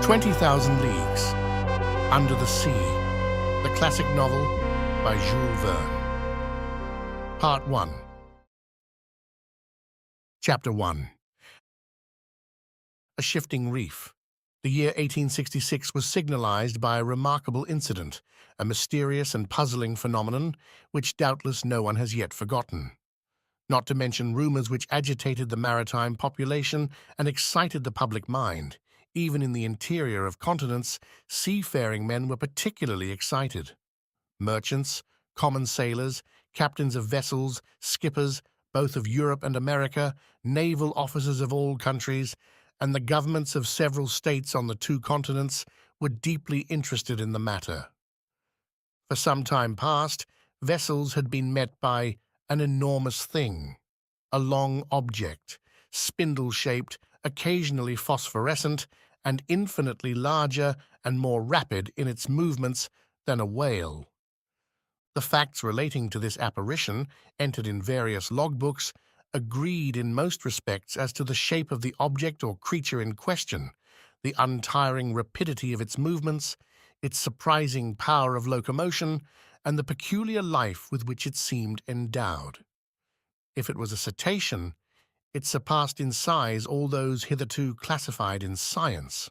20,000 Leagues Under the Sea, the classic novel by Jules Verne. Part 1. Chapter 1. A shifting reef. The year 1866 was signalized by a remarkable incident, a mysterious and puzzling phenomenon which doubtless no one has yet forgotten. Not to mention rumors which agitated the maritime population and excited the public mind. Even in the interior of continents, seafaring men were particularly excited. Merchants, common sailors, captains of vessels, skippers, both of Europe and America, naval officers of all countries, and the governments of several states on the two continents were deeply interested in the matter. For some time past, vessels had been met by an enormous thing, a long object, spindle-shaped, occasionally phosphorescent, and infinitely larger and more rapid in its movements than a whale. The facts relating to this apparition, entered in various logbooks, agreed in most respects as to the shape of the object or creature in question, the untiring rapidity of its movements, its surprising power of locomotion, and the peculiar life with which it seemed endowed. If it was a cetacean, it surpassed in size all those hitherto classified in science.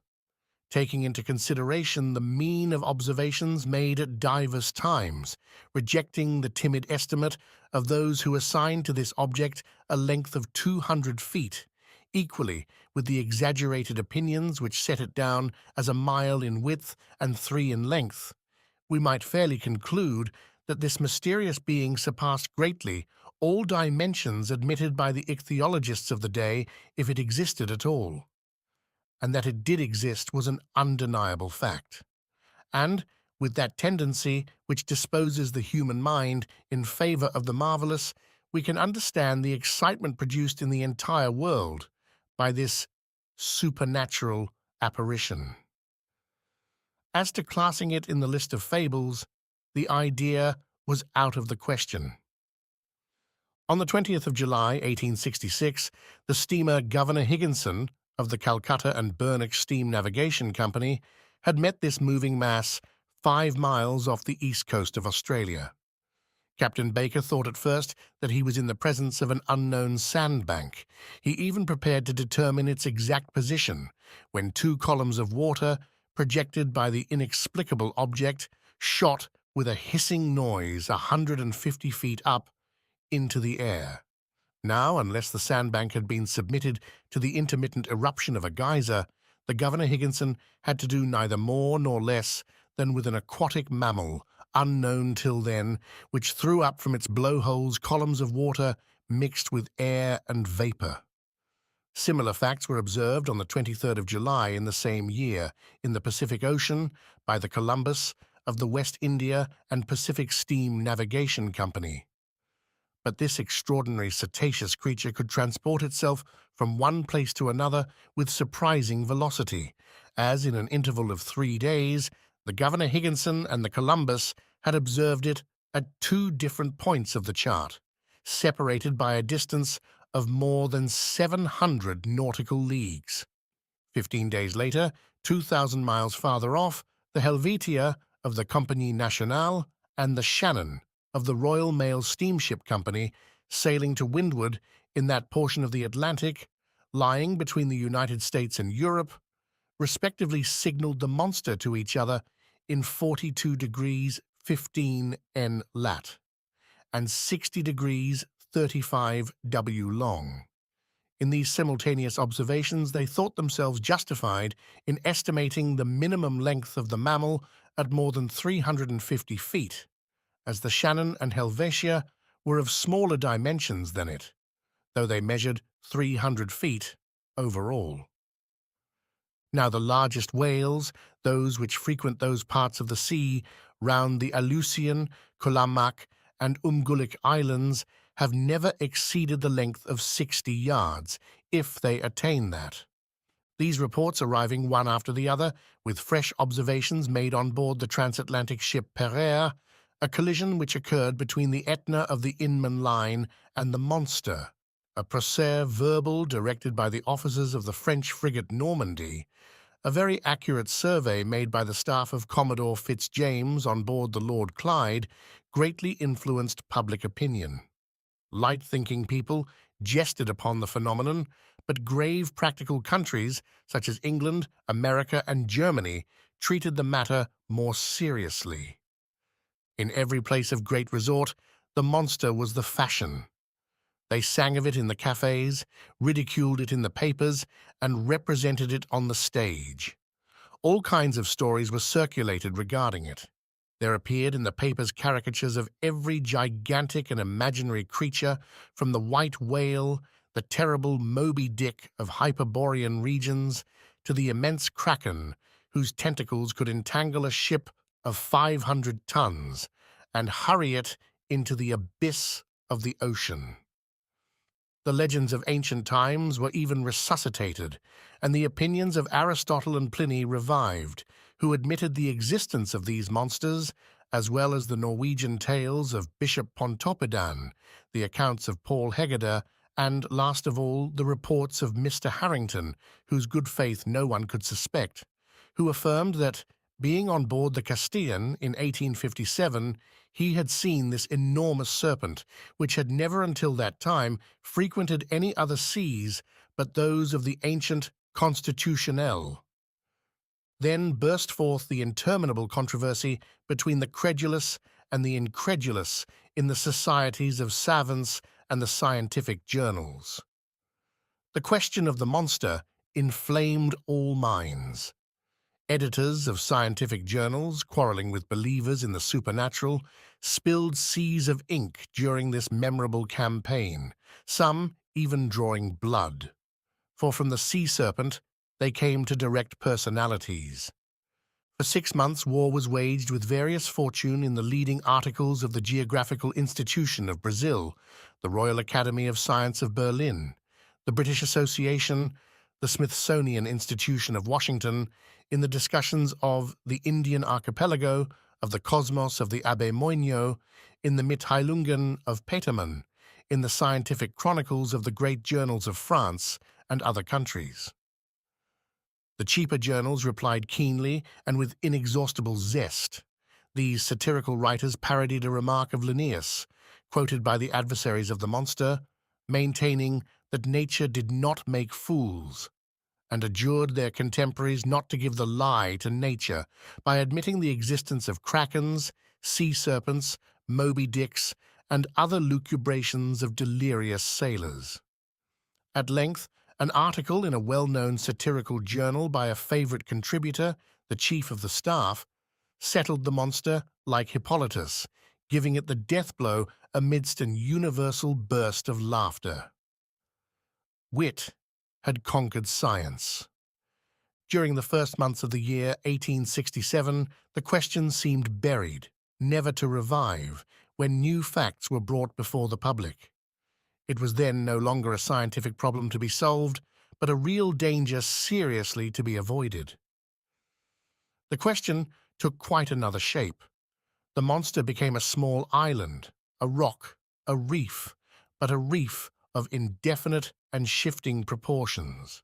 Taking into consideration the mean of observations made at divers times, rejecting the timid estimate of those who assigned to this object a length of 200 feet, equally with the exaggerated opinions which set it down as a mile in width and 3 in length, we might fairly conclude that this mysterious being surpassed greatly all dimensions admitted by the ichthyologists of the day, if it existed at all. And that it did exist was an undeniable fact. And, with that tendency which disposes the human mind in favor of the marvelous, we can understand the excitement produced in the entire world by this supernatural apparition. As to classing it in the list of fables, the idea was out of the question. On the 20th of July, 1866, the steamer Governor Higginson of the Calcutta and Burnach Steam Navigation Company had met this moving mass 5 miles off the east coast of Australia. Captain Baker thought at first that he was in the presence of an unknown sandbank. He even prepared to determine its exact position, when 2 columns of water, projected by the inexplicable object, shot with a hissing noise 150 feet up into the air. Now, unless the sandbank had been submitted to the intermittent eruption of a geyser, the Governor Higginson had to do neither more nor less than with an aquatic mammal, unknown till then, which threw up from its blowholes columns of water mixed with air and vapor. Similar facts were observed on the 23rd of July in the same year in the Pacific Ocean by the Columbus of the West India and Pacific Steam Navigation Company. But this extraordinary cetaceous creature could transport itself from one place to another with surprising velocity, as in an interval of 3 days, the Governor Higginson and the Columbus had observed it at 2 different points of the chart, separated by a distance of more than 700 nautical leagues. 15 days later, 2,000 miles farther off, the Helvetia of the Compagnie Nationale and the Shannon of the Royal Mail Steamship Company, sailing to windward in that portion of the Atlantic, lying between the United States and Europe, respectively signaled the monster to each other in 42 degrees 15 N lat and 60 degrees 35 W long. In these simultaneous observations, they thought themselves justified in estimating the minimum length of the mammal at more than 350 feet, as the Shannon and Helvetia were of smaller dimensions than it, though they measured 300 feet overall. Now the largest whales, those which frequent those parts of the sea round the Aleutian, Kulamak, and Umgulik Islands, have never exceeded the length of 60 yards, if they attain that. These reports arriving one after the other, with fresh observations made on board the transatlantic ship Peril, a collision which occurred between the Etna of the Inman line and the monster, a procès verbal directed by the officers of the French frigate Normandy, A very accurate survey made by the staff of Commodore Fitzjames on board the Lord Clyde greatly influenced public opinion. Light-thinking people jested upon the phenomenon, but grave practical countries such as England, America, and Germany treated the matter more seriously. In every place of great resort, the monster was the fashion. They sang of it in the cafes, ridiculed it in the papers, and represented it on the stage. All kinds of stories were circulated regarding it. There appeared in the papers caricatures of every gigantic and imaginary creature, from the white whale, the terrible Moby Dick of Hyperborean regions, to the immense kraken, whose tentacles could entangle a ship of 500 tons and hurry it into the abyss of the ocean. The legends of ancient times were even resuscitated, and the opinions of Aristotle and Pliny revived, who admitted the existence of these monsters, as well as the Norwegian tales of Bishop Pontoppidan, the accounts of Paul Hegede, and, last of all, the reports of Mr. Harrington, whose good faith no one could suspect, who affirmed that, being on board the Castilian in 1857, he had seen this enormous serpent, which had never until that time frequented any other seas but those of the ancient Constitutionnel. Then burst forth the interminable controversy between the credulous and the incredulous in the societies of savants and the scientific journals. The question of the monster inflamed all minds. Editors of scientific journals, quarreling with believers in the supernatural, spilled seas of ink during this memorable campaign, some even drawing blood. For from the sea serpent they came to direct personalities. For 6 months war was waged with various fortune in the leading articles of the Geographical Institution of Brazil, the Royal Academy of Science of Berlin, the British Association, the Smithsonian Institution of Washington, in the discussions of the Indian archipelago, of the cosmos of the Abbé Moigno, in the Mitteilungen of Petermann, in the scientific chronicles of the great journals of France and other countries. The cheaper journals replied keenly and with inexhaustible zest. These satirical writers parodied a remark of Linnaeus, quoted by the adversaries of the monster, maintaining that nature did not make fools, and adjured their contemporaries not to give the lie to nature by admitting the existence of krakens, sea serpents, Moby Dicks, and other lucubrations of delirious sailors. At length, an article in a well-known satirical journal by a favorite contributor, the chief of the staff, settled the monster like Hippolytus, giving it the death blow amidst an universal burst of laughter. Wit had conquered science. During the first months of the year 1867, the question seemed buried, never to revive, when new facts were brought before the public. It was then no longer a scientific problem to be solved, but a real danger seriously to be avoided. The question took quite another shape. The monster became a small island, a rock, a reef, but a reef of indefinite and shifting proportions.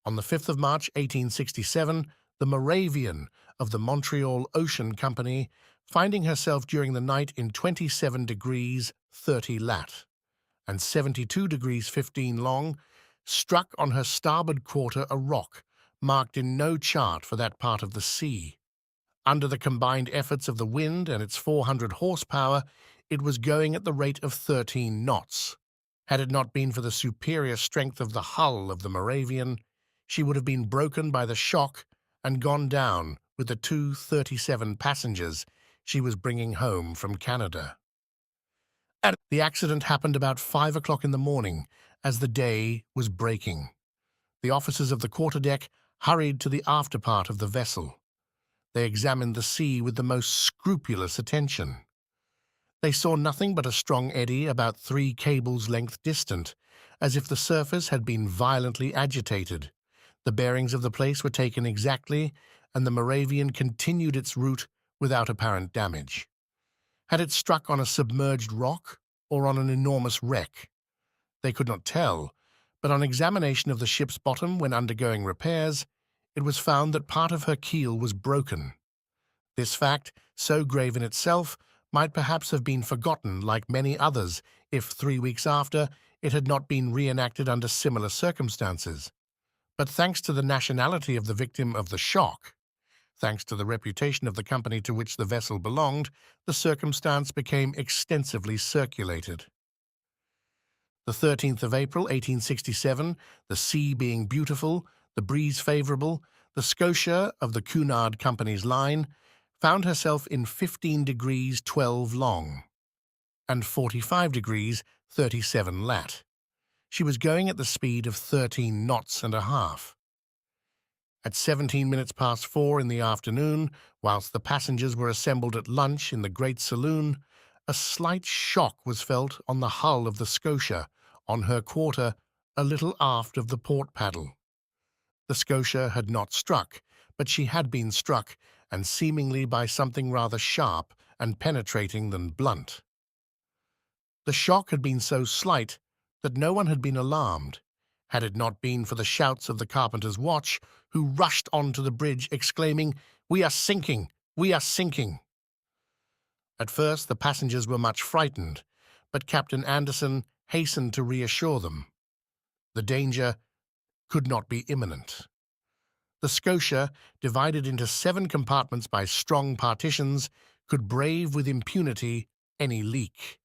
On the 5th of March 1867, the Moravian of the Montreal Ocean Company, finding herself during the night in 27 degrees 30 lat. and 72 degrees 15 long, struck on her starboard quarter a rock marked in no chart for that part of the sea. Under the combined efforts of the wind and its 400 horsepower, it was going at the rate of 13 knots. Had it not been for the superior strength of the hull of the Moravian, she would have been broken by the shock and gone down with the 237 passengers she was bringing home from Canada. The accident happened about 5 o'clock in the morning, as the day was breaking. The officers of the quarterdeck hurried to the after part of the vessel. They examined the sea with the most scrupulous attention. They saw nothing but a strong eddy about 3 cables' length distant, as if the surface had been violently agitated. The bearings of the place were taken exactly, and the Moravian continued its route without apparent damage. Had it struck on a submerged rock or on an enormous wreck? They could not tell, but on examination of the ship's bottom when undergoing repairs, it was found that part of her keel was broken. This fact, so grave in itself, might perhaps have been forgotten like many others if 3 weeks after it had not been reenacted under similar circumstances. But thanks to the nationality of the victim of the shock, thanks to the reputation of the company to which the vessel belonged, the circumstance became extensively circulated. The 13th of April, 1867, the sea being beautiful, the breeze favourable, the Scotia of the Cunard Company's line found herself in 15 degrees 12 long and 45 degrees 37 lat. She was going at the speed of 13 knots and a half. At 17 minutes past 4 in the afternoon, whilst the passengers were assembled at lunch in the great saloon, a slight shock was felt on the hull of the Scotia, on her quarter, a little aft of the port paddle. The Scotia had not struck, but she had been struck, and seemingly by something rather sharp and penetrating than blunt. The shock had been so slight that no one had been alarmed, had it not been for the shouts of the carpenter's watch, who rushed on to the bridge, exclaiming, "We are sinking! We are sinking!" At first the passengers were much frightened, but Captain Anderson hastened to reassure them. The danger could not be imminent. The Scotia, divided into 7 compartments by strong partitions, could brave with impunity any leak.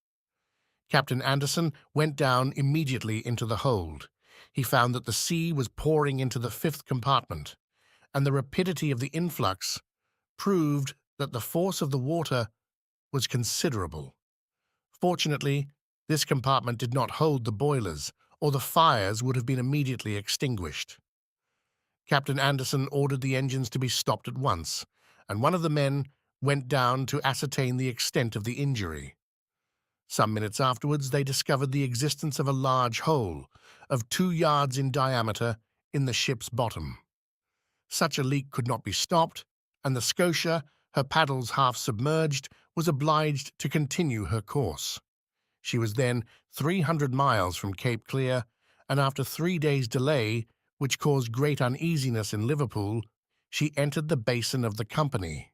Captain Anderson went down immediately into the hold. He found that the sea was pouring into the 5th compartment, and the rapidity of the influx proved that the force of the water was considerable. Fortunately, this compartment did not hold the boilers, or the fires would have been immediately extinguished. Captain Anderson ordered the engines to be stopped at once, and one of the men went down to ascertain the extent of the injury. Some minutes afterwards they discovered the existence of a large hole, of 2 yards in diameter, in the ship's bottom. Such a leak could not be stopped, and the Scotia, her paddles half submerged, was obliged to continue her course. She was then 300 miles from Cape Clear, and after 3 days' delay, which caused great uneasiness in Liverpool, she entered the basin of the company.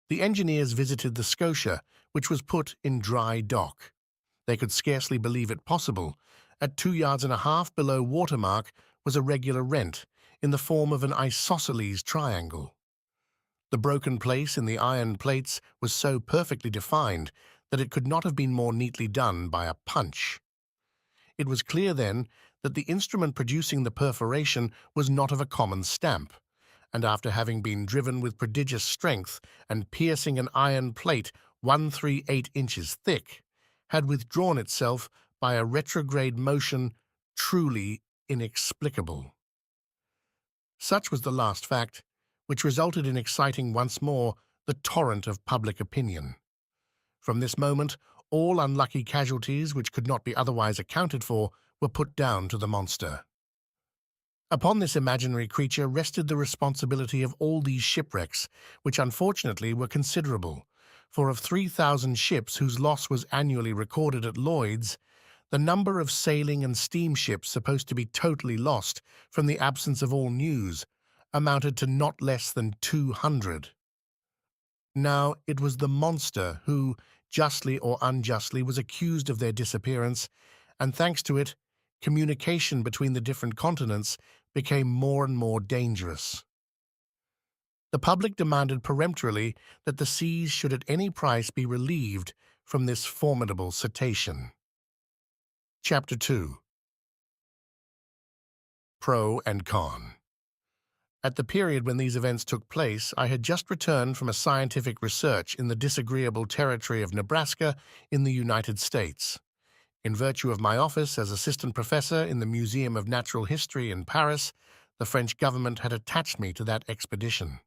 The engineers visited the Scotia, which was put in dry dock. They could scarcely believe it possible. At 2 yards and a half below watermark was a regular rent, in the form of an isosceles triangle. The broken place in the iron plates was so perfectly defined that it could not have been more neatly done by a punch. It was clear, then, that the instrument producing the perforation was not of a common stamp, and after having been driven with prodigious strength and piercing an iron plate 1/3/8 inches thick, had withdrawn itself by a retrograde motion truly inexplicable. Such was the last fact, which resulted in exciting once more the torrent of public opinion. From this moment, all unlucky casualties which could not be otherwise accounted for were put down to the monster. Upon this imaginary creature rested the responsibility of all these shipwrecks, which unfortunately were considerable, for of 3,000 ships whose loss was annually recorded at Lloyd's, the number of sailing and steamships supposed to be totally lost from the absence of all news amounted to not less than 200. Now it was the monster who, justly or unjustly, was accused of their disappearance, and thanks to it, communication between the different continents became more and more dangerous. The public demanded peremptorily that the seas should at any price be relieved from this formidable cetacean. Chapter 2. Pro and Con. At the period when these events took place, I had just returned from a scientific research in the disagreeable territory of Nebraska in the United States. In virtue of my office as assistant professor in the Museum of Natural History in Paris, the French government had attached me to that expedition.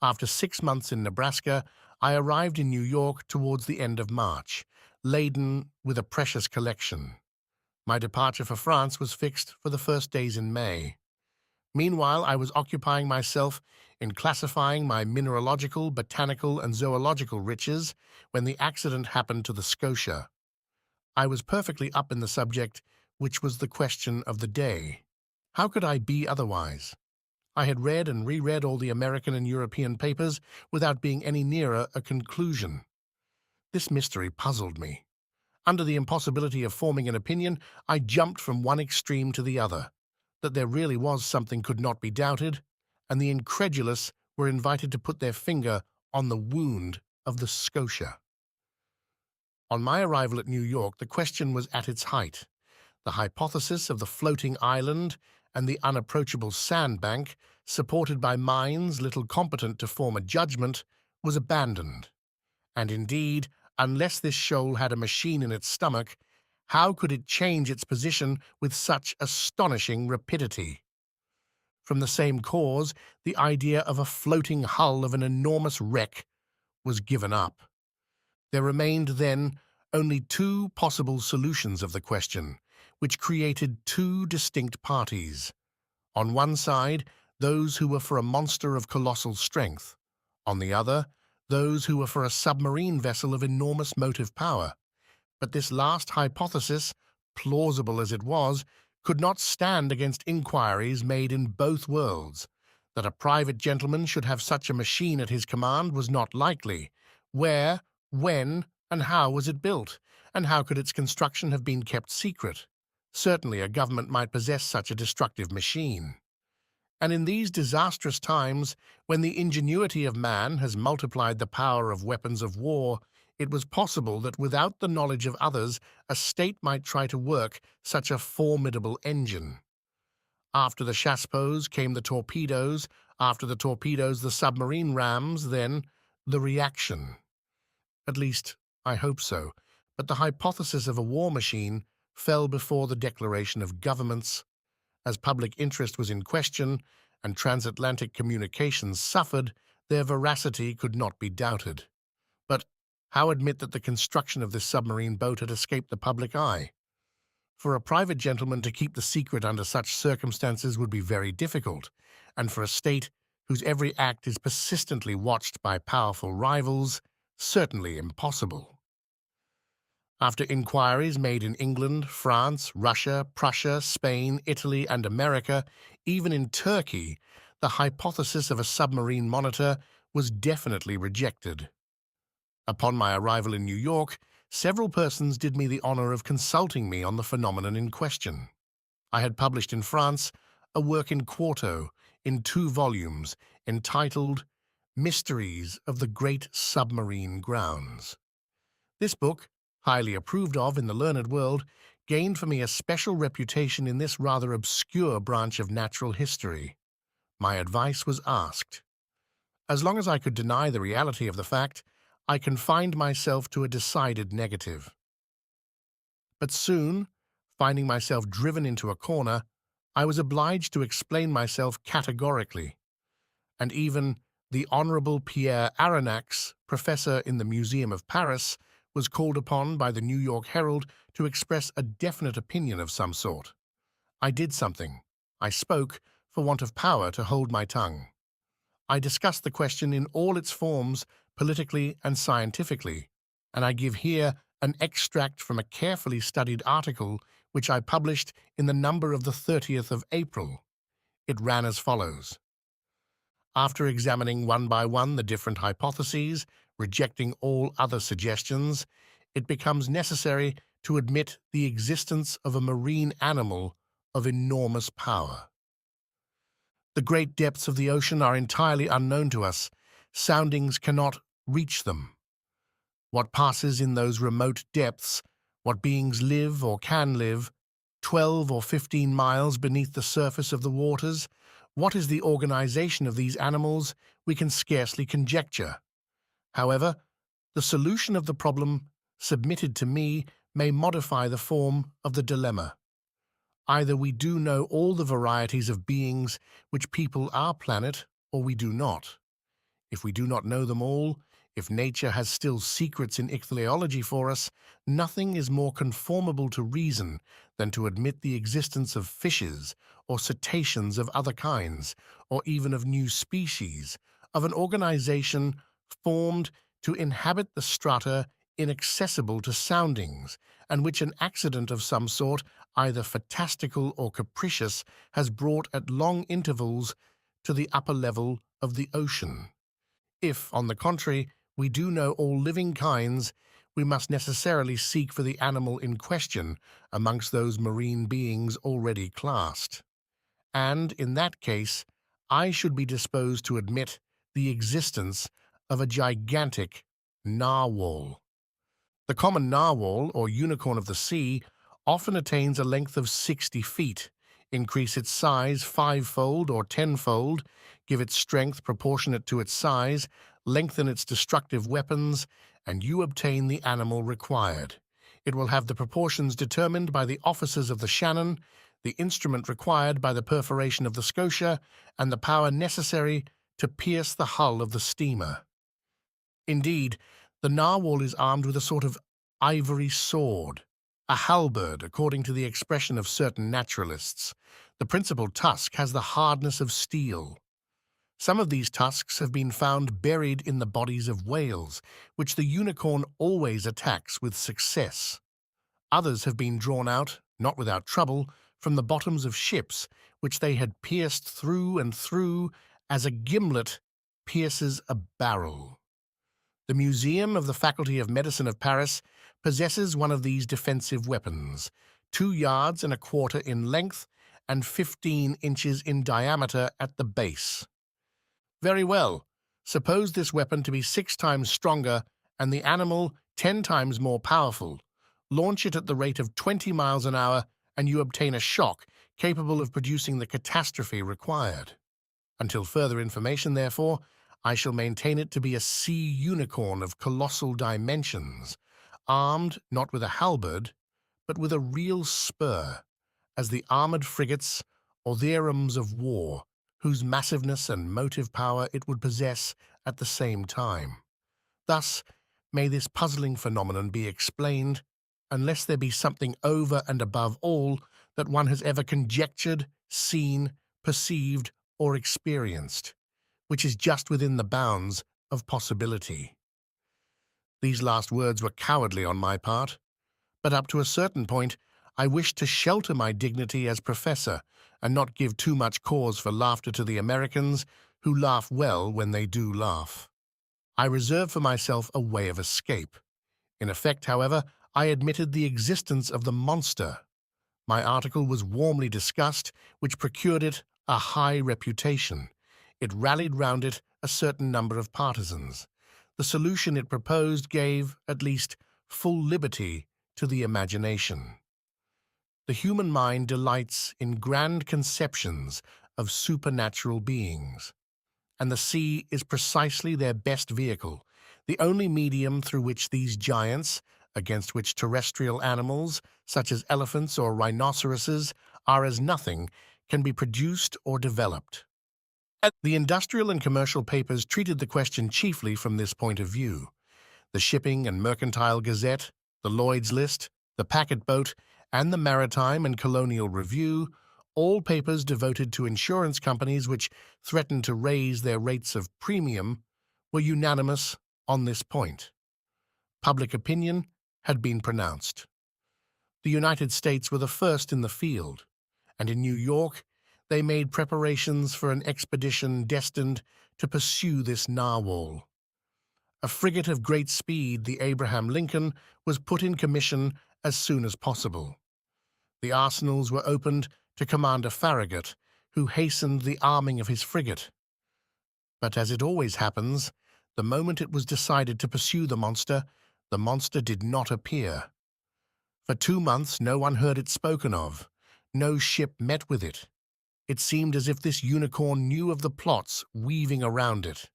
After 6 months in Nebraska, I arrived in New York towards the end of March, laden with a precious collection. My departure for France was fixed for the first days in May. Meanwhile, I was occupying myself in classifying my mineralogical, botanical, and zoological riches when the accident happened to the Scotia. I was perfectly up in the subject, which was the question of the day. How could I be otherwise? I had read and reread all the American and European papers without being any nearer a conclusion. This mystery puzzled me. Under the impossibility of forming an opinion, I jumped from one extreme to the other. That there really was something could not be doubted, and the incredulous were invited to put their finger on the wound of the Scotia. On my arrival at New York, the question was at its height. The hypothesis of the floating island and the unapproachable sandbank, supported by minds little competent to form a judgment, was abandoned. And indeed, unless this shoal had a machine in its stomach, how could it change its position with such astonishing rapidity? From the same cause, the idea of a floating hull of an enormous wreck was given up. There remained then only two possible solutions of the question, which created two distinct parties. On one side, those who were for a monster of colossal strength. On the other, those who were for a submarine vessel of enormous motive power. But this last hypothesis, plausible as it was, could not stand against inquiries made in both worlds. That a private gentleman should have such a machine at his command was not likely. Where, when, and how was it built? And how could its construction have been kept secret? Certainly a government might possess such a destructive machine. And in these disastrous times, when the ingenuity of man has multiplied the power of weapons of war, it was possible that without the knowledge of others, a state might try to work such a formidable engine. After the chassepôts came the torpedoes, after the torpedoes the submarine rams, then the reaction. At least, I hope so, but the hypothesis of a war machine fell before the declaration of governments. As public interest was in question and transatlantic communications suffered, their veracity could not be doubted. But how admit that the construction of this submarine boat had escaped the public eye? For a private gentleman to keep the secret under such circumstances would be very difficult, and for a state whose every act is persistently watched by powerful rivals, certainly impossible. After inquiries made in England, France, Russia, Prussia, Spain, Italy, and America, even in Turkey, the hypothesis of a submarine monitor was definitely rejected. Upon my arrival in New York, several persons did me the honor of consulting me on the phenomenon in question. I had published in France a work in quarto, in 2 volumes, entitled Mysteries of the Great Submarine Grounds. This book, highly approved of in the learned world, gained for me a special reputation in this rather obscure branch of natural history. My advice was asked. As long as I could deny the reality of the fact, I confined myself to a decided negative. But soon, finding myself driven into a corner, I was obliged to explain myself categorically, and even the Honorable Pierre Aronnax, professor in the Museum of Paris, was called upon by the New York Herald to express a definite opinion of some sort. I did something. I spoke, for want of power to hold my tongue. I discussed the question in all its forms, politically and scientifically, and I give here an extract from a carefully studied article which I published in the number of the 30th of April. It ran as follows. After examining one by one the different hypotheses, rejecting all other suggestions, it becomes necessary to admit the existence of a marine animal of enormous power. The great depths of the ocean are entirely unknown to us. Soundings cannot reach them. What passes in those remote depths, what beings live or can live, 12 or 15 miles beneath the surface of the waters, what is the organization of these animals, we can scarcely conjecture. However, the solution of the problem submitted to me may modify the form of the dilemma. Either we do know all the varieties of beings which people our planet, or we do not. If we do not know them all, if nature has still secrets in ichthyology for us, nothing is more conformable to reason than to admit the existence of fishes or cetaceans of other kinds, or even of new species, of an organization formed to inhabit the strata inaccessible to soundings, and which an accident of some sort, either fantastical or capricious, has brought at long intervals to the upper level of the ocean. If, on the contrary, we do know all living kinds, we must necessarily seek for the animal in question amongst those marine beings already classed. And, in that case, I should be disposed to admit the existence of a gigantic narwhal. The common narwhal, or unicorn of the sea, often attains a length of 60 feet. Increase its size fivefold or tenfold, give its strength proportionate to its size, lengthen its destructive weapons, and you obtain the animal required. It will have the proportions determined by the officers of the Shannon, the instrument required by the perforation of the Scotia, and the power necessary to pierce the hull of the steamer. Indeed, the narwhal is armed with a sort of ivory sword, a halberd, according to the expression of certain naturalists. The principal tusk has the hardness of steel. Some of these tusks have been found buried in the bodies of whales, which the unicorn always attacks with success. Others have been drawn out, not without trouble, from the bottoms of ships, which they had pierced through and through as a gimlet pierces a barrel. The Museum of the Faculty of Medicine of Paris possesses one of these defensive weapons, 2 yards and a quarter in length and 15 inches in diameter at the base. Very well. Suppose this weapon to be 6 times stronger and the animal 10 times more powerful. Launch it at the rate of 20 miles an hour and you obtain a shock capable of producing the catastrophe required. Until further information, therefore, I shall maintain it to be a sea unicorn of colossal dimensions, armed not with a halberd, but with a real spur, as the armoured frigates or theorems of war, whose massiveness and motive power it would possess at the same time. Thus may this puzzling phenomenon be explained, unless there be something over and above all that one has ever conjectured, seen, perceived, or experienced, which is just within the bounds of possibility. These last words were cowardly on my part, but up to a certain point I wished to shelter my dignity as professor and not give too much cause for laughter to the Americans, who laugh well when they do laugh. I reserved for myself a way of escape. In effect, however, I admitted the existence of the monster. My article was warmly discussed, which procured it a high reputation. It rallied round it a certain number of partisans. The solution it proposed gave, at least, full liberty to the imagination. The human mind delights in grand conceptions of supernatural beings, and the sea is precisely their best vehicle, the only medium through which these giants, against which terrestrial animals, such as elephants or rhinoceroses, are as nothing, can be produced or developed. The industrial and commercial papers treated the question chiefly from this point of view. The Shipping and Mercantile Gazette, the Lloyd's List, the Packet Boat, and the Maritime and Colonial Review, all papers devoted to insurance companies which threatened to raise their rates of premium, were unanimous on this point. Public opinion had been pronounced. The United States were the first in the field, and in New York they made preparations for an expedition destined to pursue this narwhal. A frigate of great speed, the Abraham Lincoln, was put in commission as soon as possible. The arsenals were opened to Commander Farragut, who hastened the arming of his frigate. But as it always happens, the moment it was decided to pursue the monster did not appear. For 2 months no one heard it spoken of. No ship met with it. It seemed as if this unicorn knew of the plots weaving around it.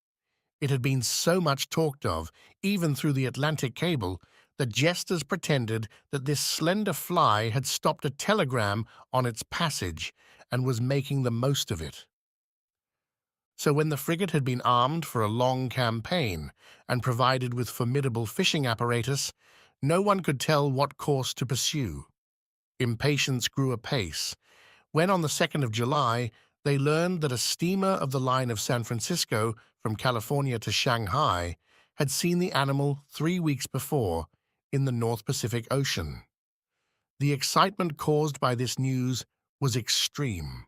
It had been so much talked of, even through the Atlantic cable, that jesters pretended that this slender fly had stopped a telegram on its passage and was making the most of it. So when the frigate had been armed for a long campaign and provided with formidable fishing apparatus, no one could tell what course to pursue. Impatience grew apace, when on the 2nd of July they learned that a steamer of the line of San Francisco from California to Shanghai had seen the animal 3 weeks before in the North Pacific Ocean. The excitement caused by this news was extreme.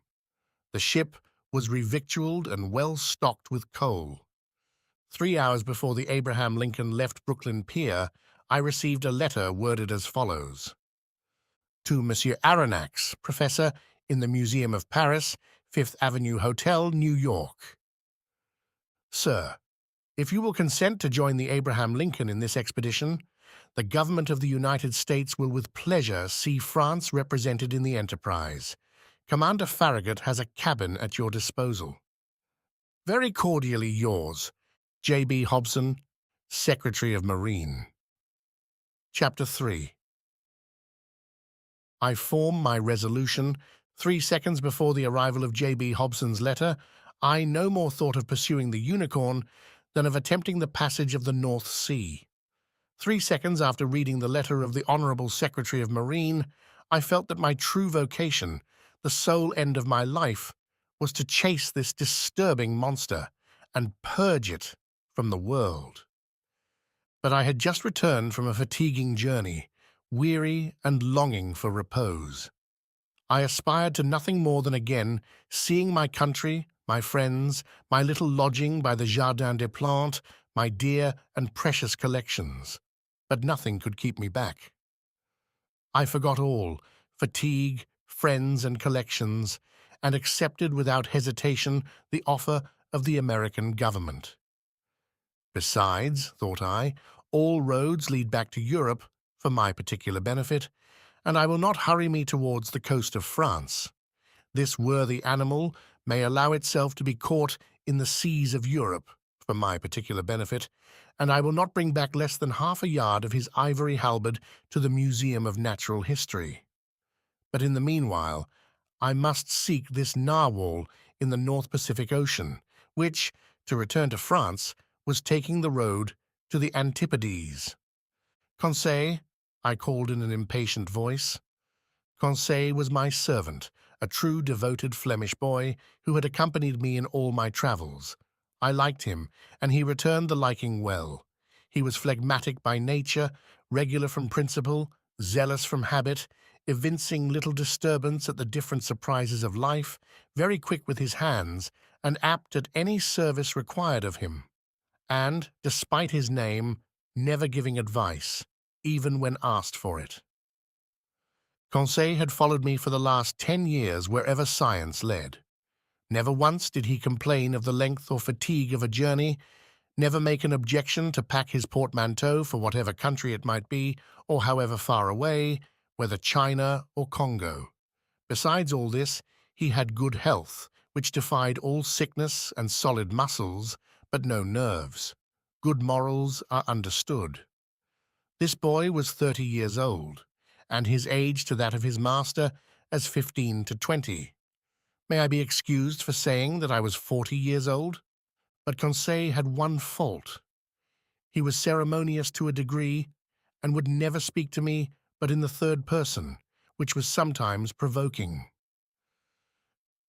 The ship was revictualled and well stocked with coal. 3 hours before the Abraham Lincoln left Brooklyn Pier, I received a letter worded as follows. To Monsieur Aronnax, Professor in the Museum of Paris, Fifth Avenue Hotel, New York. Sir, if you will consent to join the Abraham Lincoln in this expedition, the government of the United States will with pleasure see France represented in the enterprise. Commander Farragut has a cabin at your disposal. Very cordially yours, J.B. Hobson, Secretary of Marine. Chapter 3. I form my resolution. 3 seconds before the arrival of J.B. Hobson's letter, I no more thought of pursuing the Unicorn than of attempting the passage of the North Sea. 3 seconds after reading the letter of the Honourable Secretary of Marine, I felt that my true vocation, the sole end of my life, was to chase this disturbing monster and purge it from the world. But I had just returned from a fatiguing journey, weary and longing for repose. I aspired to nothing more than again seeing my country, my friends, my little lodging by the Jardin des Plantes, my dear and precious collections. But nothing could keep me back. I forgot all, fatigue, friends and collections, and accepted without hesitation the offer of the American government. Besides, thought I, all roads lead back to Europe for my particular benefit, and I will not hurry me towards the coast of France. This worthy animal may allow itself to be caught in the seas of Europe for my particular benefit, and I will not bring back less than half a yard of his ivory halberd to the Museum of Natural History. But in the meanwhile, I must seek this narwhal in the North Pacific Ocean, which, to return to France, was taking the road to the Antipodes. Conseil, I called in an impatient voice. Conseil was my servant, a true devoted Flemish boy who had accompanied me in all my travels. I liked him, and he returned the liking well. He was phlegmatic by nature, regular from principle, zealous from habit, evincing little disturbance at the different surprises of life, very quick with his hands, and apt at any service required of him. And, despite his name, never giving advice, even when asked for it. Conseil had followed me for the last 10 years wherever science led. Never once did he complain of the length or fatigue of a journey, never make an objection to pack his portmanteau for whatever country it might be, or however far away, whether China or Congo. Besides all this, he had good health, which defied all sickness, and solid muscles, but no nerves. Good morals are understood. This boy was 30 years old, and his age to that of his master as 15 to 20. May I be excused for saying that I was 40 years old? But Conseil had one fault. He was ceremonious to a degree, and would never speak to me but in the third person, which was sometimes provoking.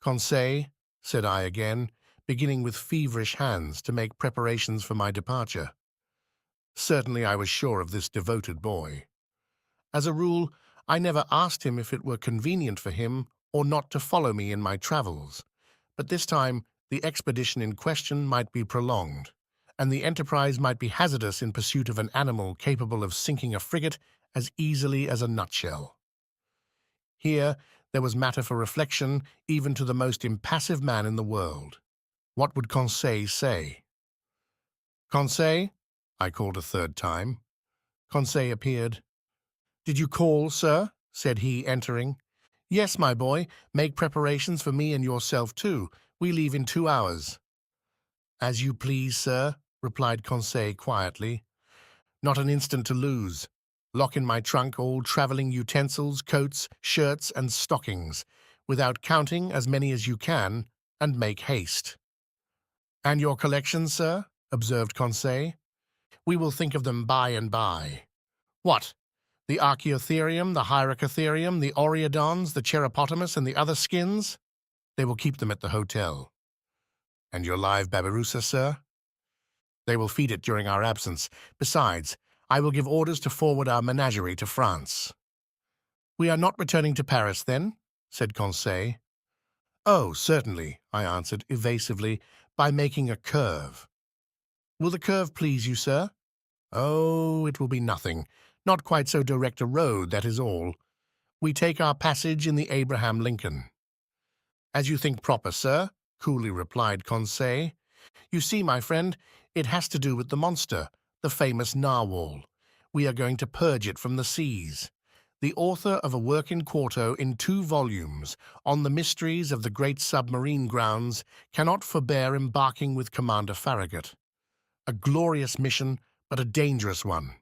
Conseil, said I again, beginning with feverish hands to make preparations for my departure. Certainly I was sure of this devoted boy. As a rule, I never asked him if it were convenient for him or not to follow me in my travels, but this time the expedition in question might be prolonged, and the enterprise might be hazardous in pursuit of an animal capable of sinking a frigate as easily as a nutshell. Here there was matter for reflection even to the most impassive man in the world. What would Conseil say? Conseil, I called a third time. Conseil appeared. Did you call, sir? Said he, entering. Yes, my boy. Make preparations for me and yourself, too. We leave in 2 hours. As you please, sir, replied Conseil quietly. Not an instant to lose. Lock in my trunk all travelling utensils, coats, shirts, and stockings, without counting as many as you can, and make haste. And your collections, sir? Observed Conseil. We will think of them by and by. What? The Archaeotherium, the Hyracotherium, the Oreodons, the Cheropotamus, and the other skins? They will keep them at the hotel. And your live babirusa, sir? They will feed it during our absence. Besides, I will give orders to forward our menagerie to France. We are not returning to Paris, then? Said Conseil. "Oh, certainly," I answered evasively, "by making a curve." "Will the curve please you, sir?" "Oh, it will be nothing. Not quite so direct a road, that is all. We take our passage in the Abraham Lincoln." "As you think proper, sir," coolly replied Conseil. "You see, my friend, it has to do with the monster, the famous narwhal. We are going to purge it from the seas. The author of a work in quarto in 2 volumes on the mysteries of the great submarine grounds cannot forbear embarking with Commander Farragut. A glorious mission, but a dangerous one.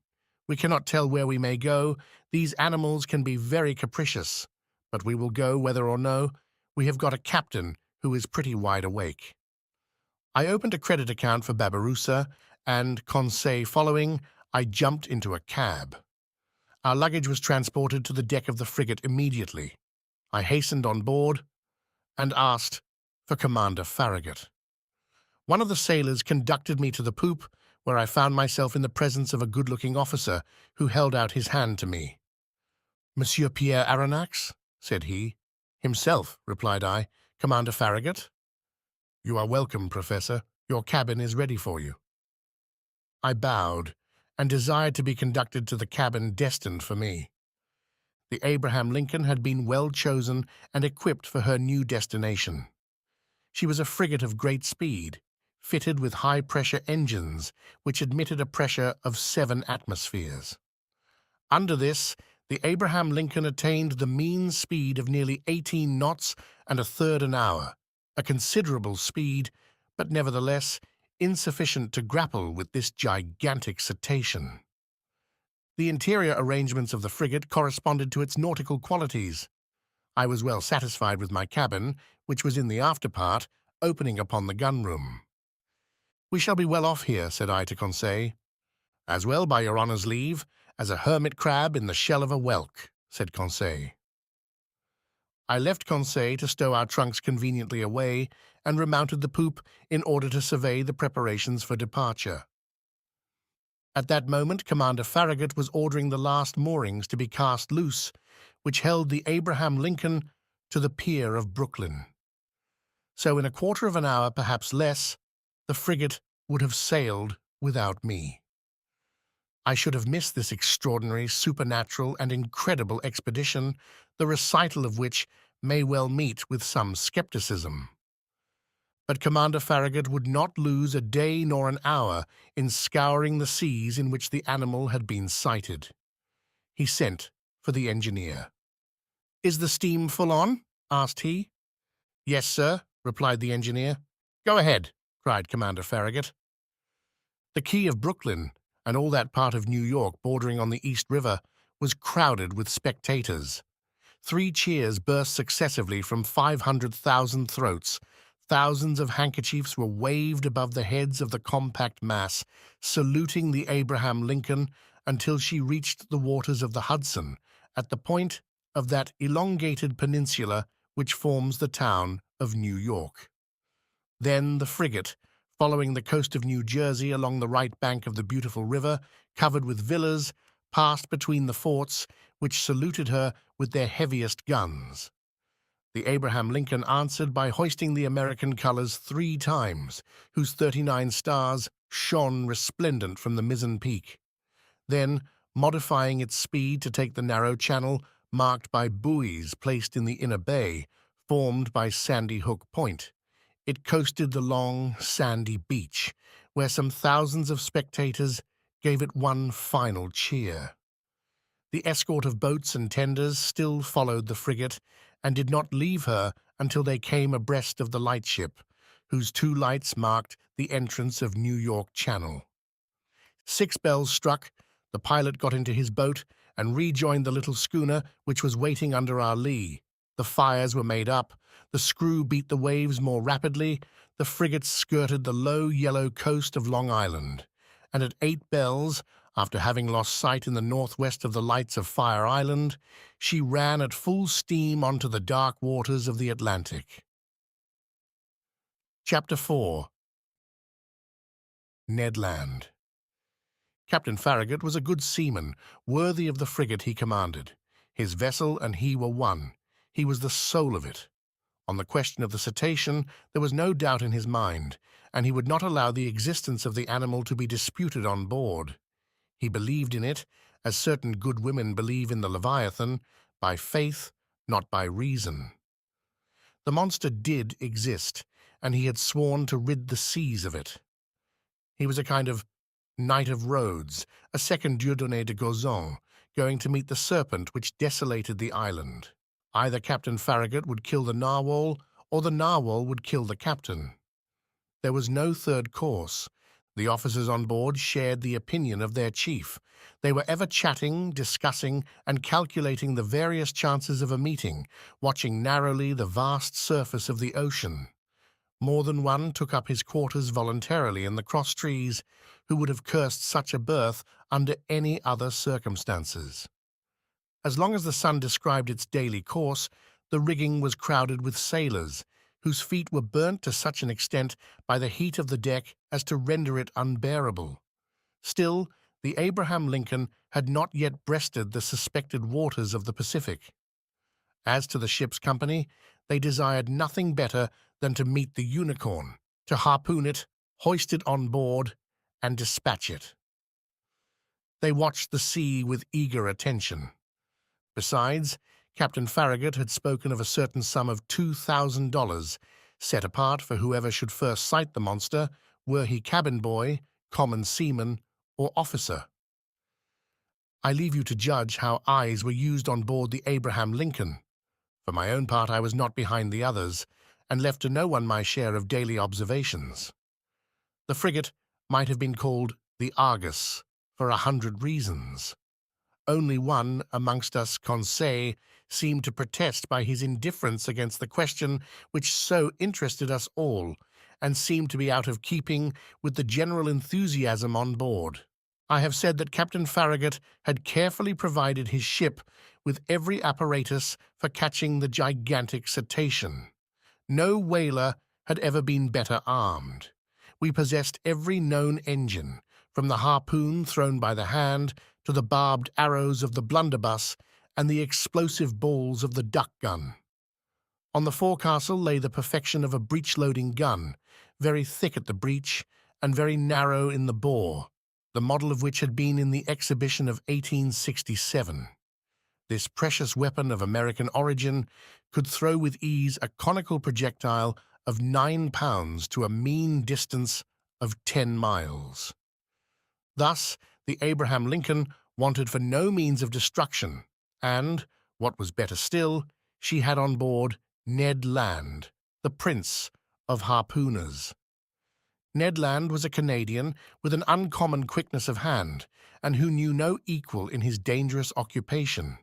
We cannot tell where we may go. These animals can be very capricious. But we will go whether or no. We have got a captain who is pretty wide awake." I opened a credit account for Babirusa, and, Conseil following, I jumped into a cab. Our luggage was transported to the deck of the frigate immediately. I hastened on board and asked for Commander Farragut. One of the sailors conducted me to the poop, where I found myself in the presence of a good-looking officer who held out his hand to me. "Monsieur Pierre Aronnax?" said he. "Himself," replied I. "Commander Farragut?" "You are welcome, Professor. Your cabin is ready for you." I bowed and desired to be conducted to the cabin destined for me. The Abraham Lincoln had been well chosen and equipped for her new destination. She was a frigate of great speed, fitted with high-pressure engines which admitted a pressure of 7 atmospheres. Under this, the Abraham Lincoln attained the mean speed of nearly 18 knots and a third an hour, a considerable speed, but nevertheless insufficient to grapple with this gigantic cetacean. The interior arrangements of the frigate corresponded to its nautical qualities. I was well satisfied with my cabin, which was in the after part, opening upon the gun-room. "We shall be well off here," said I to Conseil. "As well, by your honour's leave, as a hermit crab in the shell of a whelk," said Conseil. I left Conseil to stow our trunks conveniently away and remounted the poop in order to survey the preparations for departure. At that moment, Commander Farragut was ordering the last moorings to be cast loose, which held the Abraham Lincoln to the pier of Brooklyn. So in a quarter of an hour, perhaps less, the frigate would have sailed without me. I should have missed this extraordinary, supernatural, and incredible expedition, the recital of which may well meet with some skepticism. But Commander Farragut would not lose a day nor an hour in scouring the seas in which the animal had been sighted. He sent for the engineer. "Is the steam full on?" asked he. "Yes, sir," replied the engineer. "Go ahead," cried Commander Farragut. The quay of Brooklyn, and all that part of New York bordering on the East River, was crowded with spectators. 3 cheers burst successively from 500,000 throats. Thousands of handkerchiefs were waved above the heads of the compact mass, saluting the Abraham Lincoln until she reached the waters of the Hudson, at the point of that elongated peninsula which forms the town of New York. Then the frigate, following the coast of New Jersey along the right bank of the beautiful river, covered with villas, passed between the forts, which saluted her with their heaviest guns. The Abraham Lincoln answered by hoisting the American colors 3 times, whose 39 stars shone resplendent from the mizzen peak. Then, modifying its speed to take the narrow channel marked by buoys placed in the inner bay, formed by Sandy Hook Point, it coasted the long, sandy beach, where some thousands of spectators gave it one final cheer. The escort of boats and tenders still followed the frigate, and did not leave her until they came abreast of the lightship, whose 2 lights marked the entrance of New York Channel. 6 bells struck, the pilot got into his boat and rejoined the little schooner which was waiting under our lee. The fires were made up, the screw beat the waves more rapidly, the frigate skirted the low yellow coast of Long Island, and at 8 bells, after having lost sight in the northwest of the lights of Fire Island, she ran at full steam onto the dark waters of the Atlantic. Chapter 4. Ned Land. Captain Farragut was a good seaman, worthy of the frigate he commanded. His vessel and he were one. He was the soul of it. On the question of the cetacean, there was no doubt in his mind, and he would not allow the existence of the animal to be disputed on board. He believed in it, as certain good women believe in the Leviathan, by faith, not by reason. The monster did exist, and he had sworn to rid the seas of it. He was a kind of Knight of Rhodes, a second Dieudonné de Gozon, going to meet the serpent which desolated the island. Either Captain Farragut would kill the narwhal, or the narwhal would kill the captain. There was no third course. The officers on board shared the opinion of their chief. They were ever chatting, discussing, and calculating the various chances of a meeting, watching narrowly the vast surface of the ocean. More than one took up his quarters voluntarily in the cross-trees, who would have cursed such a berth under any other circumstances. As long as the sun described its daily course, the rigging was crowded with sailors, whose feet were burnt to such an extent by the heat of the deck as to render it unbearable. Still, the Abraham Lincoln had not yet breasted the suspected waters of the Pacific. As to the ship's company, they desired nothing better than to meet the Unicorn, to harpoon it, hoist it on board, and dispatch it. They watched the sea with eager attention. Besides, Captain Farragut had spoken of a certain sum of $2,000 set apart for whoever should first sight the monster, were he cabin boy, common seaman, or officer. I leave you to judge how eyes were used on board the Abraham Lincoln. For my own part, I was not behind the others, and left to no one my share of daily observations. The frigate might have been called the Argus, for 100 reasons. Only one amongst us, Conseil, seemed to protest by his indifference against the question which so interested us all, and seemed to be out of keeping with the general enthusiasm on board. I have said that Captain Farragut had carefully provided his ship with every apparatus for catching the gigantic cetacean. No whaler had ever been better armed. We possessed every known engine, from the harpoon thrown by the hand to the barbed arrows of the blunderbuss and the explosive balls of the duck gun. On the forecastle lay the perfection of a breech-loading gun, very thick at the breech and very narrow in the bore, the model of which had been in the exhibition of 1867. This precious weapon of American origin could throw with ease a conical projectile of 9 pounds to a mean distance of 10 miles. Thus, the Abraham Lincoln wanted for no means of destruction, and, what was better still, she had on board Ned Land, the prince of harpooners. Ned Land was a Canadian with an uncommon quickness of hand, and who knew no equal in his dangerous occupation.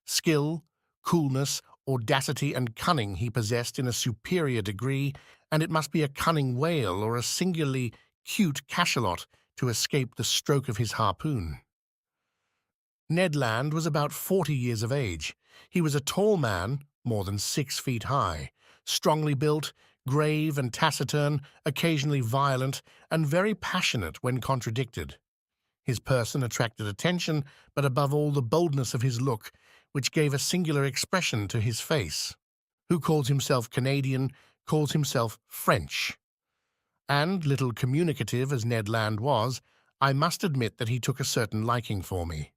Skill, coolness, audacity, and cunning he possessed in a superior degree, and it must be a cunning whale or a singularly cute cachalot to escape the stroke of his harpoon. Ned Land was about 40 years of age. He was a tall man, more than 6 feet high, strongly built, grave and taciturn, occasionally violent, and very passionate when contradicted. His person attracted attention, but above all the boldness of his look, which gave a singular expression to his face. Who calls himself Canadian calls himself French. And, little communicative as Ned Land was, I must admit that he took a certain liking for me.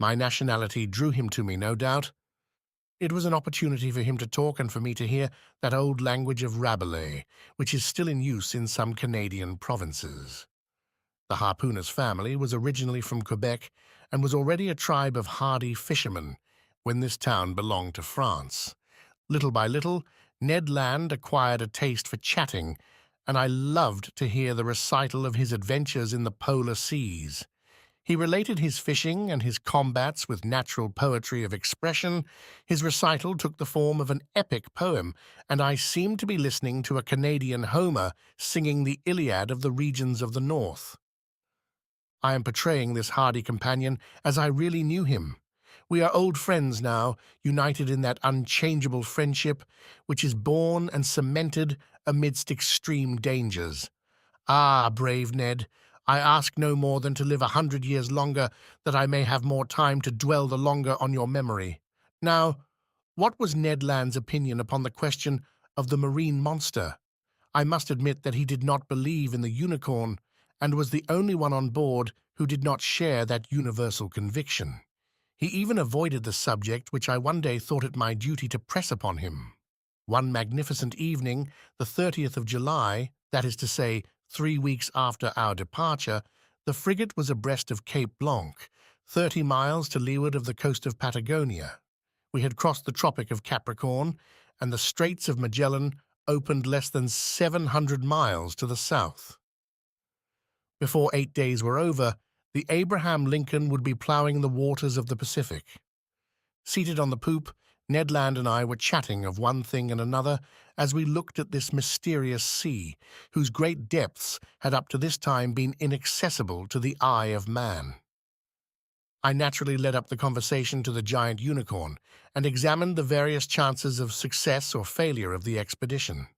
My nationality drew him to me, no doubt. It was an opportunity for him to talk and for me to hear that old language of Rabelais, which is still in use in some Canadian provinces. The harpooner's family was originally from Quebec and was already a tribe of hardy fishermen when this town belonged to France. Little by little, Ned Land acquired a taste for chatting, and I loved to hear the recital of his adventures in the polar seas. He related his fishing and his combats with natural poetry of expression. His recital took the form of an epic poem, and I seemed to be listening to a Canadian Homer singing the Iliad of the regions of the north. I am portraying this hardy companion as I really knew him. We are old friends now, united in that unchangeable friendship which is born and cemented amidst extreme dangers. Ah, brave Ned, I ask no more than to live 100 years longer, that I may have more time to dwell the longer on your memory. Now, what was Ned Land's opinion upon the question of the marine monster. I must admit that he did not believe in the unicorn and was the only one on board who did not share that universal conviction. He even avoided the subject which I one day thought it my duty to press upon him. One magnificent evening, the 30th of July, that is to say, 3 weeks after our departure, the frigate was abreast of Cape Blanc, 30 miles to leeward of the coast of Patagonia. We had crossed the Tropic of Capricorn, and the Straits of Magellan opened less than 700 miles to the south. Before 8 days were over, the Abraham Lincoln would be ploughing the waters of the Pacific. Seated on the poop, Ned Land and I were chatting of one thing and another as we looked at this mysterious sea, whose great depths had up to this time been inaccessible to the eye of man. I naturally led up the conversation to the giant unicorn and examined the various chances of success or failure of the expedition.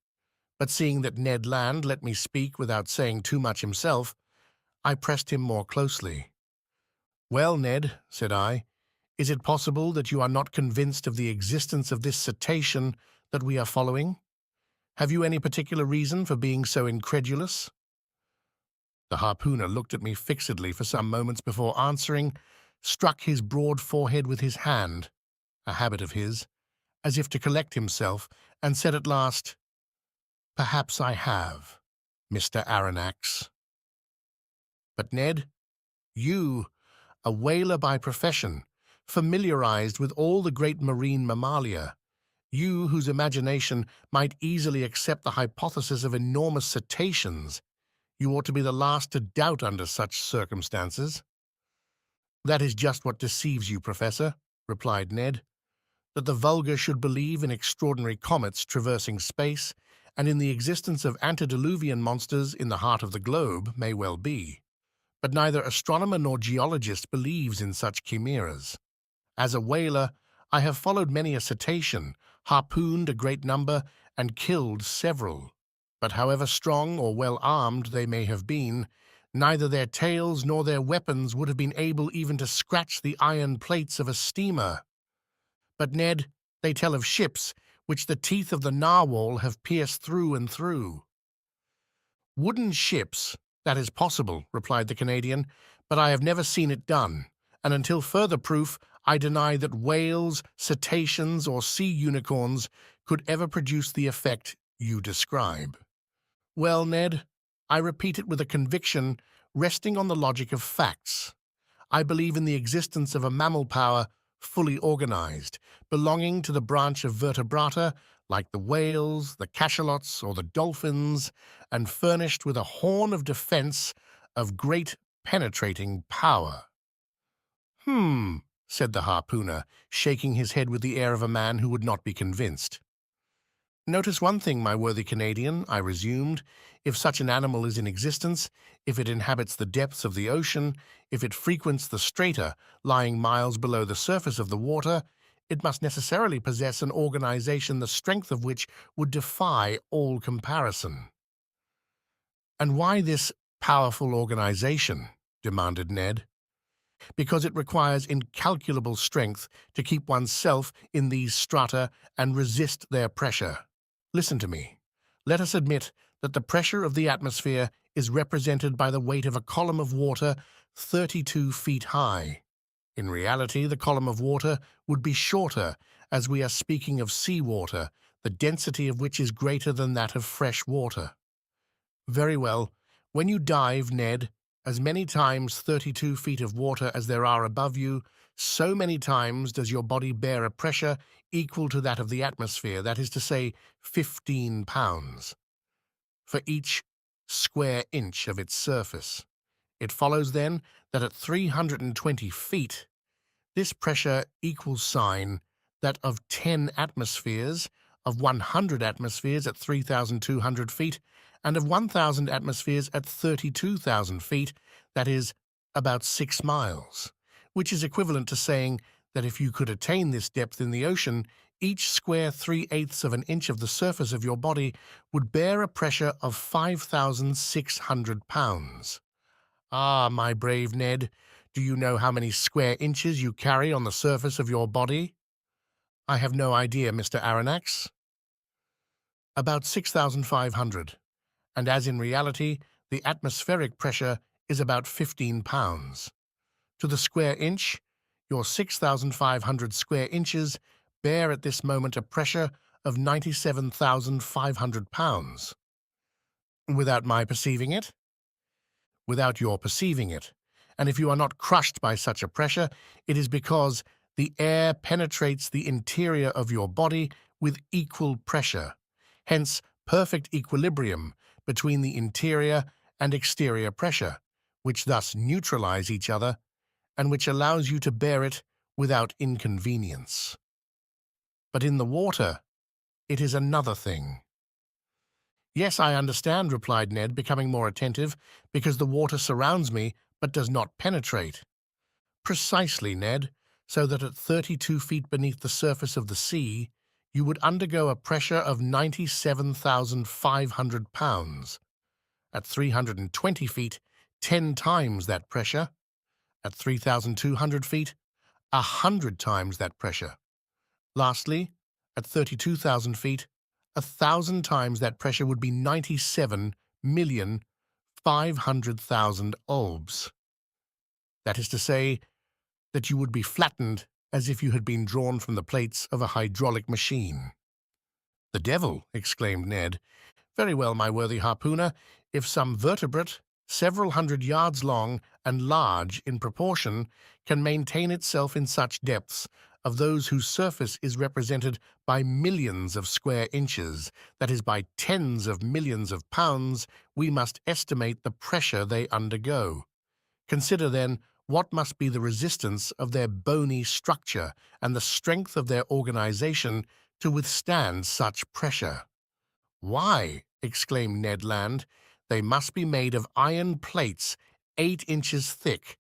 But seeing that Ned Land let me speak without saying too much himself, I pressed him more closely. "Well, Ned," said I, "is it possible that you are not convinced of the existence of this cetacean that we are following? Have you any particular reason for being so incredulous?" The harpooner looked at me fixedly for some moments before answering, struck his broad forehead with his hand, a habit of his, as if to collect himself, and said at last, "Perhaps I have, Mr. Aronnax. But Ned, you, a whaler by profession, familiarized with all the great marine mammalia, you whose imagination might easily accept the hypothesis of enormous cetaceans, you ought to be the last to doubt under such circumstances." "That is just what deceives you, Professor," replied Ned. "That the vulgar should believe in extraordinary comets traversing space and in the existence of antediluvian monsters in the heart of the globe may well be. But neither astronomer nor geologist believes in such chimeras. As a whaler, I have followed many a cetacean, harpooned a great number, and killed several. But however strong or well armed they may have been, neither their tails nor their weapons would have been able even to scratch the iron plates of a steamer. But, Ned, they tell of ships which the teeth of the narwhal have pierced through and through." "Wooden ships, that is possible," replied the Canadian, "but I have never seen it done, and until further proof, I deny that whales, cetaceans, or sea unicorns could ever produce the effect you describe." "Well, Ned, I repeat it with a conviction resting on the logic of facts. I believe in the existence of a mammal power fully organized, belonging to the branch of vertebrata like the whales, the cachalots, or the dolphins, and furnished with a horn of defense of great penetrating power." Said the harpooner, shaking his head with the air of a man who would not be convinced. "Notice one thing, my worthy Canadian," I resumed. "If such an animal is in existence, if it inhabits the depths of the ocean, if it frequents the strata lying miles below the surface of the water, it must necessarily possess an organization the strength of which would defy all comparison." "And why this powerful organization?" demanded Ned. "Because it requires incalculable strength to keep oneself in these strata and resist their pressure. Listen to me. Let us admit that the pressure of the atmosphere is represented by the weight of a column of water 32 feet high. In reality, the column of water would be shorter, as we are speaking of seawater, the density of which is greater than that of fresh water. Very well. When you dive, Ned, as many times 32 feet of water as there are above you, so many times does your body bear a pressure equal to that of the atmosphere, that is to say, 15 pounds, for each square inch of its surface. It follows, then, that at 320 feet, this pressure equals sign that of 10 atmospheres, of 100 atmospheres at 3,200 feet, and of 1,000 atmospheres at 32,000 feet, that is, about 6 miles, which is equivalent to saying that if you could attain this depth in the ocean, each square 3/8 of an inch of the surface of your body would bear a pressure of 5,600 pounds. Ah, my brave Ned, do you know how many square inches you carry on the surface of your body?" "I have no idea, Mr. Aronnax." About 6,500, and as in reality, the atmospheric pressure is about 15 pounds. To the square inch, your 6,500 square inches bear at this moment a pressure of 97,500 pounds. Without my perceiving it? Without your perceiving it. And if you are not crushed by such a pressure, it is because the air penetrates the interior of your body with equal pressure, hence perfect equilibrium between the interior and exterior pressure, which thus neutralize each other and which allows you to bear it without inconvenience. But in the water, it is another thing. Yes, I understand, replied Ned, becoming more attentive, because the water surrounds me but does not penetrate. Precisely, Ned, so that at 32 feet beneath the surface of the sea, you would undergo a pressure of 97,500 pounds. At 320 feet, 10 times that pressure. At 3,200 feet, 100 times that pressure. Lastly, at 32,000 feet, 1,000 times that pressure would be 97,500,000 olbs. That is to say, that you would be flattened as if you had been drawn from the plates of a hydraulic machine. "The devil!" exclaimed Ned. "Very well, my worthy harpooner, if some vertebrate, several hundred yards long and large in proportion, can maintain itself in such depths of those whose surface is represented by millions of square inches, that is, by tens of millions of pounds, we must estimate the pressure they undergo. Consider, then, what must be the resistance of their bony structure and the strength of their organization to withstand such pressure." "Why," exclaimed Ned Land, "they must be made of iron plates 8 inches thick,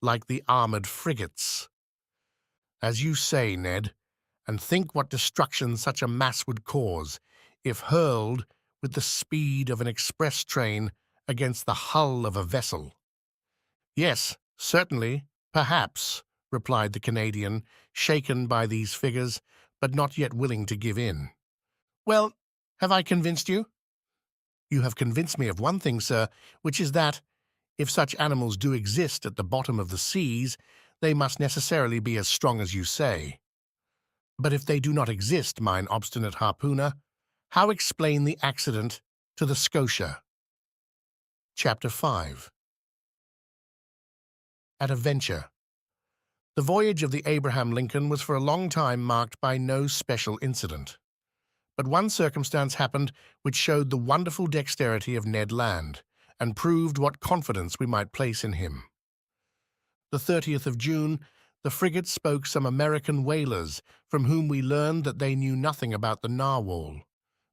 like the armored frigates." "As you say, Ned, and think what destruction such a mass would cause, if hurled with the speed of an express train against the hull of a vessel." "Yes, certainly, perhaps," replied the Canadian, shaken by these figures, but not yet willing to give in. "Well, have I convinced you?" "You have convinced me of one thing, sir, which is that, if such animals do exist at the bottom of the seas, they must necessarily be as strong as you say. But if they do not exist, mine obstinate harpooner, how explain the accident to the Scotia?" Chapter 5. At a venture. The voyage of the Abraham Lincoln was for a long time marked by no special incident. But one circumstance happened which showed the wonderful dexterity of Ned Land, and proved what confidence we might place in him. The 30th of June, the frigate spoke some American whalers, from whom we learned that they knew nothing about the narwhal.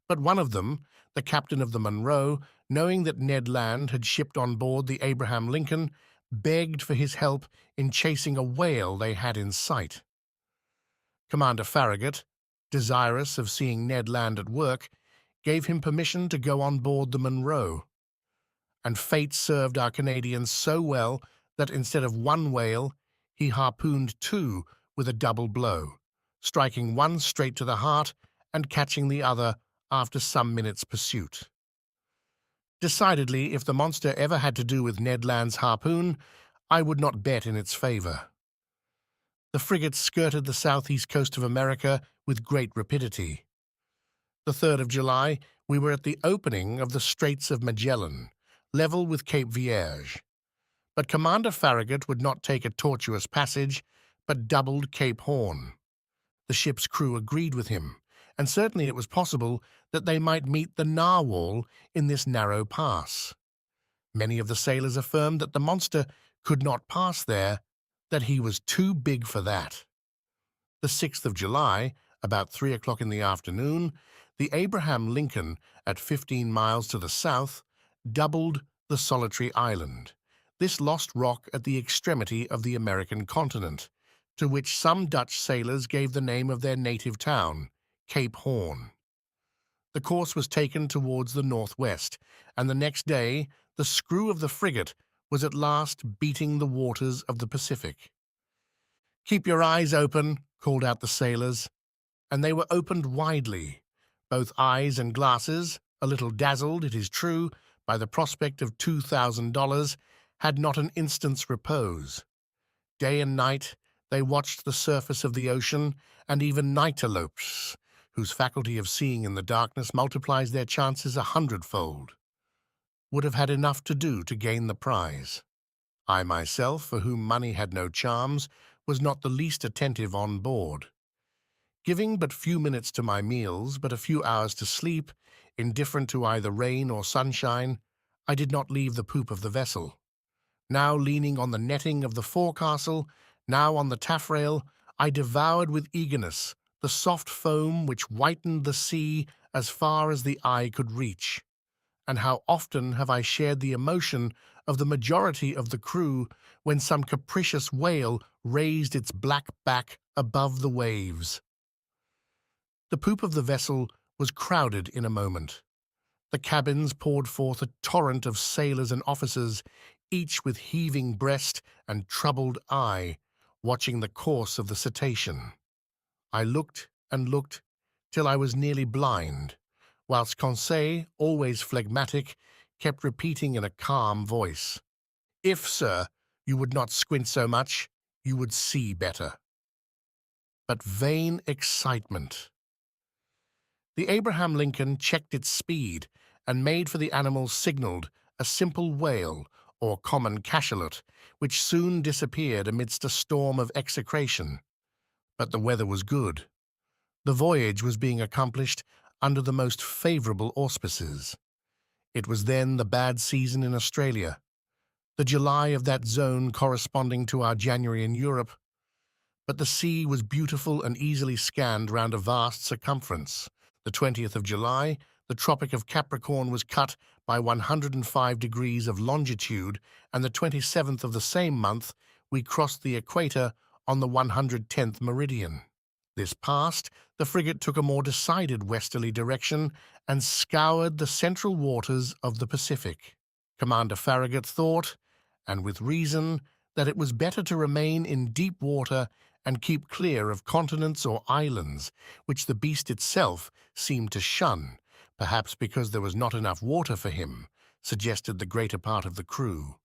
But one of them, the captain of the Monroe, knowing that Ned Land had shipped on board the Abraham Lincoln, begged for his help in chasing a whale they had in sight. Commander Farragut, desirous of seeing Ned Land at work, gave him permission to go on board the Monroe. And fate served our Canadians so well that instead of one whale, he harpooned two with a double blow, striking one straight to the heart and catching the other after some minutes' pursuit. Decidedly, if the monster ever had to do with Ned Land's harpoon, I would not bet in its favor. The frigate skirted the southeast coast of America with great rapidity. The 3rd of July, we were at the opening of the Straits of Magellan, level with Cape Vierge. But Commander Farragut would not take a tortuous passage, but doubled Cape Horn. The ship's crew agreed with him, and certainly it was possible that they might meet the narwhal in this narrow pass. Many of the sailors affirmed that the monster could not pass there, that he was too big for that. The 6th of July, about 3 o'clock in the afternoon, the Abraham Lincoln, at 15 miles to the south, doubled the solitary island, this lost rock at the extremity of the American continent, to which some Dutch sailors gave the name of their native town, Cape Horn. The course was taken towards the northwest, and the next day the screw of the frigate was at last beating the waters of the Pacific. "Keep your eyes open," called out the sailors, and they were opened widely. Both eyes and glasses, a little dazzled, it is true, by the prospect of $2,000, had not an instant's repose. Day and night they watched the surface of the ocean, and even Nautilus, whose faculty of seeing in the darkness multiplies their chances 100-fold, would have had enough to do to gain the prize. I myself, for whom money had no charms, was not the least attentive on board. Giving but few minutes to my meals, but a few hours to sleep, indifferent to either rain or sunshine, I did not leave the poop of the vessel. Now leaning on the netting of the forecastle, now on the taffrail, I devoured with eagerness the soft foam which whitened the sea as far as the eye could reach. And how often have I shared the emotion of the majority of the crew when some capricious whale raised its black back above the waves. The poop of the vessel was crowded in a moment. The cabins poured forth a torrent of sailors and officers, each with heaving breast and troubled eye, watching the course of the cetacean. I looked and looked till I was nearly blind, whilst Conseil, always phlegmatic, kept repeating in a calm voice, "If, sir, you would not squint so much, you would see better." But vain excitement. The Abraham Lincoln checked its speed and made for the animal signaled, a simple whale, or common cachalot, which soon disappeared amidst a storm of execration. But the weather was good. The voyage was being accomplished under the most favourable auspices. It was then the bad season in Australia, the July of that zone corresponding to our January in Europe, but the sea was beautiful and easily scanned round a vast circumference. The 20th of July, the Tropic of Capricorn was cut by 105 degrees of longitude, and the 27th of the same month we crossed the equator on the 110th meridian. This passed, the frigate took a more decided westerly direction and scoured the central waters of the Pacific. Commander Farragut thought, and with reason, that it was better to remain in deep water and keep clear of continents or islands, which the beast itself seemed to shun, perhaps because there was not enough water for him, suggested the greater part of the crew.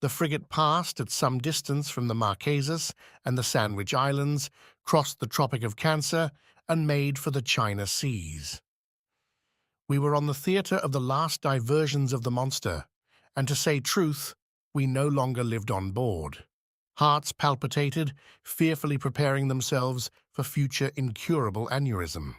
The frigate passed at some distance from the Marquesas and the Sandwich Islands, crossed the Tropic of Cancer, and made for the China Seas. We were on the theatre of the last diversions of the monster, and to say truth, we no longer lived on board. Hearts palpitated, fearfully preparing themselves for future incurable aneurysm.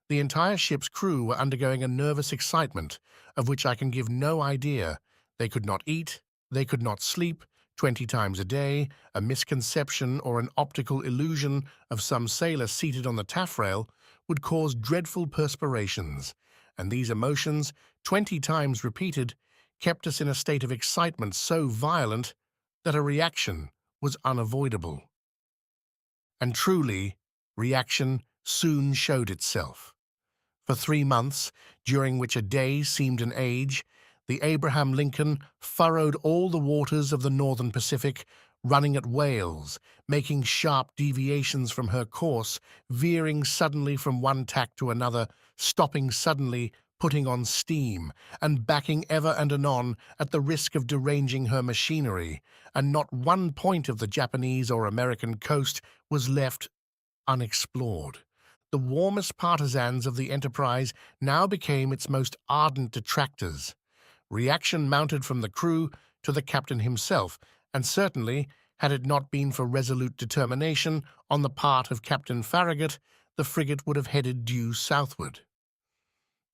The entire ship's crew were undergoing a nervous excitement, of which I can give no idea. They could not eat, they could not sleep, 20 times a day, a misconception or an optical illusion of some sailor seated on the taffrail would cause dreadful perspirations, and these emotions, 20 times repeated, kept us in a state of excitement so violent that a reaction was unavoidable. And truly, reaction soon showed itself. For 3 months, during which a day seemed an age, the Abraham Lincoln furrowed all the waters of the northern Pacific, running at whales, making sharp deviations from her course, veering suddenly from one tack to another, stopping suddenly, putting on steam, and backing ever and anon at the risk of deranging her machinery, and not one point of the Japanese or American coast was left unexplored. The warmest partisans of the enterprise now became its most ardent detractors. Reaction mounted from the crew to the captain himself, and certainly, had it not been for resolute determination on the part of Captain Farragut, the frigate would have headed due southward.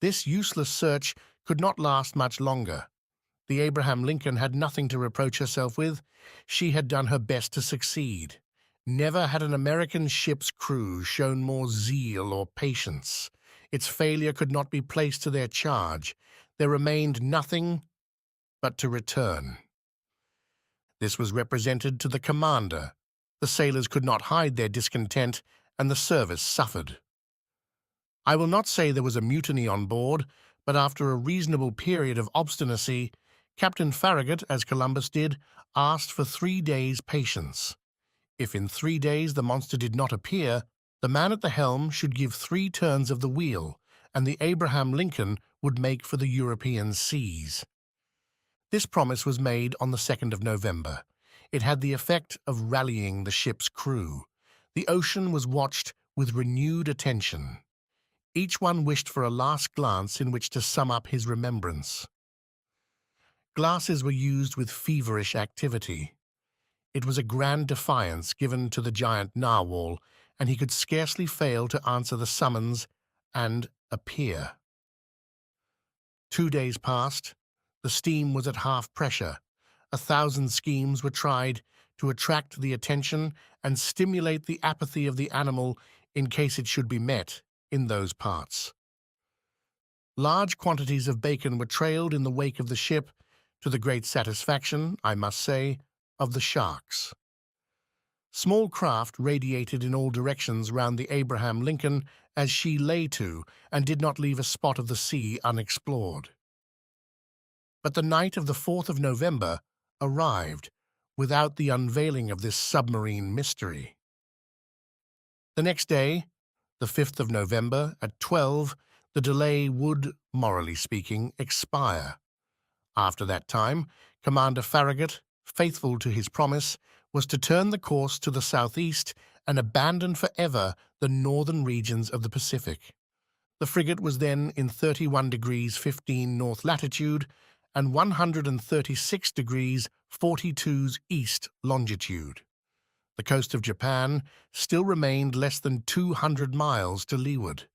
This useless search could not last much longer. The Abraham Lincoln had nothing to reproach herself with. She had done her best to succeed. Never had an American ship's crew shown more zeal or patience. Its failure could not be placed to their charge. There remained nothing but to return. This was represented to the commander. The sailors could not hide their discontent, and the service suffered. I will not say there was a mutiny on board, but after a reasonable period of obstinacy, Captain Farragut, as Columbus did, asked for 3 days' patience. If in 3 days the monster did not appear, the man at the helm should give 3 turns of the wheel, and the Abraham Lincoln would make for the European seas. This promise was made on the 2nd of November. It had the effect of rallying the ship's crew. The ocean was watched with renewed attention. Each one wished for a last glance in which to sum up his remembrance. Glasses were used with feverish activity. It was a grand defiance given to the giant narwhal, and he could scarcely fail to answer the summons and appear. 2 days passed. The steam was at half pressure. 1,000 schemes were tried to attract the attention and stimulate the apathy of the animal in case it should be met in those parts. Large quantities of bacon were trailed in the wake of the ship, to the great satisfaction, I must say, of the sharks. Small craft radiated in all directions round the Abraham Lincoln as she lay to and did not leave a spot of the sea unexplored. But the night of the 4th of November arrived without the unveiling of this submarine mystery. The next day, the 5th of November, at 12, the delay would, morally speaking, expire. After that time, Commander Farragut, faithful to his promise, was to turn the course to the southeast and abandon forever the northern regions of the Pacific. The frigate was then in 31 degrees 15 north latitude and 136 degrees 42 east longitude. The coast of Japan still remained less than 200 miles to leeward.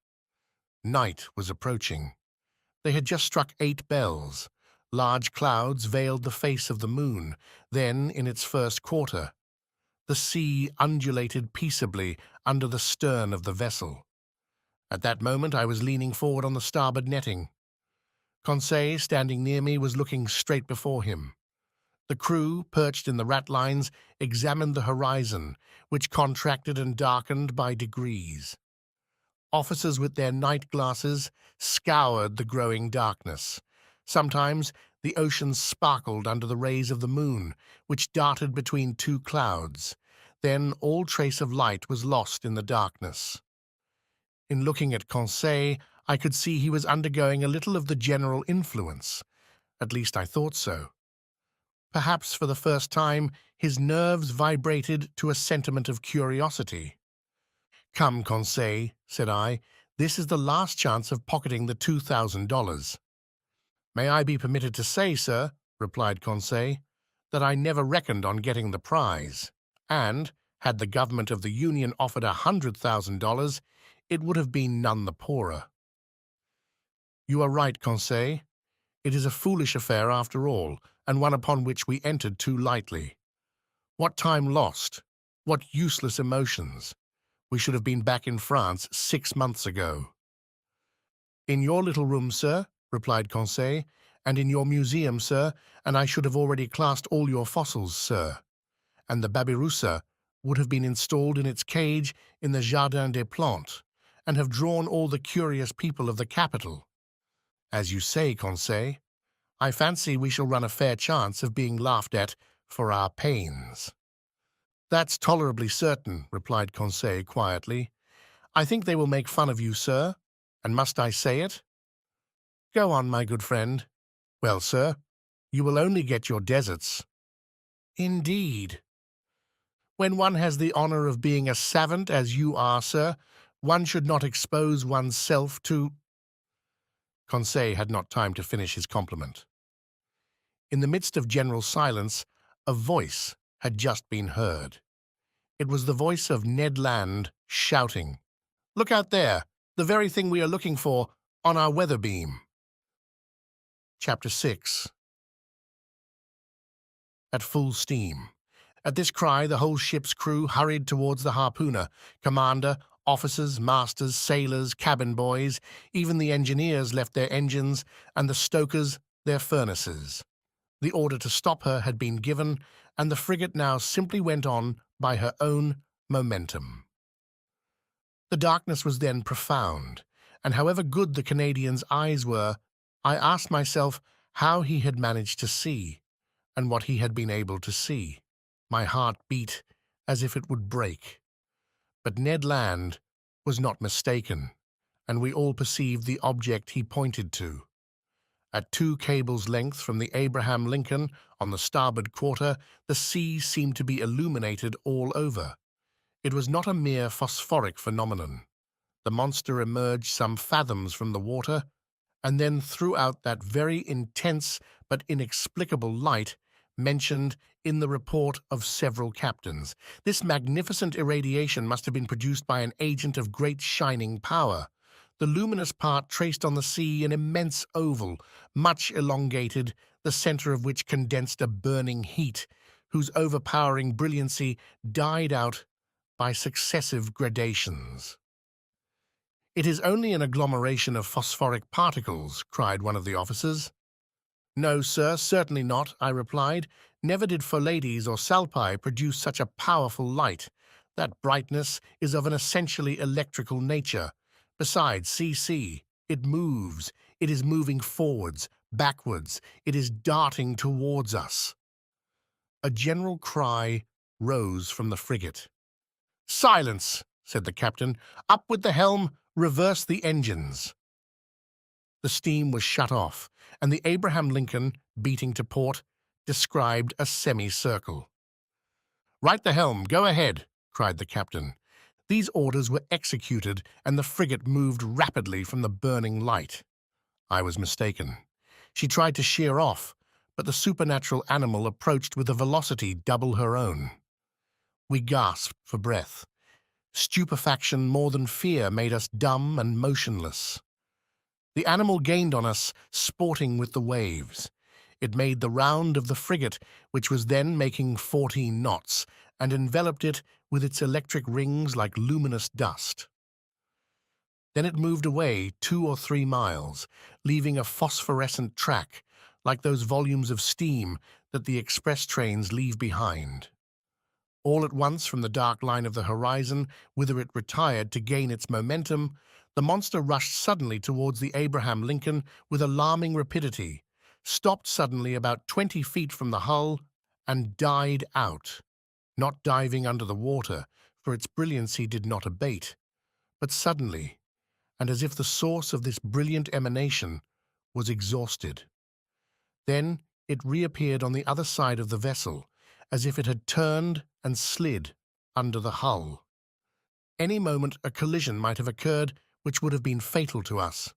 Night was approaching. They had just struck 8 bells. Large clouds veiled the face of the moon. Then, in its first quarter, the sea undulated peaceably under the stern of the vessel. At that moment I was leaning forward on the starboard netting. Conseil, standing near me, was looking straight before him. The crew, perched in the ratlines, examined the horizon, which contracted and darkened by degrees. Officers with their night glasses scoured the growing darkness. Sometimes the ocean sparkled under the rays of the moon, which darted between 2 clouds. Then all trace of light was lost in the darkness. In looking at Conseil, I could see he was undergoing a little of the general influence. At least I thought so. Perhaps for the first time his nerves vibrated to a sentiment of curiosity. "Come, Conseil," said I, "this is the last chance of pocketing the $2,000. "May I be permitted to say, sir," replied Conseil, "that I never reckoned on getting the prize, and, had the government of the Union offered $100,000, it would have been none the poorer." "You are right, Conseil. It is a foolish affair after all, and one upon which we entered too lightly. What time lost! What useless emotions! We should have been back in France 6 months ago." "In your little room, sir," replied Conseil, "and in your museum, sir, and I should have already classed all your fossils, sir. And the babirusa would have been installed in its cage in the Jardin des Plantes, and have drawn all the curious people of the capital. As you say, Conseil, I fancy we shall run a fair chance of being laughed at for our pains." "That's tolerably certain," replied Conseil quietly. "I think they will make fun of you, sir, and must I say it?" "Go on, my good friend." "Well, sir, you will only get your deserts." "Indeed." "When one has the honor of being a savant, as you are, sir, one should not expose one's self to—" Conseil had not time to finish his compliment. In the midst of general silence, a voice had just been heard. It was the voice of Ned Land shouting, "Look out there! The very thing we are looking for on our weather beam." Chapter 6. At full steam. At this cry, the whole ship's crew hurried towards the harpooner. Commander, officers, masters, sailors, cabin boys, even the engineers left their engines, and the stokers their furnaces. The order to stop her had been given, and the frigate now simply went on by her own momentum. The darkness was then profound, and however good the Canadian's eyes were, I asked myself how he had managed to see, and what he had been able to see. My heart beat as if it would break. But Ned Land was not mistaken, and we all perceived the object he pointed to. At 2 cables' length from the Abraham Lincoln on the starboard quarter, the sea seemed to be illuminated all over. It was not a mere phosphoric phenomenon. The monster emerged some fathoms from the water, and then threw out that very intense but inexplicable light mentioned in the report of several captains. This magnificent irradiation must have been produced by an agent of great shining power. The luminous part traced on the sea an immense oval, much elongated, the center of which condensed a burning heat, whose overpowering brilliancy died out by successive gradations. "It is only an agglomeration of phosphoric particles," cried one of the officers. "No, sir, certainly not," I replied. "Never did Pholades or Salpi produce such a powerful light. That brightness is of an essentially electrical nature. Besides, see, it moves. It is moving forwards, backwards. It is darting towards us." A general cry rose from the frigate. "Silence!" said the captain. "Up with the helm, reverse the engines." The steam was shut off, and the Abraham Lincoln, beating to port, described a semicircle. "Right the helm, go ahead," cried the captain. These orders were executed, and the frigate moved rapidly from the burning light. I was mistaken. She tried to sheer off, but the supernatural animal approached with a velocity double her own. We gasped for breath. Stupefaction more than fear made us dumb and motionless. The animal gained on us, sporting with the waves. It made the round of the frigate, which was then making 14 knots, and enveloped it with its electric rings like luminous dust. Then it moved away 2 or 3 miles, leaving a phosphorescent track, like those volumes of steam that the express trains leave behind. All at once, from the dark line of the horizon, whither it retired to gain its momentum, the monster rushed suddenly towards the Abraham Lincoln with alarming rapidity, stopped suddenly about 20 feet from the hull, and died out, not diving under the water, for its brilliancy did not abate, but suddenly, and as if the source of this brilliant emanation was exhausted. Then it reappeared on the other side of the vessel, as if it had turned and slid under the hull. Any moment a collision might have occurred which would have been fatal to us.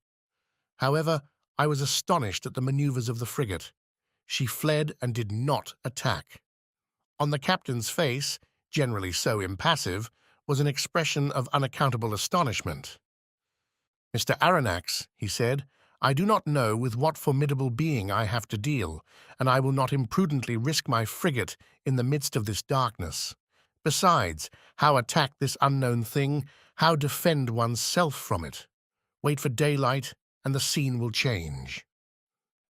However, I was astonished at the maneuvers of the frigate. She fled and did not attack. On the captain's face, generally so impassive, was an expression of unaccountable astonishment. "Mr. Aronnax," he said, "I do not know with what formidable being I have to deal, and I will not imprudently risk my frigate in the midst of this darkness. Besides, how attack this unknown thing? How defend one's self from it? Wait for daylight, and the scene will change."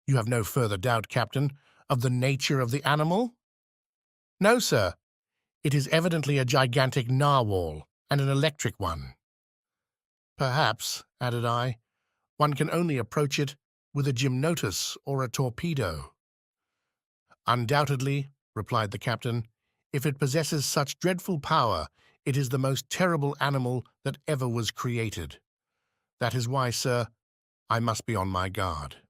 "You have no further doubt, Captain, of the nature of the animal?" "No, sir. It is evidently a gigantic narwhal, and an electric one." "Perhaps," added I, "one can only approach it with a gymnotus or a torpedo." "Undoubtedly," replied the captain. "If it possesses such dreadful power, it is the most terrible animal that ever was created. That is why, sir, I must be on my guard."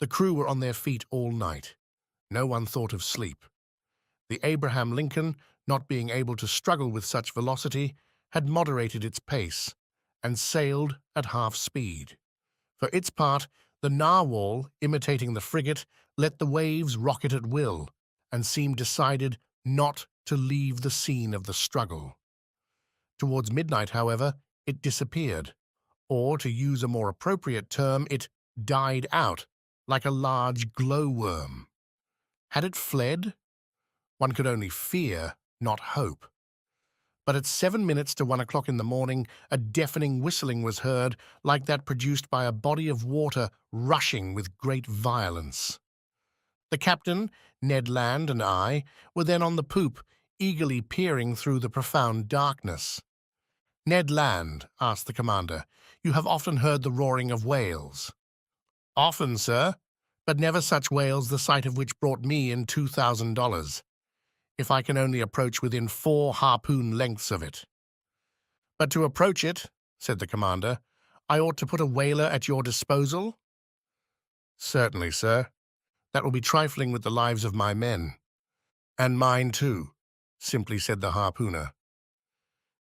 The crew were on their feet all night. No one thought of sleep. The Abraham Lincoln, not being able to struggle with such velocity, had moderated its pace, and sailed at half speed. For its part, the narwhal, imitating the frigate, let the waves rock it at will, and seemed decided not to leave the scene of the struggle. Towards midnight, however, it disappeared, or, to use a more appropriate term, it died out, like a large glowworm. Had it fled? One could only fear, not hope. But at 7 minutes to 1 o'clock in the morning, a deafening whistling was heard, like that produced by a body of water rushing with great violence. The captain, Ned Land, and I were then on the poop, eagerly peering through the profound darkness. "Ned Land," asked the commander, "you have often heard the roaring of whales." "Often, sir, but never such whales the sight of which brought me in $2,000. If I can only approach within 4 harpoon lengths of it. But to approach it, said the commander. "I ought to put a whaler at your disposal?" "Certainly, sir. That will be trifling with the lives of my men." "And mine too," simply said the harpooner.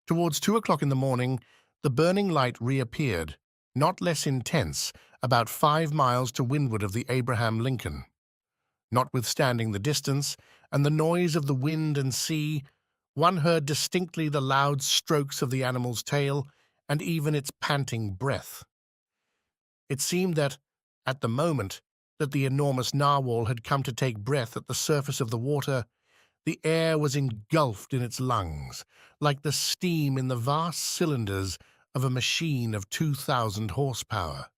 Towards 2 o'clock in the morning, the burning light reappeared, not less intense, about 5 miles to windward of the Abraham Lincoln. Notwithstanding the distance and the noise of the wind and sea, one heard distinctly the loud strokes of the animal's tail and even its panting breath. It seemed that, at the moment that the enormous narwhal had come to take breath at the surface of the water, the air was engulfed in its lungs, like the steam in the vast cylinders of a machine of 2,000 horsepower.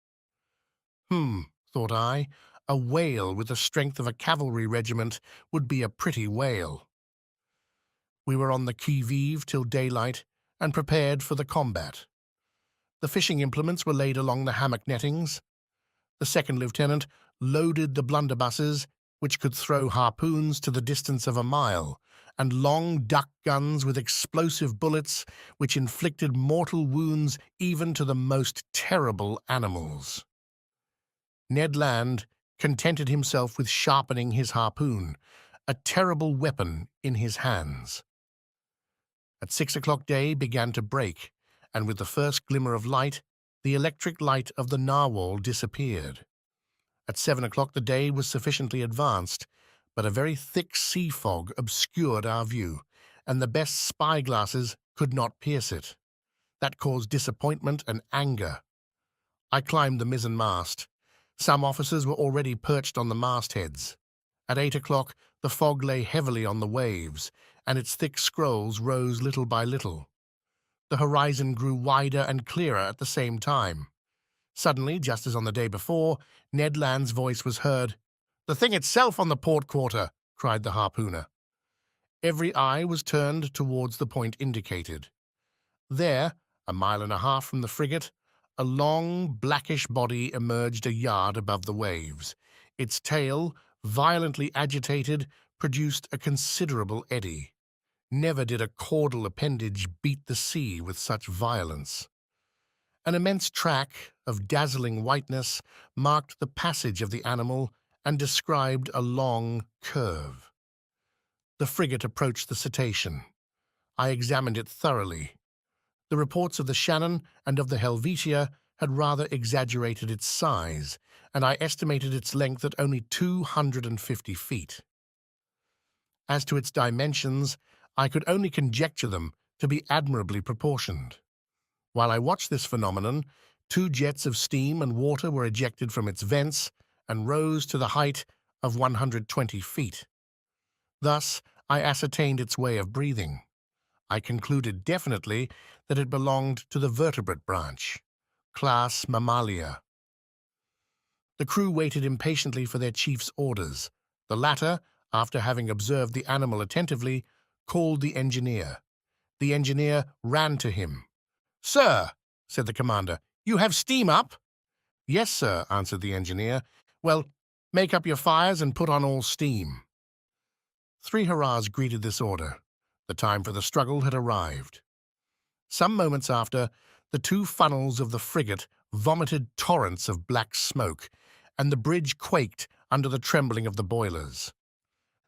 Thought I, a whale with the strength of a cavalry regiment would be a pretty whale. We were on the qui-vive till daylight and prepared for the combat. The fishing implements were laid along the hammock nettings. The second lieutenant loaded the blunderbusses, which could throw harpoons to the distance of a mile, and long duck guns with explosive bullets which inflicted mortal wounds even to the most terrible animals. Ned Land contented himself with sharpening his harpoon, a terrible weapon in his hands. At 6 o'clock day began to break, and with the first glimmer of light, the electric light of the narwhal disappeared. At 7 o'clock the day was sufficiently advanced, but a very thick sea fog obscured our view, and the best spy-glasses could not pierce it. That caused disappointment and anger. I climbed the mizzen-mast. Some officers were already perched on the mastheads. At 8 o'clock the fog lay heavily on the waves, and its thick scrolls rose little by little. The horizon grew wider and clearer at the same time. Suddenly, just as on the day before, Ned Land's voice was heard. "The thing itself on the port quarter!" cried the harpooner. Every eye was turned towards the point indicated. There, a mile and a half from the frigate, a long, blackish body emerged a yard above the waves. Its tail, violently agitated, produced a considerable eddy. Never did a caudal appendage beat the sea with such violence. An immense track of dazzling whiteness marked the passage of the animal and described a long curve. The frigate approached the cetacean. I examined it thoroughly. The reports of the Shannon and of the Helvetia had rather exaggerated its size, and I estimated its length at only 250 feet. As to its dimensions, I could only conjecture them to be admirably proportioned. While I watched this phenomenon, 2 jets of steam and water were ejected from its vents and rose to the height of 120 feet. Thus, I ascertained its way of breathing. I concluded definitely that it belonged to the vertebrate branch, class Mammalia. The crew waited impatiently for their chief's orders. The latter, after having observed the animal attentively, called the engineer. The engineer ran to him. "Sir," said the commander, "you have steam up?" "Yes, sir," answered the engineer. "Well, make up your fires and put on all steam." 3 hurrahs greeted this order. The time for the struggle had arrived. Some moments after, the 2 funnels of the frigate vomited torrents of black smoke, and the bridge quaked under the trembling of the boilers.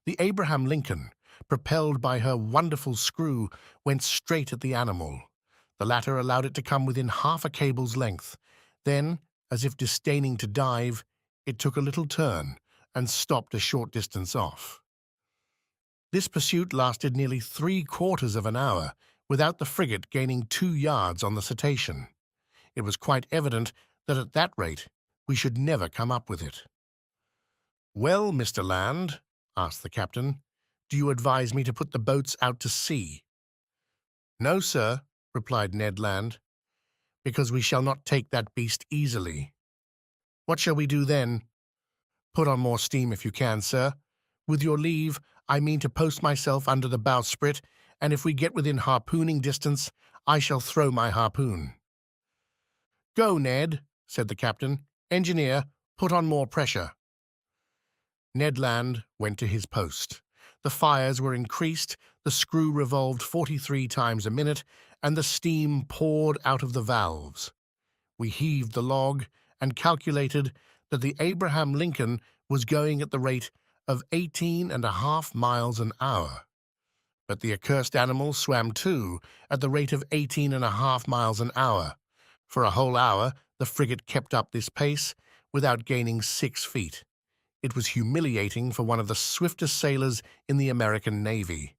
The Abraham Lincoln, propelled by her wonderful screw, went straight at the animal. The latter allowed it to come within half a cable's length. Then, as if disdaining to dive, it took a little turn and stopped a short distance off. This pursuit lasted nearly 3/4 of an hour, without the frigate gaining 2 yards on the cetacean. It was quite evident that at that rate we should never come up with it. "Well, Mr. Land," asked the captain, "do you advise me to put the boats out to sea?" "No, sir," replied Ned Land, "because we shall not take that beast easily." "What shall we do then?" "Put on more steam if you can, sir. With your leave, I mean to post myself under the bowsprit, and if we get within harpooning distance, I shall throw my harpoon." "Go, Ned," said the captain. "Engineer, put on more pressure." Ned Land went to his post. The fires were increased, the screw revolved 43 times a minute, and the steam poured out of the valves. We heaved the log and calculated that the Abraham Lincoln was going at the rate of 18.5 miles an hour. But the accursed animal swam too at the rate of 18.5 miles an hour. For a whole hour, the frigate kept up this pace without gaining 6 feet. It was humiliating for one of the swiftest sailors in the American Navy.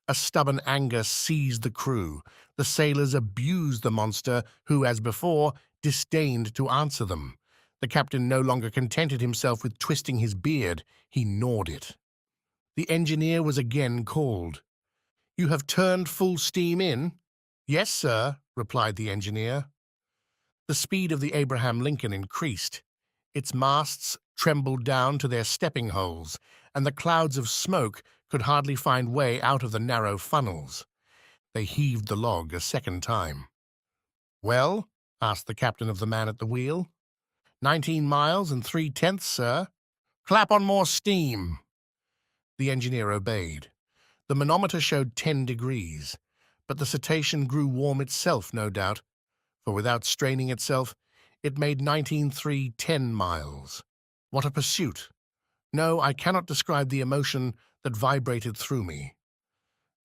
A stubborn anger seized the crew. The sailors abused the monster, who, as before, disdained to answer them. The captain no longer contented himself with twisting his beard. He gnawed it. The engineer was again called. "You have turned full steam in?" "Yes, sir," replied the engineer. The speed of the Abraham Lincoln increased. Its masts trembled down to their stepping holes, and the clouds of smoke could hardly find way out of the narrow funnels. They heaved the log a second time. "Well?" asked the captain of the man at the wheel. 19 miles and 3/10, sir." "Clap on more steam." The engineer obeyed. The manometer showed 10 degrees, but the cetacean grew warm itself, no doubt, for without straining itself, it made 19.310 miles. What a pursuit! No, I cannot describe the emotion that vibrated through me.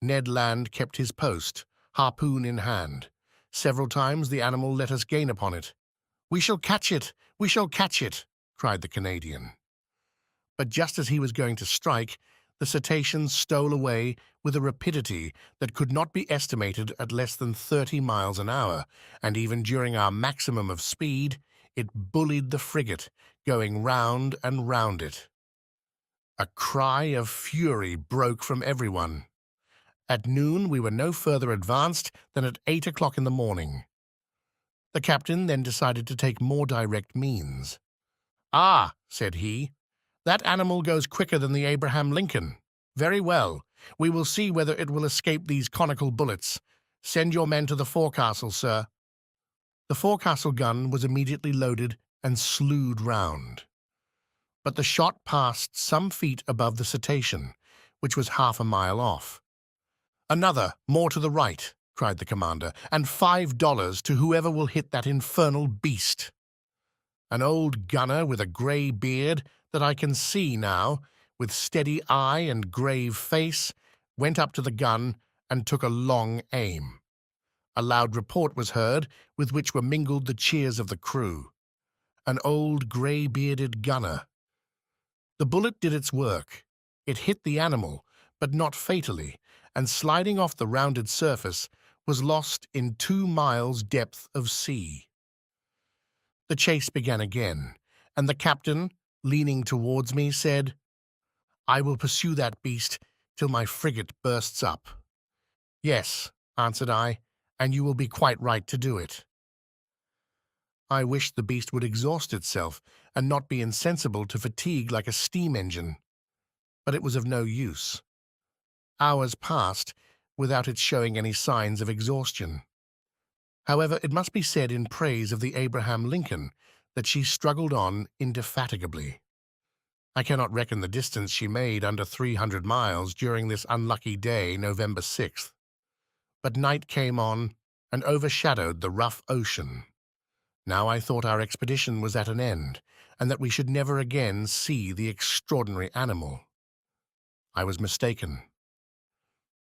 Ned Land kept his post, harpoon in hand. Several times the animal let us gain upon it. "We shall catch it! We shall catch it!" cried the Canadian. But just as he was going to strike, the cetacean stole away with a rapidity that could not be estimated at less than 30 miles an hour, and even during our maximum of speed, it bullied the frigate, going round and round it. A cry of fury broke from everyone. At noon we were no further advanced than at 8 o'clock in the morning. The captain then decided to take more direct means. "Ah," said he, "that animal goes quicker than the Abraham Lincoln. Very well. We will see whether it will escape these conical bullets. Send your men to the forecastle, sir." The forecastle gun was immediately loaded and slewed round. But the shot passed some feet above the cetacean, which was half a mile off. "Another, more to the right," cried the commander, "and $5 to whoever will hit that infernal beast." An old gunner with a grey beard that I can see now, with steady eye and grave face, went up to the gun and took a long aim. A loud report was heard, with which were mingled the cheers of the crew. An old grey-bearded gunner. The bullet did its work. It hit the animal, but not fatally, and sliding off the rounded surface, was lost in 2 miles' depth of sea. The chase began again, and the captain, leaning towards me, said, "I will pursue that beast till my frigate bursts up." "Yes," answered I, "and you will be quite right to do it." I wished the beast would exhaust itself and not be insensible to fatigue like a steam engine, but it was of no use. Hours passed without its showing any signs of exhaustion. However, it must be said in praise of the Abraham Lincoln that she struggled on indefatigably. I cannot reckon the distance she made under 300 miles during this unlucky day, November 6th. But night came on and overshadowed the rough ocean. Now I thought our expedition was at an end, and that we should never again see the extraordinary animal. I was mistaken.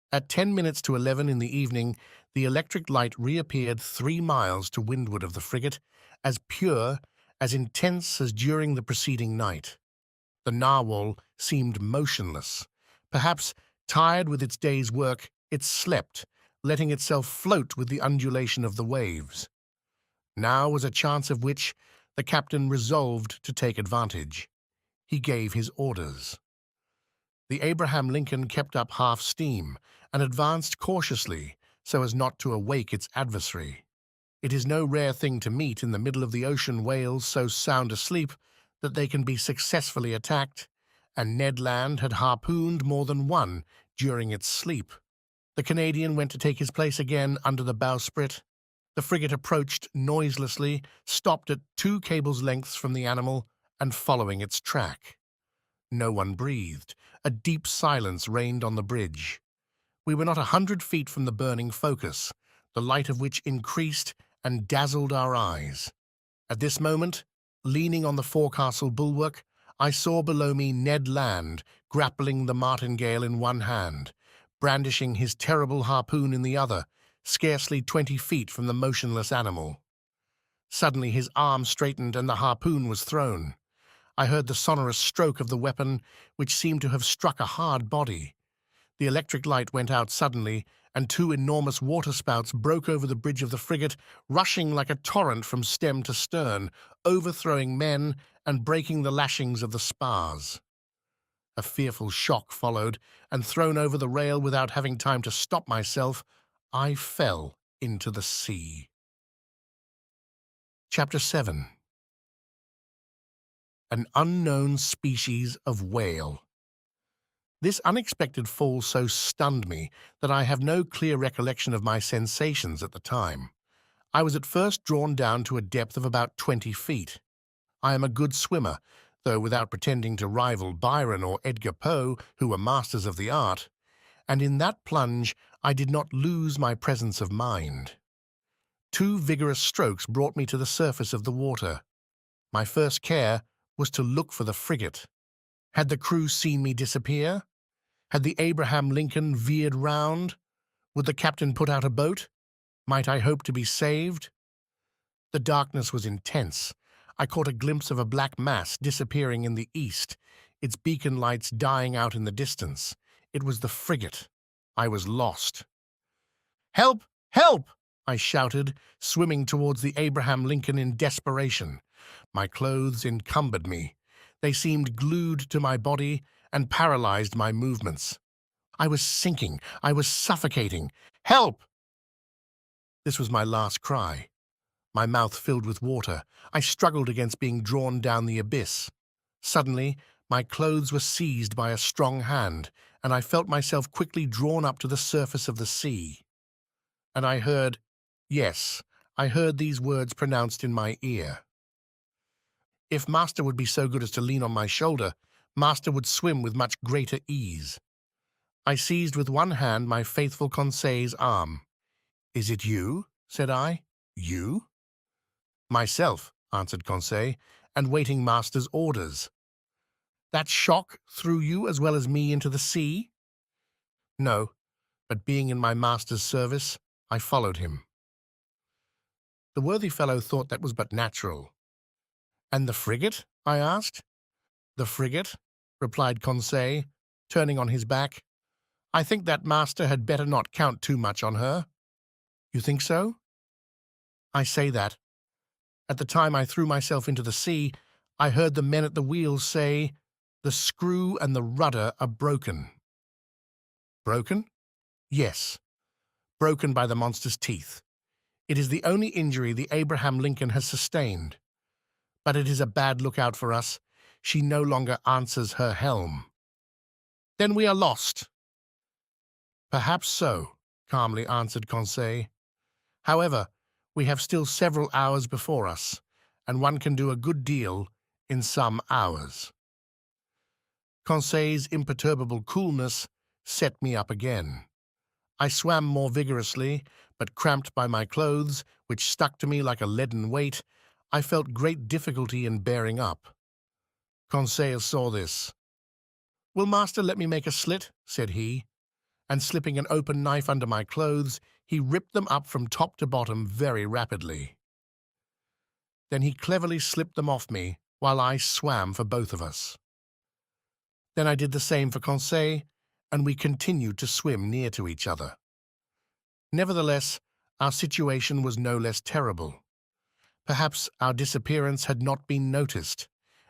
At 10 minutes to 11 in the evening, the electric light reappeared 3 miles to windward of the frigate, as pure, as intense as during the preceding night. The narwhal seemed motionless. Perhaps, tired with its day's work, it slept, letting itself float with the undulation of the waves. Now was a chance of which the captain resolved to take advantage. He gave his orders. The Abraham Lincoln kept up half steam and advanced cautiously so as not to awake its adversary. It is no rare thing to meet in the middle of the ocean whales so sound asleep that they can be successfully attacked, and Ned Land had harpooned more than one during its sleep. The Canadian went to take his place again under the bowsprit. The frigate approached noiselessly, stopped at 2 cables' lengths from the animal, and following its track. No one breathed. A deep silence reigned on the bridge. We were not 100 feet from the burning focus. the light of which increased and dazzled our eyes. At this moment, leaning on the forecastle bulwark, I saw below me Ned Land grappling the martingale in one hand, brandishing his terrible harpoon in the other, scarcely 20 feet from the motionless animal. Suddenly his arm straightened and the harpoon was thrown. I heard the sonorous stroke of the weapon, which seemed to have struck a hard body. The electric light went out suddenly, and two enormous waterspouts broke over the bridge of the frigate, rushing like a torrent from stem to stern, overthrowing men and breaking the lashings of the spars. A fearful shock followed, and thrown over the rail without having time to stop myself, I fell into the sea. Chapter 7. An unknown species of whale. This unexpected fall so stunned me that I have no clear recollection of my sensations at the time. I was at first drawn down to a depth of about 20 feet. I am a good swimmer, though without pretending to rival Byron or Edgar Poe, who were masters of the art, and in that plunge I did not lose my presence of mind. Two vigorous strokes brought me to the surface of the water. My first care was to look for the frigate. Had the crew seen me disappear? Had the Abraham Lincoln veered round? Would the captain put out a boat? Might I hope to be saved? The darkness was intense. I caught a glimpse of a black mass disappearing in the east, its beacon lights dying out in the distance. It was the frigate. I was lost. "Help! Help!" I shouted, swimming towards the Abraham Lincoln in desperation. My clothes encumbered me. They seemed glued to my body and paralyzed my movements. I was sinking. I was suffocating. "Help!" This was my last cry. My mouth filled with water. I struggled against being drawn down the abyss. Suddenly, my clothes were seized by a strong hand, and I felt myself quickly drawn up to the surface of the sea. And I heard, yes, I heard these words pronounced in my ear. If Master would be so good as to lean on my shoulder, Master would swim with much greater ease. I seized with one hand my faithful Conseil's arm. "Is it you?" said I. "You?" "Myself," answered Conseil, "and waiting Master's orders." "That shock threw you as well as me into the sea?" "No, but being in my master's service, I followed him." The worthy fellow thought that was but natural. "And the frigate?" I asked. "The frigate," replied Conseil, turning on his back. "I think that master had better not count too much on her." "You think so?" "I say that. At the time I threw myself into the sea, I heard the men at the wheels say, 'The screw and the rudder are broken.'" "Broken?" "Yes, broken by the monster's teeth. It is the only injury the Abraham Lincoln has sustained. But it is a bad lookout for us. She no longer answers her helm." "Then we are lost." "Perhaps so," calmly answered Conseil. "However, we have still several hours before us, and one can do a good deal in some hours." Conseil's imperturbable coolness set me up again. I swam more vigorously, but cramped by my clothes, which stuck to me like a leaden weight, I felt great difficulty in bearing up. Conseil saw this. "Will master let me make a slit?" said he, and slipping an open knife under my clothes, he ripped them up from top to bottom very rapidly. Then he cleverly slipped them off me while I swam for both of us. Then I did the same for Conseil, and we continued to swim near to each other. Nevertheless, our situation was no less terrible. Perhaps our disappearance had not been noticed,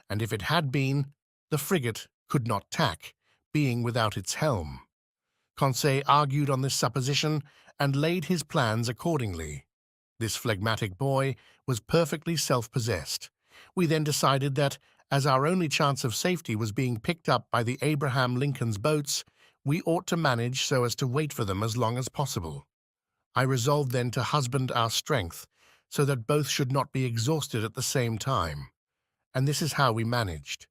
and if it had been, the frigate could not tack, being without its helm. Conseil argued on this supposition and laid his plans accordingly. This phlegmatic boy was perfectly self-possessed. We then decided that, as our only chance of safety was being picked up by the Abraham Lincoln's boats, we ought to manage so as to wait for them as long as possible. I resolved then to husband our strength, so that both should not be exhausted at the same time. And this is how we managed.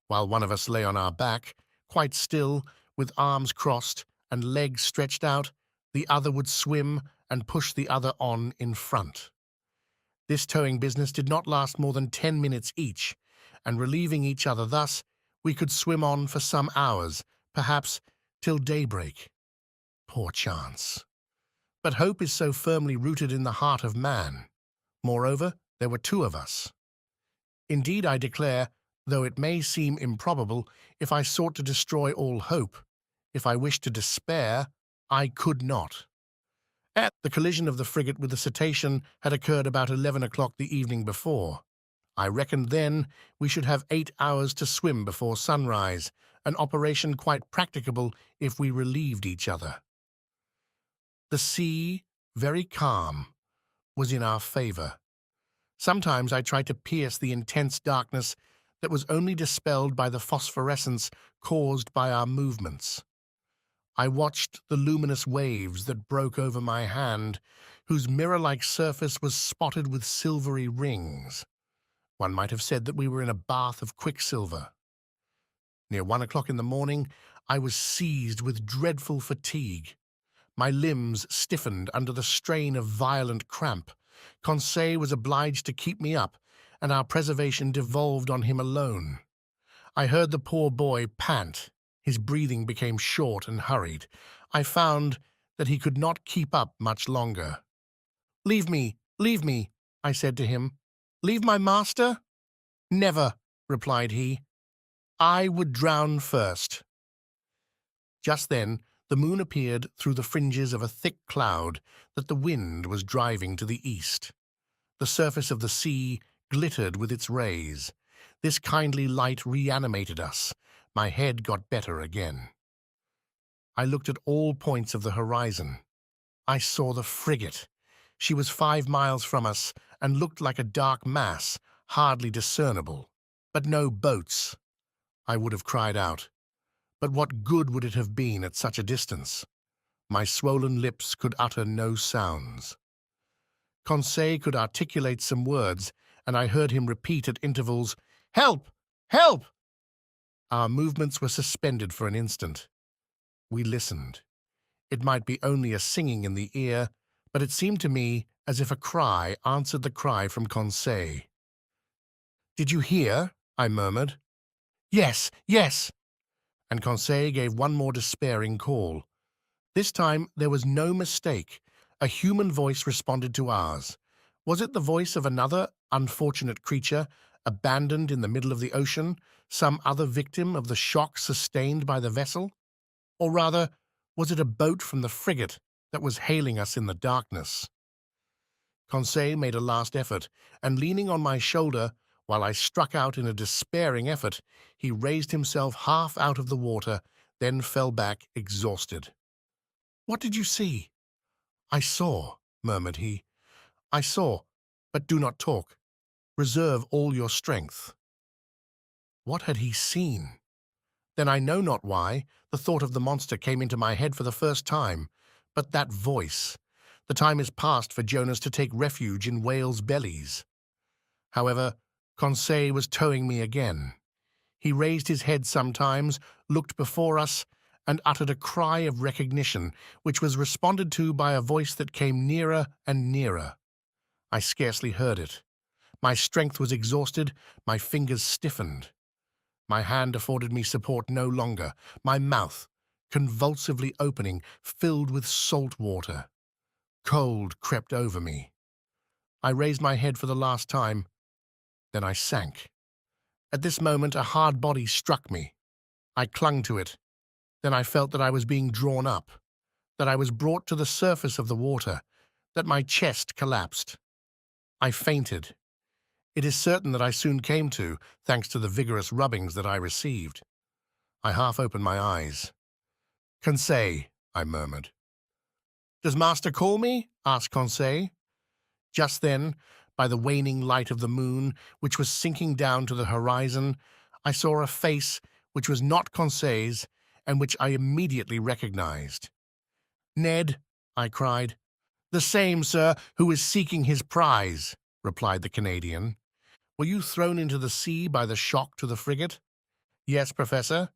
While one of us lay on our back, quite still, with arms crossed and legs stretched out, the other would swim and push the other on in front. This towing business did not last more than 10 minutes each, and relieving each other thus, we could swim on for some hours, perhaps till daybreak. Poor chance. But hope is so firmly rooted in the heart of man. Moreover, there were two of us. Indeed, I declare, though it may seem improbable, if I sought to destroy all hope, if I wished to despair, I could not. The collision of the frigate with the cetacean had occurred about 11 o'clock the evening before. I reckoned then we should have 8 hours to swim before sunrise, an operation quite practicable if we relieved each other. The sea, very calm, was in our favor. Sometimes I tried to pierce the intense darkness that was only dispelled by the phosphorescence caused by our movements. I watched the luminous waves that broke over my hand, whose mirror-like surface was spotted with silvery rings. One might have said that we were in a bath of quicksilver. Near 1 o'clock in the morning, I was seized with dreadful fatigue. My limbs stiffened under the strain of violent cramp. Conseil was obliged to keep me up, and our preservation devolved on him alone. I heard the poor boy pant. His breathing became short and hurried. I found that he could not keep up much longer. Leave me, I said to him. Leave my master? Never, replied he. I would drown first. Just then, the moon appeared through the fringes of a thick cloud that the wind was driving to the east. The surface of the sea glittered with its rays. This kindly light reanimated us. My head got better again. I looked at all points of the horizon. I saw the frigate. She was 5 miles from us and looked like a dark mass, hardly discernible. But no boats. I would have cried out. But what good would it have been at such a distance? My swollen lips could utter no sounds. Conseil could articulate some words, and I heard him repeat at intervals, "Help! Help!" Our movements were suspended for an instant. We listened. It might be only a singing in the ear, but it seemed to me as if a cry answered the cry from Conseil. "Did you hear?" I murmured. "Yes, yes!" And Conseil gave one more despairing call. This time there was no mistake. A human voice responded to ours. Was it the voice of another unfortunate creature, abandoned in the middle of the ocean, some other victim of the shock sustained by the vessel? Or rather, was it a boat from the frigate that was hailing us in the darkness? Conseil made a last effort, and leaning on my shoulder, while I struck out in a despairing effort, he raised himself half out of the water, then fell back exhausted. "What did you see?" "I saw," murmured he. "I saw, but do not talk. Reserve all your strength." What had he seen? Then I know not why, the thought of the monster came into my head for the first time. But that voice. The time is past for Jonas to take refuge in whales' bellies. However, Conseil was towing me again. He raised his head sometimes, looked before us, and uttered a cry of recognition, which was responded to by a voice that came nearer and nearer. I scarcely heard it. My strength was exhausted, my fingers stiffened. My hand afforded me support no longer. My mouth, convulsively opening, filled with salt water. Cold crept over me. I raised my head for the last time. Then I sank. At this moment a hard body struck me. I clung to it. Then I felt that I was being drawn up, that I was brought to the surface of the water, that my chest collapsed. I fainted. It is certain that I soon came to, thanks to the vigorous rubbings that I received. I half opened my eyes. "Conseil," I murmured. "Does master call me?" asked Conseil. Just then, by the waning light of the moon, which was sinking down to the horizon, I saw a face which was not Conseil's, and which I immediately recognized. "Ned," I cried. "The same, sir, who is seeking his prize," replied the Canadian. "Were you thrown into the sea by the shock to the frigate?" "Yes, Professor,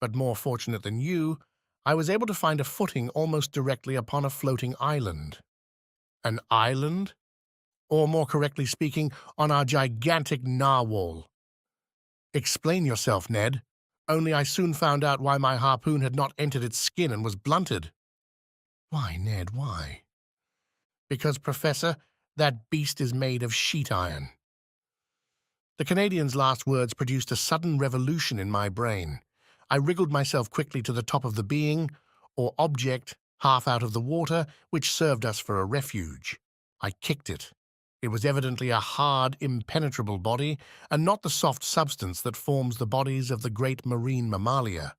but more fortunate than you, I was able to find a footing almost directly upon a floating island." An island? Or more correctly speaking, on our gigantic narwhal. Explain yourself, Ned. Only I soon found out why my harpoon had not entered its skin and was blunted. Why, Ned, why? Because, Professor, that beast is made of sheet iron. The Canadian's last words produced a sudden revolution in my brain. I wriggled myself quickly to the top of the being, or object, half out of the water, which served us for a refuge. I kicked it. It was evidently a hard, impenetrable body, and not the soft substance that forms the bodies of the great marine mammalia.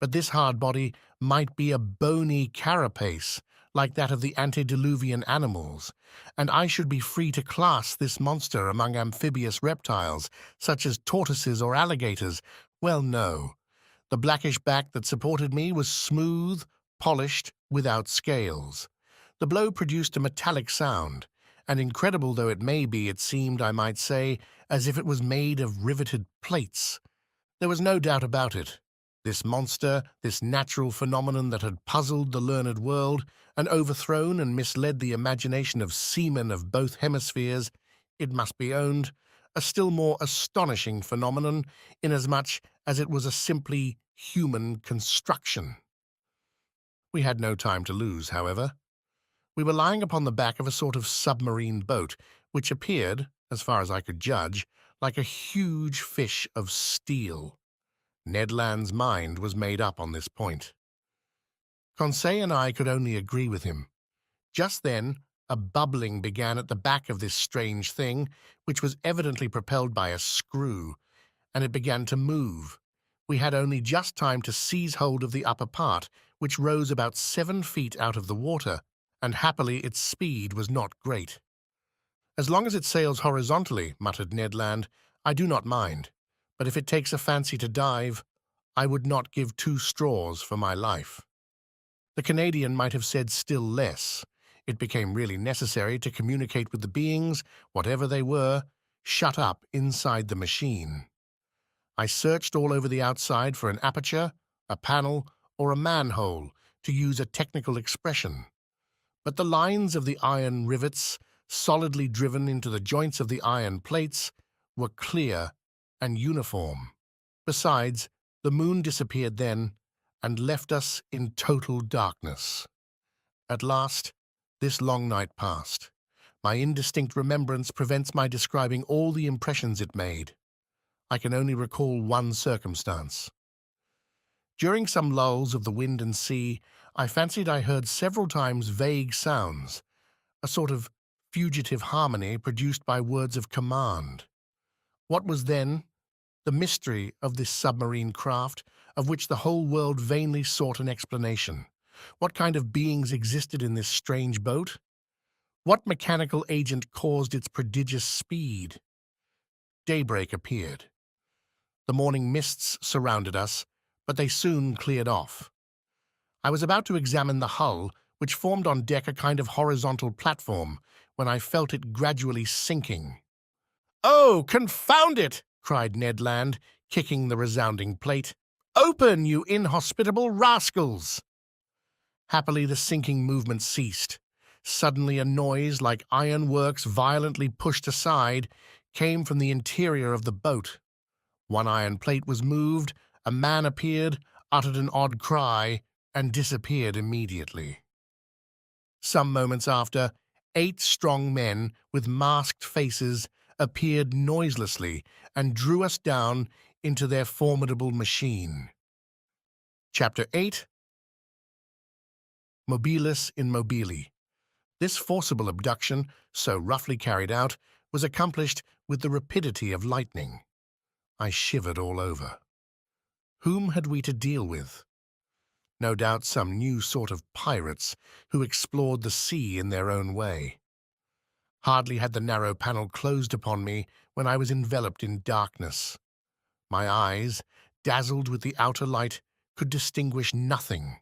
But this hard body might be a bony carapace, like that of the antediluvian animals, and I should be free to class this monster among amphibious reptiles, such as tortoises or alligators. Well, no. The blackish back that supported me was smooth, polished, without scales. The blow produced a metallic sound, and incredible though it may be, it seemed, I might say, as if it was made of riveted plates. There was no doubt about it. This monster, this natural phenomenon that had puzzled the learned world and overthrown and misled the imagination of seamen of both hemispheres, it must be owned, a still more astonishing phenomenon, inasmuch as it was a simply human construction. We had no time to lose, however. We were lying upon the back of a sort of submarine boat, which appeared, as far as I could judge, like a huge fish of steel. Ned Land's mind was made up on this point. Conseil and I could only agree with him. Just then, a bubbling began at the back of this strange thing, which was evidently propelled by a screw, and it began to move. We had only just time to seize hold of the upper part, which rose about 7 feet out of the water, and happily its speed was not great. "As long as it sails horizontally," muttered Ned Land, "I do not mind. But if it takes a fancy to dive, I would not give 2 straws for my life." The Canadian might have said still less. It became really necessary to communicate with the beings, whatever they were, shut up inside the machine. I searched all over the outside for an aperture, a panel, or a manhole, to use a technical expression. But the lines of the iron rivets, solidly driven into the joints of the iron plates, were clear and uniform. Besides, the moon disappeared then and left us in total darkness. At last, this long night passed. My indistinct remembrance prevents my describing all the impressions it made. I can only recall one circumstance. During some lulls of the wind and sea, I fancied I heard several times vague sounds, a sort of fugitive harmony produced by words of command. What was then the mystery of this submarine craft, of which the whole world vainly sought an explanation? What kind of beings existed in this strange boat? What mechanical agent caused its prodigious speed? Daybreak appeared. The morning mists surrounded us, but they soon cleared off. I was about to examine the hull, which formed on deck a kind of horizontal platform, when I felt it gradually sinking. "Oh, confound it!" cried Ned Land, kicking the resounding plate. "Open, you inhospitable rascals!" Happily, the sinking movement ceased. Suddenly a noise like ironworks violently pushed aside came from the interior of the boat. One iron plate was moved, a man appeared, uttered an odd cry, and disappeared immediately. Some moments after, 8 strong men with masked faces appeared noiselessly and drew us down into their formidable machine. Chapter 8. Mobilis in Mobili. This forcible abduction, so roughly carried out, was accomplished with the rapidity of lightning. I shivered all over. Whom had we to deal with? No doubt some new sort of pirates who explored the sea in their own way. Hardly had the narrow panel closed upon me when I was enveloped in darkness. My eyes, dazzled with the outer light, could distinguish nothing.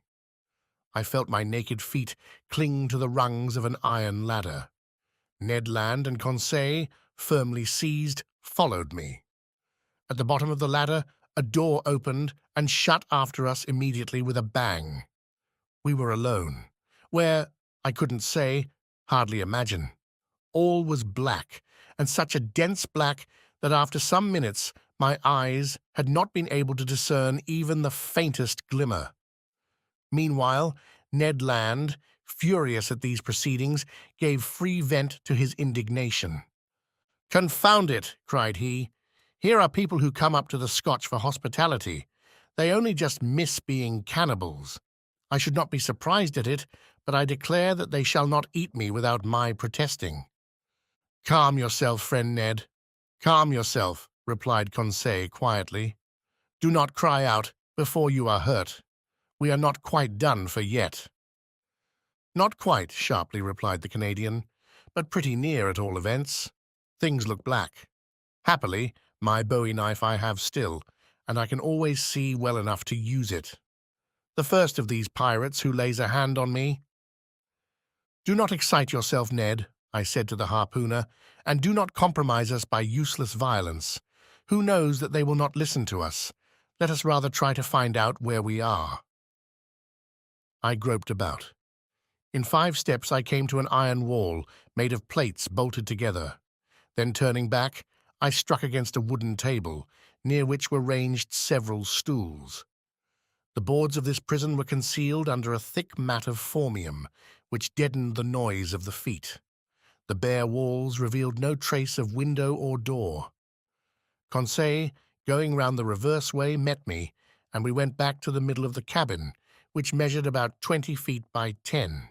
I felt my naked feet cling to the rungs of an iron ladder. Ned Land and Conseil, firmly seized, followed me. At the bottom of the ladder, a door opened and shut after us immediately with a bang. We were alone. Where, I couldn't say, Hardly imagine. All was black, and such a dense black that after some minutes my eyes had not been able to discern even the faintest glimmer. Meanwhile, Ned Land, furious at these proceedings, gave free vent to his indignation. "Confound it!" cried he. "Here are people who come up to the Scotch for hospitality. They only just miss being cannibals. I should not be surprised at it, but I declare that they shall not eat me without my protesting." "Calm yourself, friend Ned. Calm yourself," replied Conseil quietly. "Do not cry out before you are hurt. We are not quite done for yet." "Not quite," sharply replied the Canadian, "but pretty near at all events. Things look black. Happily, my bowie knife I have still, and I can always see well enough to use it. The first of these pirates who lays a hand on me—" "Do not excite yourself, Ned," I said to the harpooner, "and do not compromise us by useless violence. Who knows that they will not listen to us? Let us rather try to find out where we are." I groped about. In 5 steps I came to an iron wall made of plates bolted together. Then, turning back, I struck against a wooden table, near which were ranged several stools. The boards of this prison were concealed under a thick mat of formium, which deadened the noise of the feet. The bare walls revealed no trace of window or door. Conseil, going round the reverse way, met me, and we went back to the middle of the cabin, which measured about 20 feet by 10.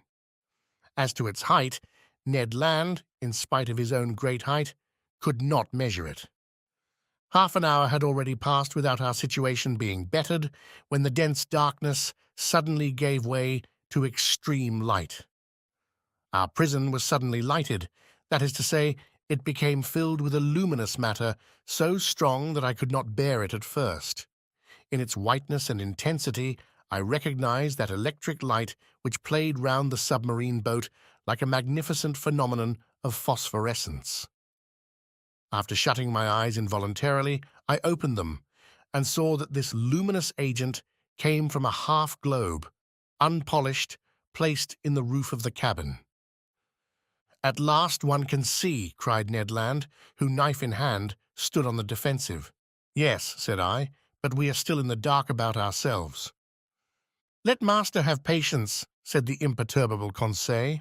As to its height, Ned Land, in spite of his own great height, could not measure it. Half an hour had already passed without our situation being bettered, when the dense darkness suddenly gave way to extreme light. Our prison was suddenly lighted. That is to say, it became filled with a luminous matter so strong that I could not bear it at first. In its whiteness and intensity, I recognized that electric light which played round the submarine boat like a magnificent phenomenon of phosphorescence. After shutting my eyes involuntarily, I opened them and saw that this luminous agent came from a half-globe, unpolished, placed in the roof of the cabin. "At last one can see," cried Ned Land, who, knife in hand, stood on the defensive. "Yes," said I, "but we are still in the dark about ourselves." "Let master have patience," said the imperturbable Conseil.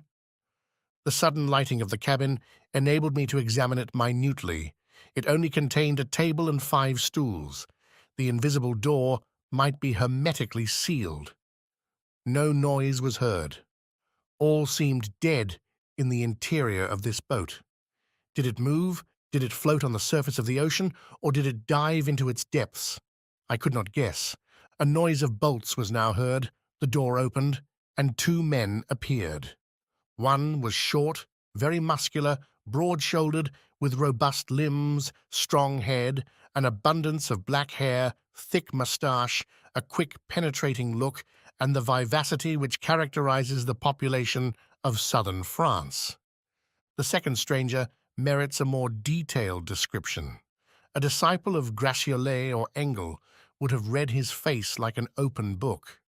The sudden lighting of the cabin enabled me to examine it minutely. It only contained a table and 5 stools. The invisible door might be hermetically sealed. No noise was heard. All seemed dead in the interior of this boat. Did it move? Did it float on the surface of the ocean? Or did it dive into its depths? I could not guess. A noise of bolts was now heard, the door opened, and 2 men appeared. One was short, very muscular, broad-shouldered, with robust limbs, strong head, an abundance of black hair, thick moustache, a quick, penetrating look, and the vivacity which characterizes the population of southern France. The second stranger merits a more detailed description. A disciple of Gratiolet or Engel would have read his face like an open book.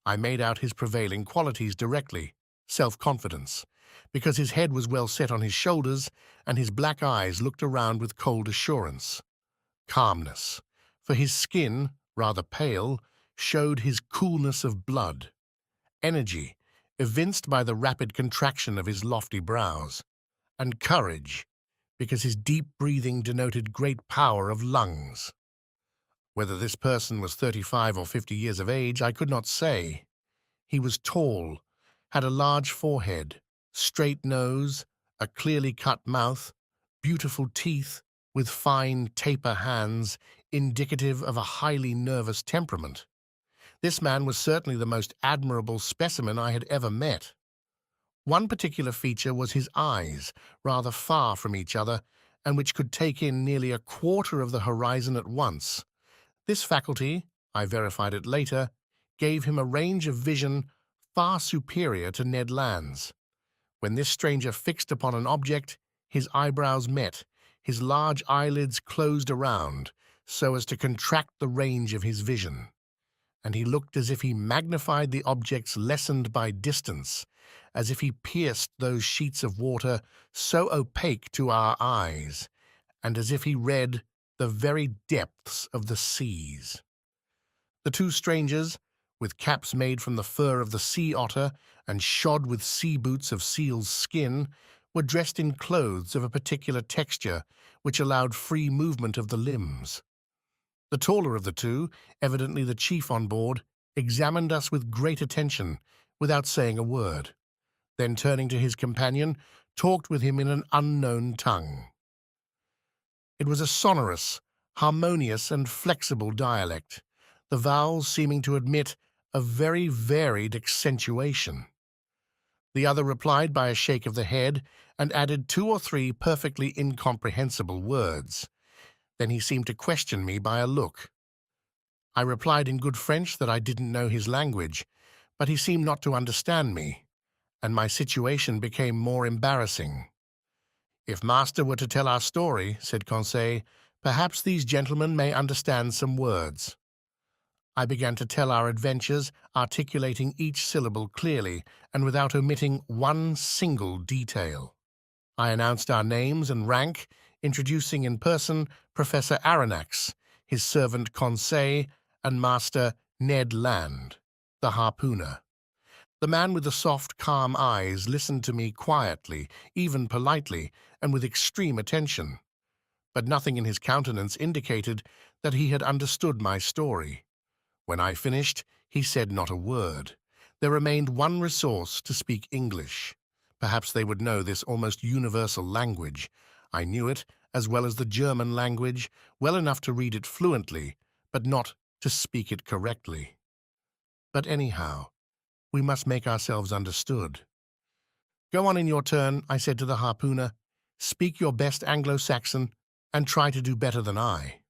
I made out his prevailing qualities directly: self-confidence, because his head was well set on his shoulders and his black eyes looked around with cold assurance; calmness, for his skin, rather pale, showed his coolness of blood; energy, evinced by the rapid contraction of his lofty brows; and courage, because his deep breathing denoted great power of lungs. Whether this person was 35 or 50 years of age, I could not say. He was tall, had a large forehead, straight nose, a clearly cut mouth, beautiful teeth, with fine taper hands, indicative of a highly nervous temperament. This man was certainly the most admirable specimen I had ever met. One particular feature was his eyes, rather far from each other, and which could take in nearly a quarter of the horizon at once. This faculty, I verified it later, gave him a range of vision far superior to Ned Land's. When this stranger fixed upon an object, his eyebrows met, his large eyelids closed around, so as to contract the range of his vision, and he looked as if he magnified the objects lessened by distance, as if he pierced those sheets of water so opaque to our eyes, and as if he read the very depths of the seas. The two strangers, with caps made from the fur of the sea otter and shod with sea boots of seal's skin, were dressed in clothes of a particular texture which allowed free movement of the limbs. The taller of the two, evidently the chief on board, examined us with great attention, without saying a word. Then, turning to his companion, talked with him in an unknown tongue. It was a sonorous, harmonious, and flexible dialect, the vowels seeming to admit a very varied accentuation. The other replied by a shake of the head and added 2 or 3 perfectly incomprehensible words. Then he seemed to question me by a look. I replied in good French that I didn't know his language, but he seemed not to understand me, and my situation became more embarrassing. "If master were to tell our story," said Conseil, "perhaps these gentlemen may understand some words." I began to tell our adventures, articulating each syllable clearly and without omitting one single detail. I announced our names and rank, introducing in person Professor Aronnax, his servant Conseil, and Master Ned Land, the harpooner. The man with the soft, calm eyes listened to me quietly, even politely, and with extreme attention. But nothing in his countenance indicated that he had understood my story. When I finished, he said not a word. There remained one resource: to speak English. Perhaps they would know this almost universal language. I knew it, as well as the German language, well enough to read it fluently, but not to speak it correctly. But anyhow, we must make ourselves understood. "Go on in your turn," I said to the harpooner. "Speak your best Anglo-Saxon, and try to do better than I."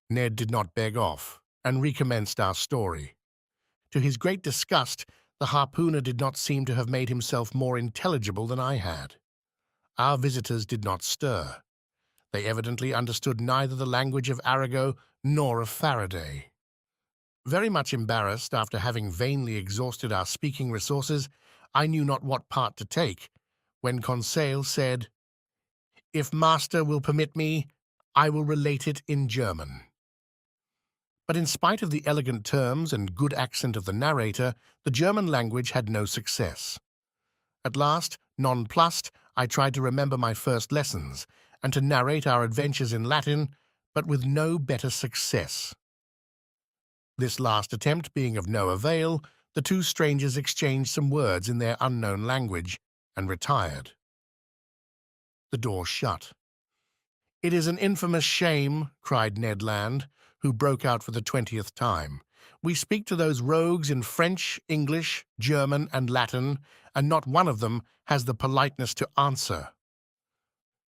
Ned did not beg off, and recommenced our story. To his great disgust, the harpooner did not seem to have made himself more intelligible than I had. Our visitors did not stir. They evidently understood neither the language of Arago nor of Faraday. Very much embarrassed, after having vainly exhausted our speaking resources, I knew not what part to take, when Conseil said, "If master will permit me, I will relate it in German." But in spite of the elegant terms and good accent of the narrator, the German language had no success. At last, nonplussed, I tried to remember my first lessons, and to narrate our adventures in Latin, but with no better success. This last attempt being of no avail, the two strangers exchanged some words in their unknown language, and retired. The door shut. "It is an infamous shame," cried Ned Land, who broke out for the 20th time. "We speak to those rogues in French, English, German, and Latin, and not one of them has the politeness to answer."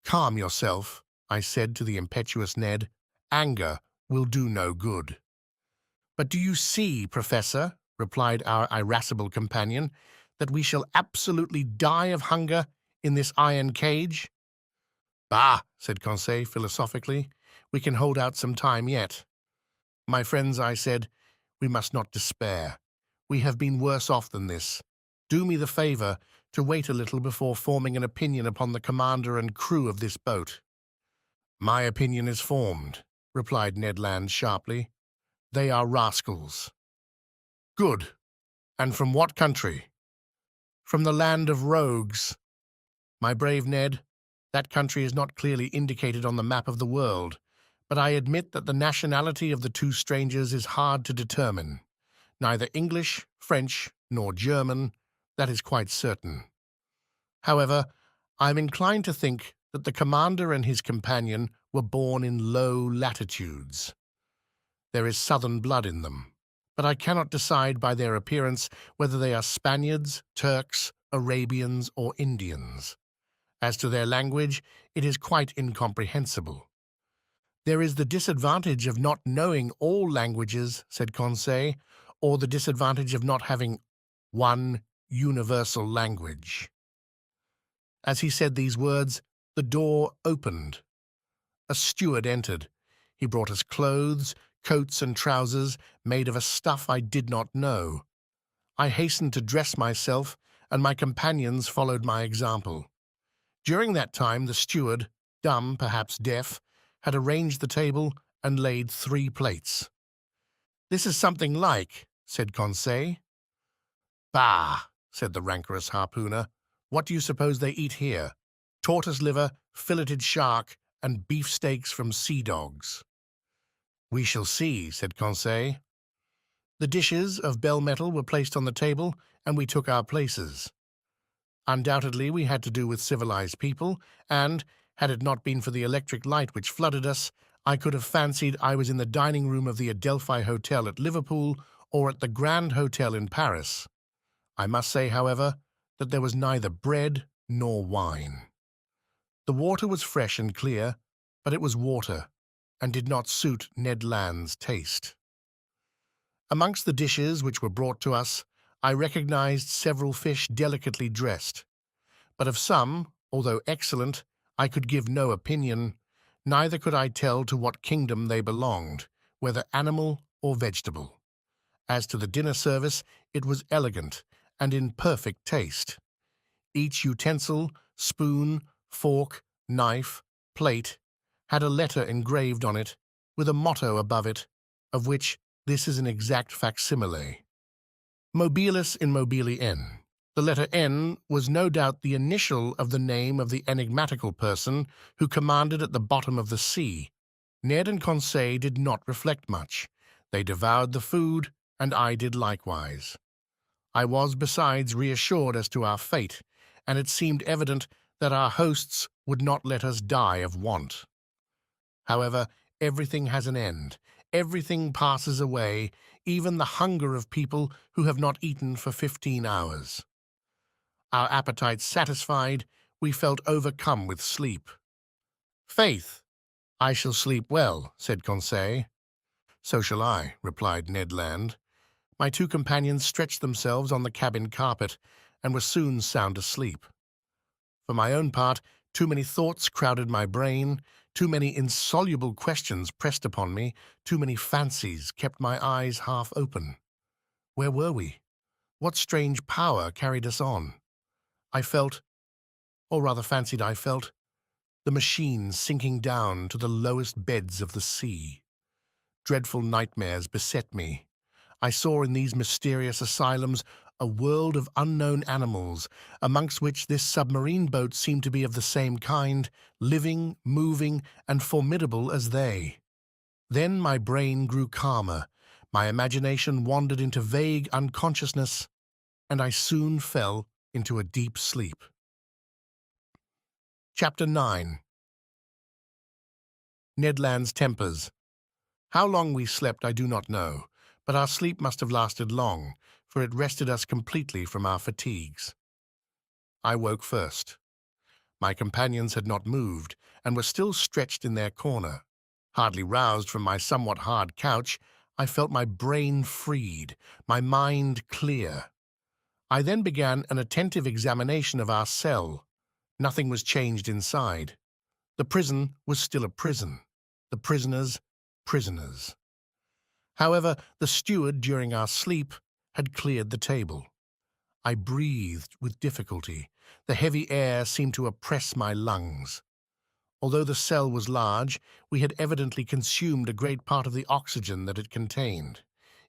"Calm yourself," I said to the impetuous Ned. "Anger will do no good." "But do you see, Professor," replied our irascible companion, "that we shall absolutely die of hunger in this iron cage?" "Bah," said Conseil philosophically, "we can hold out some time yet." "My friends," I said, "we must not despair. We have been worse off than this. Do me the favor to wait a little before forming an opinion upon the commander and crew of this boat." "My opinion is formed," replied Ned Land sharply. "They are rascals." "Good. And from what country?" "From the land of rogues." "My brave Ned, that country is not clearly indicated on the map of the world, but I admit that the nationality of the two strangers is hard to determine. Neither English, French, nor German, that is quite certain. However, I am inclined to think that the commander and his companion were born in low latitudes. There is southern blood in them, but I cannot decide by their appearance whether they are Spaniards, Turks, Arabians, or Indians. As to their language, it is quite incomprehensible." "There is the disadvantage of not knowing all languages," said Conseil, "or the disadvantage of not having one universal language." As he said these words, the door opened. A steward entered. He brought us clothes, coats and trousers made of a stuff I did not know. I hastened to dress myself, and my companions followed my example. During that time, the steward, dumb, perhaps deaf, had arranged the table and laid 3 plates. "This is something like," said Conseil. "Bah," said the rancorous harpooner. "What do you suppose they eat here? Tortoise liver, filleted shark, and beefsteaks from sea dogs." "We shall see," said Conseil. The dishes of bell metal were placed on the table, and we took our places. Undoubtedly, we had to do with civilized people, and, had it not been for the electric light which flooded us, I could have fancied I was in the dining room of the Adelphi Hotel at Liverpool or at the Grand Hotel in Paris. I must say, however, that there was neither bread nor wine. The water was fresh and clear, but it was water, and did not suit Ned Land's taste. Amongst the dishes which were brought to us, I recognized several fish delicately dressed, but of some, although excellent, I could give no opinion, neither could I tell to what kingdom they belonged, whether animal or vegetable. As to the dinner service, it was elegant and in perfect taste. Each utensil, spoon, fork, knife, plate, had a letter engraved on it, with a motto above it, of which this is an exact facsimile. Mobilis in mobili N. The letter N was no doubt the initial of the name of the enigmatical person who commanded at the bottom of the sea. Ned and Conseil did not reflect much. They devoured the food, and I did likewise. I was, besides, reassured as to our fate, and it seemed evident that our hosts would not let us die of want. However, everything has an end. Everything passes away, even the hunger of people who have not eaten for 15 hours. Our appetites satisfied, we felt overcome with sleep. "Faith, I shall sleep well," said Conseil. "So shall I," replied Ned Land. My 2 companions stretched themselves on the cabin carpet and were soon sound asleep. For my own part, too many thoughts crowded my brain, too many insoluble questions pressed upon me, too many fancies kept my eyes half open. Where were we? What strange power carried us on? I felt, or rather fancied I felt, the machine sinking down to the lowest beds of the sea. Dreadful nightmares beset me. I saw in these mysterious asylums a world of unknown animals, amongst which this submarine boat seemed to be of the same kind, living, moving, and formidable as they. Then my brain grew calmer, my imagination wandered into vague unconsciousness, and I soon fell into a deep sleep. Chapter 9. Ned Land's Tempers. How long we slept I do not know, but our sleep must have lasted long, for it rested us completely from our fatigues. I woke first. My companions had not moved, and were still stretched in their corner. Hardly roused from my somewhat hard couch, I felt my brain freed, my mind clear. I then began an attentive examination of our cell. Nothing was changed inside. The prison was still a prison. The prisoners, prisoners. However, the steward, during our sleep, had cleared the table. I breathed with difficulty. The heavy air seemed to oppress my lungs. Although the cell was large, we had evidently consumed a great part of the oxygen that it contained.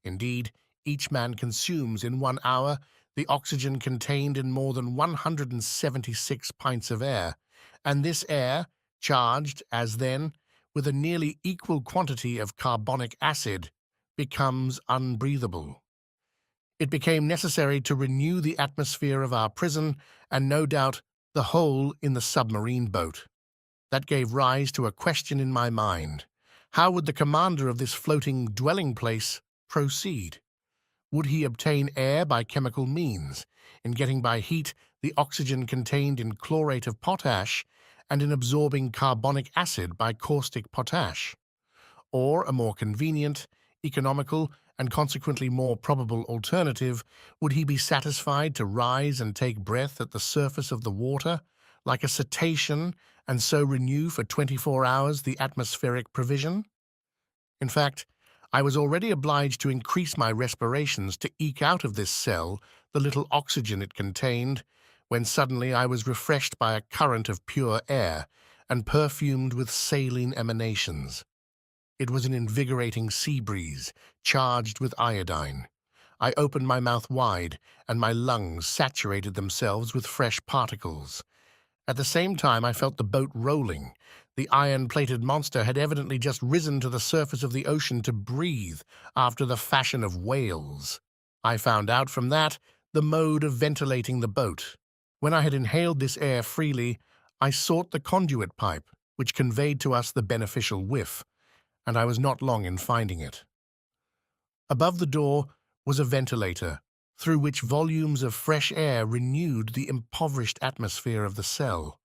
Indeed, each man consumes in 1 hour the oxygen contained in more than 176 pints of air, and this air, charged, as then, with a nearly equal quantity of carbonic acid, becomes unbreathable. It became necessary to renew the atmosphere of our prison, and no doubt the hole in the submarine boat. That gave rise to a question in my mind. How would the commander of this floating dwelling place proceed? Would he obtain air by chemical means, in getting by heat the oxygen contained in chlorate of potash, and in absorbing carbonic acid by caustic potash? Or a more convenient, economical, and consequently more probable alternative, would he be satisfied to rise and take breath at the surface of the water, like a cetacean, and so renew for 24 hours the atmospheric provision? In fact, I was already obliged to increase my respirations to eke out of this cell the little oxygen it contained, when suddenly I was refreshed by a current of pure air and perfumed with saline emanations. It was an invigorating sea breeze, charged with iodine. I opened my mouth wide, and my lungs saturated themselves with fresh particles. At the same time, I felt the boat rolling. The iron-plated monster had evidently just risen to the surface of the ocean to breathe, after the fashion of whales. I found out from that the mode of ventilating the boat. When I had inhaled this air freely, I sought the conduit pipe, which conveyed to us the beneficial whiff, and I was not long in finding it. Above the door was a ventilator, through which volumes of fresh air renewed the impoverished atmosphere of the cell.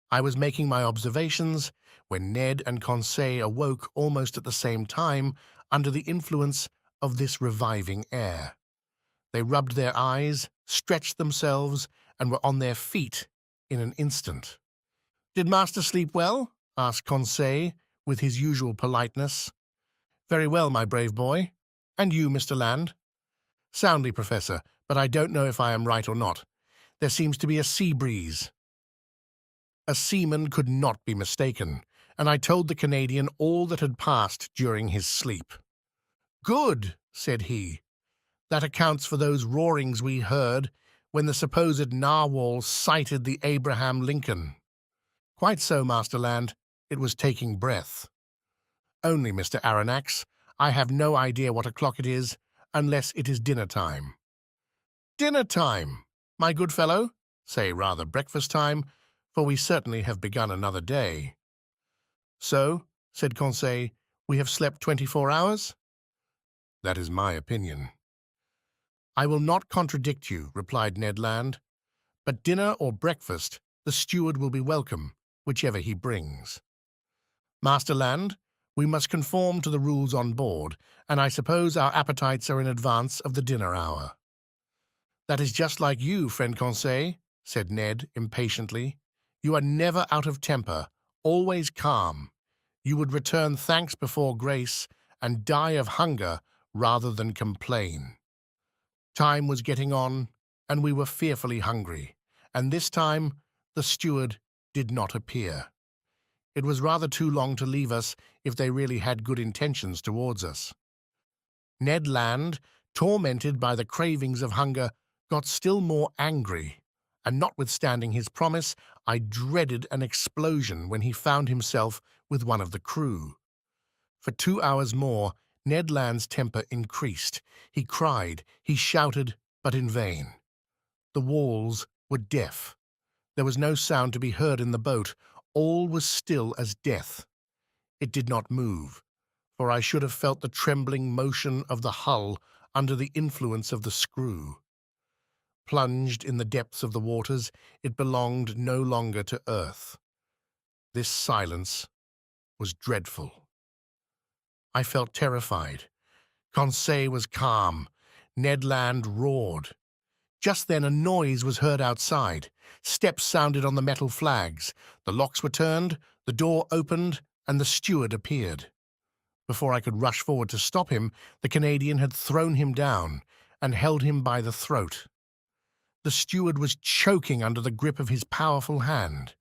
I was making my observations when Ned and Conseil awoke almost at the same time under the influence of this reviving air. They rubbed their eyes, stretched themselves, and were on their feet in an instant. "Did master sleep well?" asked Conseil, with his usual politeness. "Very well, my brave boy. And you, Mr. Land?" "Soundly, Professor, but I don't know if I am right or not. There seems to be a sea breeze." A seaman could not be mistaken, and I told the Canadian all that had passed during his sleep. "Good," said he. "That accounts for those roarings we heard when the supposed narwhal sighted the Abraham Lincoln." "Quite so, Master Land. It was taking breath." "Only, Mr. Aronnax, I have no idea what o'clock it is, unless it is dinner time." "Dinner time, my good fellow? Say rather breakfast time, for we certainly have begun another day." "So," said Conseil, "we have slept 24 hours?" "That is my opinion." "I will not contradict you," replied Ned Land. "But dinner or breakfast, the steward will be welcome, whichever he brings. Master Land, we must conform to the rules on board, and I suppose our appetites are in advance of the dinner hour." "That is just like you, friend Conseil," said Ned impatiently. "You are never out of temper, always calm. You would return thanks before grace and die of hunger rather than complain." Time was getting on, and we were fearfully hungry, and this time the steward did not appear. It was rather too long to leave us if they really had good intentions towards us. Ned Land, tormented by the cravings of hunger, got still more angry, and notwithstanding his promise, I dreaded an explosion when he found himself with one of the crew. For 2 hours more, Ned Land's temper increased. He cried, he shouted, but in vain. The walls were deaf. There was no sound to be heard in the boat. All was still as death. It did not move, for I should have felt the trembling motion of the hull under the influence of the screw. Plunged in the depths of the waters, it belonged no longer to earth. This silence was dreadful. I felt terrified. Conseil was calm. Ned Land roared. Just then a noise was heard outside. Steps sounded on the metal flags. The locks were turned, the door opened, and the steward appeared. Before I could rush forward to stop him, the Canadian had thrown him down and held him by the throat. The steward was choking under the grip of his powerful hand.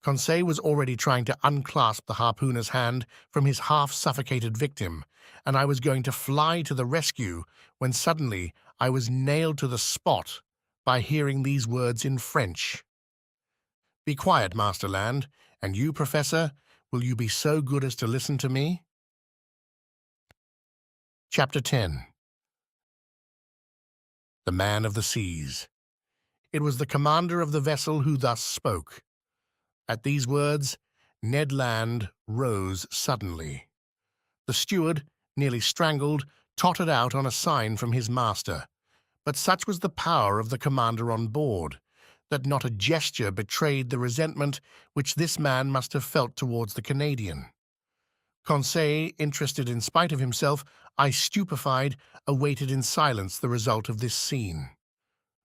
Conseil was already trying to unclasp the harpooner's hand from his half-suffocated victim, and I was going to fly to the rescue when suddenly I was nailed to the spot by hearing these words in French. "Be quiet, Master Land, and you, Professor, will you be so good as to listen to me?" Chapter 10. The Man of the Seas. It was the commander of the vessel who thus spoke. At these words, Ned Land rose suddenly. The steward, nearly strangled, tottered out on a sign from his master. But such was the power of the commander on board, that not a gesture betrayed the resentment which this man must have felt towards the Canadian. Conseil, interested in spite of himself, I, stupefied, awaited in silence the result of this scene.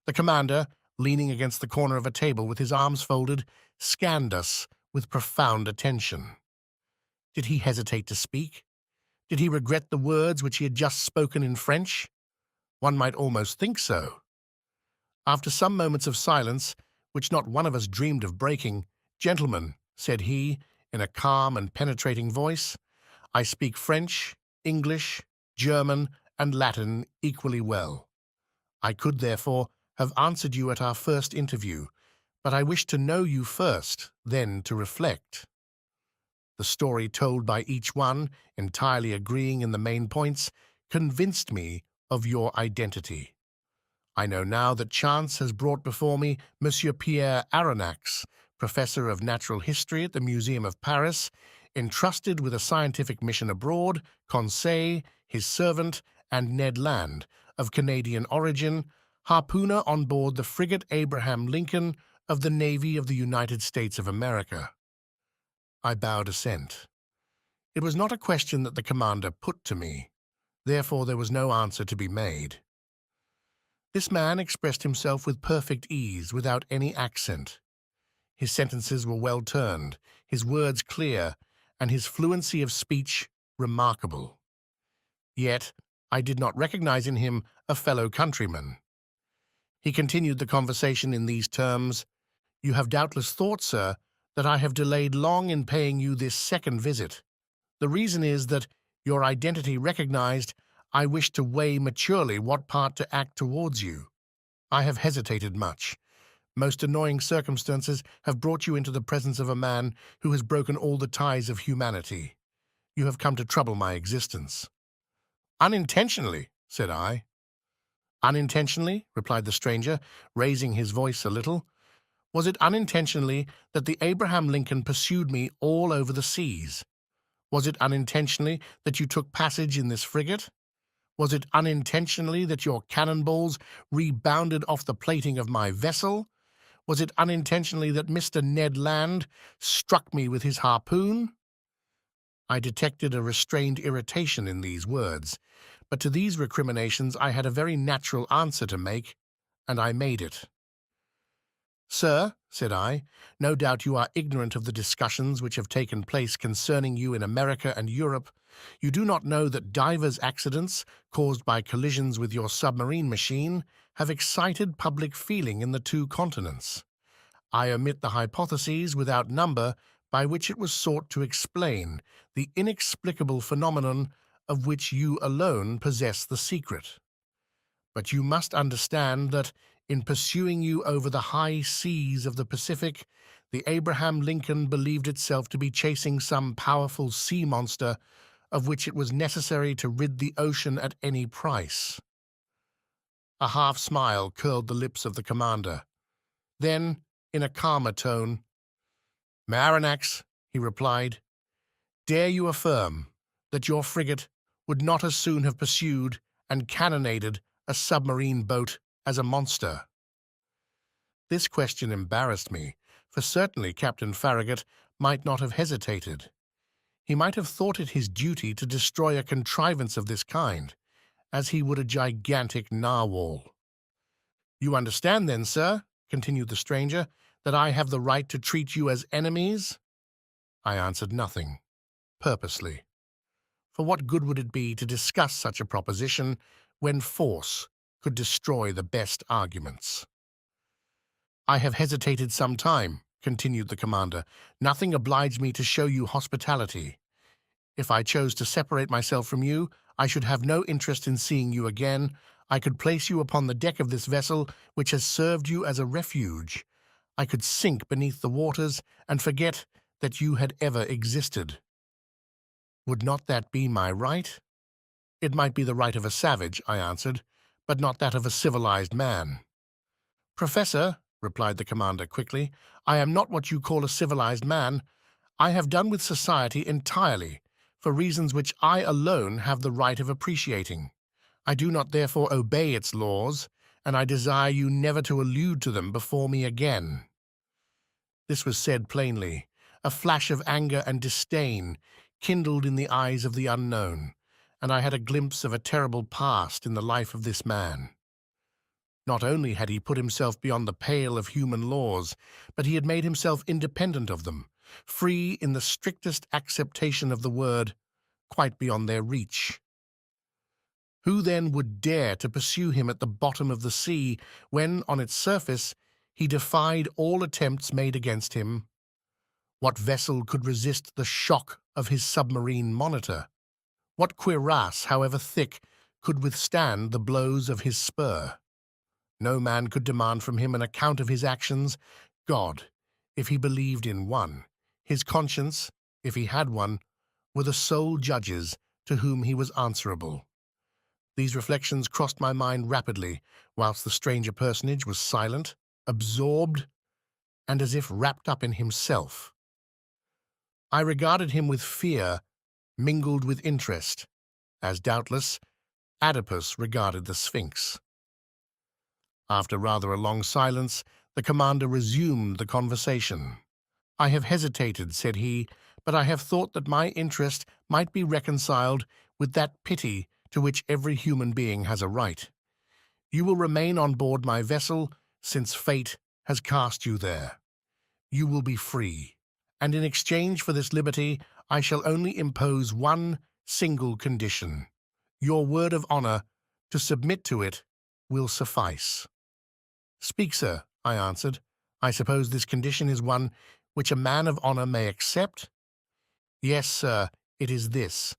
The commander, leaning against the corner of a table with his arms folded, scanned us with profound attention. Did he hesitate to speak? Did he regret the words which he had just spoken in French? One might almost think so. After some moments of silence, which not one of us dreamed of breaking, "Gentlemen," said he, in a calm and penetrating voice, "I speak French, English, German, and Latin equally well. I could, therefore, have answered you at our first interview, but I wish to know you first, then to reflect." The story told by each one, entirely agreeing in the main points, convinced me of your identity. I know now that chance has brought before me Monsieur Pierre Aronnax, professor of natural history at the Museum of Paris, entrusted with a scientific mission abroad, Conseil, his servant, and Ned Land, of Canadian origin, harpooner on board the frigate Abraham Lincoln of the Navy of the United States of America. I bowed assent. It was not a question that the commander put to me, therefore there was no answer to be made. This man expressed himself with perfect ease, without any accent. His sentences were well turned, his words clear, and his fluency of speech remarkable. Yet I did not recognize in him a fellow countryman. He continued the conversation in these terms: "You have doubtless thought, sir, that I have delayed long in paying you this second visit. The reason is that, your identity recognized, I wish to weigh maturely what part to act towards you. I have hesitated much. Most annoying circumstances have brought you into the presence of a man who has broken all the ties of humanity. You have come to trouble my existence." "Unintentionally," said I. "Unintentionally," replied the stranger, raising his voice a little. "Was it unintentionally that the Abraham Lincoln pursued me all over the seas? Was it unintentionally that you took passage in this frigate? Was it unintentionally that your cannonballs rebounded off the plating of my vessel? Was it unintentionally that Mr. Ned Land struck me with his harpoon?" I detected a restrained irritation in these words, but to these recriminations I had a very natural answer to make, and I made it. "Sir," said I, "no doubt you are ignorant of the discussions which have taken place concerning you in America and Europe. You do not know that divers accidents, caused by collisions with your submarine machine, have excited public feeling in the two continents. I omit the hypotheses without number by which it was sought to explain the inexplicable phenomenon of which you alone possess the secret. But you must understand that, in pursuing you over the high seas of the Pacific, the Abraham Lincoln believed itself to be chasing some powerful sea monster of which it was necessary to rid the ocean at any price." A half-smile curled the lips of the commander. Then, in a calmer tone, "Maranax," he replied, "dare you affirm that your frigate would not as soon have pursued and cannonaded a submarine boat as a monster?" This question embarrassed me, for certainly Captain Farragut might not have hesitated. He might have thought it his duty to destroy a contrivance of this kind, as he would a gigantic narwhal. "You understand then, sir," continued the stranger, "that I have the right to treat you as enemies?" I answered nothing, purposely. For what good would it be to discuss such a proposition when force could destroy the best arguments? "I have hesitated some time," continued the commander. "Nothing obliged me to show you hospitality. If I chose to separate myself from you, I should have no interest in seeing you again. I could place you upon the deck of this vessel, which has served you as a refuge. I could sink beneath the waters and forget that you had ever existed. Would not that be my right?" "It might be the right of a savage," I answered, "but not that of a civilized man." "Professor," replied the commander quickly, "I am not what you call a civilized man. I have done with society entirely, for reasons which I alone have the right of appreciating. I do not therefore obey its laws, and I desire you never to allude to them before me again." This was said plainly. A flash of anger and disdain kindled in the eyes of the unknown, and I had a glimpse of a terrible past in the life of this man. Not only had he put himself beyond the pale of human laws, but he had made himself independent of them, free in the strictest acceptation of the word, quite beyond their reach. Who then would dare to pursue him at the bottom of the sea when, on its surface, he defied all attempts made against him? What vessel could resist the shock of his submarine monitor? What cuirass, however thick, could withstand the blows of his spur? No man could demand from him an account of his actions. God, if he believed in one, his conscience, if he had one, were the sole judges to whom he was answerable. These reflections crossed my mind rapidly, whilst the stranger personage was silent, absorbed, and as if wrapped up in himself. I regarded him with fear mingled with interest, as doubtless Oedipus regarded the Sphinx. After rather a long silence, the commander resumed the conversation. "I have hesitated," said he, "but I have thought that my interest might be reconciled with that pity to which every human being has a right. You will remain on board my vessel, since fate has cast you there. You will be free, and in exchange for this liberty I shall only impose one single condition. Your word of honor to submit to it will suffice." "Speak, sir," I answered. "I suppose this condition is one which a man of honor may accept?" "Yes, sir, it is this.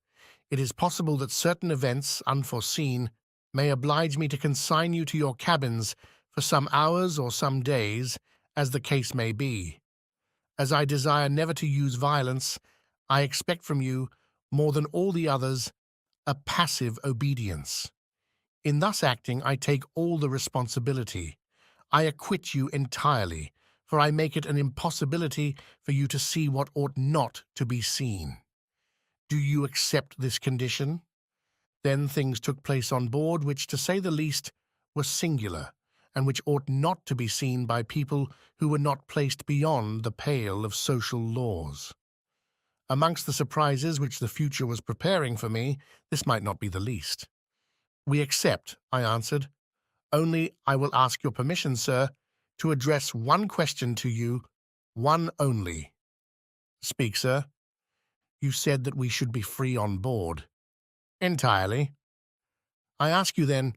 It is possible that certain events, unforeseen, may oblige me to consign you to your cabins for some hours or some days, as the case may be. As I desire never to use violence, I expect from you, more than all the others, a passive obedience. In thus acting, I take all the responsibility. I acquit you entirely, for I make it an impossibility for you to see what ought not to be seen. Do you accept this condition?" Then things took place on board which, to say the least, were singular, and which ought not to be seen by people who were not placed beyond the pale of social laws. Amongst the surprises which the future was preparing for me, this might not be the least. "We accept," I answered. "Only I will ask your permission, sir, to address one question to you, one only." "Speak, sir." "You said that we should be free on board." "Entirely." "I ask you, then,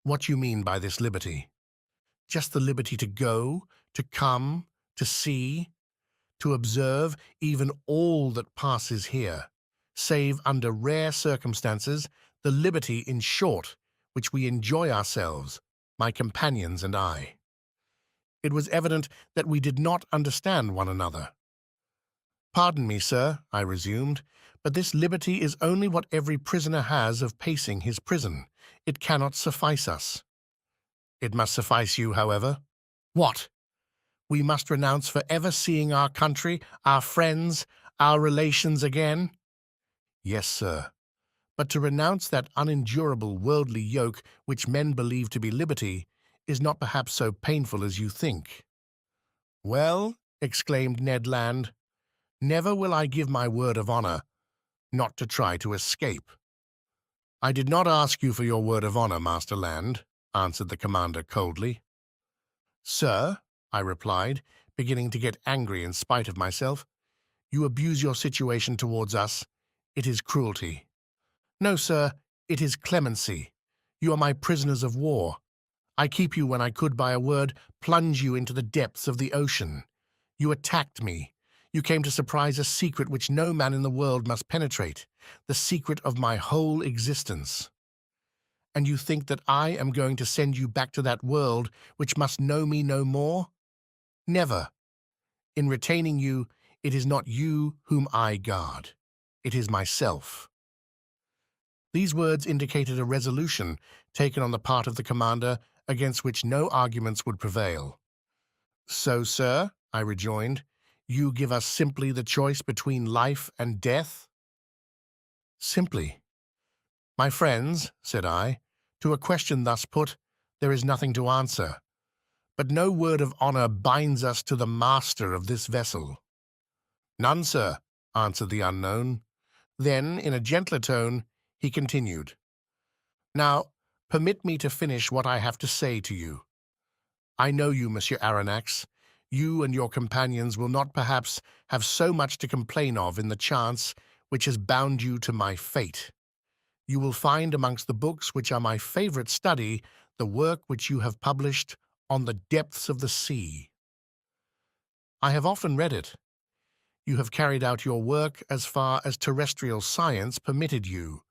what you mean by this liberty?" "Just the liberty to go, to come, to see, to observe even all that passes here, save under rare circumstances, the liberty, in short, which we enjoy ourselves, my companions and I." It was evident that we did not understand one another. "Pardon me, sir," I resumed, "but this liberty is only what every prisoner has of pacing his prison. It cannot suffice us." "It must suffice you, however." "What? We must renounce for ever seeing our country, our friends, our relations again?" "Yes, sir. But to renounce that unendurable worldly yoke which men believe to be liberty is not perhaps so painful as you think." "Well," exclaimed Ned Land, "never will I give my word of honor not to try to escape." "I did not ask you for your word of honor, Master Land," answered the commander coldly. "Sir," I replied, beginning to get angry in spite of myself, "you abuse your situation towards us. It is cruelty." "No, sir, it is clemency. You are my prisoners of war. I keep you when I could, by a word, plunge you into the depths of the ocean. You attacked me. You came to surprise a secret which no man in the world must penetrate, the secret of my whole existence. And you think that I am going to send you back to that world which must know me no more? Never. In retaining you, it is not you whom I guard. It is myself." These words indicated a resolution taken on the part of the commander against which no arguments would prevail. "So, sir," I rejoined, "you give us simply the choice between life and death?" "Simply." "My friends," said I, "to a question thus put, there is nothing to answer. But no word of honor binds us to the master of this vessel." "None, sir," answered the unknown. Then, in a gentler tone, he continued, "Now, permit me to finish what I have to say to you. I know you, Monsieur Aronnax. You and your companions will not perhaps have so much to complain of in the chance which has bound you to my fate. You will find amongst the books which are my favorite study the work which you have published on the depths of the sea. I have often read it. You have carried out your work as far as terrestrial science permitted you,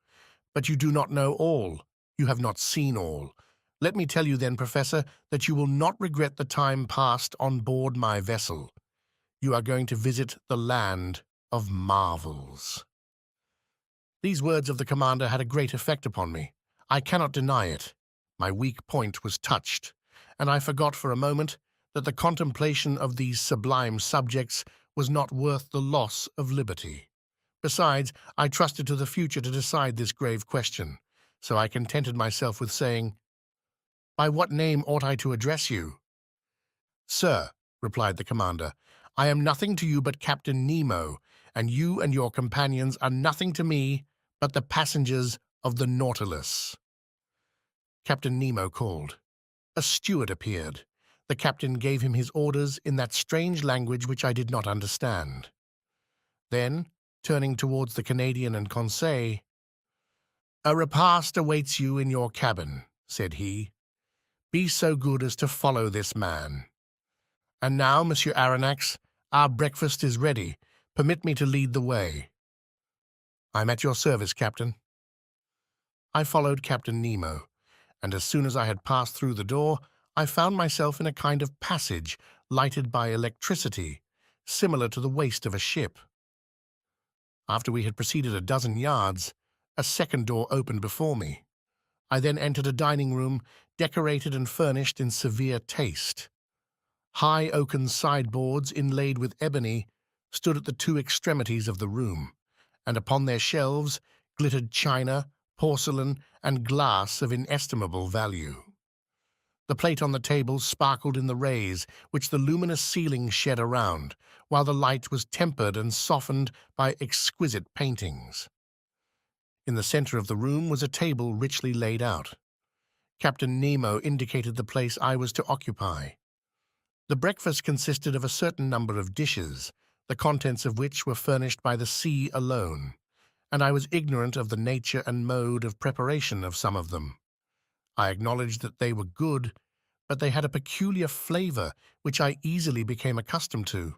but you do not know all. You have not seen all. Let me tell you then, Professor, that you will not regret the time passed on board my vessel. You are going to visit the land of marvels. These words of the commander had a great effect upon me. I cannot deny it. My weak point was touched, and I forgot for a moment that the contemplation of these sublime subjects was not worth the loss of liberty. Besides, I trusted to the future to decide this grave question, so I contented myself with saying, "By what name ought I to address you?" "Sir," replied the commander, "I am nothing to you but Captain Nemo, and you and your companions are nothing to me but the passengers of the Nautilus." Captain Nemo called. A steward appeared. The captain gave him his orders in that strange language which I did not understand. Then, turning towards the Canadian and Conseil, "A repast awaits you in your cabin," said he. "Be so good as to follow this man. And now, Monsieur Aronnax, our breakfast is ready. Permit me to lead the way." "I'm at your service, Captain." I followed Captain Nemo, and as soon as I had passed through the door, I found myself in a kind of passage lighted by electricity, similar to the waist of a ship. After we had proceeded a dozen yards, a second door opened before me. I then entered a dining room, decorated and furnished in severe taste. High oaken sideboards, inlaid with ebony, stood at the two extremities of the room, and upon their shelves glittered china, porcelain, and glass of inestimable value. The plate on the table sparkled in the rays which the luminous ceiling shed around, while the light was tempered and softened by exquisite paintings. In the center of the room was a table richly laid out. Captain Nemo indicated the place I was to occupy. The breakfast consisted of a certain number of dishes, the contents of which were furnished by the sea alone, and I was ignorant of the nature and mode of preparation of some of them. I acknowledged that they were good, but they had a peculiar flavor which I easily became accustomed to.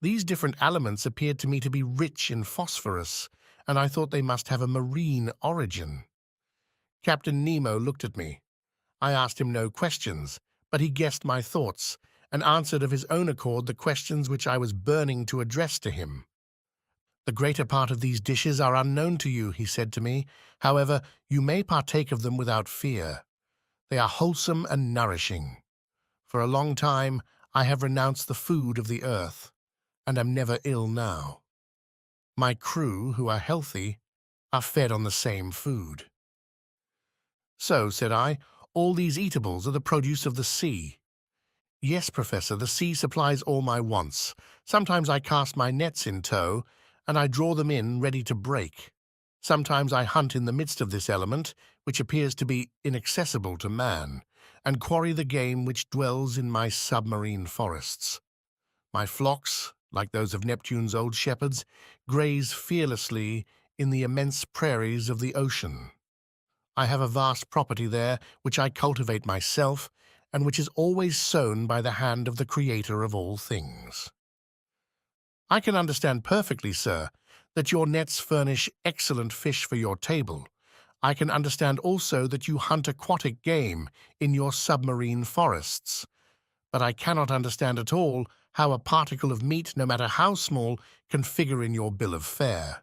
These different elements appeared to me to be rich in phosphorus, and I thought they must have a marine origin. Captain Nemo looked at me. I asked him no questions, but he guessed my thoughts, and answered of his own accord the questions which I was burning to address to him. "The greater part of these dishes are unknown to you," he said to me. "However, you may partake of them without fear. They are wholesome and nourishing. For a long time I have renounced the food of the earth, and am never ill now. My crew, who are healthy, are fed on the same food." "So," said I, "all these eatables are the produce of the sea?" "Yes, Professor, the sea supplies all my wants. Sometimes I cast my nets in tow, and I draw them in ready to break. Sometimes I hunt in the midst of this element, which appears to be inaccessible to man, and quarry the game which dwells in my submarine forests. My flocks, like those of Neptune's old shepherds, graze fearlessly in the immense prairies of the ocean. I have a vast property there which I cultivate myself, and which is always sown by the hand of the Creator of all things." "I can understand perfectly, sir, that your nets furnish excellent fish for your table. I can understand also that you hunt aquatic game in your submarine forests. But I cannot understand at all how a particle of meat, no matter how small, can figure in your bill of fare.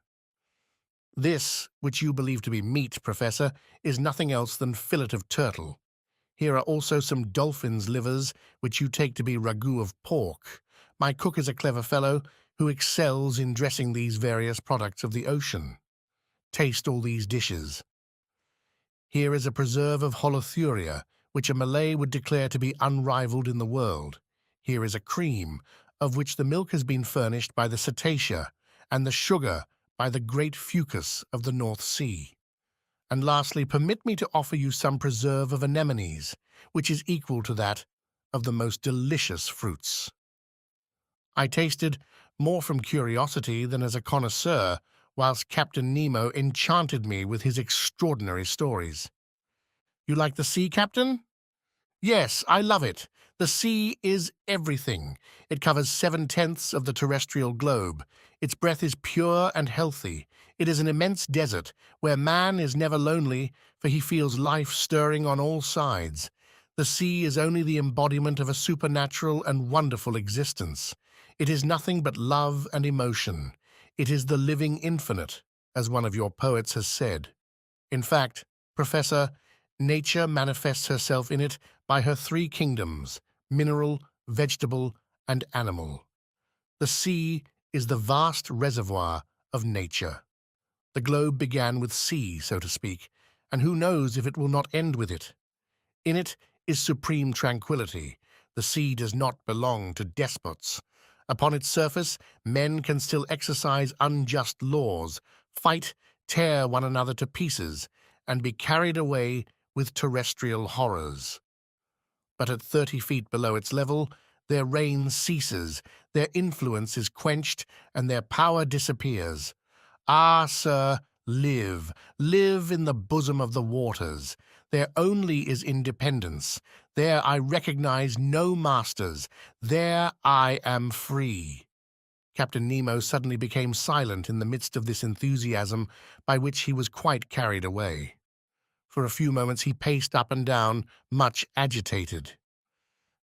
This, which you believe to be meat, Professor, is nothing else than fillet of turtle. Here are also some dolphin's livers, which you take to be ragout of pork. My cook is a clever fellow who excels in dressing these various products of the ocean. Taste all these dishes. Here is a preserve of holothuria, which a Malay would declare to be unrivaled in the world. Here is a cream, of which the milk has been furnished by the cetacea, and the sugar by the great fucus of the North Sea. And lastly, permit me to offer you some preserve of anemones, which is equal to that of the most delicious fruits." I tasted, more from curiosity than as a connoisseur, whilst Captain Nemo enchanted me with his extraordinary stories. "You like the sea, Captain?" "Yes, I love it. The sea is everything. It covers 7/10 of the terrestrial globe. Its breath is pure and healthy. It is an immense desert where man is never lonely, for he feels life stirring on all sides. The sea is only the embodiment of a supernatural and wonderful existence. It is nothing but love and emotion. It is the living infinite, as one of your poets has said. In fact, Professor, nature manifests herself in it by her three kingdoms: mineral, vegetable, and animal. The sea is the vast reservoir of nature. The globe began with sea, so to speak, and who knows if it will not end with it. In it is supreme tranquility. The sea does not belong to despots. Upon its surface, men can still exercise unjust laws, fight, tear one another to pieces, and be carried away with terrestrial horrors. But at 30 feet below its level, their reign ceases, their influence is quenched, and their power disappears. Ah, sir, live, live in the bosom of the waters. There only is independence. There I recognize no masters. There I am free." Captain Nemo suddenly became silent in the midst of this enthusiasm by which he was quite carried away. For a few moments he paced up and down, much agitated.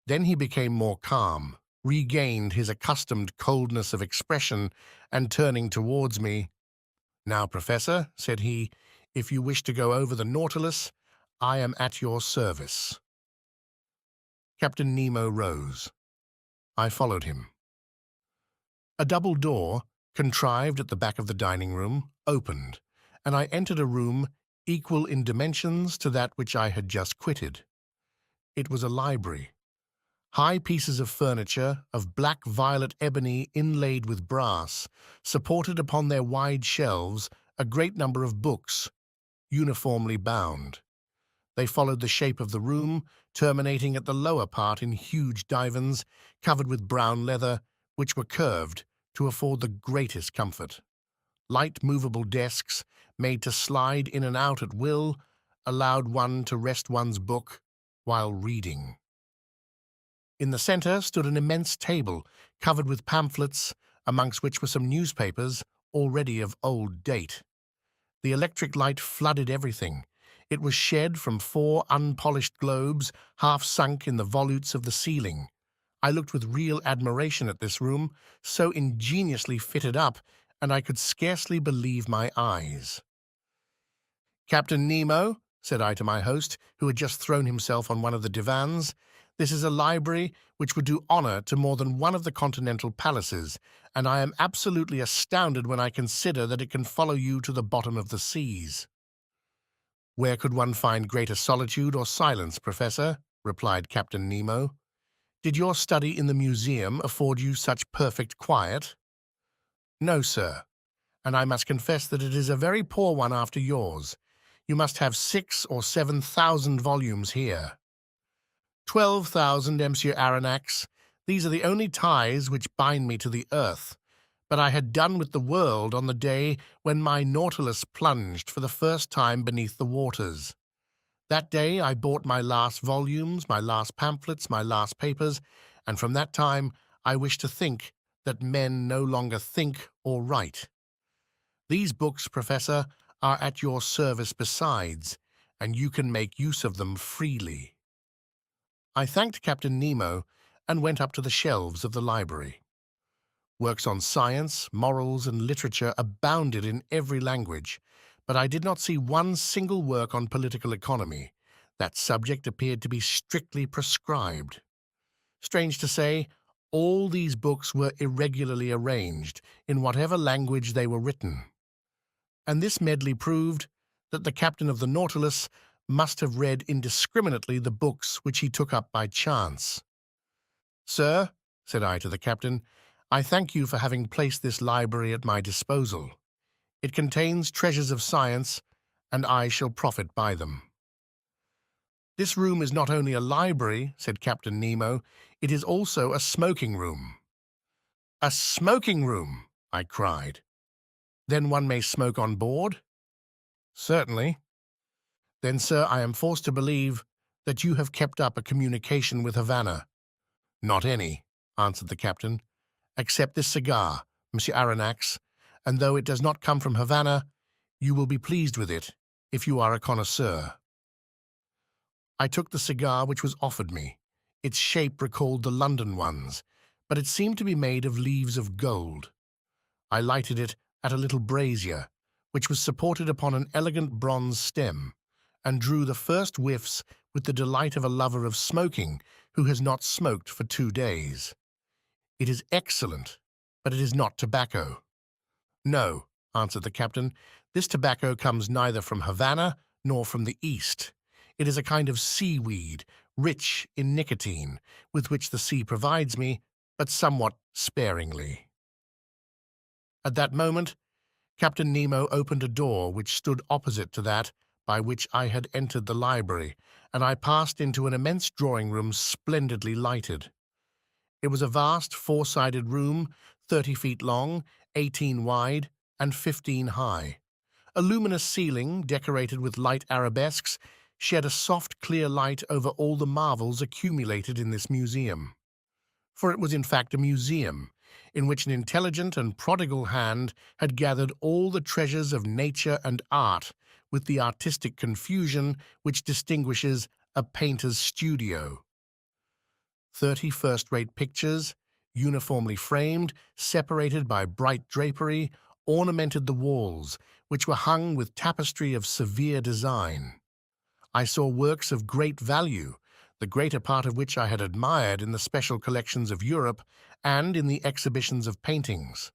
Then he became more calm, regained his accustomed coldness of expression, and turning towards me, "Now, Professor," said he, "if you wish to go over the Nautilus, I am at your service." Captain Nemo rose. I followed him. A double door, contrived at the back of the dining room, opened, and I entered a room equal in dimensions to that which I had just quitted. It was a library. High pieces of furniture of black-violet ebony inlaid with brass supported upon their wide shelves a great number of books, uniformly bound. They followed the shape of the room, terminating at the lower part in huge divans covered with brown leather, which were curved to afford the greatest comfort. Light movable desks, made to slide in and out at will, allowed one to rest one's book while reading. In the center stood an immense table covered with pamphlets, amongst which were some newspapers already of old date. The electric light flooded everything. It was shed from 4 unpolished globes half sunk in the volutes of the ceiling. I looked with real admiration at this room, so ingeniously fitted up, and I could scarcely believe my eyes. "Captain Nemo," said I to my host, who had just thrown himself on one of the divans, "this is a library which would do honor to more than one of the continental palaces, and I am absolutely astounded when I consider that it can follow you to the bottom of the seas." "Where could one find greater solitude or silence, Professor?" replied Captain Nemo. "Did your study in the museum afford you such perfect quiet?" "No, sir, and I must confess that it is a very poor one after yours. You must have 6 or 7,000 volumes here." 12,000, Monsieur Aronnax. These are the only ties which bind me to the earth. But I had done with the world on the day when my Nautilus plunged for the first time beneath the waters. That day I bought my last volumes, my last pamphlets, my last papers, and from that time I wish to think that men no longer think or write. These books, Professor, are at your service besides, and you can make use of them freely. I thanked Captain Nemo and went up to the shelves of the library. Works on science, morals, and literature abounded in every language, but I did not see one single work on political economy. That subject appeared to be strictly prescribed. Strange to say, all these books were irregularly arranged, in whatever language they were written. And this medley proved that the captain of the Nautilus must have read indiscriminately the books which he took up by chance. "Sir," said I to the captain, "I thank you for having placed this library at my disposal. It contains treasures of science, and I shall profit by them." "This room is not only a library," said Captain Nemo, "it is also a smoking room." "A smoking room!" I cried. Then one may smoke on board? Certainly. Then, sir, I am forced to believe that you have kept up a communication with Havana. Not any, answered the captain, except this cigar, Monsieur Aronnax, and though it does not come from Havana, you will be pleased with it if you are a connoisseur. I took the cigar which was offered me. Its shape recalled the London ones, but it seemed to be made of leaves of gold. I lighted it at a little brazier, which was supported upon an elegant bronze stem, and drew the first whiffs with the delight of a lover of smoking who has not smoked for 2 days. It is excellent, but it is not tobacco. No, answered the captain, this tobacco comes neither from Havana nor from the East. It is a kind of seaweed, rich in nicotine, with which the sea provides me, but somewhat sparingly. At that moment, Captain Nemo opened a door which stood opposite to that by which I had entered the library, and I passed into an immense drawing-room splendidly lighted. It was a vast four-sided room, 30 feet long, 18 wide, and 15 high. A luminous ceiling, decorated with light arabesques, shed a soft, clear light over all the marvels accumulated in this museum. For it was in fact a museum, in which an intelligent and prodigal hand had gathered all the treasures of nature and art with the artistic confusion which distinguishes a painter's studio. 30 first-rate pictures, uniformly framed, separated by bright drapery, ornamented the walls, which were hung with tapestry of severe design. I saw works of great value, the greater part of which I had admired in the special collections of Europe and in the exhibitions of paintings.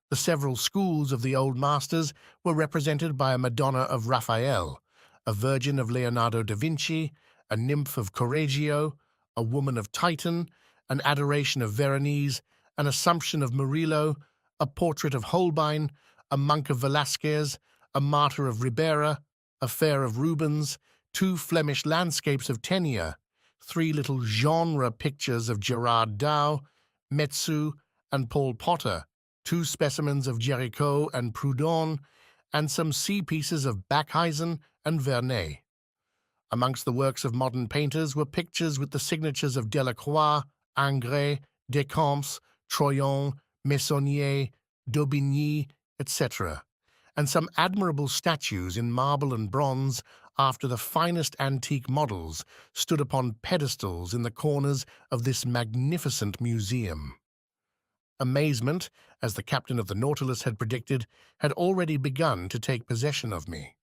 The several schools of the old masters were represented by a Madonna of Raphael, a Virgin of Leonardo da Vinci, a nymph of Correggio, a woman of Titan, an Adoration of Veronese, an Assumption of Murillo, a portrait of Holbein, a monk of Velasquez, a martyr of Ribera, a fair of Rubens, 2 Flemish landscapes of Teniers, 3 little genre pictures of Gerard Dow, Metsu, and Paul Potter, 2 specimens of Géricault and Proudhon, and some sea pieces of Backhuizen and Vernet. Amongst the works of modern painters were pictures with the signatures of Delacroix, Ingres, Decamps, Troyon, Meissonier, Daubigny, etc., and some admirable statues in marble and bronze after the finest antique models stood upon pedestals in the corners of this magnificent museum. Amazement, as the captain of the Nautilus had predicted, had already begun to take possession of me.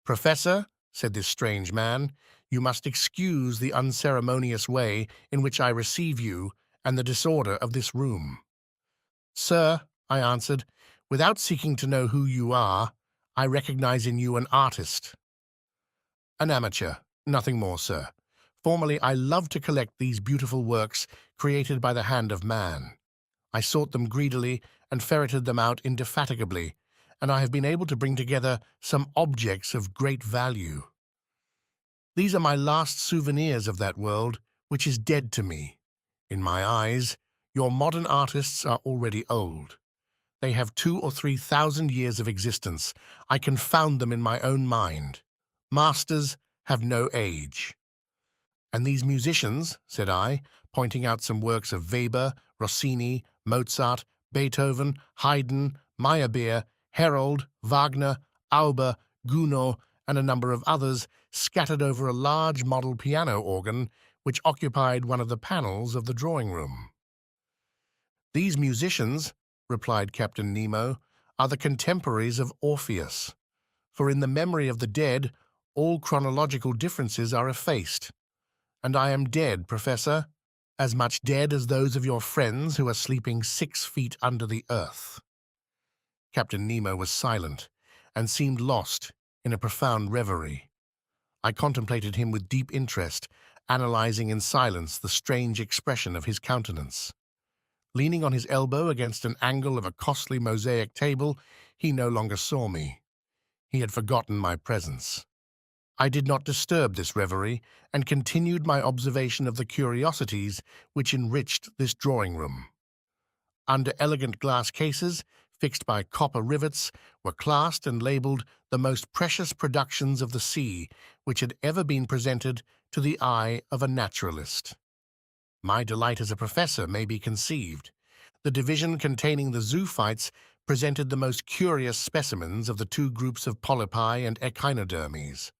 "Professor," said this strange man, "you must excuse the unceremonious way in which I receive you and the disorder of this room." "Sir," I answered, "without seeking to know who you are, I recognize in you an artist." "An amateur, nothing more, sir. Formerly I loved to collect these beautiful works created by the hand of man. I sought them greedily and ferreted them out indefatigably, and I have been able to bring together some objects of great value. These are my last souvenirs of that world, which is dead to me. In my eyes, your modern artists are already old. They have 2 or 3,000 years of existence. I can found them in my own mind. Masters have no age." "And these musicians," said I, pointing out some works of Weber, Rossini, Mozart, Beethoven, Haydn, Meyerbeer, Herold, Wagner, Auber, Gounod, and a number of others, scattered over a large model piano organ which occupied one of the panels of the drawing-room. "These musicians," replied Captain Nemo, "are the contemporaries of Orpheus, for in the memory of the dead all chronological differences are effaced. And I am dead, Professor, as much dead as those of your friends who are sleeping 6 feet under the earth." Captain Nemo was silent, and seemed lost in a profound reverie. I contemplated him with deep interest, analyzing in silence the strange expression of his countenance. Leaning on his elbow against an angle of a costly mosaic table, he no longer saw me. He had forgotten my presence. I did not disturb this reverie, and continued my observation of the curiosities which enriched this drawing-room. Under elegant glass cases, fixed by copper rivets, were classed and labelled the most precious productions of the sea which had ever been presented to the eye of a naturalist. My delight as a professor may be conceived. The division containing the zoophytes presented the most curious specimens of the two groups of polypi and echinodermes.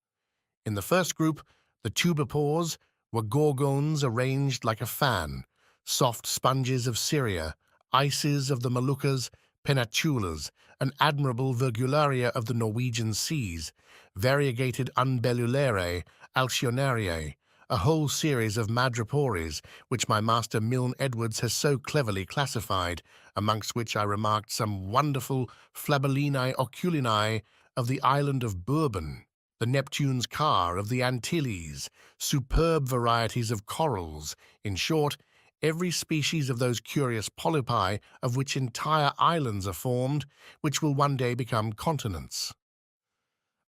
In the first group, the tubipores were gorgons arranged like a fan, soft sponges of Syria, ices of the Moluccas, penatulas, and admirable virgularia of the Norwegian seas, variegated unbellulare, alcionariae, a whole series of madrepores, which my master Milne Edwards has so cleverly classified, amongst which I remarked some wonderful flabellinae oculinae of the island of Bourbon, the Neptune's car of the Antilles, superb varieties of corals, in short, every species of those curious polypi of which entire islands are formed, which will one day become continents.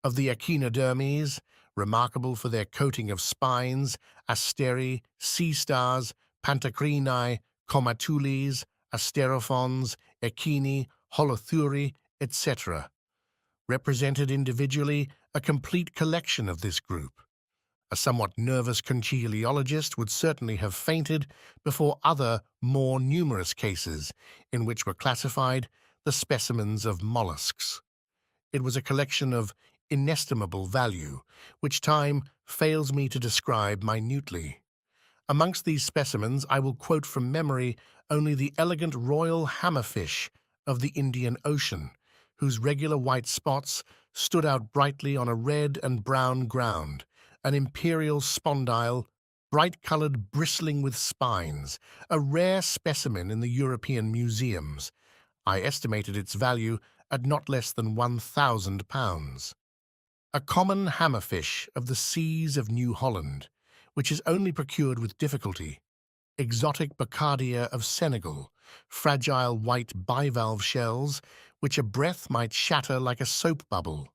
Of the echinodermes, remarkable for their coating of spines, asteri, sea stars, pantacrini, comatules, asterophons, echini, holothuri, etc., represented individually a complete collection of this group. A somewhat nervous conchiliologist would certainly have fainted before other, more numerous cases in which were classified the specimens of mollusks. It was a collection of inestimable value, which time fails me to describe minutely. Amongst these specimens I will quote from memory only the elegant royal hammerfish of the Indian Ocean, whose regular white spots stood out brightly on a red and brown ground, an imperial spondyle, bright-coloured, bristling with spines, a rare specimen in the European museums. I estimated its value at not less than £1,000. A common hammerfish of the seas of New Holland, which is only procured with difficulty, exotic Bacardia of Senegal, fragile white bivalve shells, which a breath might shatter like a soap bubble,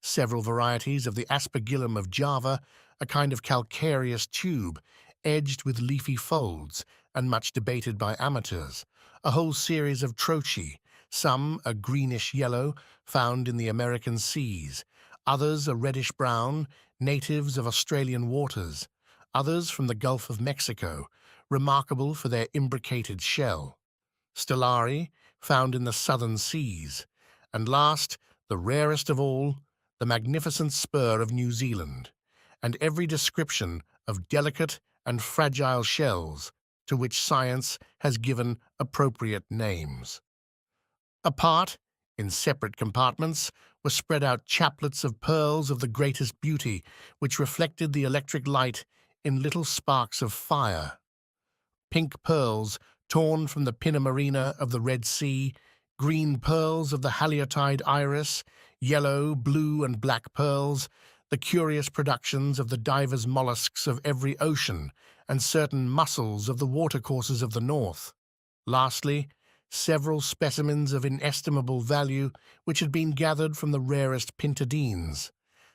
several varieties of the aspergillum of Java, a kind of calcareous tube, edged with leafy folds, and much debated by amateurs, a whole series of trochee, some a greenish-yellow, found in the American seas, others a reddish-brown, natives of Australian waters, others from the Gulf of Mexico, remarkable for their imbricated shell, stellari, found in the southern seas, and last, the rarest of all, the magnificent spur of New Zealand, and every description of delicate and fragile shells to which science has given appropriate names. Apart, in separate compartments, were spread out chaplets of pearls of the greatest beauty, which reflected the electric light in little sparks of fire. Pink pearls torn from the pinna marina of the Red Sea, green pearls of the haliotide iris, yellow, blue, and black pearls, the curious productions of the divers mollusks of every ocean, and certain mussels of the watercourses of the north. Lastly, several specimens of inestimable value which had been gathered from the rarest pintadines.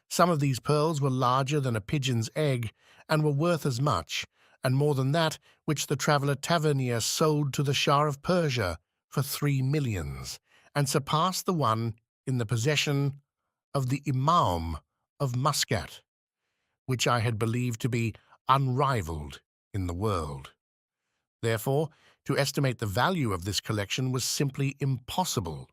Some of these pearls were larger than a pigeon's egg, and were worth as much, and more than that which the traveller Tavernier sold to the Shah of Persia for 3 millions, and surpassed the one in the possession of the Imam of Muscat, which I had believed to be unrivalled in the world. Therefore, to estimate the value of this collection was simply impossible.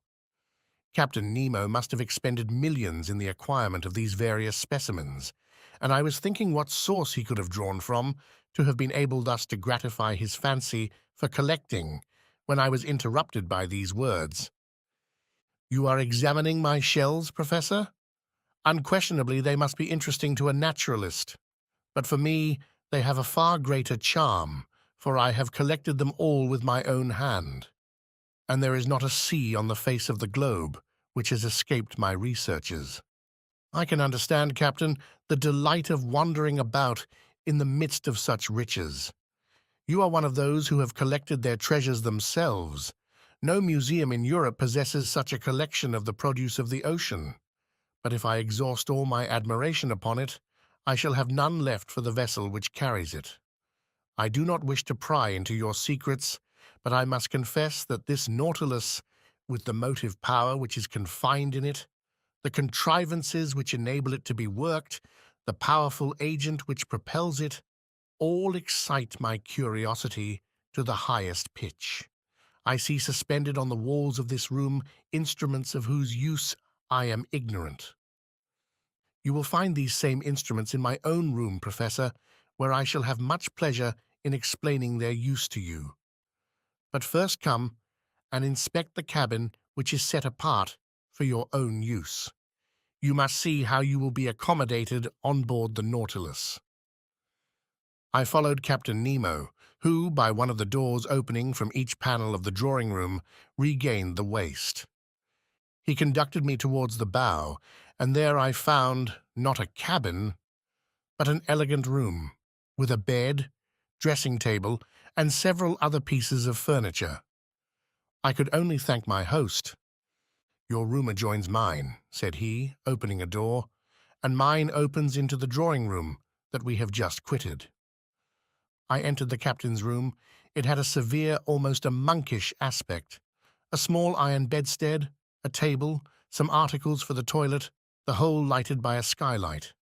Captain Nemo must have expended millions in the acquirement of these various specimens, and I was thinking what source he could have drawn from to have been able thus to gratify his fancy for collecting, when I was interrupted by these words. "You are examining my shells, Professor? Unquestionably they must be interesting to a naturalist, but for me they have a far greater charm, for I have collected them all with my own hand, and there is not a sea on the face of the globe which has escaped my researches. I can understand, Captain, the delight of wandering about in the midst of such riches. You are one of those who have collected their treasures themselves. No museum in Europe possesses such a collection of the produce of the ocean. But if I exhaust all my admiration upon it, I shall have none left for the vessel which carries it. I do not wish to pry into your secrets, but I must confess that this Nautilus with the motive power which is confined in it, the contrivances which enable it to be worked, the powerful agent which propels it, all excite my curiosity to the highest pitch. I see suspended on the walls of this room instruments of whose use I am ignorant. You will find these same instruments in my own room, Professor, where I shall have much pleasure in explaining their use to you. But first come and inspect the cabin which is set apart for your own use. You must see how you will be accommodated on board the Nautilus. I followed Captain Nemo, who, by one of the doors opening from each panel of the drawing-room, regained the waist. He conducted me towards the bow, and there I found not a cabin, but an elegant room, with a bed, dressing-table, and several other pieces of furniture. I could only thank my host. "Your room adjoins mine," said he, opening a door, "and mine opens into the drawing-room that we have just quitted." I entered the captain's room. It had a severe, almost a monkish aspect. A small iron bedstead, a table, some articles for the toilet, the whole lighted by a skylight.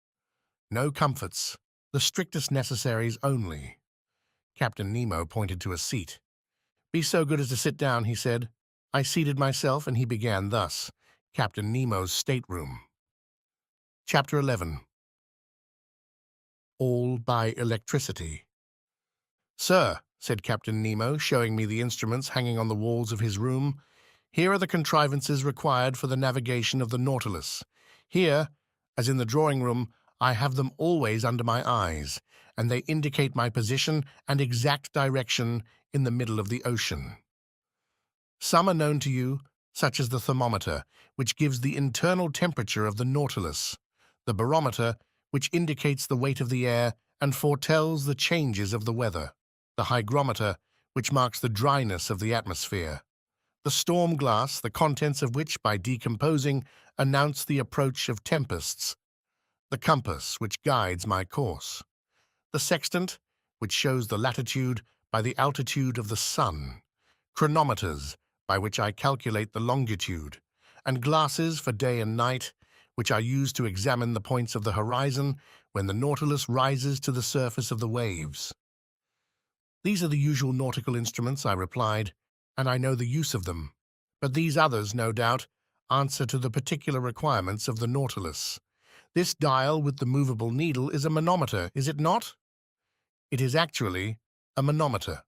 No comforts, the strictest necessaries only. Captain Nemo pointed to a seat. "Be so good as to sit down," he said. I seated myself, and he began thus: Captain Nemo's stateroom. Chapter 11. All by electricity. "Sir," said Captain Nemo, showing me the instruments hanging on the walls of his room, "here are the contrivances required for the navigation of the Nautilus. Here, as in the drawing-room, I have them always under my eyes, and they indicate my position and exact direction in the middle of the ocean. Some are known to you, such as the thermometer, which gives the internal temperature of the Nautilus, the barometer, which indicates the weight of the air and foretells the changes of the weather, the hygrometer, which marks the dryness of the atmosphere, the storm glass, the contents of which, by decomposing, announce the approach of tempests, the compass, which guides my course, the sextant, which shows the latitude by the altitude of the sun, chronometers, by which I calculate the longitude, and glasses for day and night, which I use to examine the points of the horizon when the Nautilus rises to the surface of the waves." "These are the usual nautical instruments," I replied, "and I know the use of them. But these others, no doubt, answer to the particular requirements of the Nautilus. This dial with the movable needle is a manometer, is it not?" "It is actually a manometer,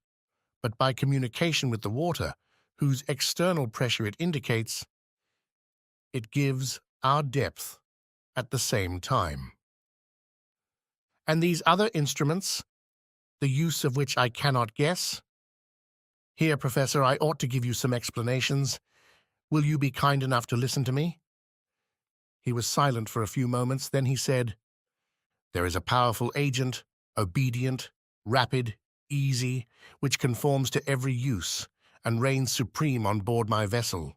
but by communication with the water, whose external pressure it indicates, it gives our depth at the same time." "And these other instruments, the use of which I cannot guess?" "Here, Professor, I ought to give you some explanations. Will you be kind enough to listen to me?" He was silent for a few moments, then he said, "There is a powerful agent, obedient, rapid, easy, which conforms to every use, and reigns supreme on board my vessel.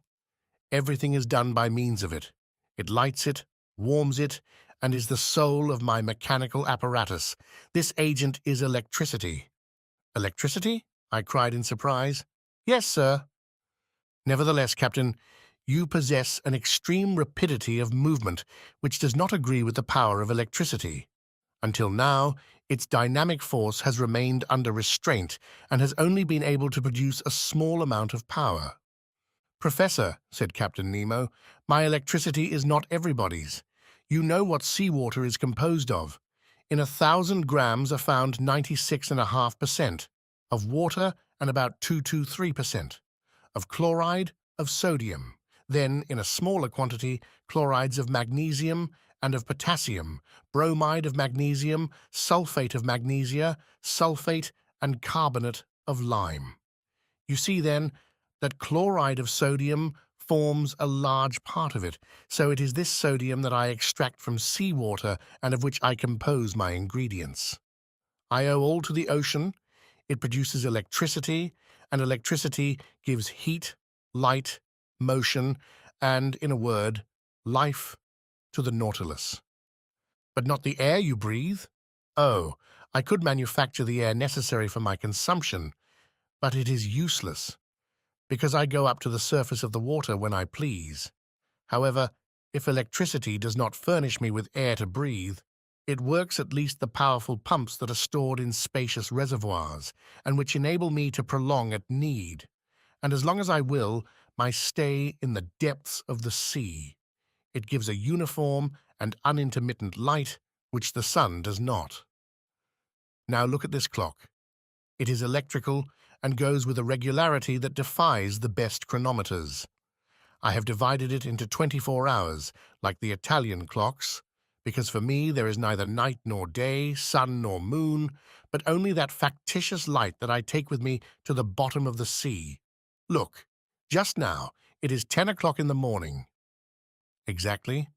Everything is done by means of it. It lights it, warms it, and is the soul of my mechanical apparatus. This agent is electricity." "Electricity?" I cried in surprise. "Yes, sir." "Nevertheless, Captain, you possess an extreme rapidity of movement which does not agree with the power of electricity. Until now, its dynamic force has remained under restraint and has only been able to produce a small amount of power." "Professor," said Captain Nemo, "my electricity is not everybody's. You know what seawater is composed of. In 1,000 grams are found 96.5%, of water and about 223%, of chloride, of sodium, then, in a smaller quantity, chlorides of magnesium and of potassium, bromide of magnesium, sulfate of magnesia, sulfate, and carbonate of lime. You see, then, that chloride of sodium forms a large part of it, so it is this sodium that I extract from seawater and of which I compose my ingredients. I owe all to the ocean. It produces electricity, and electricity gives heat, light, motion, and, in a word, life to the Nautilus." "But not the air you breathe?" "Oh, I could manufacture the air necessary for my consumption, but it is useless. because I go up to the surface of the water when I please. However, if electricity does not furnish me with air to breathe, it works at least the powerful pumps that are stored in spacious reservoirs and which enable me to prolong at need, and as long as I will, my stay in the depths of the sea. It gives a uniform and unintermittent light which the sun does not. Now look at this clock. It is electrical and goes with a regularity that defies the best chronometers. I have divided it into 24 hours, like the Italian clocks, because for me there is neither night nor day, sun nor moon, but only that factitious light that I take with me to the bottom of the sea. Look, just now, it is 10 o'clock in the morning. Exactly.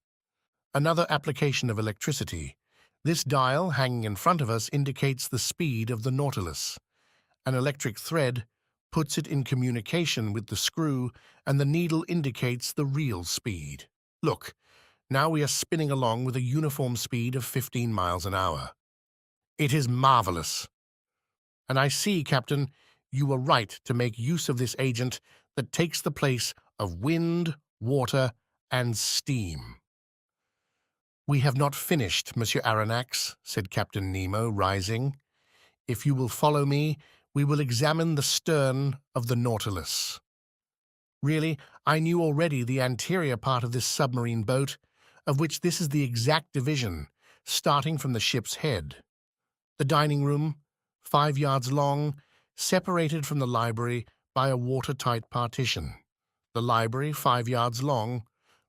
Another application of electricity. This dial hanging in front of us indicates the speed of the Nautilus. An electric thread puts it in communication with the screw, and the needle indicates the real speed. Look, now we are spinning along with a uniform speed of 15 miles an hour. It is marvelous. And I see, Captain, you were right to make use of this agent that takes the place of wind, water, and steam. We have not finished, Monsieur Aronnax, said Captain Nemo, rising. If you will follow me, we will examine the stern of the Nautilus. Really, I knew already the anterior part of this submarine boat, of which this is the exact division, starting from the ship's head. The dining room, 5 yards long, separated from the library by a watertight partition. The library, 5 yards long.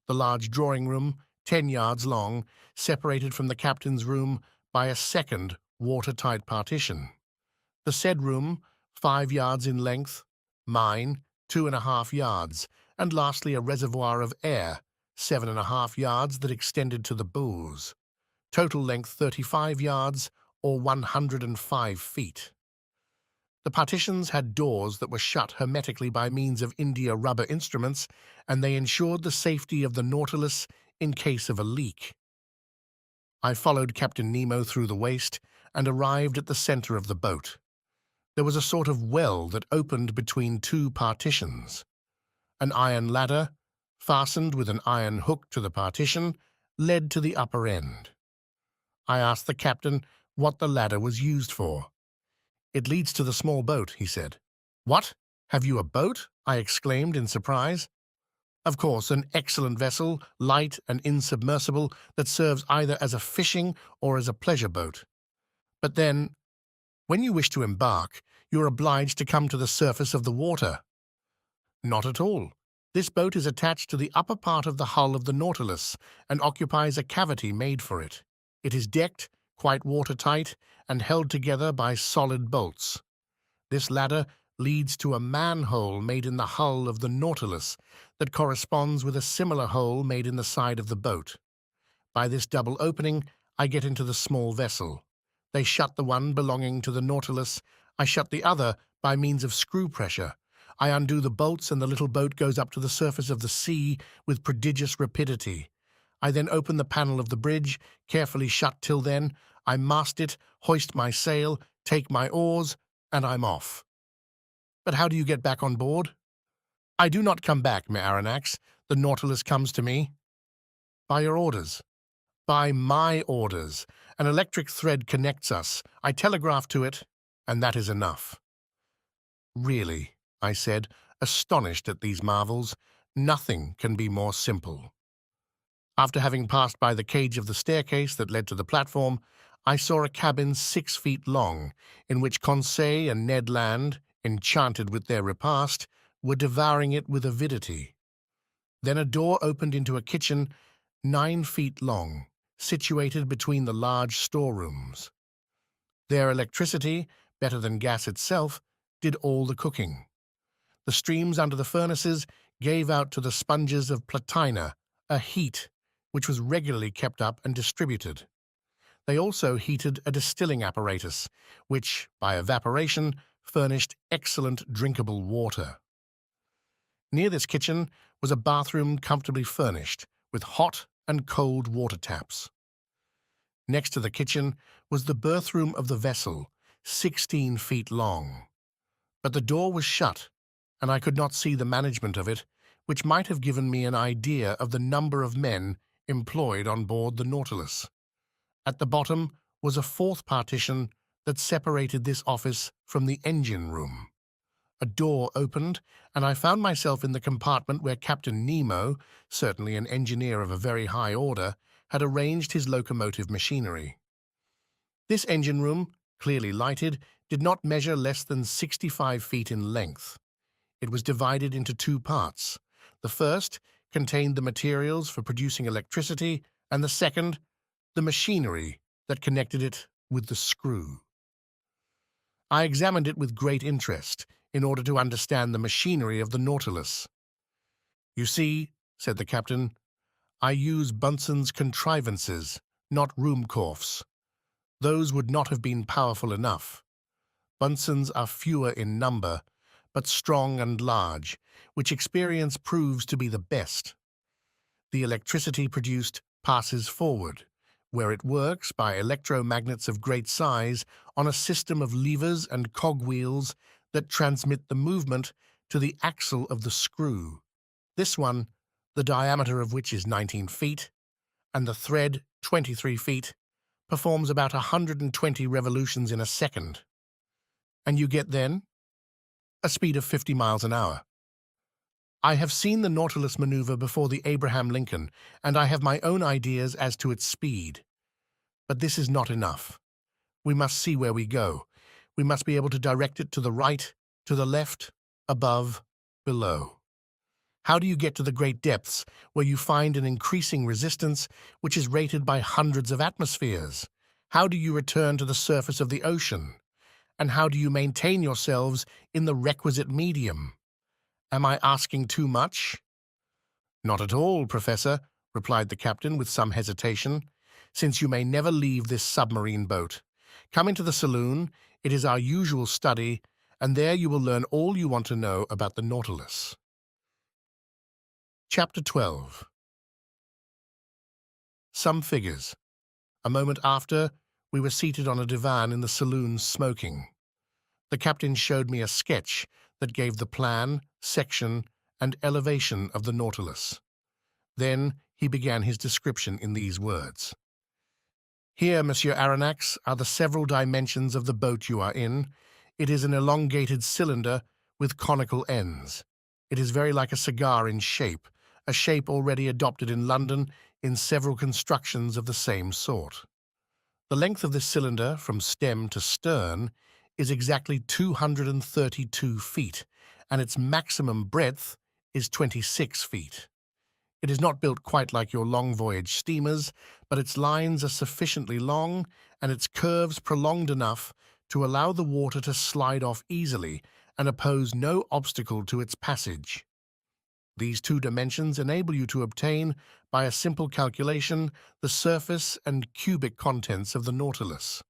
The large drawing room, 10 yards long, separated from the captain's room by a second watertight partition. The said room, 5 yards in length, mine, 2.5 yards, and lastly a reservoir of air, 7.5 yards that extended to the bows. Total length 35 yards, or 105 feet. The partitions had doors that were shut hermetically by means of India rubber instruments, and they ensured the safety of the Nautilus in case of a leak. I followed Captain Nemo through the waist and arrived at the center of the boat. There was a sort of well that opened between two partitions. An iron ladder, fastened with an iron hook to the partition, led to the upper end. I asked the captain what the ladder was used for. "It leads to the small boat," he said. "What? Have you a boat?" I exclaimed in surprise. "Of course, an excellent vessel, light and insubmersible, that serves either as a fishing or as a pleasure boat. But then, when you wish to embark, you are obliged to come to the surface of the water." "Not at all. This boat is attached to the upper part of the hull of the Nautilus and occupies a cavity made for it. It is decked, quite watertight, and held together by solid bolts. This ladder leads to a manhole made in the hull of the Nautilus that corresponds with a similar hole made in the side of the boat. By this double opening, I get into the small vessel. They shut the one belonging to the Nautilus. I shut the other by means of screw pressure. I undo the bolts, and the little boat goes up to the surface of the sea with prodigious rapidity. I then open the panel of the bridge, carefully shut till then. I mast it, hoist my sail, take my oars, and I'm off. But how do you get back on board? I do not come back, Mr. Aronnax. The Nautilus comes to me. By your orders. By my orders. An electric thread connects us. I telegraph to it, and that is enough. Really, I said, astonished at these marvels, nothing can be more simple. After having passed by the cage of the staircase that led to the platform, I saw a cabin 6 feet long, in which Conseil and Ned Land, enchanted with their repast, were devouring it with avidity. Then a door opened into a kitchen 9 feet long, situated between the large storerooms. Their electricity, better than gas itself, did all the cooking. The streams under the furnaces gave out to the sponges of platina a heat which was regularly kept up and distributed. They also heated a distilling apparatus, which, by evaporation, furnished excellent drinkable water. Near this kitchen was a bathroom comfortably furnished, with hot and cold water taps. Next to the kitchen was the berthroom of the vessel, 16 feet long. But the door was shut, and I could not see the management of it, which might have given me an idea of the number of men employed on board the Nautilus. At the bottom was a fourth partition that separated this office from the engine room. A door opened, and I found myself in the compartment where Captain Nemo, certainly an engineer of a very high order, had arranged his locomotive machinery. This engine room, clearly lighted, did not measure less than 65 feet in length. It was divided into two parts. The first contained the materials for producing electricity, and the second, the machinery that connected it with the screw. I examined it with great interest in order to understand the machinery of the Nautilus. "You see," said the captain, "I use Bunsen's contrivances, not Ruhmkorff's. Those would not have been powerful enough. Bunsen's are fewer in number, but strong and large, which experience proves to be the best. The electricity produced passes forward, where it works by electromagnets of great size on a system of levers and cogwheels that transmit the movement to the axle of the screw. This one, the diameter of which is 19 feet, and the thread 23 feet, performs about 120 revolutions in a second. And you get then a speed of 50 miles an hour. I have seen the Nautilus maneuver before the Abraham Lincoln, and I have my own ideas as to its speed. But this is not enough. We must see where we go. We must be able to direct it to the right, to the left, above, below. How do you get to the great depths where you find an increasing resistance which is rated by hundreds of atmospheres? How do you return to the surface of the ocean? And how do you maintain yourselves in the requisite medium? Am I asking too much?" "Not at all, Professor," replied the captain with some hesitation, "since you may never leave this submarine boat. Come into the saloon. It is our usual study, and there you will learn all you want to know about the Nautilus." Chapter 12. Some figures. A moment after, we were seated on a divan in the saloon smoking. The captain showed me a sketch that gave the plan, section, and elevation of the Nautilus. Then he began his description in these words. "Here, Monsieur Aronnax, are the several dimensions of the boat you are in. It is an elongated cylinder with conical ends. It is very like a cigar in shape, a shape already adopted in London in several constructions of the same sort. The length of this cylinder, from stem to stern, is exactly 232 feet, and its maximum breadth is 26 feet. It is not built quite like your long-voyage steamers, but its lines are sufficiently long and its curves prolonged enough to allow the water to slide off easily and oppose no obstacle to its passage. These two dimensions enable you to obtain, by a simple calculation, the surface and cubic contents of the Nautilus.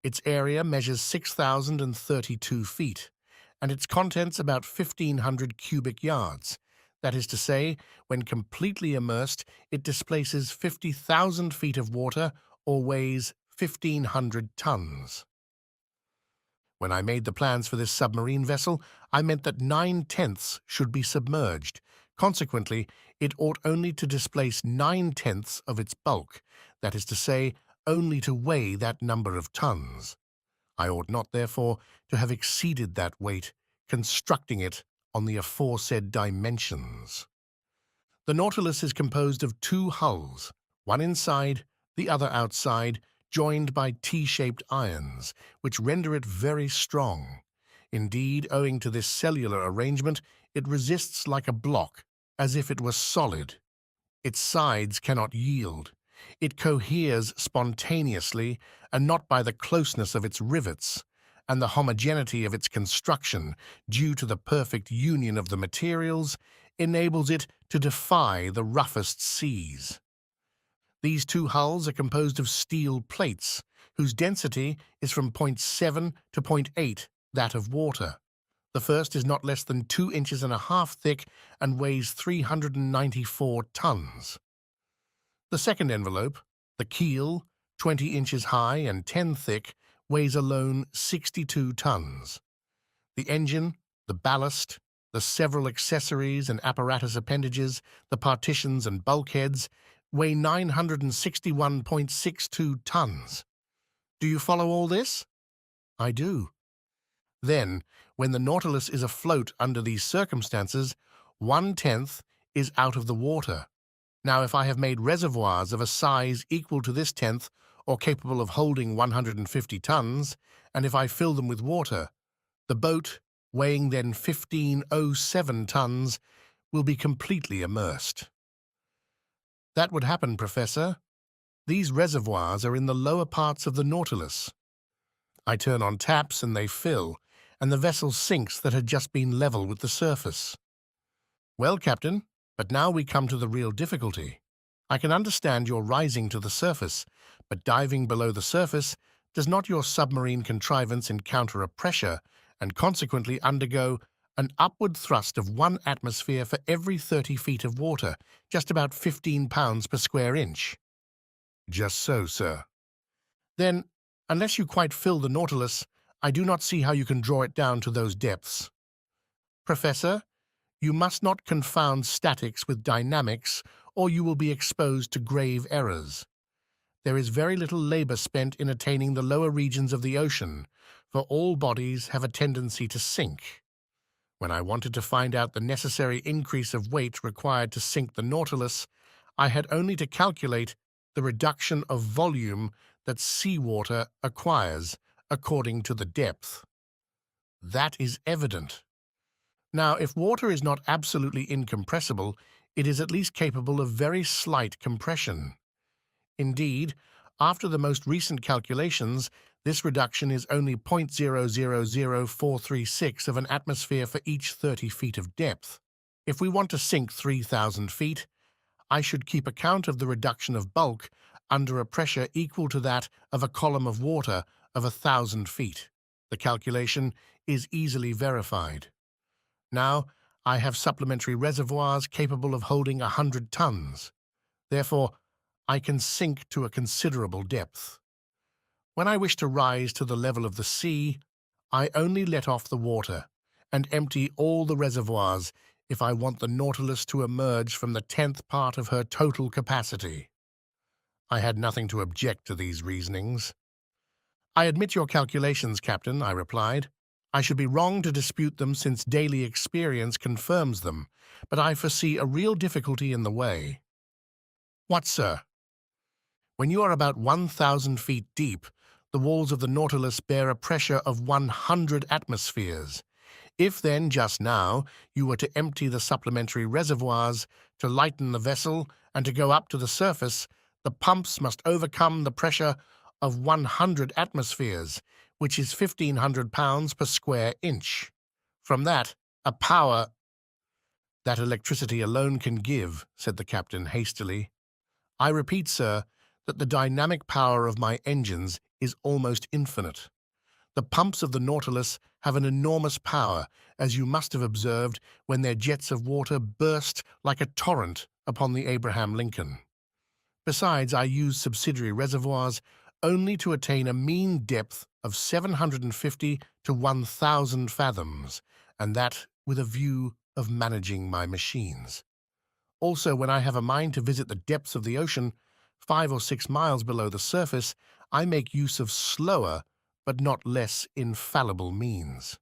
Its area measures 6,032 feet, and its contents about 1,500 cubic yards. That is to say, when completely immersed, it displaces 50,000 feet of water or weighs 1,500 tons. When I made the plans for this submarine vessel, I meant that 9/10 should be submerged. Consequently, it ought only to displace 9/10 of its bulk, that is to say, only to weigh that number of tons. I ought not, therefore, to have exceeded that weight, constructing it on the aforesaid dimensions. The Nautilus is composed of two hulls, one inside, the other outside, joined by T-shaped irons, which render it very strong. Indeed, owing to this cellular arrangement, it resists like a block, as if it were solid. Its sides cannot yield. It coheres spontaneously, and not by the closeness of its rivets, and the homogeneity of its construction, due to the perfect union of the materials, enables it to defy the roughest seas. These two hulls are composed of steel plates, whose density is from 0.7 to 0.8 that of water. The first is not less than 2 inches and a half thick and weighs 394 tons. The second envelope, the keel, 20 inches high and 10 thick, weighs alone 62 tons. The engine, the ballast, The several accessories and apparatus appendages, the partitions and bulkheads, weigh 961.62 tons. Do you follow all this? I do. Then, when the Nautilus is afloat under these circumstances, 1/10 is out of the water. Now, if I have made reservoirs of a size equal to this tenth or capable of holding 150 tons, and if I fill them with water, the boat, weighing then 1507 tons, will be completely immersed. That would happen, Professor. These reservoirs are in the lower parts of the Nautilus. I turn on taps and they fill, and the vessel sinks that had just been level with the surface. Well, Captain, but now we come to the real difficulty. I can understand your rising to the surface, but diving below the surface, does not your submarine contrivance encounter a pressure and consequently undergo an upward thrust of 1 atmosphere for every 30 feet of water, just about 15 pounds per square inch? Just so, sir. Then, unless you quite fill the Nautilus, I do not see how you can draw it down to those depths. Professor, you must not confound statics with dynamics, or you will be exposed to grave errors. There is very little labor spent in attaining the lower regions of the ocean, for all bodies have a tendency to sink. When I wanted to find out the necessary increase of weight required to sink the Nautilus, I had only to calculate the reduction of volume that seawater acquires according to the depth. That is evident. Now, if water is not absolutely incompressible, it is at least capable of very slight compression. Indeed, after the most recent calculations, this reduction is only 0.000436 of an atmosphere for each 30 feet of depth. If we want to sink 3,000 feet, I should keep account of the reduction of bulk under a pressure equal to that of a column of water of 1,000 feet. The calculation is easily verified. Now, I have supplementary reservoirs capable of holding 100 tons. Therefore, I can sink to a considerable depth. When I wish to rise to the level of the sea, I only let off the water and empty all the reservoirs if I want the Nautilus to emerge from the 10th part of her total capacity. I had nothing to object to these reasonings. I admit your calculations, Captain, I replied. I should be wrong to dispute them since daily experience confirms them, but I foresee a real difficulty in the way. What, sir? When you are about 1,000 feet deep, the walls of the Nautilus bear a pressure of 100 atmospheres. If then, just now, you were to empty the supplementary reservoirs, to lighten the vessel, and to go up to the surface, the pumps must overcome the pressure of 100 atmospheres, which is 1,500 pounds per square inch. From that, a power that electricity alone can give, said the captain hastily. I repeat, sir, that the dynamic power of my engines is almost infinite. The pumps of the Nautilus have an enormous power, as you must have observed when their jets of water burst like a torrent upon the Abraham Lincoln. Besides, I use subsidiary reservoirs only to attain a mean depth of 750 to 1,000 fathoms, and that with a view of managing my machines. Also, when I have a mind to visit the depths of the ocean, 5 or 6 miles below the surface, I make use of slower but not less infallible means.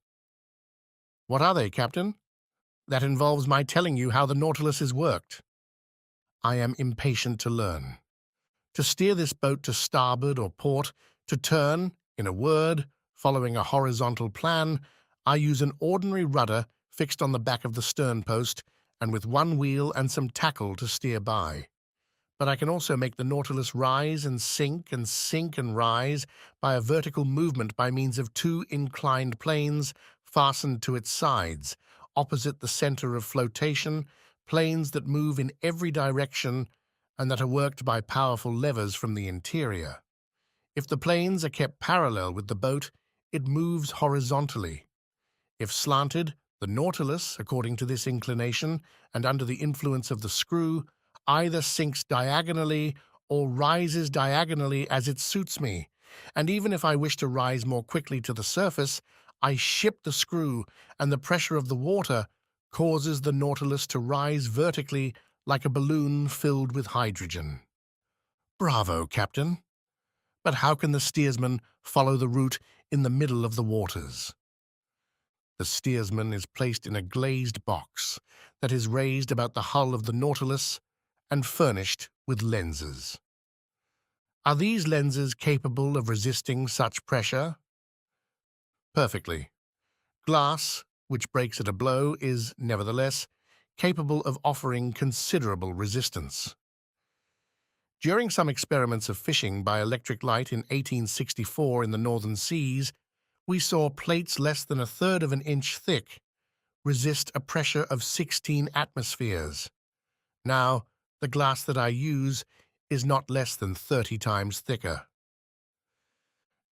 What are they, Captain? That involves my telling you how the Nautilus is worked. I am impatient to learn. To steer this boat to starboard or port, to turn, in a word, following a horizontal plan, I use an ordinary rudder fixed on the back of the stern post and with one wheel and some tackle to steer by. But I can also make the Nautilus rise and sink and rise by a vertical movement by means of 2 inclined planes fastened to its sides, opposite the center of flotation, planes that move in every direction and that are worked by powerful levers from the interior. If the planes are kept parallel with the boat, it moves horizontally. If slanted, the Nautilus, according to this inclination and under the influence of the screw, either sinks diagonally or rises diagonally as it suits me, and even if I wish to rise more quickly to the surface, I ship the screw and the pressure of the water causes the Nautilus to rise vertically like a balloon filled with hydrogen. Bravo, Captain. But how can the steersman follow the route in the middle of the waters? The steersman is placed in a glazed box that is raised about the hull of the Nautilus and furnished with lenses. Are these lenses capable of resisting such pressure? Perfectly. Glass, which breaks at a blow, is, nevertheless, capable of offering considerable resistance. During some experiments of fishing by electric light in 1864 in the northern seas, we saw plates less than a third of an inch thick resist a pressure of 16 atmospheres. Now, the glass that I use is not less than 30 times thicker.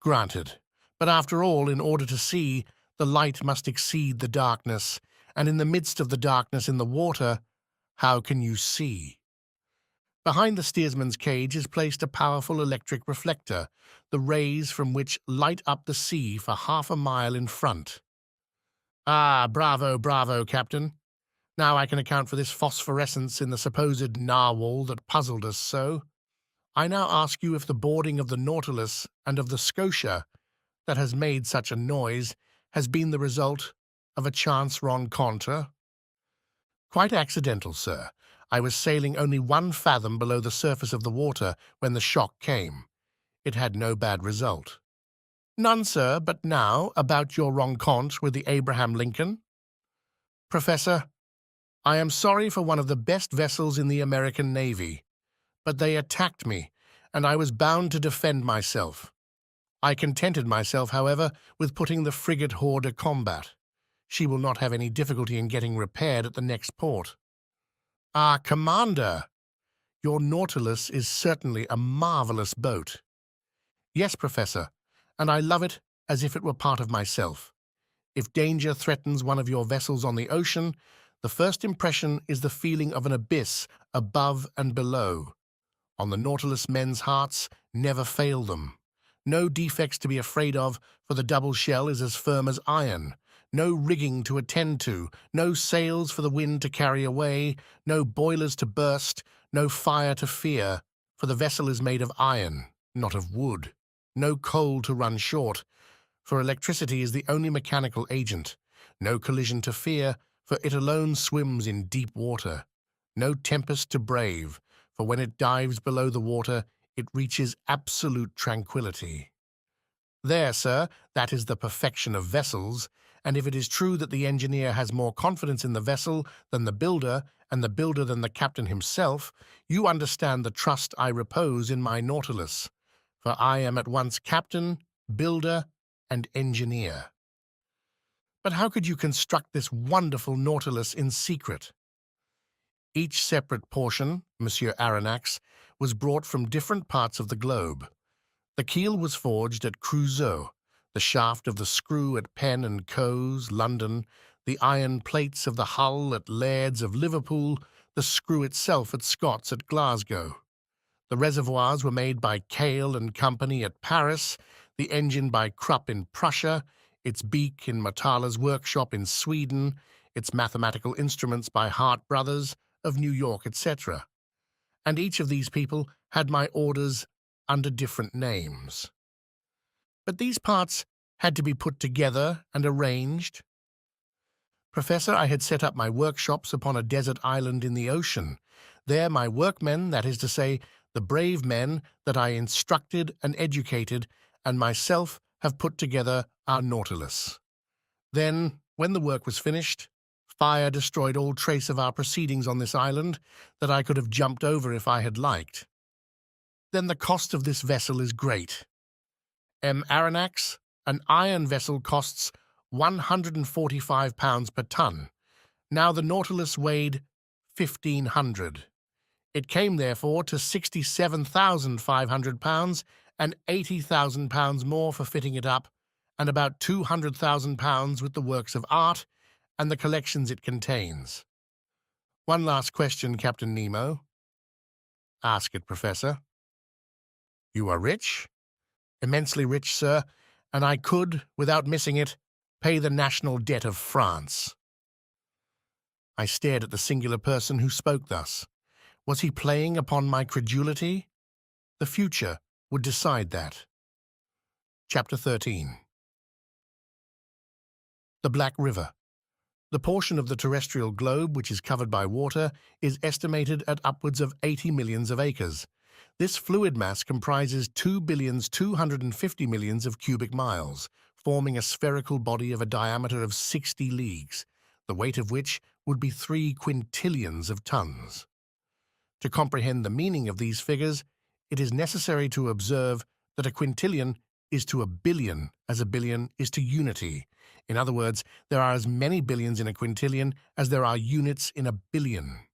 Granted, but after all, in order to see, the light must exceed the darkness, and in the midst of the darkness in the water, how can you see? Behind the steersman's cage is placed a powerful electric reflector, the rays from which light up the sea for half a mile in front. Ah, bravo, bravo, Captain. Now I can account for this phosphorescence in the supposed narwhal that puzzled us so. I now ask you if the boarding of the Nautilus and of the Scotia that has made such a noise has been the result of a chance rencontre? Quite accidental, sir. I was sailing only 1 fathom below the surface of the water when the shock came. It had no bad result. None, sir, but now, about your rencontre with the Abraham Lincoln. Professor, I am sorry for one of the best vessels in the American Navy, but they attacked me, and I was bound to defend myself. I contented myself, however, with putting the frigate hors de combat. She will not have any difficulty in getting repaired at the next port. Ah, Commander! Your Nautilus is certainly a marvelous boat. Yes, Professor, and I love it as if it were part of myself. If danger threatens one of your vessels on the ocean, the first impression is the feeling of an abyss above and below. On the Nautilus, men's hearts never fail them. No defects to be afraid of, for the double shell is as firm as iron. No rigging to attend to, no sails for the wind to carry away, no boilers to burst, no fire to fear, for the vessel is made of iron, not of wood. No coal to run short, for electricity is the only mechanical agent. No collision to fear, for it alone swims in deep water. No tempest to brave, for when it dives below the water, it reaches absolute tranquility. There, sir, that is the perfection of vessels, and if it is true that the engineer has more confidence in the vessel than the builder, and the builder than the captain himself, you understand the trust I repose in my Nautilus, for I am at once captain, builder, and engineer. But how could you construct this wonderful Nautilus in secret? Each separate portion, Monsieur Aronnax, was brought from different parts of the globe. The keel was forged at Creusot, the shaft of the screw at Pen and Co.'s, London, the iron plates of the hull at Laird's of Liverpool, the screw itself at Scott's at Glasgow. The reservoirs were made by Cale and Company at Paris, the engine by Krupp in Prussia, its beak in Motala's workshop in Sweden, its mathematical instruments by Hart Brothers of New York, etc. And each of these people had my orders under different names. But these parts had to be put together and arranged. Professor, I had set up my workshops upon a desert island in the ocean. There my workmen, that is to say, the brave men that I instructed and educated, and myself have put together our Nautilus. Then, when the work was finished, fire destroyed all trace of our proceedings on this island that I could have jumped over if I had liked. Then the cost of this vessel is great. M. Aronnax, an iron vessel costs £145 per ton. Now the Nautilus weighed 1,500. It came, therefore, to £67,500 and £80,000 more for fitting it up, and about £200,000 with the works of art and the collections it contains. One last question, Captain Nemo. Ask it, Professor. You are rich? Immensely rich, sir, and I could, without missing it, pay the national debt of France. I stared at the singular person who spoke thus. Was he playing upon my credulity? The future would decide that. Chapter 13. The Black River. The portion of the terrestrial globe which is covered by water is estimated at upwards of 80 millions of acres. This fluid mass comprises 2,250,000,000 of cubic miles, forming a spherical body of a diameter of 60 leagues, the weight of which would be 3 quintillions of tons. To comprehend the meaning of these figures, it is necessary to observe that a quintillion is to a billion as a billion is to unity. In other words, there are as many billions in a quintillion as there are units in a billion.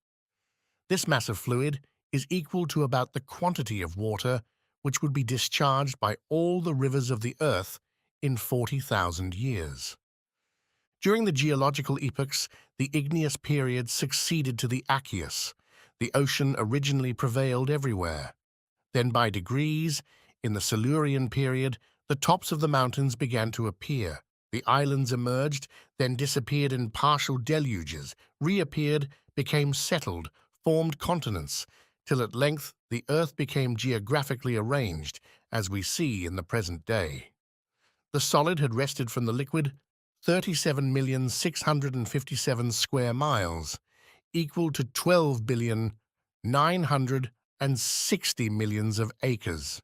This mass of fluid is equal to about the quantity of water which would be discharged by all the rivers of the earth in 40,000 years. During the geological epochs, the igneous period succeeded to the aqueous. The ocean originally prevailed everywhere. Then by degrees, in the Silurian period, the tops of the mountains began to appear. The islands emerged, then disappeared in partial deluges, reappeared, became settled, formed continents, till at length the earth became geographically arranged, as we see in the present day. The solid had wrested from the liquid 37,657,000 square miles, equal to 12,960,000,000 of acres.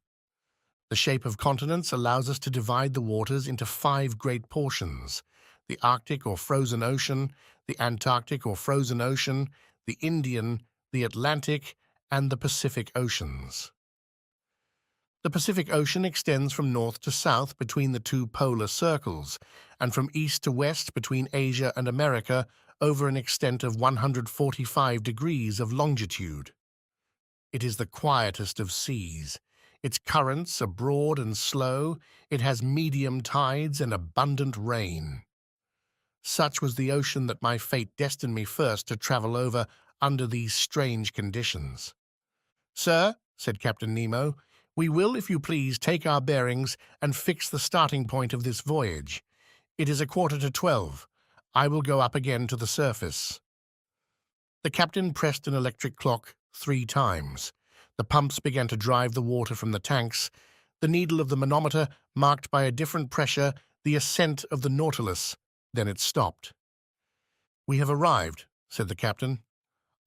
The shape of continents allows us to divide the waters into 5 great portions: the Arctic or frozen ocean, the Antarctic or frozen ocean, the Indian, the Atlantic, and the Pacific Oceans. The Pacific Ocean extends from north to south between the 2 polar circles, and from east to west between Asia and America over an extent of 145 degrees of longitude. It is the quietest of seas. Its currents are broad and slow. It has medium tides and abundant rain. Such was the ocean that my fate destined me first to travel over under these strange conditions. "Sir," said Captain Nemo, "we will, if you please, take our bearings and fix the starting point of this voyage. It is 11:45. I will go up again to the surface." The captain pressed an electric clock 3 times. The pumps began to drive the water from the tanks. The needle of the manometer marked by a different pressure the ascent of the Nautilus. Then it stopped. "We have arrived," said the captain.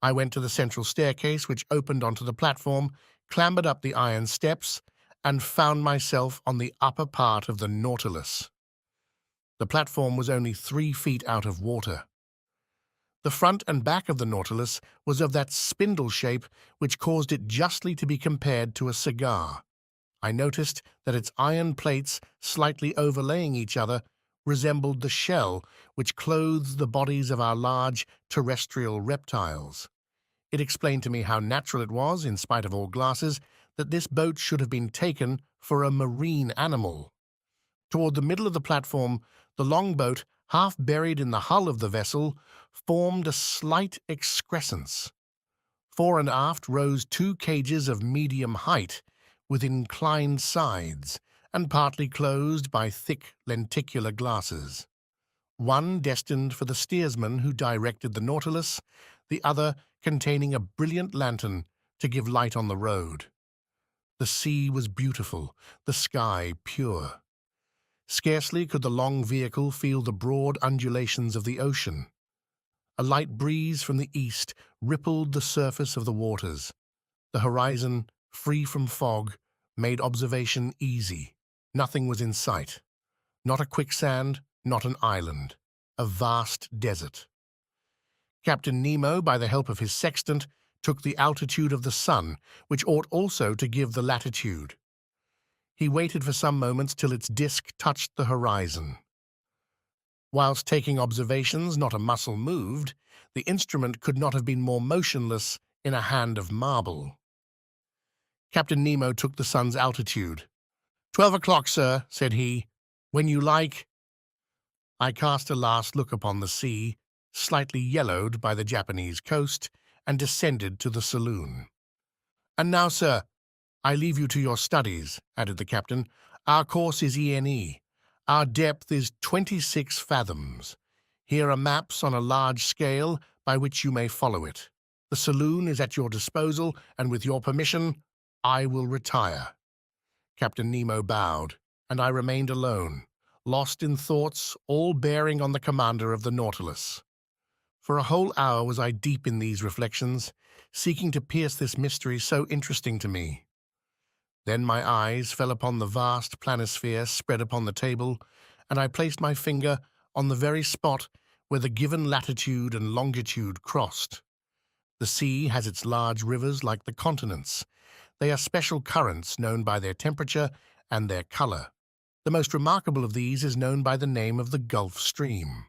I went to the central staircase, which opened onto the platform, clambered up the iron steps, and found myself on the upper part of the Nautilus. The platform was only 3 feet out of water. The front and back of the Nautilus was of that spindle shape which caused it justly to be compared to a cigar. I noticed that its iron plates, slightly overlaying each other, resembled the shell which clothes the bodies of our large terrestrial reptiles. It explained to me how natural it was, in spite of all glasses, that this boat should have been taken for a marine animal. Toward the middle of the platform, the longboat, half buried in the hull of the vessel, formed a slight excrescence. Fore and aft rose 2 cages of medium height, with inclined sides, and partly closed by thick lenticular glasses. One destined for the steersman who directed the Nautilus, the other containing a brilliant lantern to give light on the road. The sea was beautiful, the sky pure. Scarcely could the long vehicle feel the broad undulations of the ocean. A light breeze from the east rippled the surface of the waters. The horizon, free from fog, made observation easy. Nothing was in sight. Not a quicksand, not an island. A vast desert. Captain Nemo, by the help of his sextant, took the altitude of the sun, which ought also to give the latitude. He waited for some moments till its disk touched the horizon. Whilst taking observations, not a muscle moved. The instrument could not have been more motionless in a hand of marble. Captain Nemo took the sun's altitude. 12 o'clock, sir," said he. "When you like." I cast a last look upon the sea, slightly yellowed by the Japanese coast, and descended to the saloon. "And now, sir, I leave you to your studies," added the captain. "Our course is E.N.E. Our depth is 26 fathoms. Here are maps on a large scale, by which you may follow it. The saloon is at your disposal, and with your permission, I will retire." Captain Nemo bowed, and I remained alone, lost in thoughts all bearing on the commander of the Nautilus. For a whole hour was I deep in these reflections, seeking to pierce this mystery so interesting to me. Then my eyes fell upon the vast planisphere spread upon the table, and I placed my finger on the very spot where the given latitude and longitude crossed. The sea has its large rivers like the continents. They are special currents known by their temperature and their color. The most remarkable of these is known by the name of the Gulf Stream.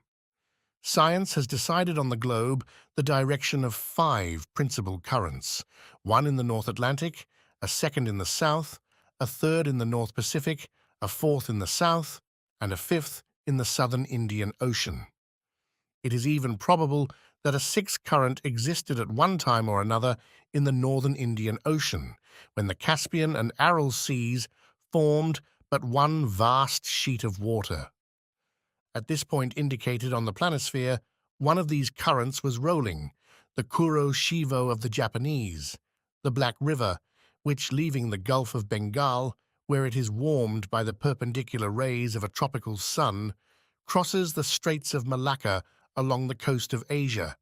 Science has decided on the globe the direction of 5 principal currents, one in the North Atlantic, a second in the South, a third in the North Pacific, a fourth in the South, and a fifth in the Southern Indian Ocean. It is even probable that a 6th current existed at one time or another in the Northern Indian Ocean, when the Caspian and Aral Seas formed but one vast sheet of water. At this point indicated on the planisphere, one of these currents was rolling, the Kuro-Shivo of the Japanese, the Black River, which, leaving the Gulf of Bengal, where it is warmed by the perpendicular rays of a tropical sun, crosses the Straits of Malacca along the coast of Asia,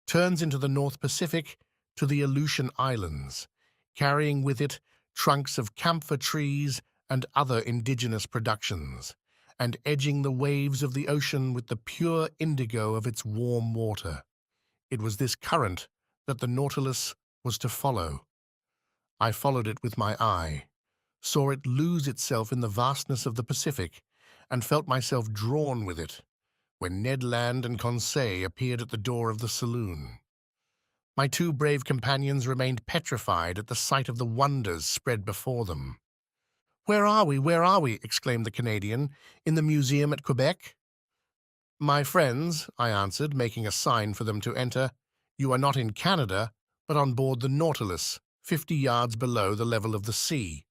turns into the North Pacific to the Aleutian Islands, carrying with it trunks of camphor trees and other indigenous productions, and edging the waves of the ocean with the pure indigo of its warm water. It was this current that the Nautilus was to follow. I followed it with my eye, saw it lose itself in the vastness of the Pacific, and felt myself drawn with it, when Ned Land and Conseil appeared at the door of the saloon. My 2 brave companions remained petrified at the sight of the wonders spread before them. "Where are we? Where are we?" exclaimed the Canadian. "In the museum at Quebec?" "My friends," I answered, making a sign for them to enter, "you are not in Canada, but on board the Nautilus, 50 yards below the level of the sea."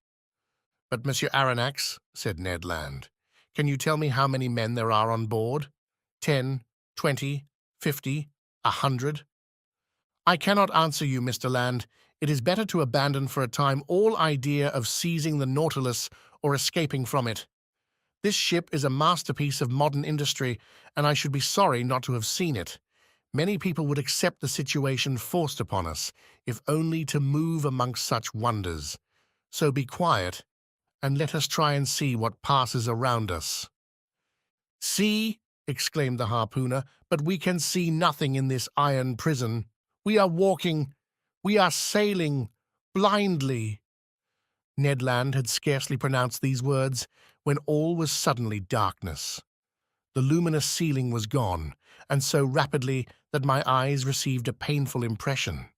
"But, Monsieur Aronnax," said Ned Land, "can you tell me how many men there are on board? 10, 20, 50, 100? "I cannot answer you, Mr. Land. It is better to abandon for a time all idea of seizing the Nautilus or escaping from it. This ship is a masterpiece of modern industry, and I should be sorry not to have seen it. Many people would accept the situation forced upon us, if only to move amongst such wonders. So be quiet, and let us try and see what passes around us." "See," exclaimed the harpooner, "but we can see nothing in this iron prison. We are sailing, blindly." Ned Land had scarcely pronounced these words when all was suddenly darkness. The luminous ceiling was gone, and so rapidly that my eyes received a painful impression.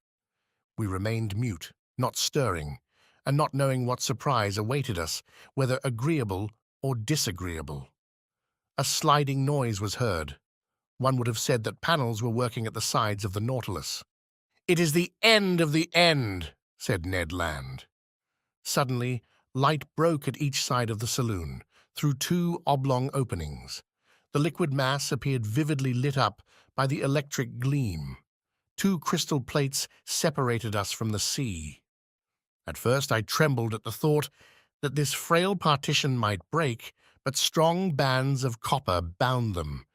We remained mute, not stirring, and not knowing what surprise awaited us, whether agreeable or disagreeable. A sliding noise was heard. One would have said that panels were working at the sides of the Nautilus. "It is the end of the end," said Ned Land. Suddenly, light broke at each side of the saloon, through 2 oblong openings. The liquid mass appeared vividly lit up by the electric gleam. 2 crystal plates separated us from the sea. At first I trembled at the thought that this frail partition might break, but strong bands of copper bound them,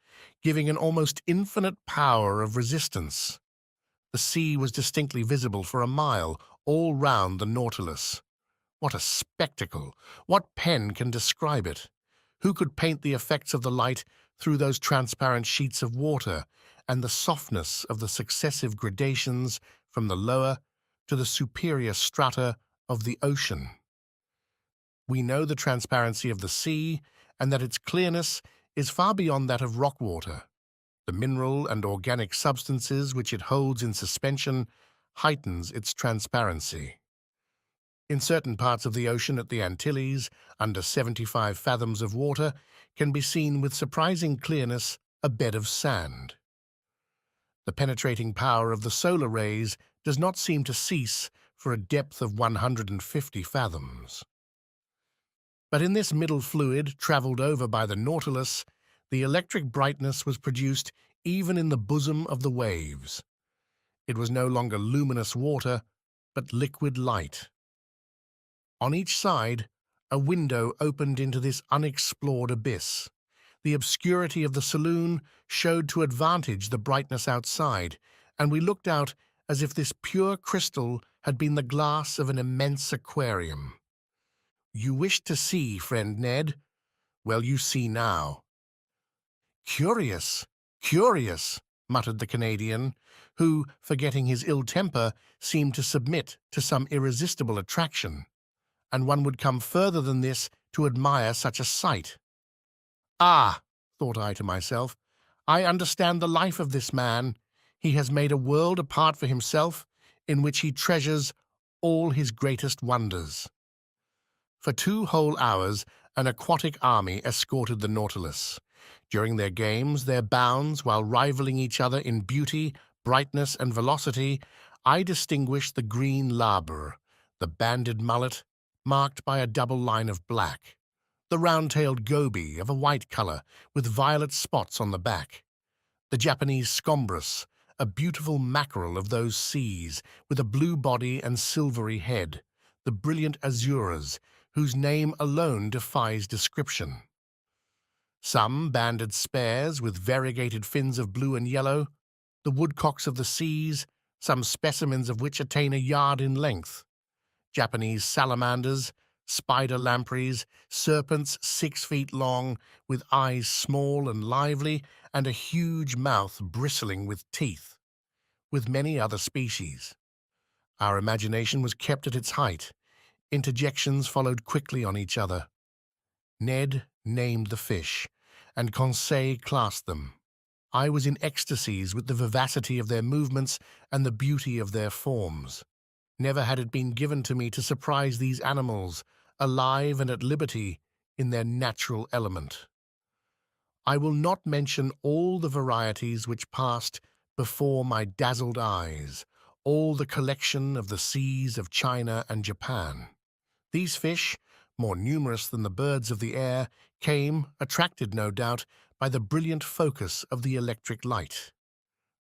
giving an almost infinite power of resistance. The sea was distinctly visible for a mile all round the Nautilus. What a spectacle! What pen can describe it? Who could paint the effects of the light through those transparent sheets of water, and the softness of the successive gradations from the lower to the superior strata of the ocean? We know the transparency of the sea, and that its clearness is far beyond that of rock water. The mineral and organic substances which it holds in suspension heightens its transparency. In certain parts of the ocean at the Antilles, under 75 fathoms of water, can be seen with surprising clearness a bed of sand. The penetrating power of the solar rays does not seem to cease for a depth of 150 fathoms. But in this middle fluid, travelled over by the Nautilus, the electric brightness was produced even in the bosom of the waves. It was no longer luminous water, but liquid light. On each side, a window opened into this unexplored abyss. The obscurity of the saloon showed to advantage the brightness outside, and we looked out as if this pure crystal had been the glass of an immense aquarium. "You wished to see, friend Ned? Well, you see now." "Curious, curious," muttered the Canadian, who, forgetting his ill temper, seemed to submit to some irresistible attraction. And one would come further than this to admire such a sight. "Ah," thought I to myself, "I understand the life of this man. He has made a world apart for himself, in which he treasures all his greatest wonders." For 2 whole hours, an aquatic army escorted the Nautilus. During their games, their bounds, while rivaling each other in beauty, brightness, and velocity, I distinguished the green laber, the banded mullet, marked by a double line of black, the round-tailed goby of a white color with violet spots on the back, the Japanese scombrus, a beautiful mackerel of those seas with a blue body and silvery head, the brilliant azuras, whose name alone defies description. Some banded spares with variegated fins of blue and yellow, the woodcocks of the seas, some specimens of which attain a yard in length, Japanese salamanders, spider lampreys, serpents 6 feet long, with eyes small and lively, and a huge mouth bristling with teeth, with many other species. Our imagination was kept at its height. Interjections followed quickly on each other. Ned named the fish, and Conseil classed them. I was in ecstasies with the vivacity of their movements and the beauty of their forms. Never had it been given to me to surprise these animals, alive and at liberty in their natural element. I will not mention all the varieties which passed before my dazzled eyes, all the collection of the seas of China and Japan. These fish, more numerous than the birds of the air, came, attracted no doubt, by the brilliant focus of the electric light.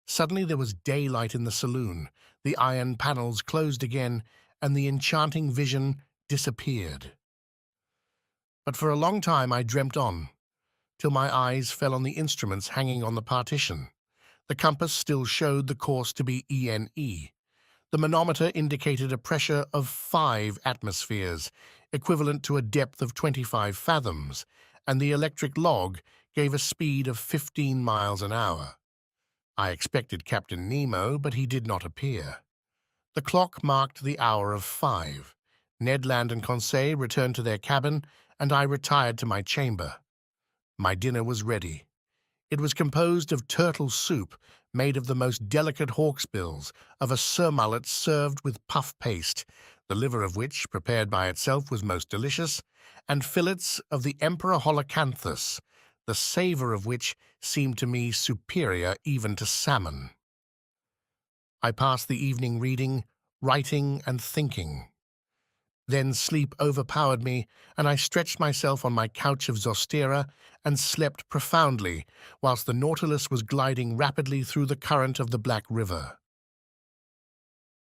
Suddenly there was daylight in the saloon, the iron panels closed again, and the enchanting vision disappeared. But for a long time I dreamt on, till my eyes fell on the instruments hanging on the partition. The compass still showed the course to be ENE. The manometer indicated a pressure of 5 atmospheres, equivalent to a depth of 25 fathoms, and the electric log gave a speed of 15 miles an hour. I expected Captain Nemo, but he did not appear. The clock marked the hour of 5. Ned Land and Conseil returned to their cabin, and I retired to my chamber. My dinner was ready. It was composed of turtle soup, made of the most delicate hawksbills, of a surmullet served with puff paste, the liver of which, prepared by itself, was most delicious, and fillets of the emperor holocanthus, the savor of which seemed to me superior even to salmon. I passed the evening reading, writing, and thinking. Then sleep overpowered me, and I stretched myself on my couch of zostera and slept profoundly, whilst the Nautilus was gliding rapidly through the current of the Black River.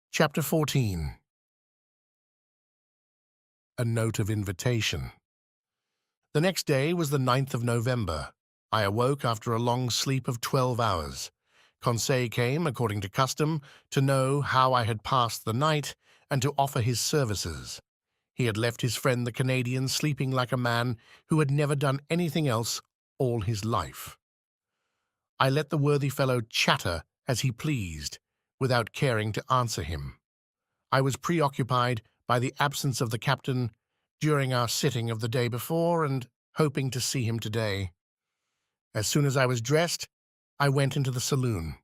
Chapter 14. A Note of Invitation. The next day was the 9th of November. I awoke after a long sleep of 12 hours. Conseil came, according to custom, to know how I had passed the night and to offer his services. He had left his friend the Canadian sleeping like a man who had never done anything else all his life. I let the worthy fellow chatter as he pleased, without caring to answer him. I was preoccupied by the absence of the captain during our sitting of the day before, and hoping to see him today. As soon as I was dressed, I went into the saloon.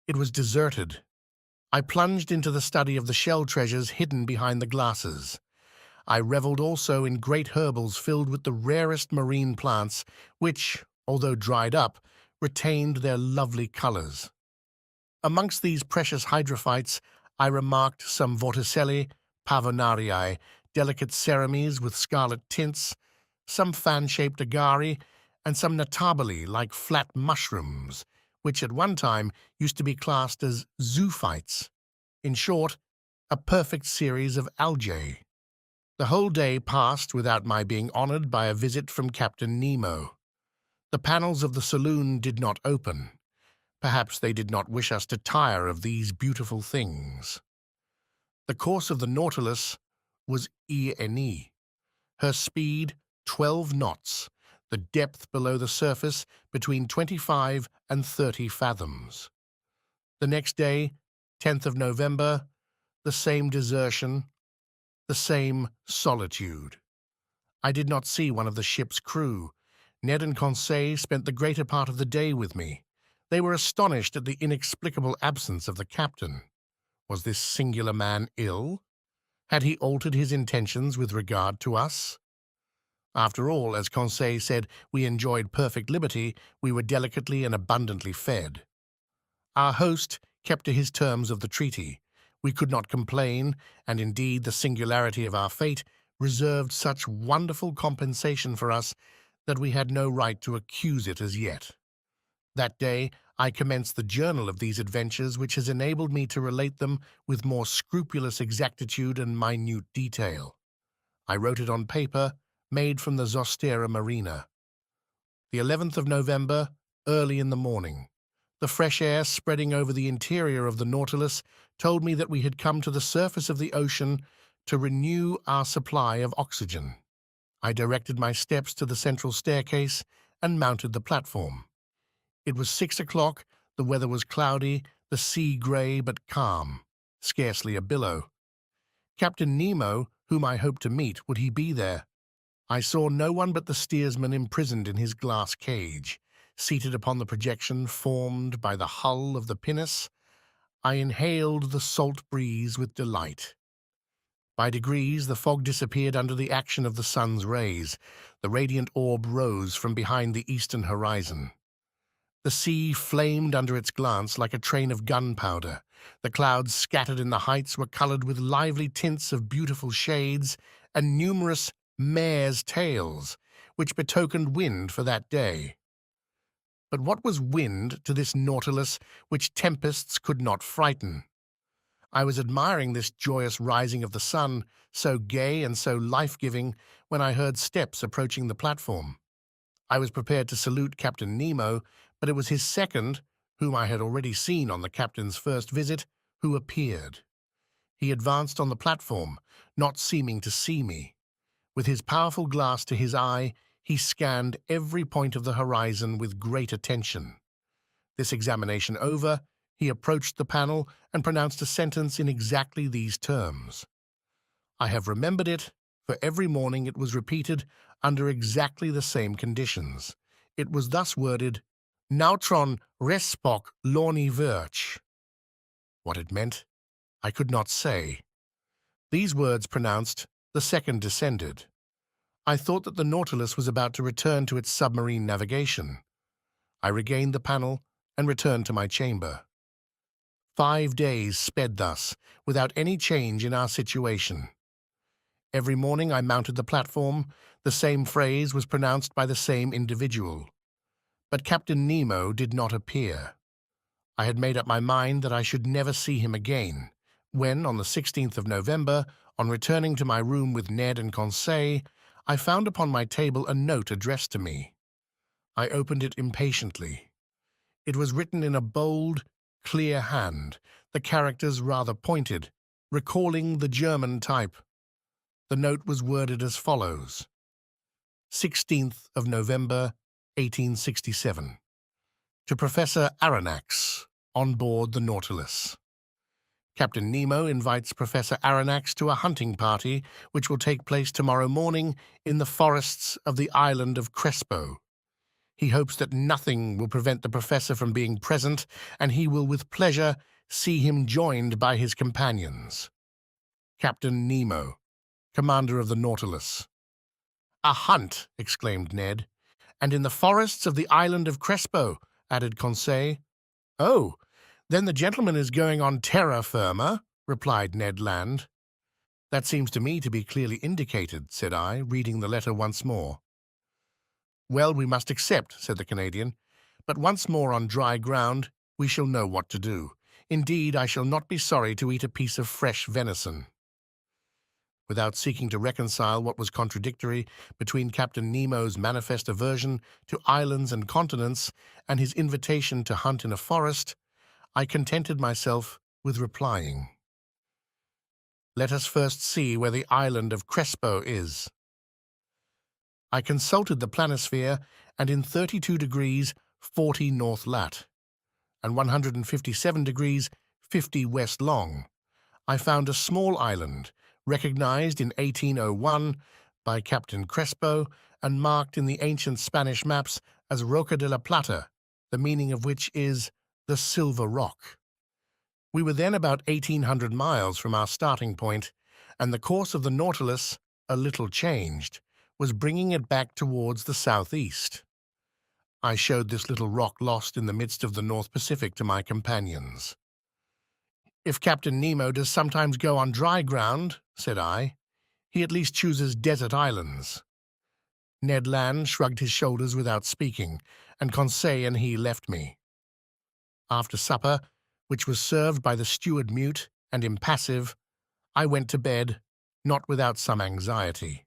It was deserted. I plunged into the study of the shell treasures hidden behind the glasses. I revelled also in great herbals filled with the rarest marine plants, which, although dried up, retained their lovely colours. Amongst these precious hydrophytes I remarked some Vorticelli, Pavonarii, delicate cerames with scarlet tints, some fan-shaped agari, and some notabili like flat mushrooms, which at one time used to be classed as zoophytes. In short, a perfect series of algae. The whole day passed without my being honored by a visit from Captain Nemo. The panels of the saloon did not open. Perhaps they did not wish us to tire of these beautiful things. The course of the Nautilus was E&E. Her speed, 12 knots, the depth below the surface between 25 and 30 fathoms. The next day, 10th of November, the same desertion, the same solitude. I did not see one of the ship's crew. Ned and Conseil spent the greater part of the day with me. They were astonished at the inexplicable absence of the captain. Was this singular man ill? Had he altered his intentions with regard to us? After all, as Conseil said, we enjoyed perfect liberty, we were delicately and abundantly fed. Our host kept to his terms of the treaty. We could not complain, and indeed the singularity of our fate reserved such wonderful compensation for us that we had no right to accuse it as yet. That day I commenced the journal of these adventures, which has enabled me to relate them with more scrupulous exactitude and minute detail. I wrote it on paper, made from the Zostera Marina. The 11th of November, early in the morning. The fresh air spreading over the interior of the Nautilus told me that we had come to the surface of the ocean to renew our supply of oxygen. I directed my steps to the central staircase and mounted the platform. It was 6 o'clock, the weather was cloudy, the sea grey but calm, scarcely a billow. Captain Nemo, whom I hoped to meet, would he be there? I saw no one but the steersman imprisoned in his glass cage. Seated upon the projection formed by the hull of the pinnace, I inhaled the salt breeze with delight. By degrees the fog disappeared under the action of the sun's rays. The radiant orb rose from behind the eastern horizon. The sea flamed under its glance like a train of gunpowder. The clouds scattered in the heights were colored with lively tints of beautiful shades and numerous mares' tails, which betokened wind for that day. But what was wind to this Nautilus which tempests could not frighten? I was admiring this joyous rising of the sun, so gay and so life-giving, when I heard steps approaching the platform. I was prepared to salute Captain Nemo, but it was his second, whom I had already seen on the captain's first visit, who appeared. He advanced on the platform, not seeming to see me. With his powerful glass to his eye, he scanned every point of the horizon with great attention. This examination over, he approached the panel and pronounced a sentence in exactly these terms. I have remembered it, for every morning it was repeated under exactly the same conditions. It was thus worded, Nautron respok lorni virch. What it meant, I could not say. These words pronounced, the second descended. I thought that the Nautilus was about to return to its submarine navigation. I regained the panel and returned to my chamber. 5 days sped thus, without any change in our situation. Every morning I mounted the platform, the same phrase was pronounced by the same individual. But Captain Nemo did not appear. I had made up my mind that I should never see him again, when, on the 16th of November, on returning to my room with Ned and Conseil, I found upon my table a note addressed to me. I opened it impatiently. It was written in a bold, clear hand, the characters rather pointed, recalling the German type. The note was worded as follows. 16th of November, 1867. To Professor Aronnax, on board the Nautilus. Captain Nemo invites Professor Aronnax to a hunting party which will take place tomorrow morning in the forests of the island of Crespo. He hopes that nothing will prevent the professor from being present, and he will with pleasure see him joined by his companions. Captain Nemo, commander of the Nautilus. A hunt, exclaimed Ned. And in the forests of the island of Crespo, added Conseil. Oh, then the gentleman is going on terra firma, replied Ned Land. That seems to me to be clearly indicated, said I, reading the letter once more. Well, we must accept, said the Canadian. But once more on dry ground, we shall know what to do. Indeed, I shall not be sorry to eat a piece of fresh venison. Without seeking to reconcile what was contradictory between Captain Nemo's manifest aversion to islands and continents and his invitation to hunt in a forest, I contented myself with replying, "Let us first see where the island of Crespo is." I consulted the planisphere, and in 32 degrees 40 north lat, and 157 degrees 50 west long, I found a small island, recognized in 1801 by Captain Crespo and marked in the ancient Spanish maps as Roca de la Plata, the meaning of which is the Silver Rock. We were then about 1,800 miles from our starting point, and the course of the Nautilus, a little changed, was bringing it back towards the southeast. I showed this little rock lost in the midst of the North Pacific to my companions. "If Captain Nemo does sometimes go on dry ground," said I, "he at least chooses desert islands." Ned Land shrugged his shoulders without speaking, and Conseil and he left me. After supper, which was served by the steward mute and impassive, I went to bed, not without some anxiety.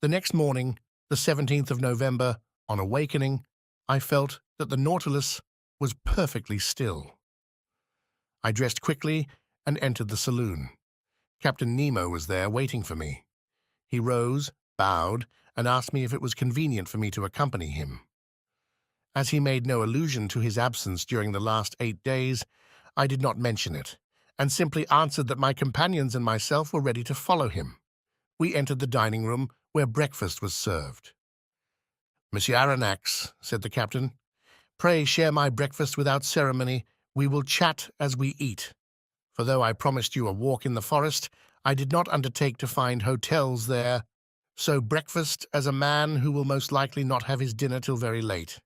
The next morning, the 17th of November, on awakening, I felt that the Nautilus was perfectly still. I dressed quickly and entered the saloon. Captain Nemo was there waiting for me. He rose, bowed, and asked me if it was convenient for me to accompany him. As he made no allusion to his absence during the last 8 days, I did not mention it, and simply answered that my companions and myself were ready to follow him. We entered the dining room, where breakfast was served. "Monsieur Aronnax," said the captain, "pray share my breakfast without ceremony. We will chat as we eat. For though I promised you a walk in the forest, I did not undertake to find hotels there. So breakfast as a man who will most likely not have his dinner till very late."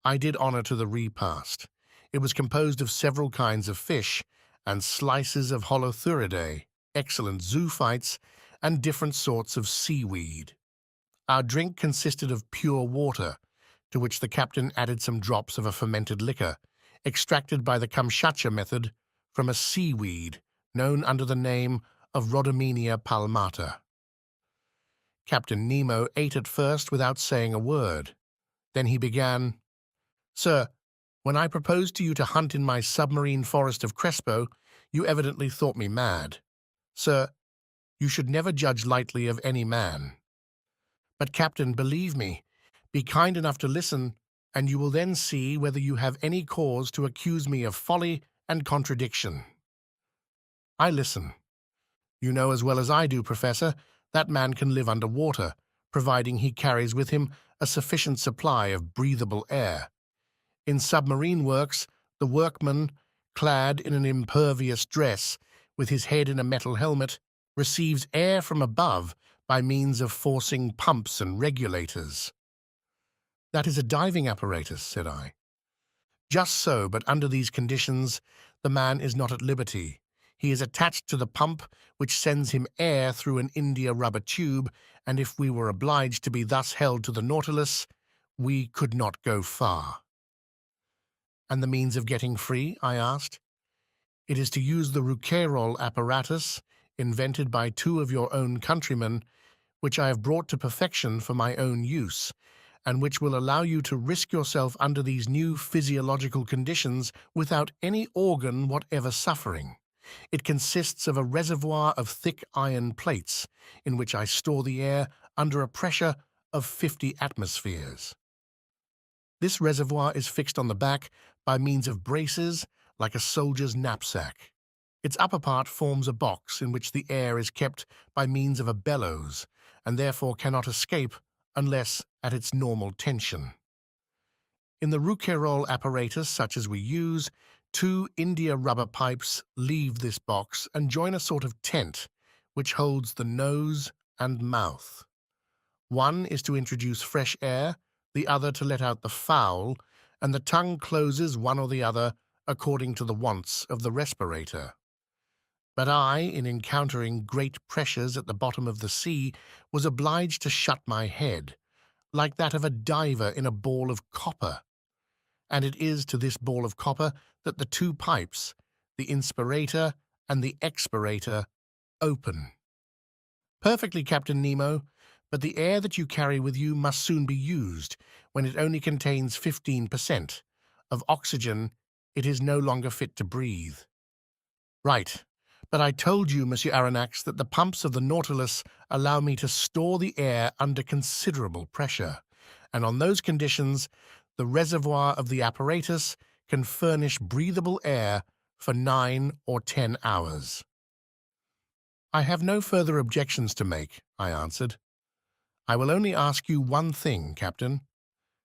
I did honor to the repast. It was composed of several kinds of fish and slices of holothuridae, excellent zoophytes, and different sorts of seaweed. Our drink consisted of pure water, to which the captain added some drops of a fermented liquor, extracted by the Kamchatka method from a seaweed known under the name of Rhodymenia palmata. Captain Nemo ate at first without saying a word. Then he began, "Sir, when I proposed to you to hunt in my submarine forest of Crespo, you evidently thought me mad. Sir, you should never judge lightly of any man. But, Captain, believe me, be kind enough to listen, and you will then see whether you have any cause to accuse me of folly and contradiction." I listen. "You know as well as I do, Professor, that man can live under water, providing he carries with him a sufficient supply of breathable air. In submarine works, the workman, clad in an impervious dress, with his head in a metal helmet, receives air from above by means of forcing pumps and regulators." "That is a diving apparatus," said I. "Just so, but under these conditions, the man is not at liberty. He is attached to the pump, which sends him air through an india-rubber tube, and if we were obliged to be thus held to the Nautilus, we could not go far." "And the means of getting free?" I asked. "It is to use the Rouquayrol apparatus, invented by 2 of your own countrymen, which I have brought to perfection for my own use, and which will allow you to risk yourself under these new physiological conditions without any organ whatever suffering. It consists of a reservoir of thick iron plates, in which I store the air under a pressure of 50 atmospheres. This reservoir is fixed on the back by means of braces like a soldier's knapsack. Its upper part forms a box in which the air is kept by means of a bellows, and therefore cannot escape unless at its normal tension. In the Rouquayrol apparatus such as we use, 2 india-rubber pipes leave this box and join a sort of tent, which holds the nose and mouth. One is to introduce fresh air, the other to let out the foul, and the tongue closes one or the other according to the wants of the respirator. But I, in encountering great pressures at the bottom of the sea, was obliged to shut my head. like that of a diver in a ball of copper. And it is to this ball of copper that the two pipes, the inspirator and the expirator, open. Perfectly, Captain Nemo, but the air that you carry with you must soon be used, when it only contains 15%. Of oxygen, it is no longer fit to breathe. Right, but I told you, Monsieur Aronnax, that the pumps of the Nautilus allow me to store the air under considerable pressure, and on those conditions, the reservoir of the apparatus can furnish breathable air for 9 or 10 hours. I have no further objections to make, I answered. I will only ask you one thing, Captain.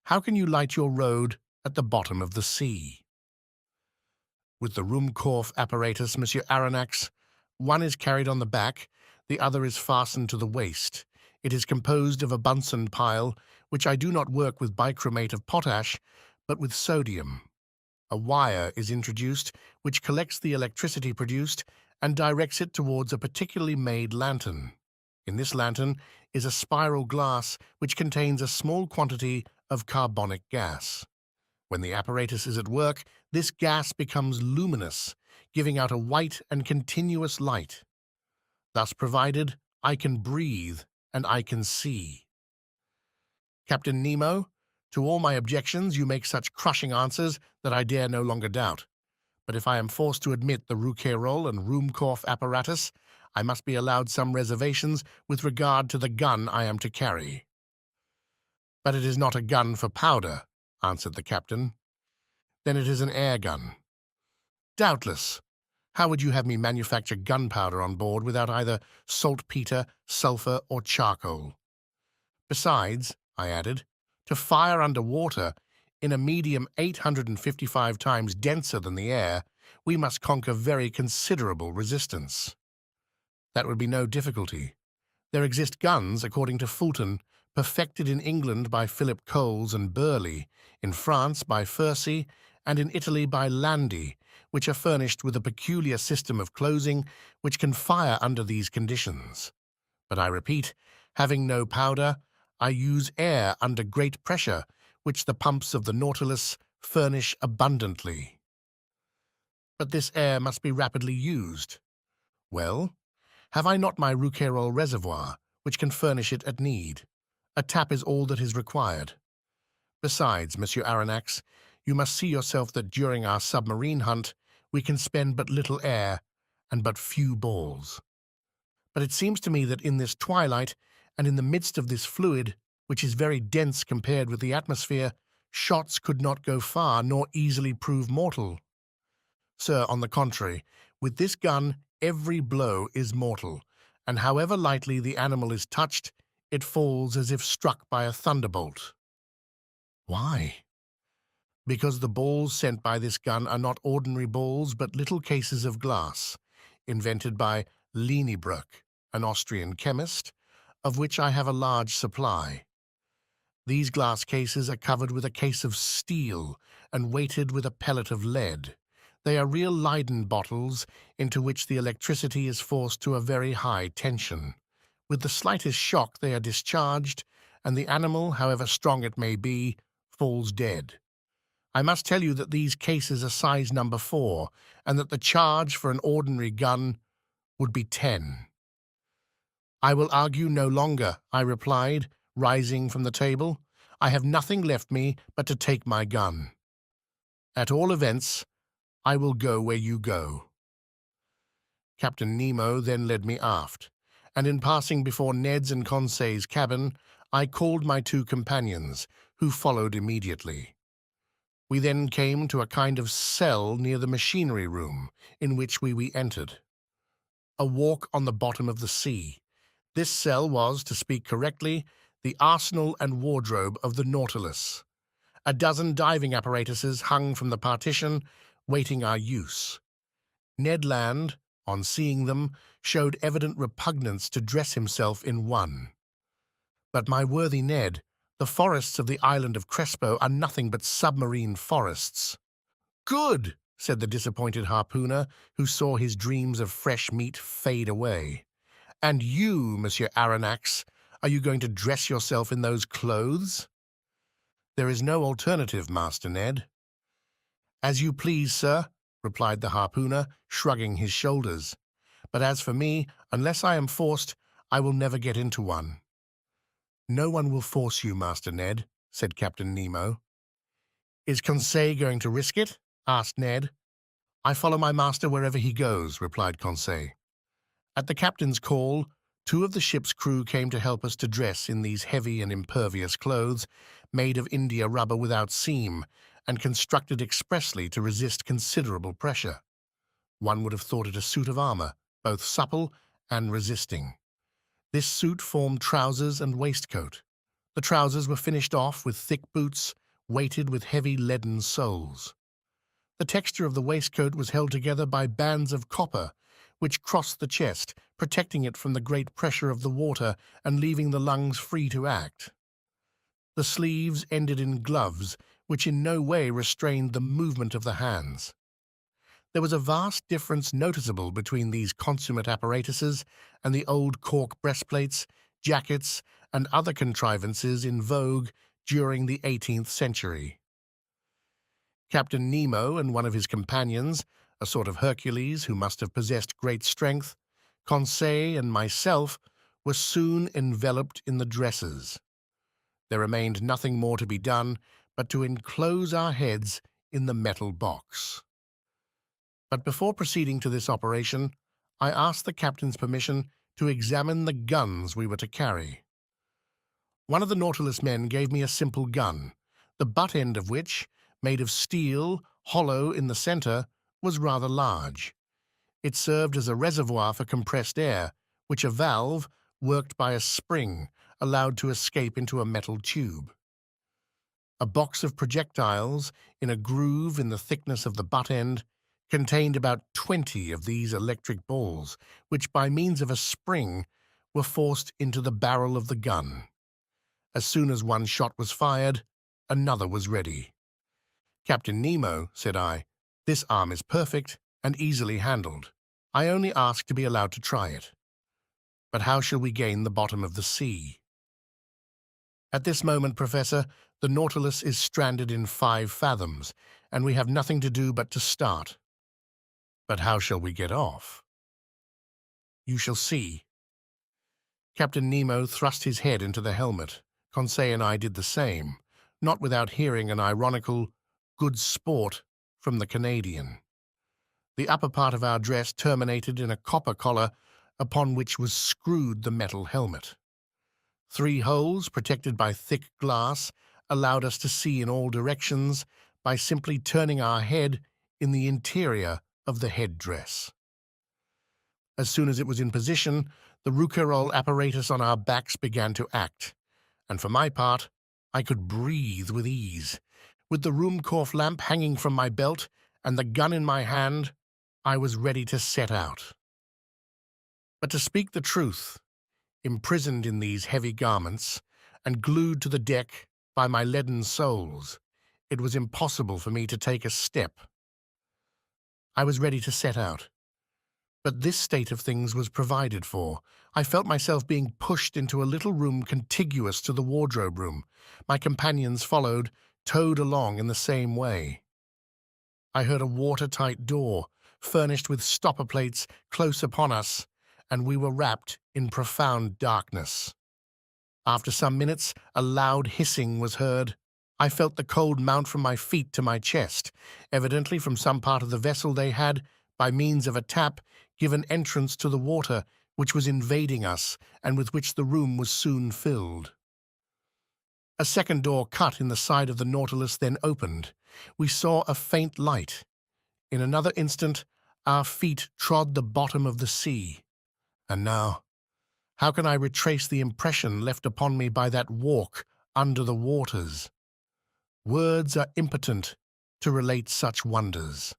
How can you light your road at the bottom of the sea? With the Ruhmkorff apparatus, Monsieur Aronnax, one is carried on the back, the other is fastened to the waist. It is composed of a Bunsen pile, which I do not work with bichromate of potash, but with sodium. A wire is introduced which collects the electricity produced and directs it towards a particularly made lantern. In this lantern is a spiral glass which contains a small quantity of carbonic gas. When the apparatus is at work, this gas becomes luminous, giving out a white and continuous light. Thus provided, I can breathe and I can see. Captain Nemo, to all my objections you make such crushing answers that I dare no longer doubt. But if I am forced to admit the Rouquayrol and Ruhmkorff apparatus, I must be allowed some reservations with regard to the gun I am to carry. But it is not a gun for powder, answered the captain. Then it is an air gun. Doubtless. How would you have me manufacture gunpowder on board without either saltpeter, sulphur, or charcoal? Besides, I added, to fire under water, in a medium 855 times denser than the air, we must conquer very considerable resistance. That would be no difficulty. There exist guns, according to Fulton, perfected in England by Philip Coles and Burley, in France by Fursey, and in Italy by Landi, which are furnished with a peculiar system of closing which can fire under these conditions. But I repeat, having no powder, I use air under great pressure, which the pumps of the Nautilus furnish abundantly. But this air must be rapidly used. Well, have I not my Rouquayrol reservoir, which can furnish it at need? A tap is all that is required. Besides, Monsieur Aronnax, you must see yourself that during our submarine hunt we can spend but little air and but few balls. But it seems to me that in this twilight and in the midst of this fluid, which is very dense compared with the atmosphere, shots could not go far nor easily prove mortal. Sir, on the contrary, with this gun every blow is mortal, and however lightly the animal is touched, it falls as if struck by a thunderbolt. Why? Because the balls sent by this gun are not ordinary balls, but little cases of glass, invented by Leniebruck, an Austrian chemist, of which I have a large supply. These glass cases are covered with a case of steel and weighted with a pellet of lead. They are real Leyden bottles into which the electricity is forced to a very high tension. With the slightest shock they are discharged, and the animal, however strong it may be, falls dead. I must tell you that these cases are size number 4, and that the charge for an ordinary gun would be 10. I will argue no longer, I replied, rising from the table. I have nothing left me but to take my gun. At all events, I will go where you go. Captain Nemo then led me aft, and in passing before Ned's and Conseil's cabin, I called my 2 companions, who followed immediately. We then came to a kind of cell near the machinery room, in which we entered. A walk on the bottom of the sea. This cell was, to speak correctly, the arsenal and wardrobe of the Nautilus. A dozen diving apparatuses hung from the partition, waiting our use. Ned Land, on seeing them, showed evident repugnance to dress himself in one. But my worthy Ned, the forests of the island of Crespo are nothing but submarine forests. Good, said the disappointed harpooner, who saw his dreams of fresh meat fade away. And you, Monsieur Aronnax, Are you going to dress yourself in those clothes? There is no alternative, Master Ned. As you please, sir, replied the harpooner, shrugging his shoulders. But as for me, unless I am forced, I will never get into one. No one will force you, Master Ned, said Captain Nemo. Is Conseil going to risk it? Asked Ned. I follow my master wherever he goes, replied Conseil. At the captain's call, 2 of the ship's crew came to help us to dress in these heavy and impervious clothes, made of India rubber without seam, and constructed expressly to resist considerable pressure. One would have thought it a suit of armor, both supple and resisting. This suit formed trousers and waistcoat. The trousers were finished off with thick boots, weighted with heavy leaden soles. The texture of the waistcoat was held together by bands of copper, which crossed the chest, protecting it from the great pressure of the water and leaving the lungs free to act. The sleeves ended in gloves, which in no way restrained the movement of the hands. There was a vast difference noticeable between these consummate apparatuses and the old cork breastplates, jackets, and other contrivances in vogue during the 18th century. Captain Nemo and one of his companions, a sort of Hercules who must have possessed great strength, Conseil and myself, were soon enveloped in the dresses. There remained nothing more to be done but to enclose our heads in the metal box. But before proceeding to this operation, I asked the captain's permission to examine the guns we were to carry. One of the Nautilus men gave me a simple gun, the butt end of which, made of steel, hollow in the center, was rather large. It served as a reservoir for compressed air, which a valve, worked by a spring, allowed to escape into a metal tube. A box of projectiles, in a groove in the thickness of the butt end, contained about 20 of these electric balls, which by means of a spring were forced into the barrel of the gun. As soon as one shot was fired, another was ready. Captain Nemo, said I, this arm is perfect and easily handled. I only ask to be allowed to try it. But how shall we gain the bottom of the sea? At this moment, Professor, the Nautilus is stranded in 5 fathoms, and we have nothing to do but to start. But how shall we get off? You shall see. Captain Nemo thrust his head into the helmet. Conseil and I did the same, not without hearing an ironical, good sport from the Canadian. The upper part of our dress terminated in a copper collar upon which was screwed the metal helmet. 3 holes, protected by thick glass, allowed us to see in all directions by simply turning our head in the interior of the headdress. As soon as it was in position, the Rouquayrol apparatus on our backs began to act, and for my part, I could breathe with ease. With the Ruhmkorff lamp hanging from my belt and the gun in my hand, I was ready to set out. But to speak the truth, imprisoned in these heavy garments and glued to the deck by my leaden soles, it was impossible for me to take a step. I was ready to set out. But this state of things was provided for. I felt myself being pushed into a little room contiguous to the wardrobe room. My companions followed, towed along in the same way. I heard a watertight door, furnished with stopper plates, close upon us, and we were wrapped in profound darkness. After some minutes, a loud hissing was heard. I felt the cold mount from my feet to my chest. Evidently from some part of the vessel they had, by means of a tap, given entrance to the water which was invading us and with which the room was soon filled. A second door cut in the side of the Nautilus then opened. We saw a faint light. In another instant, our feet trod the bottom of the sea. And now, how can I retrace the impression left upon me by that walk under the waters? Words are impotent to relate such wonders.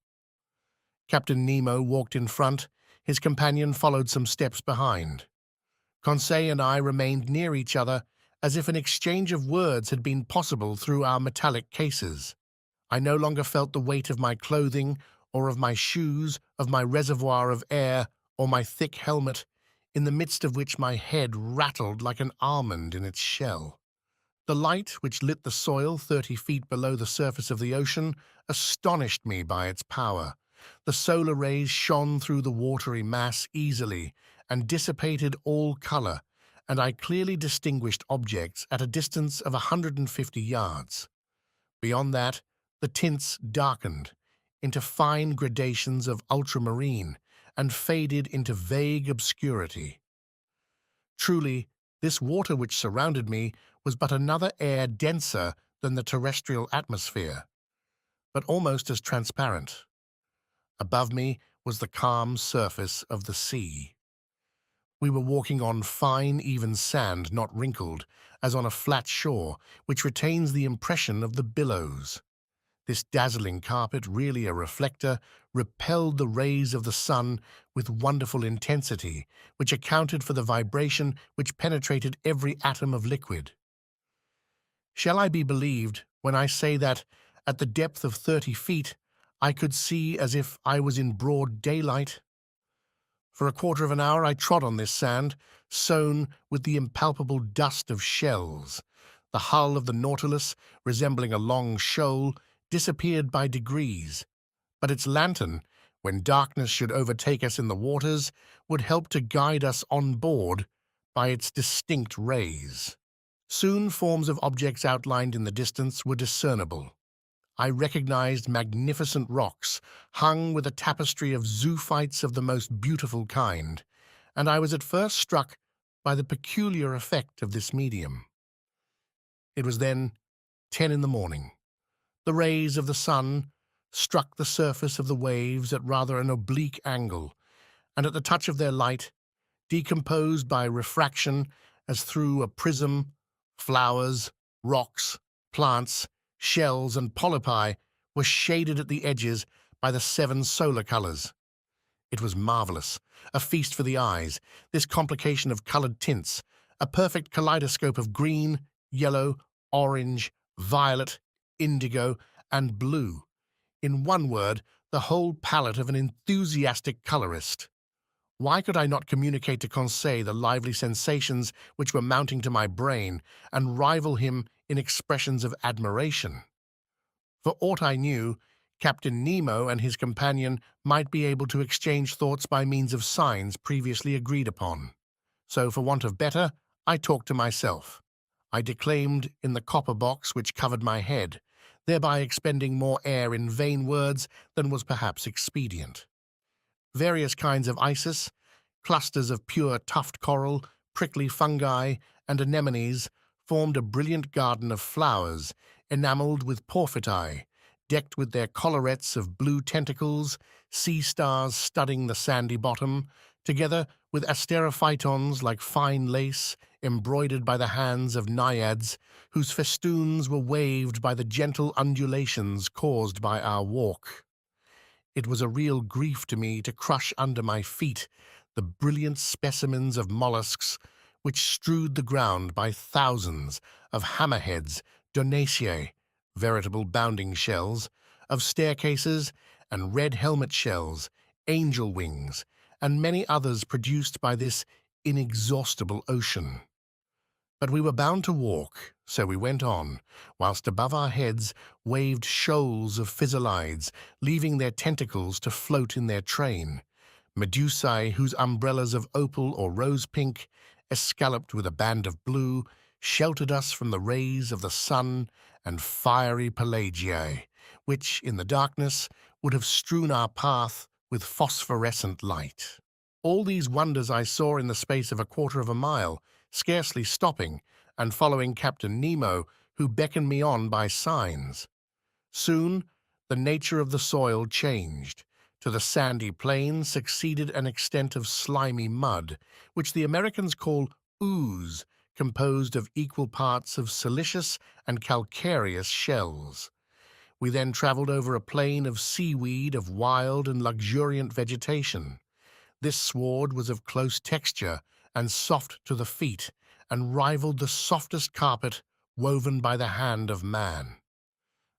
Captain Nemo walked in front. His companion followed some steps behind. Conseil and I remained near each other, as if an exchange of words had been possible through our metallic cases. I no longer felt the weight of my clothing, or of my shoes, of my reservoir of air, or my thick helmet. in the midst of which my head rattled like an almond in its shell. The light which lit the soil 30 feet below the surface of the ocean astonished me by its power. The solar rays shone through the watery mass easily and dissipated all color, and I clearly distinguished objects at a distance of 150 yards. Beyond that, the tints darkened into fine gradations of ultramarine and faded into vague obscurity. Truly, this water which surrounded me was but another air denser than the terrestrial atmosphere, but almost as transparent. Above me was the calm surface of the sea. We were walking on fine, even sand, not wrinkled, as on a flat shore, which retains the impression of the billows. This dazzling carpet, really a reflector, repelled the rays of the sun with wonderful intensity, which accounted for the vibration which penetrated every atom of liquid. Shall I be believed when I say that, at the depth of 30 feet, I could see as if I was in broad daylight? For a quarter of an hour I trod on this sand, sown with the impalpable dust of shells. The hull of the Nautilus, resembling a long shoal, disappeared by degrees, but its lantern, when darkness should overtake us in the waters, would help to guide us on board by its distinct rays. Soon forms of objects outlined in the distance were discernible. I recognized magnificent rocks, hung with a tapestry of zoophytes of the most beautiful kind, and I was at first struck by the peculiar effect of this medium. It was then 10 in the morning. The rays of the sun struck the surface of the waves at rather an oblique angle, and at the touch of their light, decomposed by refraction as through a prism, flowers, rocks, plants, shells, and polypi were shaded at the edges by the 7 solar colors. It was marvelous, a feast for the eyes, this complication of colored tints, a perfect kaleidoscope of green, yellow, orange, violet, indigo, and blue. In one word, the whole palette of an enthusiastic colorist. Why could I not communicate to Conseil the lively sensations which were mounting to my brain and rival him in expressions of admiration? For aught I knew, Captain Nemo and his companion might be able to exchange thoughts by means of signs previously agreed upon. So, for want of better, I talked to myself. I declaimed in the copper box which covered my head, thereby expending more air in vain words than was perhaps expedient. Various kinds of isis, clusters of pure tuft coral, prickly fungi, and anemones formed a brilliant garden of flowers, enameled with porphyry, decked with their collarets of blue tentacles, sea stars studding the sandy bottom, together with asterophytons like fine lace, embroidered by the hands of naiads, whose festoons were waved by the gentle undulations caused by our walk. It was a real grief to me to crush under my feet the brilliant specimens of mollusks which strewed the ground by thousands, of hammerheads, donaceae, veritable bounding shells, of staircases and red helmet shells, angel wings, and many others produced by this inexhaustible ocean. But we were bound to walk, so we went on, whilst above our heads waved shoals of physallides, leaving their tentacles to float in their train, medusae whose umbrellas of opal or rose-pink, escalloped with a band of blue, sheltered us from the rays of the sun, and fiery pelagiae, which, in the darkness, would have strewn our path with phosphorescent light. All these wonders I saw in the space of a quarter of a mile, scarcely stopping, and following Captain Nemo, who beckoned me on by signs. Soon the nature of the soil changed. To the sandy plain succeeded an extent of slimy mud, which the Americans call ooze, composed of equal parts of silicious and calcareous shells. We then traveled over a plain of seaweed of wild and luxuriant vegetation. This sward was of close texture and soft to the feet, and rivaled the softest carpet woven by the hand of man.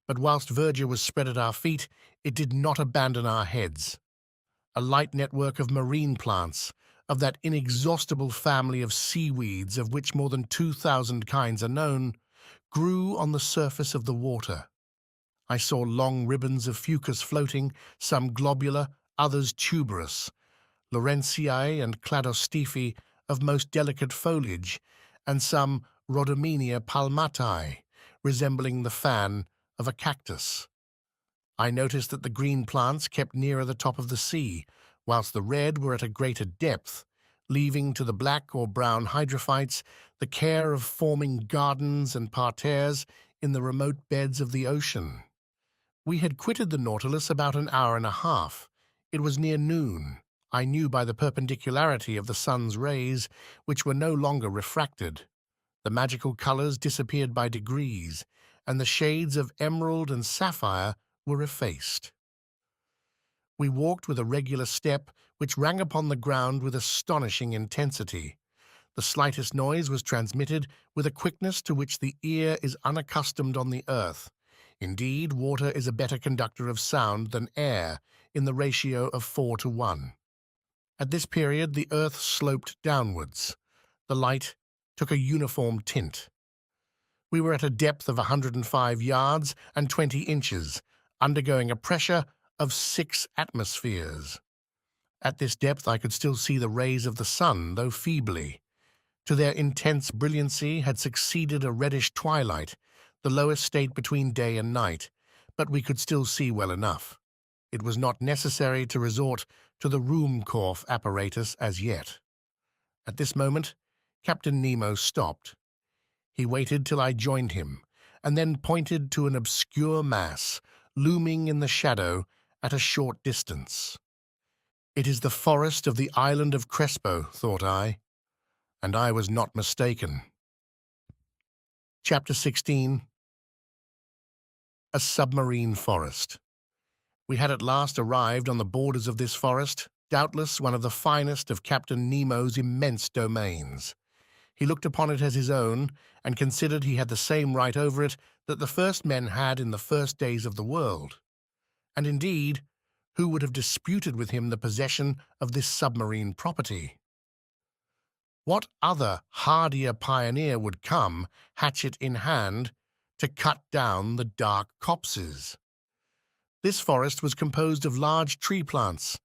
But whilst verdure was spread at our feet, it did not abandon our heads. A light network of marine plants, of that inexhaustible family of seaweeds of which more than 2,000 kinds are known, grew on the surface of the water. I saw long ribbons of fucus floating, some globular, others tuberous, Lawrencii and Cladostifi of most delicate foliage, and some Rhodomenia palmatae, resembling the fan of a cactus. I noticed that the green plants kept nearer the top of the sea, whilst the red were at a greater depth, leaving to the black or brown hydrophytes the care of forming gardens and parterres in the remote beds of the ocean. We had quitted the Nautilus about an hour and a half. It was near noon. I knew by the perpendicularity of the sun's rays, which were no longer refracted. The magical colours disappeared by degrees, and the shades of emerald and sapphire were effaced. We walked with a regular step which rang upon the ground with astonishing intensity. The slightest noise was transmitted with a quickness to which the ear is unaccustomed on the earth. Indeed, water is a better conductor of sound than air, in the ratio of 4 to 1. At this period, the earth sloped downwards. The light took a uniform tint. We were at a depth of 105 yards and 20 inches, undergoing a pressure of 6 atmospheres. At this depth I could still see the rays of the sun, though feebly. To their intense brilliancy had succeeded a reddish twilight, the lowest state between day and night, but we could still see well enough. It was not necessary to resort to the Ruhmkorff apparatus as yet. At this moment, Captain Nemo stopped. He waited till I joined him, and then pointed to an obscure mass, looming in the shadow at a short distance. It is the forest of the island of Crespo, thought I, and I was not mistaken. Chapter 16. A submarine forest. We had at last arrived on the borders of this forest, doubtless one of the finest of Captain Nemo's immense domains. He looked upon it as his own, and considered he had the same right over it that the first men had in the first days of the world. And indeed, who would have disputed with him the possession of this submarine property? What other hardier pioneer would come, hatchet in hand, to cut down the dark copses? This forest was composed of large tree plants,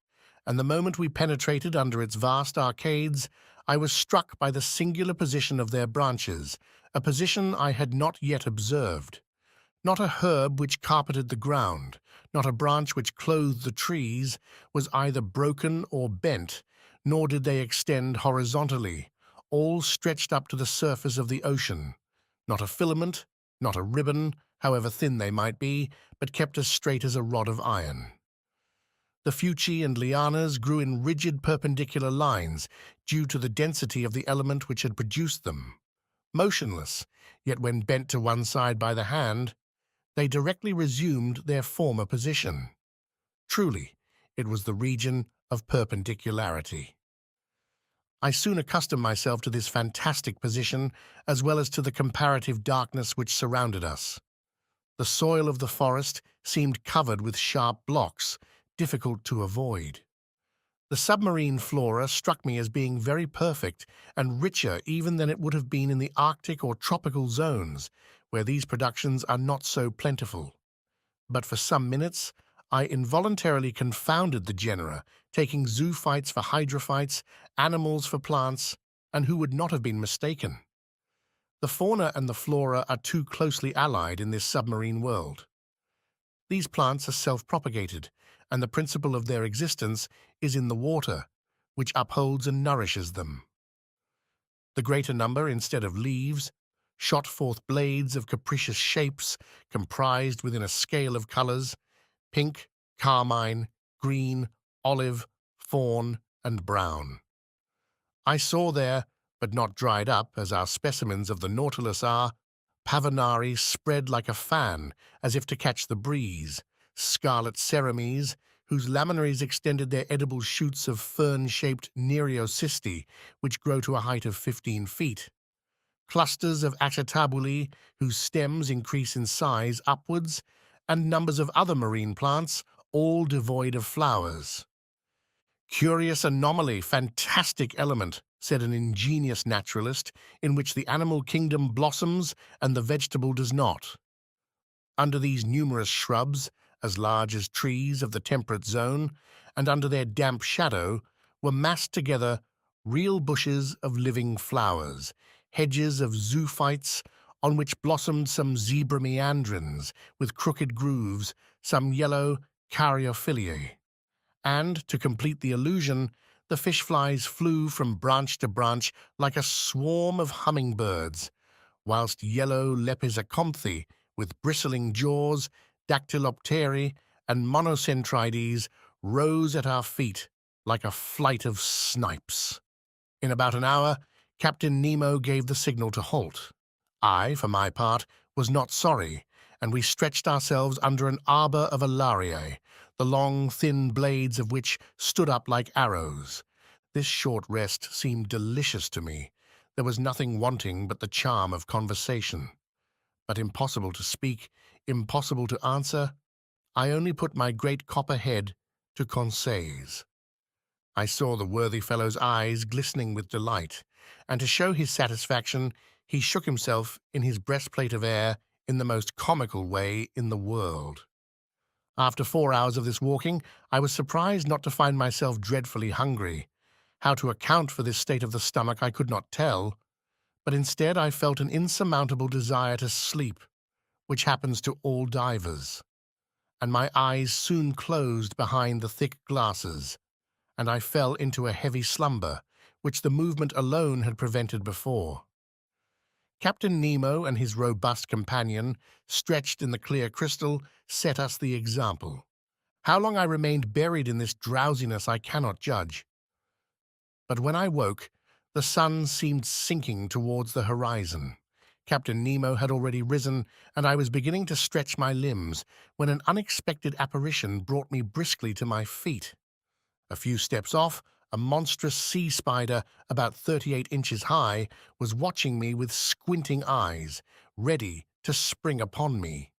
and the moment we penetrated under its vast arcades, I was struck by the singular position of their branches, a position I had not yet observed. Not a herb which carpeted the ground, not a branch which clothed the trees, was either broken or bent, nor did they extend horizontally, all stretched up to the surface of the ocean. Not a filament, not a ribbon, however thin they might be, but kept as straight as a rod of iron. The fuci and lianas grew in rigid perpendicular lines, due to the density of the element which had produced them. Motionless, yet when bent to one side by the hand, they directly resumed their former position. Truly, it was the region of perpendicularity. I soon accustomed myself to this fantastic position, as well as to the comparative darkness which surrounded us. The soil of the forest seemed covered with sharp blocks, difficult to avoid. The submarine flora struck me as being very perfect and richer even than it would have been in the Arctic or tropical zones, where these productions are not so plentiful. But for some minutes I involuntarily confounded the genera, taking zoophytes for hydrophytes, animals for plants, and who would not have been mistaken? The fauna and the flora are too closely allied in this submarine world. These plants are self-propagated, and the principle of their existence is in the water, which upholds and nourishes them. The greater number, instead of leaves, shot forth blades of capricious shapes, comprised within a scale of colors: pink, carmine, green, olive, fawn, and brown. I saw there, but not dried up, as our specimens of the Nautilus are, Pavonari spread like a fan, as if to catch the breeze, scarlet cerames, whose laminaries extended their edible shoots of fern-shaped nereocysti, which grow to a height of 15 feet, clusters of achatabuli, whose stems increase in size upwards, and numbers of other marine plants, all devoid of flowers. Curious anomaly, fantastic element, said an ingenious naturalist, in which the animal kingdom blossoms and the vegetable does not. Under these numerous shrubs, as large as trees of the temperate zone, and under their damp shadow, were massed together real bushes of living flowers, hedges of zoophytes, on which blossomed some zebra meandrins with crooked grooves, some yellow caryophyllae. And, to complete the illusion, the fish flies flew from branch to branch like a swarm of hummingbirds, whilst yellow lepizacanthe, with bristling jaws, dactylopteri, and monocentrides, rose at our feet like a flight of snipes. In about an hour, Captain Nemo gave the signal to halt. I, for my part, was not sorry, and we stretched ourselves under an arbor of alariae, the long, thin blades of which stood up like arrows. This short rest seemed delicious to me. There was nothing wanting but the charm of conversation. But impossible to speak, impossible to answer, I only put my great copper head to Conseil's. I saw the worthy fellow's eyes glistening with delight, and to show his satisfaction, he shook himself in his breastplate of air in the most comical way in the world. After 4 hours of this walking, I was surprised not to find myself dreadfully hungry. How to account for this state of the stomach I could not tell, but instead I felt an insurmountable desire to sleep, which happens to all divers, and my eyes soon closed behind the thick glasses, and I fell into a heavy slumber, which the movement alone had prevented before. Captain Nemo and his robust companion, stretched in the clear crystal, set us the example. How long I remained buried in this drowsiness I cannot judge. But when I woke, the sun seemed sinking towards the horizon. Captain Nemo had already risen, and I was beginning to stretch my limbs, when an unexpected apparition brought me briskly to my feet. A few steps off, a monstrous sea spider, about 38 inches high, was watching me with squinting eyes, ready to spring upon me.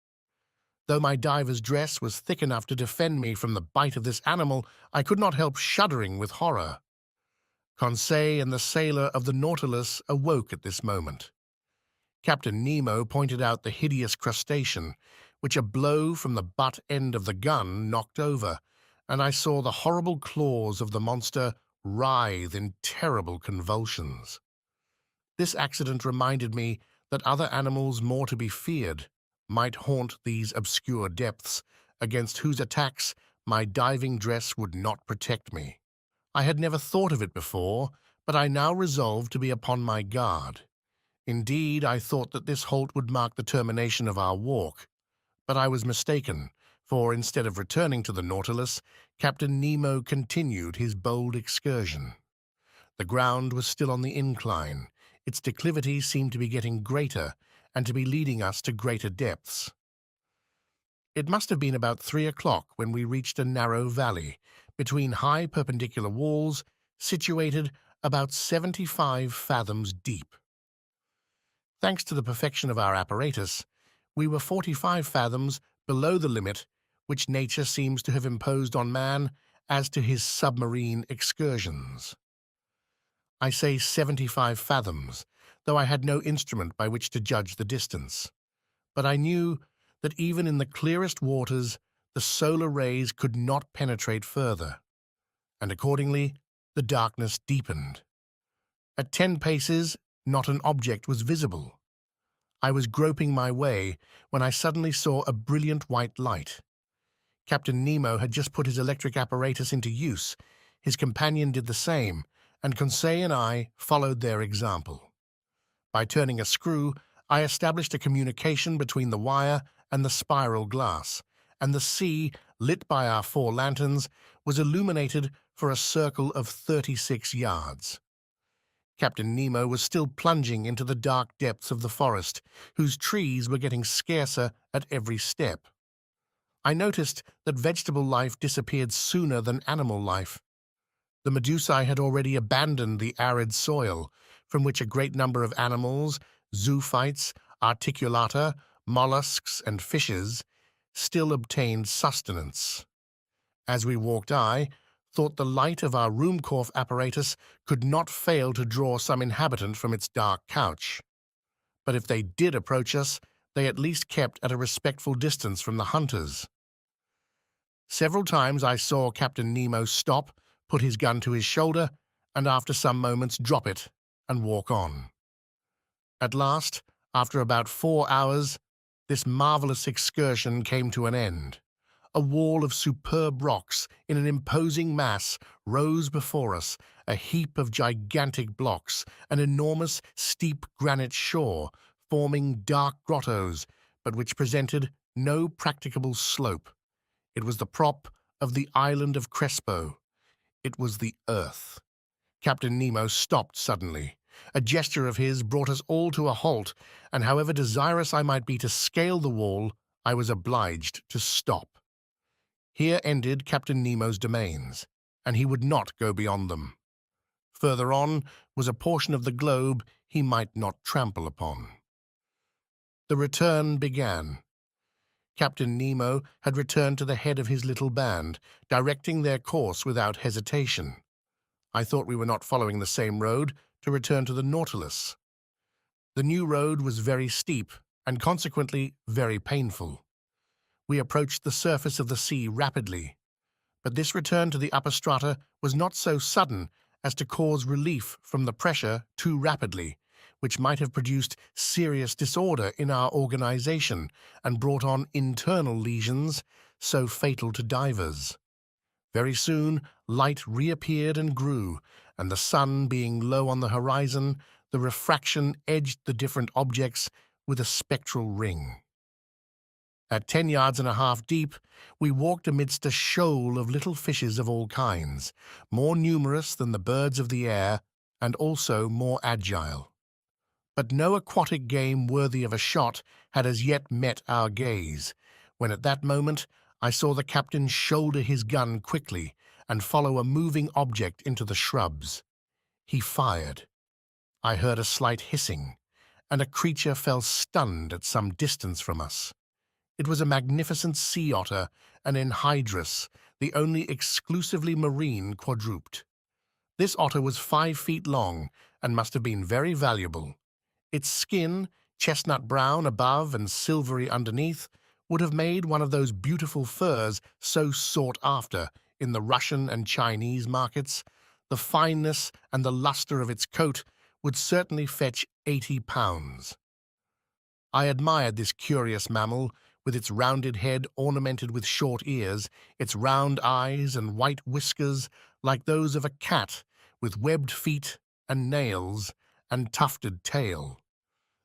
Though my diver's dress was thick enough to defend me from the bite of this animal, I could not help shuddering with horror. Conseil and the sailor of the Nautilus awoke at this moment. Captain Nemo pointed out the hideous crustacean, which a blow from the butt end of the gun knocked over, and I saw the horrible claws of the monster writhe in terrible convulsions. This accident reminded me that other animals more to be feared might haunt these obscure depths, against whose attacks my diving dress would not protect me. I had never thought of it before, but I now resolved to be upon my guard. Indeed, I thought that this halt would mark the termination of our walk, but I was mistaken, for instead of returning to the Nautilus, Captain Nemo continued his bold excursion. The ground was still on the incline. Its declivity seemed to be getting greater, and to be leading us to greater depths. It must have been about 3 o'clock when we reached a narrow valley, between high perpendicular walls, situated about 75 fathoms deep. Thanks to the perfection of our apparatus, we were 45 fathoms below the limit which nature seems to have imposed on man as to his submarine excursions. I say 75 fathoms, though I had no instrument by which to judge the distance. But I knew that even in the clearest waters the solar rays could not penetrate further, and accordingly the darkness deepened. At 10 paces not an object was visible. I was groping my way when I suddenly saw a brilliant white light. Captain Nemo had just put his electric apparatus into use. His companion did the same, and Conseil and I followed their example. By turning a screw, I established a communication between the wire and the spiral glass, and the sea, lit by our 4 lanterns, was illuminated for a circle of 36 yards. Captain Nemo was still plunging into the dark depths of the forest, whose trees were getting scarcer at every step. I noticed that vegetable life disappeared sooner than animal life. The medusae had already abandoned the arid soil, from which a great number of animals, zoophytes, articulata, mollusks, and fishes, still obtained sustenance. As we walked, I, thought the light of our Ruhmkorff apparatus could not fail to draw some inhabitant from its dark couch. But if they did approach us, they at least kept at a respectful distance from the hunters. Several times I saw Captain Nemo stop, put his gun to his shoulder, and after some moments drop it and walk on. At last, after about 4 hours, this marvelous excursion came to an end. A wall of superb rocks in an imposing mass rose before us, a heap of gigantic blocks, an enormous, steep granite shore, forming dark grottos, but which presented no practicable slope. It was the prop of the island of Crespo. It was the Earth. Captain Nemo stopped suddenly. A gesture of his brought us all to a halt, and however desirous I might be to scale the wall, I was obliged to stop. Here ended Captain Nemo's domains, and he would not go beyond them. Further on was a portion of the globe he might not trample upon. The return began. Captain Nemo had returned to the head of his little band, directing their course without hesitation. I thought we were not following the same road to return to the Nautilus. The new road was very steep and consequently very painful. We approached the surface of the sea rapidly, but this return to the upper strata was not so sudden as to cause relief from the pressure too rapidly, which might have produced serious disorder in our organization and brought on internal lesions so fatal to divers. Very soon, light reappeared and grew, and the sun being low on the horizon, the refraction edged the different objects with a spectral ring. At 10 yards and a half deep, we walked amidst a shoal of little fishes of all kinds, more numerous than the birds of the air and also more agile. But no aquatic game worthy of a shot had as yet met our gaze, when at that moment I saw the captain shoulder his gun quickly and follow a moving object into the shrubs. He fired. I heard a slight hissing, and a creature fell stunned at some distance from us. It was a magnificent sea otter, an enhydrus, the only exclusively marine quadruped. This otter was 5 feet long and must have been very valuable. Its skin, chestnut brown above and silvery underneath, would have made one of those beautiful furs so sought after in the Russian and Chinese markets. The fineness and the luster of its coat would certainly fetch 80 pounds. I admired this curious mammal, with its rounded head ornamented with short ears, its round eyes and white whiskers like those of a cat, with webbed feet and nails and tufted tail.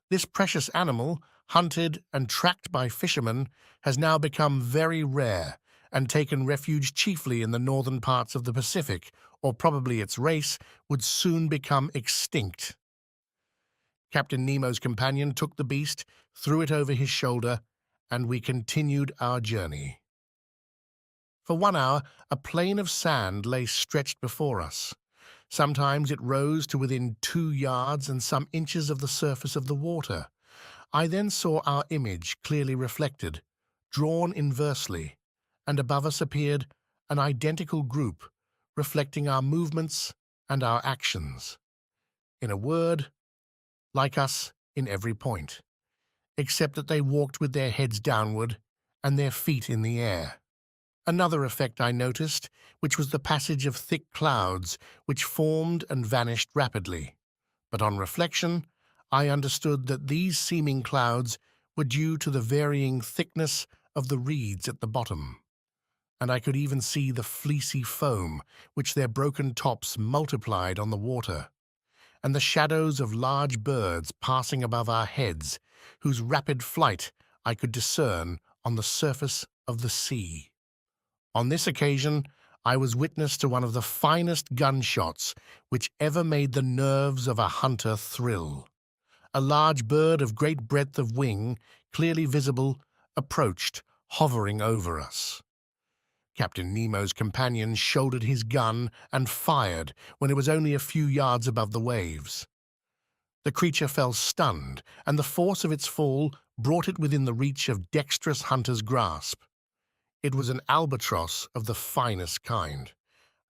This precious animal, hunted and tracked by fishermen, has now become very rare and taken refuge chiefly in the northern parts of the Pacific, or probably its race would soon become extinct. Captain Nemo's companion took the beast, threw it over his shoulder, and we continued our journey. For 1 hour, a plain of sand lay stretched before us. Sometimes it rose to within 2 yards and some inches of the surface of the water. I then saw our image clearly reflected, drawn inversely, and above us appeared an identical group, reflecting our movements and our actions. In a word, like us in every point, except that they walked with their heads downward and their feet in the air. Another effect I noticed, which was the passage of thick clouds, which formed and vanished rapidly. But on reflection, I understood that these seeming clouds were due to the varying thickness of the reeds at the bottom, and I could even see the fleecy foam which their broken tops multiplied on the water, and the shadows of large birds passing above our heads, whose rapid flight I could discern on the surface of the sea. On this occasion, I was witness to one of the finest gunshots which ever made the nerves of a hunter thrill. A large bird of great breadth of wing, clearly visible, approached, hovering over us. Captain Nemo's companion shouldered his gun and fired when it was only a few yards above the waves. The creature fell stunned, and the force of its fall brought it within the reach of dexterous hunter's grasp. It was an albatross of the finest kind,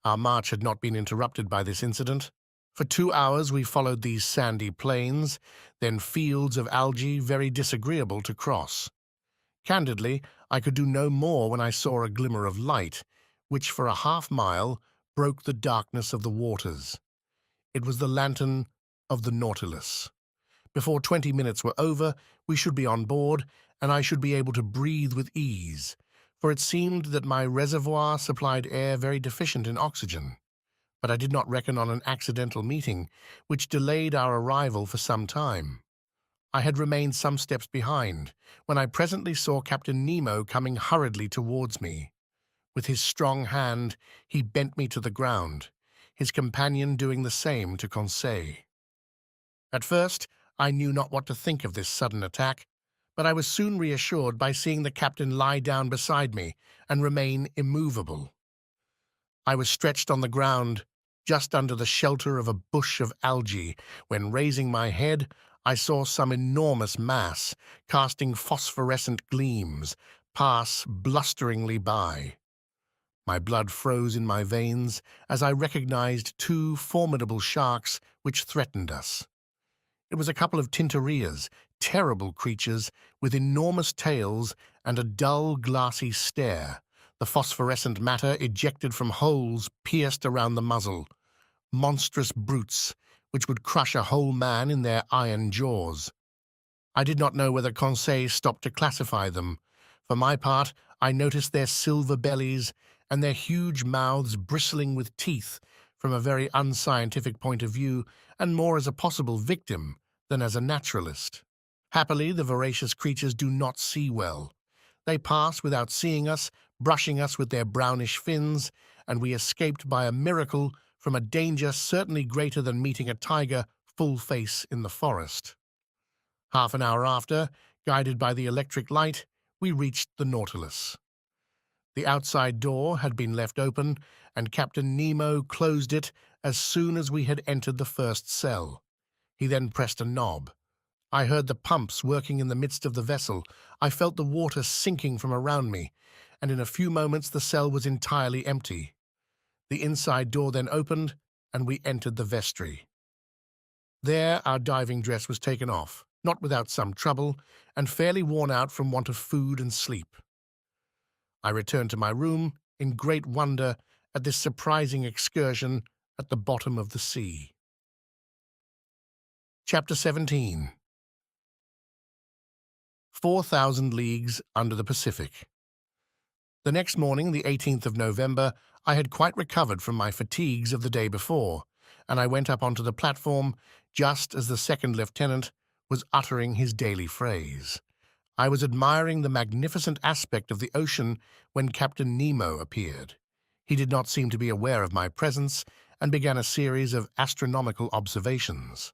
Our march had not been interrupted by this incident. For 2 hours we followed these sandy plains, then fields of algae very disagreeable to cross. Candidly, I could do no more when I saw a glimmer of light, which for a half-mile broke the darkness of the waters. It was the lantern of the Nautilus. Before 20 minutes were over, we should be on board, and I should be able to breathe with ease, for it seemed that my reservoir supplied air very deficient in oxygen. But I did not reckon on an accidental meeting, which delayed our arrival for some time. I had remained some steps behind, when I presently saw Captain Nemo coming hurriedly towards me. With his strong hand, he bent me to the ground, his companion doing the same to Conseil. At first, I knew not what to think of this sudden attack, but I was soon reassured by seeing the captain lie down beside me and remain immovable. I was stretched on the ground, just under the shelter of a bush of algae, when, raising my head, I saw some enormous mass, casting phosphorescent gleams, pass blusteringly by. My blood froze in my veins as I recognized two formidable sharks which threatened us. It was a couple of tintarillas, terrible creatures with enormous tails and a dull, glassy stare, the phosphorescent matter ejected from holes pierced around the muzzle. Monstrous brutes, which would crush a whole man in their iron jaws. I did not know whether Conseil stopped to classify them. For my part, I noticed their silver bellies and their huge mouths bristling with teeth from a very unscientific point of view, and more as a possible victim than as a naturalist. Happily, the voracious creatures do not see well. They pass without seeing us, brushing us with their brownish fins, and we escaped by a miracle from a danger certainly greater than meeting a tiger full face in the forest. Half an hour after, guided by the electric light, we reached the Nautilus. The outside door had been left open, and Captain Nemo closed it as soon as we had entered the first cell. He then pressed a knob. I heard the pumps working in the midst of the vessel. I felt the water sinking from around me, and in a few moments the cell was entirely empty. The inside door then opened, and we entered the vestry. There our diving dress was taken off, not without some trouble, and fairly worn out from want of food and sleep. I returned to my room in great wonder at this surprising excursion at the bottom of the sea. Chapter 17. 4,000 Leagues Under the Pacific. The next morning, the 18th of November, I had quite recovered from my fatigues of the day before, and I went up onto the platform just as the second lieutenant was uttering his daily phrase. I was admiring the magnificent aspect of the ocean when Captain Nemo appeared. He did not seem to be aware of my presence and began a series of astronomical observations.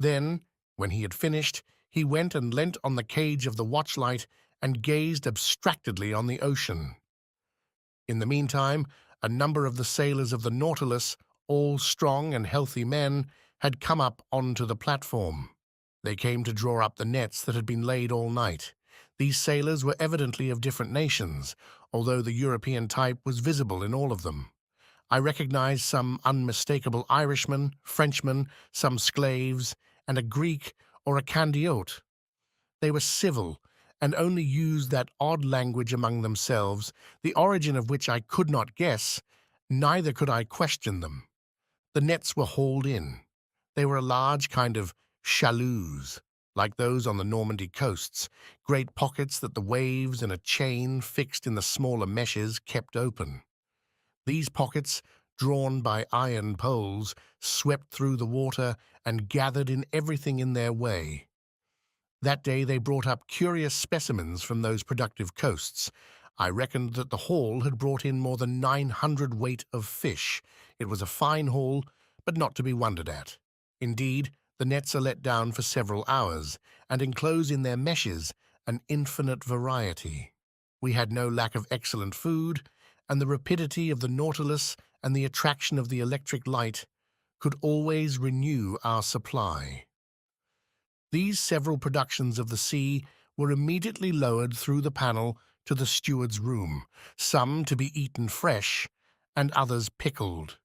Then, when he had finished, he went and leant on the cage of the watchlight and gazed abstractedly on the ocean. In the meantime, a number of the sailors of the Nautilus, all strong and healthy men, had come up onto the platform. They came to draw up the nets that had been laid all night. These sailors were evidently of different nations, although the European type was visible in all of them. I recognized some unmistakable Irishmen, Frenchmen, some Sclaves, and a Greek or a Candiote. They were civil, and only used that odd language among themselves, the origin of which I could not guess, neither could I question them. The nets were hauled in. They were a large kind of chaluts, like those on the Normandy coasts, great pockets that the waves and a chain fixed in the smaller meshes kept open. These pockets, drawn by iron poles, swept through the water and gathered in everything in their way. That day they brought up curious specimens from those productive coasts. I reckoned that the haul had brought in more than 900 weight of fish. It was a fine haul, but not to be wondered at. Indeed, the nets are let down for several hours, and enclose in their meshes an infinite variety. We had no lack of excellent food, and the rapidity of the Nautilus and the attraction of the electric light could always renew our supply. These several productions of the sea were immediately lowered through the panel to the steward's room, some to be eaten fresh, and others pickled.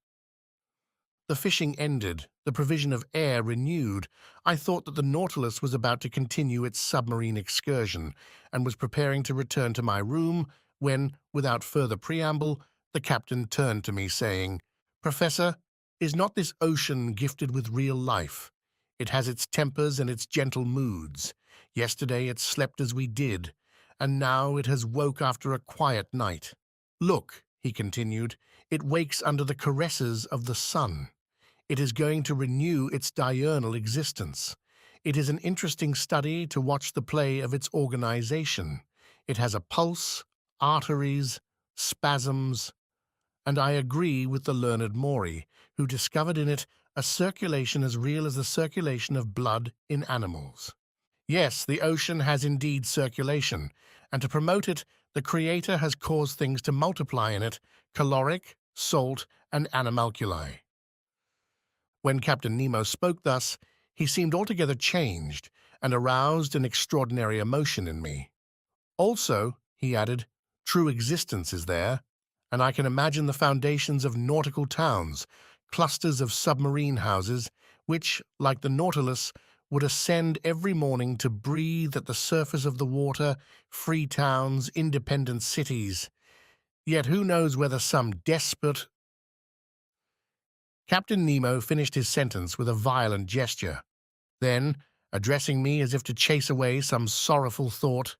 The fishing ended, the provision of air renewed. I thought that the Nautilus was about to continue its submarine excursion and was preparing to return to my room when, without further preamble, the captain turned to me saying, "Professor, is not this ocean gifted with real life? It has its tempers and its gentle moods. Yesterday it slept as we did, and now it has woke after a quiet night. Look," he continued, "it wakes under the caresses of the sun. It is going to renew its diurnal existence. It is an interesting study to watch the play of its organization. It has a pulse, arteries, spasms, and I agree with the learned Maury, who discovered in it a circulation as real as the circulation of blood in animals. Yes, the ocean has indeed circulation, and to promote it, the Creator has caused things to multiply in it, caloric, salt, and animalculae." When Captain Nemo spoke thus, he seemed altogether changed and aroused an extraordinary emotion in me. "Also," he added, "true existence is there, and I can imagine the foundations of nautical towns, clusters of submarine houses, which, like the Nautilus, would ascend every morning to breathe at the surface of the water, free towns, independent cities. Yet who knows whether some despot—" Captain Nemo finished his sentence with a violent gesture. Then, addressing me as if to chase away some sorrowful thought,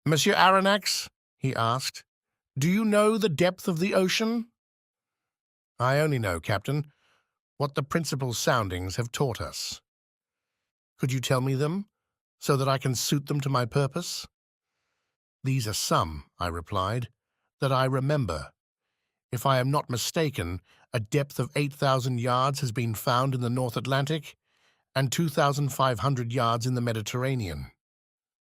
"Monsieur Aronnax," he asked, "do you know the depth of the ocean?" "I only know, Captain, what the principal soundings have taught us." "Could you tell me them, so that I can suit them to my purpose?" "These are some," I replied, "that I remember. If I am not mistaken, a depth of 8,000 yards has been found in the North Atlantic, and 2,500 yards in the Mediterranean.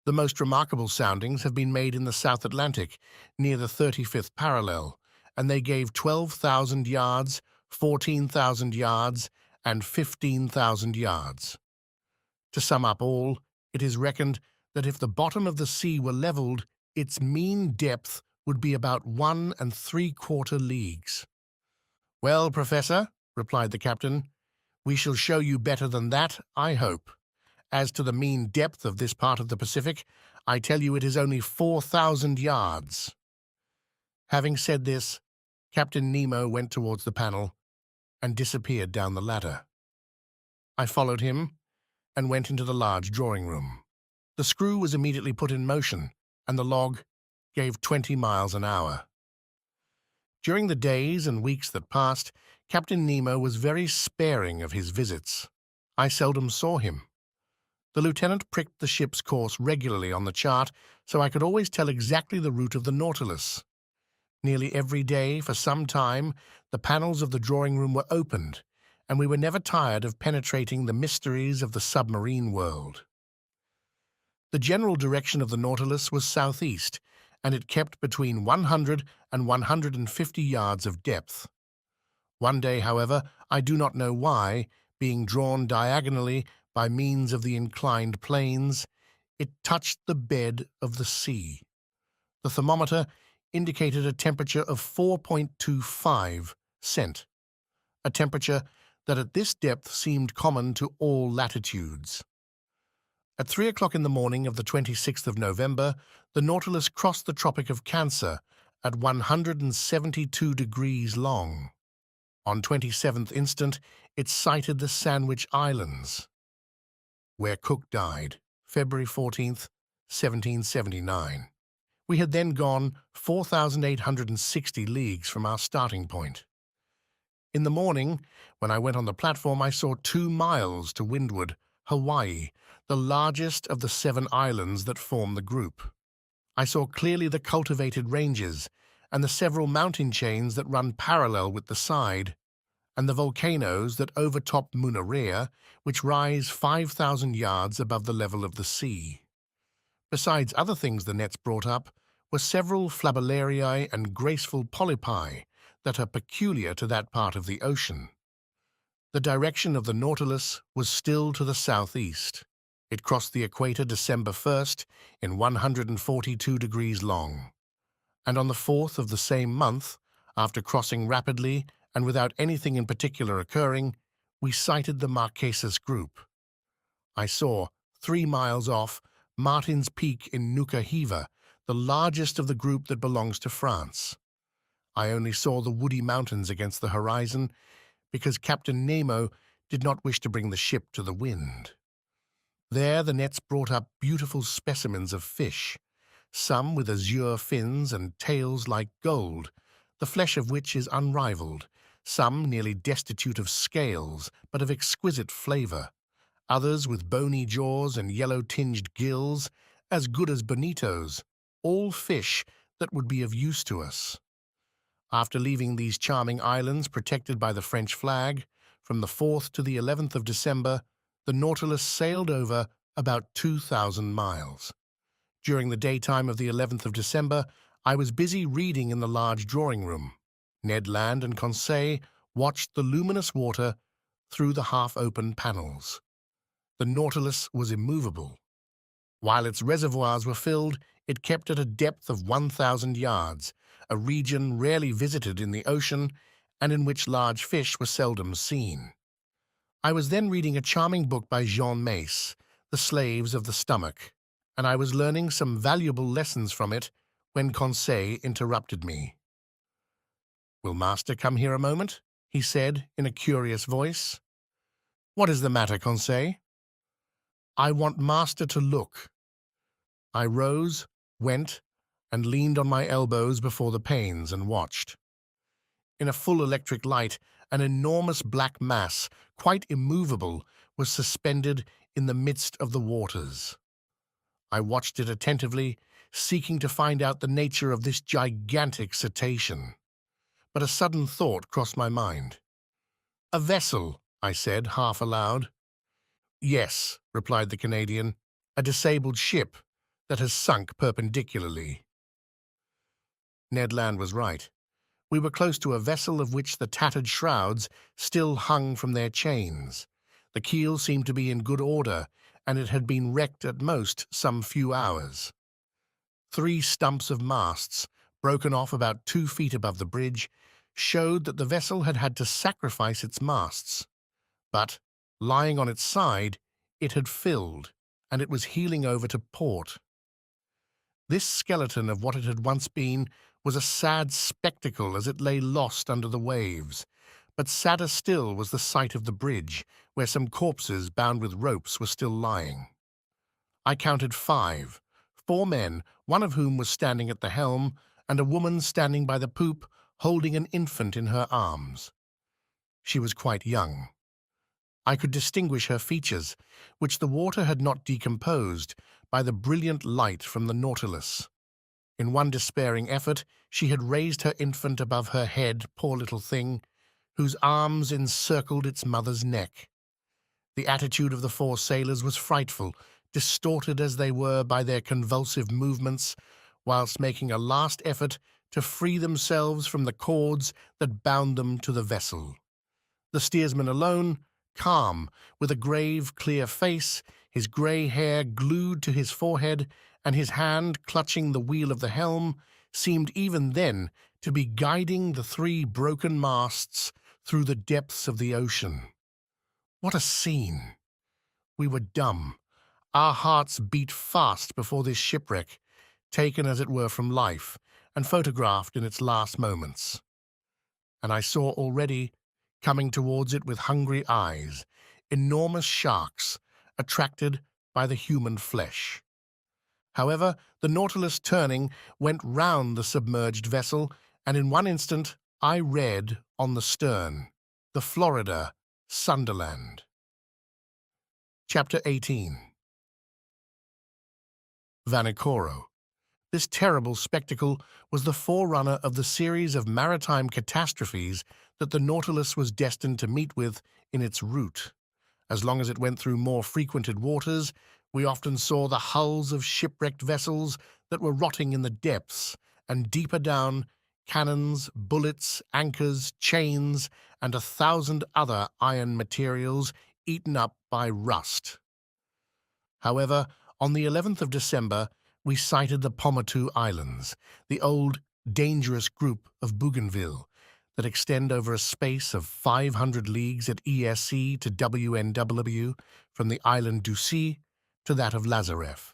The most remarkable soundings have been made in the South Atlantic, near the 35th parallel, and they gave 12,000 yards, 14,000 yards, and 15,000 yards. To sum up all, it is reckoned that if the bottom of the sea were leveled, its mean depth would be about 1¾ leagues. "Well, Professor," replied the captain, "we shall show you better than that, I hope. As to the mean depth of this part of the Pacific, I tell you it is only 4,000 yards." Having said this, Captain Nemo went towards the panel and disappeared down the ladder. I followed him and went into the large drawing-room. The screw was immediately put in motion, and the log gave 20 miles an hour. During the days and weeks that passed, Captain Nemo was very sparing of his visits. I seldom saw him. The lieutenant pricked the ship's course regularly on the chart, so I could always tell exactly the route of the Nautilus. Nearly every day, for some time, the panels of the drawing-room were opened, and we were never tired of penetrating the mysteries of the submarine world. The general direction of the Nautilus was southeast, and it kept between 100 and 150 yards of depth. One day, however, I do not know why, being drawn diagonally by means of the inclined planes, it touched the bed of the sea. The thermometer indicated a temperature of 4.25 cent, a temperature that at this depth seemed common to all latitudes. At 3 o'clock in the morning of the 26th of November, the Nautilus crossed the Tropic of Cancer at 172 degrees long. On 27th instant, it sighted the Sandwich Islands, where Cook died, February 14th, 1779. We had then gone 4,860 leagues from our starting point. In the morning, when I went on the platform, I saw 2 miles to windward Hawaii, the largest of the 7 islands that form the group. I saw clearly the cultivated ranges and the several mountain chains that run parallel with the side, and the volcanoes that overtop Munarea, which rise 5,000 yards above the level of the sea. Besides other things the nets brought up were several flabellariae and graceful polypi that are peculiar to that part of the ocean. The direction of the Nautilus was still to the southeast. It crossed the equator December 1st in 142 degrees long, and on the 4th of the same month, After crossing rapidly and without anything in particular occurring, we sighted the Marquesas group. I saw, 3 miles off, Martin's Peak in Nuka Hiva, the largest of the group that belongs to France. I only saw the woody mountains against the horizon because Captain Nemo did not wish to bring the ship to the wind. There the nets brought up beautiful specimens of fish, some with azure fins and tails like gold, the flesh of which is unrivaled, some nearly destitute of scales but of exquisite flavor, others with bony jaws and yellow-tinged gills, as good as bonitos, all fish that would be of use to us. After leaving these charming islands protected by the French flag, from the 4th to the 11th of December, the Nautilus sailed over about 2,000 miles. During the daytime of the 11th of December, I was busy reading in the large drawing room. Ned Land and Conseil watched the luminous water through the half-open panels. The Nautilus was immovable. While its reservoirs were filled, it kept at a depth of 1,000 yards, a region rarely visited in the ocean and in which large fish were seldom seen. I was then reading a charming book by Jean Mace, The Slaves of the Stomach, and I was learning some valuable lessons from it when Conseil interrupted me. "Will Master come here a moment?" he said in a curious voice. "What is the matter, Conseil?" "I want Master to look." I rose, went, and leaned on my elbows before the panes and watched. In a full electric light, an enormous black mass, quite immovable, was suspended in the midst of the waters. I watched it attentively, seeking to find out the nature of this gigantic cetacean. But a sudden thought crossed my mind. "A vessel," I said, half aloud. "Yes," replied the Canadian, "a disabled ship that has sunk perpendicularly." Ned Land was right. We were close to a vessel of which the tattered shrouds still hung from their chains. The keel seemed to be in good order, and it had been wrecked at most some few hours. 3 stumps of masts, broken off about 2 feet above the bridge, showed that the vessel had had to sacrifice its masts. But, lying on its side, it had filled, and it was heeling over to port. This skeleton of what it had once been was a sad spectacle as it lay lost under the waves, but sadder still was the sight of the bridge, where some corpses bound with ropes were still lying. I counted 5, 4 men, one of whom was standing at the helm, and a woman standing by the poop, holding an infant in her arms. She was quite young. I could distinguish her features, which the water had not decomposed, by the brilliant light from the Nautilus. In one despairing effort, she had raised her infant above her head, poor little thing, whose arms encircled its mother's neck. The attitude of the 4 sailors was frightful, distorted as they were by their convulsive movements, whilst making a last effort to free themselves from the cords that bound them to the vessel. The steersman alone, calm, with a grave, clear face, his grey hair glued to his forehead, and his hand clutching the wheel of the helm, seemed even then to be guiding the 3 broken masts through the depths of the ocean. What a scene! We were dumb. Our hearts beat fast before this shipwreck, taken as it were from life, and photographed in its last moments. And I saw already, coming towards it with hungry eyes, enormous sharks, attracted by the human flesh. However, the Nautilus, turning, went round the submerged vessel, and in one instant I read on the stern, "The Florida, Sunderland." Chapter 18. Vanikoro. This terrible spectacle was the forerunner of the series of maritime catastrophes that the Nautilus was destined to meet with in its route. As long as it went through more frequented waters, we often saw the hulls of shipwrecked vessels that were rotting in the depths, and deeper down, cannons, bullets, anchors, chains, and 1,000 other iron materials eaten up by rust. However, on the 11th of December, we sighted the Pomotou Islands, the old, dangerous group of Bougainville, that extend over a space of 500 leagues at ESC to WNW, from the island Ducie to that of Lazareff.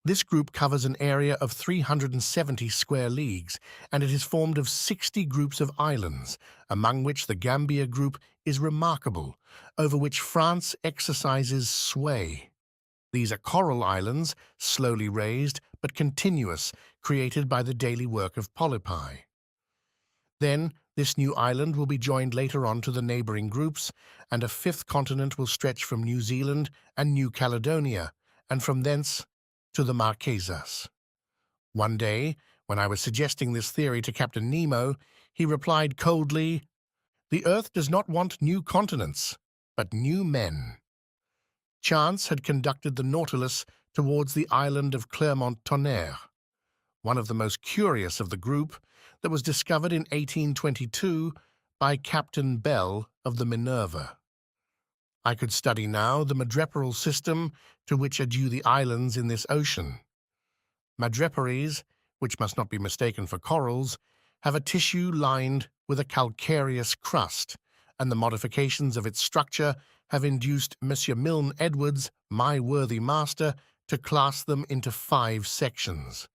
This group covers an area of 370 square leagues, and it is formed of 60 groups of islands, among which the Gambia group is remarkable, over which France exercises sway. These are coral islands, slowly raised but continuous, created by the daily work of polypi. Then, this new island will be joined later on to the neighbouring groups, and a fifth continent will stretch from New Zealand and New Caledonia, and from thence to the Marquesas. One day, when I was suggesting this theory to Captain Nemo, he replied coldly, "The Earth does not want new continents, but new men." Chance had conducted the Nautilus towards the island of Clermont-Tonnerre, one of the most curious of the group, that was discovered in 1822 by Captain Bell of the Minerva. I could study now the madreporal system to which are due the islands in this ocean. Madrepories, which must not be mistaken for corals, have a tissue lined with a calcareous crust, and the modifications of its structure have induced Monsieur Milne Edwards, my worthy master, to class them into 5 sections.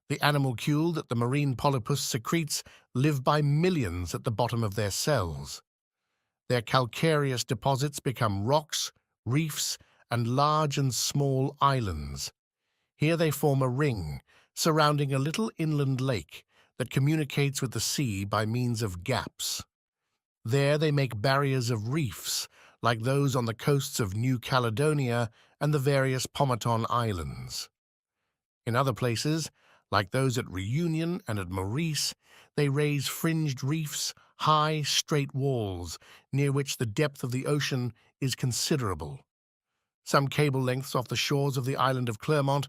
The animalcule that the marine polypus secretes live by millions at the bottom of their cells. Their calcareous deposits become rocks, reefs, and large and small islands. Here they form a ring surrounding a little inland lake that communicates with the sea by means of gaps. There they make barriers of reefs, like those on the coasts of New Caledonia and the various Pomoton Islands. In other places, like those at Reunion and at Maurice, they raise fringed reefs, high, straight walls, near which the depth of the ocean is considerable. Some cable lengths off the shores of the island of Clermont,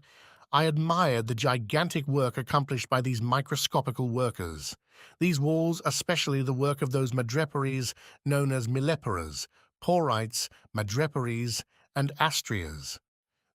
I admired the gigantic work accomplished by these microscopical workers. These walls, especially the work of those madrepories known as milleperas, porites, madrepories, and astrias.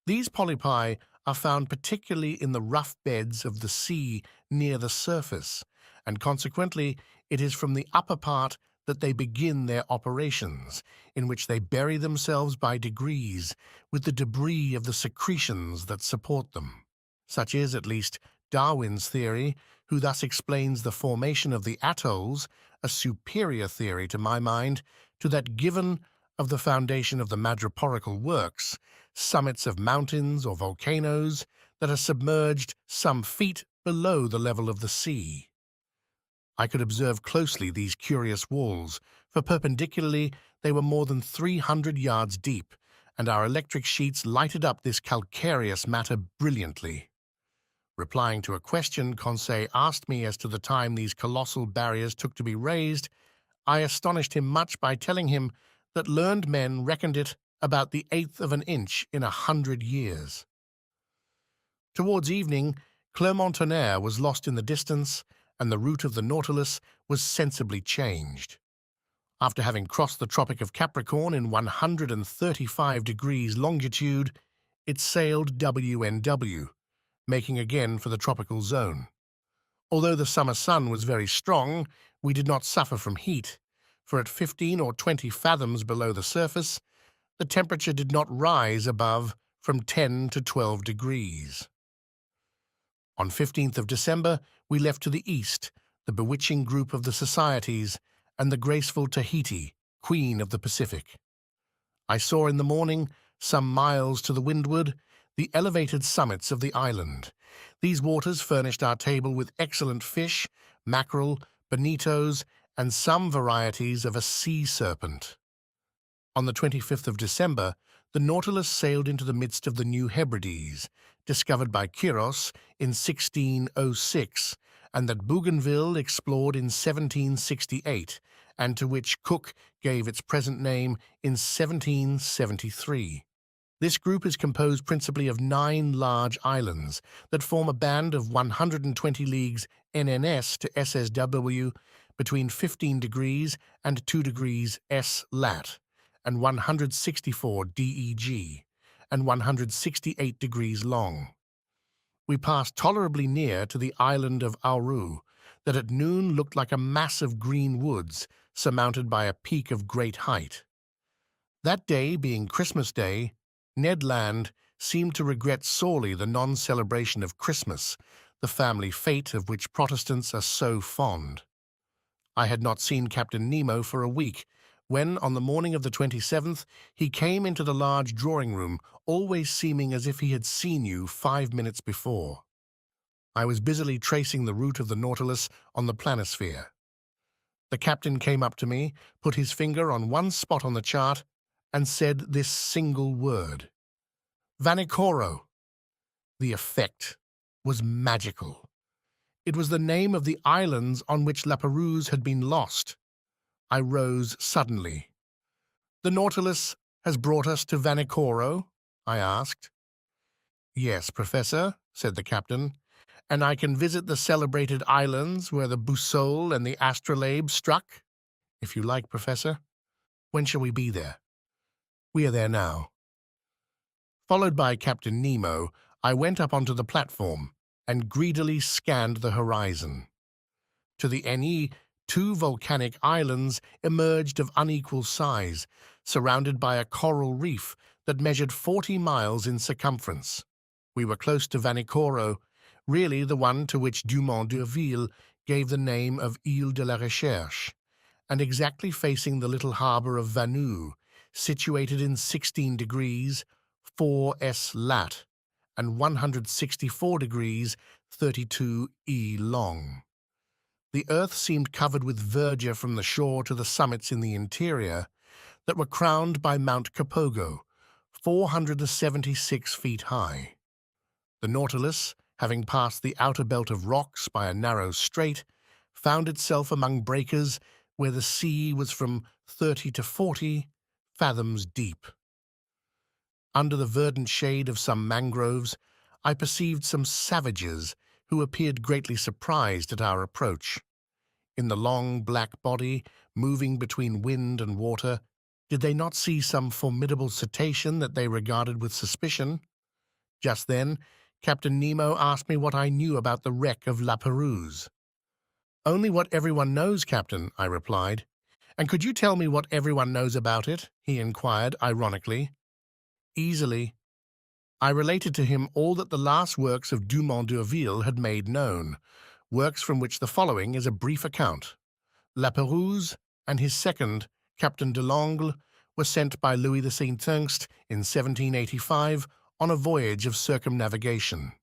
These polypi are found particularly in the rough beds of the sea near the surface, and consequently it is from the upper part that they begin their operations, in which they bury themselves by degrees with the debris of the secretions that support them. Such is, at least, Darwin's theory, who thus explains the formation of the atolls, a superior theory, to my mind, to that given of the foundation of the madreporical works, summits of mountains or volcanoes that are submerged some feet below the level of the sea. I could observe closely these curious walls, for perpendicularly they were more than 300 yards deep, and our electric sheets lighted up this calcareous matter brilliantly. Replying to a question Conseil asked me as to the time these colossal barriers took to be raised, I astonished him much by telling him that learned men reckoned it about the 1/8 of an inch in 100 years. Towards evening, Clermont-Tonnerre was lost in the distance, and the route of the Nautilus was sensibly changed. After having crossed the Tropic of Capricorn in 135 degrees longitude, it sailed WNW, making again for the tropical zone. Although the summer sun was very strong, we did not suffer from heat, for at 15 or 20 fathoms below the surface, the temperature did not rise above from 10 to 12 degrees. On 15th of December, we left to the east the bewitching group of the Societies and the graceful Tahiti, Queen of the Pacific. I saw in the morning, some miles to the windward, the elevated summits of the island. These waters furnished our table with excellent fish, mackerel, bonitos, and some varieties of a sea serpent. On the 25th of December, the Nautilus sailed into the midst of the New Hebrides, discovered by Quiros in 1606, and that Bougainville explored in 1768, and to which Cook gave its present name in 1773. This group is composed principally of 9 large islands that form a band of 120 leagues NNS to SSW between 15 degrees and 2 degrees S lat, and 164 DEG, and 168 degrees long. We passed tolerably near to the island of Auru, that at noon looked like a mass of green woods surmounted by a peak of great height. That day being Christmas Day, Ned Land seemed to regret sorely the non-celebration of Christmas, the family fete of which Protestants are so fond. I had not seen Captain Nemo for a week, when, on the morning of the 27th, he came into the large drawing-room, always seeming as if he had seen you 5 minutes before. I was busily tracing the route of the Nautilus on the planisphere. The captain came up to me, put his finger on one spot on the chart, and said this single word: Vanikoro. The effect was magical. It was the name of the islands on which La Perouse had been lost. I rose suddenly. "The Nautilus has brought us to Vanikoro?" I asked. "Yes, Professor," said the captain, "and I can visit the celebrated islands where the Boussole and the Astrolabe struck?" "If you like, Professor." "When shall we be there?" "We are there now." Followed by Captain Nemo, I went up onto the platform and greedily scanned the horizon. To the NE, 2 volcanic islands emerged of unequal size, surrounded by a coral reef that measured 40 miles in circumference. We were close to Vanikoro, really the one to which Dumont d'Urville gave the name of Île de la Recherche, and exactly facing the little harbour of Vanu, situated in 16 degrees 4S lat and 164 degrees 32 E long. The earth seemed covered with verdure from the shore to the summits in the interior that were crowned by Mount Capogo, 476 feet high. The Nautilus, having passed the outer belt of rocks by a narrow strait, found itself among breakers where the sea was from 30 to 40 fathoms deep. Under the verdant shade of some mangroves, I perceived some savages who appeared greatly surprised at our approach. In the long black body, moving between wind and water, did they not see some formidable cetacean that they regarded with suspicion? Just then, Captain Nemo asked me what I knew about the wreck of La Perouse. "Only what everyone knows, Captain," I replied. "And could you tell me what everyone knows about it?" he inquired, ironically. "Easily." I related to him all that the last works of Dumont d'Urville had made known, works from which the following is a brief account. La Perouse and his second, Captain de Langle, were sent by Louis XVII in 1785 on a voyage of circumnavigation.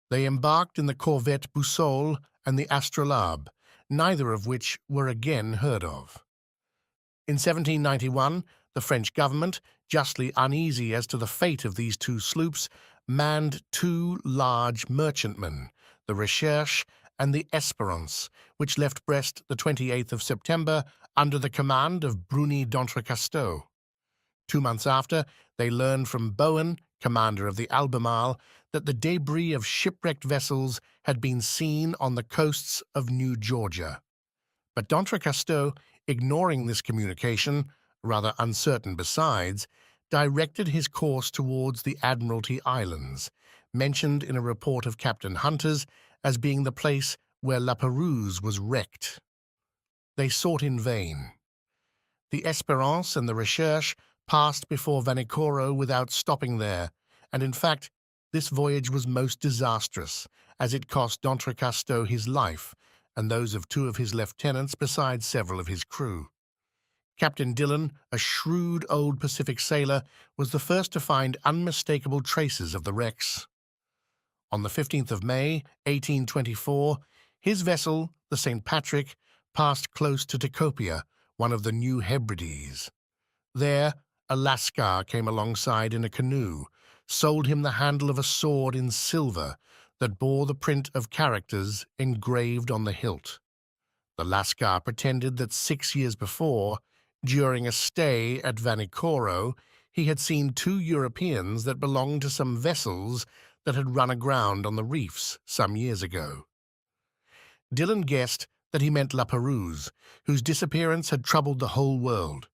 They embarked in the corvette Boussole and the Astrolabe, neither of which were again heard of. In 1791, the French government, justly uneasy as to the fate of these 2 sloops, manned 2 large merchantmen, the Recherche and the Espérance, which left Brest the 28th of September under the command of Bruni d'Entrecasteaux. 2 months after, they learned from Bowen, commander of the Albemarle, that the debris of shipwrecked vessels had been seen on the coasts of New Georgia. But d'Entrecasteaux, ignoring this communication, rather uncertain besides, directed his course towards the Admiralty Islands, mentioned in a report of Captain Hunter's as being the place where La Perouse was wrecked. They sought in vain. The Espérance and the Recherche passed before Vanikoro without stopping there, and in fact, this voyage was most disastrous, as it cost d'Entrecasteaux his life, and those of 2 of his lieutenants besides several of his crew. Captain Dillon, a shrewd old Pacific sailor, was the first to find unmistakable traces of the wrecks. On the 15th of May, 1824, his vessel, the St. Patrick, passed close to Tikopia, one of the New Hebrides. There, a Lascar came alongside in a canoe, sold him the handle of a sword in silver that bore the print of characters engraved on the hilt. The Lascar pretended that 6 years before, during a stay at Vanikoro, he had seen 2 Europeans that belonged to some vessels that had run aground on the reefs some years ago. Dillon guessed that he meant La Perouse, whose disappearance had troubled the whole world.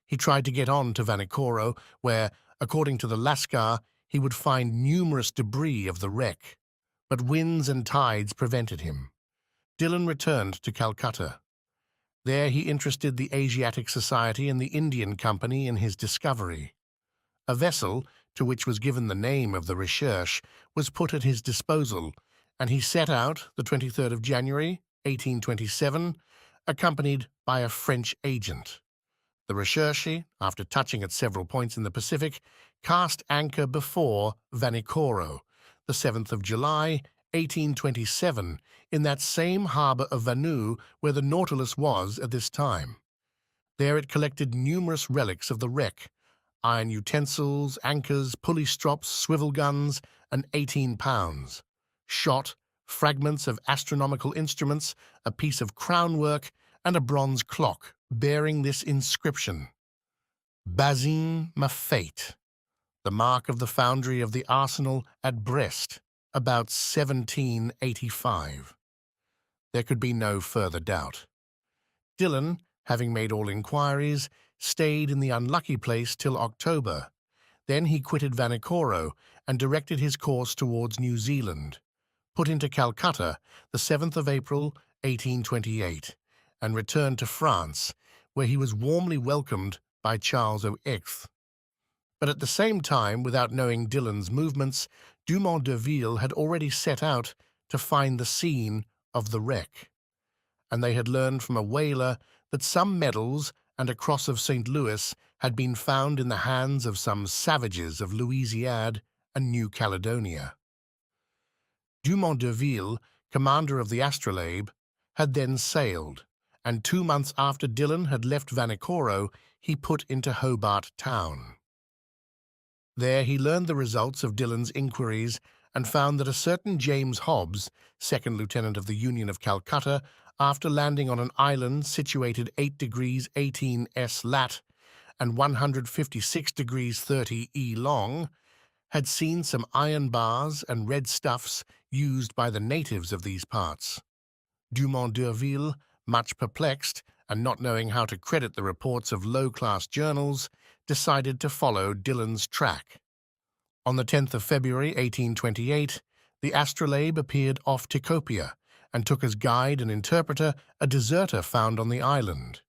He tried to get on to Vanikoro, where, according to the Lascar, he would find numerous debris of the wreck, but winds and tides prevented him. Dillon returned to Calcutta. There he interested the Asiatic Society and the Indian Company in his discovery. A vessel, to which was given the name of the Recherche, was put at his disposal, and he set out, the 23rd of January, 1827, accompanied by a French agent. The Recherche, after touching at several points in the Pacific, cast anchor before Vanikoro, the 7th of July, 1827, in that same harbour of Vanu where the Nautilus was at this time. There it collected numerous relics of the wreck: iron utensils, anchors, pulley strops, swivel guns, and 18 pounds, shot, fragments of astronomical instruments, a piece of crownwork, and a bronze clock bearing this inscription: Bazin ma fate, the mark of the foundry of the arsenal at Brest, about 1785. There could be no further doubt. Dillon, having made all inquiries, stayed in the unlucky place till October. Then he quitted Vanikoro and directed his course towards New Zealand, put into Calcutta the 7th of April, 1828, and returned to France, where he was warmly welcomed by Charles O'Eath. But at the same time, without knowing Dillon's movements, Dumont d'Urville had already set out to find the scene of the wreck, and they had learned from a whaler that some medals and a cross of St. Louis had been found in the hands of some savages of Louisiade and New Caledonia. Dumont d'Urville, commander of the Astrolabe, had then sailed, and 2 months after Dillon had left Vanikoro, he put into Hobart Town. There he learned the results of Dillon's inquiries and found that a certain James Hobbs, second lieutenant of the Union of Calcutta, after landing on an island situated 8 degrees 18 S lat and 156 degrees 30 E long, had seen some iron bars and red stuffs used by the natives of these parts. Dumont d'Urville, much perplexed and not knowing how to credit the reports of low-class journals, decided to follow Dillon's track. On the 10th of February, 1828, the Astrolabe appeared off Tikopia and took as guide and interpreter a deserter found on the island,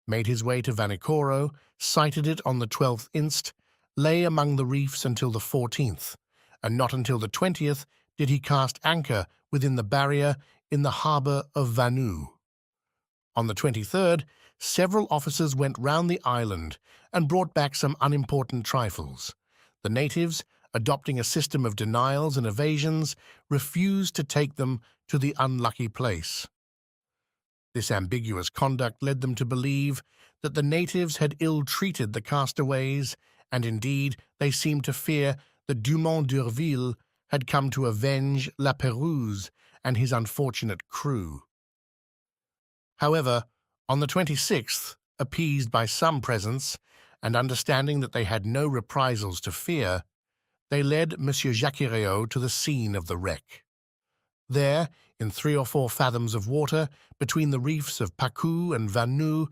made his way to Vanikoro, sighted it on the 12th inst, lay among the reefs until the 14th, and not until the 20th did he cast anchor within the barrier in the harbour of Vanu. On the 23rd, several officers went round the island and brought back some unimportant trifles. The natives, adopting a system of denials and evasions, refused to take them to the unlucky place. This ambiguous conduct led them to believe that the natives had ill-treated the castaways, and indeed they seemed to fear that Dumont d'Urville had come to avenge La Pérouse and his unfortunate crew. However, on the 26th, appeased by some presents, and understanding that they had no reprisals to fear, they led M. Jacquereau to the scene of the wreck. There, in 3 or 4 fathoms of water, between the reefs of Pacou and Vanu,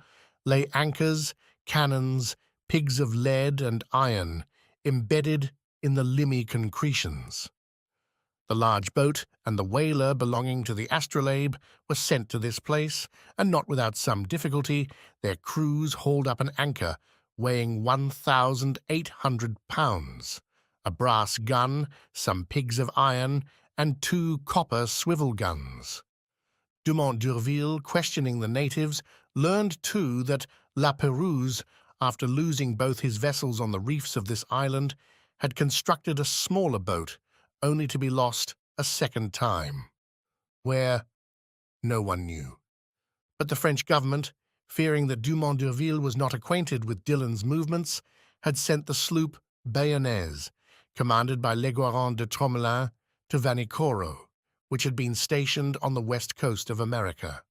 lay anchors, cannons, pigs of lead and iron, embedded in the limy concretions. The large boat and the whaler belonging to the Astrolabe were sent to this place, and not without some difficulty, their crews hauled up an anchor weighing 1,800 pounds, a brass gun, some pigs of iron, and 2 copper swivel guns. Dumont d'Urville, questioning the natives, learned too that La Pérouse, after losing both his vessels on the reefs of this island, had constructed a smaller boat, only to be lost a second time. Where? No one knew. But the French government, fearing that Dumont d'Urville was not acquainted with Dillon's movements, had sent the sloop Bayonnaise, commanded by Leguerant de Tromelin, to Vanikoro, which had been stationed on the west coast of America.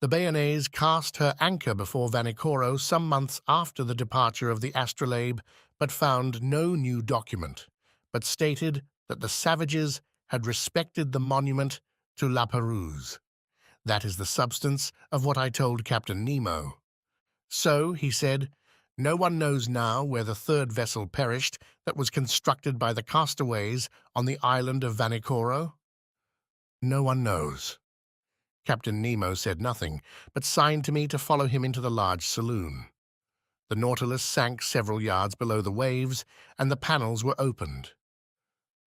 The Bayonnaise cast her anchor before Vanikoro some months after the departure of the Astrolabe, but found no new document, but stated that the savages had respected the monument to La Pérouse. That is the substance of what I told Captain Nemo. So, he said, no one knows now where the 3rd vessel perished that was constructed by the castaways on the island of Vanikoro? No one knows. Captain Nemo said nothing, but signed to me to follow him into the large saloon. The Nautilus sank several yards below the waves, and the panels were opened.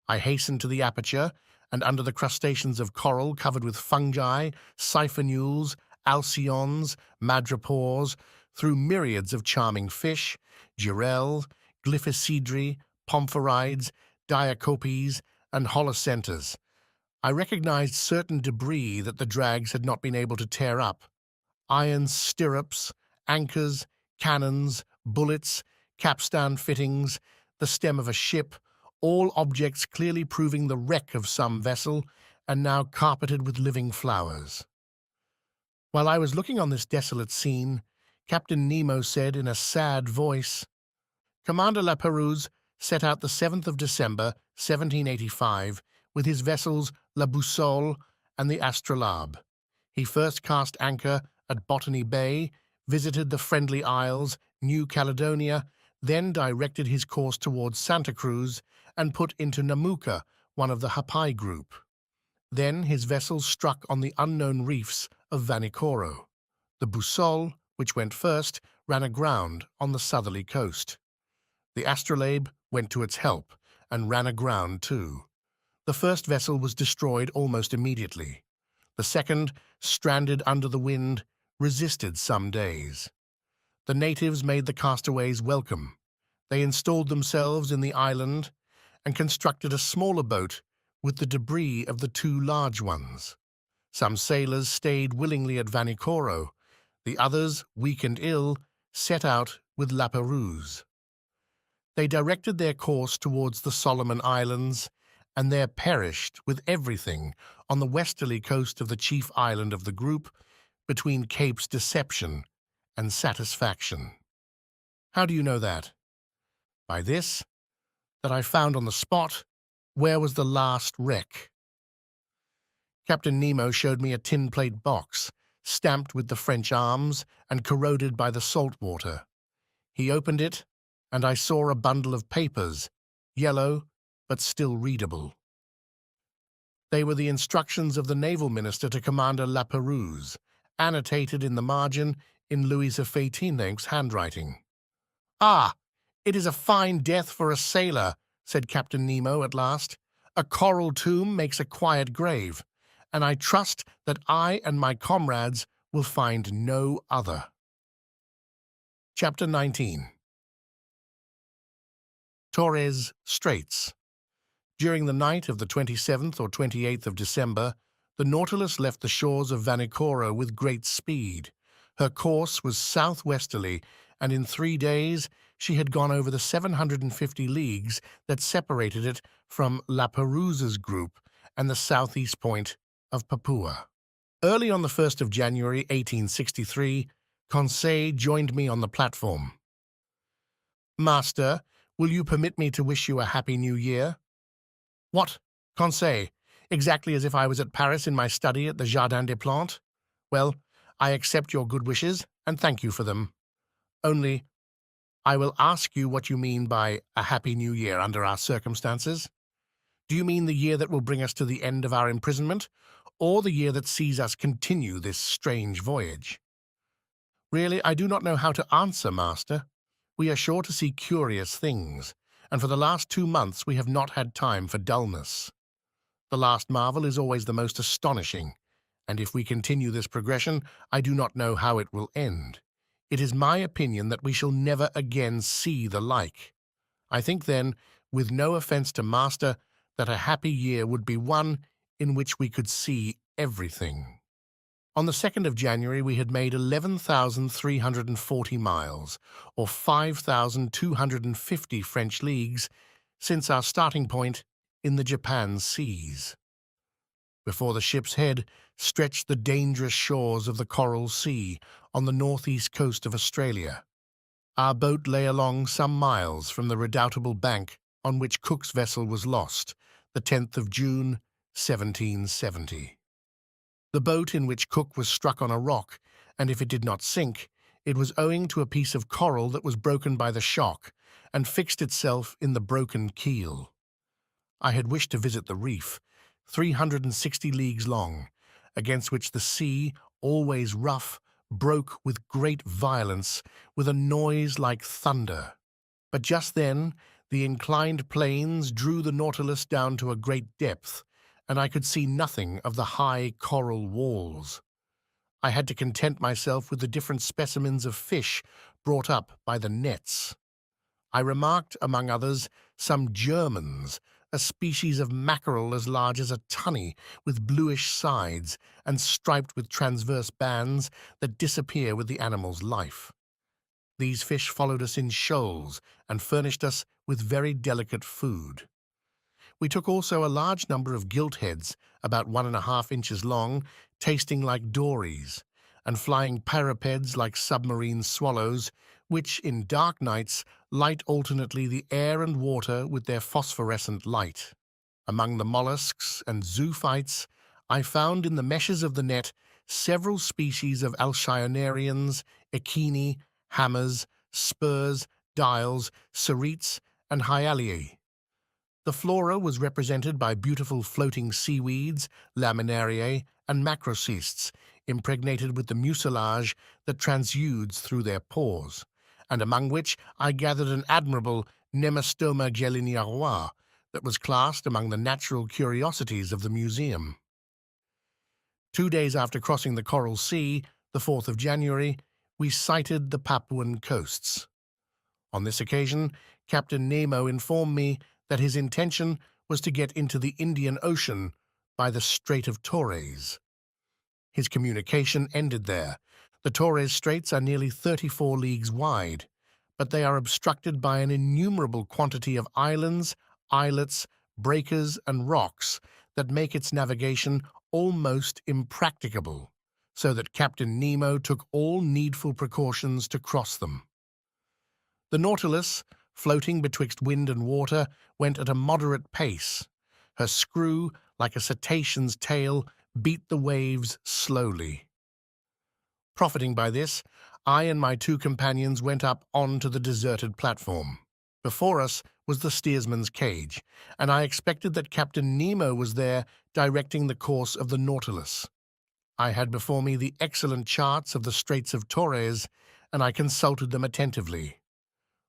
I hastened to the aperture, and under the crustaceans of coral covered with fungi, siphonules, alcyons, madrepores, through myriads of charming fish, girelles, glyphocidri, pomphorides, diacopes, and holocenters, I recognized certain debris that the drags had not been able to tear up. Iron stirrups, anchors, cannons, bullets, capstan fittings, the stem of a ship, all objects clearly proving the wreck of some vessel, and now carpeted with living flowers. While I was looking on this desolate scene, Captain Nemo said in a sad voice, "Commander La Pérouse set out the 7th of December, 1785, with his vessels La Boussole and the Astrolabe. He first cast anchor at Botany Bay, visited the Friendly Isles, New Caledonia, then directed his course towards Santa Cruz and put into Namuka, one of the Hapai group. Then his vessels struck on the unknown reefs of Vanikoro. The Boussole, which went first, ran aground on the southerly coast. The Astrolabe went to its help and ran aground too. The first vessel was destroyed almost immediately. The second, stranded under the wind, resisted some days. The natives made the castaways welcome. They installed themselves in the island and constructed a smaller boat with the debris of the two large ones. Some sailors stayed willingly at Vanikoro. The others, weak and ill, set out with La Pérouse. They directed their course towards the Solomon Islands, and there perished with everything on the westerly coast of the chief island of the group, between Capes Deception and Satisfaction. How do you know that? By this, that I found on the spot where was the last wreck. Captain Nemo showed me a tin plate box, stamped with the French arms and corroded by the salt water. He opened it, and I saw a bundle of papers, yellow but still readable. They were the instructions of the naval minister to Commander La Pérouse, annotated in the margin in Louisa Feytine's handwriting. "Ah, it is a fine death for a sailor," said Captain Nemo at last. "A coral tomb makes a quiet grave, and I trust that I and my comrades will find no other." Chapter 19. Torres Straits. During the night of the 27th or 28th of December, the Nautilus left the shores of Vanikoro with great speed. Her course was southwesterly, and in 3 days she had gone over the 750 leagues that separated it from La Pérouse's group and the southeast point of Papua. Early on the 1st of January, 1863, Conseil joined me on the platform. "Master, will you permit me to wish you a happy new year?" "What, Conseil, exactly as if I was at Paris in my study at the Jardin des Plantes? Well, I accept your good wishes and thank you for them. Only, I will ask you what you mean by a happy new year under our circumstances. Do you mean the year that will bring us to the end of our imprisonment, or the year that sees us continue this strange voyage?" "Really, I do not know how to answer, Master. We are sure to see curious things, and for the last 2 months we have not had time for dullness. The last marvel is always the most astonishing, and if we continue this progression, I do not know how it will end. It is my opinion that we shall never again see the like. I think then, with no offense to Master, that a happy year would be one in which we could see everything." On the 2nd of January we had made 11,340 miles, or 5,250 French leagues, since our starting point in the Japan seas. Before the ship's head stretched the dangerous shores of the Coral Sea on the northeast coast of Australia. Our boat lay along some miles from the redoubtable bank on which Cook's vessel was lost, the 10th of June, 1770. The boat in which Cook was struck on a rock, and if it did not sink, it was owing to a piece of coral that was broken by the shock and fixed itself in the broken keel. I had wished to visit the reef, 360 leagues long, against which the sea, always rough, broke with great violence, with a noise like thunder. But just then, the inclined planes drew the Nautilus down to a great depth, and I could see nothing of the high coral walls. I had to content myself with the different specimens of fish brought up by the nets. I remarked, among others, some Germans, a species of mackerel as large as a tunny, with bluish sides and striped with transverse bands that disappear with the animal's life. These fish followed us in shoals and furnished us with very delicate food. We took also a large number of giltheads, about 1.5 inches long, tasting like dories, and flying parapeds like submarine swallows, which, in dark nights, light alternately the air and water with their phosphorescent light. Among the mollusks and zoophytes, I found in the meshes of the net several species of alcyonarians, echini, hammers, spurs, dials, ceretes, and hyaliae. The flora was represented by beautiful floating seaweeds, laminariae, and macrocysts, impregnated with the mucilage that transudes through their pores, and among which I gathered an admirable Nemastoma geliniarois that was classed among the natural curiosities of the museum. 2 days after crossing the Coral Sea, the 4th of January, we sighted the Papuan coasts. On this occasion, Captain Nemo informed me that his intention was to get into the Indian Ocean by the Strait of Torres. His communication ended there. The Torres Straits are nearly 34 leagues wide, but they are obstructed by an innumerable quantity of islands, islets, breakers, and rocks that make its navigation almost impracticable, so that Captain Nemo took all needful precautions to cross them. The Nautilus, floating betwixt wind and water, went at a moderate pace. Her screw, like a cetacean's tail, beat the waves slowly. Profiting by this, I and my 2 companions went up on to the deserted platform. Before us was the steersman's cage, and I expected that Captain Nemo was there directing the course of the Nautilus. I had before me the excellent charts of the Straits of Torres, and I consulted them attentively.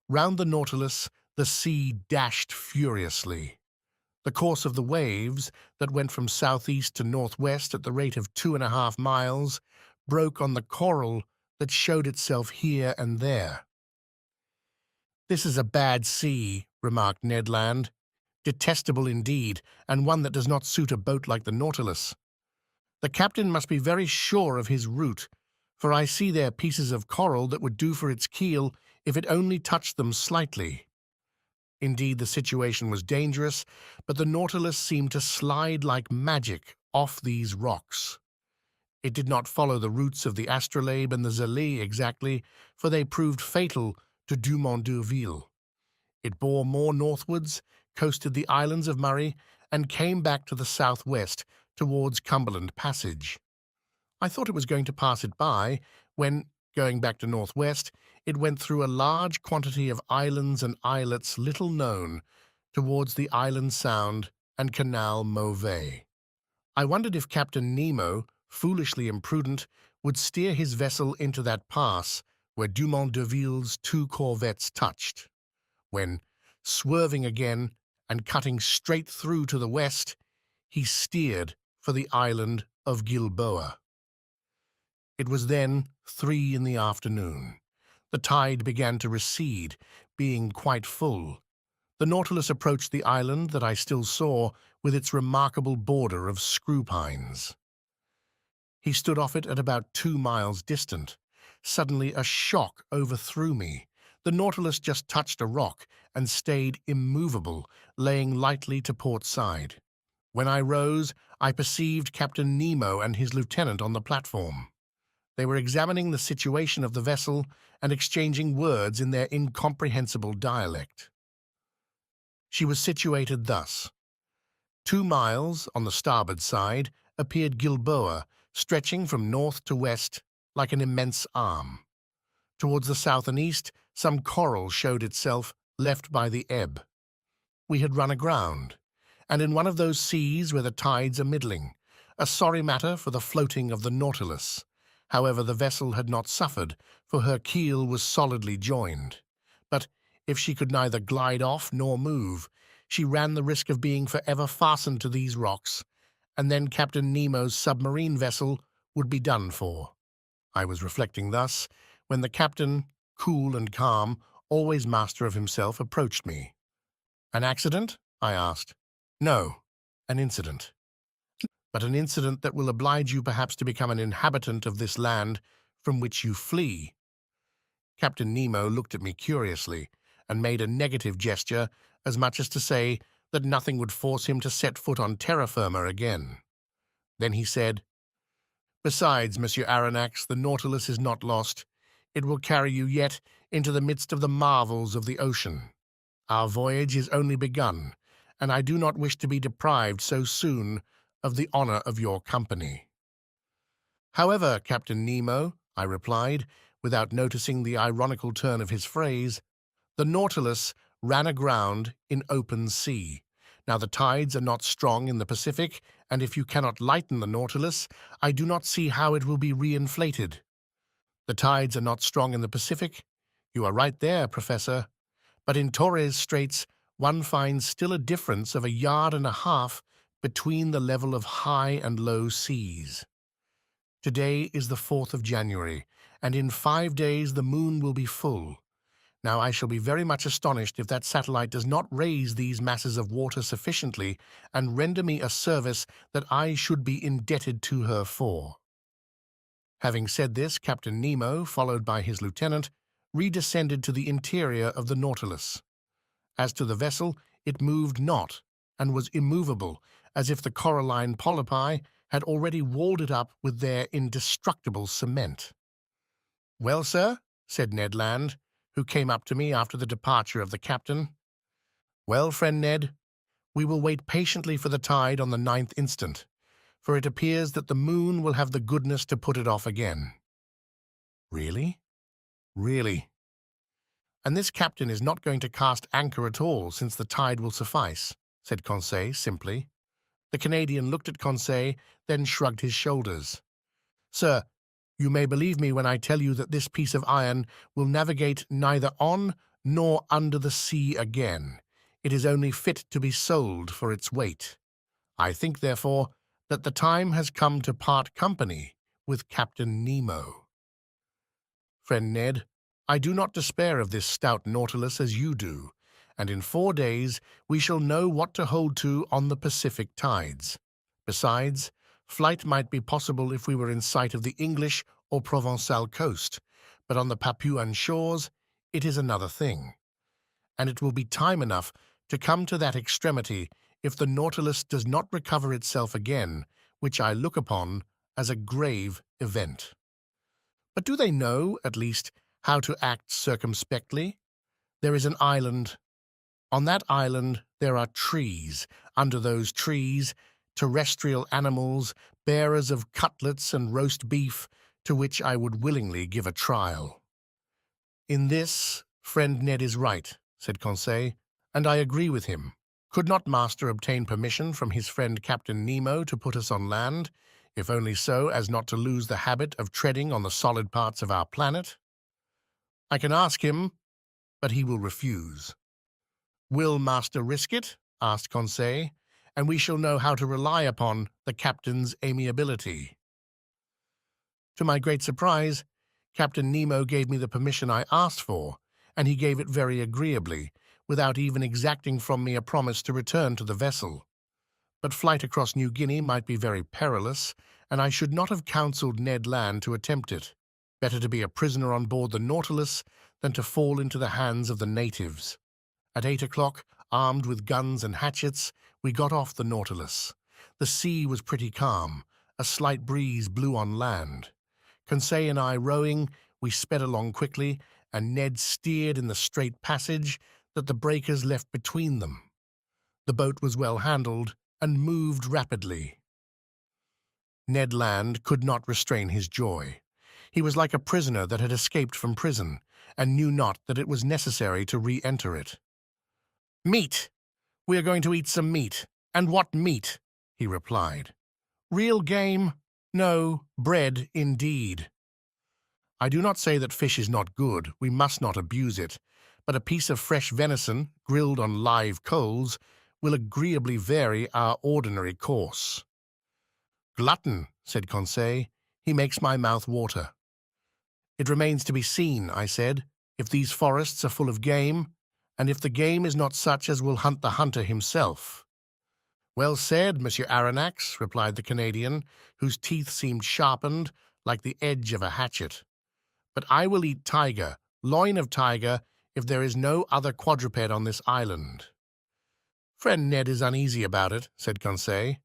Round the Nautilus, the sea dashed furiously. The course of the waves, that went from southeast to northwest at the rate of 2.5 miles, broke on the coral that showed itself here and there. "This is a bad sea," remarked Ned Land. "Detestable indeed, and one that does not suit a boat like the Nautilus. The captain must be very sure of his route, for I see there pieces of coral that would do for its keel if it only touched them slightly." Indeed, the situation was dangerous, but the Nautilus seemed to slide like magic off these rocks. It did not follow the routes of the Astrolabe and the Zélé exactly, for they proved fatal to Dumont d'Urville. It bore more northwards, coasted the islands of Murray, and came back to the southwest towards Cumberland Passage. I thought it was going to pass it by, when, going back to northwest, it went through a large quantity of islands and islets little known, towards the Island Sound and Canal Mauvais. I wondered if Captain Nemo, foolishly imprudent, would steer his vessel into that pass where Dumont d'Urville's 2 corvettes touched, when, swerving again and cutting straight through to the west, he steered for the island of Gilboa. It was then 3 in the afternoon. The tide began to recede, being quite full. The Nautilus approached the island that I still saw, with its remarkable border of screw pines. He stood off it at about 2 miles distant. Suddenly a shock overthrew me. The Nautilus just touched a rock and stayed immovable, laying lightly to port side. When I rose, I perceived Captain Nemo and his lieutenant on the platform. They were examining the situation of the vessel and exchanging words in their incomprehensible dialect. She was situated thus. 2 miles on the starboard side appeared Gilboa, stretching from north to west like an immense arm. Towards the south and east, some coral showed itself, left by the ebb. We had run aground, and in one of those seas where the tides are middling, A sorry matter for the floating of the Nautilus. However, the vessel had not suffered, for her keel was solidly joined. But if she could neither glide off nor move, she ran the risk of being forever fastened to these rocks, and then Captain Nemo's submarine vessel would be done for. I was reflecting thus when the captain, cool and calm, always master of himself, approached me. "An accident?" I asked. "No, an incident. But an incident that will oblige you perhaps to become an inhabitant of this land from which you flee." Captain Nemo looked at me curiously and made a negative gesture, as much as to say that nothing would force him to set foot on terra firma again. Then he said, "Besides, Monsieur Aronnax, the Nautilus is not lost. It will carry you yet into the midst of the marvels of the ocean. Our voyage is only begun, and I do not wish to be deprived so soon of the honor of your company." "However, Captain Nemo," I replied, without noticing the ironical turn of his phrase, "the Nautilus ran aground in open sea. Now the tides are not strong in the Pacific, and if you cannot lighten the Nautilus, I do not see how it will be reinflated." "The tides are not strong in the Pacific? You are right there, Professor. But in Torres Straits one finds still a difference of 1.5 yards between the level of high and low seas. Today is the 4th of January, and in 5 days the moon will be full. Now I shall be very much astonished if that satellite does not raise these masses of water sufficiently and render me a service that I should be indebted to her for." Having said this, Captain Nemo, followed by his lieutenant, redescended to the interior of the Nautilus. As to the vessel, it moved not, and was immovable, as if the coralline polypi had already walled it up with their indestructible cement. "Well, sir," said Ned Land, who came up to me after the departure of the captain. "Well, friend Ned, we will wait patiently for the tide on the 9th instant, for it appears that the moon will have the goodness to put it off again." "Really?" "Really. And this captain is not going to cast anchor at all, since the tide will suffice," said Conseil simply. The Canadian looked at Conseil, then shrugged his shoulders. "Sir, you may believe me when I tell you that this piece of iron will navigate neither on nor under the sea again. It is only fit to be sold for its weight. I think, therefore, that the time has come to part company with Captain Nemo. Friend Ned, I do not despair of this stout Nautilus as you do, and in 4 days we shall know what to hold to on the Pacific tides. Besides, flight might be possible if we were in sight of the English or Provençal coast, but on the Papuan shores it is another thing. And it will be time enough to come to that extremity if the Nautilus does not recover itself again, which I look upon as a grave event. But do they know, at least, how to act circumspectly? There is an island. On that island there are trees. Under those trees, terrestrial animals, bearers of cutlets and roast beef, to which I would willingly give a trial." "In this, friend Ned is right," said Conseil, "and I agree with him. Could not master obtain permission from his friend Captain Nemo to put us on land, if only so as not to lose the habit of treading on the solid parts of our planet?" "I can ask him, but he will refuse." "Will master risk it?" asked Conseil, "and we shall know how to rely upon the captain's amiability." To my great surprise, Captain Nemo gave me the permission I asked for, and he gave it very agreeably, without even exacting from me a promise to return to the vessel. But flight across New Guinea might be very perilous, and I should not have counseled Ned Land to attempt it. Better to be a prisoner on board the Nautilus than to fall into the hands of the natives. At 8 o'clock, armed with guns and hatchets, we got off the Nautilus. The sea was pretty calm. A slight breeze blew on land. Conseil and I rowing, we sped along quickly, and Ned steered in the straight passage that the breakers left between them. The boat was well handled and moved rapidly. Ned Land could not restrain his joy. He was like a prisoner that had escaped from prison, and knew not that it was necessary to re-enter it. "Meat! We are going to eat some meat. And what meat?" he replied. Real game? No, bread indeed. I do not say that fish is not good, we must not abuse it, but a piece of fresh venison, grilled on live coals, will agreeably vary our ordinary course. Glutton, said Conseil, he makes my mouth water. It remains to be seen, I said, if these forests are full of game, and if the game is not such as will hunt the hunter himself. Well said, Monsieur Aronnax, replied the Canadian, whose teeth seemed sharpened like the edge of a hatchet. But I will eat tiger, loin of tiger, if there is no other quadruped on this island. Friend Ned is uneasy about it, said Conseil.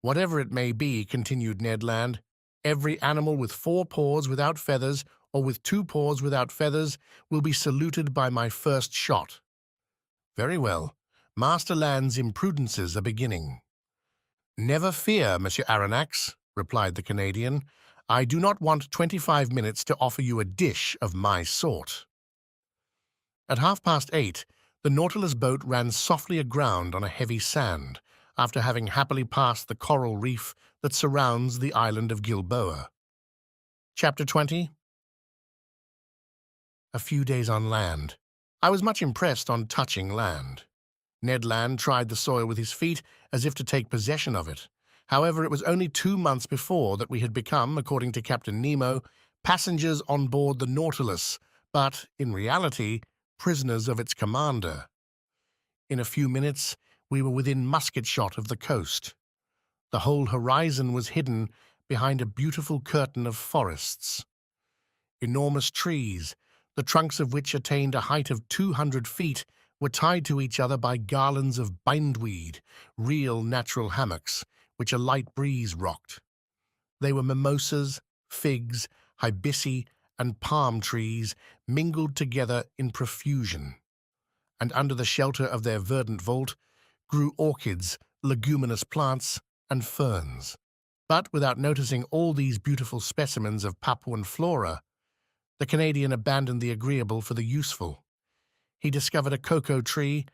Whatever it may be, continued Ned Land, every animal with 4 paws without feathers or with 2 paws without feathers will be saluted by my first shot. Very well. Master Land's imprudences are beginning. Never fear, Monsieur Aronnax, replied the Canadian. I do not want 25 minutes to offer you a dish of my sort. At 8:30, the Nautilus boat ran softly aground on a heavy sand, after having happily passed the coral reef that surrounds the island of Gilboa. Chapter 20. A few days on land. I was much impressed on touching land. Ned Land tried the soil with his feet as if to take possession of it. However, it was only 2 months before that we had become, according to Captain Nemo, passengers on board the Nautilus, but, in reality, prisoners of its commander. In a few minutes, we were within musket shot of the coast. The whole horizon was hidden behind a beautiful curtain of forests. Enormous trees, the trunks of which attained a height of 200 feet, were tied to each other by garlands of bindweed, real natural hammocks, which a light breeze rocked. They were mimosas, figs, hibisci, and palm trees mingled together in profusion, and under the shelter of their verdant vault grew orchids, leguminous plants, and ferns. But without noticing all these beautiful specimens of Papuan flora, the Canadian abandoned the agreeable for the useful. He discovered a cocoa tree,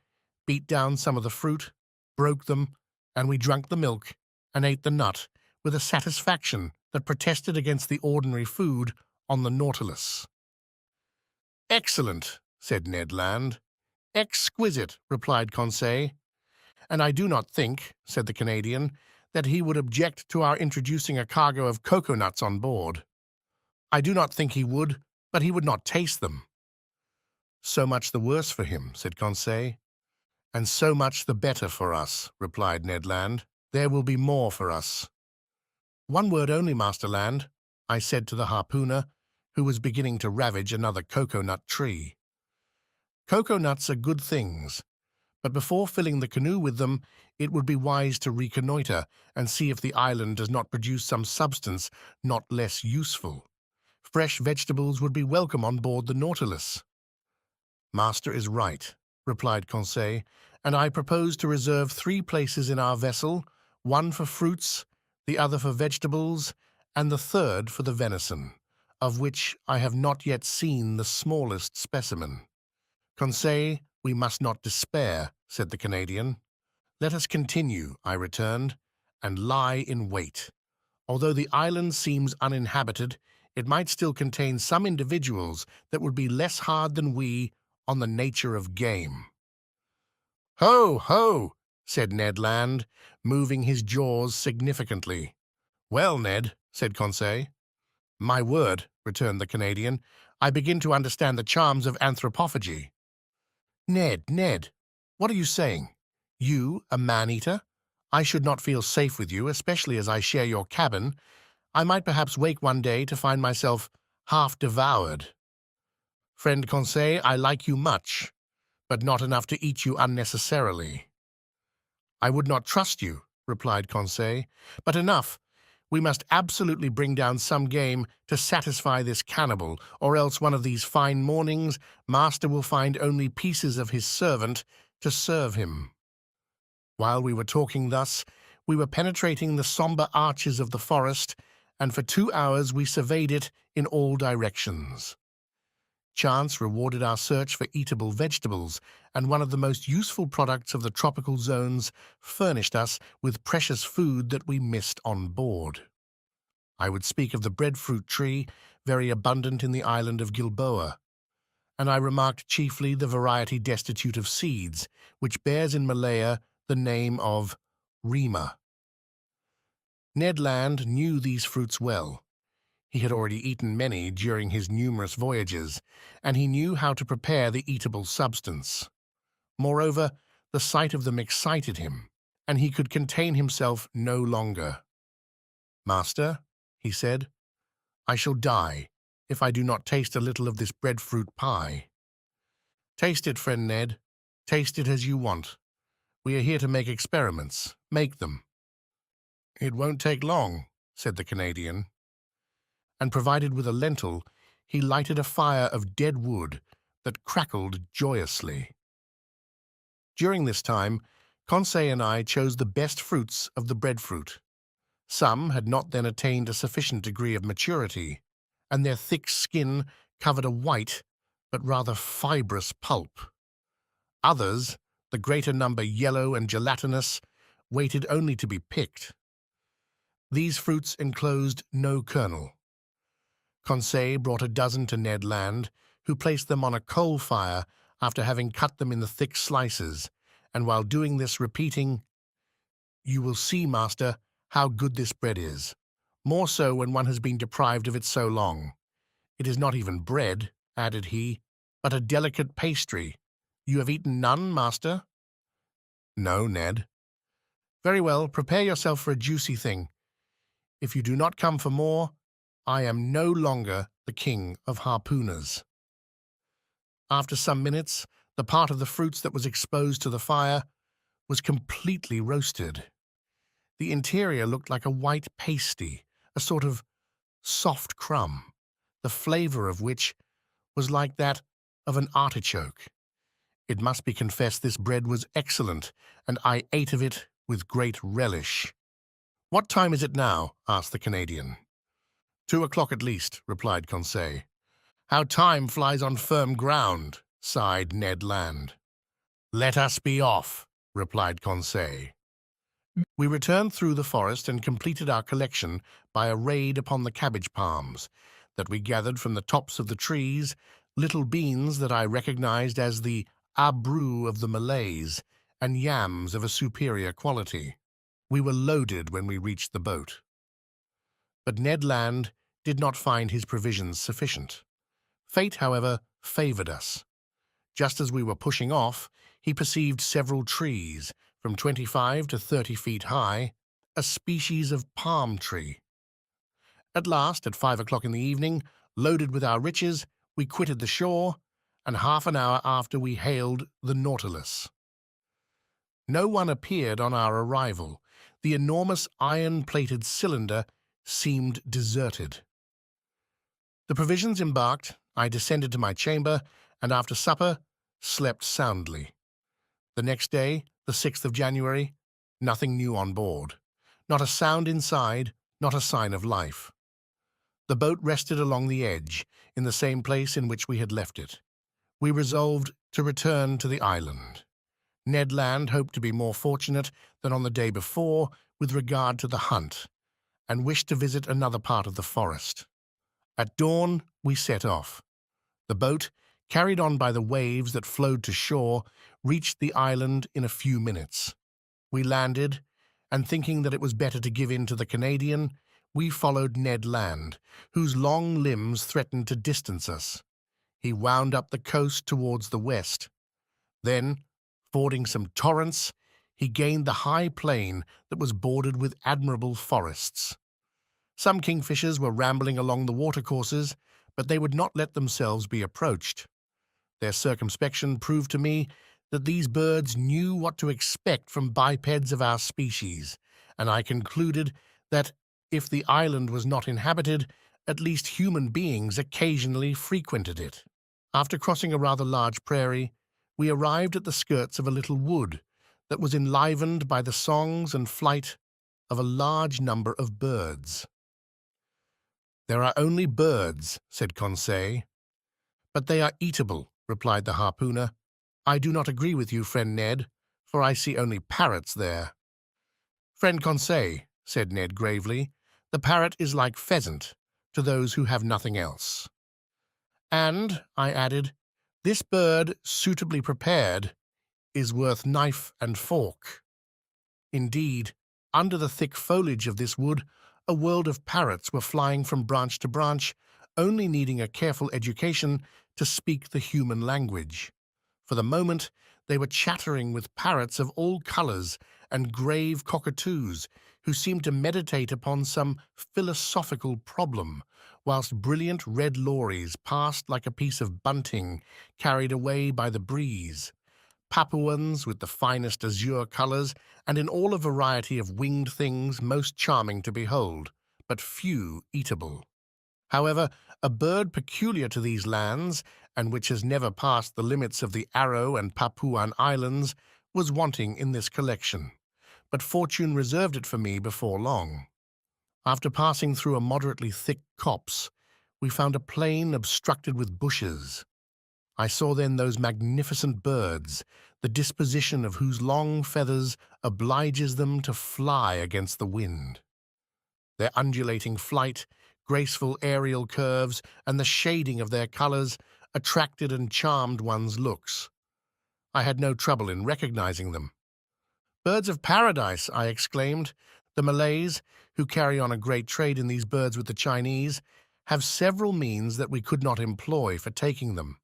beat down some of the fruit, broke them, and we drank the milk and ate the nut with a satisfaction that protested against the ordinary food on the Nautilus. Excellent, said Ned Land. Exquisite, replied Conseil. And I do not think, said the Canadian, that he would object to our introducing a cargo of cocoa-nuts on board. I do not think he would, but he would not taste them. So much the worse for him, said Conseil. And so much the better for us, replied Ned Land. There will be more for us. One word only, Master Land, I said to the harpooner, who was beginning to ravage another cocoa-nut tree. Cocoa-nuts are good things, but before filling the canoe with them, it would be wise to reconnoiter and see if the island does not produce some substance not less useful. Fresh vegetables would be welcome on board the Nautilus. Master is right, replied Conseil, and I propose to reserve 3 places in our vessel, one for fruits, the other for vegetables, and the third for the venison, of which I have not yet seen the smallest specimen. Conseil, we must not despair, said the Canadian. Let us continue, I returned, and lie in wait. Although the island seems uninhabited, it might still contain some individuals that would be less hard than we on the nature of game. Ho, ho, said Ned Land, moving his jaws significantly. Well, Ned, said Conseil. My word, returned the Canadian, I begin to understand the charms of anthropophagy. Ned, what are you saying? You, a man-eater? I should not feel safe with you, especially as I share your cabin. I might perhaps wake one day to find myself half devoured. Friend Conseil, I like you much, but not enough to eat you unnecessarily. I would not trust you, replied Conseil, but enough. We must absolutely bring down some game to satisfy this cannibal, or else one of these fine mornings master will find only pieces of his servant to serve him. While we were talking thus, we were penetrating the sombre arches of the forest, and for 2 hours we surveyed it in all directions. Chance rewarded our search for eatable vegetables, and one of the most useful products of the tropical zones furnished us with precious food that we missed on board. I would speak of the breadfruit tree, very abundant in the island of Gilboa, and I remarked chiefly the variety destitute of seeds, which bears in Malaya the name of rima. Ned Land knew these fruits well. He had already eaten many during his numerous voyages, and he knew how to prepare the eatable substance. Moreover, the sight of them excited him, and he could contain himself no longer. "Master," he said, "I shall die if I do not taste a little of this breadfruit pie." "Taste it, friend Ned. Taste it as you want. We are here to make experiments. Make them." "It won't take long," said the Canadian. And provided with a lentil, he lighted a fire of dead wood that crackled joyously. During this time, Conseil and I chose the best fruits of the breadfruit. Some had not then attained a sufficient degree of maturity, and their thick skin covered a white but rather fibrous pulp. Others, the greater number yellow and gelatinous, waited only to be picked. These fruits enclosed no kernel. Conseil brought a dozen to Ned Land, who placed them on a coal fire after having cut them in the thick slices, and while doing this repeating, "You will see, master, how good this bread is. More so when one has been deprived of it so long. It is not even bread," added he, "but a delicate pastry. You have eaten none, master?" "No, Ned." "Very well, prepare yourself for a juicy thing. If you do not come for more, I am no longer the king of harpooners." After some minutes, the part of the fruits that was exposed to the fire was completely roasted. The interior looked like a white pasty, a sort of soft crumb, the flavor of which was like that of an artichoke. It must be confessed this bread was excellent, and I ate of it with great relish. "What time is it now?" asked the Canadian. 2 o'clock at least," replied Conseil. "How time flies on firm ground," sighed Ned Land. "Let us be off," replied Conseil. We returned through the forest and completed our collection by a raid upon the cabbage palms that we gathered from the tops of the trees, little beans that I recognized as the abrou of the Malays, and yams of a superior quality. We were loaded when we reached the boat. But Ned Land did not find his provisions sufficient. Fate, however, favored us. Just as we were pushing off, he perceived several trees, from 25 to 30 feet high, a species of palm tree. At last, at 5 o'clock in the evening, loaded with our riches, we quitted the shore, and half an hour after we hailed the Nautilus. No one appeared on our arrival. The enormous iron-plated cylinder seemed deserted. The provisions embarked, I descended to my chamber, and after supper, slept soundly. The next day, the 6th of January, nothing new on board. Not a sound inside, not a sign of life. The boat rested along the edge, in the same place in which we had left it. We resolved to return to the island. Ned Land hoped to be more fortunate than on the day before with regard to the hunt, and wished to visit another part of the forest. At dawn, we set off. The boat, carried on by the waves that flowed to shore, reached the island in a few minutes. We landed, and thinking that it was better to give in to the Canadian, we followed Ned Land, whose long limbs threatened to distance us. He wound up the coast towards the west. Then, fording some torrents, he gained the high plain that was bordered with admirable forests. Some kingfishers were rambling along the watercourses, but they would not let themselves be approached. Their circumspection proved to me that these birds knew what to expect from bipeds of our species, and I concluded that, if the island was not inhabited, at least human beings occasionally frequented it. After crossing a rather large prairie, we arrived at the skirts of a little wood that was enlivened by the songs and flight of a large number of birds. "There are only birds," said Conseil. "But they are eatable," replied the harpooner. "I do not agree with you, friend Ned, for I see only parrots there." "Friend Conseil," said Ned gravely, "the parrot is like pheasant to those who have nothing else." "And," I added, "this bird, suitably prepared, is worth knife and fork." Indeed, under the thick foliage of this wood, a world of parrots were flying from branch to branch, only needing a careful education to speak the human language. For the moment, they were chattering with parrots of all colors and grave cockatoos who seemed to meditate upon some philosophical problem, whilst brilliant red lories passed like a piece of bunting carried away by the breeze. Papuans with the finest azure colors, and in all a variety of winged things most charming to behold, but few eatable. However, a bird peculiar to these lands, and which has never passed the limits of the Arrow and Papuan Islands, was wanting in this collection, but fortune reserved it for me before long. After passing through a moderately thick copse, we found a plain obstructed with bushes. I saw then those magnificent birds, the disposition of whose long feathers obliges them to fly against the wind. Their undulating flight, graceful aerial curves, and the shading of their colors attracted and charmed one's looks. I had no trouble in recognizing them. "Birds of paradise!" I exclaimed. "The Malays, who carry on a great trade in these birds with the Chinese, have several means that we could not employ for taking them.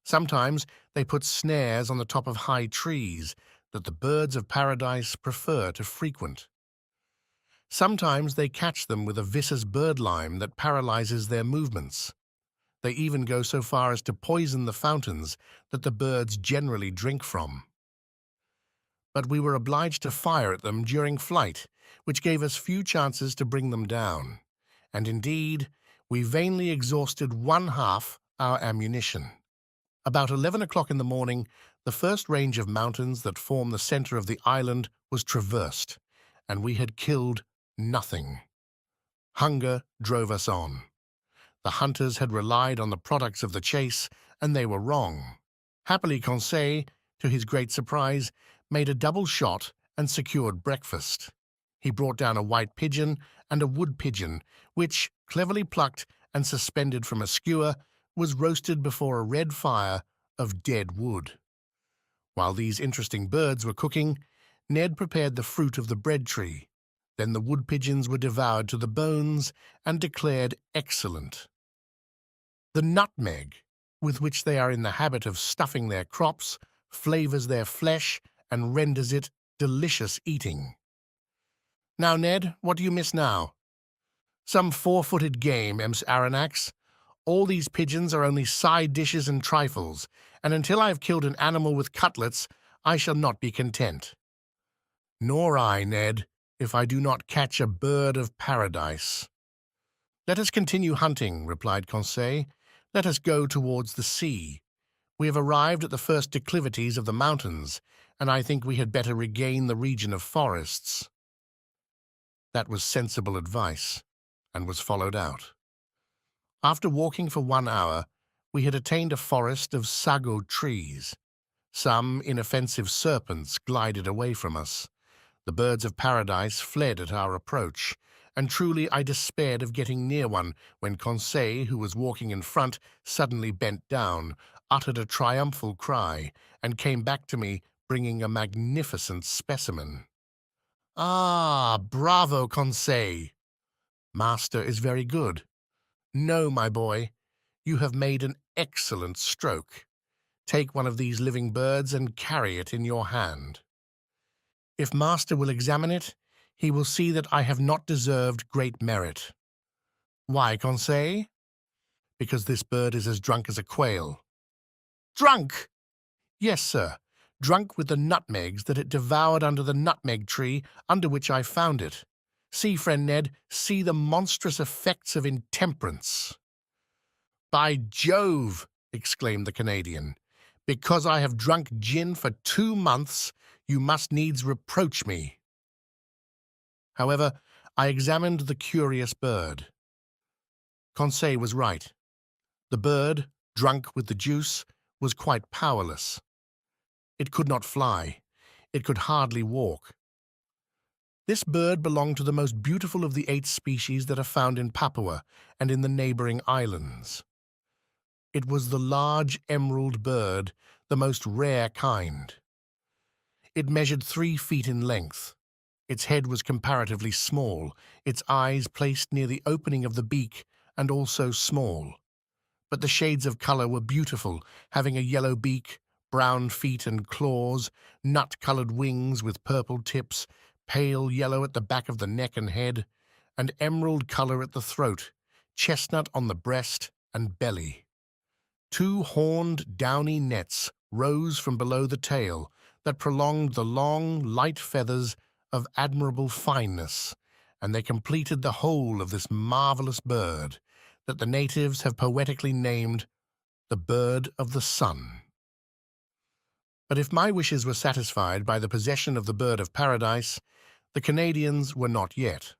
Sometimes they put snares on the top of high trees that the birds of paradise prefer to frequent. Sometimes they catch them with a viscous birdlime that paralyzes their movements. They even go so far as to poison the fountains that the birds generally drink from. But we were obliged to fire at them during flight, which gave us few chances to bring them down, and indeed we vainly exhausted one half our ammunition. About 11 o'clock in the morning, the first range of mountains that form the center of the island was traversed, and we had killed nothing. Hunger drove us on. The hunters had relied on the products of the chase, and they were wrong. Happily, Conseil, to his great surprise, made a double shot and secured breakfast. He brought down a white pigeon and a wood pigeon, which, cleverly plucked and suspended from a skewer, was roasted before a red fire of dead wood. While these interesting birds were cooking, Ned prepared the fruit of the bread tree. Then the wood pigeons were devoured to the bones and declared excellent. The nutmeg, with which they are in the habit of stuffing their crops, flavors their flesh and renders it delicious eating. Now, Ned, what do you miss now? Some four-footed game, Ems Aranax. All these pigeons are only side dishes and trifles, and until I have killed an animal with cutlets, I shall not be content. Nor I, Ned, if I do not catch a bird of paradise. Let us continue hunting, replied Conseil. Let us go towards the sea. We have arrived at the first declivities of the mountains, and I think we had better regain the region of forests. That was sensible advice, and was followed out. After walking for 1 hour, we had attained a forest of sago trees. Some inoffensive serpents glided away from us. The birds of paradise fled at our approach, and truly I despaired of getting near one when Conseil, who was walking in front, suddenly bent down, uttered a triumphal cry, and came back to me bringing a magnificent specimen. "Ah, bravo, Conseil! Master is very good. No, my boy, you have made an excellent stroke. Take one of these living birds and carry it in your hand. If master will examine it, he will see that I have not deserved great merit. Why, Conseil? Because this bird is as drunk as a quail." "Drunk?" "Yes, sir, drunk with the nutmegs that it devoured under the nutmeg tree under which I found it. See, friend Ned, see the monstrous effects of intemperance." "By Jove!" exclaimed the Canadian. "Because I have drunk gin for 2 months, you must needs reproach me." However, I examined the curious bird. Conseil was right. The bird, drunk with the juice, was quite powerless. It could not fly. It could hardly walk. This bird belonged to the most beautiful of the 8 species that are found in Papua and in the neighboring islands. It was the large emerald bird, the most rare kind. It measured 3 feet in length. Its head was comparatively small, its eyes placed near the opening of the beak and also small. But the shades of color were beautiful, having a yellow beak, brown feet and claws, nut-colored wings with purple tips, pale yellow at the back of the neck and head, and emerald color at the throat, chestnut on the breast and belly. 2 horned, downy nets rose from below the tail that prolonged the long, light feathers of admirable fineness, and they completed the whole of this marvelous bird that the natives have poetically named the bird of the sun. But if my wishes were satisfied by the possession of the bird of paradise, the Canadians were not yet.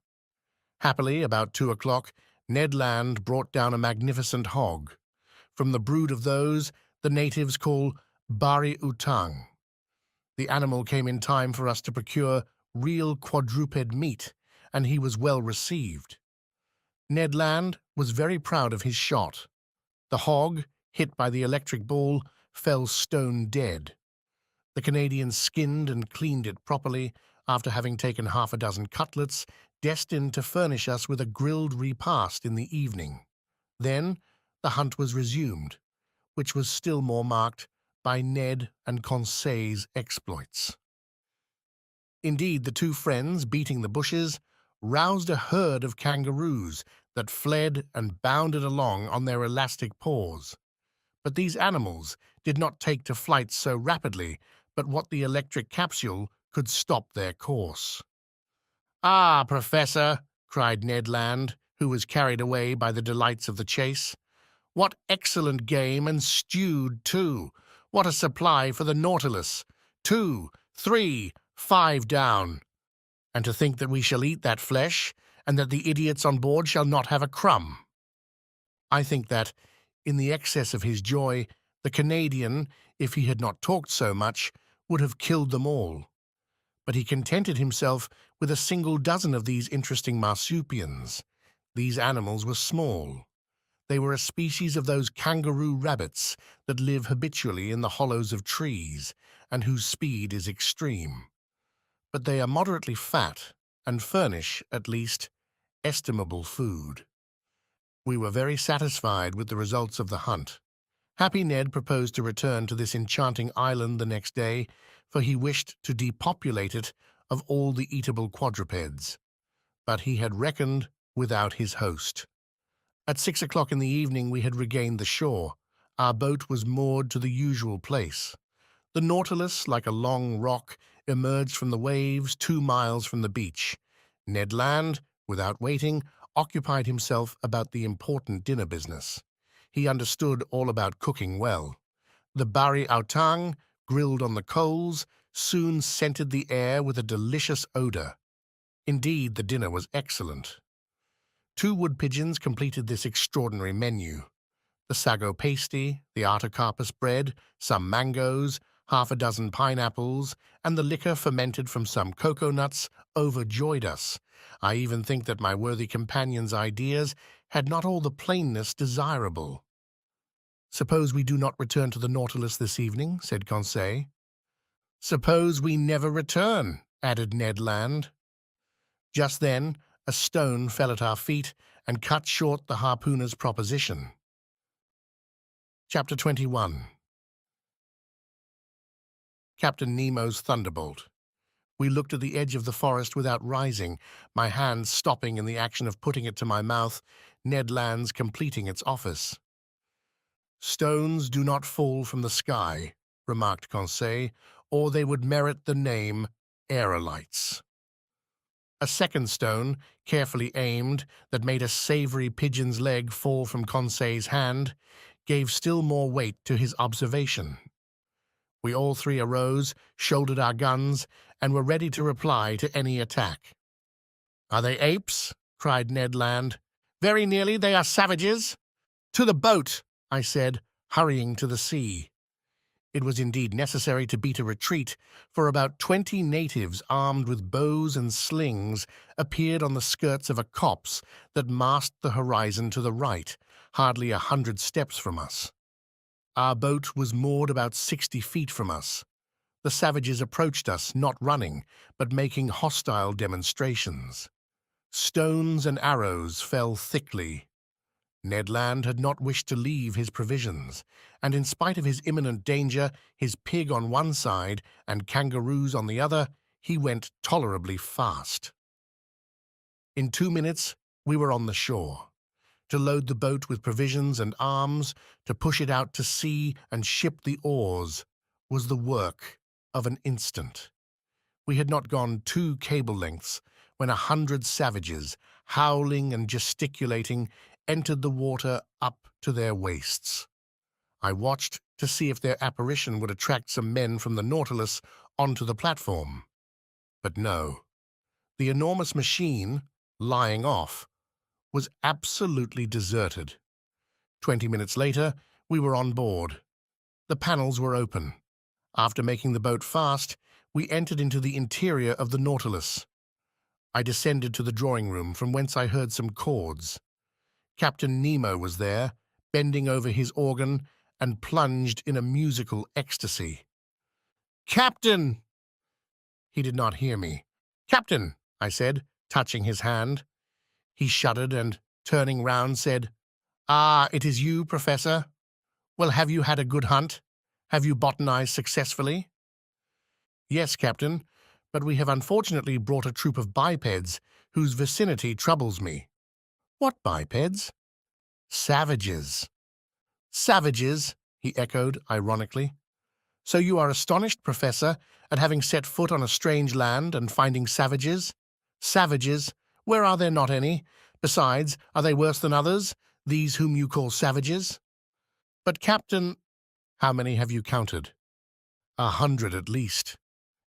Happily, about 2 o'clock, Ned Land brought down a magnificent hog. From the brood of those the natives call bari utang. The animal came in time for us to procure real quadruped meat, and he was well received. Ned Land was very proud of his shot. The hog, hit by the electric ball, fell stone dead. The Canadians skinned and cleaned it properly after having taken 6 cutlets, destined to furnish us with a grilled repast in the evening. Then the hunt was resumed, which was still more marked by Ned and Conseil's exploits. Indeed, the 2 friends, beating the bushes, roused a herd of kangaroos that fled and bounded along on their elastic paws. But these animals did not take to flight so rapidly but what the electric capsule could stop their course. "Ah, Professor," cried Ned Land, who was carried away by the delights of the chase. "What excellent game, and stewed, too! What a supply for the Nautilus! 2, 3, 5 down! And to think that we shall eat that flesh, and that the idiots on board shall not have a crumb!" I think that, in the excess of his joy, the Canadian, if he had not talked so much, would have killed them all. But he contented himself with a single dozen of these interesting marsupials. These animals were small. They were a species of those kangaroo rabbits that live habitually in the hollows of trees, and whose speed is extreme. But they are moderately fat, and furnish, at least, estimable food. We were very satisfied with the results of the hunt. Happy Ned proposed to return to this enchanting island the next day, for he wished to depopulate it of all the eatable quadrupeds. But he had reckoned without his host. At 6 o'clock in the evening we had regained the shore. Our boat was moored to the usual place. The Nautilus, like a long rock, emerged from the waves 2 miles from the beach. Ned Land, without waiting, occupied himself about the important dinner business. He understood all about cooking well. The bari autang, grilled on the coals, soon scented the air with a delicious odor. Indeed, the dinner was excellent. 2 wood pigeons completed this extraordinary menu. The sago pasty, the artocarpus bread, some mangoes, 6 pineapples, and the liquor fermented from some cocoa nuts overjoyed us. I even think that my worthy companion's ideas had not all the plainness desirable. "Suppose we do not return to the Nautilus this evening," said Conseil. "Suppose we never return," added Ned Land. Just then, a stone fell at our feet and cut short the harpooner's proposition. Chapter 21. Captain Nemo's Thunderbolt. We looked at the edge of the forest without rising, my hand stopping in the action of putting it to my mouth, Ned Land's completing its office. "Stones do not fall from the sky," remarked Conseil, "or they would merit the name aerolites." A second stone, carefully aimed, that made a savory pigeon's leg fall from Conseil's hand, gave still more weight to his observation. We all 3 arose, shouldered our guns, and were ready to reply to any attack. "Are they apes?" cried Ned Land. "Very nearly they are savages." "To the boat," I said, hurrying to the sea. It was indeed necessary to beat a retreat, for about 20 natives armed with bows and slings appeared on the skirts of a copse that masked the horizon to the right, hardly 100 steps from us. Our boat was moored about 60 feet from us. The savages approached us, not running, but making hostile demonstrations. Stones and arrows fell thickly. Ned Land had not wished to leave his provisions, and in spite of his imminent danger, his pig on one side and kangaroos on the other, he went tolerably fast. In 2 minutes, we were on the shore. To load the boat with provisions and arms, to push it out to sea and ship the oars, was the work of an instant. We had not gone 2 cable lengths when 100 savages, howling and gesticulating, entered the water up to their waists. I watched to see if their apparition would attract some men from the Nautilus onto the platform. But no. The enormous machine, lying off, was absolutely deserted. 20 minutes later, we were on board. The panels were open. After making the boat fast, we entered into the interior of the Nautilus. I descended to the drawing room, from whence I heard some chords. Captain Nemo was there, bending over his organ and plunged in a musical ecstasy. "Captain!" He did not hear me. "Captain!" I said, touching his hand. He shuddered and, turning round, said, "Ah, it is you, Professor. Well, have you had a good hunt? Have you botanized successfully?" "Yes, Captain, but we have unfortunately brought a troop of bipeds whose vicinity troubles me." "What bipeds?" "Savages." "Savages?" he echoed ironically. "So you are astonished, Professor, at having set foot on a strange land and finding savages? Savages? Where are there not any? Besides, are they worse than others, these whom you call savages?" "But, Captain—" "How many have you counted?" "100 at least."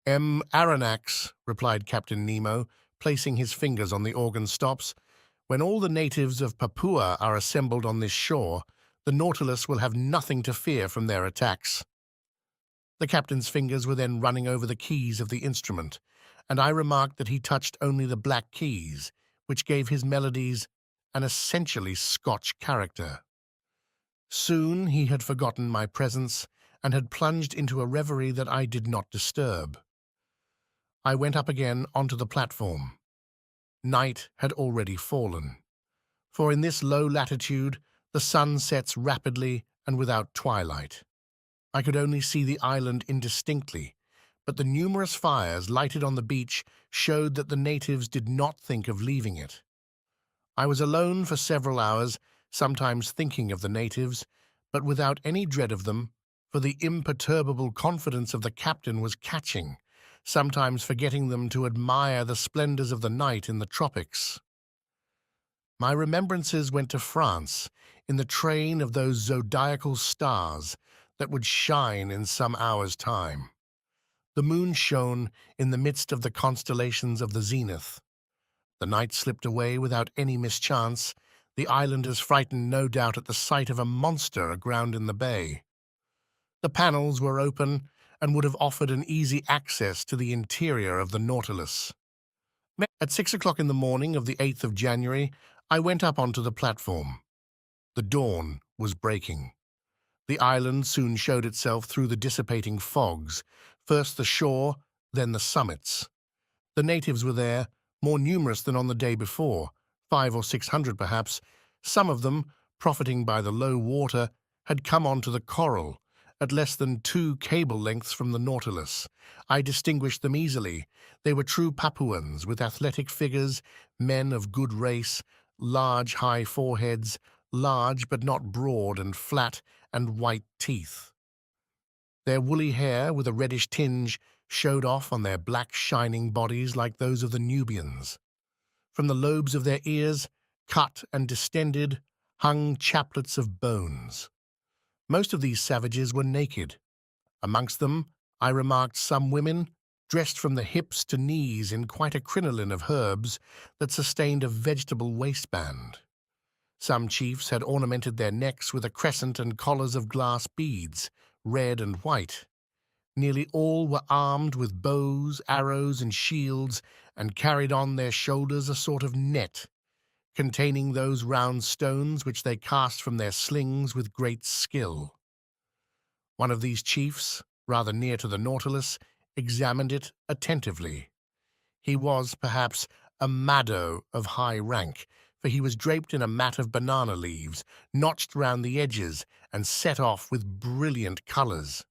Aronnax," replied Captain Nemo, placing his fingers on the organ stops. "When all the natives of Papua are assembled on this shore, the Nautilus will have nothing to fear from their attacks." The captain's fingers were then running over the keys of the instrument, and I remarked that he touched only the black keys, which gave his melodies an essentially Scotch character. Soon he had forgotten my presence and had plunged into a reverie that I did not disturb. I went up again onto the platform. Night had already fallen, for in this low latitude the sun sets rapidly and without twilight. I could only see the island indistinctly, but the numerous fires lighted on the beach showed that the natives did not think of leaving it. I was alone for several hours, sometimes thinking of the natives, but without any dread of them, for the imperturbable confidence of the captain was catching, sometimes forgetting them to admire the splendors of the night in the tropics. My remembrances went to France in the train of those zodiacal stars that would shine in some hours' time. The moon shone in the midst of the constellations of the zenith. The night slipped away without any mischance, the islanders frightened no doubt at the sight of a monster aground in the bay. The panels were open and would have offered an easy access to the interior of the Nautilus. At 6 o'clock in the morning of the 8th of January, I went up onto the platform. The dawn was breaking. The island soon showed itself through the dissipating fogs, first the shore, then the summits. The natives were there, more numerous than on the day before, 500 or 600 perhaps. Some of them, profiting by the low water, had come onto the coral, at less than 2 cable lengths from the Nautilus. I distinguished them easily. They were true Papuans, with athletic figures, men of good race, large high foreheads, large but not broad and flat, and white teeth. Their woolly hair, with a reddish tinge, showed off on their black shining bodies like those of the Nubians. From the lobes of their ears, cut and distended, hung chaplets of bones. Most of these savages were naked. Amongst them, I remarked some women, dressed from the hips to knees in quite a crinoline of herbs that sustained a vegetable waistband. Some chiefs had ornamented their necks with a crescent and collars of glass beads, red and white. Nearly all were armed with bows, arrows, and shields, and carried on their shoulders a sort of net, containing those round stones which they cast from their slings with great skill. One of these chiefs, rather near to the Nautilus, examined it attentively. He was, perhaps, a Mado of high rank, for he was draped in a mat of banana leaves, notched round the edges, and set off with brilliant colours.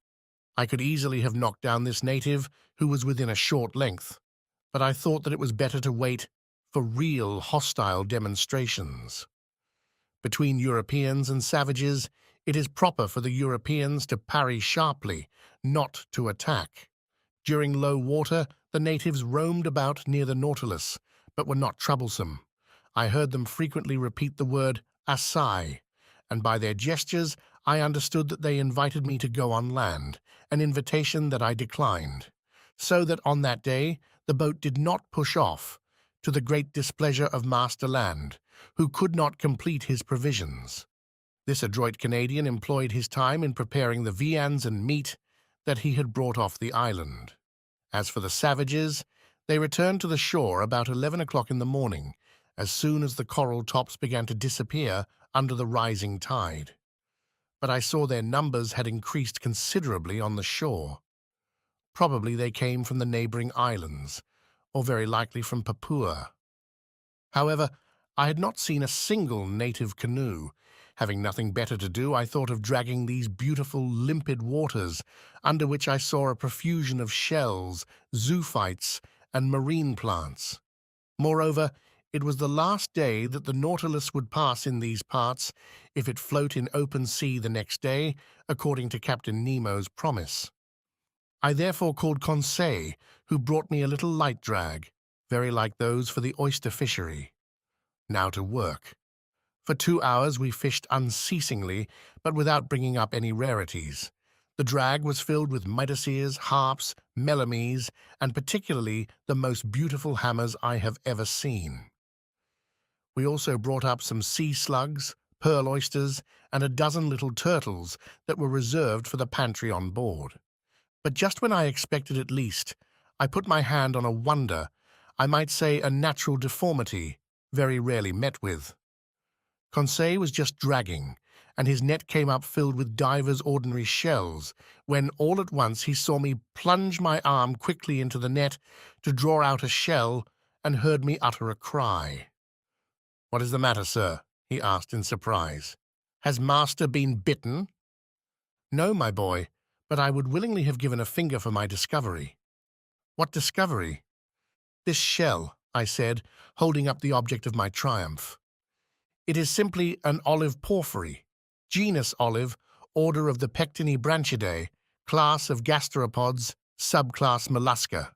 I could easily have knocked down this native, who was within a short length, but I thought that it was better to wait for real hostile demonstrations. Between Europeans and savages, it is proper for the Europeans to parry sharply, not to attack. During low water, the natives roamed about near the Nautilus, but were not troublesome. I heard them frequently repeat the word "assai," and by their gestures I understood that they invited me to go on land, an invitation that I declined. So that on that day the boat did not push off, to the great displeasure of Master Land, who could not complete his provisions. This adroit Canadian employed his time in preparing the viands and meat that he had brought off the island. As for the savages, they returned to the shore about 11 o'clock in the morning, as soon as the coral tops began to disappear under the rising tide. But I saw their numbers had increased considerably on the shore. Probably they came from the neighbouring islands, or very likely from Papua. However, I had not seen a single native canoe. Having nothing better to do, I thought of dragging these beautiful, limpid waters, under which I saw a profusion of shells, zoophytes, and marine plants. Moreover, it was the last day that the Nautilus would pass in these parts, if it float in open sea the next day, according to Captain Nemo's promise. I therefore called Conseil, who brought me a little light drag, very like those for the oyster fishery. Now to work. For 2 hours we fished unceasingly, but without bringing up any rarities. The drag was filled with midaseers, harps, melamies, and particularly the most beautiful hammers I have ever seen. We also brought up some sea slugs, pearl oysters, and a dozen little turtles that were reserved for the pantry on board. But just when I expected it least, I put my hand on a wonder, I might say a natural deformity, very rarely met with. Conseil was just dragging, and his net came up filled with divers' ordinary shells, when all at once he saw me plunge my arm quickly into the net to draw out a shell, and heard me utter a cry. "What is the matter, sir?" he asked in surprise. "Has master been bitten?" "No, my boy, but I would willingly have given a finger for my discovery." "What discovery?" "This shell," I said, holding up the object of my triumph. "It is simply an olive porphyry, genus olive, order of the Pectinibranchidae, class of gasteropods, subclass mollusca."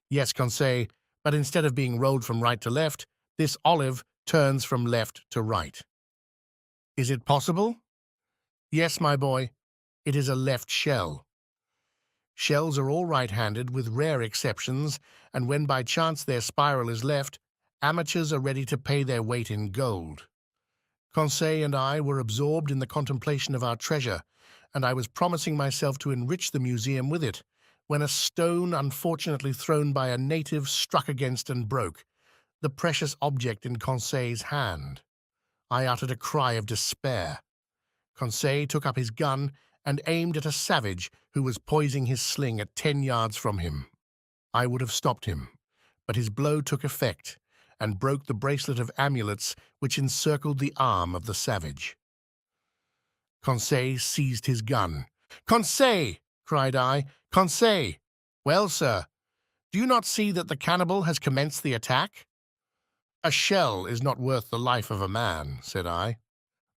"Yes, Conseil, but instead of being rolled from right to left, this olive turns from left to right." "Is it possible?" "Yes, my boy, it is a left shell." Shells are all right-handed, with rare exceptions, and when by chance their spiral is left, amateurs are ready to pay their weight in gold. Conseil and I were absorbed in the contemplation of our treasure, and I was promising myself to enrich the museum with it, when a stone unfortunately thrown by a native struck against and broke the precious object in Conseil's hand. I uttered a cry of despair. Conseil took up his gun and aimed at a savage who was poising his sling at 10 yards from him. I would have stopped him, but his blow took effect and broke the bracelet of amulets which encircled the arm of the savage. Conseil seized his gun. "Conseil!" cried I. "Conseil!" "Well, sir, do you not see that the cannibal has commenced the attack?" "A shell is not worth the life of a man," said I.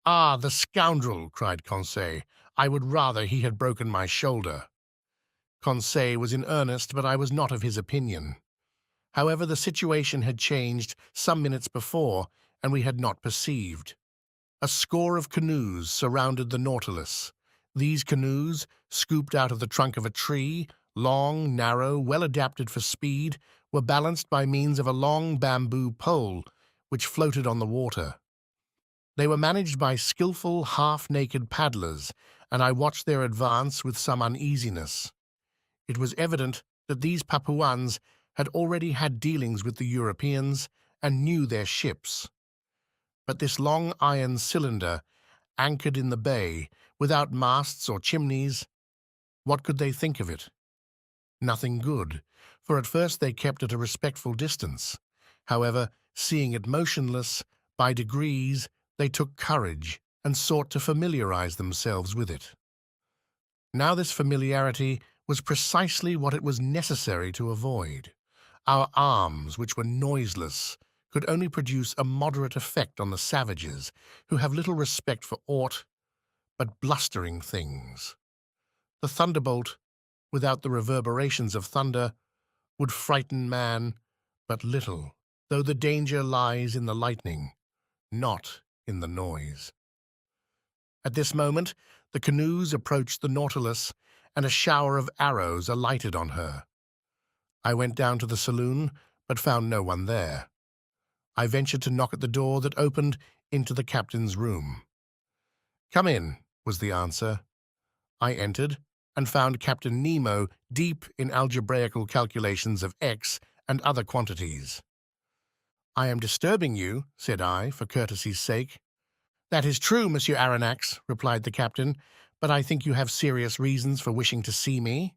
"Ah, the scoundrel!" cried Conseil. "I would rather he had broken my shoulder." Conseil was in earnest, but I was not of his opinion. However, the situation had changed some minutes before, and we had not perceived. A score of canoes surrounded the Nautilus. These canoes, scooped out of the trunk of a tree, long, narrow, well adapted for speed, were balanced by means of a long bamboo pole, which floated on the water. They were managed by skillful, half-naked paddlers, and I watched their advance with some uneasiness. It was evident that these Papuans had already had dealings with the Europeans and knew their ships. But this long iron cylinder, anchored in the bay, without masts or chimneys, what could they think of it? Nothing good, for at first they kept at a respectful distance. However, seeing it motionless, by degrees they took courage and sought to familiarize themselves with it. Now this familiarity was precisely what it was necessary to avoid. Our arms, which were noiseless, could only produce a moderate effect on the savages, who have little respect for aught but blustering things. The thunderbolt, without the reverberations of thunder, would frighten man but little, though the danger lies in the lightning, not in the noise. At this moment, the canoes approached the Nautilus, and a shower of arrows alighted on her. I went down to the saloon, but found no one there. I ventured to knock at the door that opened into the captain's room. "Come in," was the answer. I entered, and found Captain Nemo deep in algebraical calculations of x and other quantities. "I am disturbing you," said I, for courtesy's sake. "That is true, Monsieur Aronnax," replied the captain, "but I think you have serious reasons for wishing to see me."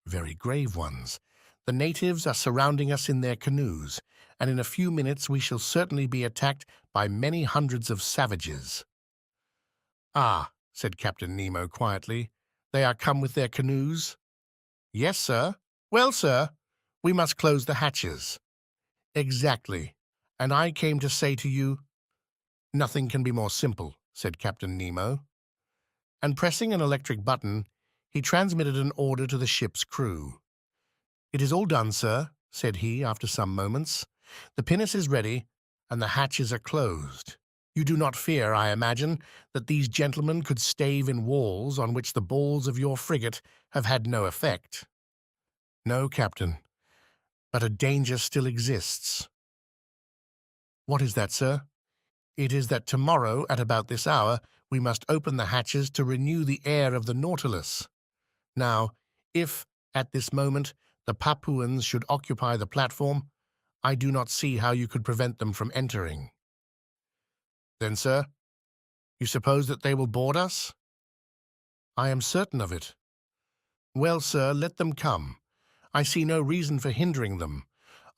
"Very grave ones. The natives are surrounding us in their canoes, and in a few minutes we shall certainly be attacked by many hundreds of savages." "Ah," said Captain Nemo quietly, "they are come with their canoes?" "Yes, sir." "Well, sir, we must close the hatches." "Exactly. And I came to say to you—" "Nothing can be more simple," said Captain Nemo. And pressing an electric button, he transmitted an order to the ship's crew. "It is all done, sir," said he after some moments. "The pinnace is ready, and the hatches are closed. You do not fear, I imagine, that these gentlemen could stave in walls on which the balls of your frigate have had no effect." "No, Captain, but a danger still exists." "What is that, sir?" "It is that tomorrow, at about this hour, we must open the hatches to renew the air of the Nautilus. Now, if, at this moment, the Papuans should occupy the platform, I do not see how you could prevent them from entering." "Then, sir, you suppose that they will board us?" "I am certain of it." "Well, sir, let them come. I see no reason for hindering them.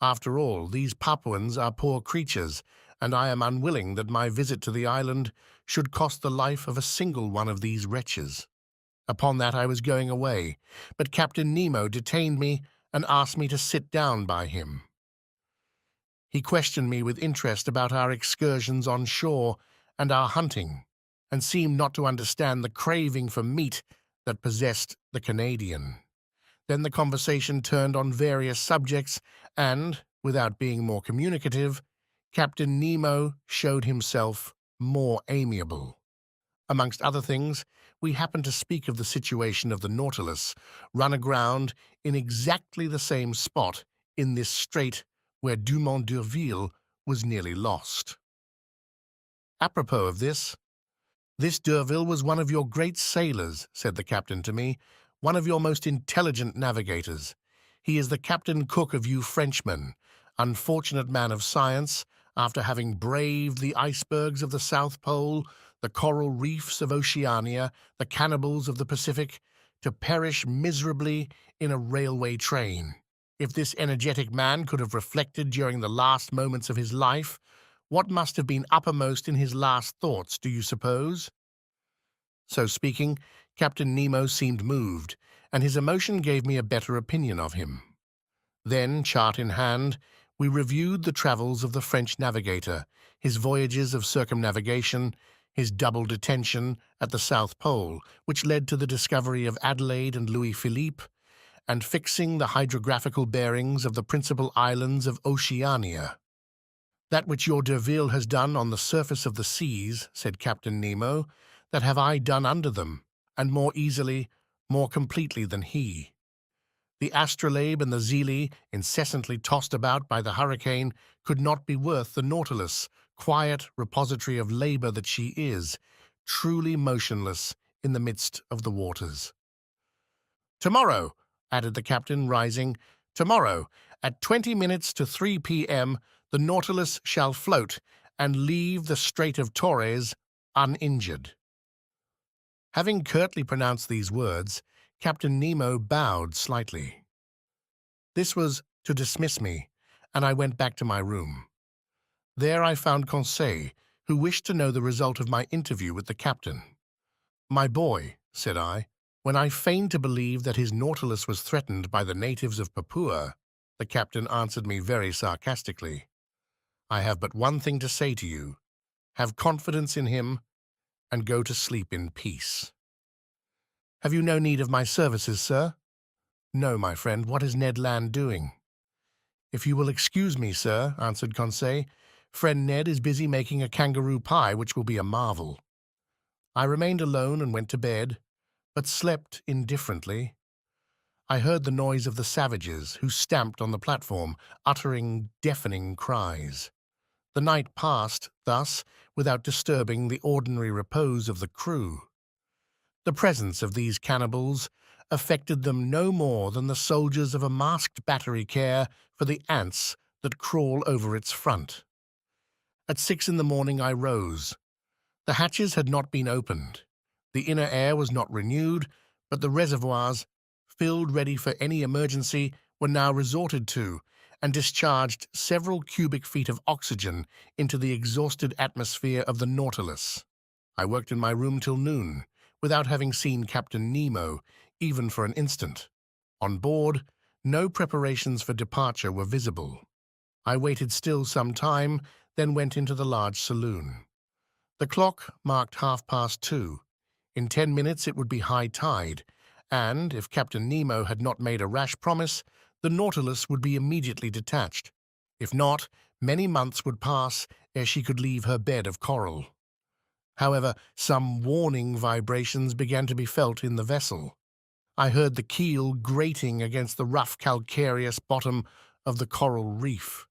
After all, these Papuans are poor creatures, and I am unwilling that my visit to the island should cost the life of a single one of these wretches." Upon that I was going away, but Captain Nemo detained me and asked me to sit down by him. He questioned me with interest about our excursions on shore and our hunting, and seemed not to understand the craving for meat that possessed the Canadian. Then the conversation turned on various subjects, and, without being more communicative, Captain Nemo showed himself more amiable. Amongst other things, we happened to speak of the situation of the Nautilus, run aground in exactly the same spot in this strait where Dumont d'Urville was nearly lost. "Apropos of this D'Urville was one of your great sailors," said the captain to me, "one of your most intelligent navigators. He is the captain cook of you Frenchmen, unfortunate man of science, after having braved the icebergs of the South Pole, the coral reefs of Oceania, the cannibals of the Pacific, to perish miserably in a railway train. If this energetic man could have reflected during the last moments of his life, what must have been uppermost in his last thoughts, do you suppose?" So speaking, Captain Nemo seemed moved, and his emotion gave me a better opinion of him. Then, chart in hand, we reviewed the travels of the French navigator, his voyages of circumnavigation, his double detention at the South Pole, which led to the discovery of Adelaide and Louis Philippe, and fixing the hydrographical bearings of the principal islands of Oceania. "That which your d'Urville has done on the surface of the seas," said Captain Nemo, "that have I done under them, and more easily, more completely than he. The Astrolabe and the Zélé, incessantly tossed about by the hurricane, could not be worth the Nautilus, quiet repository of labor that she is, truly motionless in the midst of the waters. "Tomorrow," added the captain, rising, "tomorrow, at 20 minutes to 3 p.m., the Nautilus shall float and leave the Strait of Torres uninjured." Having curtly pronounced these words, Captain Nemo bowed slightly. This was to dismiss me, and I went back to my room. There I found Conseil, who wished to know the result of my interview with the captain. "My boy," said I, "when I feigned to believe that his Nautilus was threatened by the natives of Papua, the captain answered me very sarcastically, 'I have but one thing to say to you. Have confidence in him and go to sleep in peace.' Have you no need of my services, sir?" "No, my friend. What is Ned Land doing?" "If you will excuse me, sir," answered Conseil, "friend Ned is busy making a kangaroo pie which will be a marvel." I remained alone and went to bed, but slept indifferently. I heard the noise of the savages, who stamped on the platform, uttering deafening cries. The night passed, thus, without disturbing the ordinary repose of the crew. The presence of these cannibals affected them no more than the soldiers of a masked battery care for the ants that crawl over its front. At 6 in the morning I rose. The hatches had not been opened. The inner air was not renewed, but the reservoirs, filled ready for any emergency, were now resorted to, and discharged several cubic feet of oxygen into the exhausted atmosphere of the Nautilus. I worked in my room till noon, without having seen Captain Nemo, even for an instant. On board, no preparations for departure were visible. I waited still some time, then went into the large saloon. The clock marked 2:30. In 10 minutes it would be high tide, and, if Captain Nemo had not made a rash promise, the Nautilus would be immediately detached. If not, many months would pass ere she could leave her bed of coral. However, some warning vibrations began to be felt in the vessel. I heard the keel grating against the rough calcareous bottom of the coral reef.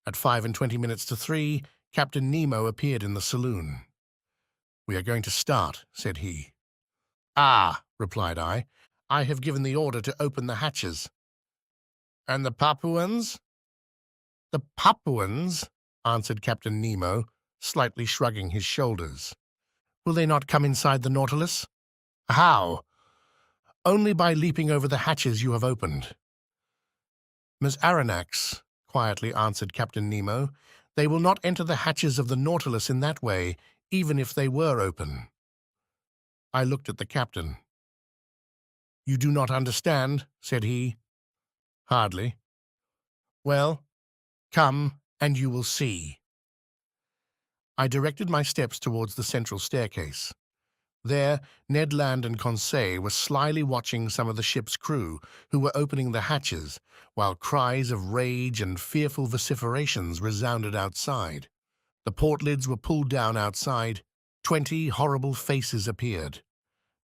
At 25 to 3, Captain Nemo appeared in the saloon. "We are going to start," said he. "Ah," replied I have given the order to open the hatches." "And the Papuans?" "The Papuans?" answered Captain Nemo, slightly shrugging his shoulders. "Will they not come inside the Nautilus?" "How?" "Only by leaping over the hatches you have opened." "Miss Aronnax," quietly answered Captain Nemo, "they will not enter the hatches of the Nautilus in that way, even if they were open." I looked at the captain. "You do not understand," said he. "Hardly." "Well, come, and you will see." I directed my steps towards the central staircase. There, Ned Land and Conseil were slyly watching some of the ship's crew, who were opening the hatches, while cries of rage and fearful vociferations resounded outside. The port lids were pulled down outside. 20 horrible faces appeared.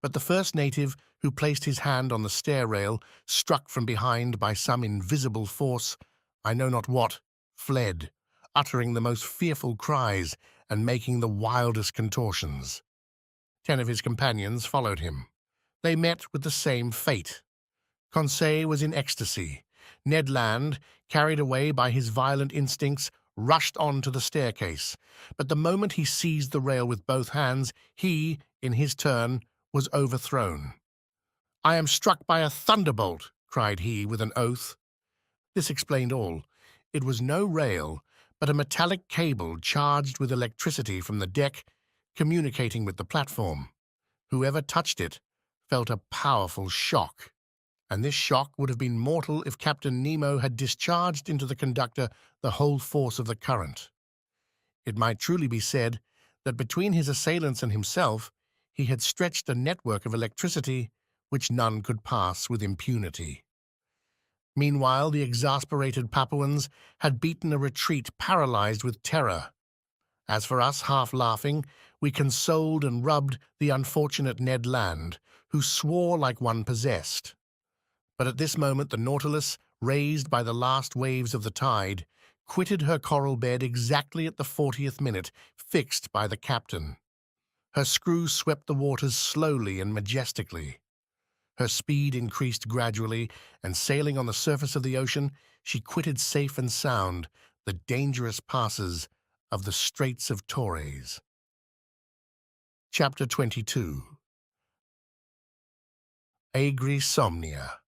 But the first native, who placed his hand on the stair rail, struck from behind by some invisible force, I know not what, fled, uttering the most fearful cries and making the wildest contortions. 10 of his companions followed him. They met with the same fate. Conseil was in ecstasy. Ned Land, carried away by his violent instincts, rushed on to the staircase. But the moment he seized the rail with both hands, he, in his turn, was overthrown. "I am struck by a thunderbolt," cried he with an oath. This explained all. It was no rail, but a metallic cable charged with electricity from the deck, communicating with the platform. Whoever touched it felt a powerful shock, and this shock would have been mortal if Captain Nemo had discharged into the conductor the whole force of the current. It might truly be said that between his assailants and himself, he had stretched a network of electricity which none could pass with impunity. Meanwhile, the exasperated Papuans had beaten a retreat paralyzed with terror. As for us, half laughing, we consoled and rubbed the unfortunate Ned Land, who swore like one possessed. But at this moment the Nautilus, raised by the last waves of the tide, quitted her coral bed exactly at the 40th minute, fixed by the captain. Her screw swept the waters slowly and majestically. Her speed increased gradually, and sailing on the surface of the ocean, she quitted safe and sound the dangerous passes of the Straits of Torres. Chapter 22. Agrisomnia.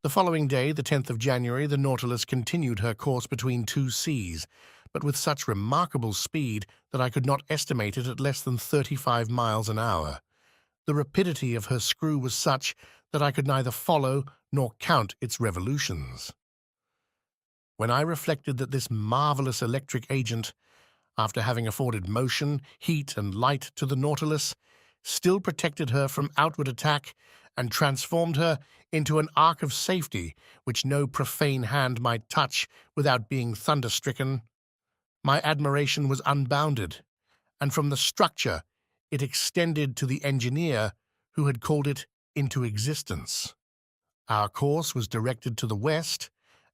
The following day, the 10th of January, the Nautilus continued her course between two seas, but with such remarkable speed that I could not estimate it at less than 35 miles an hour. The rapidity of her screw was such that I could neither follow nor count its revolutions. When I reflected that this marvelous electric agent, after having afforded motion, heat, and light to the Nautilus, still protected her from outward attack and transformed her into an ark of safety which no profane hand might touch without being thunderstricken, my admiration was unbounded, and from the structure it extended to the engineer who had called it into existence. Our course was directed to the west,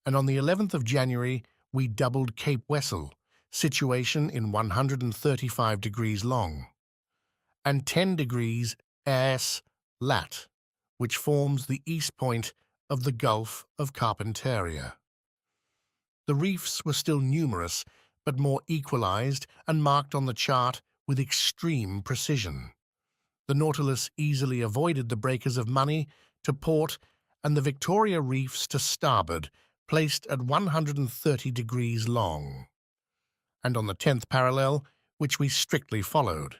and on the 11th of January we doubled Cape Wessel, situation in 135 degrees long, and 10 degrees S lat, which forms the east point of the Gulf of Carpentaria. The reefs were still numerous, but more equalized and marked on the chart with extreme precision. The Nautilus easily avoided the breakers of Money to port and the Victoria Reefs to starboard, placed at 130 degrees long, and on the 10th parallel, which we strictly followed.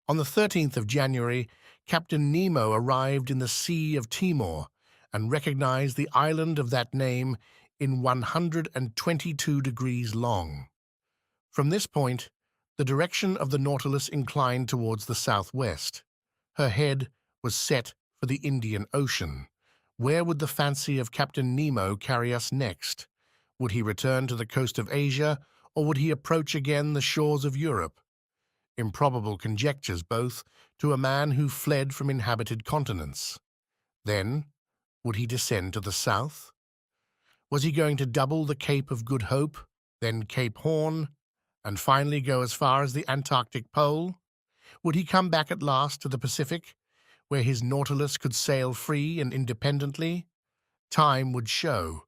On the 13th of January, Captain Nemo arrived in the Sea of Timor and recognized the island of that name in 122 degrees long. From this point, the direction of the Nautilus inclined towards the southwest. Her head was set for the Indian Ocean. Where would the fancy of Captain Nemo carry us next? Would he return to the coast of Asia, or would he approach again the shores of Europe? Improbable conjectures both, to a man who fled from inhabited continents. Then, would he descend to the south? Was he going to double the Cape of Good Hope, then Cape Horn, and finally go as far as the Antarctic Pole? Would he come back at last to the Pacific, where his Nautilus could sail free and independently? Time would show.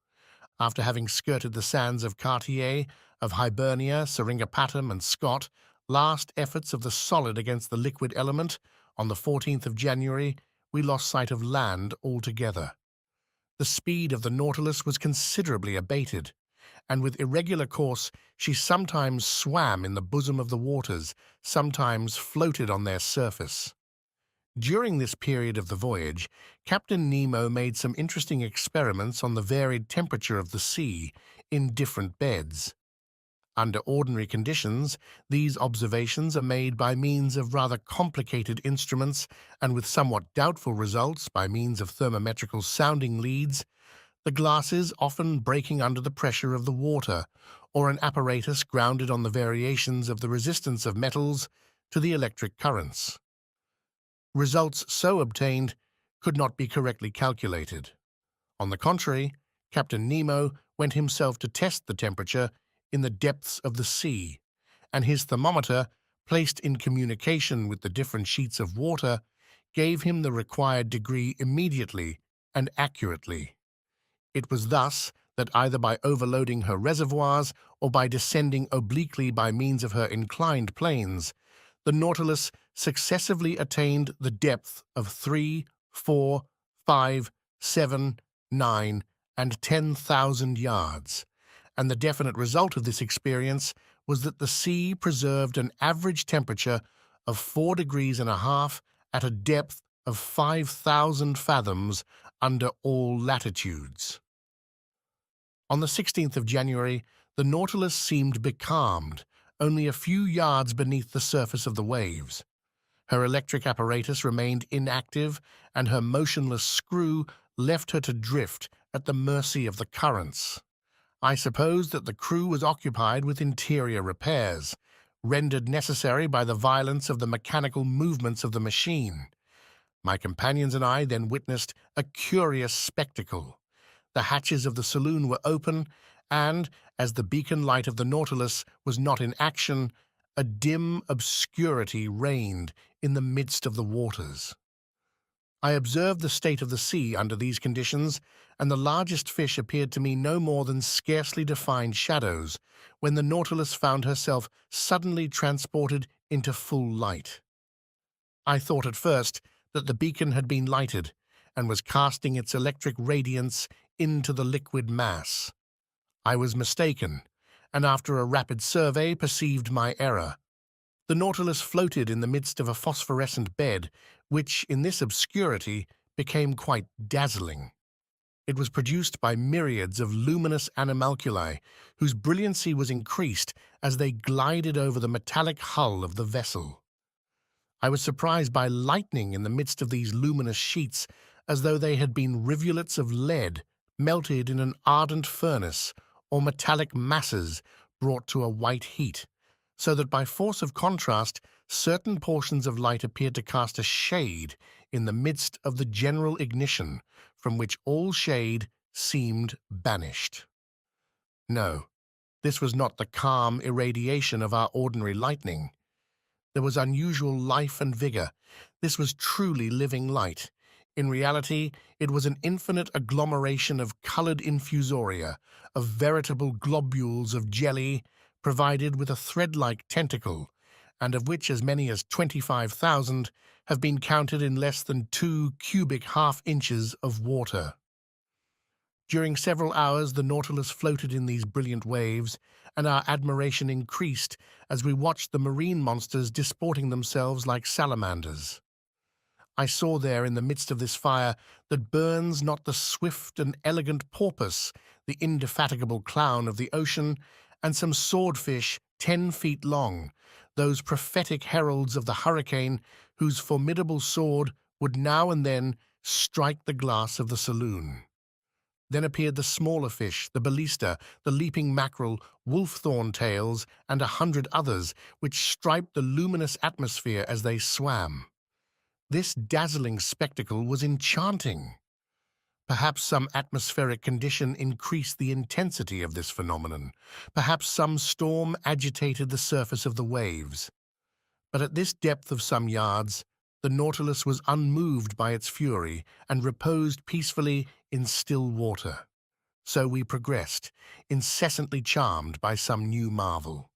After having skirted the sands of Cartier, of Hibernia, Seringapatam, and Scott, last efforts of the solid against the liquid element, on the 14th of January, we lost sight of land altogether. The speed of the Nautilus was considerably abated, and with irregular course she sometimes swam in the bosom of the waters, sometimes floated on their surface. During this period of the voyage, Captain Nemo made some interesting experiments on the varied temperature of the sea in different beds. Under ordinary conditions, these observations are made by means of rather complicated instruments and with somewhat doubtful results by means of thermometrical sounding leads, the glasses often breaking under the pressure of the water, or an apparatus grounded on the variations of the resistance of metals to the electric currents. Results so obtained could not be correctly calculated. On the contrary, Captain Nemo went himself to test the temperature in the depths of the sea, and his thermometer, placed in communication with the different sheets of water, gave him the required degree immediately and accurately. It was thus that either by overloading her reservoirs or by descending obliquely by means of her inclined planes, the Nautilus successively attained the depth of 3, 4, 5, 7, 9, and 10,000 yards, and the definite result of this experience was that the sea preserved an average temperature of 4 degrees and a half at a depth of 5,000 fathoms under all latitudes. On the 16th of January, the Nautilus seemed becalmed, only a few yards beneath the surface of the waves. Her electric apparatus remained inactive, and her motionless screw left her to drift at the mercy of the currents. I supposed that the crew was occupied with interior repairs, rendered necessary by the violence of the mechanical movements of the machine. My companions and I then witnessed a curious spectacle. The hatches of the saloon were open, and, as the beacon light of the Nautilus was not in action, a dim obscurity reigned in the midst of the waters. I observed the state of the sea under these conditions, and the largest fish appeared to me no more than scarcely defined shadows, when the Nautilus found herself suddenly transported into full light. I thought at first that the beacon had been lighted and was casting its electric radiance into the liquid mass. I was mistaken, and after a rapid survey perceived my error. The Nautilus floated in the midst of a phosphorescent bed, which, in this obscurity, became quite dazzling. It was produced by myriads of luminous animalculae, whose brilliancy was increased as they glided over the metallic hull of the vessel. I was surprised by lightning in the midst of these luminous sheets, as though they had been rivulets of lead melted in an ardent furnace, or metallic masses brought to a white heat, so that by force of contrast certain portions of light appeared to cast a shade in the midst of the general ignition, from which all shade seemed banished. No, this was not the calm irradiation of our ordinary lightning. There was unusual life and vigor. This was truly living light. In reality, it was an infinite agglomeration of colored infusoria, of veritable globules of jelly, provided with a thread-like tentacle, and of which as many as 25,000 have been counted in less than 2 cubic half-inches of water. During several hours the Nautilus floated in these brilliant waves, and our admiration increased as we watched the marine monsters disporting themselves like salamanders. I saw there in the midst of this fire that burns not the swift and elegant porpoise, the indefatigable clown of the ocean, and some swordfish 10 feet long, those prophetic heralds of the hurricane whose formidable sword would now and then strike the glass of the saloon. Then appeared the smaller fish, the ballista, the leaping mackerel, wolf-thorn tails, and 100 others, which striped the luminous atmosphere as they swam. This dazzling spectacle was enchanting. Perhaps some atmospheric condition increased the intensity of this phenomenon. Perhaps some storm agitated the surface of the waves. But at this depth of some yards, the Nautilus was unmoved by its fury and reposed peacefully in still water. So we progressed, incessantly charmed by some new marvel.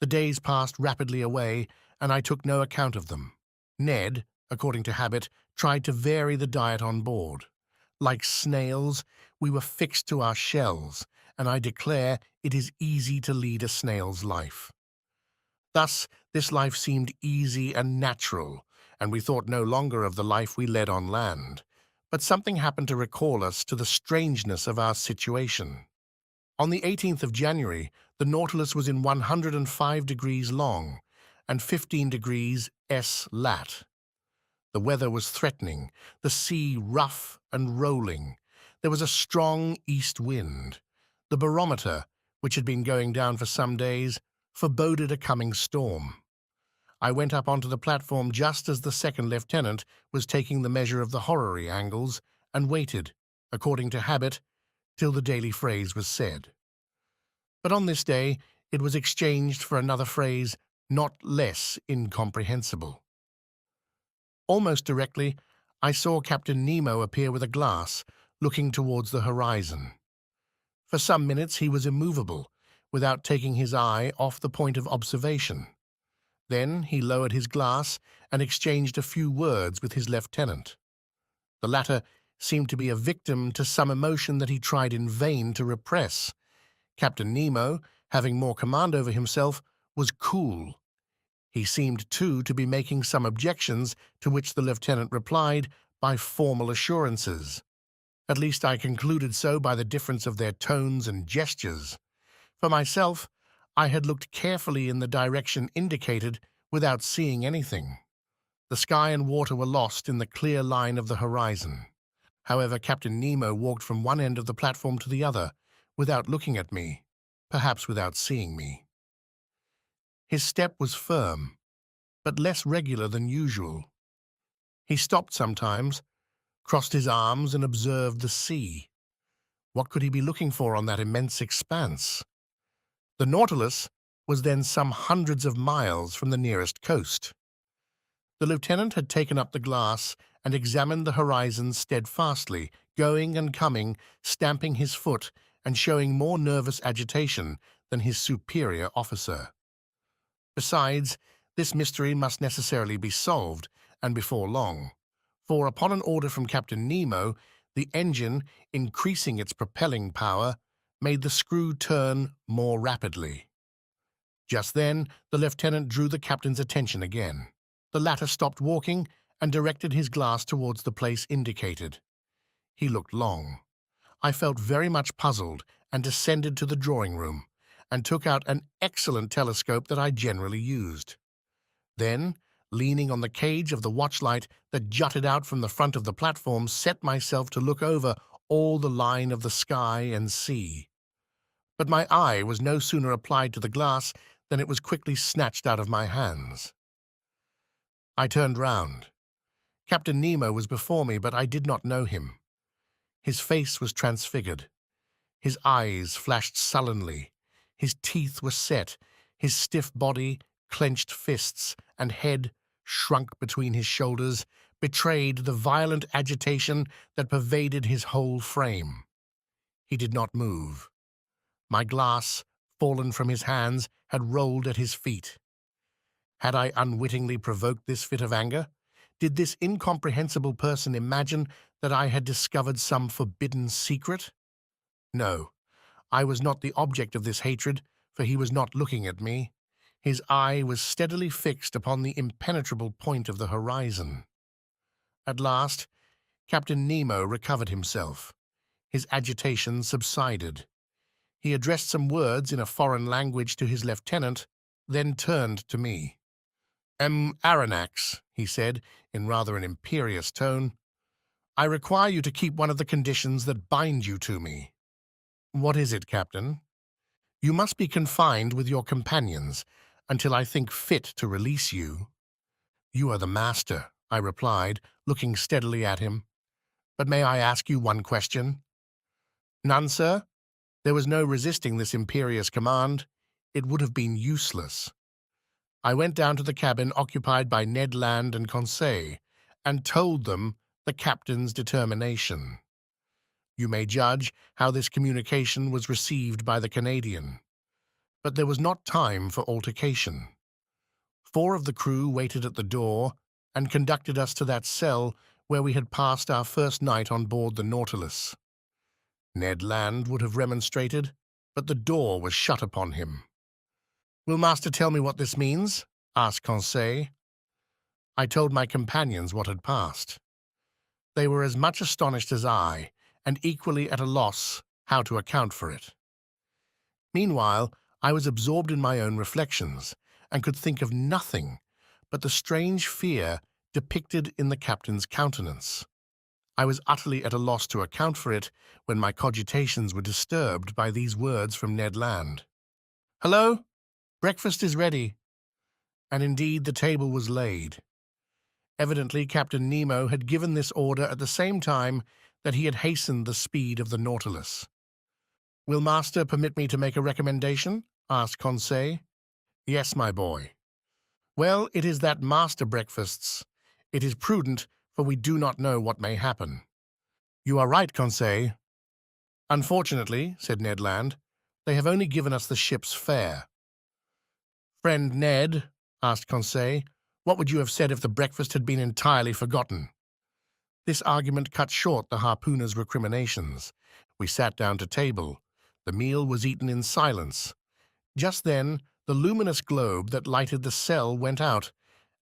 The days passed rapidly away, and I took no account of them. Ned, according to habit, tried to vary the diet on board. Like snails, we were fixed to our shells, and I declare it is easy to lead a snail's life. Thus, this life seemed easy and natural, and we thought no longer of the life we led on land. But something happened to recall us to the strangeness of our situation. On the 18th of January, the Nautilus was in 105 degrees long and 15 degrees S lat. The weather was threatening, the sea rough and rolling. There was a strong east wind. The barometer, which had been going down for some days, foreboded a coming storm. I went up onto the platform just as the second lieutenant was taking the measure of the horary angles and waited, according to habit, till the daily phrase was said. But on this day it was exchanged for another phrase not less incomprehensible. Almost directly, I saw Captain Nemo appear with a glass, looking towards the horizon. For some minutes he was immovable, without taking his eye off the point of observation. Then he lowered his glass and exchanged a few words with his lieutenant. The latter seemed to be a victim to some emotion that he tried in vain to repress. Captain Nemo, having more command over himself, was cool. He seemed, too, to be making some objections, to which the lieutenant replied by formal assurances. At least I concluded so by the difference of their tones and gestures. For myself, I had looked carefully in the direction indicated without seeing anything. The sky and water were lost in the clear line of the horizon. However, Captain Nemo walked from one end of the platform to the other, without looking at me, perhaps without seeing me. His step was firm, but less regular than usual. He stopped sometimes, crossed his arms, and observed the sea. What could he be looking for on that immense expanse? The Nautilus was then some hundreds of miles from the nearest coast. The lieutenant had taken up the glass and examined the horizon steadfastly, going and coming, stamping his foot and showing more nervous agitation than his superior officer. Besides, this mystery must necessarily be solved, and before long, for upon an order from Captain Nemo, the engine, increasing its propelling power, made the screw turn more rapidly. Just then, the lieutenant drew the captain's attention again. The latter stopped walking and directed his glass towards the place indicated. He looked long. I felt very much puzzled and descended to the drawing room and took out an excellent telescope that I generally used. Then, leaning on the cage of the watchlight that jutted out from the front of the platform, set myself to look over all the line of the sky and sea. But my eye was no sooner applied to the glass than it was quickly snatched out of my hands. I turned round. Captain Nemo was before me, but I did not know him. His face was transfigured. His eyes flashed sullenly. His teeth were set. His stiff body, clenched fists, and head, shrunk between his shoulders, betrayed the violent agitation that pervaded his whole frame. He did not move. My glass, fallen from his hands, had rolled at his feet. Had I unwittingly provoked this fit of anger? Did this incomprehensible person imagine that I had discovered some forbidden secret? No, I was not the object of this hatred, for he was not looking at me. His eye was steadily fixed upon the impenetrable point of the horizon. At last, Captain Nemo recovered himself. His agitation subsided. He addressed some words in a foreign language to his lieutenant, then turned to me. Aronnax, he said, in rather an imperious tone, I require you to keep one of the conditions that bind you to me. What is it, Captain? You must be confined with your companions until I think fit to release you. You are the master, I replied, looking steadily at him. But may I ask you one question? None, sir. There was no resisting this imperious command. It would have been useless. I went down to the cabin occupied by Ned Land and Conseil, and told them the captain's determination. You may judge how this communication was received by the Canadian. But there was not time for altercation. 4 of the crew waited at the door and conducted us to that cell where we had passed our first night on board the Nautilus. Ned Land would have remonstrated, but the door was shut upon him. Will master tell me what this means? Asked Conseil. I told my companions what had passed. They were as much astonished as I, and equally at a loss how to account for it. Meanwhile, I was absorbed in my own reflections, and could think of nothing but the strange fear depicted in the captain's countenance. I was utterly at a loss to account for it when my cogitations were disturbed by these words from Ned Land. "Hello? Breakfast is ready." And indeed the table was laid. Evidently Captain Nemo had given this order at the same time that he had hastened the speed of the Nautilus. "Will master permit me to make a recommendation?" asked Conseil. "Yes, my boy." "Well, it is that master breakfasts. It is prudent, for we do not know what may happen." "You are right, Conseil." "Unfortunately," said Ned Land, "they have only given us the ship's fare." "Friend Ned," asked Conseil, "what would you have said if the breakfast had been entirely forgotten?" This argument cut short the harpooner's recriminations. We sat down to table. The meal was eaten in silence. Just then, the luminous globe that lighted the cell went out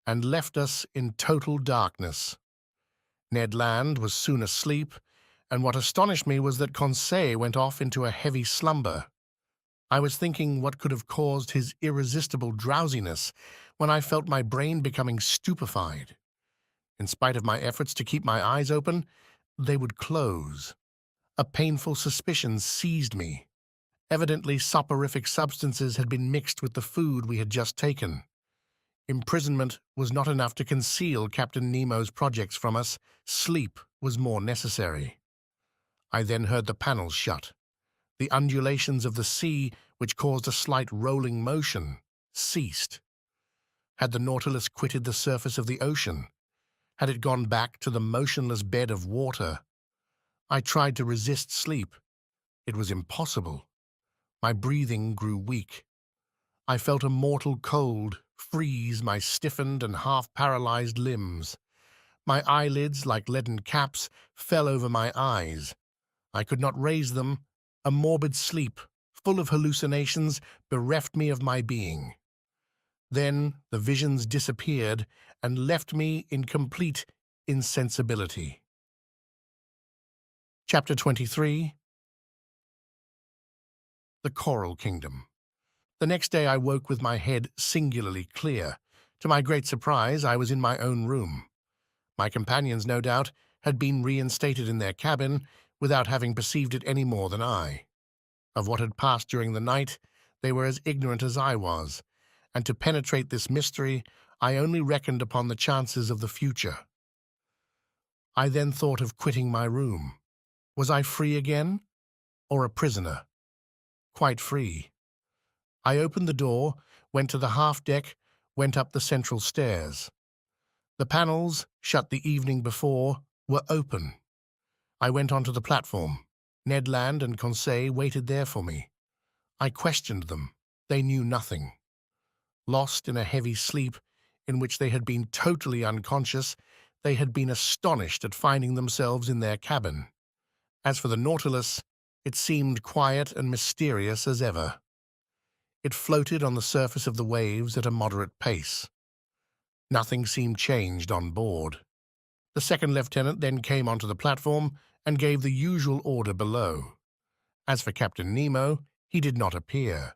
and left us in total darkness. Ned Land was soon asleep, and what astonished me was that Conseil went off into a heavy slumber. I was thinking what could have caused his irresistible drowsiness when I felt my brain becoming stupefied. In spite of my efforts to keep my eyes open, they would close. A painful suspicion seized me. Evidently, soporific substances had been mixed with the food we had just taken. Imprisonment was not enough to conceal Captain Nemo's projects from us. Sleep was more necessary. I then heard the panels shut. The undulations of the sea, which caused a slight rolling motion, ceased. Had the Nautilus quitted the surface of the ocean? Had it gone back to the motionless bed of water? I tried to resist sleep. It was impossible. My breathing grew weak. I felt a mortal cold freeze my stiffened and half-paralyzed limbs. My eyelids, like leaden caps, fell over my eyes. I could not raise them. A morbid sleep, full of hallucinations, bereft me of my being. Then the visions disappeared and left me in complete insensibility. Chapter 23. The Coral Kingdom. The next day I woke with my head singularly clear. To my great surprise, I was in my own room. My companions, no doubt, had been reinstated in their cabin without having perceived it any more than I. Of what had passed during the night, they were as ignorant as I was, and to penetrate this mystery, I only reckoned upon the chances of the future. I then thought of quitting my room. Was I free again, or a prisoner? Quite free. I opened the door, went to the half-deck, went up the central stairs. The panels, shut the evening before, were open. I went onto the platform. Ned Land and Conseil waited there for me. I questioned them. They knew nothing. Lost in a heavy sleep, in which they had been totally unconscious, they had been astonished at finding themselves in their cabin. As for the Nautilus, it seemed quiet and mysterious as ever. It floated on the surface of the waves at a moderate pace. Nothing seemed changed on board. The second lieutenant then came onto the platform and gave the usual order below. As for Captain Nemo, he did not appear.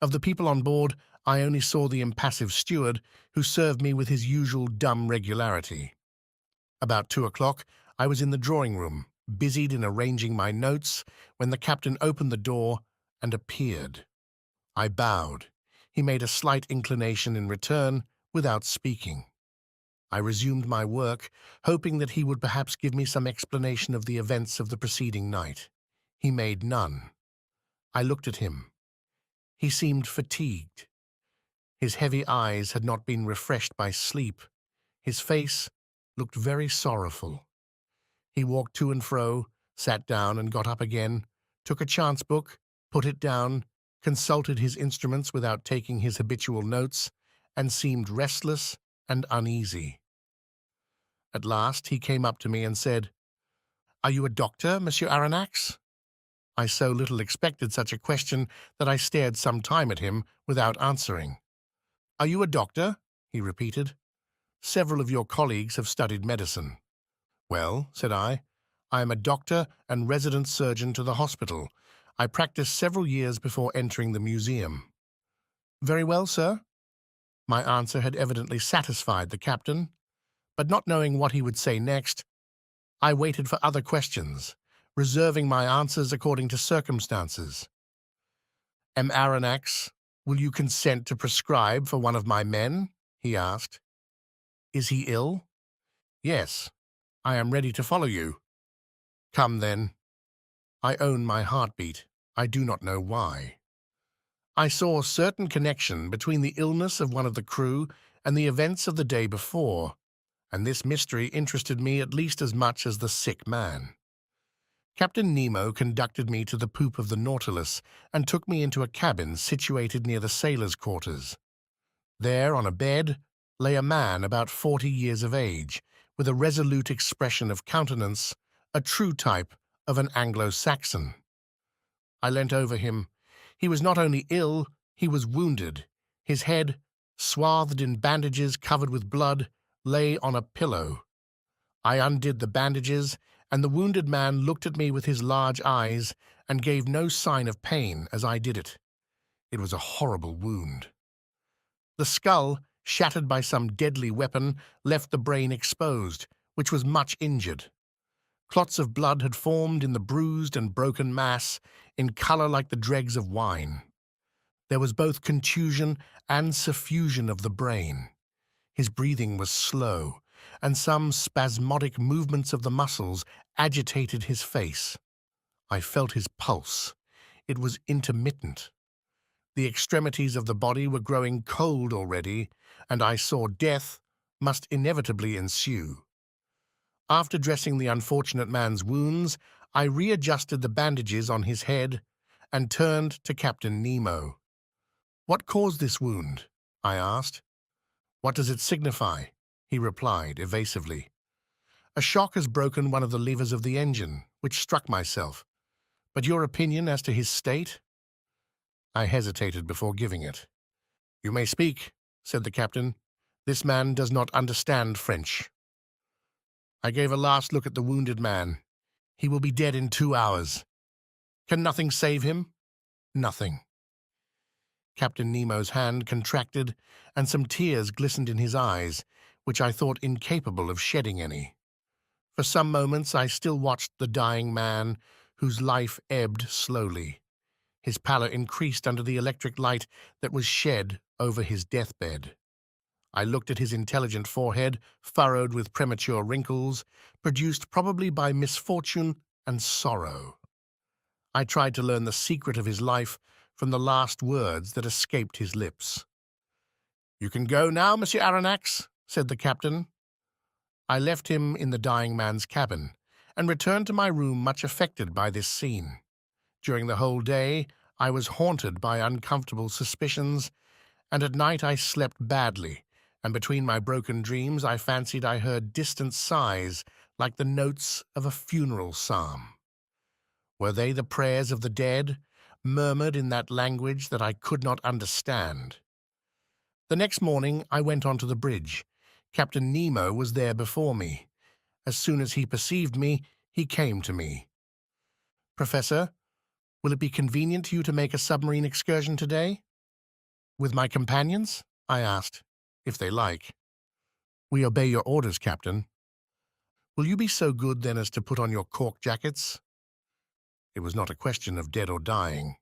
Of the people on board, I only saw the impassive steward, who served me with his usual dumb regularity. About 2 o'clock, I was in the drawing-room, busied in arranging my notes, when the captain opened the door and appeared. I bowed. He made a slight inclination in return, without speaking. I resumed my work, hoping that he would perhaps give me some explanation of the events of the preceding night. He made none. I looked at him. He seemed fatigued. His heavy eyes had not been refreshed by sleep. His face looked very sorrowful. He walked to and fro, sat down and got up again, took a chance book, put it down, consulted his instruments without taking his habitual notes, and seemed restless and uneasy. At last he came up to me and said, "Are you a doctor, Monsieur Aronnax?" I so little expected such a question that I stared some time at him without answering. "Are you a doctor?" he repeated. "Several of your colleagues have studied medicine." "Well," said I am a doctor and resident surgeon to the hospital. I practiced several years before entering the museum." "Very well, sir." My answer had evidently satisfied the captain, but not knowing what he would say next, I waited for other questions, reserving my answers according to circumstances. "M. Aronnax, will you consent to prescribe for one of my men?" he asked. "Is he ill?" "Yes. I am ready to follow you." "Come, then." I own my heartbeat. I do not know why. I saw a certain connection between the illness of one of the crew and the events of the day before, and this mystery interested me at least as much as the sick man. Captain Nemo conducted me to the poop of the Nautilus and took me into a cabin situated near the sailors' quarters. There, on a bed, lay a man about 40 years of age, with a resolute expression of countenance, a true type of an Anglo-Saxon. I leant over him. He was not only ill, he was wounded. His head, swathed in bandages covered with blood, lay on a pillow. I undid the bandages, and the wounded man looked at me with his large eyes and gave no sign of pain as I did it. It was a horrible wound. The skull, shattered by some deadly weapon, left the brain exposed, which was much injured. Clots of blood had formed in the bruised and broken mass, in color like the dregs of wine. There was both contusion and suffusion of the brain. His breathing was slow, and some spasmodic movements of the muscles agitated his face. I felt his pulse. It was intermittent. The extremities of the body were growing cold already, and I saw death must inevitably ensue. After dressing the unfortunate man's wounds, I readjusted the bandages on his head and turned to Captain Nemo. "What caused this wound?" I asked. "What does it signify?" he replied evasively. "A shock has broken one of the levers of the engine, which struck myself. But your opinion as to his state?" I hesitated before giving it. "You may speak," said the captain. "This man does not understand French." I gave a last look at the wounded man. "He will be dead in 2 hours. Can nothing save him?" "Nothing." Captain Nemo's hand contracted, and some tears glistened in his eyes, which I thought incapable of shedding any. For some moments I still watched the dying man, whose life ebbed slowly. His pallor increased under the electric light that was shed over his deathbed. I looked at his intelligent forehead, furrowed with premature wrinkles, produced probably by misfortune and sorrow. I tried to learn the secret of his life from the last words that escaped his lips. "You can go now, Monsieur Aronnax," said the captain. I left him in the dying man's cabin, and returned to my room much affected by this scene. During the whole day, I was haunted by uncomfortable suspicions, and at night I slept badly, and between my broken dreams I fancied I heard distant sighs like the notes of a funeral psalm. Were they the prayers of the dead, murmured in that language that I could not understand? The next morning I went on to the bridge. Captain Nemo was there before me. As soon as he perceived me, he came to me. "Professor, will it be convenient to you to make a submarine excursion today?" "With my companions?" I asked. "If they like." "We obey your orders, Captain." "Will you be so good then as to put on your cork jackets?" It was not a question of dead or dying.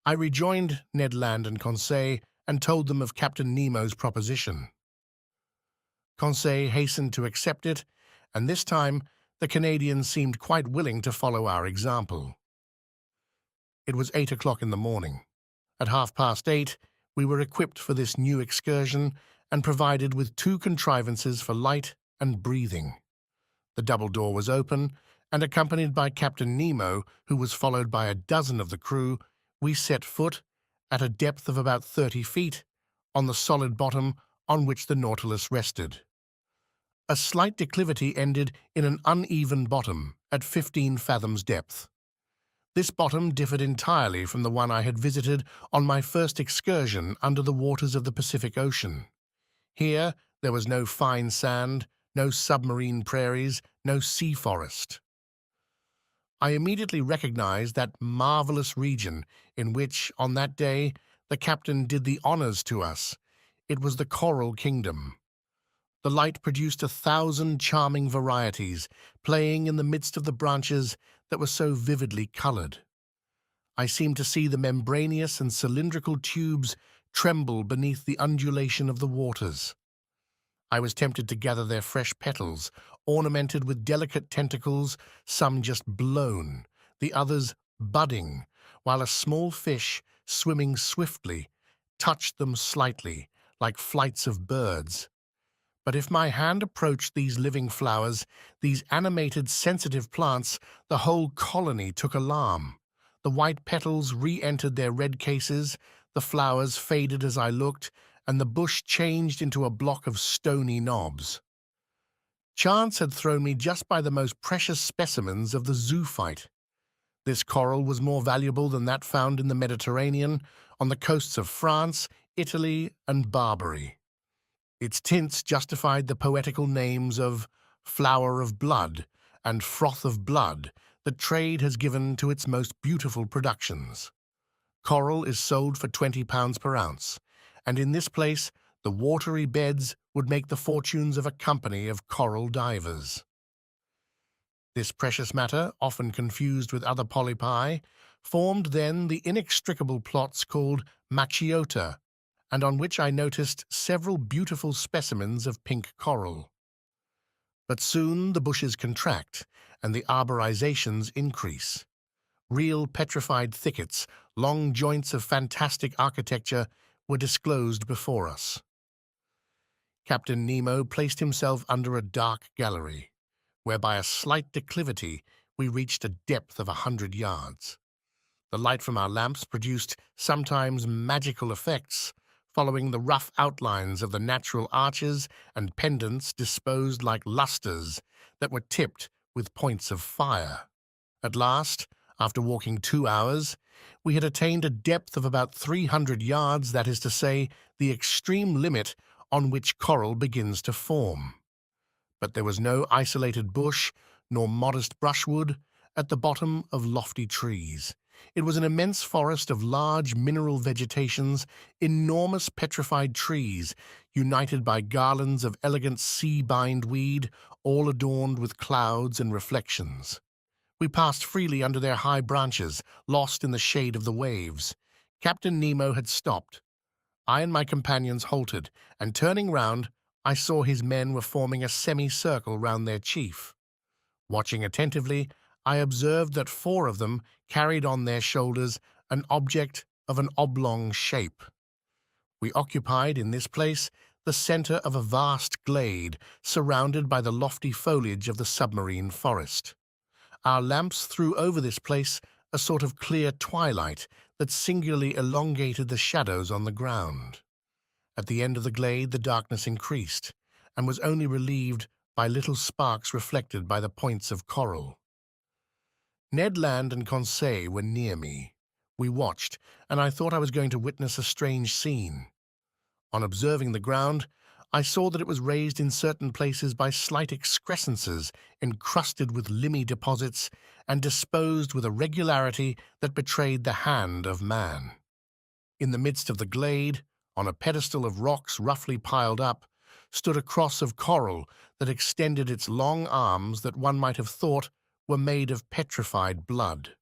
I rejoined Ned Land and Conseil and told them of Captain Nemo's proposition. Conseil hastened to accept it, and this time the Canadians seemed quite willing to follow our example. It was 8 o'clock in the morning. At 8:30, we were equipped for this new excursion and provided with 2 contrivances for light and breathing. The double door was open, and accompanied by Captain Nemo, who was followed by a dozen of the crew, we set foot, at a depth of about 30 feet, on the solid bottom on which the Nautilus rested. A slight declivity ended in an uneven bottom at 15 fathoms depth. This bottom differed entirely from the one I had visited on my first excursion under the waters of the Pacific Ocean. Here there was no fine sand, no submarine prairies, no sea forest. I immediately recognized that marvelous region in which, on that day, the captain did the honors to us. It was the Coral Kingdom. The light produced 1,000 charming varieties, playing in the midst of the branches that were so vividly colored. I seemed to see the membraneous and cylindrical tubes tremble beneath the undulation of the waters. I was tempted to gather their fresh petals, ornamented with delicate tentacles, some just blown, the others budding, while a small fish, swimming swiftly, touched them slightly, like flights of birds. But if my hand approached these living flowers, these animated, sensitive plants, the whole colony took alarm. The white petals re-entered their red cases, the flowers faded as I looked, and the bush changed into a block of stony knobs. Chance had thrown me just by the most precious specimens of the zoophyte. This coral was more valuable than that found in the Mediterranean, on the coasts of France, Italy, and Barbary. Its tints justified the poetical names of flower of blood and froth of blood that trade has given to its most beautiful productions. Coral is sold for £20 per ounce, and in this place the watery beds would make the fortunes of a company of coral divers. This precious matter, often confused with other polypi, formed then the inextricable plots called Machiota, and on which I noticed several beautiful specimens of pink coral. But soon the bushes contract and the arborizations increase. Real petrified thickets, long joints of fantastic architecture, were disclosed before us. Captain Nemo placed himself under a dark gallery, where by a slight declivity we reached a depth of 100 yards. The light from our lamps produced sometimes magical effects, following the rough outlines of the natural arches and pendants disposed like lustres that were tipped with points of fire. At last, after walking 2 hours, we had attained a depth of about 300 yards, that is to say, the extreme limit on which coral begins to form. But there was no isolated bush nor modest brushwood at the bottom of lofty trees. It was an immense forest of large mineral vegetations, enormous petrified trees, united by garlands of elegant sea-bindweed, all adorned with clouds and reflections. We passed freely under their high branches, lost in the shade of the waves. Captain Nemo had stopped. I and my companions halted, and turning round, I saw his men were forming a semicircle round their chief. Watching attentively, I observed that 4 of them carried on their shoulders an object of an oblong shape. We occupied in this place the center of a vast glade surrounded by the lofty foliage of the submarine forest. Our lamps threw over this place a sort of clear twilight that singularly elongated the shadows on the ground. At the end of the glade the darkness increased, and was only relieved by little sparks reflected by the points of coral. Ned Land and Conseil were near me. We watched, and I thought I was going to witness a strange scene. On observing the ground, I saw that it was raised in certain places by slight excrescences encrusted with limy deposits and disposed with a regularity that betrayed the hand of man. In the midst of the glade, on a pedestal of rocks roughly piled up, stood a cross of coral that extended its long arms that one might have thought were made of petrified blood.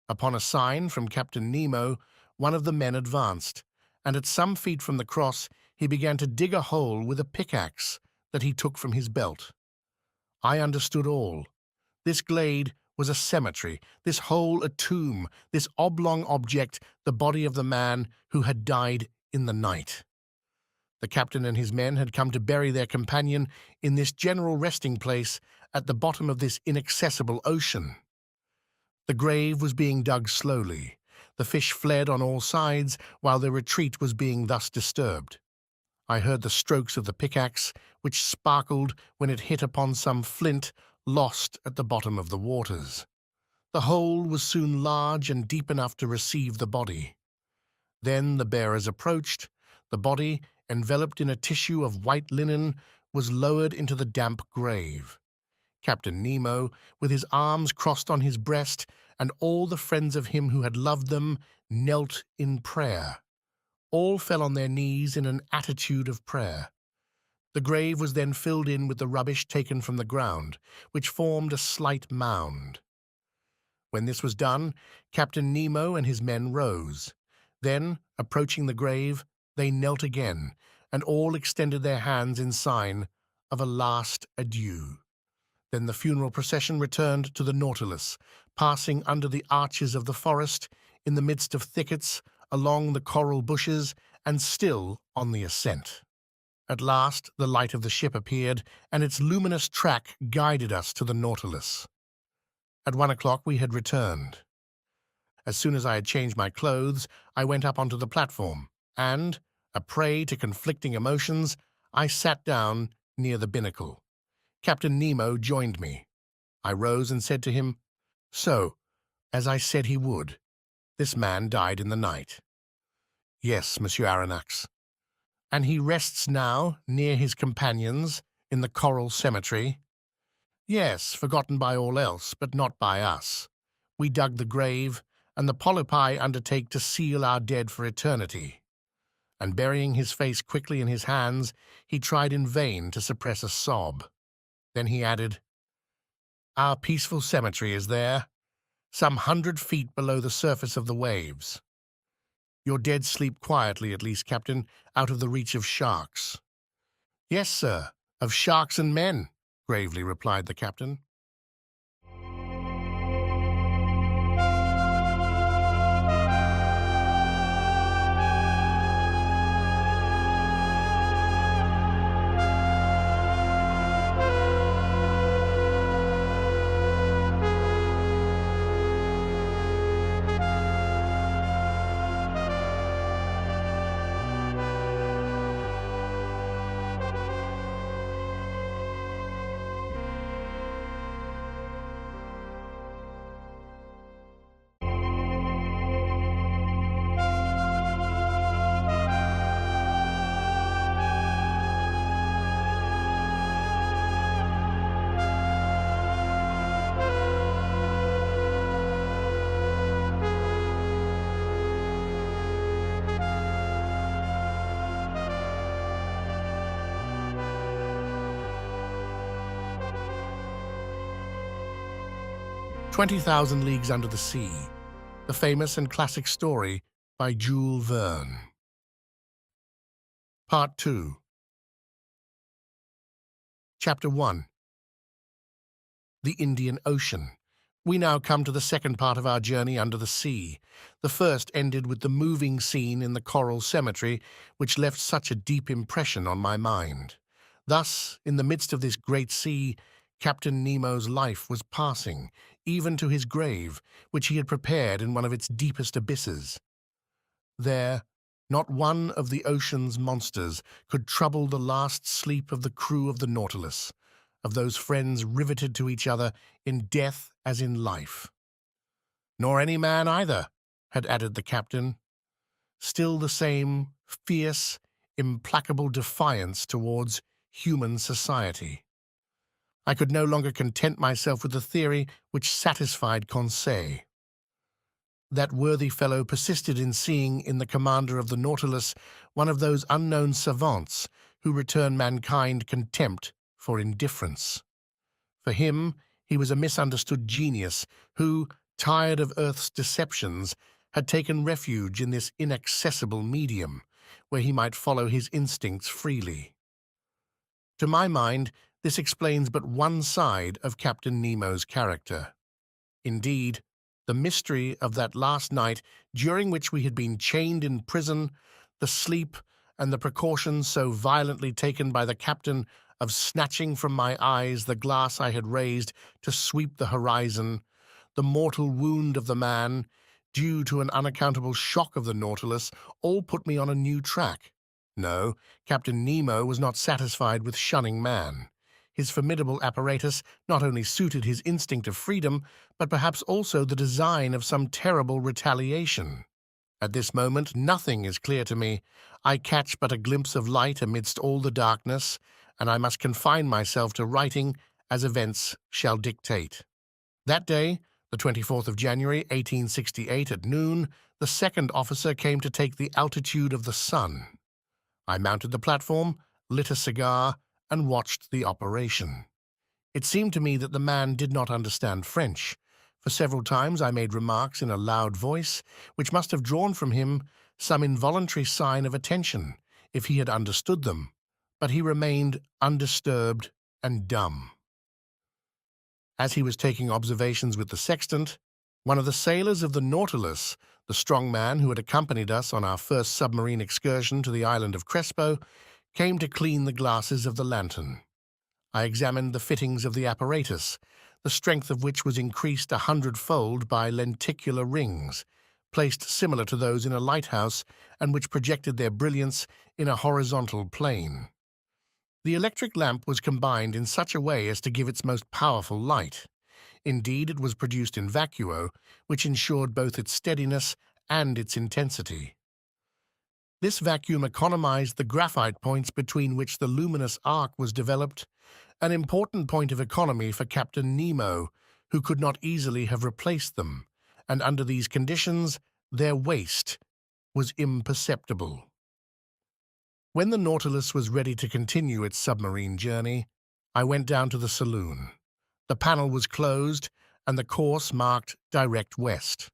Upon a sign from Captain Nemo, one of the men advanced, and at some feet from the cross he began to dig a hole with a pickaxe that he took from his belt. I understood all. This glade was a cemetery, this hole a tomb, this oblong object the body of the man who had died in the night. The captain and his men had come to bury their companion in this general resting place at the bottom of this inaccessible ocean. The grave was being dug slowly. The fish fled on all sides while their retreat was being thus disturbed. I heard the strokes of the pickaxe, which sparkled when it hit upon some flint lost at the bottom of the waters. The hole was soon large and deep enough to receive the body. Then the bearers approached. The body, enveloped in a tissue of white linen, was lowered into the damp grave. Captain Nemo, with his arms crossed on his breast, and all the friends of him who had loved them, knelt in prayer. All fell on their knees in an attitude of prayer. The grave was then filled in with the rubbish taken from the ground, which formed a slight mound. When this was done, Captain Nemo and his men rose. Then, approaching the grave, they knelt again, and all extended their hands in sign of a last adieu. Then the funeral procession returned to the Nautilus, passing under the arches of the forest, in the midst of thickets, along the coral bushes, and still on the ascent. At last the light of the ship appeared, and its luminous track guided us to the Nautilus. At 1 o'clock we had returned. As soon as I had changed my clothes, I went up onto the platform, and, a prey to conflicting emotions, I sat down near the binnacle. Captain Nemo joined me. I rose and said to him, "So, as I said he would, this man died in the night." "Yes, Monsieur Aronnax." "And he rests now near his companions in the coral cemetery?" "Yes, forgotten by all else, but not by us. We dug the grave, and the polypi undertake to seal our dead for eternity." And burying his face quickly in his hands, he tried in vain to suppress a sob. Then he added, "Our peaceful cemetery is there, some 100 feet below the surface of the waves. Your dead sleep quietly, at least, Captain, out of the reach of sharks." "Yes, sir. "Of sharks and men," gravely replied the captain. "20,000 Leagues Under the Sea," the famous and classic story by Jules Verne. Part 2. Chapter 1. The Indian Ocean. We now come to the second part of our journey under the sea. The first ended with the moving scene in the coral cemetery, which left such a deep impression on my mind. Thus, in the midst of this great sea, Captain Nemo's life was passing, even to his grave, which he had prepared in one of its deepest abysses. There, not one of the ocean's monsters could trouble the last sleep of the crew of the Nautilus, of those friends riveted to each other in death as in life. "Nor any man either," had added the captain. Still the same fierce, implacable defiance towards human society. I could no longer content myself with the theory which satisfied Conseil. That worthy fellow persisted in seeing in the commander of the Nautilus one of those unknown savants who return mankind contempt for indifference. For him, he was a misunderstood genius who, tired of Earth's deceptions, had taken refuge in this inaccessible medium, where he might follow his instincts freely. To my mind, this explains but one side of Captain Nemo's character. Indeed, the mystery of that last night during which we had been chained in prison, the sleep and the precautions so violently taken by the captain of snatching from my eyes the glass I had raised to sweep the horizon, the mortal wound of the man, due to an unaccountable shock of the Nautilus, all put me on a new track. No, Captain Nemo was not satisfied with shunning man. His formidable apparatus not only suited his instinct of freedom, but perhaps also the design of some terrible retaliation. At this moment, nothing is clear to me. I catch but a glimpse of light amidst all the darkness, and I must confine myself to writing as events shall dictate. That day, the 24th of January, 1868, at noon, the second officer came to take the altitude of the sun. I mounted the platform, lit a cigar, and watched the operation. It seemed to me that the man did not understand French. For several times I made remarks in a loud voice, which must have drawn from him some involuntary sign of attention, if he had understood them, but he remained undisturbed and dumb. As he was taking observations with the sextant, one of the sailors of the Nautilus, the strong man who had accompanied us on our first submarine excursion to the island of Crespo, came to clean the glasses of the lantern. I examined the fittings of the apparatus, the strength of which was increased 100-fold by lenticular rings, placed similar to those in a lighthouse and which projected their brilliance in a horizontal plane. The electric lamp was combined in such a way as to give its most powerful light. Indeed, it was produced in vacuo, which ensured both its steadiness and its intensity. This vacuum economized the graphite points between which the luminous arc was developed, an important point of economy for Captain Nemo, who could not easily have replaced them, and under these conditions their waste was imperceptible. When the Nautilus was ready to continue its submarine journey, I went down to the saloon. The panel was closed, and the course marked direct west.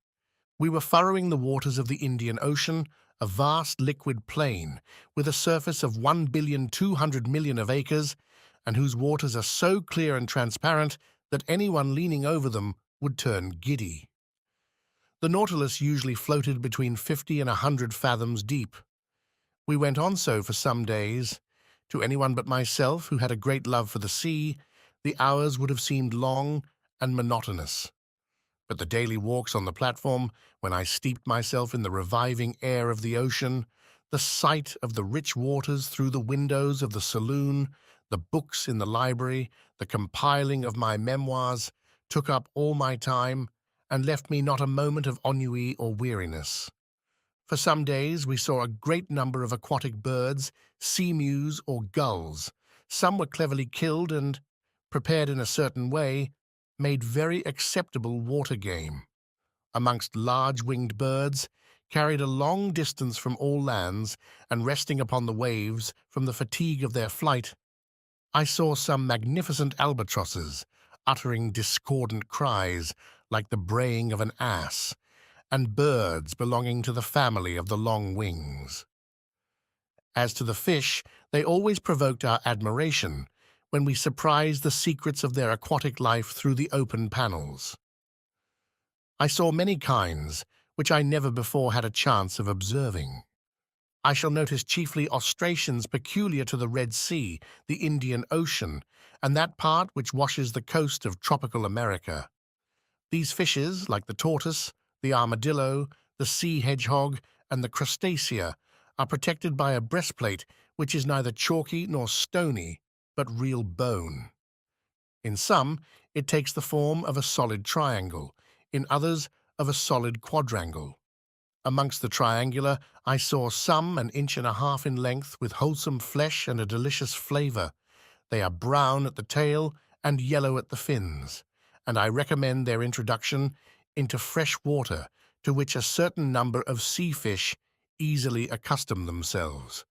We were furrowing the waters of the Indian Ocean, a vast liquid plain with a surface of 1,200,000,000 of acres, and whose waters are so clear and transparent that anyone leaning over them would turn giddy. The Nautilus usually floated between 50 and 100 fathoms deep. We went on so for some days. To anyone but myself, who had a great love for the sea, the hours would have seemed long and monotonous. But the daily walks on the platform, when I steeped myself in the reviving air of the ocean, the sight of the rich waters through the windows of the saloon, the books in the library, the compiling of my memoirs, took up all my time and left me not a moment of ennui or weariness. For some days we saw a great number of aquatic birds, seamews or gulls. Some were cleverly killed and, prepared in a certain way, made very acceptable water game. Amongst large-winged birds, carried a long distance from all lands and resting upon the waves from the fatigue of their flight, I saw some magnificent albatrosses, uttering discordant cries like the braying of an ass, and birds belonging to the family of the long wings. As to the fish, they always provoked our admiration when we surprised the secrets of their aquatic life through the open panels. I saw many kinds which I never before had a chance of observing. I shall notice chiefly ostracions peculiar to the Red Sea, the Indian Ocean, and that part which washes the coast of tropical America. These fishes, like the tortoise, the armadillo, the sea hedgehog, and the crustacea, are protected by a breastplate which is neither chalky nor stony, but real bone. In some, it takes the form of a solid triangle, in others of a solid quadrangle. Amongst the triangular, I saw some 1.5 inches in length with wholesome flesh and a delicious flavour. They are brown at the tail and yellow at the fins, and I recommend their introduction into fresh water to which a certain number of sea fish easily accustom themselves.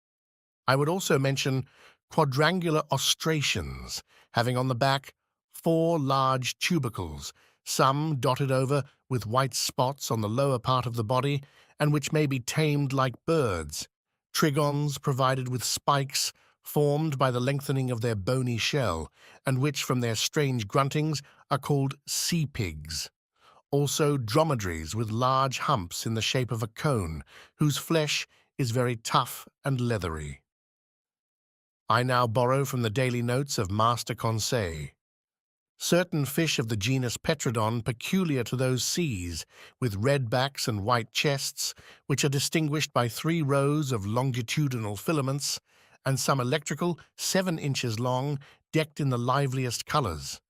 I would also mention quadrangular ostracions, having on the back 4 large tubercles, some dotted over with white spots on the lower part of the body, and which may be tamed like birds, trigons provided with spikes formed by the lengthening of their bony shell, and which, from their strange gruntings, are called sea pigs. Also dromedaries with large humps in the shape of a cone, whose flesh is very tough and leathery. I now borrow from the daily notes of Master Conseil. Certain fish of the genus Petrodon peculiar to those seas, with red backs and white chests, which are distinguished by 3 rows of longitudinal filaments, and some electrical 7 inches long, decked in the liveliest colours.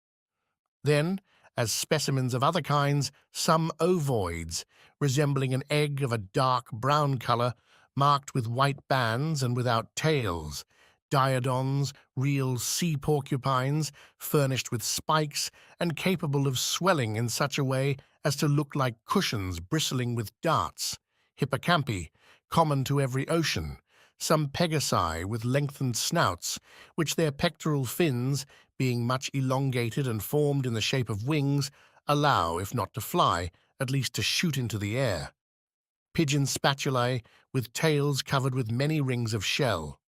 Then, as specimens of other kinds, some ovoids, resembling an egg of a dark brown colour, marked with white bands and without tails, diodons, real sea porcupines, furnished with spikes and capable of swelling in such a way as to look like cushions bristling with darts, hippocampi, common to every ocean, some pegasi with lengthened snouts, which their pectoral fins, being much elongated and formed in the shape of wings, allow, if not to fly, at least to shoot into the air. Pigeon spatulae with tails covered with many rings of shell.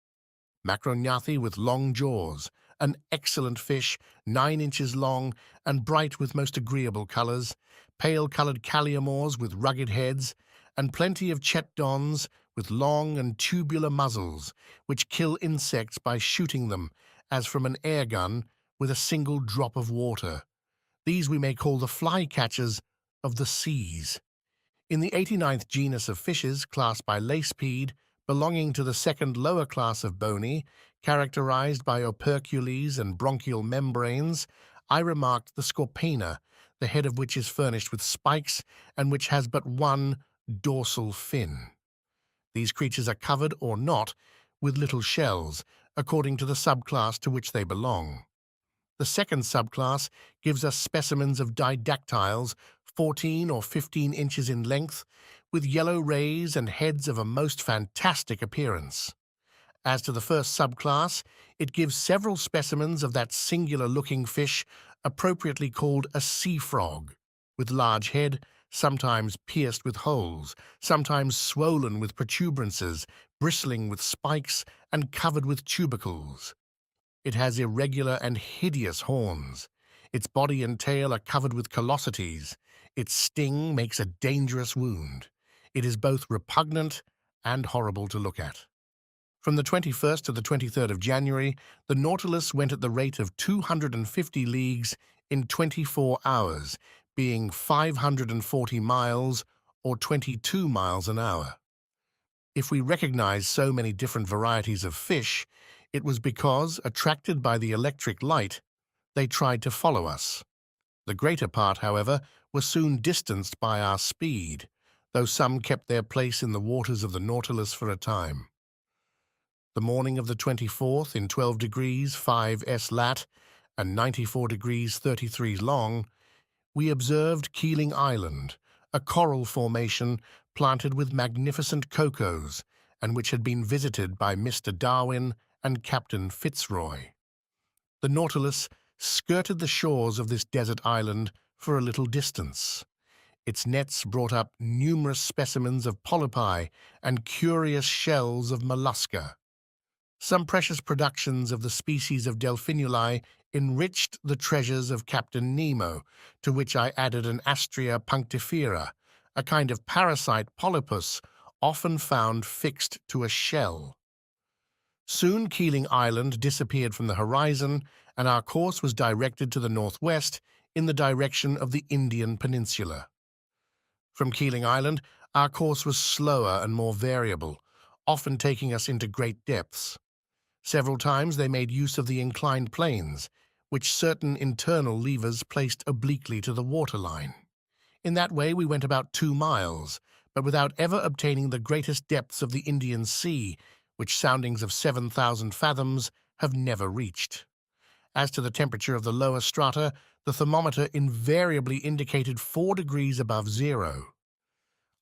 Macrognathi with long jaws, an excellent fish, 9 inches long and bright with most agreeable colours, pale-coloured calliamores with rugged heads, and plenty of chetdons with long and tubular muzzles, which kill insects by shooting them, as from an air gun, with a single drop of water. These we may call the fly-catchers of the seas. In the 89th genus of fishes, classed by Lacepede, belonging to the second lower class of bony, characterized by opercules and bronchial membranes, I remarked the Scorpaena, the head of which is furnished with spikes and which has but one dorsal fin. These creatures are covered or not with little shells, according to the subclass to which they belong. The second subclass gives us specimens of didactyls 14 or 15 inches in length, with yellow rays and heads of a most fantastic appearance. As to the first subclass, it gives several specimens of that singular-looking fish appropriately called a sea frog, with large head, sometimes pierced with holes, sometimes swollen with protuberances, bristling with spikes, and covered with tubercles. It has irregular and hideous horns. Its body and tail are covered with callosities. Its sting makes a dangerous wound. It is both repugnant and horrible to look at. From the 21st to the 23rd of January, the Nautilus went at the rate of 250 leagues in 24 hours, being 540 miles or 22 miles an hour. If we recognize so many different varieties of fish, it was because, attracted by the electric light, they tried to follow us. The greater part, however, were soon distanced by our speed, though some kept their place in the waters of the Nautilus for a time. The morning of the 24th, in 12 degrees 5 S lat and 94 degrees 33 long, we observed Keeling Island, a coral formation planted with magnificent cocoas and which had been visited by Mr. Darwin and Captain Fitzroy. The Nautilus skirted the shores of this desert island for a little distance. Its nets brought up numerous specimens of polypi and curious shells of mollusca. Some precious productions of the species of delphinuli enriched the treasures of Captain Nemo, to which I added an Astrea punctifera, a kind of parasite polypus often found fixed to a shell. Soon Keeling Island disappeared from the horizon, and our course was directed to the northwest in the direction of the Indian Peninsula. From Keeling Island, our course was slower and more variable, often taking us into great depths. Several times they made use of the inclined planes, which certain internal levers placed obliquely to the waterline. In that way we went about 2 miles, but without ever obtaining the greatest depths of the Indian Sea, which soundings of 7,000 fathoms have never reached. As to the temperature of the lower strata, the thermometer invariably indicated 4 degrees above zero.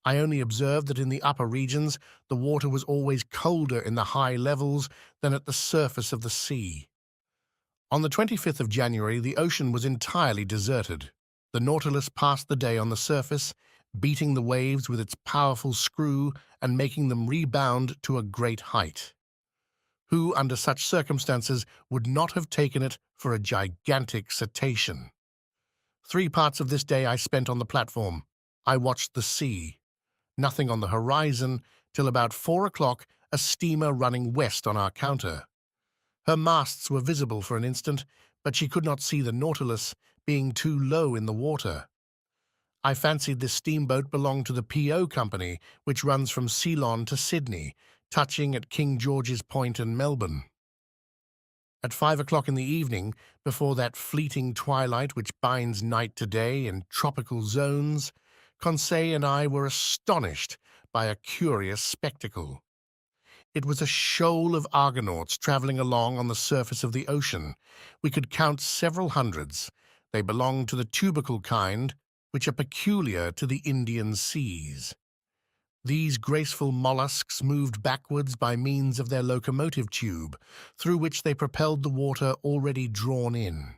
I only observed that in the upper regions the water was always colder in the high levels than at the surface of the sea. On the 25th of January, the ocean was entirely deserted. The Nautilus passed the day on the surface, beating the waves with its powerful screw and making them rebound to a great height. Who, under such circumstances, would not have taken it for a gigantic cetacean? 3 parts of this day I spent on the platform. I watched the sea. Nothing on the horizon, till about 4 o'clock a steamer running west on our counter. Her masts were visible for an instant, but she could not see the Nautilus, being too low in the water. I fancied this steamboat belonged to the P.O. Company, which runs from Ceylon to Sydney, touching at King George's Point and Melbourne. At 5 o'clock in the evening, before that fleeting twilight which binds night to day in tropical zones, Conseil and I were astonished by a curious spectacle. It was a shoal of Argonauts traveling along on the surface of the ocean. We could count several hundreds. They belonged to the tubercle kind, which are peculiar to the Indian seas. These graceful mollusks moved backwards by means of their locomotive tube, through which they propelled the water already drawn in.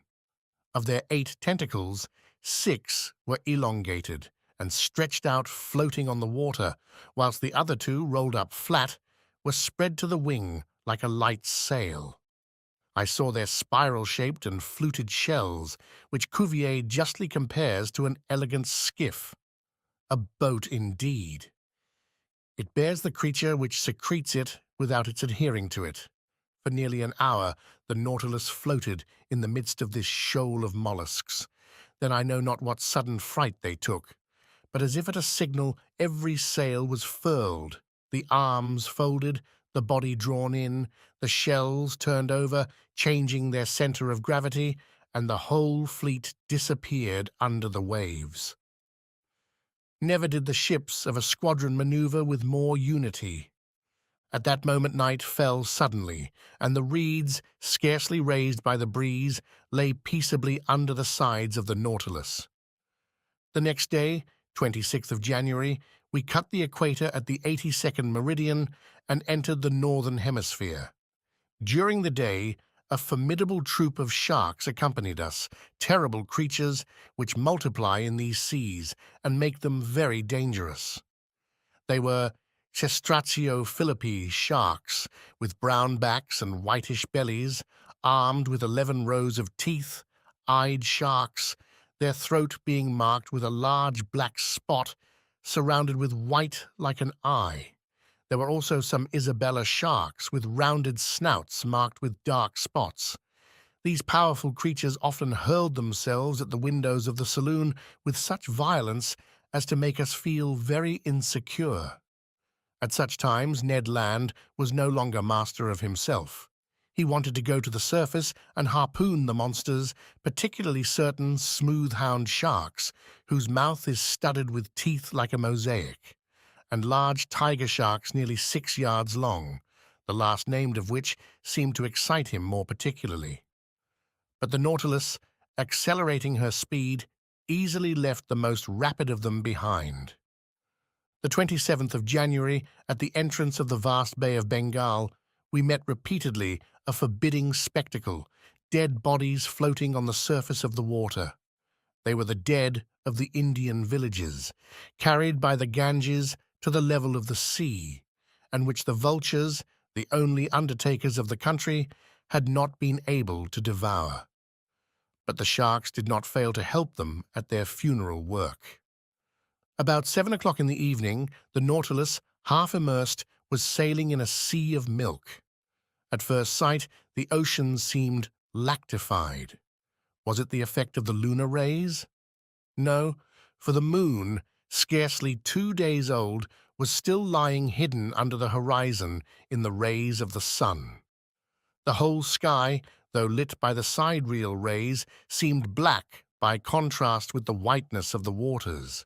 Of their 8 tentacles, 6 were elongated and stretched out floating on the water, whilst the other 2, rolled up flat, were spread to the wing like a light sail. I saw their spiral-shaped and fluted shells, which Cuvier justly compares to an elegant skiff. A boat indeed. It bears the creature which secretes it without its adhering to it. For nearly an hour the Nautilus floated in the midst of this shoal of mollusks. Then I know not what sudden fright they took, but as if at a signal every sail was furled, the arms folded, the body drawn in, the shells turned over, changing their center of gravity, and the whole fleet disappeared under the waves. Never did the ships of a squadron maneuver with more unity. At that moment night fell suddenly, and the reeds, scarcely raised by the breeze, lay peaceably under the sides of the Nautilus. The next day, 26th of January, we cut the equator at the 82nd meridian and entered the northern hemisphere. During the day, a formidable troop of sharks accompanied us, terrible creatures which multiply in these seas and make them very dangerous. They were Cestratio philippi sharks with brown backs and whitish bellies, armed with 11 rows of teeth, eyed sharks, their throat being marked with a large black spot surrounded with white like an eye. There were also some Isabella sharks with rounded snouts marked with dark spots. These powerful creatures often hurled themselves at the windows of the saloon with such violence as to make us feel very insecure. At such times, Ned Land was no longer master of himself. He wanted to go to the surface and harpoon the monsters, particularly certain smooth-hound sharks, whose mouth is studded with teeth like a mosaic, and large tiger sharks nearly 6 yards long, the last named of which seemed to excite him more particularly. But the Nautilus, accelerating her speed, easily left the most rapid of them behind. The 27th of January, at the entrance of the vast Bay of Bengal, we met repeatedly a forbidding spectacle, dead bodies floating on the surface of the water. They were the dead of the Indian villages, carried by the Ganges to the level of the sea, and which the vultures, the only undertakers of the country, had not been able to devour. But the sharks did not fail to help them at their funeral work. About 7 o'clock in the evening, the Nautilus, half immersed, was sailing in a sea of milk. At first sight, the ocean seemed lactified. Was it the effect of the lunar rays? No, for the moon, scarcely 2 days old, was still lying hidden under the horizon in the rays of the sun. The whole sky, though lit by the sidereal rays, seemed black by contrast with the whiteness of the waters.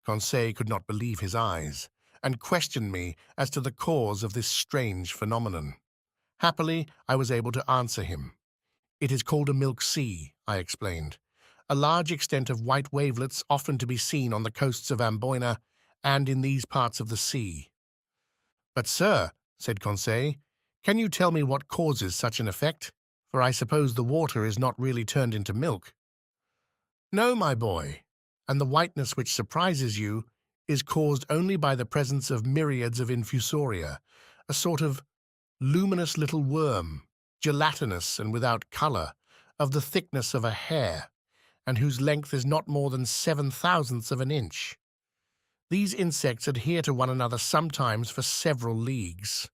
Conseil could not believe his eyes, and questioned me as to the cause of this strange phenomenon. Happily, I was able to answer him. "It is called a milk sea," I explained. "A large extent of white wavelets often to be seen on the coasts of Amboyna and in these parts of the sea." "But, sir," said Conseil, "can you tell me what causes such an effect? For I suppose the water is not really turned into milk." "No, my boy, and the whiteness which surprises you is caused only by the presence of myriads of infusoria, a sort of luminous little worm, gelatinous and without color, of the thickness of a hair, and whose length is not more than 7/1000ths of an inch. These insects adhere to one another sometimes for several leagues."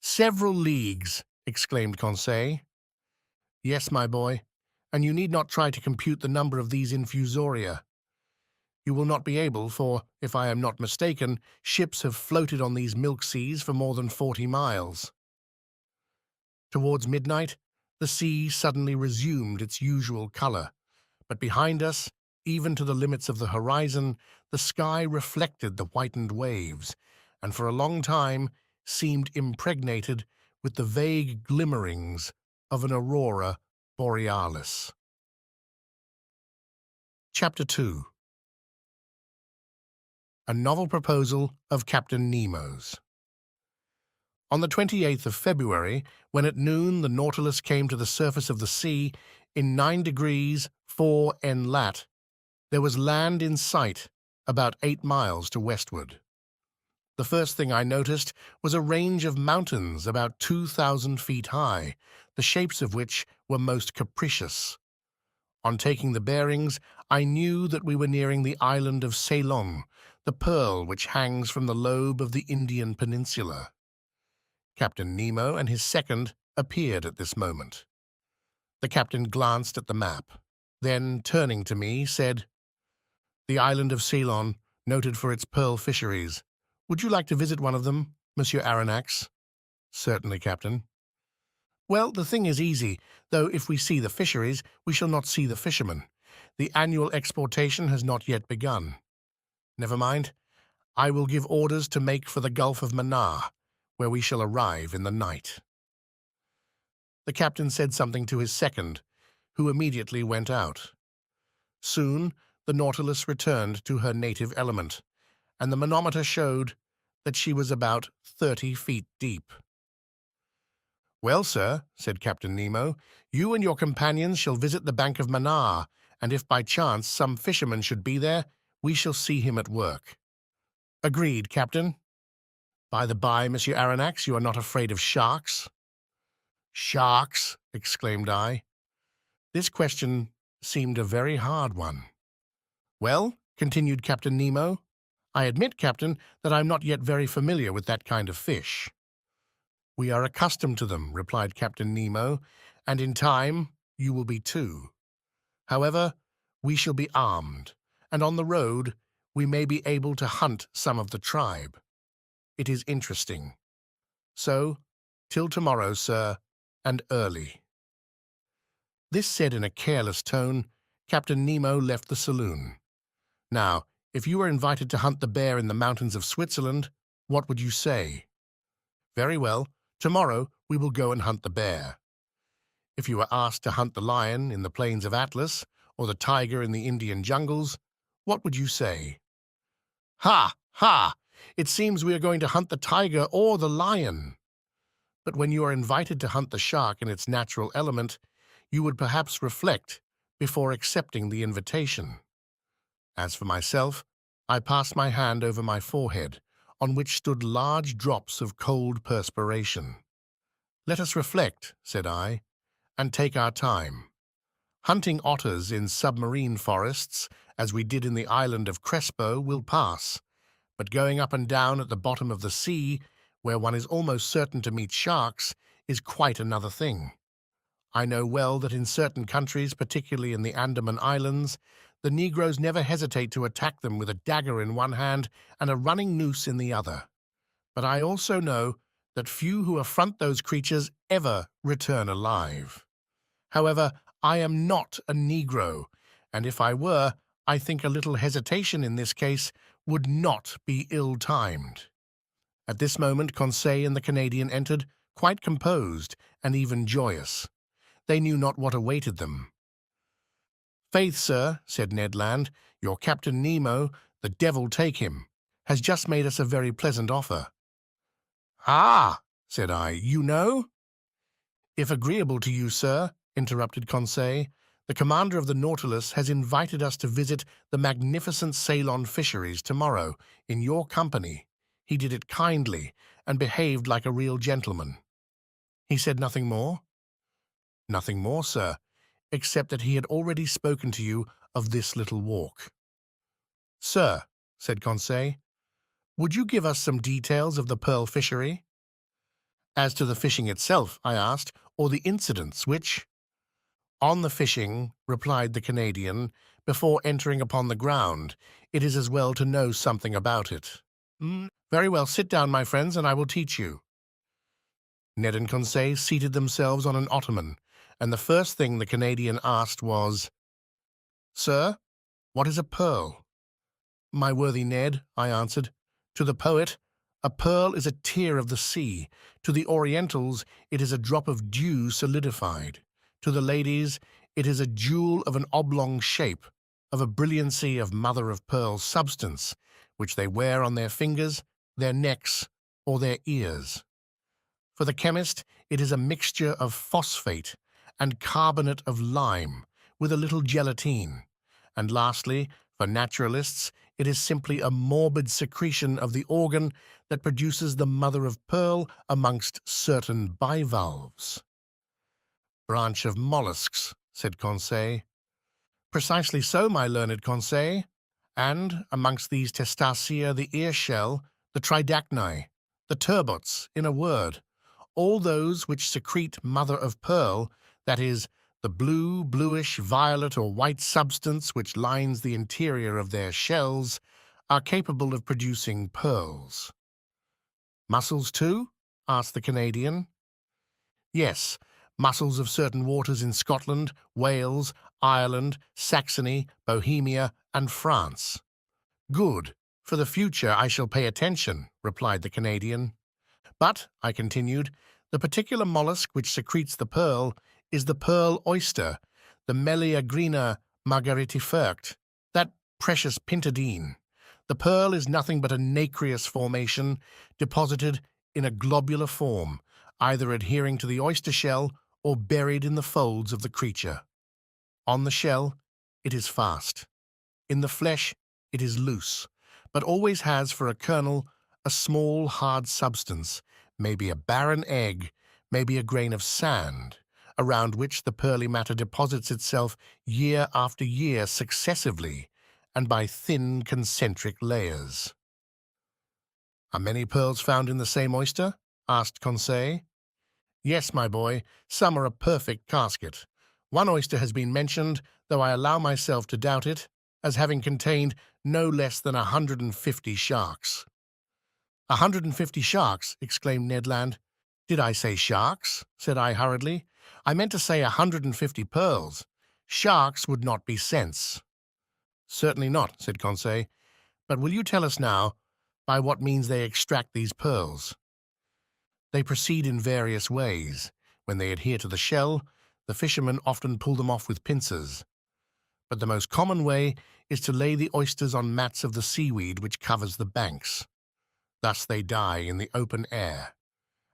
"Several leagues!" exclaimed Conseil. "Yes, my boy, and you need not try to compute the number of these infusoria. You will not be able, for, if I am not mistaken, ships have floated on these milk seas for more than 40 miles. Towards midnight, the sea suddenly resumed its usual color, but behind us, even to the limits of the horizon, the sky reflected the whitened waves, and for a long time seemed impregnated with the vague glimmerings of an aurora borealis. Chapter 2. A novel proposal of Captain Nemo's. On the 28th of February, when at noon the Nautilus came to the surface of the sea, in 9 degrees 4 N lat, there was land in sight about 8 miles to westward. The first thing I noticed was a range of mountains about 2,000 feet high, the shapes of which were most capricious. On taking the bearings, I knew that we were nearing the island of Ceylon, the pearl which hangs from the lobe of the Indian peninsula. Captain Nemo and his second appeared at this moment. The captain glanced at the map, then, turning to me, said, "The island of Ceylon, noted for its pearl fisheries. Would you like to visit one of them, Monsieur Aronnax?" "Certainly, Captain." "Well, the thing is easy, though if we see the fisheries, we shall not see the fishermen. The annual exportation has not yet begun. Never mind. I will give orders to make for the Gulf of Mannar, where we shall arrive in the night." The captain said something to his second, who immediately went out. Soon the Nautilus returned to her native element, and the manometer showed that she was about 30 feet deep. "Well, sir," said Captain Nemo, "you and your companions shall visit the Bank of Mannar, and if by chance some fisherman should be there, we shall see him at work." "Agreed, Captain." By the by, Monsieur Aronnax, you are not afraid of sharks? Sharks, exclaimed I. This question seemed a very hard one. Well, continued Captain Nemo, I admit, Captain, that I'm not yet very familiar with that kind of fish. We are accustomed to them, replied Captain Nemo, and in time you will be too. However, we shall be armed, and on the road we may be able to hunt some of the tribe. It is interesting. So, till tomorrow, sir, and early. This said in a careless tone, Captain Nemo left the saloon. Now, if you were invited to hunt the bear in the mountains of Switzerland, what would you say? Very well, tomorrow we will go and hunt the bear. If you were asked to hunt the lion in the plains of Atlas, or the tiger in the Indian jungles, what would you say? Ha! Ha! It seems we are going to hunt the tiger or the lion. But when you are invited to hunt the shark in its natural element, you would perhaps reflect before accepting the invitation. As for myself, I passed my hand over my forehead, on which stood large drops of cold perspiration. Let us reflect, said I, and take our time. Hunting otters in submarine forests, as we did in the island of Crespo, will pass, but going up and down at the bottom of the sea, where one is almost certain to meet sharks, is quite another thing. I know well that in certain countries, particularly in the Andaman Islands, the Negroes never hesitate to attack them with a dagger in one hand and a running noose in the other. But I also know that few who affront those creatures ever return alive. However, I am not a Negro, and if I were, I think a little hesitation in this case would not be ill-timed. At this moment, Conseil and the Canadian entered, quite composed and even joyous. They knew not what awaited them. "Faith, sir," said Ned Land, "your Captain Nemo, the devil take him, has just made us a very pleasant offer." "Ah," said I, "you know?" "If agreeable to you, sir," interrupted Conseil, "the commander of the Nautilus has invited us to visit the magnificent Ceylon fisheries tomorrow in your company. He did it kindly and behaved like a real gentleman." "He said nothing more?" "Nothing more, sir, except that he had already spoken to you of this little walk." "Sir," said Conseil, "would you give us some details of the pearl fishery?" "As to the fishing itself," I asked, "or the incidents which—" "On the fishing," replied the Canadian, "before entering upon the ground, it is as well to know something about it." "Very well, sit down, my friends, and I will teach you." Ned and Conseil seated themselves on an ottoman, and the first thing the Canadian asked was, "Sir, what is a pearl?" "My worthy Ned," I answered, "to the poet, a pearl is a tear of the sea. To the Orientals, it is a drop of dew solidified. To the ladies, it is a jewel of an oblong shape, of a brilliancy of mother-of-pearl substance, which they wear on their fingers, their necks, or their ears. For the chemist, it is a mixture of phosphate and carbonate of lime, with a little gelatine. And lastly, for naturalists, it is simply a morbid secretion of the organ that produces the mother-of-pearl amongst certain bivalves." "Branch of mollusks," said Conseil. "Precisely so, my learned Conseil. And amongst these testacea, the ear-shell, the tridacni, the turbots, in a word, all those which secrete mother-of-pearl, that is, the blue, bluish, violet, or white substance which lines the interior of their shells, are capable of producing pearls." "Mussels, too?" asked the Canadian. "Yes, mussels of certain waters in Scotland, Wales, Ireland, Saxony, Bohemia, and France." "Good. For the future I shall pay attention," replied the Canadian. "But," I continued, "the particular mollusk which secretes the pearl is the pearl oyster, the Meleagrina margaritifert, that precious pintadine. The pearl is nothing but a nacreous formation, deposited in a globular form, either adhering to the oyster shell or buried in the folds of the creature. On the shell, it is fast. In the flesh, it is loose, but always has for a kernel A small, hard substance, maybe a barren egg, maybe a grain of sand, around which the pearly matter deposits itself year after year successively and by thin concentric layers. "Are many pearls found in the same oyster?" asked Conseil. "Yes, my boy, some are a perfect casket. One oyster has been mentioned, though I allow myself to doubt it, as having contained no less than 150 sharks." "150 sharks!" exclaimed Ned Land. "Did I say sharks?" said I hurriedly. "I meant to say 150 pearls. Sharks would not be sense." "Certainly not," said Conseil. "But will you tell us now by what means they extract these pearls?" "They proceed in various ways. When they adhere to the shell, the fishermen often pull them off with pincers. But the most common way is to lay the oysters on mats of the seaweed which covers the banks. Thus they die in the open air,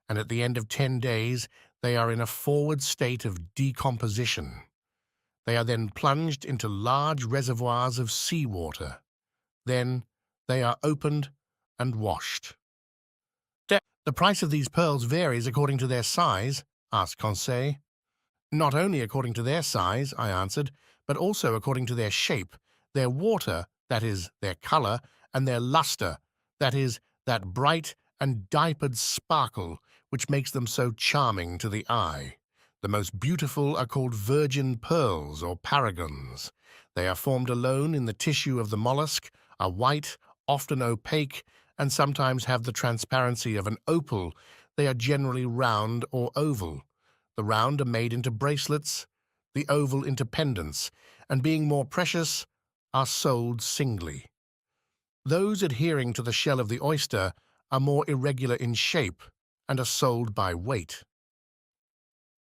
and at the end of 10 days they are in a forward state of decomposition. They are then plunged into large reservoirs of seawater. Then they are opened and washed." "The price of these pearls varies according to their size?" asked Conseil. "Not only according to their size," I answered, "but also according to their shape, their water, that is, their color, and their luster, that is, that bright and diapered sparkle which makes them so charming to the eye. The most beautiful are called virgin pearls or paragons. They are formed alone in the tissue of the mollusk, are white, often opaque, and sometimes have the transparency of an opal. They are generally round or oval. The round are made into bracelets, the oval into pendants, and being more precious, are sold singly. Those adhering to the shell of the oyster are more irregular in shape and are sold by weight.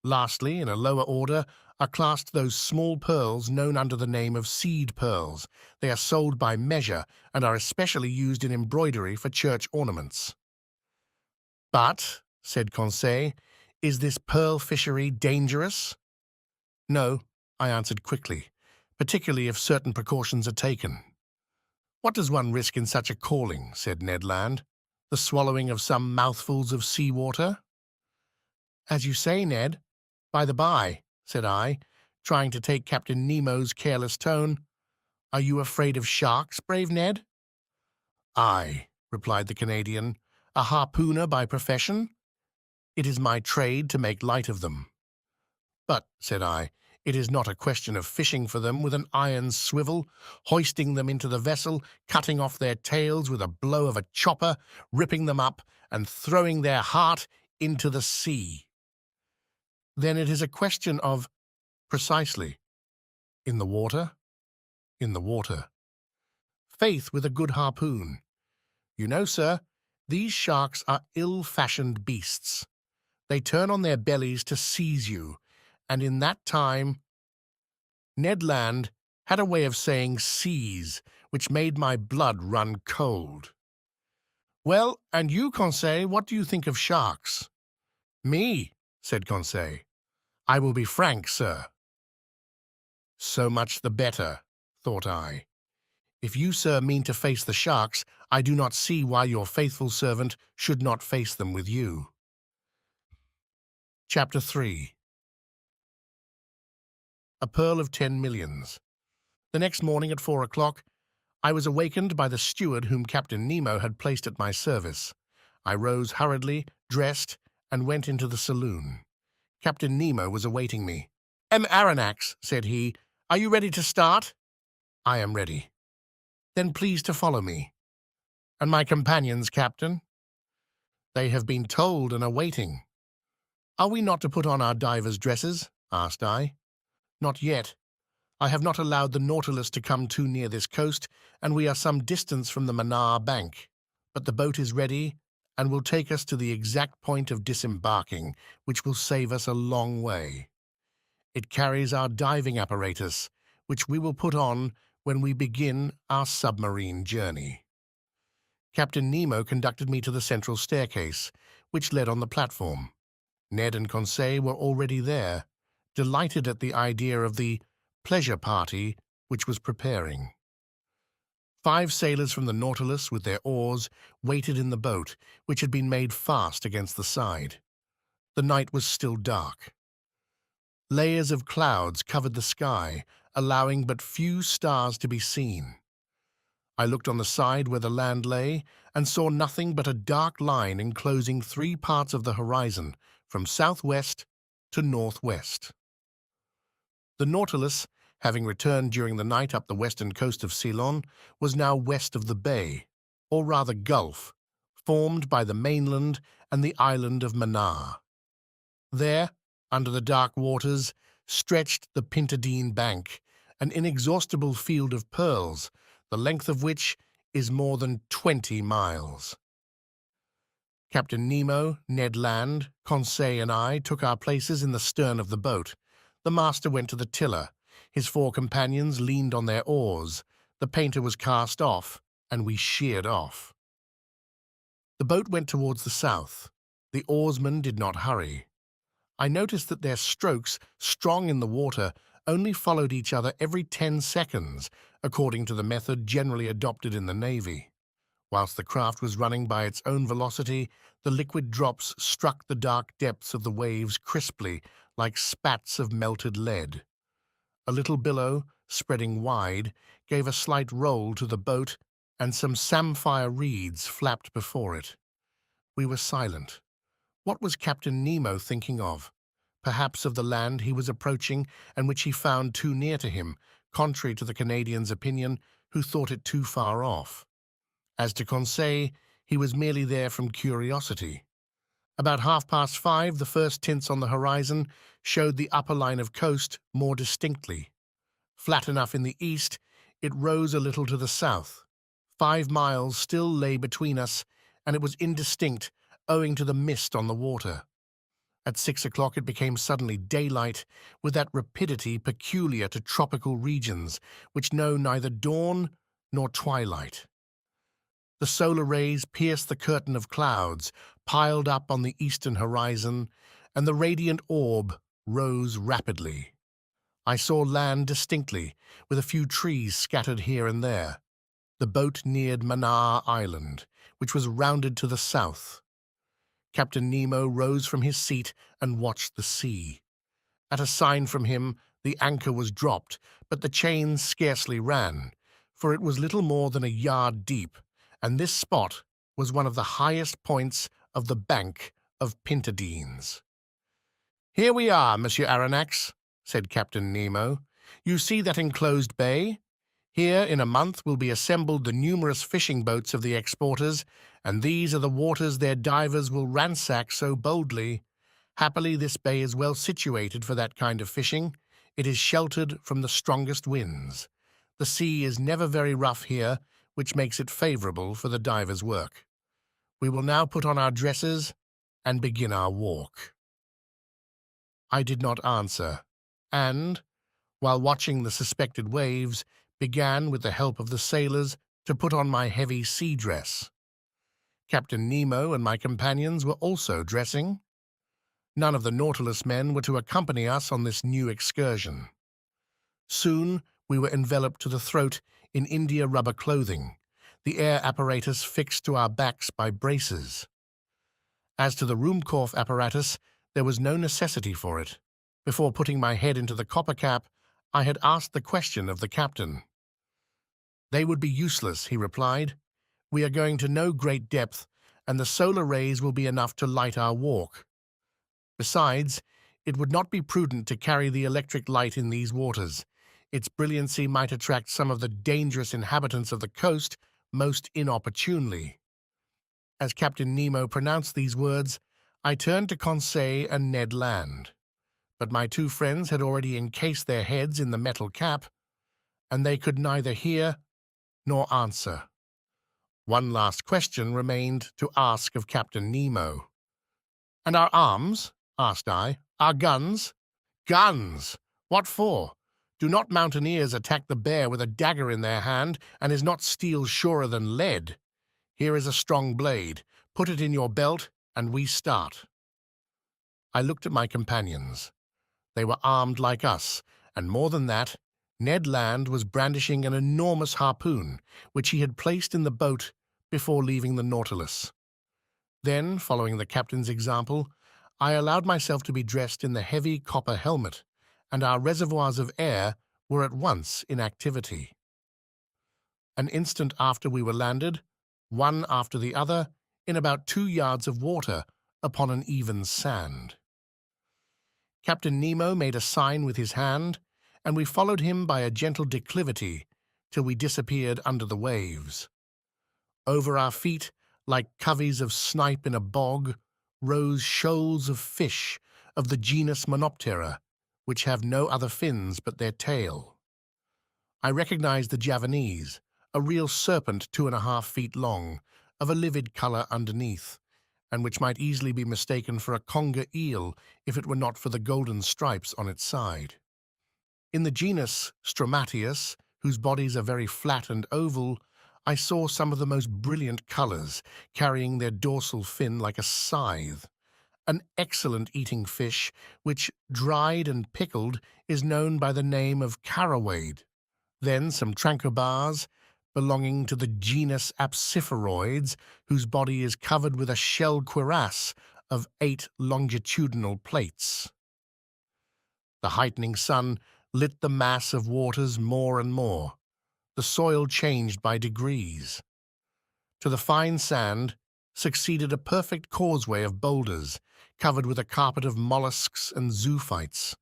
Lastly, in a lower order, are classed those small pearls known under the name of seed pearls. They are sold by measure and are especially used in embroidery for church ornaments." "But," said Conseil, "is this pearl fishery dangerous?" "No," I answered quickly, "particularly if certain precautions are taken." "What does one risk in such a calling?" said Ned Land. "The swallowing of some mouthfuls of sea-water?" "As you say, Ned. By the by," said I, trying to take Captain Nemo's careless tone, "are you afraid of sharks, brave Ned?" "Aye," replied the Canadian, "a harpooner by profession. It is my trade to make light of them." "But," said I, "it is not a question of fishing for them with an iron swivel, hoisting them into the vessel, cutting off their tails with a blow of a chopper, ripping them up, and throwing their heart into the sea." "Then it is a question of—" "Precisely. In the water?" "In the water." "Faith with a good harpoon. You know, sir, these sharks are ill-fashioned beasts. They turn on their bellies to seize you, and in that time—" Ned Land had a way of saying seize, which made my blood run cold. "Well, and you, Conseil, what do you think of sharks?" "Me?" said Conseil. "I will be frank, sir." So much the better, thought I. If you, sir, mean to face the sharks, I do not see why your faithful servant should not face them with you. Chapter 3. A Pearl of 10 Millions. The next morning at 4 o'clock, I was awakened by the steward whom Captain Nemo had placed at my service. I rose hurriedly, dressed, and went into the saloon. Captain Nemo was awaiting me. "Aronnax," said he, "are you ready to start?" "I am ready." "Then please to follow me." "And my companions, Captain?" "They have been told and are waiting." "Are we not to put on our divers' dresses?" asked I. "Not yet. I have not allowed the Nautilus to come too near this coast, and we are some distance from the Manar bank. But the boat is ready and will take us to the exact point of disembarking, which will save us a long way. It carries our diving apparatus, which we will put on when we begin our submarine journey." Captain Nemo conducted me to the central staircase, which led on the platform. Ned and Conseil were already there, delighted at the idea of the pleasure party which was preparing. 5 sailors from the Nautilus with their oars waited in the boat, which had been made fast against the side. The night was still dark. Layers of clouds covered the sky, allowing but few stars to be seen. I looked on the side where the land lay and saw nothing but a dark line enclosing 3 parts of the horizon, from southwest to northwest. The Nautilus, having returned during the night up the western coast of Ceylon, was now west of the bay, or rather gulf, formed by the mainland and the island of Mannar. There, under the dark waters, stretched the Pintadine Bank, an inexhaustible field of pearls, the length of which is more than 20 miles. Captain Nemo, Ned Land, Conseil and I took our places in the stern of the boat. The master went to the tiller. His 4 companions leaned on their oars. The painter was cast off, and we sheered off. The boat went towards the south. The oarsmen did not hurry. I noticed that their strokes, strong in the water, only followed each other every 10 seconds, according to the method generally adopted in the Navy. Whilst the craft was running by its own velocity, the liquid drops struck the dark depths of the waves crisply, like spats of melted lead. A little billow, spreading wide, gave a slight roll to the boat, and some samphire reeds flapped before it. We were silent. What was Captain Nemo thinking of? Perhaps of the land he was approaching and which he found too near to him, contrary to the Canadian's opinion, who thought it too far off. As to Conseil, he was merely there from curiosity. About 5:30, the first tints on the horizon showed the upper line of coast more distinctly. Flat enough in the east, it rose a little to the south. 5 miles still lay between us, and it was indistinct, owing to the mist on the water. At 6 o'clock it became suddenly daylight, with that rapidity peculiar to tropical regions, which know neither dawn nor twilight. The solar rays pierced the curtain of clouds, piled up on the eastern horizon, and the radiant orb rose rapidly. I saw land distinctly, with a few trees scattered here and there. The boat neared Mannar Island, which was rounded to the south. Captain Nemo rose from his seat and watched the sea. At a sign from him, the anchor was dropped, but the chains scarcely ran, for it was little more than a yard deep, and this spot was one of the highest points of the bank of Pintadines. "Here we are, Monsieur Aronnax," said Captain Nemo. "You see that enclosed bay? Here in a month will be assembled the numerous fishing boats of the exporters, and these are the waters their divers will ransack so boldly. Happily this bay is well situated for that kind of fishing. It is sheltered from the strongest winds. The sea is never very rough here, which makes it favorable for the divers' work. We will now put on our dresses and begin our walk." I did not answer, and, while watching the suspected waves, began, with the help of the sailors, to put on my heavy sea dress. Captain Nemo and my companions were also dressing. None of the Nautilus men were to accompany us on this new excursion. Soon we were enveloped to the throat in India-rubber clothing, the air apparatus fixed to our backs by braces. As to the Ruhmkorff apparatus, there was no necessity for it. Before putting my head into the copper cap, I had asked the question of the captain. "They would be useless," he replied. "We are going to no great depth, and the solar rays will be enough to light our walk. Besides, it would not be prudent to carry the electric light in these waters. Its brilliancy might attract some of the dangerous inhabitants of the coast most inopportunely." As Captain Nemo pronounced these words, I turned to Conseil and Ned Land. But my 2 friends had already encased their heads in the metal cap, and they could neither hear nor answer. One last question remained to ask of Captain Nemo. "And our arms?" asked I. "Our guns?" "Guns! What for? Do not mountaineers attack the bear with a dagger in their hand, and is not steel surer than lead? Here is a strong blade. Put it in your belt, and we start." I looked at my companions. They were armed like us, and more than that, Ned Land was brandishing an enormous harpoon, which he had placed in the boat before leaving the Nautilus. Then, following the captain's example, I allowed myself to be dressed in the heavy copper helmet, and our reservoirs of air were at once in activity. An instant after we were landed, one after the other, in about 2 yards of water upon an even sand. Captain Nemo made a sign with his hand, and we followed him by a gentle declivity till we disappeared under the waves. Over our feet, like coveys of snipe in a bog, rose shoals of fish of the genus Monoptera, which have no other fins but their tail. I recognized the Javanese, a real serpent 2.5 feet long, of a livid color underneath, and which might easily be mistaken for a conger eel if it were not for the golden stripes on its side. In the genus Stromatius, whose bodies are very flat and oval, I saw some of the most brilliant colors, carrying their dorsal fin like a scythe. An excellent eating fish, which, dried and pickled, is known by the name of carawade. Then some trancobars, belonging to the genus Apsiferoids, whose body is covered with a shelled cuirass of 8 longitudinal plates. The heightening sun lit the mass of waters more and more. The soil changed by degrees. To the fine sand succeeded a perfect causeway of boulders, covered with a carpet of mollusks and zoophytes.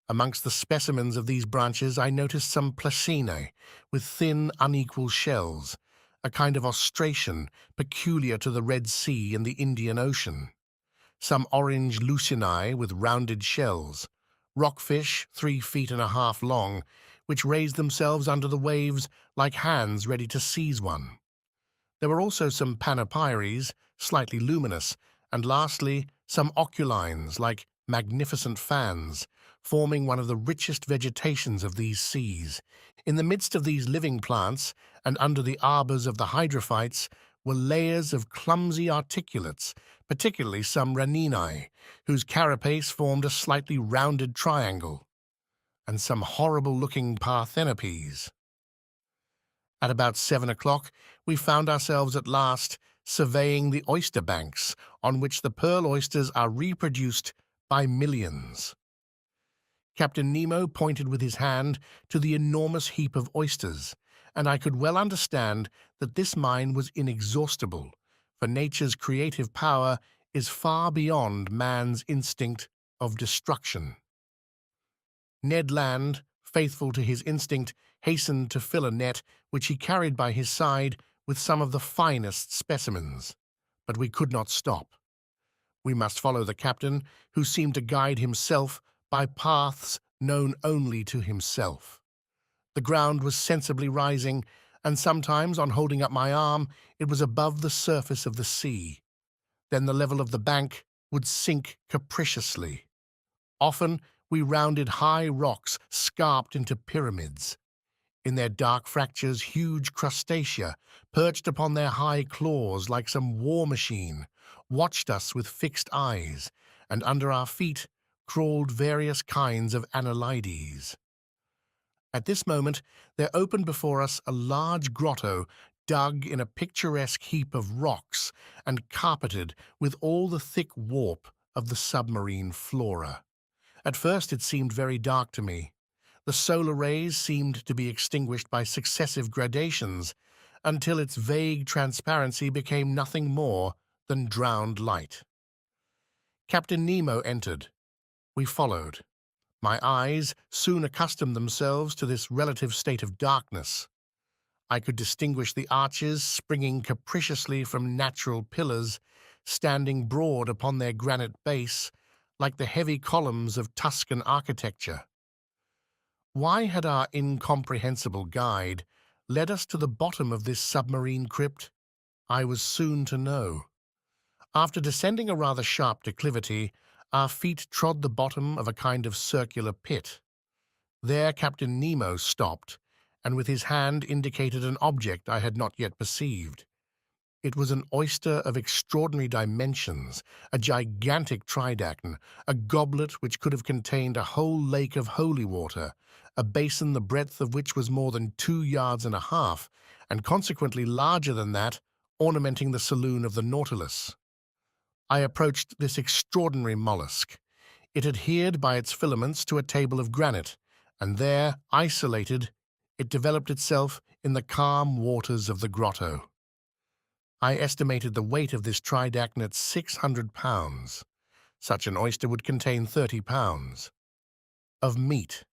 Amongst the specimens of these branches I noticed some placinae, with thin, unequal shells, a kind of ostration peculiar to the Red Sea and the Indian Ocean. Some orange lucinae with rounded shells, rockfish 3.5 feet long, which raised themselves under the waves like hands ready to seize one. There were also some panopyres, slightly luminous, and lastly some oculines like magnificent fans, forming one of the richest vegetations of these seas. In the midst of these living plants, and under the arbors of the hydrophytes, were layers of clumsy articulates, particularly some raninae, whose carapace formed a slightly rounded triangle, and some horrible-looking parthenopes. At about 7 o'clock, we found ourselves at last surveying the oyster banks, on which the pearl oysters are reproduced by millions. Captain Nemo pointed with his hand to the enormous heap of oysters, and I could well understand that this mine was inexhaustible, for nature's creative power is far beyond man's instinct of destruction. Ned Land, faithful to his instinct, hastened to fill a net which he carried by his side with some of the finest specimens, but we could not stop. We must follow the captain, who seemed to guide himself by paths known only to himself. The ground was sensibly rising, and sometimes, on holding up my arm, it was above the surface of the sea. Then the level of the bank would sink capriciously. Often we rounded high rocks scarped into pyramids. In their dark fractures, huge crustacea, perched upon their high claws like some war machine, watched us with fixed eyes, and under our feet crawled various kinds of annelides. At this moment there opened before us a large grotto dug in a picturesque heap of rocks and carpeted with all the thick warp of the submarine flora. At first it seemed very dark to me. The solar rays seemed to be extinguished by successive gradations, until its vague transparency became nothing more than drowned light. Captain Nemo entered. We followed. My eyes soon accustomed themselves to this relative state of darkness. I could distinguish the arches springing capriciously from natural pillars, standing broad upon their granite base, like the heavy columns of Tuscan architecture. Why had our incomprehensible guide led us to the bottom of this submarine crypt? I was soon to know. After descending a rather sharp declivity, our feet trod the bottom of a kind of circular pit. There Captain Nemo stopped, and with his hand indicated an object I had not yet perceived. It was an oyster of extraordinary dimensions, a gigantic tridacne, a goblet which could have contained a whole lake of holy water, a basin the breadth of which was more than 2.5 yards, and consequently larger than that, ornamenting the saloon of the Nautilus. I approached this extraordinary mollusk. It adhered by its filaments to a table of granite, and there, isolated, it developed itself in the calm waters of the grotto. I estimated the weight of this tridacne at 600 pounds. Such an oyster would contain 30 pounds of meat,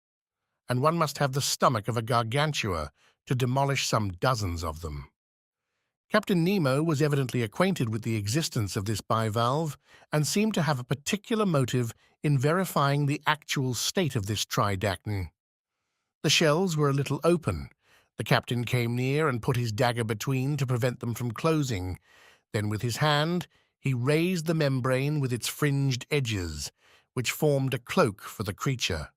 and one must have the stomach of a gargantua to demolish some dozens of them. Captain Nemo was evidently acquainted with the existence of this bivalve and seemed to have a particular motive in verifying the actual state of this tridacne. The shells were a little open. The captain came near and put his dagger between to prevent them from closing. Then with his hand he raised the membrane with its fringed edges, which formed a cloak for the creature.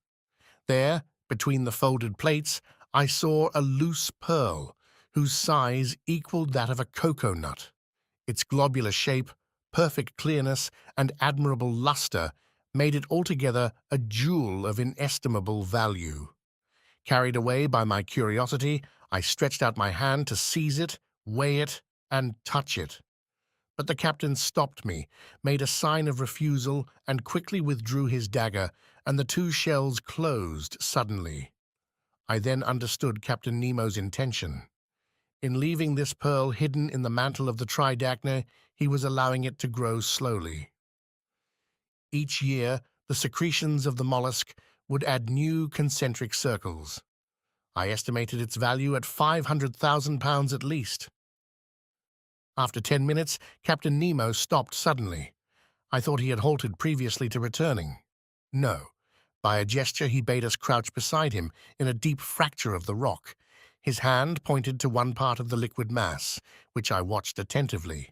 There, between the folded plates, I saw a loose pearl, whose size equaled that of a cocoa nut. Its globular shape, perfect clearness, and admirable luster made it altogether a jewel of inestimable value. Carried away by my curiosity, I stretched out my hand to seize it, weigh it, and touch it. But the captain stopped me, made a sign of refusal, and quickly withdrew his dagger, and the two shells closed suddenly. I then understood Captain Nemo's intention. In leaving this pearl hidden in the mantle of the tridacne, he was allowing it to grow slowly. Each year, the secretions of the mollusk would add new concentric circles. I estimated its value at 500,000 pounds at least. After 10 minutes, Captain Nemo stopped suddenly. I thought he had halted previously to returning. No. By a gesture he bade us crouch beside him in a deep fracture of the rock. His hand pointed to one part of the liquid mass, which I watched attentively.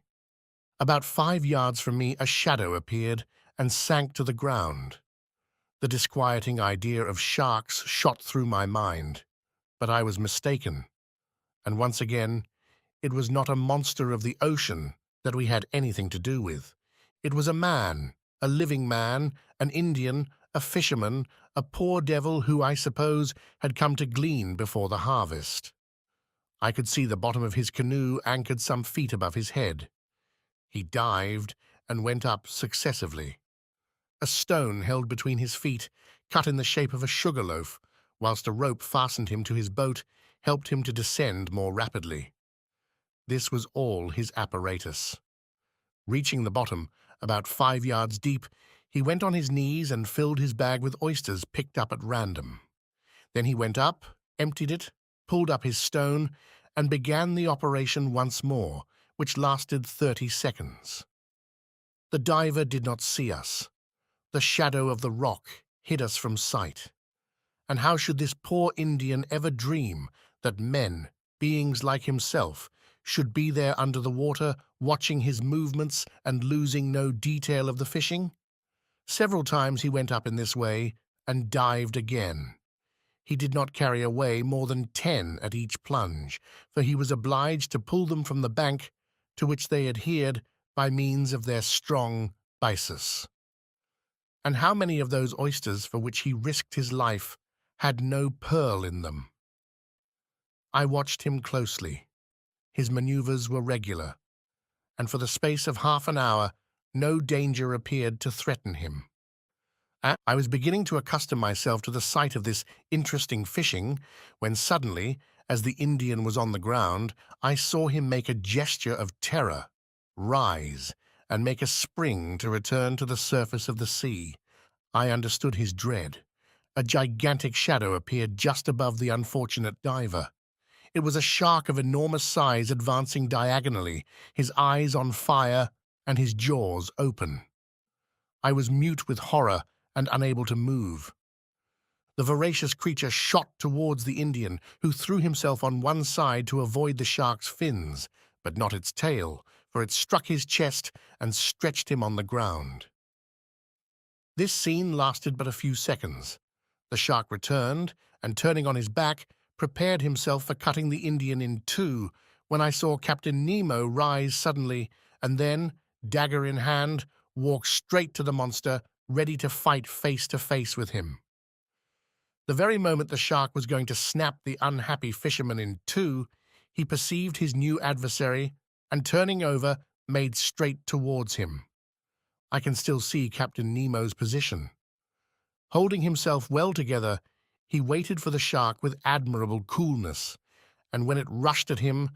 About 5 yards from me a shadow appeared and sank to the ground. The disquieting idea of sharks shot through my mind, but I was mistaken. And once again, it was not a monster of the ocean that we had anything to do with. It was a man, a living man, an Indian, a fisherman, a poor devil who, I suppose, had come to glean before the harvest. I could see the bottom of his canoe anchored some feet above his head. He dived and went up successively. A stone held between his feet, cut in the shape of a sugar loaf, whilst a rope fastened him to his boat, helped him to descend more rapidly. This was all his apparatus. Reaching the bottom, about 5 yards deep, he went on his knees and filled his bag with oysters picked up at random. Then he went up, emptied it, pulled up his stone, and began the operation once more, which lasted 30 seconds. The diver did not see us. The shadow of the rock hid us from sight. And how should this poor Indian ever dream that men, beings like himself, should be there under the water, watching his movements and losing no detail of the fishing? Several times he went up in this way and dived again. He did not carry away more than 10 at each plunge, for he was obliged to pull them from the bank, to which they adhered by means of their strong byssus. And how many of those oysters for which he risked his life had no pearl in them? I watched him closely. His maneuvers were regular, and for the space of half an hour no danger appeared to threaten him. I was beginning to accustom myself to the sight of this interesting fishing, when suddenly, as the Indian was on the ground, I saw him make a gesture of terror, rise, and make a spring to return to the surface of the sea. I understood his dread. A gigantic shadow appeared just above the unfortunate diver. It was a shark of enormous size advancing diagonally, his eyes on fire and his jaws open. I was mute with horror and unable to move. The voracious creature shot towards the Indian, who threw himself on one side to avoid the shark's fins, but not its tail, for it struck his chest and stretched him on the ground. This scene lasted but a few seconds. The shark returned, and turning on his back, prepared himself for cutting the Indian in two, when I saw Captain Nemo rise suddenly, and then, dagger in hand, walk straight to the monster, ready to fight face to face with him. The very moment the shark was going to snap the unhappy fisherman in two, he perceived his new adversary and, turning over, made straight towards him. I can still see Captain Nemo's position. Holding himself well together, he waited for the shark with admirable coolness, and when it rushed at him,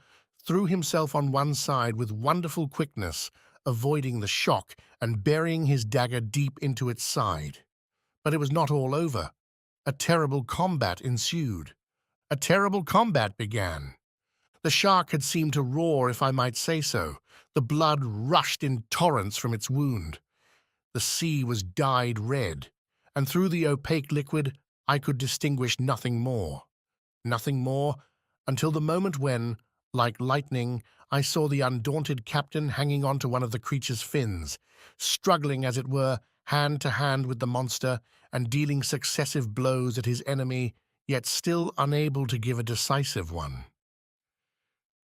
threw himself on one side with wonderful quickness, avoiding the shock and burying his dagger deep into its side. But it was not all over. A terrible combat ensued. A terrible combat began. The shark had seemed to roar, if I might say so. The blood rushed in torrents from its wound. The sea was dyed red, and through the opaque liquid I could distinguish nothing more. Nothing more until the moment when, like lightning, I saw the undaunted captain hanging on to one of the creature's fins, struggling, as it were, hand to hand with the monster and dealing successive blows at his enemy, yet still unable to give a decisive one.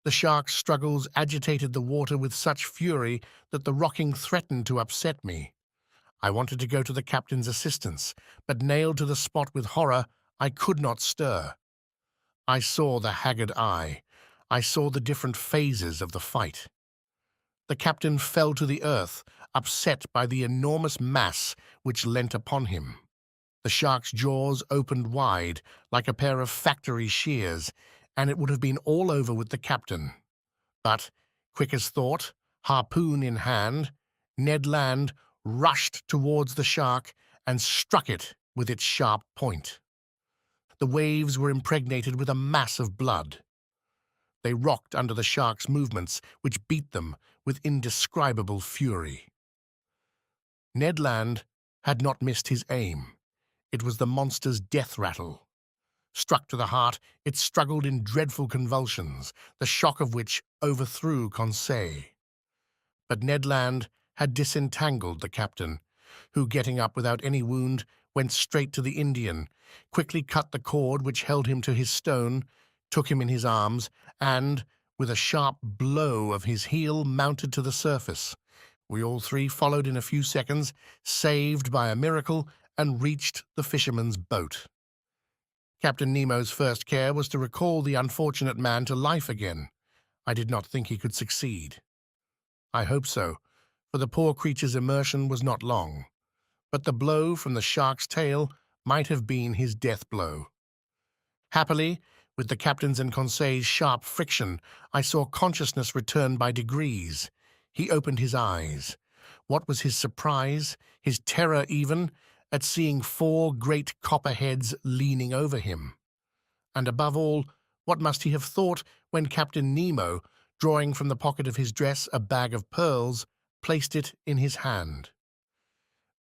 The shark's struggles agitated the water with such fury that the rocking threatened to upset me. I wanted to go to the captain's assistance, but nailed to the spot with horror, I could not stir. I saw the haggard eye. I saw the different phases of the fight. The captain fell to the earth, upset by the enormous mass which leant upon him. The shark's jaws opened wide, like a pair of factory shears, and it would have been all over with the captain. But, quick as thought, harpoon in hand, Ned Land rushed towards the shark and struck it with its sharp point. The waves were impregnated with a mass of blood. They rocked under the shark's movements, which beat them with indescribable fury. Ned Land had not missed his aim. It was the monster's death rattle. Struck to the heart, it struggled in dreadful convulsions, the shock of which overthrew Conseil. But Ned Land had disentangled the captain, who, getting up without any wound, went straight to the Indian, quickly cut the cord which held him to his stone, took him in his arms, and, with a sharp blow of his heel, mounted to the surface. We all three followed in a few seconds, saved by a miracle, and reached the fisherman's boat. Captain Nemo's first care was to recall the unfortunate man to life again. I did not think he could succeed. I hope so, for the poor creature's immersion was not long. But the blow from the shark's tail might have been his death blow. Happily, with the captain's and Conseil's sharp friction, I saw consciousness return by degrees. He opened his eyes. What was his surprise, his terror even, at seeing 4 great copperheads leaning over him. And above all, what must he have thought when Captain Nemo, drawing from the pocket of his dress a bag of pearls, placed it in his hand.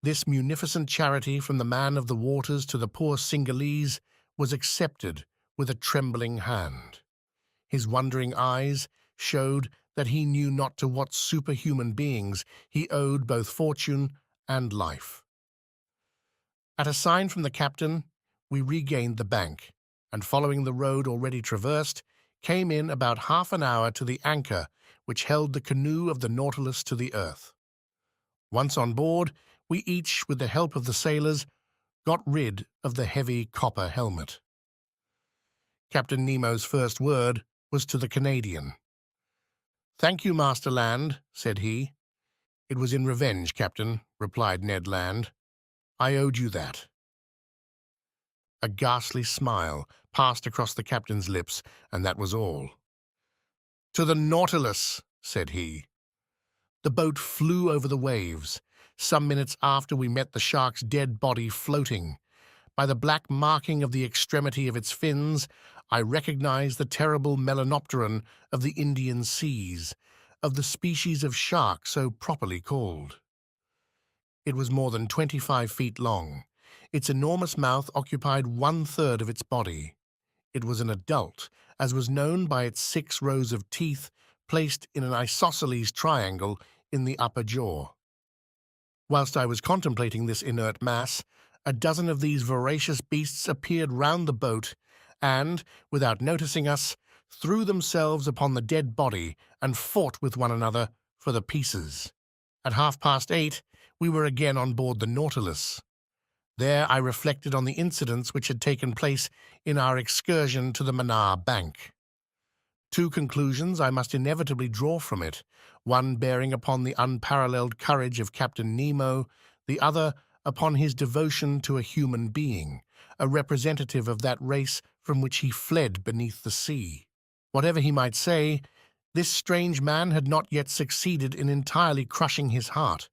This munificent charity from the man of the waters to the poor Cingalese was accepted with a trembling hand. His wondering eyes showed that he knew not to what superhuman beings he owed both fortune and life. At a sign from the captain, we regained the bank, and following the road already traversed, came in about half an hour to the anchor which held the canoe of the Nautilus to the earth. Once on board, we each, with the help of the sailors, got rid of the heavy copper helmet. Captain Nemo's first word was to the Canadian. "Thank you, Master Land," said he. "It was in revenge, Captain," replied Ned Land. "I owed you that." A ghastly smile passed across the captain's lips, and that was all. "To the Nautilus," said he. The boat flew over the waves. Some minutes after, we met the shark's dead body floating. By the black marking of the extremity of its fins, I recognized the terrible melanopteron of the Indian seas, of the species of shark so properly called. It was more than 25 feet long. Its enormous mouth occupied 1/3 of its body. It was an adult, as was known by its 6 rows of teeth placed in an isosceles triangle in the upper jaw. Whilst I was contemplating this inert mass, a dozen of these voracious beasts appeared round the boat and, without noticing us, threw themselves upon the dead body and fought with one another for the pieces. At 8:30, we were again on board the Nautilus. There I reflected on the incidents which had taken place in our excursion to the Manar Bank. Two conclusions I must inevitably draw from it, one bearing upon the unparalleled courage of Captain Nemo, the other upon his devotion to a human being, a representative of that race from which he fled beneath the sea. Whatever he might say, this strange man had not yet succeeded in entirely crushing his heart.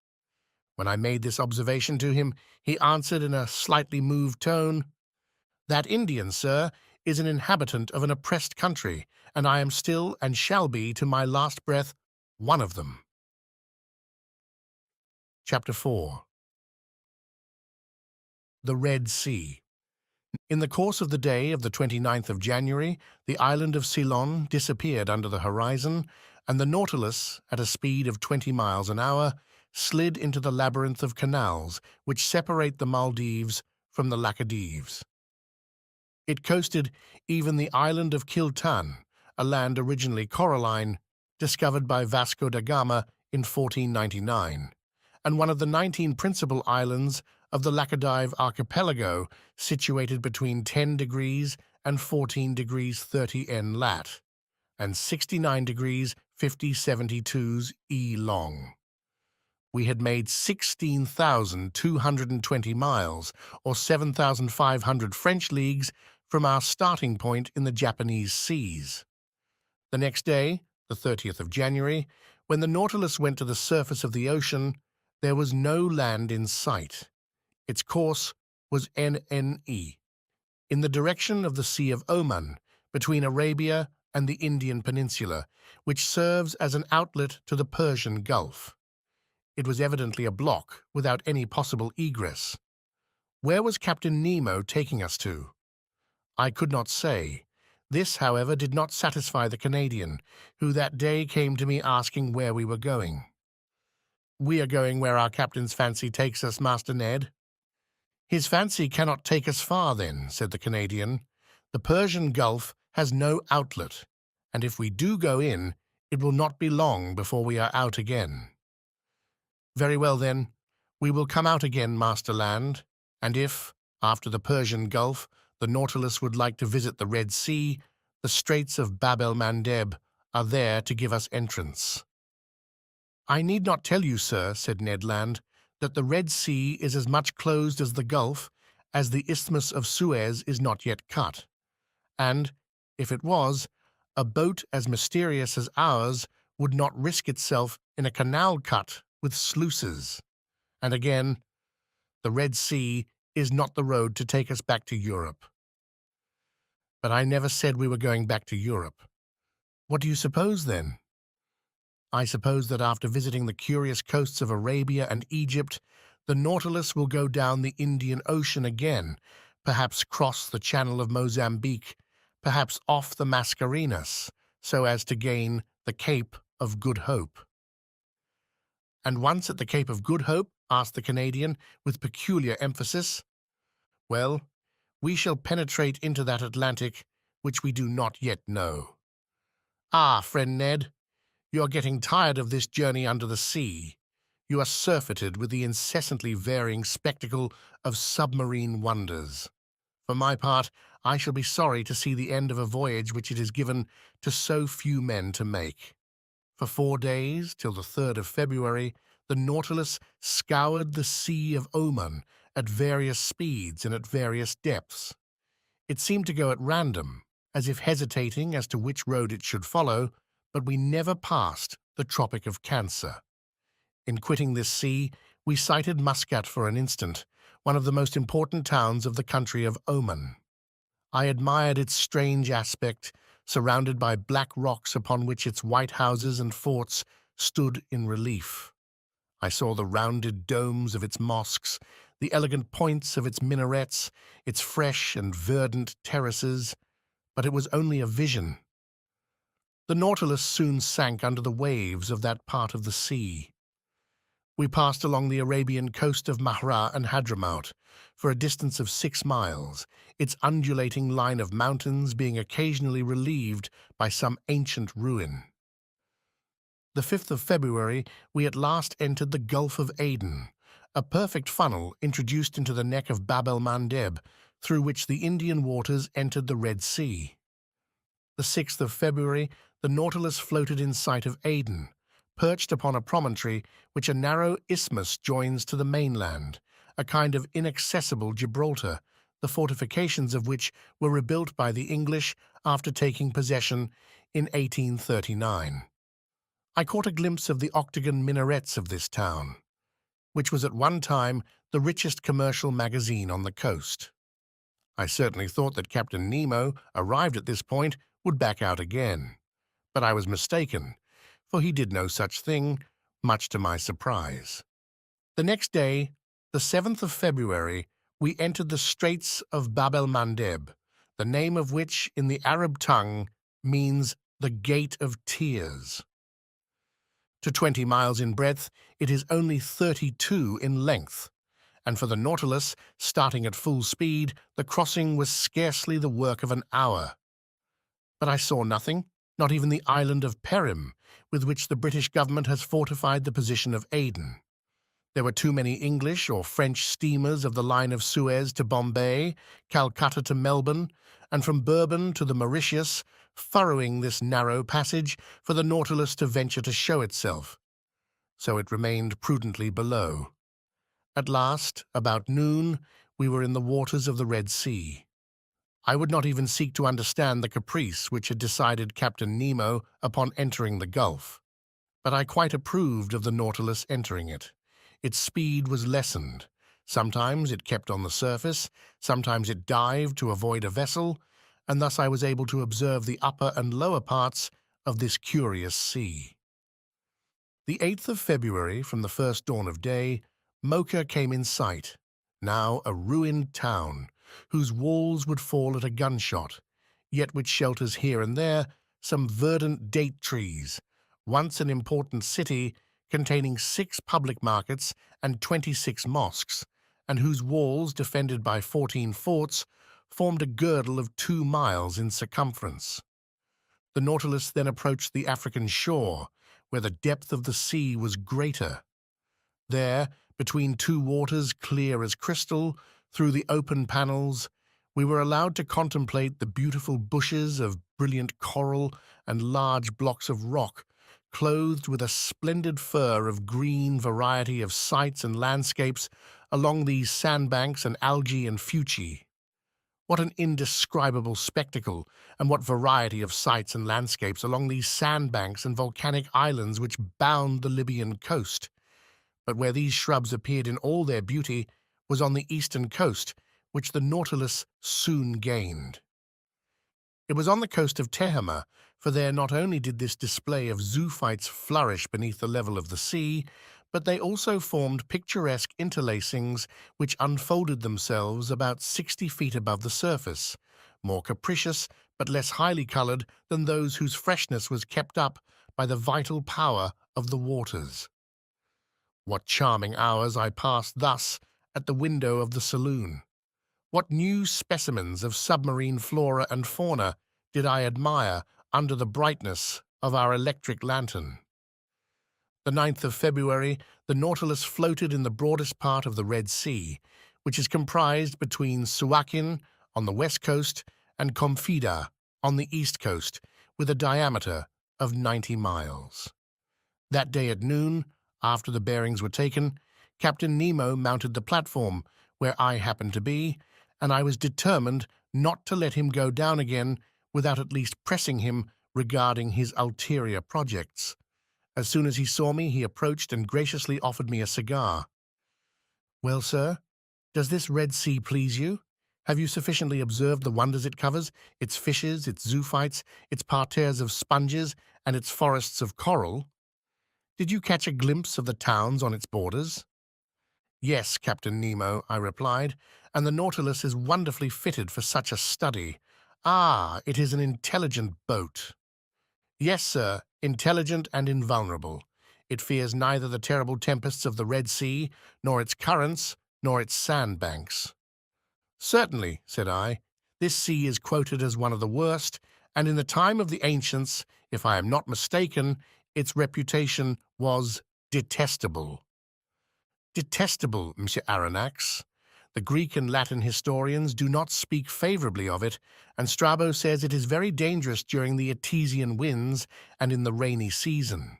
When I made this observation to him, he answered in a slightly moved tone, "That Indian, sir, is an inhabitant of an oppressed country, and I am still and shall be to my last breath one of them." Chapter 4. The Red Sea. In the course of the day of the 29th of January, the island of Ceylon disappeared under the horizon, and the Nautilus, at a speed of 20 miles an hour, slid into the labyrinth of canals which separate the Maldives from the Laccadives. It coasted even the island of Kiltan, a land originally coralline, discovered by Vasco da Gama in 1499, and one of the 19 principal islands of the Laccadive archipelago, situated between 10 degrees and 14 degrees 30 N lat, and 69 degrees 50/72 E long. We had made 16,220 miles, or 7,500 French leagues, from our starting point in the Japanese seas. The next day, the 30th of January, when the Nautilus went to the surface of the ocean, there was no land in sight. Its course was NNE, in the direction of the Sea of Oman, between Arabia and the Indian Peninsula, which serves as an outlet to the Persian Gulf. It was evidently a block without any possible egress. Where was Captain Nemo taking us to? I could not say. This, however, did not satisfy the Canadian, who that day came to me asking where we were going. "We are going where our captain's fancy takes us, Master Ned." "His fancy cannot take us far, then," said the Canadian. "The Persian Gulf has no outlet, and if we do go in, it will not be long before we are out again." "Very well, then. We will come out again, Master Land, and if, after the Persian Gulf, the Nautilus would like to visit the Red Sea, the Straits of Bab el-Mandeb are there to give us entrance." "I need not tell you, sir," said Ned Land, "that the Red Sea is as much closed as the Gulf, as the Isthmus of Suez is not yet cut. And, if it was, a boat as mysterious as ours would not risk itself in a canal cut with sluices. And again, the Red Sea is not the road to take us back to Europe." "But I never said we were going back to Europe." "What do you suppose, then?" "I suppose that after visiting the curious coasts of Arabia and Egypt, the Nautilus will go down the Indian Ocean again, perhaps cross the Channel of Mozambique, perhaps off the Mascarenas, so as to gain the Cape of Good Hope." "And once at the Cape of Good Hope," asked the Canadian, with peculiar emphasis, "well, we shall penetrate into that Atlantic which we do not yet know." "Ah, friend Ned, you are getting tired of this journey under the sea. You are surfeited with the incessantly varying spectacle of submarine wonders. For my part, I shall be sorry to see the end of a voyage which it is given to so few men to make." For 4 days, till the 3rd of February, the Nautilus scoured the Sea of Oman at various speeds and at various depths. It seemed to go at random, as if hesitating as to which road it should follow, but we never passed the Tropic of Cancer. In quitting this sea, we sighted Muscat for an instant, one of the most important towns of the country of Oman. I admired its strange aspect, surrounded by black rocks upon which its white houses and forts stood in relief. I saw the rounded domes of its mosques, the elegant points of its minarets, its fresh and verdant terraces, but it was only a vision. The Nautilus soon sank under the waves of that part of the sea. We passed along the Arabian coast of Mahra and Hadramaut for a distance of 6 miles, its undulating line of mountains being occasionally relieved by some ancient ruin. The 5th of February we at last entered the Gulf of Aden, a perfect funnel introduced into the neck of Bab el-Mandeb, through which the Indian waters entered the Red Sea. The 6th of February, the Nautilus floated in sight of Aden, perched upon a promontory which a narrow isthmus joins to the mainland, a kind of inaccessible Gibraltar, the fortifications of which were rebuilt by the English after taking possession in 1839. I caught a glimpse of the octagon minarets of this town, which was at one time the richest commercial magazine on the coast. I certainly thought that Captain Nemo, arrived at this point, would back out again. But I was mistaken, for he did no such thing, much to my surprise. The next day, the 7th of February, we entered the Straits of Bab el-Mandeb, the name of which in the Arab tongue means the Gate of Tears. To 20 miles in breadth, it is only 32 in length, and for the Nautilus, starting at full speed, the crossing was scarcely the work of an hour. But I saw nothing, not even the island of Perim, with which the British government has fortified the position of Aden. There were too many English or French steamers of the line of Suez to Bombay, Calcutta to Melbourne, and from Bourbon to the Mauritius, furrowing this narrow passage for the Nautilus to venture to show itself. So it remained prudently below. At last, about noon, we were in the waters of the Red Sea. I would not even seek to understand the caprice which had decided Captain Nemo upon entering the Gulf. But I quite approved of the Nautilus entering it. Its speed was lessened. Sometimes it kept on the surface, sometimes it dived to avoid a vessel, and thus I was able to observe the upper and lower parts of this curious sea. The 8th of February, from the first dawn of day, Mocha came in sight, now a ruined town, whose walls would fall at a gunshot, yet which shelters here and there some verdant date trees, once an important city containing 6 public markets and 26 mosques, and whose walls, defended by 14 forts, formed a girdle of 2 miles in circumference. The Nautilus then approached the African shore, where the depth of the sea was greater. There, between 2 waters clear as crystal, through the open panels, we were allowed to contemplate the beautiful bushes of brilliant coral and large blocks of rock, clothed with a splendid fur of green variety of sights and landscapes along these sandbanks and algae and fuci. What an indescribable spectacle, and what variety of sights and landscapes along these sandbanks and volcanic islands which bound the Libyan coast. But where these shrubs appeared in all their beauty was on the eastern coast, which the Nautilus soon gained. It was on the coast of Tehama, for there not only did this display of zoophytes flourish beneath the level of the sea, but they also formed picturesque interlacings which unfolded themselves about 60 feet above the surface, more capricious but less highly coloured than those whose freshness was kept up by the vital power of the waters. What charming hours I passed thus at the window of the saloon! What new specimens of submarine flora and fauna did I admire under the brightness of our electric lantern! The 9th of February, the Nautilus floated in the broadest part of the Red Sea, which is comprised between Suakin on the west coast and Komfida on the east coast, with a diameter of 90 miles. That day at noon, after the bearings were taken, Captain Nemo mounted the platform where I happened to be, and I was determined not to let him go down again without at least pressing him regarding his ulterior projects. As soon as he saw me, he approached and graciously offered me a cigar. "Well, sir, does this Red Sea please you? Have you sufficiently observed the wonders it covers, its fishes, its zoophytes, its parterres of sponges, and its forests of coral? Did you catch a glimpse of the towns on its borders?" "Yes, Captain Nemo," I replied, "and the Nautilus is wonderfully fitted for such a study. Ah, it is an intelligent boat." "Yes, sir, intelligent and invulnerable. It fears neither the terrible tempests of the Red Sea, nor its currents, nor its sandbanks." "Certainly," said I, "this sea is quoted as one of the worst, and in the time of the ancients, if I am not mistaken, its reputation was detestable." detestable, Monsieur Aronnax. The Greek and Latin historians do not speak favorably of it, and Strabo says it is very dangerous during the Etesian winds and in the rainy season.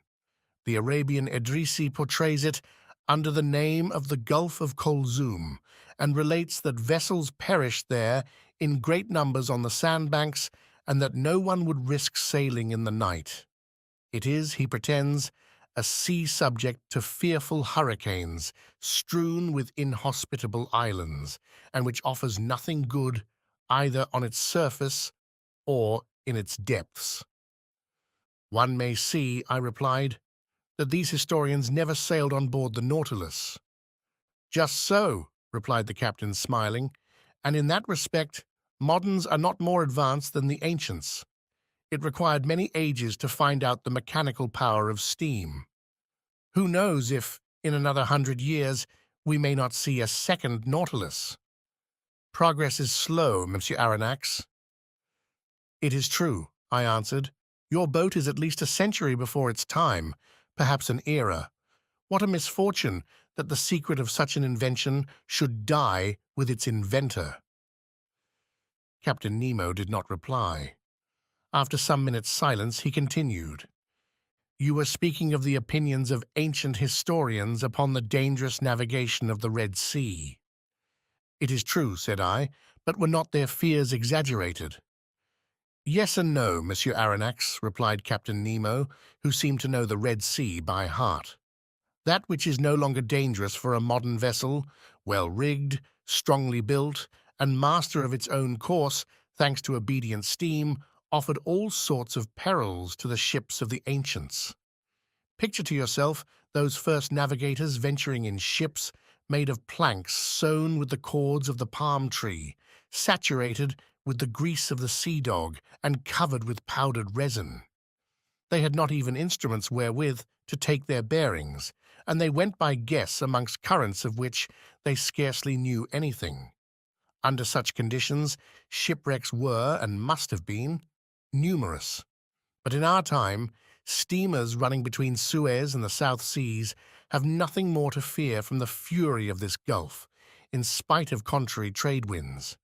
The Arabian Edrisi portrays it under the name of the Gulf of Kulzum and relates that vessels perished there in great numbers on the sandbanks and that no one would risk sailing in the night. It is, he pretends, a sea subject to fearful hurricanes, strewn with inhospitable islands, and which offers nothing good either on its surface or in its depths. One may see, I replied, that these historians never sailed on board the Nautilus. Just so, replied the captain, smiling, and in that respect, moderns are not more advanced than the ancients. It required many ages to find out the mechanical power of steam. Who knows if, in another 100 years, we may not see a second Nautilus? Progress is slow, Monsieur Aronnax. It is true, I answered. Your boat is at least a century before its time, perhaps an era. What a misfortune that the secret of such an invention should die with its inventor. Captain Nemo did not reply. After some minutes' silence, he continued. You were speaking of the opinions of ancient historians upon the dangerous navigation of the Red Sea. It is true, said I, but were not their fears exaggerated? Yes and no, Monsieur Aronnax, replied Captain Nemo, who seemed to know the Red Sea by heart. That which is no longer dangerous for a modern vessel, well-rigged, strongly built, and master of its own course, thanks to obedient steam, offered all sorts of perils to the ships of the ancients. Picture to yourself those first navigators venturing in ships made of planks sewn with the cords of the palm tree, saturated with the grease of the sea dog, and covered with powdered resin. They had not even instruments wherewith to take their bearings, and they went by guess amongst currents of which they scarcely knew anything. Under such conditions, shipwrecks were, and must have been, numerous. But in our time, steamers running between Suez and the South Seas have nothing more to fear from the fury of this gulf, in spite of contrary trade winds.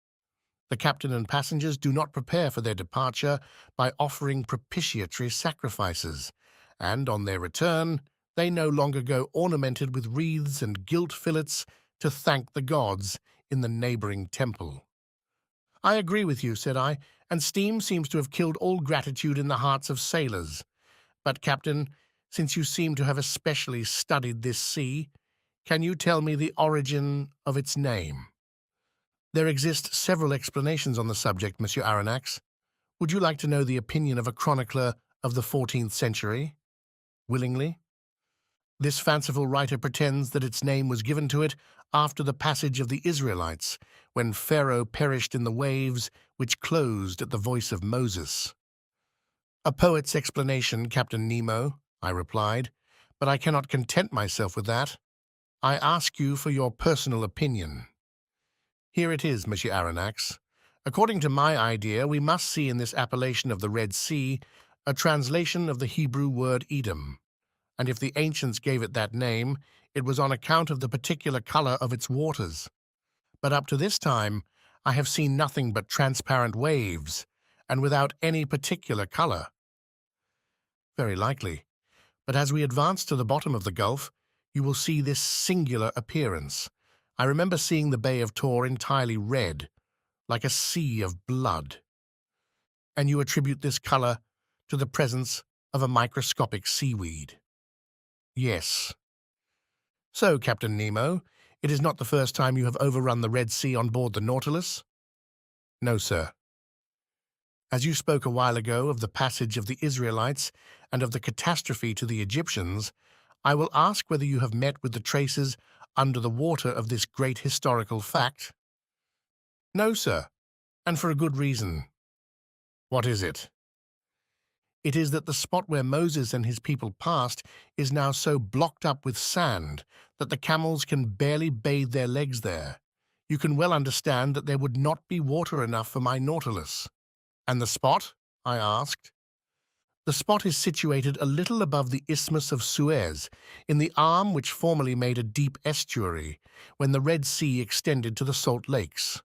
The captain and passengers do not prepare for their departure by offering propitiatory sacrifices, and on their return, they no longer go ornamented with wreaths and gilt fillets to thank the gods in the neighboring temple. I agree with you, said I, and steam seems to have killed all gratitude in the hearts of sailors. But, Captain, since you seem to have especially studied this sea, can you tell me the origin of its name? There exist several explanations on the subject, Monsieur Aronnax. Would you like to know the opinion of a chronicler of the 14th century? Willingly. This fanciful writer pretends that its name was given to it after the passage of the Israelites, when Pharaoh perished in the waves which closed at the voice of Moses. A poet's explanation, Captain Nemo, I replied, but I cannot content myself with that. I ask you for your personal opinion. Here it is, Monsieur Aronnax. According to my idea, we must see in this appellation of the Red Sea a translation of the Hebrew word Edom, and if the ancients gave it that name, it was on account of the particular color of its waters. But up to this time, I have seen nothing but transparent waves, and without any particular color. Very likely, but as we advance to the bottom of the gulf, you will see this singular appearance. I remember seeing the Bay of Tor entirely red, like a sea of blood. And you attribute this color to the presence of a microscopic seaweed. Yes. So, Captain Nemo, it is not the first time you have overrun the Red Sea on board the Nautilus? No, sir. As you spoke a while ago of the passage of the Israelites and of the catastrophe to the Egyptians, I will ask whether you have met with the traces under the water of this great historical fact? No, sir, and for a good reason. What is it? It is that the spot where Moses and his people passed is now so blocked up with sand that the camels can barely bathe their legs there. You can well understand that there would not be water enough for my Nautilus. And the spot? I asked. The spot is situated a little above the Isthmus of Suez, in the arm which formerly made a deep estuary, when the Red Sea extended to the Salt Lakes.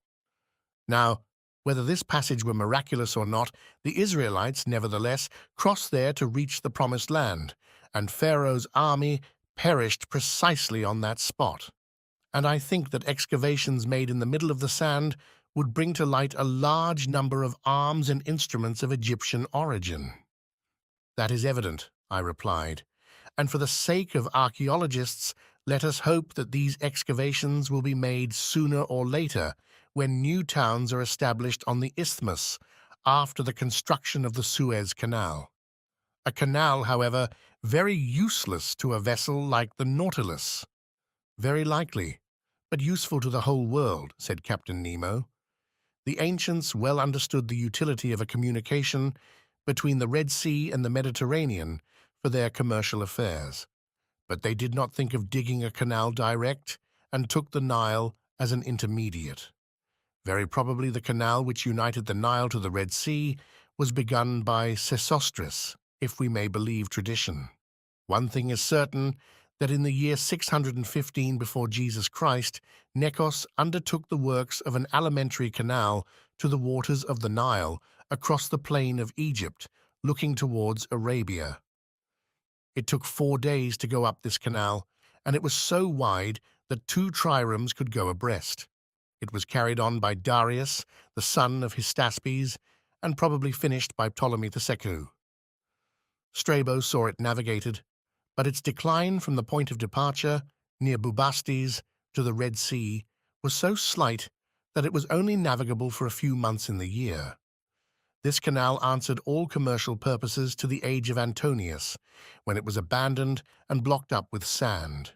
Now, whether this passage were miraculous or not, the Israelites, nevertheless, crossed there to reach the Promised Land, and Pharaoh's army perished precisely on that spot. And I think that excavations made in the middle of the sand would bring to light a large number of arms and instruments of Egyptian origin. That is evident, I replied, and for the sake of archaeologists, let us hope that these excavations will be made sooner or later, when new towns are established on the isthmus after the construction of the Suez Canal. A canal, however, very useless to a vessel like the Nautilus. Very likely, but useful to the whole world, said Captain Nemo. The ancients well understood the utility of a communication between the Red Sea and the Mediterranean for their commercial affairs, but they did not think of digging a canal direct and took the Nile as an intermediate. Very probably the canal which united the Nile to the Red Sea was begun by Sesostris, if we may believe tradition. One thing is certain, that in the year 615 before Jesus Christ, Necos undertook the works of an alimentary canal to the waters of the Nile across the plain of Egypt, looking towards Arabia. It took 4 days to go up this canal, and it was so wide that 2 triremes could go abreast. It was carried on by Darius, the son of Hystaspes, and probably finished by Ptolemy II. Strabo saw it navigated, but its decline from the point of departure, near Bubastes, to the Red Sea, was so slight that it was only navigable for a few months in the year. This canal answered all commercial purposes to the age of Antonius, when it was abandoned and blocked up with sand.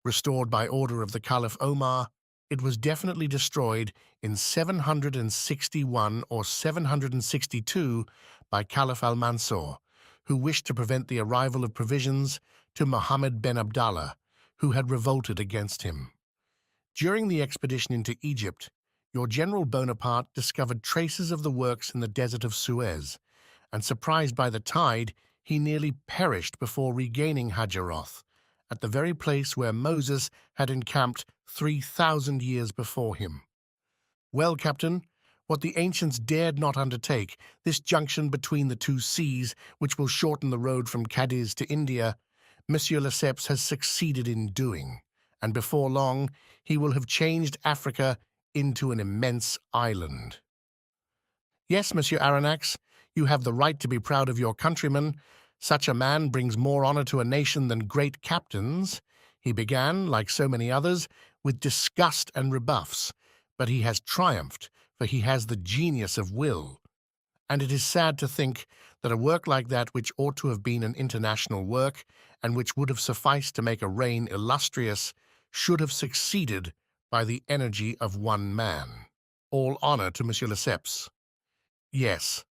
Restored by order of the Caliph Omar, it was definitely destroyed in 761 or 762 by Caliph al-Mansur, who wished to prevent the arrival of provisions to Muhammad ben Abdallah, who had revolted against him. During the expedition into Egypt, your General Bonaparte discovered traces of the works in the desert of Suez, and surprised by the tide, he nearly perished before regaining Hajaroth, at the very place where Moses had encamped 3,000 years before him. Well, Captain, what the ancients dared not undertake, this junction between the 2 seas, which will shorten the road from Cadiz to India, Monsieur Lesseps has succeeded in doing, and before long he will have changed Africa into an immense island. Yes, Monsieur Aronnax, you have the right to be proud of your countrymen. Such a man brings more honor to a nation than great captains. He began, like so many others, with disgust and rebuffs, but he has triumphed, for he has the genius of will. And it is sad to think that a work like that, which ought to have been an international work, and which would have sufficed to make a reign illustrious, should have succeeded by the energy of one man. All honor to Monsieur Lesseps. Yes,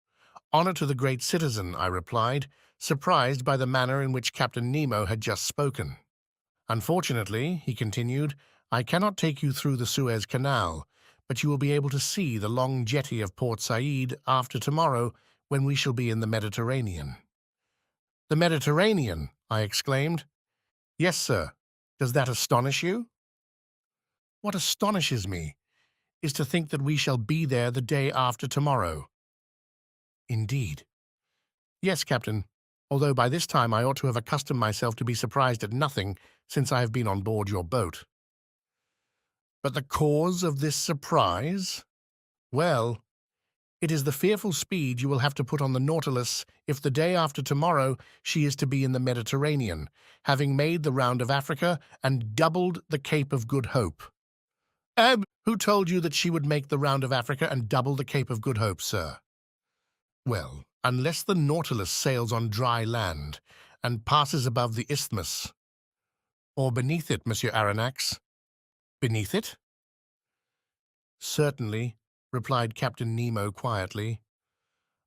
honor to the great citizen, I replied, surprised by the manner in which Captain Nemo had just spoken. Unfortunately, he continued, I cannot take you through the Suez Canal, but you will be able to see the long jetty of Port Said after tomorrow, when we shall be in the Mediterranean. The Mediterranean, I exclaimed. Yes, sir. Does that astonish you? What astonishes me is to think that we shall be there the day after tomorrow. Indeed. Yes, Captain, although by this time I ought to have accustomed myself to be surprised at nothing since I have been on board your boat. But the cause of this surprise? Well, it is the fearful speed you will have to put on the Nautilus if the day after tomorrow she is to be in the Mediterranean, having made the round of Africa and doubled the Cape of Good Hope. Who told you that she would make the round of Africa and double the Cape of Good Hope, sir? Well, unless the Nautilus sails on dry land and passes above the isthmus. Or beneath it, Monsieur Aronnax. Beneath it? Certainly, replied Captain Nemo quietly.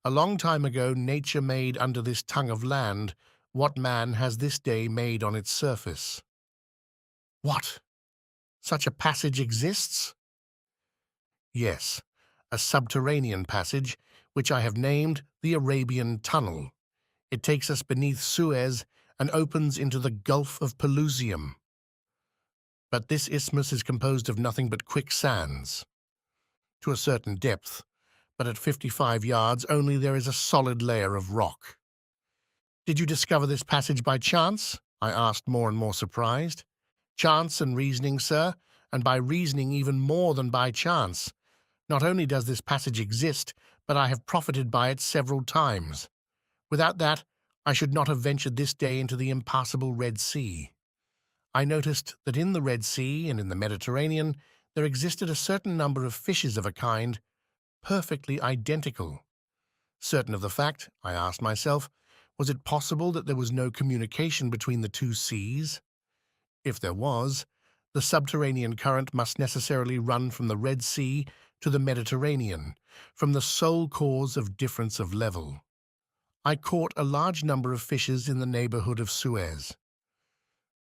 A long time ago nature made under this tongue of land what man has this day made on its surface. What? Such a passage exists? Yes, a subterranean passage, which I have named the Arabian Tunnel. It takes us beneath Suez and opens into the Gulf of Pelusium. But this isthmus is composed of nothing but quicksands. To a certain depth, but at 55 yards only there is a solid layer of rock. Did you discover this passage by chance? I asked, more and more surprised. Chance and reasoning, sir, and by reasoning even more than by chance. Not only does this passage exist, but I have profited by it several times. Without that, I should not have ventured this day into the impassable Red Sea. I noticed that in the Red Sea and in the Mediterranean there existed a certain number of fishes of a kind perfectly identical. Certain of the fact, I asked myself, was it possible that there was no communication between the two seas? If there was, the subterranean current must necessarily run from the Red Sea to the Mediterranean, from the sole cause of difference of level. I caught a large number of fishes in the neighborhood of Suez.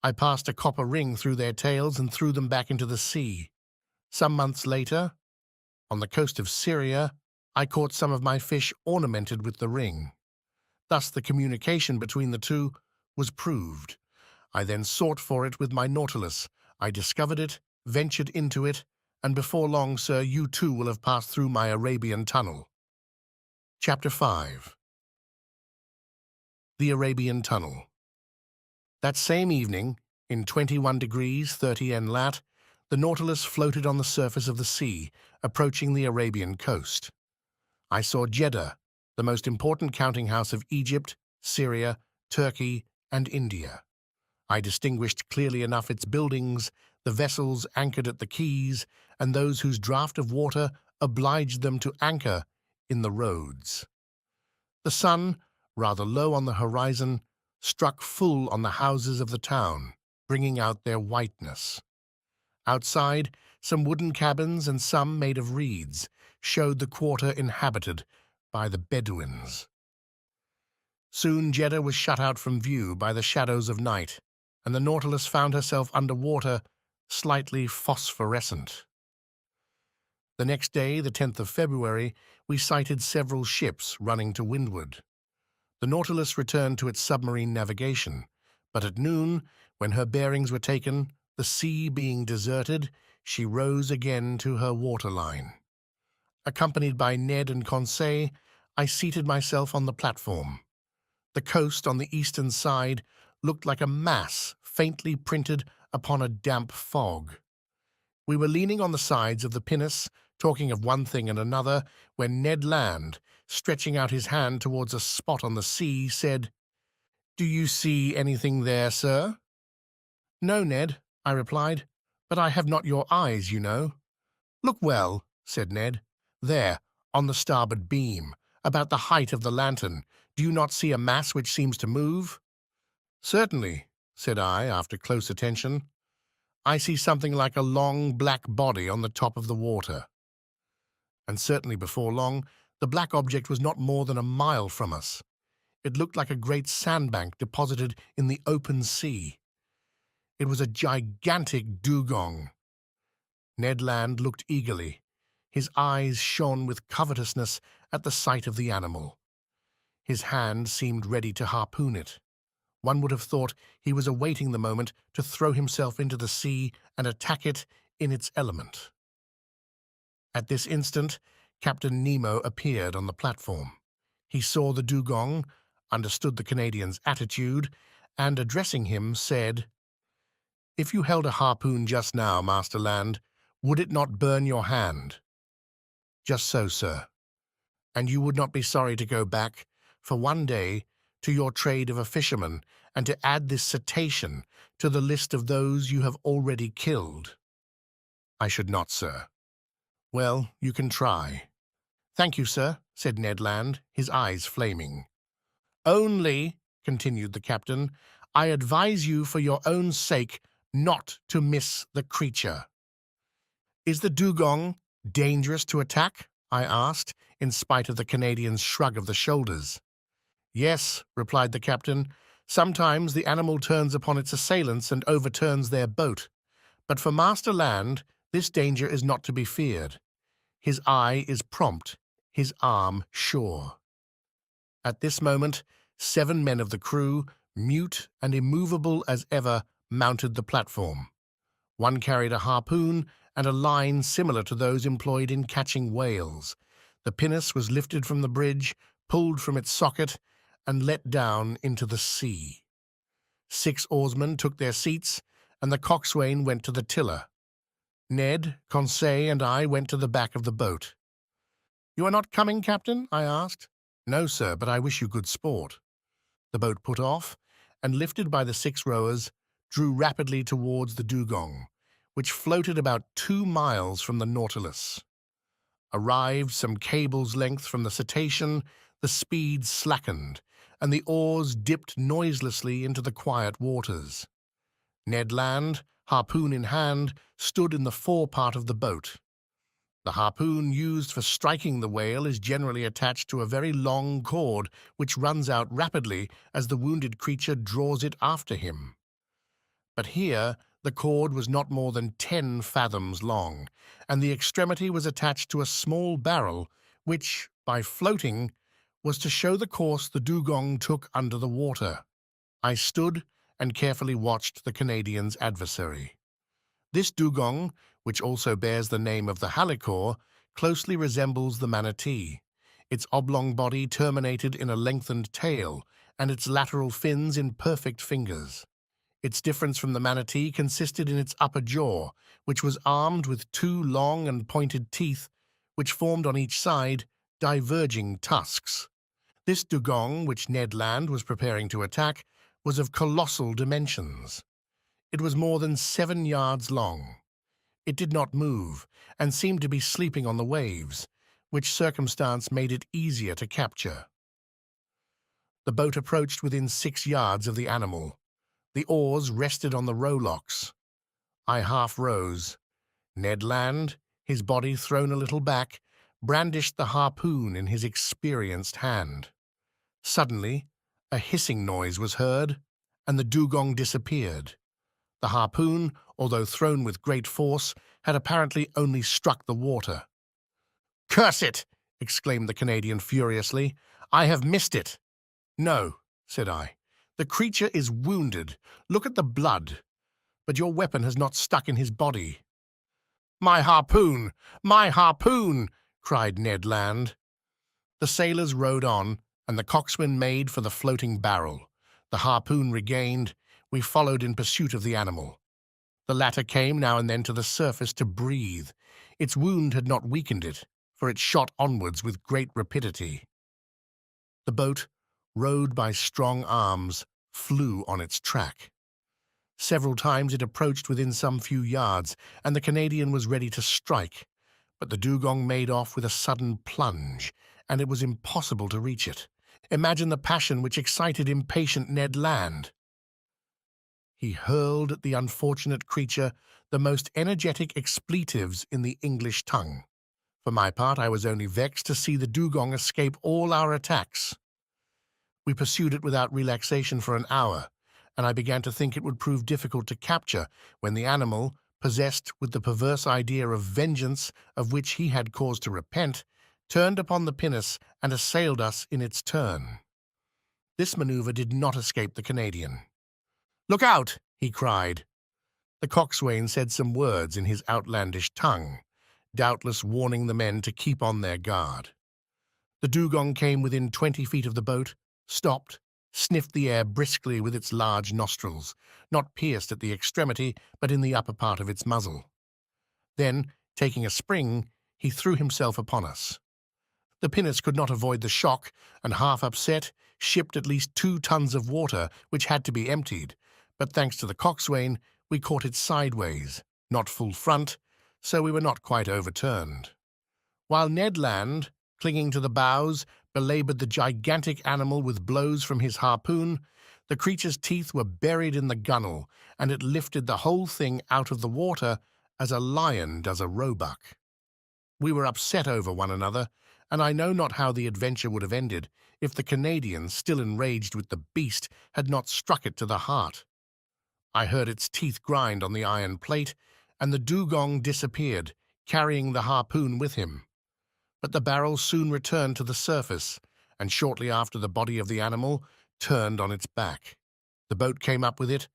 I passed a copper ring through their tails and threw them back into the sea. Some months later, on the coast of Syria, I caught some of my fish ornamented with the ring. Thus the communication between the two was proved. I then sought for it with my Nautilus. I discovered it, ventured into it, and before long, sir, you too will have passed through my Arabian tunnel. Chapter 5. The Arabian Tunnel. That same evening, in 21 degrees 30 N lat, the Nautilus floated on the surface of the sea, approaching the Arabian coast. I saw Jeddah, the most important counting house of Egypt, Syria, Turkey, and India. I distinguished clearly enough its buildings, the vessels anchored at the quays, and those whose draught of water obliged them to anchor in the roads. The sun, rather low on the horizon, struck full on the houses of the town, bringing out their whiteness. Outside, some wooden cabins and some made of reeds showed the quarter inhabited by the Bedouins. Soon Jeddah was shut out from view by the shadows of night, and the Nautilus found herself under water, slightly phosphorescent. The next day, the 10th of February, we sighted several ships running to windward. The Nautilus returned to its submarine navigation, but at noon, when her bearings were taken, the sea being deserted, she rose again to her waterline. Accompanied by Ned and Conseil, I seated myself on the platform. The coast on the eastern side looked like a mass faintly printed upon a damp fog. We were leaning on the sides of the pinnace, talking of one thing and another, when Ned Land, stretching out his hand towards a spot on the sea, said, "Do you see anything there, sir?" "No, Ned," I replied, "but I have not your eyes, you know." "Look well," said Ned. "There, on the starboard beam, about the height of the lantern, do you not see a mass which seems to move?" "Certainly," said I, after close attention. "I see something like a long black body on the top of the water." And certainly before long, the black object was not more than a mile from us. It looked like a great sandbank deposited in the open sea. It was a gigantic dugong. Ned Land looked eagerly. His eyes shone with covetousness at the sight of the animal. His hand seemed ready to harpoon it. One would have thought he was awaiting the moment to throw himself into the sea and attack it in its element. At this instant, Captain Nemo appeared on the platform. He saw the dugong, understood the Canadian's attitude, and, addressing him, said, "If you held a harpoon just now, Master Land, would it not burn your hand?" "Just so, sir. And you would not be sorry to go back, for one day, to your trade of a fisherman, and to add this cetacean to the list of those you have already killed?" "I should not, sir." "Well, you can try." "Thank you, sir," said Ned Land, his eyes flaming. "Only," continued the captain, "I advise you for your own sake not to miss the creature." "Is the dugong dangerous to attack?" I asked, in spite of the Canadian's shrug of the shoulders. "Yes," replied the captain. "Sometimes the animal turns upon its assailants and overturns their boat. But for Master Land, this danger is not to be feared. His eye is prompt, his arm sure." At this moment, 7 men of the crew, mute and immovable as ever, mounted the platform. One carried a harpoon and a line similar to those employed in catching whales. The pinnace was lifted from the bridge, pulled from its socket, and let down into the sea. 6 oarsmen took their seats, and the coxswain went to the tiller. Ned, Conseil, and I went to the back of the boat. "You are not coming, Captain?" I asked. "No, sir, but I wish you good sport." The boat put off, and lifted by the 6 rowers, drew rapidly towards the dugong, which floated about 2 miles from the Nautilus. Arrived some cable's length from the cetacean, the speed slackened, and the oars dipped noiselessly into the quiet waters. Ned Land, harpoon in hand, stood in the forepart of the boat. The harpoon used for striking the whale is generally attached to a very long cord which runs out rapidly as the wounded creature draws it after him. But here the cord was not more than 10 fathoms long, and the extremity was attached to a small barrel which, by floating, was to show the course the dugong took under the water. I stood and carefully watched the Canadian's adversary. This dugong, which also bears the name of the halicore, closely resembles the manatee, its oblong body terminated in a lengthened tail, and its lateral fins in perfect fingers. Its difference from the manatee consisted in its upper jaw, which was armed with 2 long and pointed teeth, which formed on each side diverging tusks. This dugong, which Ned Land was preparing to attack, was of colossal dimensions. It was more than 7 yards long. It did not move, and seemed to be sleeping on the waves, which circumstance made it easier to capture. The boat approached within 6 yards of the animal. The oars rested on the rowlocks. I half rose. Ned Land, his body thrown a little back, brandished the harpoon in his experienced hand. Suddenly, a hissing noise was heard, and the dugong disappeared. The harpoon, although thrown with great force, had apparently only struck the water. "Curse it!" exclaimed the Canadian furiously. "I have missed it." "No," said I. "The creature is wounded. Look at the blood. But your weapon has not stuck in his body." "My harpoon! My harpoon!" cried Ned Land. The sailors rowed on, and the coxswain made for the floating barrel. The harpoon regained, we followed in pursuit of the animal. The latter came now and then to the surface to breathe. Its wound had not weakened it, for it shot onwards with great rapidity. The boat, rowed by strong arms, flew on its track. Several times it approached within some few yards, and the Canadian was ready to strike, but the dugong made off with a sudden plunge, and it was impossible to reach it. Imagine the passion which excited impatient Ned Land. He hurled at the unfortunate creature the most energetic expletives in the English tongue. For my part, I was only vexed to see the dugong escape all our attacks. We pursued it without relaxation for an hour, and I began to think it would prove difficult to capture when the animal, possessed with the perverse idea of vengeance of which he had cause to repent, turned upon the pinnace and assailed us in its turn. This maneuver did not escape the Canadian. "Look out!" he cried. The coxswain said some words in his outlandish tongue, doubtless warning the men to keep on their guard. The dugong came within 20 feet of the boat, stopped, sniffed the air briskly with its large nostrils, not pierced at the extremity, but in the upper part of its muzzle. Then, taking a spring, he threw himself upon us. The pinnace could not avoid the shock, and half upset, shipped at least 2 tons of water, which had to be emptied, but thanks to the coxswain, we caught it sideways, not full front, so we were not quite overturned. While Ned Land, clinging to the bows, belaboured the gigantic animal with blows from his harpoon, the creature's teeth were buried in the gunwale, and it lifted the whole thing out of the water as a lion does a roebuck. We were upset over one another, and I know not how the adventure would have ended if the Canadian, still enraged with the beast, had not struck it to the heart. I heard its teeth grind on the iron plate, and the dugong disappeared, carrying the harpoon with him. But the barrel soon returned to the surface, and shortly after the body of the animal, turned on its back. The boat came up with it,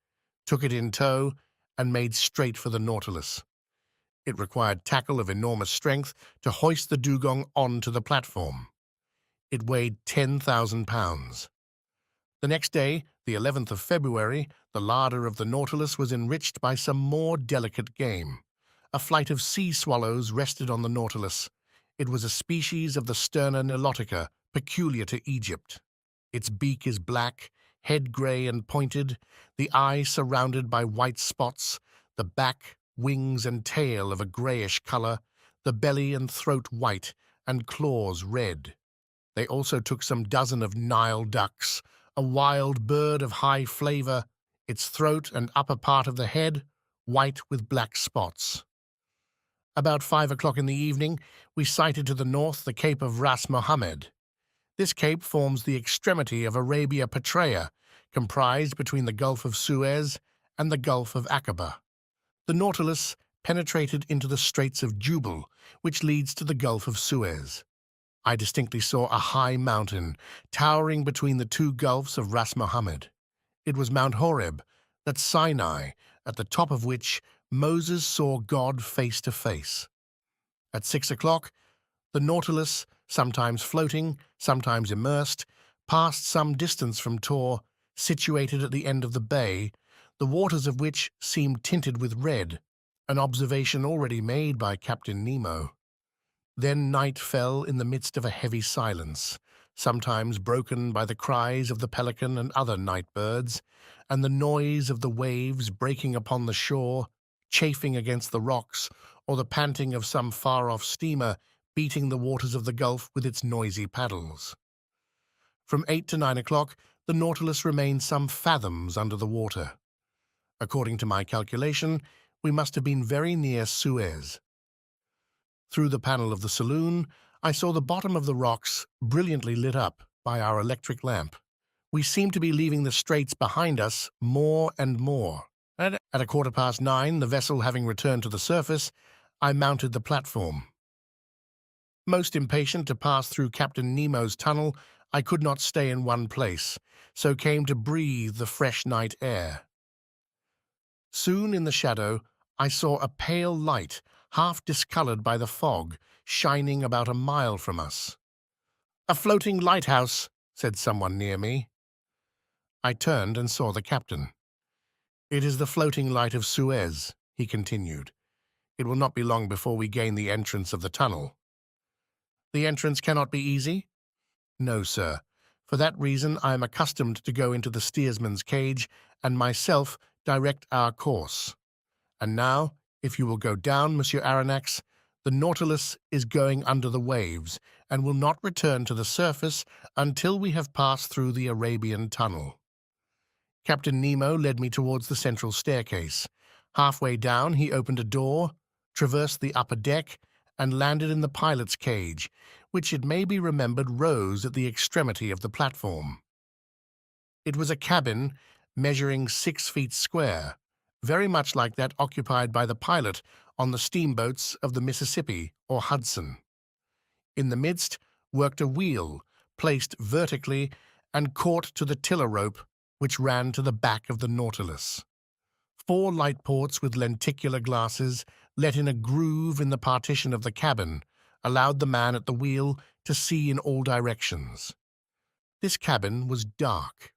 took it in tow, and made straight for the Nautilus. It required tackle of enormous strength to hoist the dugong onto the platform. It weighed 10,000 pounds. The next day, the 11th of February, the larder of the Nautilus was enriched by some more delicate game. A flight of sea swallows rested on the Nautilus. It was a species of the Sterna nilotica, peculiar to Egypt. Its beak is black, head grey and pointed, the eye surrounded by white spots, the back, wings and tail of a greyish colour, the belly and throat white, and claws red. They also took some dozen of Nile ducks, a wild bird of high flavour, its throat and upper part of the head white with black spots. About 5 o'clock in the evening, we sighted to the north the Cape of Ras Mohammed. This cape forms the extremity of Arabia Petraea, comprised between the Gulf of Suez and the Gulf of Aqaba. The Nautilus penetrated into the Straits of Jubal, which leads to the Gulf of Suez. I distinctly saw a high mountain, towering between the two gulfs of Ras Mohammed. It was Mount Horeb, that Sinai, at the top of which Moses saw God face to face. At 6 o'clock, the Nautilus, sometimes floating, sometimes immersed, passed some distance from Tor, situated at the end of the bay, the waters of which seemed tinted with red, an observation already made by Captain Nemo. Then night fell in the midst of a heavy silence, sometimes broken by the cries of the pelican and other night birds, and the noise of the waves breaking upon the shore, chafing against the rocks, or the panting of some far-off steamer beating the waters of the Gulf with its noisy paddles. From 8 to 9 o'clock, the Nautilus remained some fathoms under the water. According to my calculation, we must have been very near Suez. Through the panel of the saloon, I saw the bottom of the rocks brilliantly lit up by our electric lamp. We seemed to be leaving the straits behind us more and more. At 9:15, the vessel having returned to the surface, I mounted the platform. Most impatient to pass through Captain Nemo's tunnel, I could not stay in one place, so came to breathe the fresh night air. Soon in the shadow, I saw a pale light, half discoloured by the fog, shining about a mile from us. "A floating lighthouse," said someone near me. I turned and saw the captain. "It is the floating light of Suez," he continued. "It will not be long before we gain the entrance of the tunnel." "The entrance cannot be easy?" "No, sir. For that reason I am accustomed to go into the steersman's cage and myself direct our course. And now, if you will go down, Monsieur Aronnax, the Nautilus is going under the waves and will not return to the surface until we have passed through the Arabian Tunnel." Captain Nemo led me towards the central staircase. Halfway down, he opened a door, traversed the upper deck, and landed in the pilot's cage, which it may be remembered rose at the extremity of the platform. It was a cabin measuring 6 feet square, very much like that occupied by the pilot on the steamboats of the Mississippi or Hudson. In the midst worked a wheel, placed vertically and caught to the tiller rope, which ran to the back of the Nautilus. 4 light ports with lenticular glasses, let in a groove in the partition of the cabin, allowed the man at the wheel to see in all directions. This cabin was dark,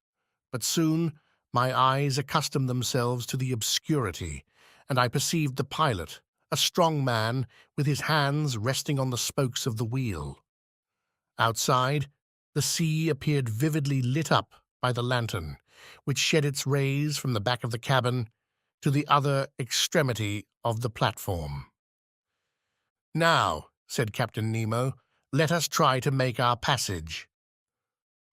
but soon my eyes accustomed themselves to the obscurity, and I perceived the pilot, a strong man, with his hands resting on the spokes of the wheel. Outside, the sea appeared vividly lit up by the lantern, which shed its rays from the back of the cabin to the other extremity of the platform. "Now," said Captain Nemo, "let us try to make our passage."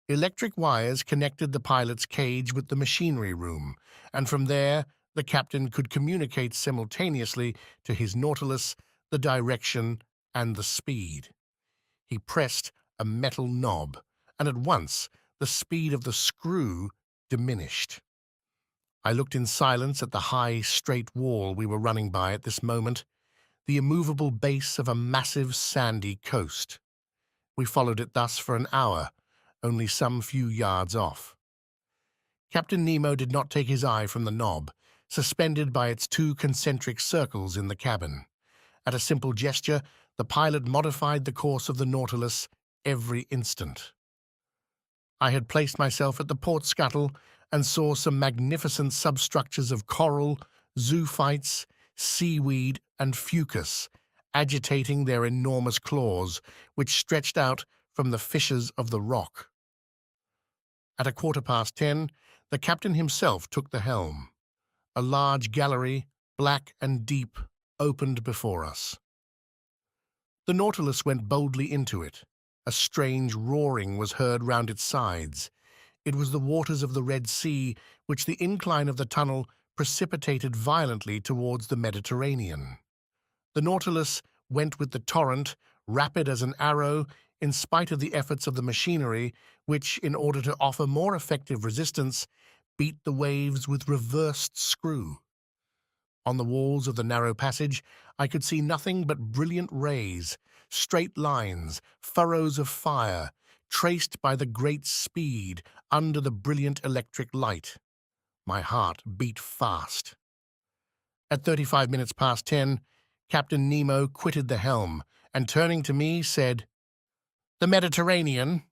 Electric wires connected the pilot's cage with the machinery room, and from there the captain could communicate simultaneously to his Nautilus the direction and the speed. He pressed a metal knob, and at once the speed of the screw diminished. I looked in silence at the high, straight wall we were running by at this moment, the immovable base of a massive sandy coast. We followed it thus for an hour, only some few yards off. Captain Nemo did not take his eye from the knob, suspended by its two concentric circles in the cabin. At a simple gesture, the pilot modified the course of the Nautilus every instant. I had placed myself at the port scuttle and saw some magnificent substructures of coral, zoophytes, seaweed, and fucus agitating their enormous claws, which stretched out from the fissures of the rock. At 10:15, the captain himself took the helm. A large gallery, black and deep, opened before us. The Nautilus went boldly into it. A strange roaring was heard round its sides. It was the waters of the Red Sea, which the incline of the tunnel precipitated violently towards the Mediterranean. The Nautilus went with the torrent, rapid as an arrow, in spite of the efforts of the machinery, which, in order to offer more effective resistance, beat the waves with reversed screw. On the walls of the narrow passage, I could see nothing but brilliant rays, straight lines, furrows of fire, traced by the great speed under the brilliant electric light. My heart beat fast. At 10:35, Captain Nemo quitted the helm and, turning to me, said, "The Mediterranean."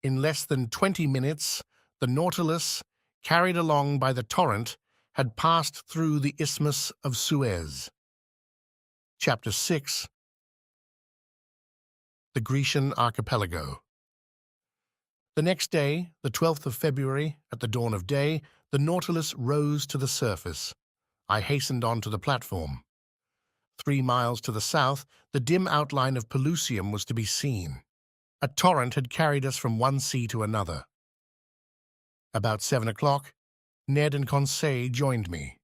In less than 20 minutes, the Nautilus, carried along by the torrent, had passed through the Isthmus of Suez. Chapter 6. The Grecian Archipelago. The next day, the 12th of February, at the dawn of day, the Nautilus rose to the surface. I hastened on to the platform. 3 miles to the south, the dim outline of Pelusium was to be seen. A torrent had carried us from one sea to another. About 7 o'clock, Ned and Conseil joined me.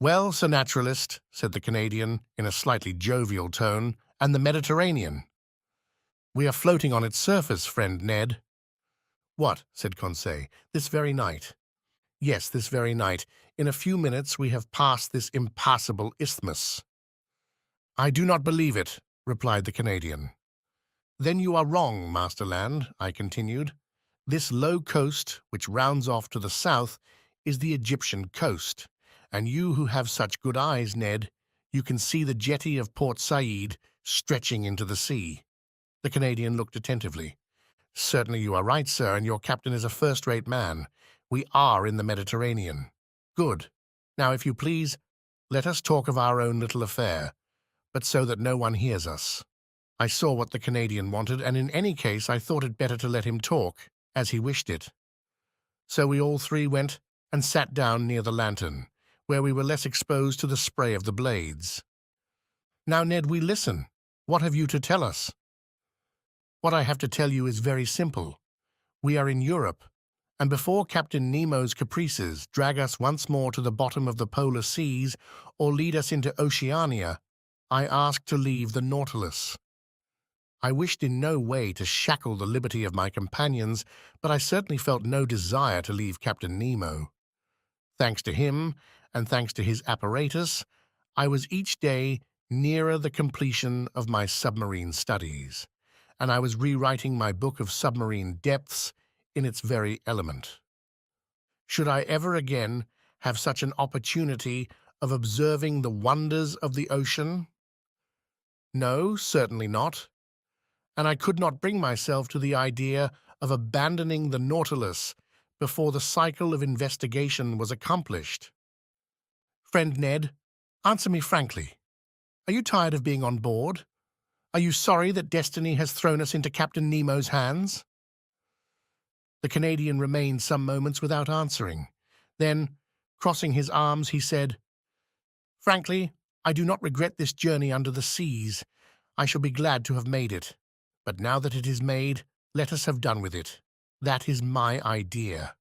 "Well, Sir Naturalist," said the Canadian, in a slightly jovial tone, "and the Mediterranean?" "We are floating on its surface, friend Ned." "What?" said Conseil. "This very night?" "Yes, this very night. In a few minutes we have passed this impassable isthmus." "I do not believe it," replied the Canadian. "Then you are wrong, Master Land," I continued. "This low coast, which rounds off to the south, is the Egyptian coast, and you who have such good eyes, Ned, you can see the jetty of Port Said stretching into the sea." The Canadian looked attentively. "Certainly you are right, sir, and your captain is a first-rate man. We are in the Mediterranean." "Good. Now, if you please, let us talk of our own little affair, but so that no one hears us." I saw what the Canadian wanted, and in any case I thought it better to let him talk, as he wished it. So we all three went and sat down near the lantern, where we were less exposed to the spray of the blades. "Now, Ned, we listen. What have you to tell us?" "What I have to tell you is very simple. We are in Europe, and before Captain Nemo's caprices drag us once more to the bottom of the polar seas or lead us into Oceania, I ask to leave the Nautilus. I wished in no way to shackle the liberty of my companions, but I certainly felt no desire to leave Captain Nemo. Thanks to him, and thanks to his apparatus, I was each day nearer the completion of my submarine studies, and I was rewriting my book of submarine depths in its very element. Should I ever again have such an opportunity of observing the wonders of the ocean? No, certainly not. And I could not bring myself to the idea of abandoning the Nautilus before the cycle of investigation was accomplished. Friend Ned, answer me frankly. Are you tired of being on board? Are you sorry that destiny has thrown us into Captain Nemo's hands? The Canadian remained some moments without answering. Then, crossing his arms, he said, "Frankly, I do not regret this journey under the seas. I shall be glad to have made it. But now that it is made, let us have done with it. That is my idea."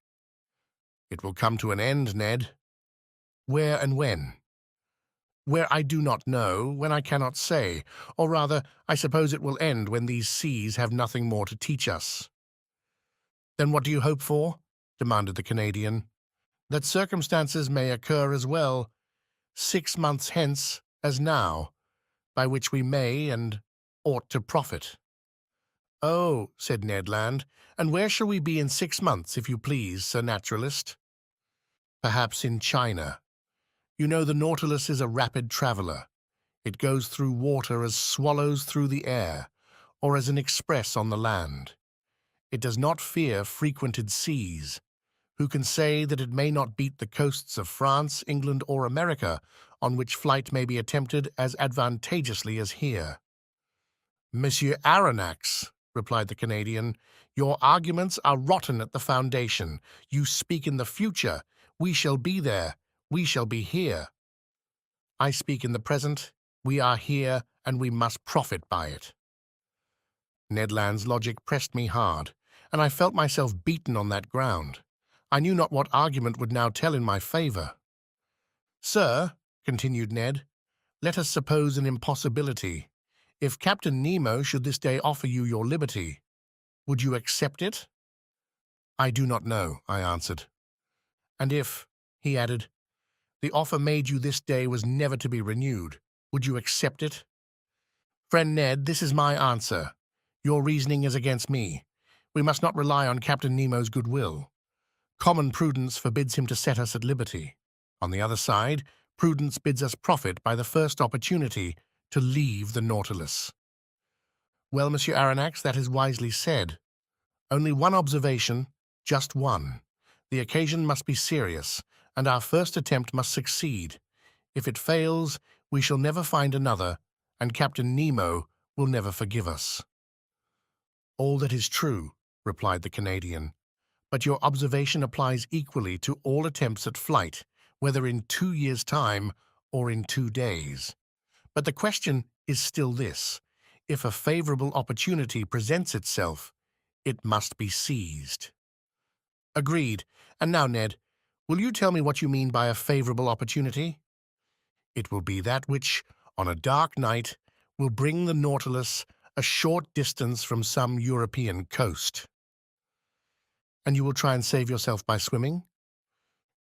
"It will come to an end, Ned." "Where and when?" "Where I do not know, when I cannot say. Or rather, I suppose it will end when these seas have nothing more to teach us." "Then what do you hope for?" demanded the Canadian. "That circumstances may occur as well, 6 months hence as now, by which we may and ought to profit." "Oh," said Ned Land, "and where shall we be in 6 months, if you please, Sir Naturalist?" "Perhaps in China. You know the Nautilus is a rapid traveller. It goes through water as swallows through the air, or as an express on the land. It does not fear frequented seas. Who can say that it may not beat the coasts of France, England, or America, on which flight may be attempted as advantageously as here?" "Monsieur Aronnax," replied the Canadian, "your arguments are rotten at the foundation. You speak in the future. We shall be there. We shall be here. I speak in the present. We are here, and we must profit by it." Ned Land's logic pressed me hard, and I felt myself beaten on that ground. I knew not what argument would now tell in my favour. "Sir," continued Ned, "let us suppose an impossibility. If Captain Nemo should this day offer you your liberty, would you accept it?" "I do not know," I answered. "And if," he added, "the offer made you this day was never to be renewed, would you accept it?" "Friend Ned, this is my answer. Your reasoning is against me. We must not rely on Captain Nemo's goodwill. Common prudence forbids him to set us at liberty. On the other side, prudence bids us profit by the first opportunity to leave the Nautilus." "Well, Monsieur Aronnax, that is wisely said. Only one observation, just one. The occasion must be serious, and our first attempt must succeed. If it fails, we shall never find another, and Captain Nemo will never forgive us." "All that is true," replied the Canadian, "but your observation applies equally to all attempts at flight, whether in 2 years' time or in 2 days. But the question is still this: if a favorable opportunity presents itself, it must be seized." "Agreed. And now, Ned, will you tell me what you mean by a favorable opportunity?" "It will be that which, on a dark night, will bring the Nautilus a short distance from some European coast." "And you will try and save yourself by swimming?"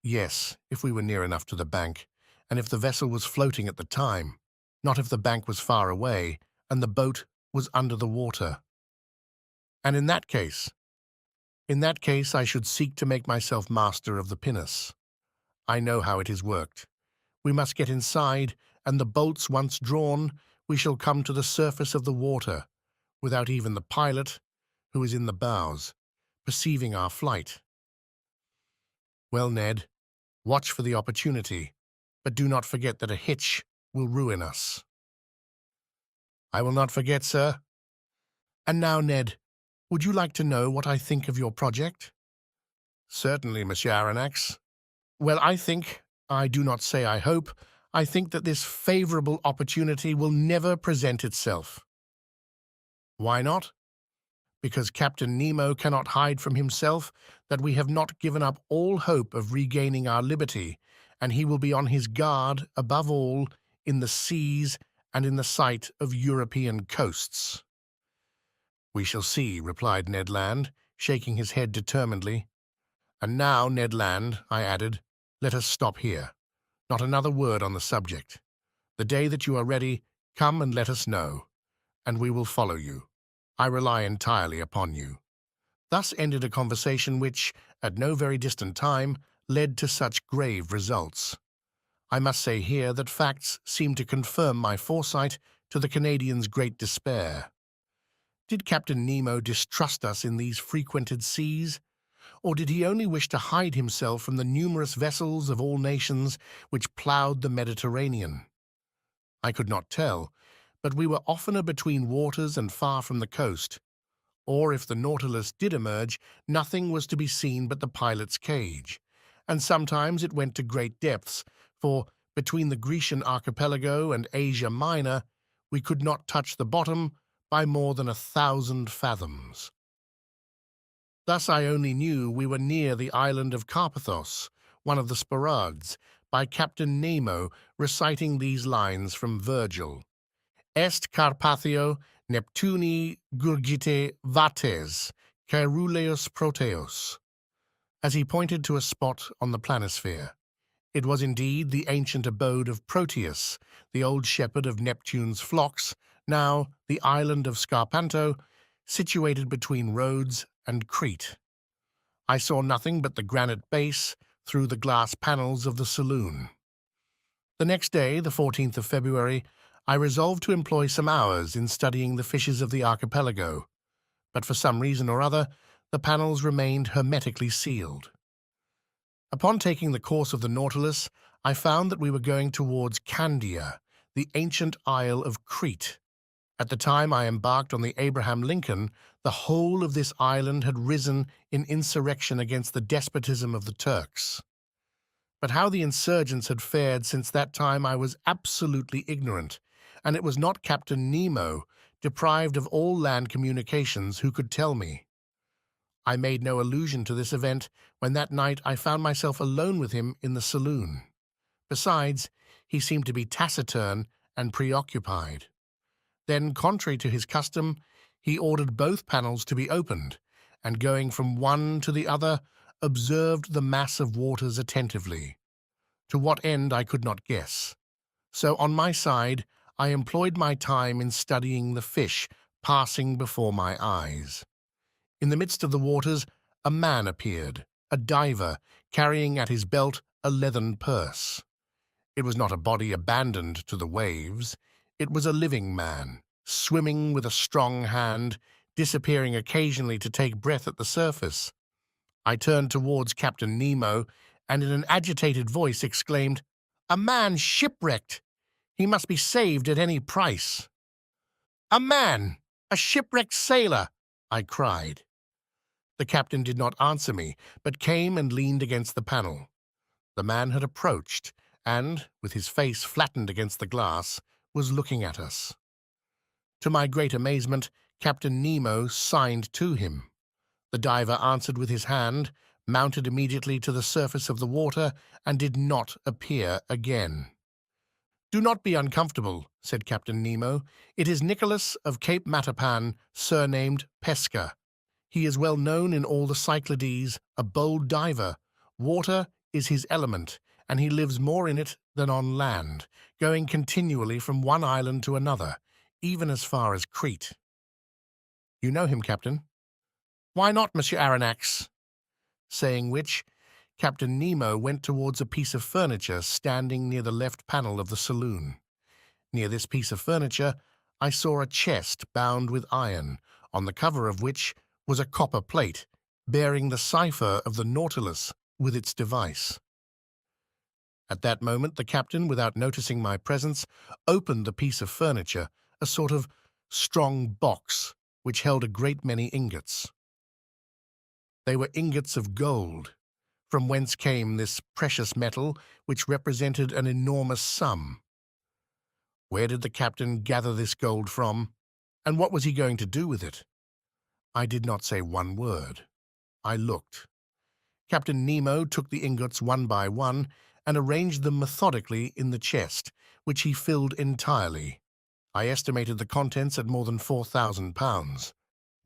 "Yes, if we were near enough to the bank, and if the vessel was floating at the time, not if the bank was far away and the boat was under the water." "And in that case?" "In that case I should seek to make myself master of the pinnace. I know how it is worked. We must get inside, and the bolts once drawn, we shall come to the surface of the water, without even the pilot, who is in the bows, perceiving our flight." "Well, Ned, watch for the opportunity, but do not forget that a hitch will ruin us." "I will not forget, sir." "And now, Ned, would you like to know what I think of your project?" "Certainly, Monsieur Aronnax." "Well, I do not say I hope, I think that this favorable opportunity will never present itself." "Why not?" "Because Captain Nemo cannot hide from himself that we have not given up all hope of regaining our liberty, and he will be on his guard, above all, in the seas and in the sight of European coasts." "We shall see," replied Ned Land, shaking his head determinedly. "And now, Ned Land," I added, "let us stop here. Not another word on the subject. The day that you are ready, come and let us know, and we will follow you. I rely entirely upon you." Thus ended a conversation which, at no very distant time, led to such grave results. I must say here that facts seemed to confirm my foresight, to the Canadian's great despair. Did Captain Nemo distrust us in these frequented seas? Or did he only wish to hide himself from the numerous vessels of all nations which ploughed the Mediterranean? I could not tell, but we were oftener between waters and far from the coast. Or if the Nautilus did emerge, nothing was to be seen but the pilot's cage, and sometimes it went to great depths, for between the Grecian archipelago and Asia Minor we could not touch the bottom by more than 1,000 fathoms. Thus I only knew we were near the island of Carpathos, one of the Sporades, by Captain Nemo reciting these lines from Virgil: "Est Carpathio Neptuni gurgite vates, caeruleus proteus," as he pointed to a spot on the planisphere. It was indeed the ancient abode of Proteus, the old shepherd of Neptune's flocks, now the island of Scarpanto, situated between Rhodes and Crete. I saw nothing but the granite base through the glass panels of the saloon. The next day, the 14th of February, I resolved to employ some hours in studying the fishes of the archipelago, but for some reason or other, the panels remained hermetically sealed. Upon taking the course of the Nautilus, I found that we were going towards Candia, the ancient isle of Crete. At the time I embarked on the Abraham Lincoln, the whole of this island had risen in insurrection against the despotism of the Turks. But how the insurgents had fared since that time I was absolutely ignorant, and it was not Captain Nemo, deprived of all land communications, who could tell me. I made no allusion to this event when that night I found myself alone with him in the saloon. Besides, he seemed to be taciturn and preoccupied. Then, contrary to his custom, he ordered both panels to be opened, and going from one to the other, observed the mass of waters attentively. To what end I could not guess. So on my side, I employed my time in studying the fish passing before my eyes. In the midst of the waters, a man appeared, a diver, carrying at his belt a leathern purse. It was not a body abandoned to the waves. It was a living man, swimming with a strong hand, disappearing occasionally to take breath at the surface. I turned towards Captain Nemo, and in an agitated voice exclaimed, "A man shipwrecked! He must be saved at any price." "A man! A shipwrecked sailor!" I cried. The captain did not answer me, but came and leaned against the panel. The man had approached, and, with his face flattened against the glass, was looking at us. To my great amazement, Captain Nemo signed to him. The diver answered with his hand, mounted immediately to the surface of the water, and did not appear again. "Do not be uncomfortable," said Captain Nemo. "It is Nicholas of Cape Matapan, surnamed Pesca. He is well known in all the Cyclades, a bold diver. Water is his element, and he lives more in it than on land, going continually from one island to another, even as far as Crete." "You know him, Captain?" "Why not, Monsieur Aronnax?" Saying which, Captain Nemo went towards a piece of furniture standing near the left panel of the saloon. Near this piece of furniture, I saw a chest bound with iron, on the cover of which was a copper plate bearing the cipher of the Nautilus with its device. At that moment, the captain, without noticing my presence, opened the piece of furniture, a sort of strong box, which held a great many ingots. They were ingots of gold, from whence came this precious metal, which represented an enormous sum. Where did the captain gather this gold from, and what was he going to do with it? I did not say one word. I looked. Captain Nemo took the ingots one by one and arranged them methodically in the chest, which he filled entirely. I estimated the contents at more than 4,000 pounds.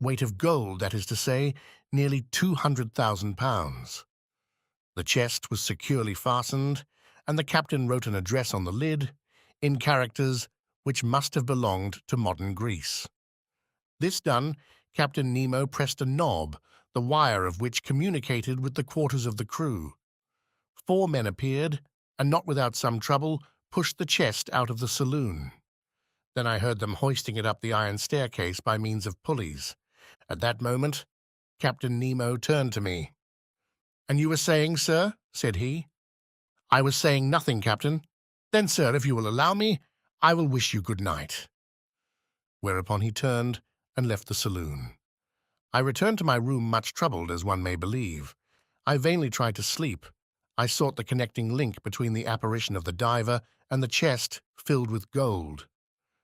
Weight of gold, that is to say, nearly 200,000 pounds. The chest was securely fastened, and the captain wrote an address on the lid, in characters which must have belonged to modern Greece. This done, Captain Nemo pressed a knob, the wire of which communicated with the quarters of the crew. 4 men appeared, and not without some trouble, pushed the chest out of the saloon. Then I heard them hoisting it up the iron staircase by means of pulleys. At that moment, Captain Nemo turned to me. "And you were saying, sir?" said he. "I was saying nothing, Captain." "Then, sir, if you will allow me, I will wish you good night." Whereupon he turned and left the saloon. I returned to my room much troubled, as one may believe. I vainly tried to sleep. I sought the connecting link between the apparition of the diver and the chest filled with gold.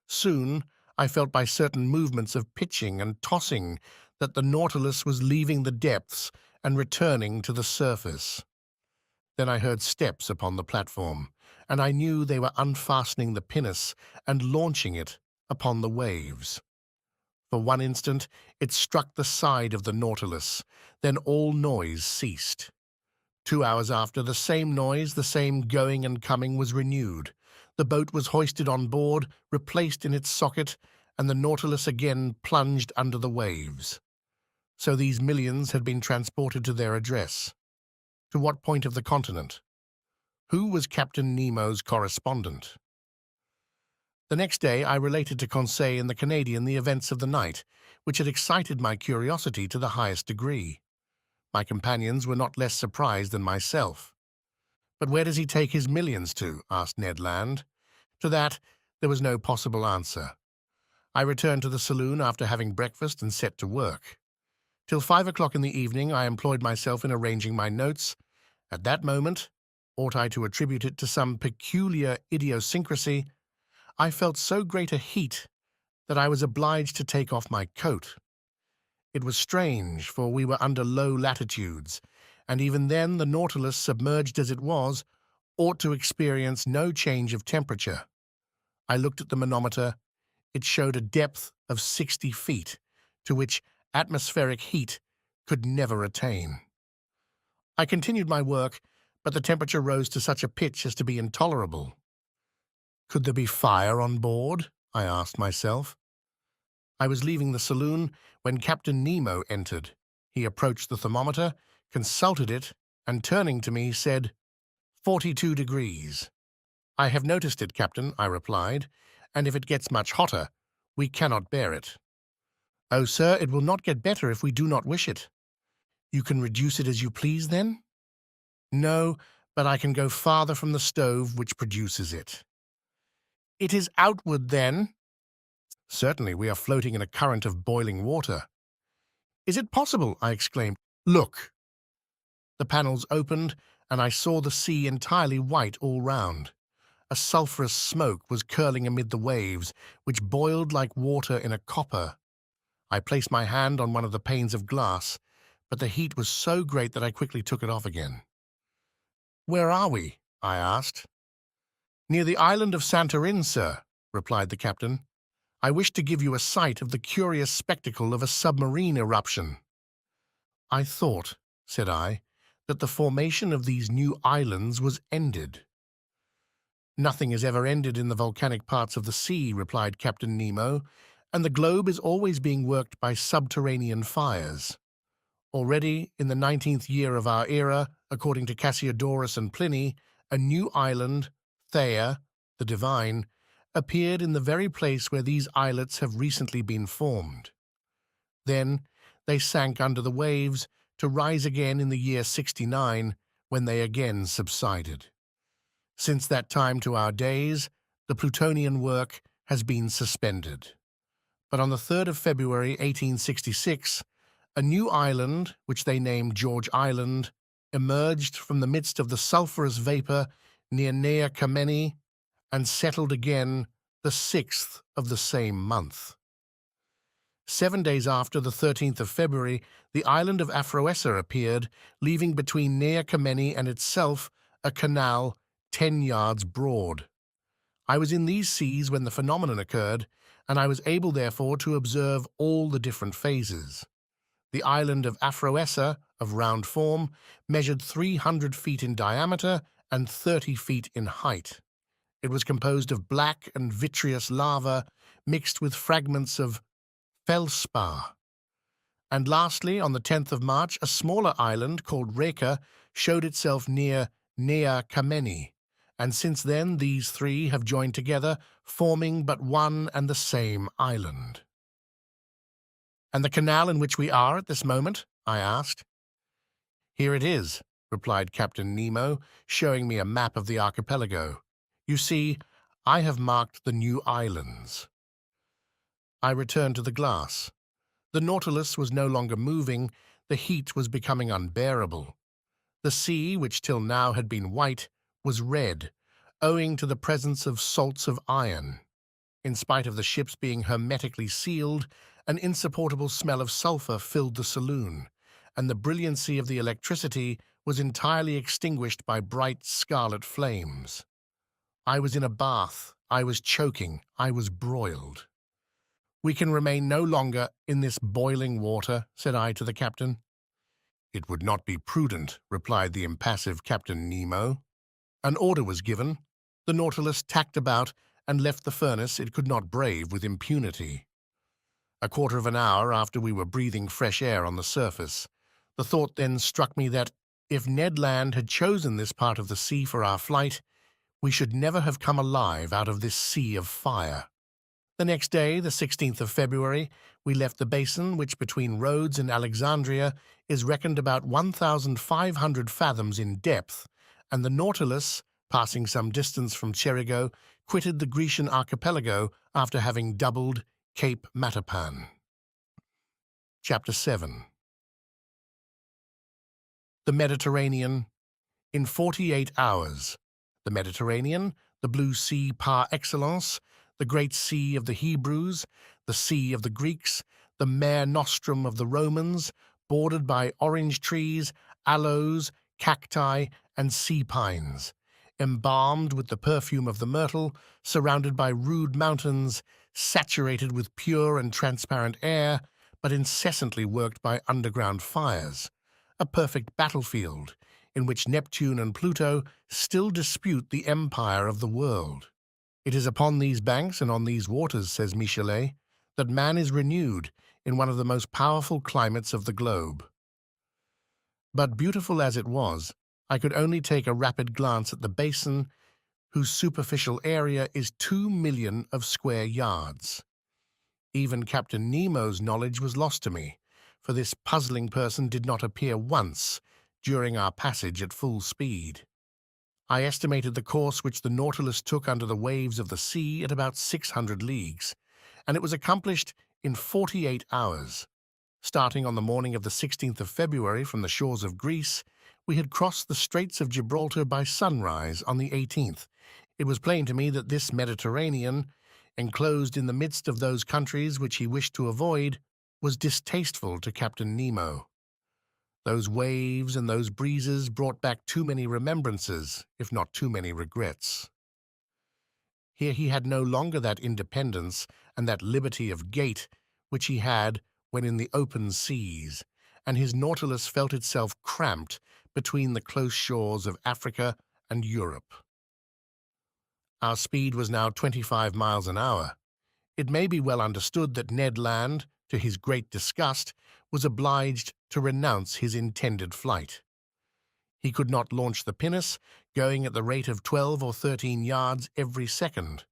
Soon I felt by certain movements of pitching and tossing that the Nautilus was leaving the depths and returning to the surface. Then I heard steps upon the platform, and I knew they were unfastening the pinnace and launching it upon the waves. For one instant it struck the side of the Nautilus, then all noise ceased. 2 hours after, the same noise, the same going and coming was renewed. The boat was hoisted on board, replaced in its socket, and the Nautilus again plunged under the waves. So these millions had been transported to their address. To what point of the continent? Who was Captain Nemo's correspondent? The next day I related to Conseil and the Canadian the events of the night, which had excited my curiosity to the highest degree. My companions were not less surprised than myself. "But where does he take his millions to?" asked Ned Land. To that there was no possible answer. I returned to the saloon after having breakfast and set to work. Till 5 o'clock in the evening I employed myself in arranging my notes. At that moment, ought I to attribute it to some peculiar idiosyncrasy, I felt so great a heat that I was obliged to take off my coat. It was strange, for we were under low latitudes, and even then the Nautilus, submerged as it was, ought to experience no change of temperature. I looked at the manometer. It showed a depth of 60 feet, to which atmospheric heat could never attain. I continued my work, but the temperature rose to such a pitch as to be intolerable. Could there be fire on board? I asked myself. I was leaving the saloon when Captain Nemo entered. He approached the thermometer, consulted it, and turning to me said, 42 degrees. "I have noticed it, Captain," I replied, "and if it gets much hotter, we cannot bear it." "Oh, sir, it will not get better if we do not wish it." "You can reduce it as you please, then?" "No, but I can go farther from the stove which produces it." "It is outward, then?" "Certainly, we are floating in a current of boiling water." "Is it possible?" I exclaimed. "Look!" The panels opened, and I saw the sea entirely white all round. A sulphurous smoke was curling amid the waves, which boiled like water in a copper. I placed my hand on one of the panes of glass, but the heat was so great that I quickly took it off again. "Where are we?" I asked. "Near the island of Santorin, sir," replied the captain. "I wish to give you a sight of the curious spectacle of a submarine eruption." "I thought," said I, "that the formation of these new islands was ended." "Nothing is ever ended in the volcanic parts of the sea," replied Captain Nemo, "and the globe is always being worked by subterranean fires. Already, in the 19th year of our era, according to Cassiodorus and Pliny, a new island, Thea, the divine, appeared in the very place where these islets have recently been formed. Then they sank under the waves, to rise again in the year 69, when they again subsided. Since that time to our days, the Plutonian work has been suspended. But on the 3rd of February, 1866, a new island, which they named George Island, emerged from the midst of the sulphurous vapor near Nea Kamenni and settled again the 6th of the same month. 7 days after, the 13th of February, the island of Aphroessa appeared, leaving between Nea Kamenni and itself a canal 10 yards broad. I was in these seas when the phenomenon occurred, and I was able, therefore, to observe all the different phases. The island of Aphroessa, of round form, measured 300 feet in diameter and 30 feet in height. It was composed of black and vitreous lava mixed with fragments of feldspar. And lastly, on the 10th of March, a smaller island called Reka showed itself near Nea Kamenni, and since then these three have joined together, forming but one and the same island. "And the canal in which we are at this moment?" I asked. "Here it is," replied Captain Nemo, showing me a map of the archipelago. "You see, I have marked the new islands." I returned to the glass. The Nautilus was no longer moving. The heat was becoming unbearable. The sea, which till now had been white, was red, owing to the presence of salts of iron. In spite of the ships being hermetically sealed, an insupportable smell of sulphur filled the saloon, and the brilliancy of the electricity was entirely extinguished by bright scarlet flames. I was in a bath. I was choking. I was broiled. "We can remain no longer in this boiling water," said I to the captain. "It would not be prudent," replied the impassive Captain Nemo. An order was given. The Nautilus tacked about and left the furnace it could not brave with impunity. A quarter of an hour after we were breathing fresh air on the surface, the thought then struck me that, if Ned Land had chosen this part of the sea for our flight, we should never have come alive out of this sea of fire. The next day, the 16th of February, we left the basin, which between Rhodes and Alexandria is reckoned about 1,500 fathoms in depth, and the Nautilus, passing some distance from Cherigo, quitted the Grecian archipelago after having doubled Cape Matapan. Chapter 7. The Mediterranean in 48 hours. The Mediterranean, the blue sea par excellence, the great sea of the Hebrews, the sea of the Greeks, the mare nostrum of the Romans, bordered by orange trees, aloes, cacti, and sea pines, embalmed with the perfume of the myrtle, surrounded by rude mountains, saturated with pure and transparent air, but incessantly worked by underground fires, a perfect battlefield in which Neptune and Pluto still dispute the empire of the world. It is upon these banks and on these waters, says Michelet, that man is renewed in one of the most powerful climates of the globe. But beautiful as it was, I could only take a rapid glance at the basin, whose superficial area is 2 million of square yards. Even Captain Nemo's knowledge was lost to me, for this puzzling person did not appear once during our passage at full speed. I estimated the course which the Nautilus took under the waves of the sea at about 600 leagues, and it was accomplished in 48 hours. Starting on the morning of the 16th of February from the shores of Greece, we had crossed the Straits of Gibraltar by sunrise on the 18th. It was plain to me that this Mediterranean, enclosed in the midst of those countries which he wished to avoid, was distasteful to Captain Nemo. Those waves and those breezes brought back too many remembrances, if not too many regrets. Here he had no longer that independence and that liberty of gait which he had when in the open seas, and his Nautilus felt itself cramped between the close shores of Africa and Europe. Our speed was now 25 miles an hour. It may be well understood that Ned Land, to his great disgust, was obliged to renounce his intended flight. He could not launch the pinnace, going at the rate of 12 or 13 yards every second.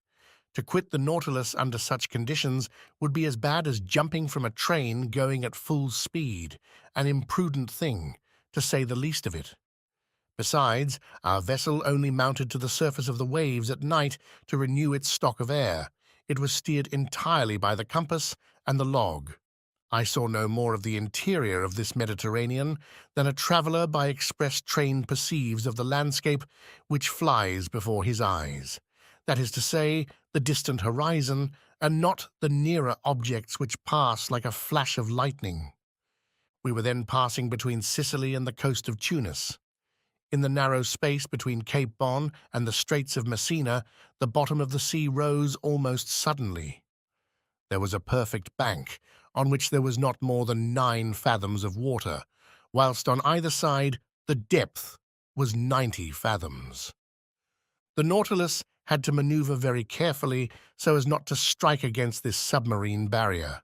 To quit the Nautilus under such conditions would be as bad as jumping from a train going at full speed, an imprudent thing, to say the least of it. Besides, our vessel only mounted to the surface of the waves at night to renew its stock of air. It was steered entirely by the compass and the log. I saw no more of the interior of this Mediterranean than a traveller by express train perceives of the landscape which flies before his eyes. That is to say, the distant horizon, and not the nearer objects which pass like a flash of lightning. We were then passing between Sicily and the coast of Tunis. In the narrow space between Cape Bon and the Straits of Messina, the bottom of the sea rose almost suddenly. There was a perfect bank, on which there was not more than 9 fathoms of water, whilst on either side the depth was 90 fathoms. The Nautilus had to maneuver very carefully so as not to strike against this submarine barrier.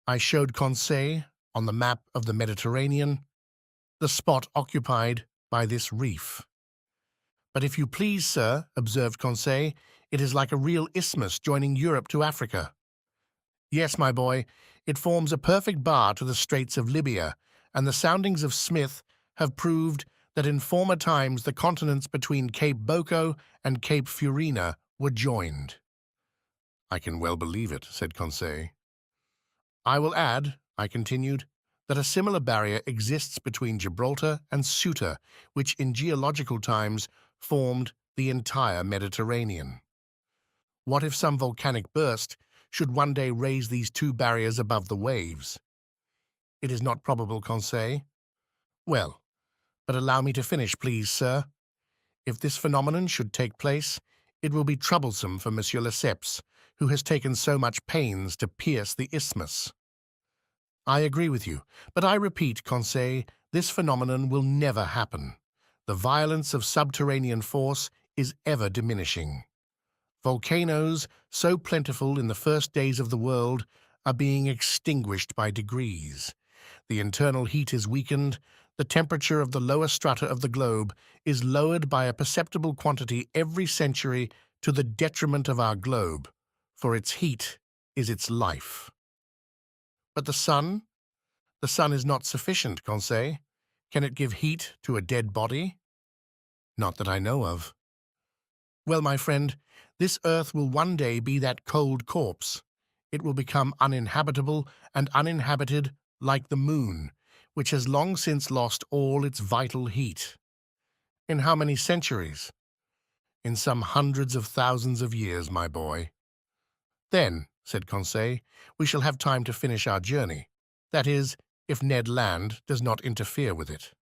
I showed Conseil, on the map of the Mediterranean, the spot occupied by this reef. "But if you please, sir," observed Conseil, "it is like a real isthmus joining Europe to Africa." "Yes, my boy, it forms a perfect bar to the Straits of Libya, and the soundings of Smith have proved that in former times the continents between Cape Boko and Cape Furina were joined." "I can well believe it," said Conseil. "I will add," I continued, "that a similar barrier exists between Gibraltar and Ceuta, which in geological times formed the entire Mediterranean. What if some volcanic burst should one day raise these 2 barriers above the waves? It is not probable, Conseil. Well, but allow me to finish, please, sir. If this phenomenon should take place, it will be troublesome for Monsieur Lesseps, who has taken so much pains to pierce the isthmus." "I agree with you, but I repeat, Conseil, this phenomenon will never happen. The violence of subterranean force is ever diminishing. Volcanoes, so plentiful in the first days of the world, are being extinguished by degrees. The internal heat is weakened, the temperature of the lower strata of the globe is lowered by a perceptible quantity every century to the detriment of our globe, for its heat is its life. But the sun? The sun is not sufficient, Conseil. Can it give heat to a dead body? Not that I know of. Well, my friend, this earth will one day be that cold corpse. It will become uninhabitable and uninhabited like the moon, which has long since lost all its vital heat. In how many centuries? In some hundreds of thousands of years, my boy. Then, said Conseil, we shall have time to finish our journey. That is, if Ned Land does not interfere with it.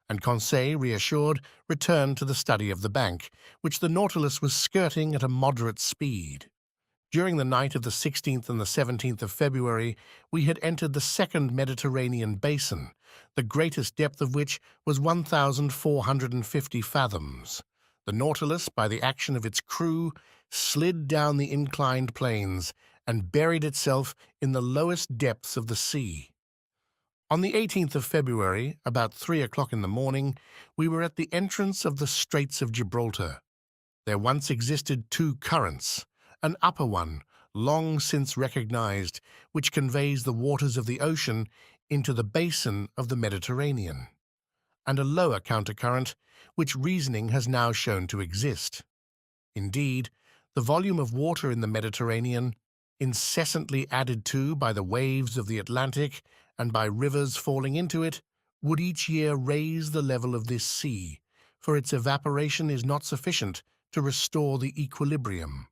And Conseil, reassured, returned to the study of the bank, which the Nautilus was skirting at a moderate speed. During the night of the 16th and the 17th of February, we had entered the second Mediterranean basin, the greatest depth of which was 1,450 fathoms. The Nautilus, by the action of its crew, slid down the inclined planes and buried itself in the lowest depths of the sea. On the 18th of February, about 3 o'clock in the morning, we were at the entrance of the Straits of Gibraltar. There once existed two currents, an upper one, long since recognized, which conveys the waters of the ocean into the basin of the Mediterranean, and a lower countercurrent, which reasoning has now shown to exist. Indeed, the volume of water in the Mediterranean, incessantly added to by the waves of the Atlantic and by rivers falling into it, would each year raise the level of this sea, for its evaporation is not sufficient to restore the equilibrium.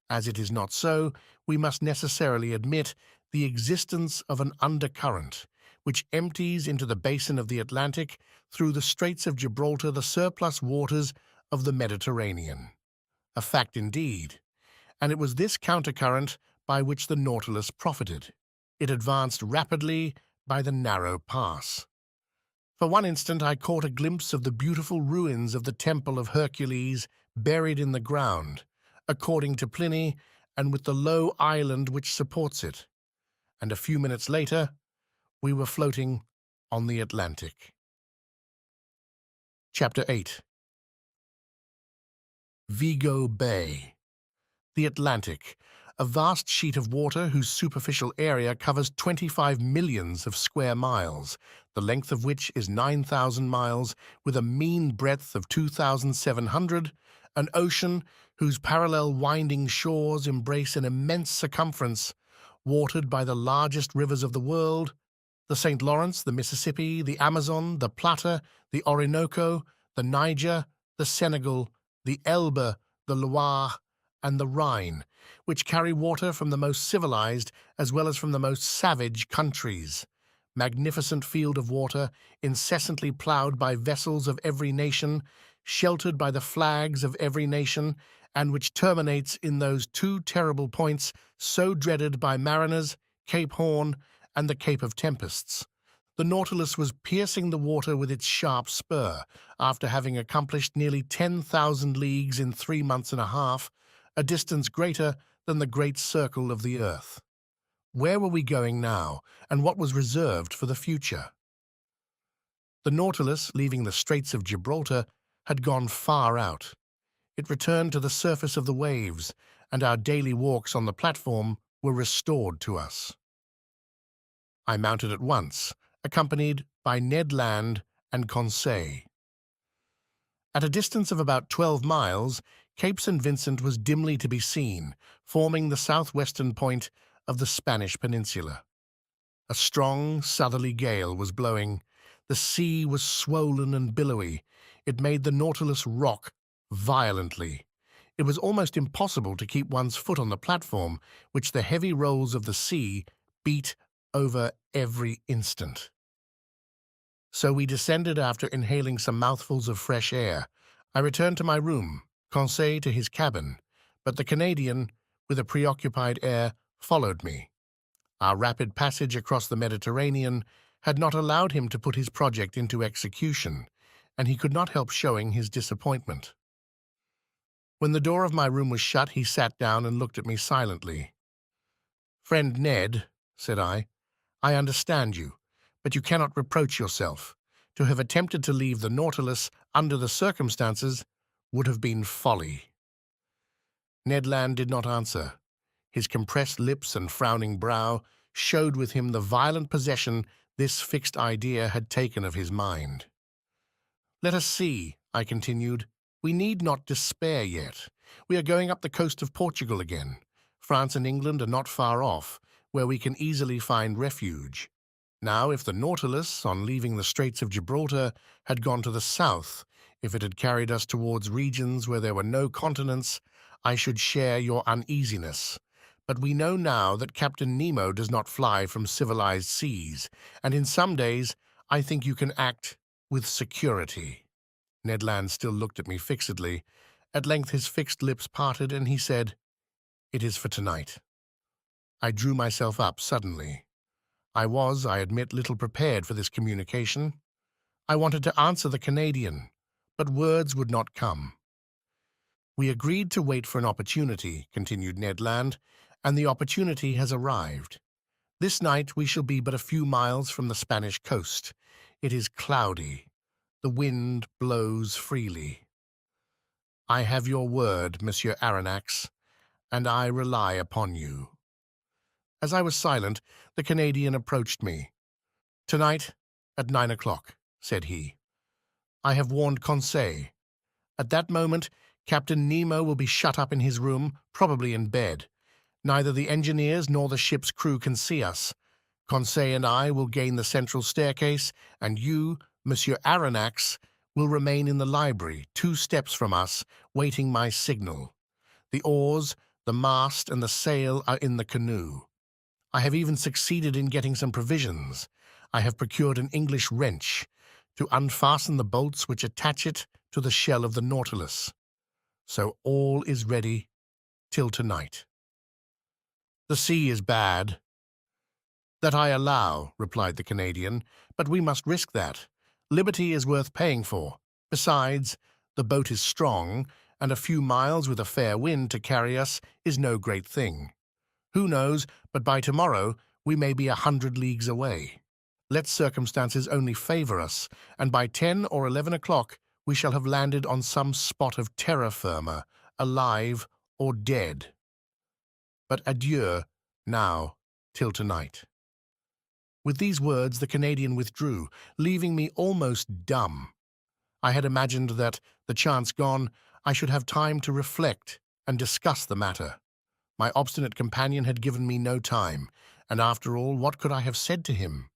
As it is not so, we must necessarily admit the existence of an undercurrent, which empties into the basin of the Atlantic through the Straits of Gibraltar the surplus waters of the Mediterranean. A fact indeed, and it was this countercurrent by which the Nautilus profited. It advanced rapidly by the narrow pass. For one instant I caught a glimpse of the beautiful ruins of the Temple of Hercules buried in the ground, according to Pliny, and with the low island which supports it. And a few minutes later, we were floating on the Atlantic. Chapter 8. Vigo Bay. The Atlantic, a vast sheet of water whose superficial area covers 25 millions of square miles, the length of which is 9,000 miles, with a mean breadth of 2,700, an ocean whose parallel winding shores embrace an immense circumference, watered by the largest rivers of the world, the St. Lawrence, the Mississippi, the Amazon, the Plata, the Orinoco, the Niger, the Senegal, the Elbe, the Loire, and the Rhine, which carry water from the most civilized as well as from the most savage countries. Magnificent field of water, incessantly ploughed by vessels of every nation, sheltered by the flags of every nation, and which terminates in those two terrible points so dreaded by mariners, Cape Horn and the Cape of Tempests. The Nautilus was piercing the water with its sharp spur, after having accomplished nearly 10,000 leagues in 3 months and a half, a distance greater than the great circle of the earth. Where were we going now, and what was reserved for the future? The Nautilus, leaving the Straits of Gibraltar, had gone far out. It returned to the surface of the waves, and our daily walks on the platform were restored to us. I mounted at once, accompanied by Ned Land and Conseil. At a distance of about 12 miles, Cape St. Vincent was dimly to be seen, forming the southwestern point of the Spanish peninsula. A strong southerly gale was blowing. The sea was swollen and billowy. It made the Nautilus rock violently. It was almost impossible to keep one's foot on the platform, which the heavy rolls of the sea beat over every instant. So we descended after inhaling some mouthfuls of fresh air. I returned to my room, Conseil to his cabin, but the Canadian, with a preoccupied air, followed me. Our rapid passage across the Mediterranean had not allowed him to put his project into execution, and he could not help showing his disappointment. When the door of my room was shut, he sat down and looked at me silently. "Friend Ned," said I understand you, but you cannot reproach yourself. To have attempted to leave the Nautilus under the circumstances would have been folly." Ned Land did not answer. His compressed lips and frowning brow showed with him the violent possession this fixed idea had taken of his mind. "Let us see," I continued. "We need not despair yet. We are going up the coast of Portugal again. France and England are not far off, where we can easily find refuge. Now, if the Nautilus, on leaving the Straits of Gibraltar, had gone to the south, if it had carried us towards regions where there were no continents, I should share your uneasiness. But we know now that Captain Nemo does not fly from civilized seas, and in some days I think you can act with security." Ned Land still looked at me fixedly. At length his fixed lips parted, and he said, "It is for tonight." I drew myself up suddenly. I was, I admit, little prepared for this communication. I wanted to answer the Canadian, but words would not come. "We agreed to wait for an opportunity," continued Ned Land, "and the opportunity has arrived. This night we shall be but a few miles from the Spanish coast. It is cloudy. The wind blows freely. I have your word, Monsieur Aronnax, and I rely upon you." As I was silent, the Canadian approached me. "Tonight, at 9 o'clock, said he. "I have warned Conseil. At that moment, Captain Nemo will be shut up in his room, probably in bed. Neither the engineers nor the ship's crew can see us. Conseil and I will gain the central staircase, and you, Monsieur Aronnax, will remain in the library, 2 steps from us, waiting my signal. The oars, the mast, and the sail are in the canoe. I have even succeeded in getting some provisions. I have procured an English wrench to unfasten the bolts which attach it to the shell of the Nautilus. So all is ready till tonight." "The sea is bad." "That I allow," replied the Canadian, "but we must risk that. Liberty is worth paying for. Besides, the boat is strong, and a few miles with a fair wind to carry us is no great thing. Who knows, but by tomorrow we may be 100 leagues away. Let circumstances only favor us, and by 10 or 11 o'clock we shall have landed on some spot of terra firma, alive or dead. But adieu, now, till tonight." With these words the Canadian withdrew, leaving me almost dumb. I had imagined that, the chance gone, I should have time to reflect and discuss the matter. My obstinate companion had given me no time, and after all, what could I have said to him?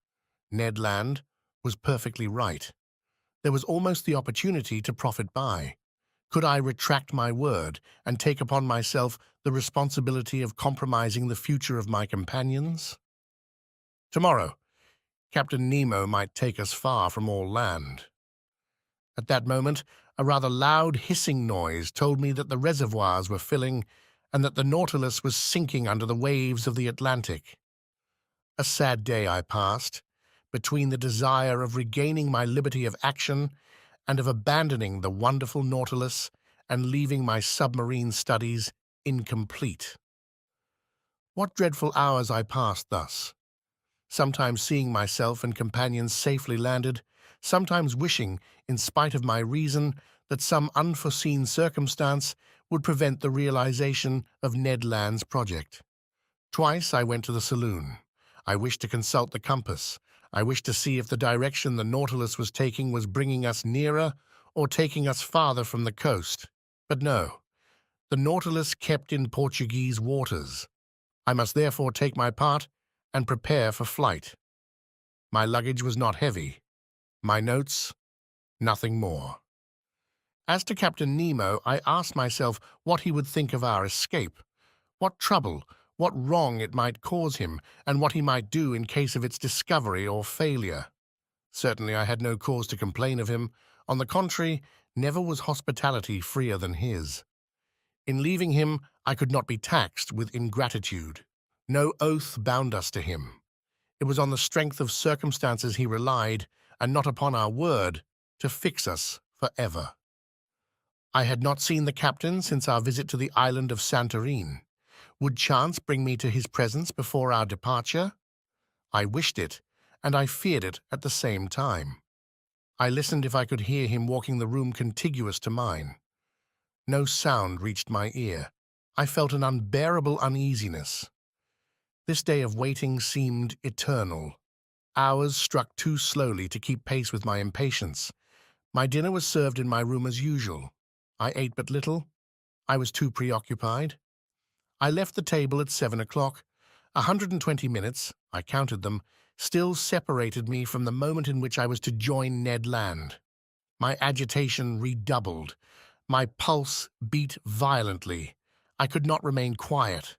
Ned Land was perfectly right. There was almost the opportunity to profit by. Could I retract my word and take upon myself the responsibility of compromising the future of my companions? Tomorrow, Captain Nemo might take us far from all land. At that moment, a rather loud hissing noise told me that the reservoirs were filling and that the Nautilus was sinking under the waves of the Atlantic. A sad day I passed, between the desire of regaining my liberty of action and of abandoning the wonderful Nautilus and leaving my submarine studies incomplete. What dreadful hours I passed thus, sometimes seeing myself and companions safely landed, sometimes wishing, in spite of my reason, that some unforeseen circumstance would prevent the realization of Ned Land's project. Twice I went to the saloon. I wished to consult the compass. I wished to see if the direction the Nautilus was taking was bringing us nearer or taking us farther from the coast. But no, the Nautilus kept in Portuguese waters. I must therefore take my part and prepare for flight. My luggage was not heavy. My notes, nothing more. As to Captain Nemo, I asked myself what he would think of our escape, what trouble, what wrong it might cause him, and what he might do in case of its discovery or failure. Certainly I had no cause to complain of him. On the contrary, never was hospitality freer than his. In leaving him, I could not be taxed with ingratitude. No oath bound us to him. It was on the strength of circumstances he relied, and not upon our word, to fix us forever. I had not seen the captain since our visit to the island of Santorin. Would chance bring me to his presence before our departure? I wished it, and I feared it at the same time. I listened if I could hear him walking the room contiguous to mine. No sound reached my ear. I felt an unbearable uneasiness. This day of waiting seemed eternal. Hours struck too slowly to keep pace with my impatience. My dinner was served in my room as usual. I ate but little. I was too preoccupied. I left the table at 7 o'clock. 120 minutes, I counted them, still separated me from the moment in which I was to join Ned Land. My agitation redoubled. My pulse beat violently. I could not remain quiet.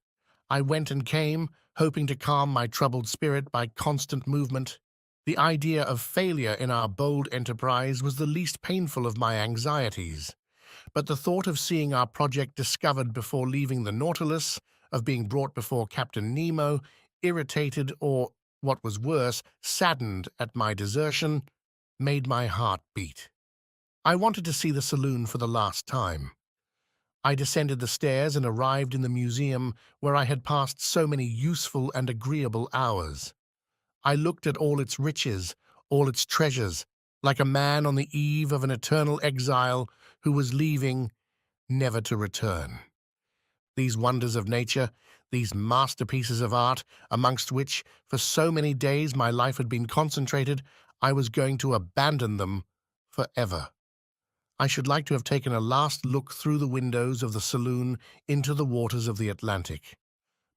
I went and came, hoping to calm my troubled spirit by constant movement. The idea of failure in our bold enterprise was the least painful of my anxieties. But the thought of seeing our project discovered before leaving the Nautilus, of being brought before Captain Nemo, irritated or, what was worse, saddened at my desertion, made my heart beat. I wanted to see the saloon for the last time. I descended the stairs and arrived in the museum where I had passed so many useful and agreeable hours. I looked at all its riches, all its treasures, like a man on the eve of an eternal exile who was leaving, never to return. These wonders of nature, these masterpieces of art, amongst which, for so many days, my life had been concentrated, I was going to abandon them forever. I should like to have taken a last look through the windows of the saloon into the waters of the Atlantic.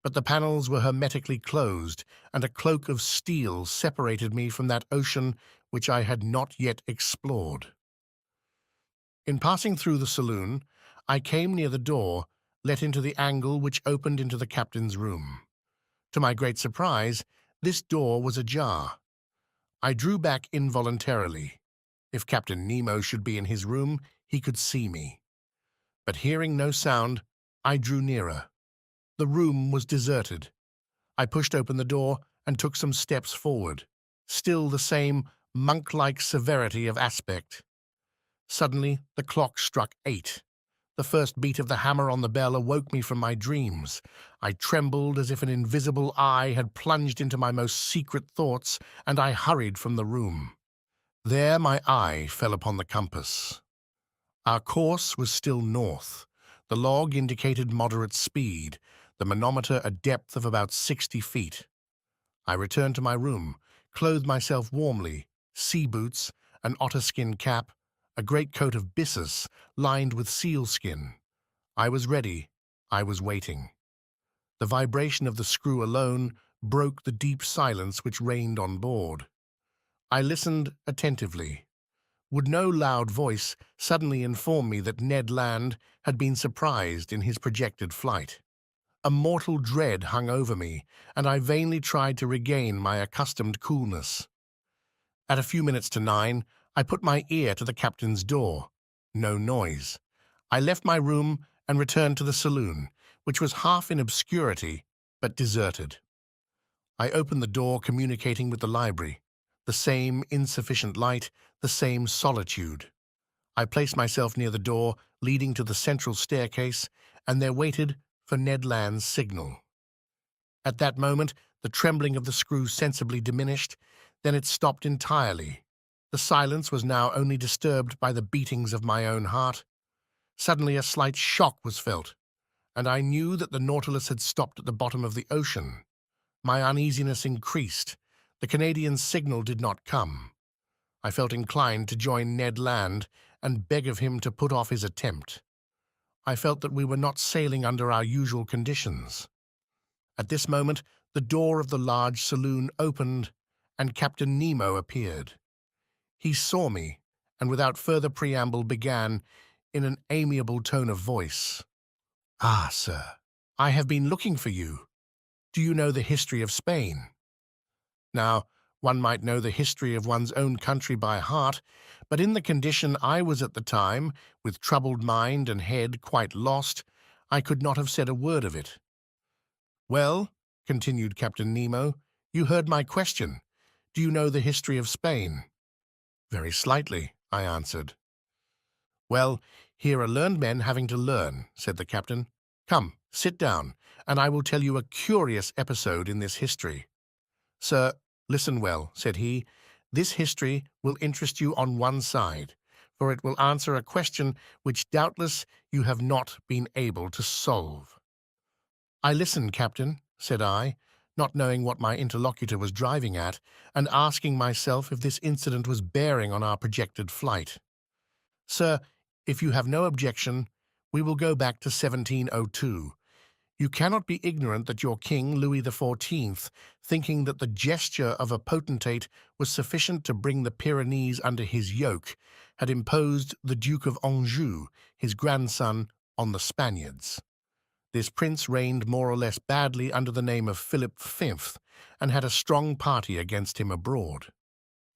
But the panels were hermetically closed, and a cloak of steel separated me from that ocean which I had not yet explored. In passing through the saloon, I came near the door, let into the angle which opened into the captain's room. To my great surprise, this door was ajar. I drew back involuntarily. If Captain Nemo should be in his room, he could see me. But hearing no sound, I drew nearer. The room was deserted. I pushed open the door and took some steps forward. Still the same monk-like severity of aspect. Suddenly, the clock struck 8. The first beat of the hammer on the bell awoke me from my dreams. I trembled as if an invisible eye had plunged into my most secret thoughts, and I hurried from the room. There my eye fell upon the compass. Our course was still north. The log indicated moderate speed, the manometer a depth of about 60 feet. I returned to my room, clothed myself warmly, sea boots, an otter-skin cap, a great coat of byssus lined with sealskin. I was ready. I was waiting. The vibration of the screw alone broke the deep silence which reigned on board. I listened attentively. Would no loud voice suddenly inform me that Ned Land had been surprised in his projected flight? A mortal dread hung over me, and I vainly tried to regain my accustomed coolness. At a few minutes to 9, I put my ear to the captain's door. No noise. I left my room and returned to the saloon, which was half in obscurity, but deserted. I opened the door communicating with the library. The same insufficient light, the same solitude. I placed myself near the door leading to the central staircase, and there waited for Ned Land's signal. At that moment, the trembling of the screw sensibly diminished, then it stopped entirely. The silence was now only disturbed by the beatings of my own heart. Suddenly a slight shock was felt, and I knew that the Nautilus had stopped at the bottom of the ocean. My uneasiness increased. The Canadian's signal did not come. I felt inclined to join Ned Land and beg of him to put off his attempt. I felt that we were not sailing under our usual conditions. At this moment, the door of the large saloon opened, and Captain Nemo appeared. He saw me, and without further preamble began, in an amiable tone of voice, "Ah, sir, I have been looking for you. Do you know the history of Spain?" Now, one might know the history of one's own country by heart, but in the condition I was at the time, with troubled mind and head quite lost, I could not have said a word of it. "Well," continued Captain Nemo, "you heard my question. Do you know the history of Spain?" "Very slightly," I answered. "Well, here are learned men having to learn," said the captain. "Come, sit down, and I will tell you a curious episode in this history. Sir, listen well, said he. This history will interest you on one side, for it will answer a question which doubtless you have not been able to solve. I listen, Captain, said I, not knowing what my interlocutor was driving at, and asking myself if this incident was bearing on our projected flight. Sir, if you have no objection, we will go back to 1702. You cannot be ignorant that your king, Louis XIV, thinking that the gesture of a potentate was sufficient to bring the Pyrenees under his yoke, had imposed the Duke of Anjou, his grandson, on the Spaniards. This prince reigned more or less badly under the name of Philip V, and had a strong party against him abroad.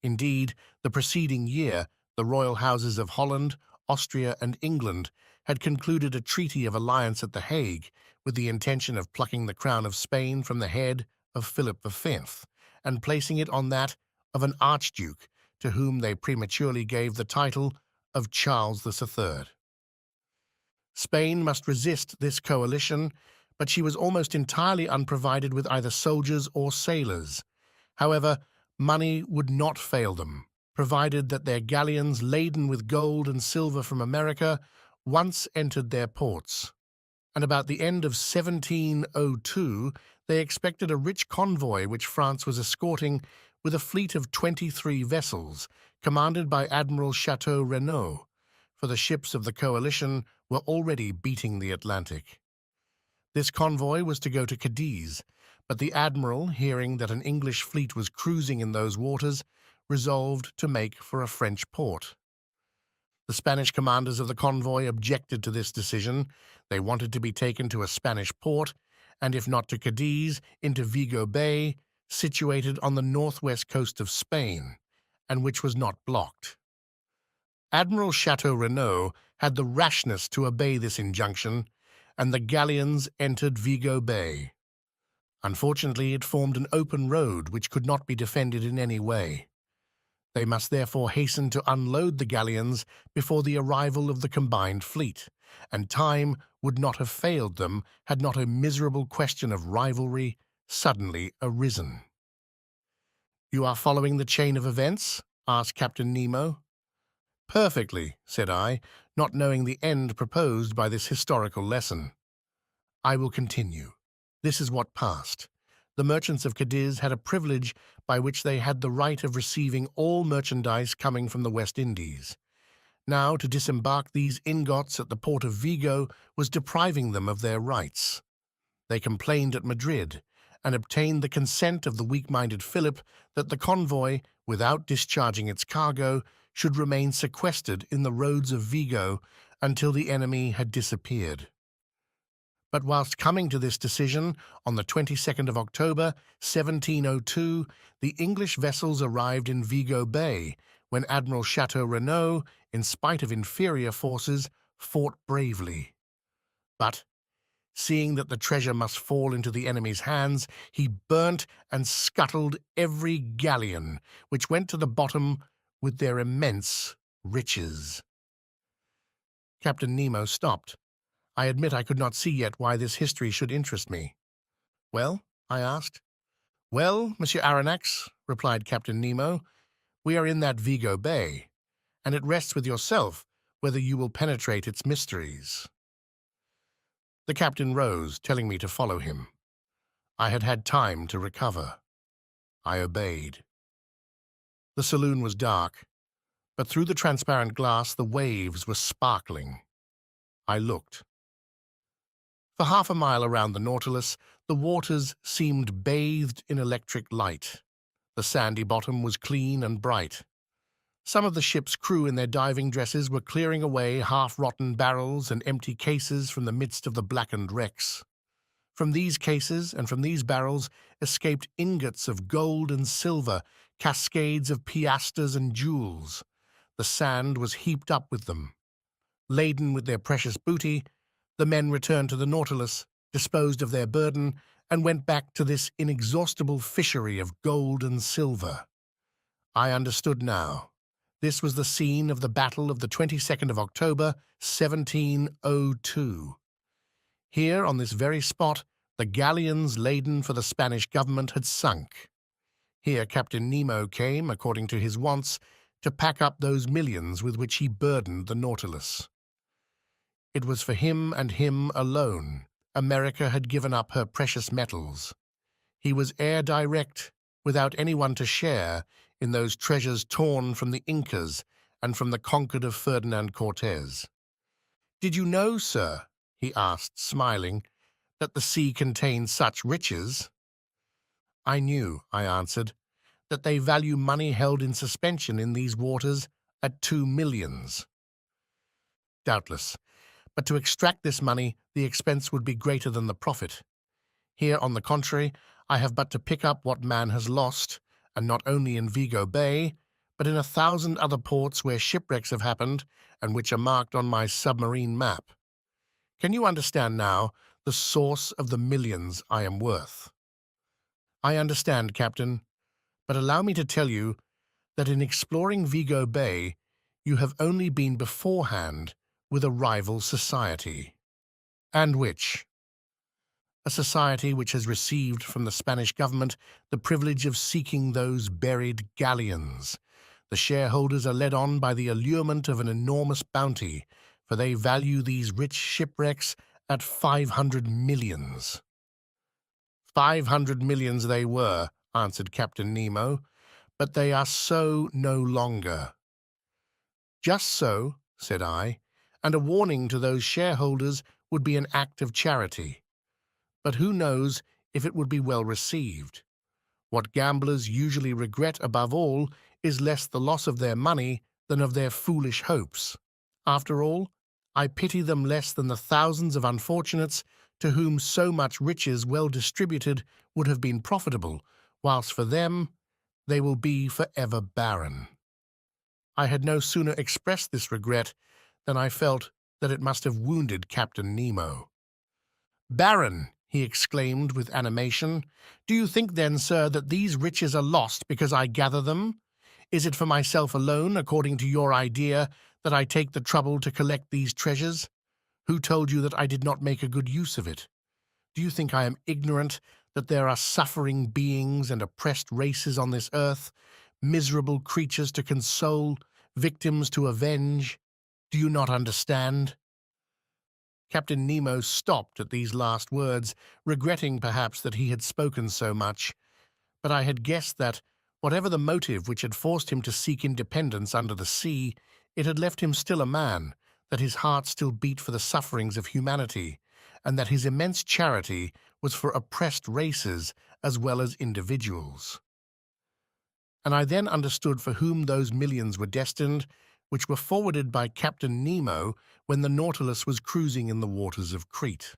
Indeed, the preceding year, the royal houses of Holland, Austria, and England had concluded a treaty of alliance at The Hague with the intention of plucking the crown of Spain from the head of Philip V and placing it on that of an archduke, to whom they prematurely gave the title of Charles III. Spain must resist this coalition, but she was almost entirely unprovided with either soldiers or sailors. However, money would not fail them, provided that their galleons laden with gold and silver from America once entered their ports. And about the end of 1702, they expected a rich convoy which France was escorting with a fleet of 23 vessels, commanded by Admiral Chateau Renaud, for the ships of the coalition were already beating the Atlantic. This convoy was to go to Cadiz, but the admiral, hearing that an English fleet was cruising in those waters, resolved to make for a French port. The Spanish commanders of the convoy objected to this decision. They wanted to be taken to a Spanish port, and if not to Cadiz, into Vigo Bay, situated on the northwest coast of Spain, and which was not blocked. Admiral Chateau Renaud had the rashness to obey this injunction, and the galleons entered Vigo Bay. Unfortunately, it formed an open road which could not be defended in any way. They must therefore hasten to unload the galleons before the arrival of the combined fleet, and time would not have failed them had not a miserable question of rivalry suddenly arisen. "You are following the chain of events?" asked Captain Nemo. "Perfectly," said I, not knowing the end proposed by this historical lesson. I will continue. This is what passed. The merchants of Cadiz had a privilege by which they had the right of receiving all merchandise coming from the West Indies. Now, to disembark these ingots at the port of Vigo was depriving them of their rights. They complained at Madrid, and obtained the consent of the weak-minded Philip that the convoy, without discharging its cargo, should remain sequestered in the roads of Vigo until the enemy had disappeared. But whilst coming to this decision, on the 22nd of October, 1702, the English vessels arrived in Vigo Bay, when Admiral Chateau Renaud, in spite of inferior forces, fought bravely. But, seeing that the treasure must fall into the enemy's hands, he burnt and scuttled every galleon, which went to the bottom with their immense riches. Captain Nemo stopped. I admit I could not see yet why this history should interest me. "Well?" I asked. "Well, Monsieur Aronnax," replied Captain Nemo, "we are in that Vigo Bay, and it rests with yourself whether you will penetrate its mysteries." The captain rose, telling me to follow him. I had had time to recover. I obeyed. The saloon was dark, but through the transparent glass the waves were sparkling. I looked. For half a mile around the Nautilus, the waters seemed bathed in electric light. The sandy bottom was clean and bright. Some of the ship's crew in their diving dresses were clearing away half-rotten barrels and empty cases from the midst of the blackened wrecks. From these cases and from these barrels escaped ingots of gold and silver, cascades of piastres and jewels. The sand was heaped up with them. Laden with their precious booty, the men returned to the Nautilus, disposed of their burden, and went back to this inexhaustible fishery of gold and silver. I understood now. This was the scene of the battle of the 22nd of October, 1702. Here, on this very spot, The galleons laden for the Spanish government had sunk. Here Captain Nemo came, according to his wants, to pack up those millions with which he burdened the Nautilus. It was for him and him alone America had given up her precious metals. He was heir direct, without anyone to share in those treasures torn from the Incas and from the conquered of Ferdinand Cortez. "Did you know, sir," he asked, smiling, "that the sea contains such riches?" "I knew," I answered, "that they value money held in suspension in these waters at 2 millions. Doubtless, but to extract this money the expense would be greater than the profit. Here, on the contrary, I have but to pick up what man has lost, and not only in Vigo Bay, but in 1,000 other ports where shipwrecks have happened and which are marked on my submarine map. Can you understand now the source of the millions I am worth?" "I understand, Captain, but allow me to tell you that in exploring Vigo Bay, you have only been beforehand with a rival society." "And which?" "A society which has received from the Spanish government the privilege of seeking those buried galleons. The shareholders are led on by the allurement of an enormous bounty, for they value these rich shipwrecks at 500 millions. 500 millions they were," answered Captain Nemo, "but they are so no longer." "Just so," said I, "and a warning to those shareholders would be an act of charity. But who knows if it would be well received? What gamblers usually regret above all is less the loss of their money than of their foolish hopes. After all, I pity them less than the thousands of unfortunates to whom so much riches well distributed would have been profitable, whilst for them they will be forever barren." I had no sooner expressed this regret than I felt that it must have wounded Captain Nemo. "Barren!" he exclaimed with animation. "Do you think then, sir, that these riches are lost because I gather them? Is it for myself alone, according to your idea, that I take the trouble to collect these treasures? Who told you that I did not make a good use of it? Do you think I am ignorant that there are suffering beings and oppressed races on this earth, miserable creatures to console, victims to avenge? Do you not understand?" Captain Nemo stopped at these last words, regretting perhaps that he had spoken so much, but I had guessed that, whatever the motive which had forced him to seek independence under the sea, it had left him still a man, that his heart still beat for the sufferings of humanity, and that his immense charity was for oppressed races as well as individuals. And I then understood for whom those millions were destined, which were forwarded by Captain Nemo when the Nautilus was cruising in the waters of Crete.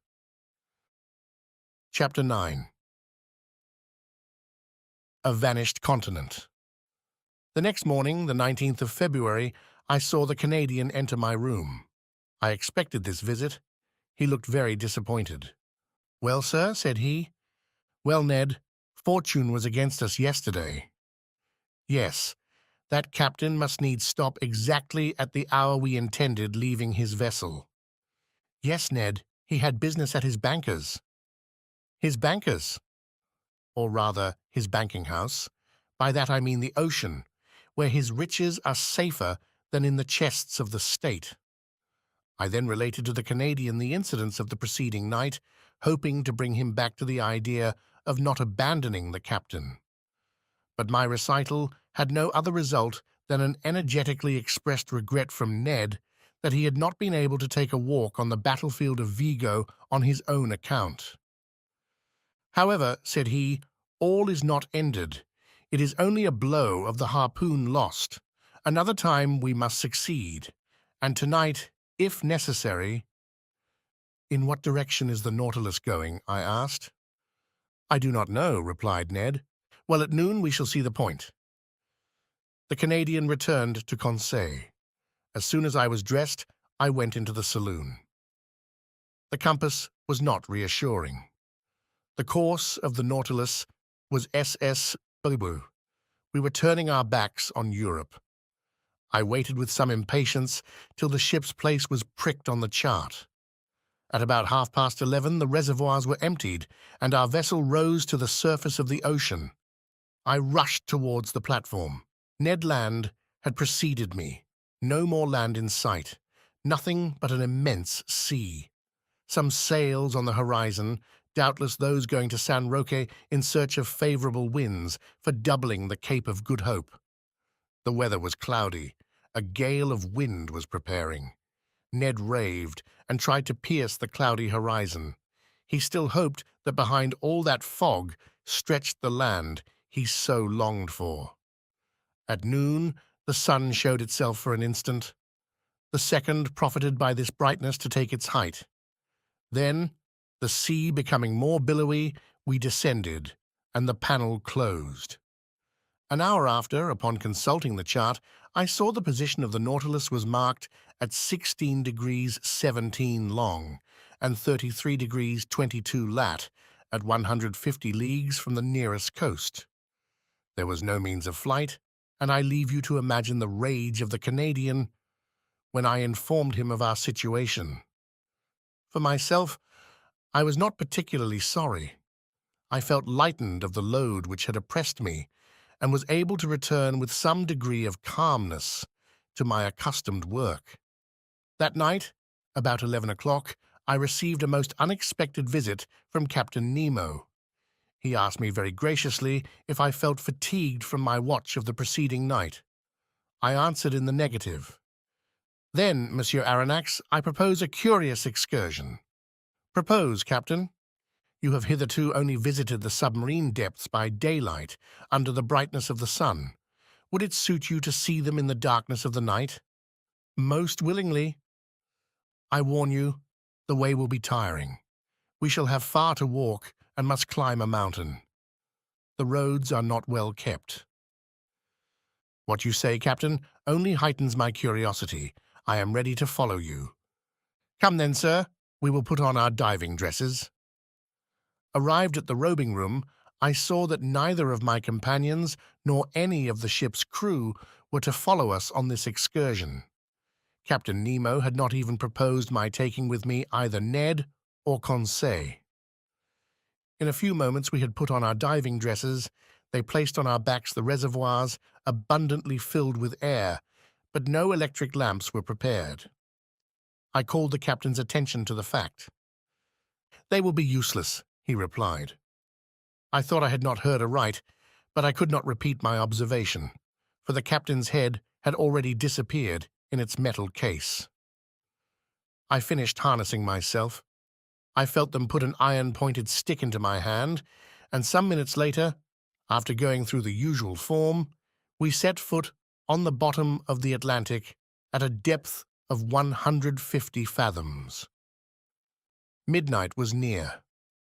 Chapter 9. A Vanished Continent. The next morning, the 19th of February, I saw the Canadian enter my room. I expected this visit. He looked very disappointed. "Well, sir," said he. "Well, Ned, fortune was against us yesterday." "Yes, that captain must needs stop exactly at the hour we intended leaving his vessel." "Yes, Ned, he had business at his banker's." "His banker's?" "Or rather, his banking house. By that I mean the ocean, where his riches are safer than in the chests of the state." I then related to the Canadian the incidents of the preceding night, hoping to bring him back to the idea of not abandoning the captain. But my recital had no other result than an energetically expressed regret from Ned that he had not been able to take a walk on the battlefield of Vigo on his own account. "However," said he, "all is not ended. It is only a blow of the harpoon lost. Another time we must succeed, and tonight, if necessary—" "In what direction is the Nautilus going?" I asked. "I do not know," replied Ned. "Well, at noon we shall see the point." The Canadian returned to Conseil. As soon as I was dressed, I went into the saloon. The compass was not reassuring. The course of the Nautilus was SS Bibu. We were turning our backs on Europe. I waited with some impatience till the ship's place was pricked on the chart. At about 11:30, the reservoirs were emptied, and our vessel rose to the surface of the ocean. I rushed towards the platform. Ned Land had preceded me. No more land in sight. Nothing but an immense sea. Some sails on the horizon, doubtless those going to San Roque in search of favorable winds for doubling the Cape of Good Hope. The weather was cloudy. A gale of wind was preparing. Ned raved and tried to pierce the cloudy horizon. He still hoped that behind all that fog stretched the land he so longed for. At noon, the sun showed itself for an instant. The second profited by this brightness to take its height. Then, the sea becoming more billowy, we descended, and the panel closed. An hour after, upon consulting the chart, I saw the position of the Nautilus was marked at 16 degrees 17 long and 33 degrees 22 lat at 150 leagues from the nearest coast. There was no means of flight, and I leave you to imagine the rage of the Canadian when I informed him of our situation. For myself, I was not particularly sorry. I felt lightened of the load which had oppressed me, and was able to return with some degree of calmness to my accustomed work. That night, about 11 o'clock, I received a most unexpected visit from Captain Nemo. He asked me very graciously if I felt fatigued from my watch of the preceding night. I answered in the negative. Then, Monsieur Aronnax, I propose a curious excursion. Propose, Captain. You have hitherto only visited the submarine depths by daylight, under the brightness of the sun. Would it suit you to see them in the darkness of the night? Most willingly. I warn you, the way will be tiring. We shall have far to walk and must climb a mountain. The roads are not well kept. What you say, Captain, only heightens my curiosity. I am ready to follow you. Come then, sir. We will put on our diving dresses. Arrived at the robing room, I saw that neither of my companions nor any of the ship's crew were to follow us on this excursion. Captain Nemo had not even proposed my taking with me either Ned or Conseil. In a few moments we had put on our diving dresses. They placed on our backs the reservoirs, abundantly filled with air, but no electric lamps were prepared. I called the captain's attention to the fact. They will be useless, he replied. I thought I had not heard aright, but I could not repeat my observation, for the captain's head had already disappeared in its metal case. I finished harnessing myself. I felt them put an iron-pointed stick into my hand, and some minutes later, after going through the usual form, we set foot on the bottom of the Atlantic at a depth of 150 fathoms. Midnight was near.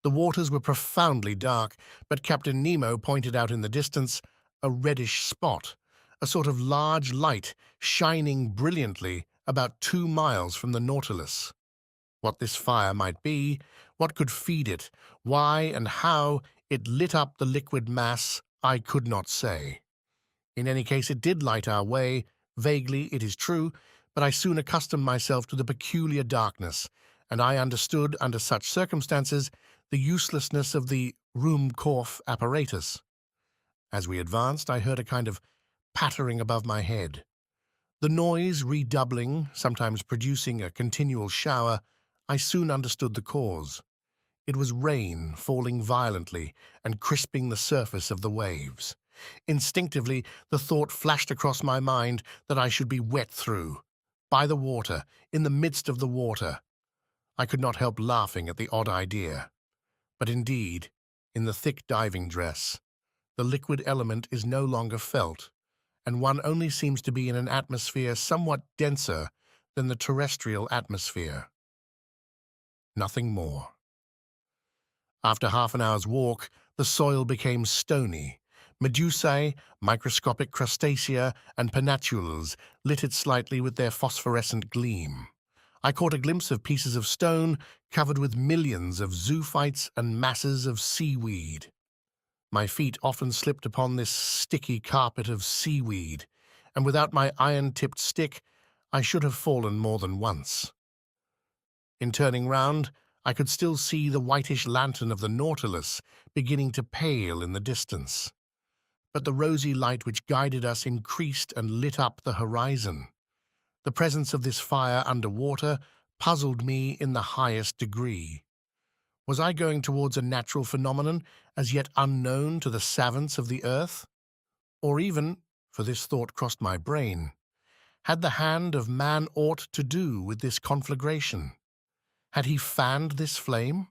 The waters were profoundly dark, but Captain Nemo pointed out in the distance a reddish spot, a sort of large light shining brilliantly about 2 miles from the Nautilus. What this fire might be, what could feed it, why and how it lit up the liquid mass, I could not say. In any case, it did light our way, vaguely, it is true, but I soon accustomed myself to the peculiar darkness, and I understood, under such circumstances, the uselessness of the Ruhmkorff apparatus. As we advanced, I heard a kind of pattering above my head. The noise redoubling, sometimes producing a continual shower, I soon understood the cause. It was rain falling violently and crisping the surface of the waves. Instinctively, the thought flashed across my mind that I should be wet through, by the water, in the midst of the water. I could not help laughing at the odd idea. But indeed, in the thick diving dress, the liquid element is no longer felt, and one only seems to be in an atmosphere somewhat denser than the terrestrial atmosphere. Nothing more. After half an hour's walk, the soil became stony. Medusae, microscopic crustacea, and pennatules lit it slightly with their phosphorescent gleam. I caught a glimpse of pieces of stone covered with millions of zoophytes and masses of seaweed. My feet often slipped upon this sticky carpet of seaweed, and without my iron-tipped stick, I should have fallen more than once. In turning round, I could still see the whitish lantern of the Nautilus beginning to pale in the distance. But the rosy light which guided us increased and lit up the horizon. The presence of this fire underwater puzzled me in the highest degree. Was I going towards a natural phenomenon as yet unknown to the savants of the earth? Or even, for this thought crossed my brain, had the hand of man aught to do with this conflagration? Had he fanned this flame?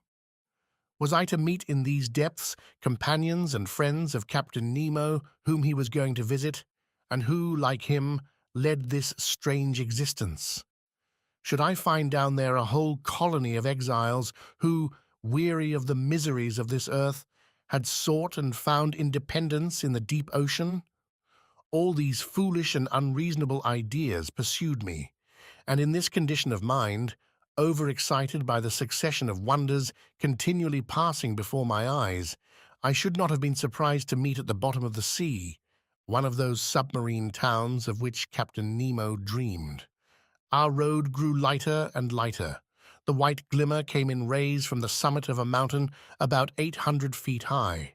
Was I to meet in these depths companions and friends of Captain Nemo whom he was going to visit, and who, like him, led this strange existence? Should I find down there a whole colony of exiles who, weary of the miseries of this earth, had sought and found independence in the deep ocean? All these foolish and unreasonable ideas pursued me, and in this condition of mind, overexcited by the succession of wonders continually passing before my eyes, I should not have been surprised to meet at the bottom of the sea one of those submarine towns of which Captain Nemo dreamed. Our road grew lighter and lighter. The white glimmer came in rays from the summit of a mountain about 800 feet high.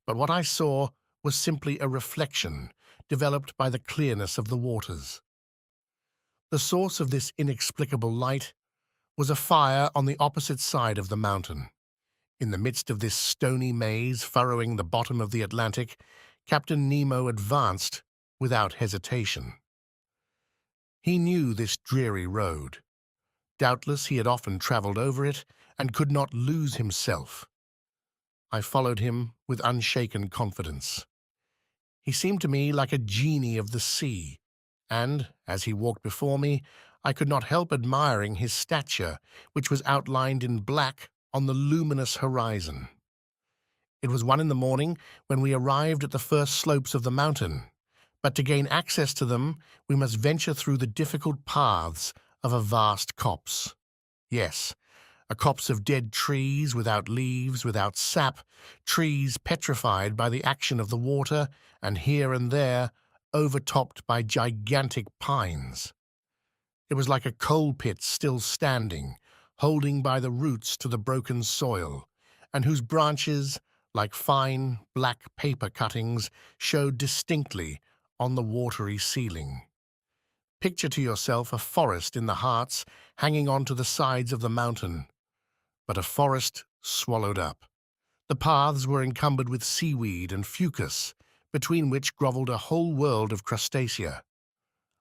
But what I saw was simply a reflection developed by the clearness of the waters. The source of this inexplicable light was a fire on the opposite side of the mountain. In the midst of this stony maze furrowing the bottom of the Atlantic, Captain Nemo advanced without hesitation. He knew this dreary road. Doubtless he had often traveled over it and could not lose himself. I followed him with unshaken confidence. He seemed to me like a genie of the sea, and, as he walked before me, I could not help admiring his stature, which was outlined in black on the luminous horizon. It was 1 in the morning when we arrived at the first slopes of the mountain, but to gain access to them we must venture through the difficult paths of a vast copse. Yes, a copse of dead trees without leaves, without sap, trees petrified by the action of the water, and here and there overtopped by gigantic pines. It was like a coal pit still standing, holding by the roots to the broken soil, and whose branches, like fine black paper cuttings, showed distinctly on the watery ceiling. Picture to yourself a forest in the Harz hanging on to the sides of the mountain, but a forest swallowed up. The paths were encumbered with seaweed and fucus, between which grovelled a whole world of crustacea.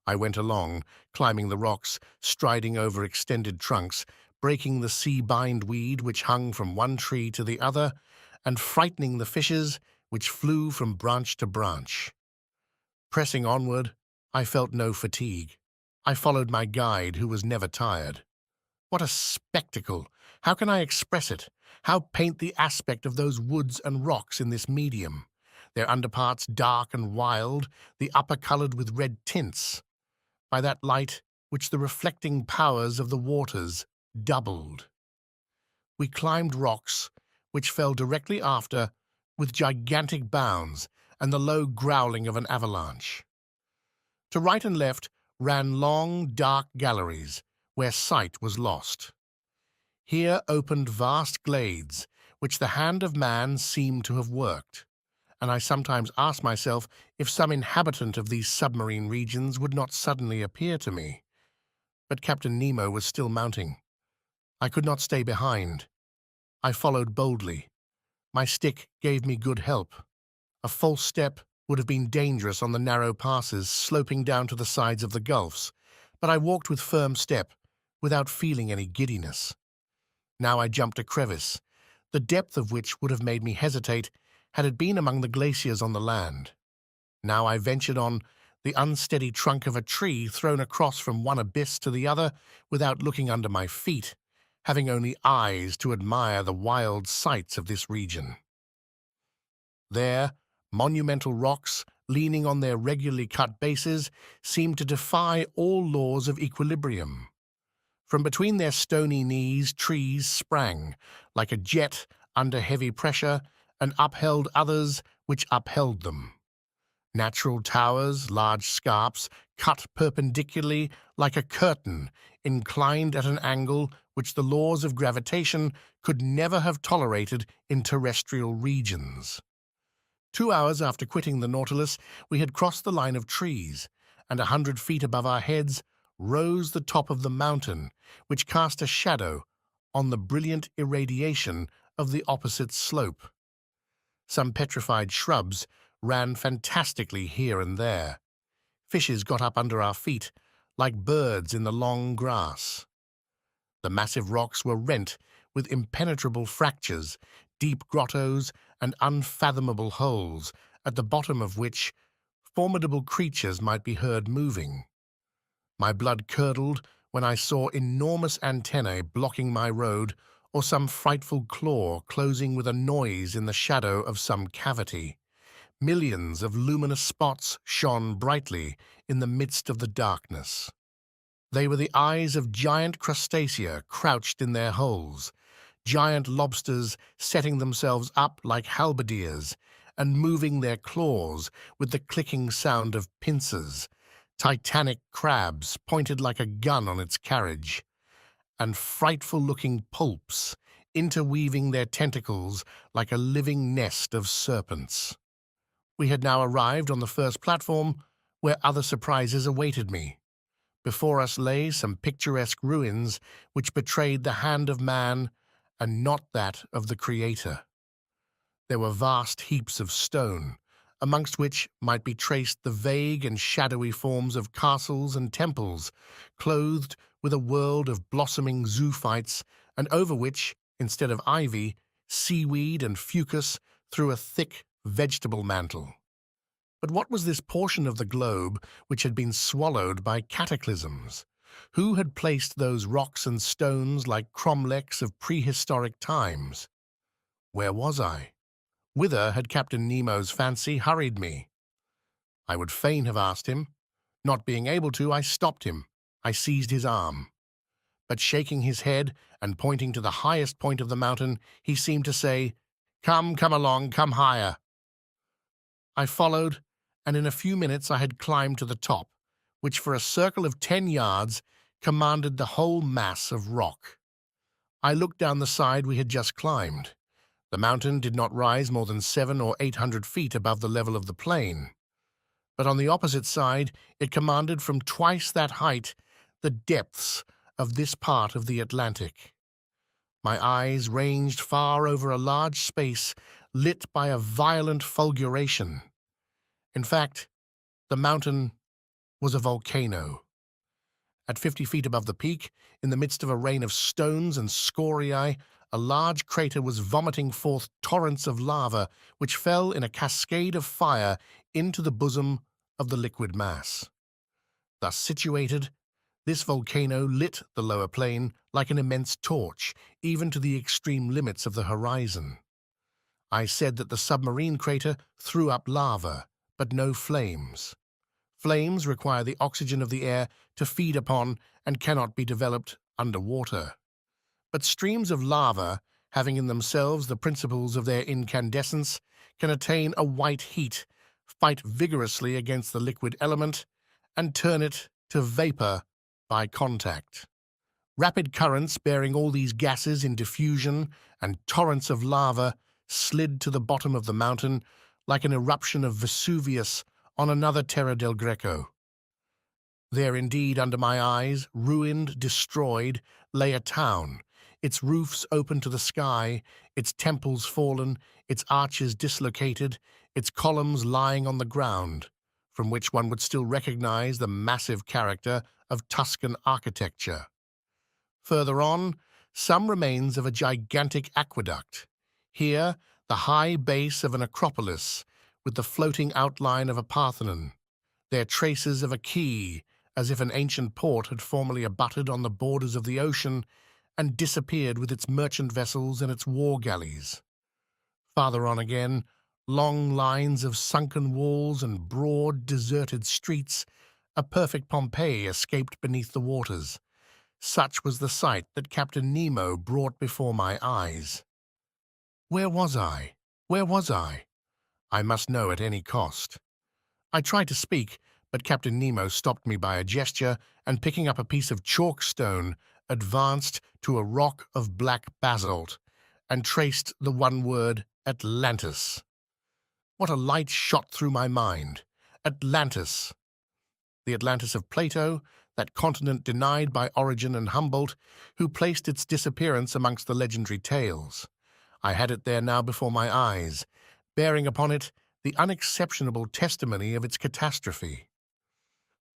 I went along, climbing the rocks, striding over extended trunks, breaking the sea bindweed which hung from one tree to the other, and frightening the fishes which flew from branch to branch. Pressing onward, I felt no fatigue. I followed my guide, who was never tired. What a spectacle! How can I express it? How paint the aspect of those woods and rocks in this medium? Their underparts dark and wild, the upper coloured with red tints, by that light which the reflecting powers of the waters doubled. We climbed rocks which fell directly after with gigantic bounds and the low growling of an avalanche. To right and left ran long, dark galleries where sight was lost. Here opened vast glades which the hand of man seemed to have worked, and I sometimes asked myself if some inhabitant of these submarine regions would not suddenly appear to me. But Captain Nemo was still mounting. I could not stay behind. I followed boldly. My stick gave me good help. A false step would have been dangerous on the narrow passes sloping down to the sides of the gulfs, but I walked with firm step, without feeling any giddiness. Now I jumped a crevice, the depth of which would have made me hesitate had it been among the glaciers on the land. Now I ventured on the unsteady trunk of a tree thrown across from one abyss to the other without looking under my feet, having only eyes to admire the wild sights of this region. There, monumental rocks, leaning on their regularly cut bases, seemed to defy all laws of equilibrium. From between their stony knees, trees sprang, like a jet under heavy pressure, and upheld others which upheld them. Natural towers, large scarps, cut perpendicularly like a curtain, inclined at an angle which the laws of gravitation could never have tolerated in terrestrial regions. 2 hours after quitting the Nautilus, we had crossed the line of trees, and 100 feet above our heads rose the top of the mountain, which cast a shadow on the brilliant irradiation of the opposite slope. Some petrified shrubs ran fantastically here and there. Fishes got up under our feet, like birds in the long grass. The massive rocks were rent with impenetrable fractures, deep grottos, and unfathomable holes, at the bottom of which formidable creatures might be heard moving. My blood curdled when I saw enormous antennae blocking my road, or some frightful claw closing with a noise in the shadow of some cavity. Millions of luminous spots shone brightly in the midst of the darkness. They were the eyes of giant crustacea crouched in their holes, giant lobsters setting themselves up like halberdiers and moving their claws with the clicking sound of pincers, titanic crabs pointed like a gun on its carriage, and frightful-looking pulps interweaving their tentacles like a living nest of serpents. We had now arrived on the first platform, where other surprises awaited me. Before us lay some picturesque ruins which betrayed the hand of man and not that of the Creator. There were vast heaps of stone, amongst which might be traced the vague and shadowy forms of castles and temples, clothed with a world of blossoming zoophytes, and over which, instead of ivy, seaweed and fucus threw a thick vegetable mantle. But what was this portion of the globe which had been swallowed by cataclysms? Who had placed those rocks and stones like cromlechs of prehistoric times? Where was I? Whither had Captain Nemo's fancy hurried me? I would fain have asked him. Not being able to, I stopped him. I seized his arm. But shaking his head and pointing to the highest point of the mountain, he seemed to say, "Come, come along, come higher." I followed, and in a few minutes I had climbed to the top, which for a circle of 10 yards commanded the whole mass of rock. I looked down the side we had just climbed. The mountain did not rise more than 700 or 800 feet above the level of the plain, but on the opposite side it commanded from twice that height the depths of this part of the Atlantic. My eyes ranged far over a large space lit by a violent fulguration. In fact, the mountain was a volcano. At 50 feet above the peak, in the midst of a rain of stones and scoriae, a large crater was vomiting forth torrents of lava which fell in a cascade of fire into the bosom of the liquid mass. Thus situated, this volcano lit the lower plain like an immense torch, even to the extreme limits of the horizon. I said that the submarine crater threw up lava, but no flames. Flames require the oxygen of the air to feed upon and cannot be developed underwater. But streams of lava, having in themselves the principles of their incandescence, can attain a white heat, fight vigorously against the liquid element, and turn it to vapor by contact. Rapid currents bearing all these gases in diffusion and torrents of lava slid to the bottom of the mountain like an eruption of Vesuvius on another Terra del Greco. There indeed, under my eyes, ruined, destroyed, lay a town, its roofs open to the sky, its temples fallen, its arches dislocated, its columns lying on the ground, from which one would still recognize the massive character of Tuscan architecture. Further on, some remains of a gigantic aqueduct. Here, the high base of an acropolis, with the floating outline of a Parthenon. There traces of a quay, as if an ancient port had formerly abutted on the borders of the ocean and disappeared with its merchant vessels and its war galleys. Farther on again, long lines of sunken walls and broad, deserted streets, a perfect Pompeii escaped beneath the waters. Such was the sight that Captain Nemo brought before my eyes. Where was I? Where was I? I must know at any cost. I tried to speak, but Captain Nemo stopped me by a gesture, and picking up a piece of chalk stone, advanced to a rock of black basalt, and traced the one word Atlantis. What a light shot through my mind! Atlantis! The Atlantis of Plato, that continent denied by Origen and Humboldt, who placed its disappearance amongst the legendary tales. I had it there now before my eyes, bearing upon it the unexceptionable testimony of its catastrophe.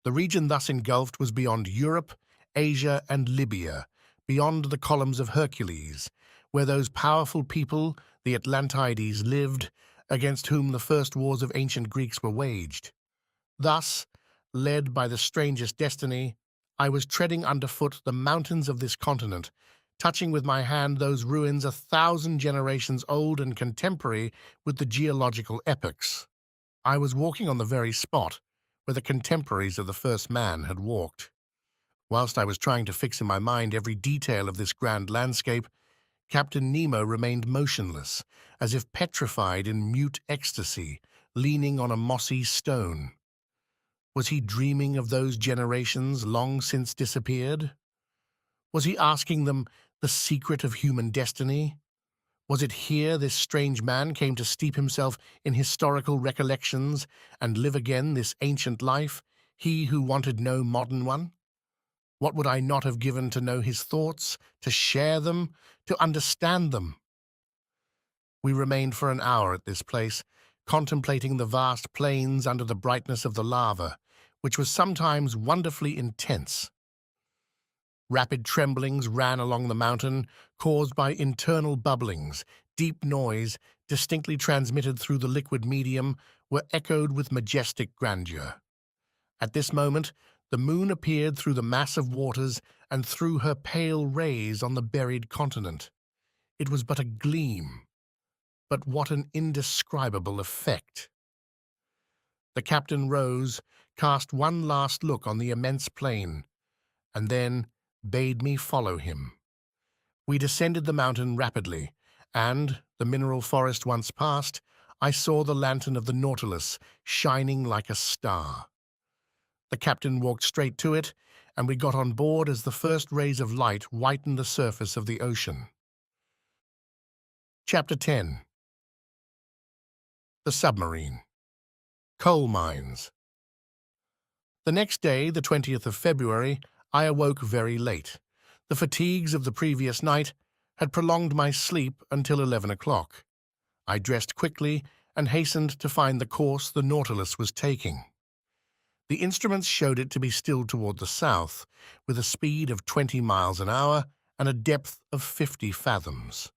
The region thus engulfed was beyond Europe, Asia, and Libya, beyond the columns of Hercules, where those powerful people, the Atlantides, lived, against whom the first wars of ancient Greeks were waged. Thus, led by the strangest destiny, I was treading underfoot the mountains of this continent, touching with my hand those ruins 1,000 generations old and contemporary with the geological epochs. I was walking on the very spot where the contemporaries of the first man had walked. Whilst I was trying to fix in my mind every detail of this grand landscape, Captain Nemo remained motionless, as if petrified in mute ecstasy, leaning on a mossy stone. Was he dreaming of those generations long since disappeared? Was he asking them the secret of human destiny? Was it here this strange man came to steep himself in historical recollections and live again this ancient life, he who wanted no modern one? What would I not have given to know his thoughts, to share them, to understand them? We remained for an hour at this place, contemplating the vast plains under the brightness of the lava, which was sometimes wonderfully intense. Rapid tremblings ran along the mountain, caused by internal bubblings. Deep noise, distinctly transmitted through the liquid medium, were echoed with majestic grandeur. At this moment, the moon appeared through the mass of waters and threw her pale rays on the buried continent. It was but a gleam, but what an indescribable effect! The captain rose, cast one last look on the immense plain, and then bade me follow him. We descended the mountain rapidly, and, the mineral forest once passed, I saw the lantern of the Nautilus shining like a star. The captain walked straight to it, and we got on board as the first rays of light whitened the surface of the ocean. Chapter 10. The Submarine. Coal Mines. The next day, the 20th of February, I awoke very late. The fatigues of the previous night had prolonged my sleep until 11 o'clock. I dressed quickly and hastened to find the course the Nautilus was taking. The instruments showed it to be still toward the south, with a speed of 20 miles an hour and a depth of 50 fathoms.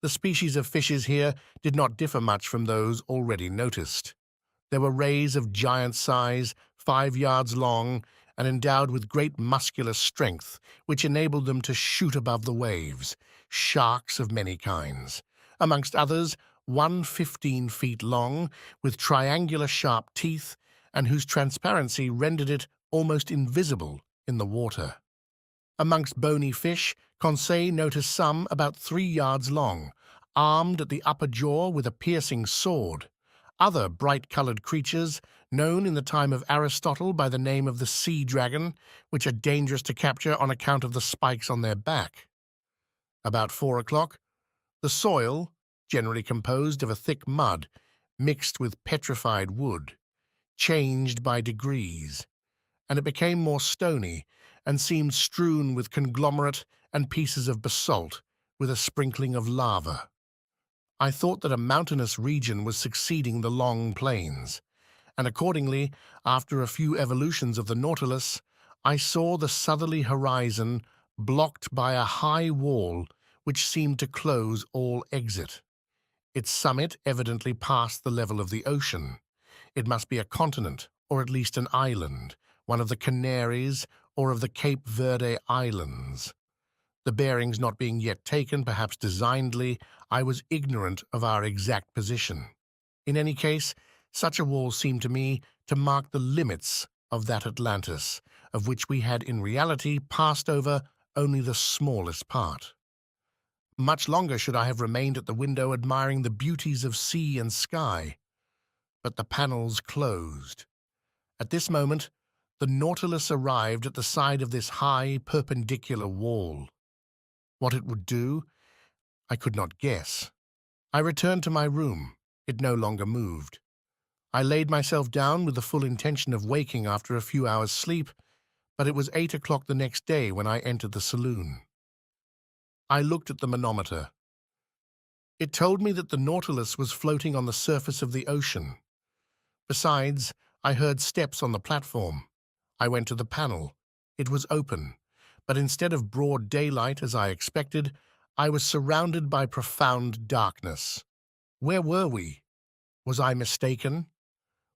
The species of fishes here did not differ much from those already noticed. There were rays of giant size, 5 yards long, and endowed with great muscular strength, which enabled them to shoot above the waves, sharks of many kinds. Amongst others, one 15 feet long, with triangular sharp teeth, and whose transparency rendered it almost invisible in the water. Amongst bony fish, Conseil noticed some about 3 yards long, armed at the upper jaw with a piercing sword. Other bright-colored creatures, known in the time of Aristotle by the name of the sea dragon, which are dangerous to capture on account of the spikes on their back. About 4 o'clock, the soil, generally composed of a thick mud, mixed with petrified wood, changed by degrees, and it became more stony and seemed strewn with conglomerate and pieces of basalt, with a sprinkling of lava. I thought that a mountainous region was succeeding the long plains, and accordingly, after a few evolutions of the Nautilus, I saw the southerly horizon blocked by a high wall which seemed to close all exit. Its summit evidently passed the level of the ocean. It must be a continent, or at least an island, one of the Canaries or of the Cape Verde Islands. The bearings not being yet taken, perhaps designedly, I was ignorant of our exact position. In any case, such a wall seemed to me to mark the limits of that Atlantis, of which we had in reality passed over only the smallest part. Much longer should I have remained at the window admiring the beauties of sea and sky, but the panels closed. At this moment, The Nautilus arrived at the side of this high, perpendicular wall. What it would do, I could not guess. I returned to my room. It no longer moved. I laid myself down with the full intention of waking after a few hours' sleep, but it was 8 o'clock the next day when I entered the saloon. I looked at the manometer. It told me that the Nautilus was floating on the surface of the ocean. Besides, I heard steps on the platform. I went to the panel. It was open, but instead of broad daylight as I expected, I was surrounded by profound darkness. Where were we? Was I mistaken?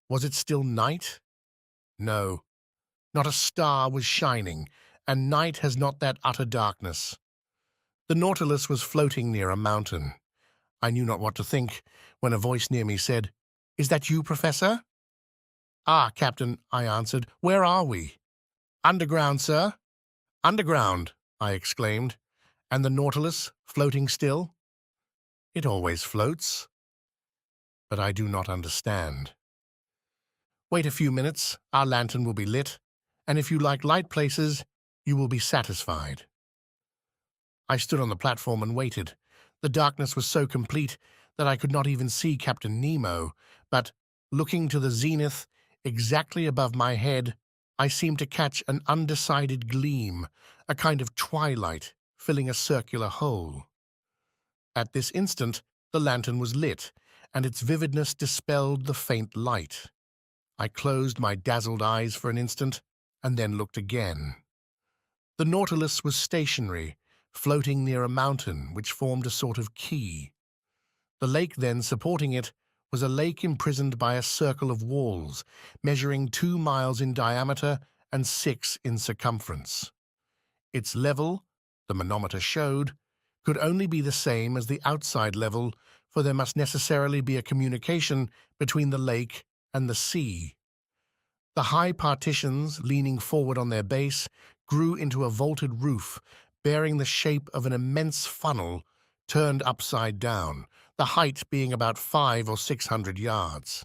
Was it still night? No, not a star was shining, and night has not that utter darkness. The Nautilus was floating near a mountain. I knew not what to think when a voice near me said, "Is that you, Professor?" "Ah, Captain," I answered. "Where are we?" "Underground, sir." "Underground," I exclaimed. "And the Nautilus floating still?" "It always floats." "But I do not understand." "Wait a few minutes, our lantern will be lit, and if you like light places, you will be satisfied." I stood on the platform and waited. The darkness was so complete that I could not even see Captain Nemo, but, looking to the zenith, exactly above my head, I seemed to catch an undecided gleam, a kind of twilight, filling a circular hole. At this instant, the lantern was lit, and its vividness dispelled the faint light. I closed my dazzled eyes for an instant, and then looked again. The Nautilus was stationary, floating near a mountain which formed a sort of quay. The lake then supporting it was a lake imprisoned by a circle of walls, measuring 2 miles in diameter and 6 in circumference. Its level, the manometer showed, could only be the same as the outside level, for there must necessarily be a communication between the lake and the sea. The high partitions, leaning forward on their base, grew into a vaulted roof, bearing the shape of an immense funnel turned upside down, the height being about 500 or 600 yards.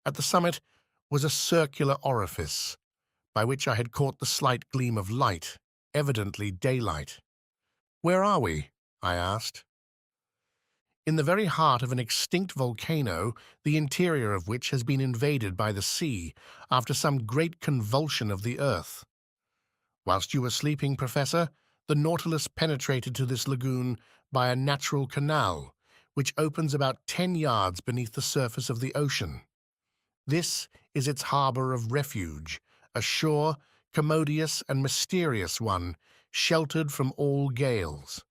At the summit was a circular orifice, by which I had caught the slight gleam of light, evidently daylight. "Where are we?" I asked. "In the very heart of an extinct volcano, the interior of which has been invaded by the sea after some great convulsion of the earth. Whilst you were sleeping, Professor, the Nautilus penetrated to this lagoon by a natural canal, which opens about 10 yards beneath the surface of the ocean. This is its harbour of refuge, a sure, commodious, and mysterious one, sheltered from all gales.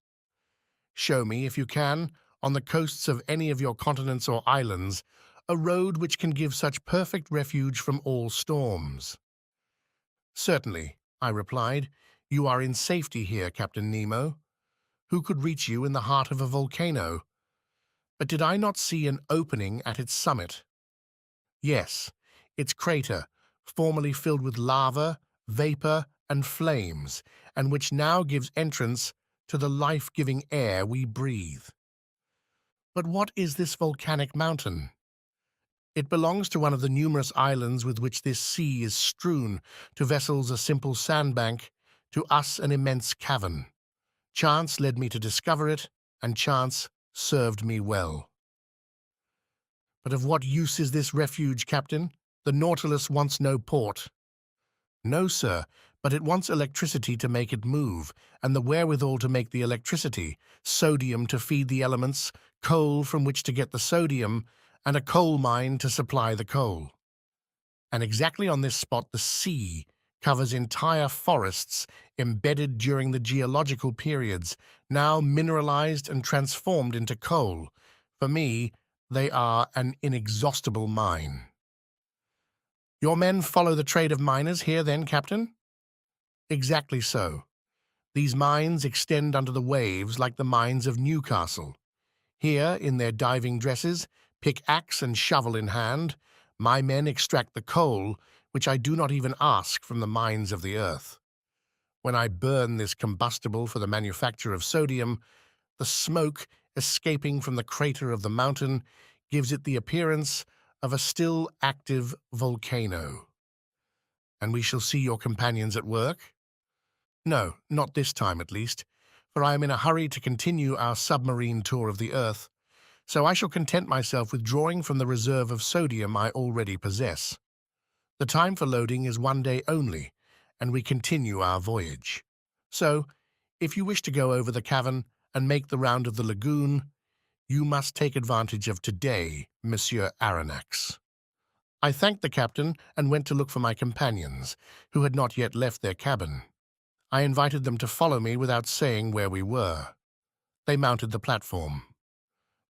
Show me, if you can, on the coasts of any of your continents or islands, a road which can give such perfect refuge from all storms." "Certainly," I replied. "You are in safety here, Captain Nemo. Who could reach you in the heart of a volcano? But did I not see an opening at its summit?" "Yes, its crater, formerly filled with lava, vapor, and flames, and which now gives entrance to the life-giving air we breathe." "But what is this volcanic mountain?" "It belongs to one of the numerous islands with which this sea is strewn, to vessels a simple sandbank, to us an immense cavern. Chance led me to discover it, and chance served me well." "But of what use is this refuge, Captain? The Nautilus wants no port." "No, sir, but it wants electricity to make it move, and the wherewithal to make the electricity, sodium to feed the elements, coal from which to get the sodium, and a coal mine to supply the coal. And exactly on this spot the sea covers entire forests embedded during the geological periods, now mineralized and transformed into coal. For me, they are an inexhaustible mine." "Your men follow the trade of miners here then, Captain?" "Exactly so. These mines extend under the waves like the mines of Newcastle. Here, in their diving dresses, pickaxe and shovel in hand, my men extract the coal, which I do not even ask from the mines of the earth. When I burn this combustible for the manufacture of sodium, the smoke escaping from the crater of the mountain gives it the appearance of a still active volcano." And we shall see your companions at work? No, not this time at least, for I am in a hurry to continue our submarine tour of the Earth, so I shall content myself with drawing from the reserve of sodium I already possess. The time for loading is 1 day only, and we continue our voyage. So, if you wish to go over the cavern and make the round of the lagoon, you must take advantage of today, Monsieur Aronnax. I thanked the captain and went to look for my companions, who had not yet left their cabin. I invited them to follow me without saying where we were. They mounted the platform.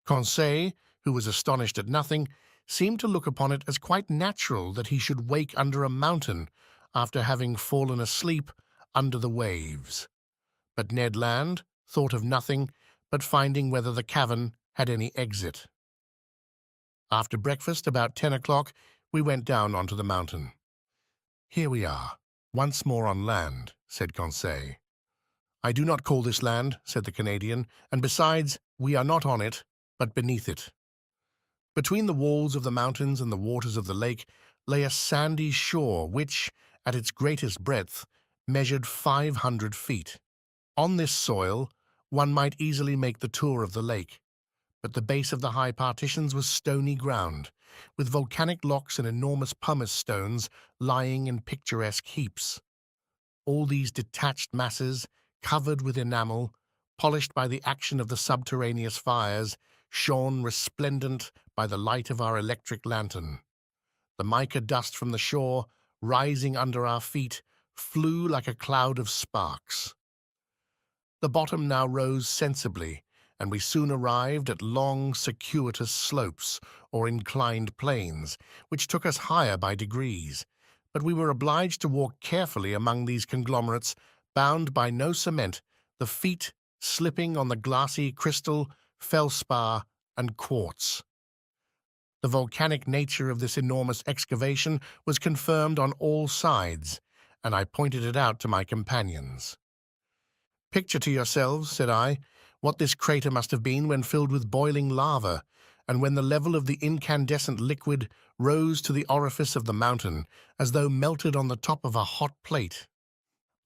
Conseil, who was astonished at nothing, seemed to look upon it as quite natural that he should wake under a mountain after having fallen asleep under the waves. But Ned Land thought of nothing but finding whether the cavern had any exit. After breakfast, about 10 o'clock, we went down onto the mountain. "Here we are, once more on land," said Conseil. "I do not call this land," said the Canadian, "and besides, we are not on it, but beneath it." Between the walls of the mountains and the waters of the lake lay a sandy shore which, at its greatest breadth, measured 500 feet. On this soil, one might easily make the tour of the lake, but the base of the high partitions was stony ground, with volcanic locks and enormous pumice stones lying in picturesque heaps. All these detached masses, covered with enamel, polished by the action of the subterraneous fires, shone resplendent by the light of our electric lantern. The mica dust from the shore, rising under our feet, flew like a cloud of sparks. The bottom now rose sensibly, and we soon arrived at long, circuitous slopes, or inclined planes, which took us higher by degrees, but we were obliged to walk carefully among these conglomerates, bound by no cement, the feet slipping on the glassy crystal, feldspar, and quartz. The volcanic nature of this enormous excavation was confirmed on all sides, and I pointed it out to my companions. "Picture to yourselves," said I, "what this crater must have been when filled with boiling lava, and when the level of the incandescent liquid rose to the orifice of the mountain, as though melted on the top of a hot plate."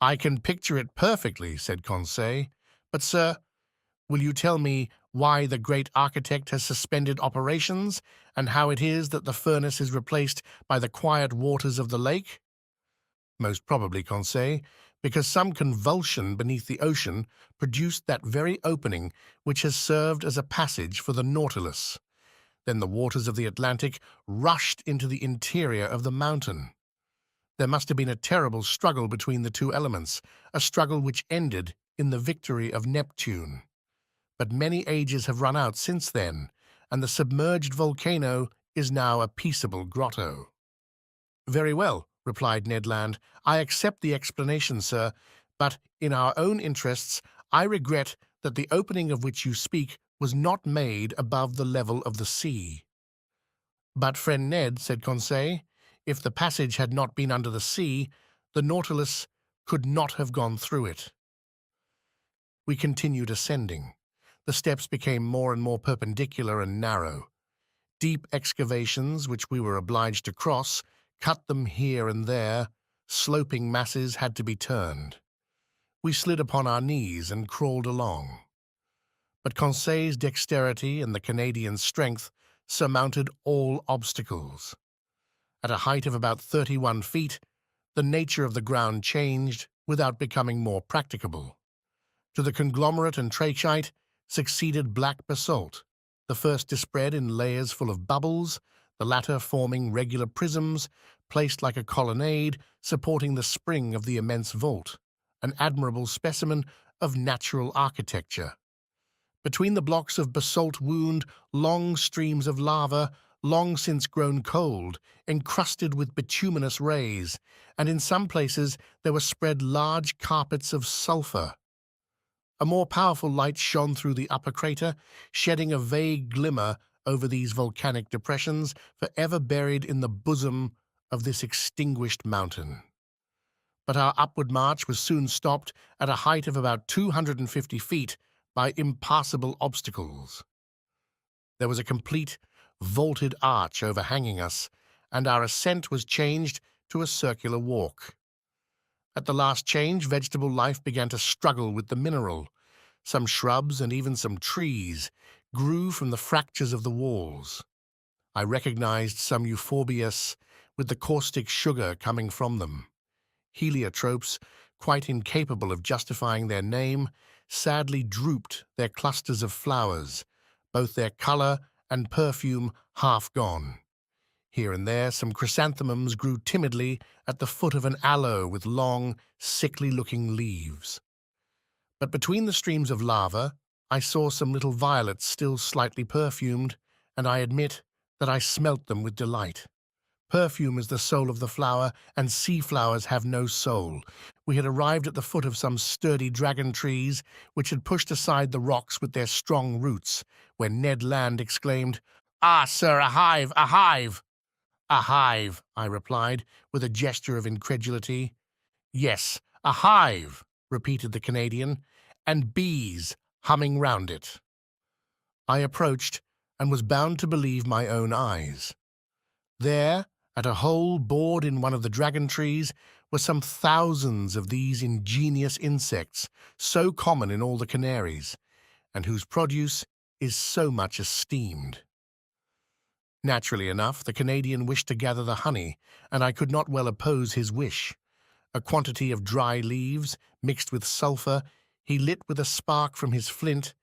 "I can picture it perfectly," said Conseil. "But, sir, will you tell me why the great architect has suspended operations, and how it is that the furnace is replaced by the quiet waters of the lake?" "Most probably, Conseil, because some convulsion beneath the ocean produced that very opening which has served as a passage for the Nautilus. Then the waters of the Atlantic rushed into the interior of the mountain. There must have been a terrible struggle between the two elements, a struggle which ended in the victory of Neptune. But many ages have run out since then, and the submerged volcano is now a peaceable grotto." "Very well," replied Ned Land. "I accept the explanation, sir, but in our own interests I regret that the opening of which you speak was not made above the level of the sea." "But, friend Ned," said Conseil, "if the passage had not been under the sea, the Nautilus could not have gone through it." We continued ascending. The steps became more and more perpendicular and narrow. Deep excavations, which we were obliged to cross, cut them here and there. Sloping masses had to be turned. We slid upon our knees and crawled along. But Conseil's dexterity and the Canadian's strength surmounted all obstacles. At a height of about 31 feet, the nature of the ground changed without becoming more practicable. To the conglomerate and trachyte succeeded black basalt, the first dispread in layers full of bubbles, the latter forming regular prisms, placed like a colonnade, supporting the spring of the immense vault, an admirable specimen of natural architecture. Between the blocks of basalt wound long streams of lava, long since grown cold, encrusted with bituminous rays, and in some places there were spread large carpets of sulfur. A more powerful light shone through the upper crater, shedding a vague glimmer over these volcanic depressions forever buried in the bosom of this extinguished mountain. But our upward march was soon stopped at a height of about 250 feet by impassable obstacles. There was a complete vaulted arch overhanging us, and our ascent was changed to a circular walk. At the last change, vegetable life began to struggle with the mineral. Some shrubs and even some trees grew from the fractures of the walls. I recognized some euphorbias with the caustic sugar coming from them. Heliotropes, quite incapable of justifying their name, sadly drooped their clusters of flowers, both their color and perfume half gone. Here and there some chrysanthemums grew timidly at the foot of an aloe with long, sickly-looking leaves. But between the streams of lava, I saw some little violets still slightly perfumed, and I admit that I smelt them with delight. Perfume is the soul of the flower, and sea flowers have no soul. We had arrived at the foot of some sturdy dragon trees, which had pushed aside the rocks with their strong roots, when Ned Land exclaimed, "Ah, sir, a hive, a hive!" "A hive," I replied, with a gesture of incredulity. "Yes, a hive," repeated the Canadian, "and bees humming round it." I approached, and was bound to believe my own eyes. There, at a hole bored in one of the dragon trees, were some thousands of these ingenious insects, so common in all the Canaries, and whose produce is so much esteemed. Naturally enough, the Canadian wished to gather the honey, and I could not well oppose his wish. A quantity of dry leaves, mixed with sulphur, he lit with a spark from his flint,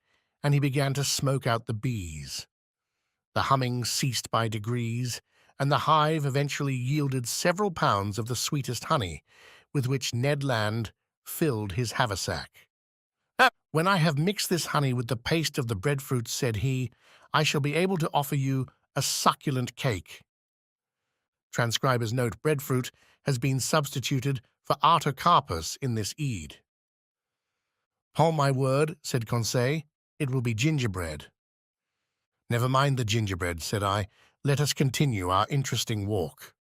and he began to smoke out the bees. The humming ceased by degrees, and the hive eventually yielded several pounds of the sweetest honey, with which Ned Land filled his haversack. "When I have mixed this honey with the paste of the breadfruit," said he, "I shall be able to offer you a succulent cake." Transcriber's note: breadfruit has been substituted for artocarpus in this Eid. "Upon my word," said Conseil, "it will be gingerbread." "Never mind the gingerbread," said I. "Let us continue our interesting walk."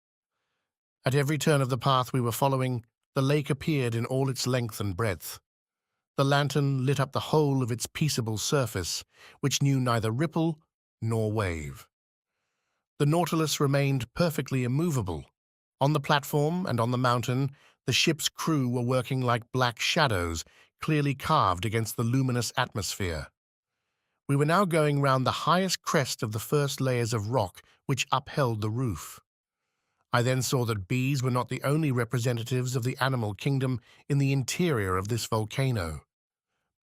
At every turn of the path we were following, the lake appeared in all its length and breadth. The lantern lit up the whole of its peaceable surface, which knew neither ripple nor wave. The Nautilus remained perfectly immovable. On the platform and on the mountain, the ship's crew were working like black shadows, clearly carved against the luminous atmosphere. We were now going round the highest crest of the first layers of rock which upheld the roof. I then saw that bees were not the only representatives of the animal kingdom in the interior of this volcano.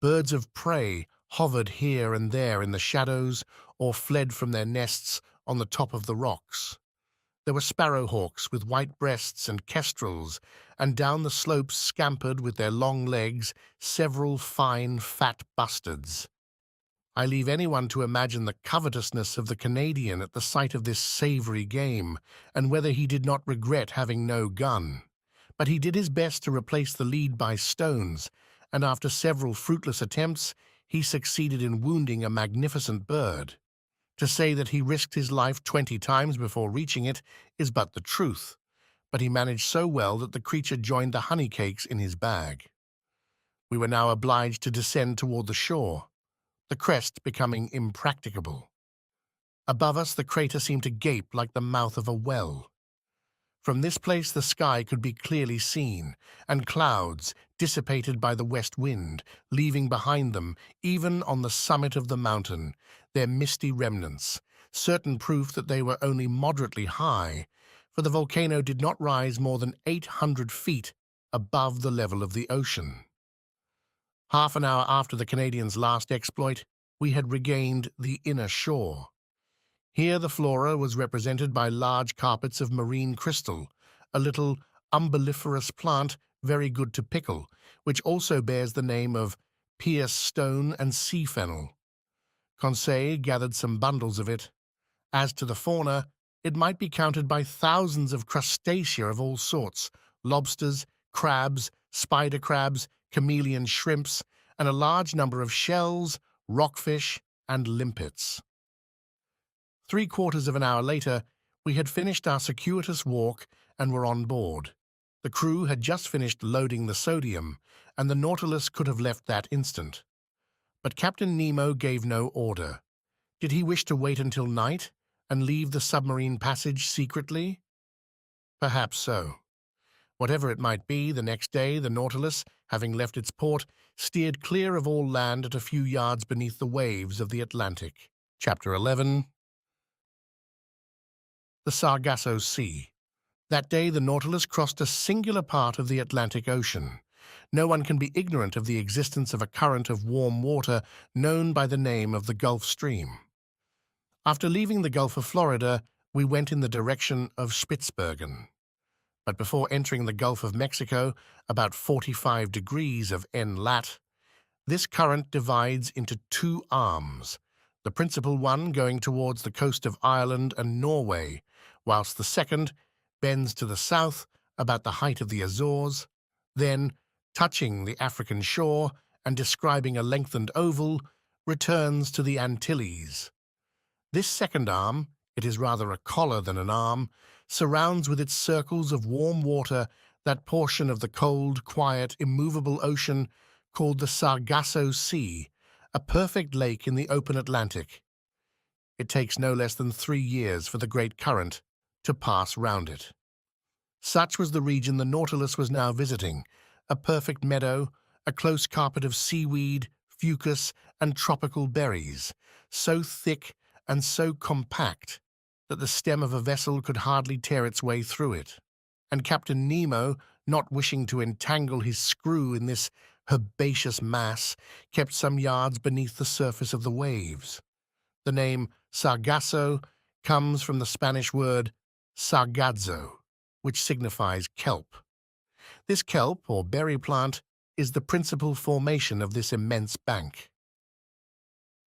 Birds of prey hovered here and there in the shadows or fled from their nests on the top of the rocks. There were sparrowhawks with white breasts and kestrels, and down the slopes scampered with their long legs several fine, fat bustards. I leave anyone to imagine the covetousness of the Canadian at the sight of this savory game, and whether he did not regret having no gun. But he did his best to replace the lead by stones, and after several fruitless attempts, he succeeded in wounding a magnificent bird. To say that he risked his life 20 times before reaching it is but the truth, but he managed so well that the creature joined the honey cakes in his bag. We were now obliged to descend toward the shore, the crest becoming impracticable. Above us the crater seemed to gape like the mouth of a well. From this place the sky could be clearly seen, and clouds, dissipated by the west wind, leaving behind them, even on the summit of the mountain, their misty remnants, certain proof that they were only moderately high, for the volcano did not rise more than 800 feet above the level of the ocean. Half an hour after the Canadian's last exploit, we had regained the inner shore. Here the flora was represented by large carpets of marine crystal, a little umbelliferous plant very good to pickle, which also bears the name of pierce stone and sea fennel. Conseil gathered some bundles of it. As to the fauna, it might be counted by thousands of crustacea of all sorts, lobsters, crabs, spider crabs, chameleon shrimps, and a large number of shells, rockfish, and limpets. 3/4 of an hour later, we had finished our circuitous walk and were on board. The crew had just finished loading the sodium, and the Nautilus could have left that instant. But Captain Nemo gave no order. Did he wish to wait until night and leave the submarine passage secretly? Perhaps so. Whatever it might be, the next day the Nautilus, having left its port, steered clear of all land at a few yards beneath the waves of the Atlantic. Chapter 11. The Sargasso Sea. That day the Nautilus crossed a singular part of the Atlantic Ocean. No one can be ignorant of the existence of a current of warm water known by the name of the Gulf Stream. After leaving the Gulf of Florida, we went in the direction of Spitzbergen. But before entering the Gulf of Mexico, about 45 degrees of N-lat, this current divides into two arms, the principal one going towards the coast of Ireland and Norway, whilst the second bends to the south about the height of the Azores, then, touching the African shore and describing a lengthened oval, returns to the Antilles. This second arm, it is rather a collar than an arm, surrounds with its circles of warm water that portion of the cold, quiet, immovable ocean called the Sargasso Sea, a perfect lake in the open Atlantic. It takes no less than 3 years for the great current to pass round it. Such was the region the Nautilus was now visiting, a perfect meadow, a close carpet of seaweed, fucus, and tropical berries, so thick and so compact that the stem of a vessel could hardly tear its way through it. And Captain Nemo, not wishing to entangle his screw in this herbaceous mass, kept some yards beneath the surface of the waves. The name Sargasso comes from the Spanish word sargazo, which signifies kelp. This kelp, or berry plant, is the principal formation of this immense bank.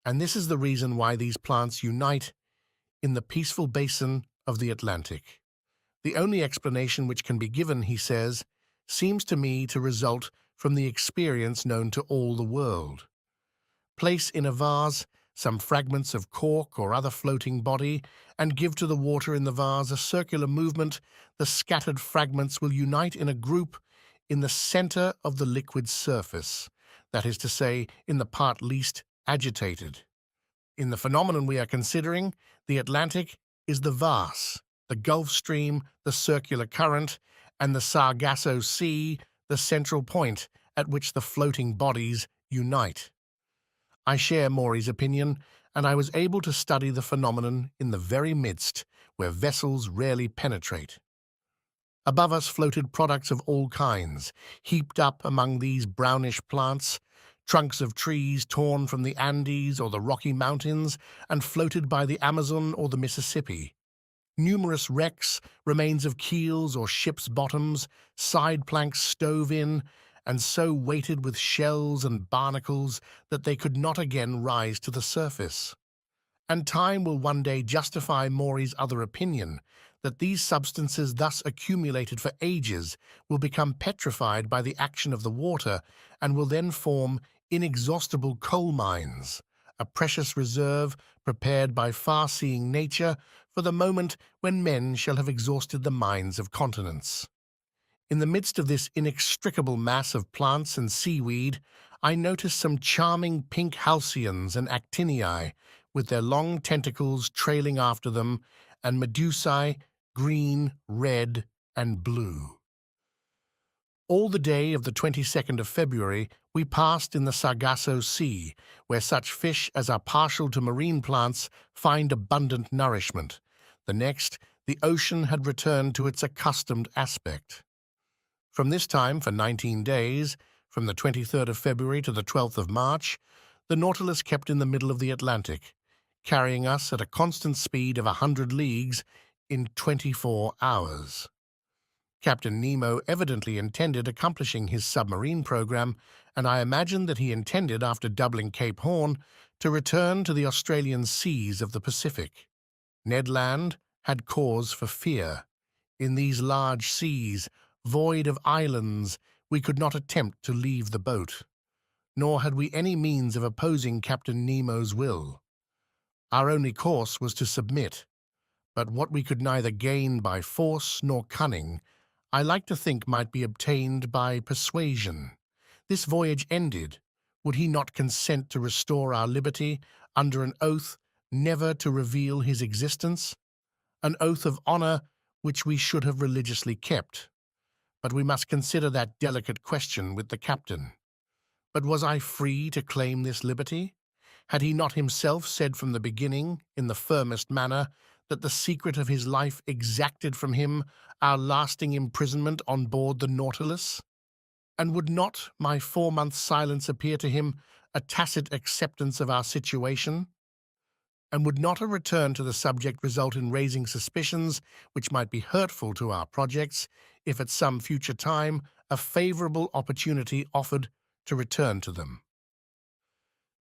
And this is the reason why these plants unite in the peaceful basin of the Atlantic. The only explanation which can be given, he says, seems to me to result from the experience known to all the world. Place in a vase some fragments of cork or other floating body, and give to the water in the vase a circular movement, the scattered fragments will unite in a group in the center of the liquid surface, that is to say, in the part least agitated. In the phenomenon we are considering, the Atlantic is the vase, the Gulf Stream, the circular current, and the Sargasso Sea, the central point at which the floating bodies unite. I share Maury's opinion, and I was able to study the phenomenon in the very midst where vessels rarely penetrate. Above us floated products of all kinds, heaped up among these brownish plants, trunks of trees torn from the Andes or the Rocky Mountains and floated by the Amazon or the Mississippi. Numerous wrecks, remains of keels or ships' bottoms, side planks stove in, and so weighted with shells and barnacles that they could not again rise to the surface. And time will one day justify Maury's other opinion, that these substances thus accumulated for ages will become petrified by the action of the water and will then form inexhaustible coal mines, a precious reserve prepared by far-seeing nature for the moment when men shall have exhausted the mines of continents. In the midst of this inextricable mass of plants and seaweed, I noticed some charming pink halcyons and actiniae with their long tentacles trailing after them, and medusae, green, red, and blue. All the day of the 22nd of February we passed in the Sargasso Sea, where such fish as are partial to marine plants find abundant nourishment. The next, the ocean had returned to its accustomed aspect. From this time, for 19 days, from the 23rd of February to the 12th of March, the Nautilus kept in the middle of the Atlantic, carrying us at a constant speed of 100 leagues in 24 hours. Captain Nemo evidently intended accomplishing his submarine program, and I imagine that he intended, after doubling Cape Horn, to return to the Australian seas of the Pacific. Ned Land had cause for fear. In these large seas, void of islands, we could not attempt to leave the boat, nor had we any means of opposing Captain Nemo's will. Our only course was to submit, but what we could neither gain by force nor cunning, I like to think might be obtained by persuasion. This voyage ended, would he not consent to restore our liberty under an oath never to reveal his existence? An oath of honor which we should have religiously kept. But we must consider that delicate question with the captain. But was I free to claim this liberty? Had he not himself said from the beginning, in the firmest manner, that the secret of his life exacted from him our lasting imprisonment on board the Nautilus? And would not my 4 months' silence appear to him a tacit acceptance of our situation? And would not a return to the subject result in raising suspicions which might be hurtful to our projects if at some future time a favourable opportunity offered to return to them?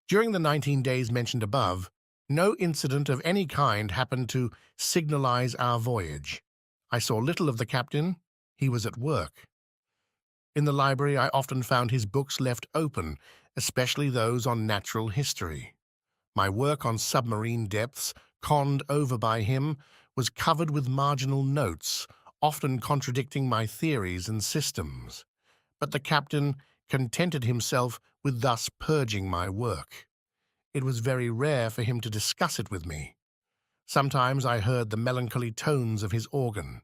During the 19 days mentioned above, no incident of any kind happened to signalize our voyage. I saw little of the captain. He was at work. In the library, I often found his books left open, especially those on natural history. My work on submarine depths, conned over by him, was covered with marginal notes, often contradicting my theories and systems. But the captain contented himself with thus purging my work. It was very rare for him to discuss it with me. Sometimes I heard the melancholy tones of his organ,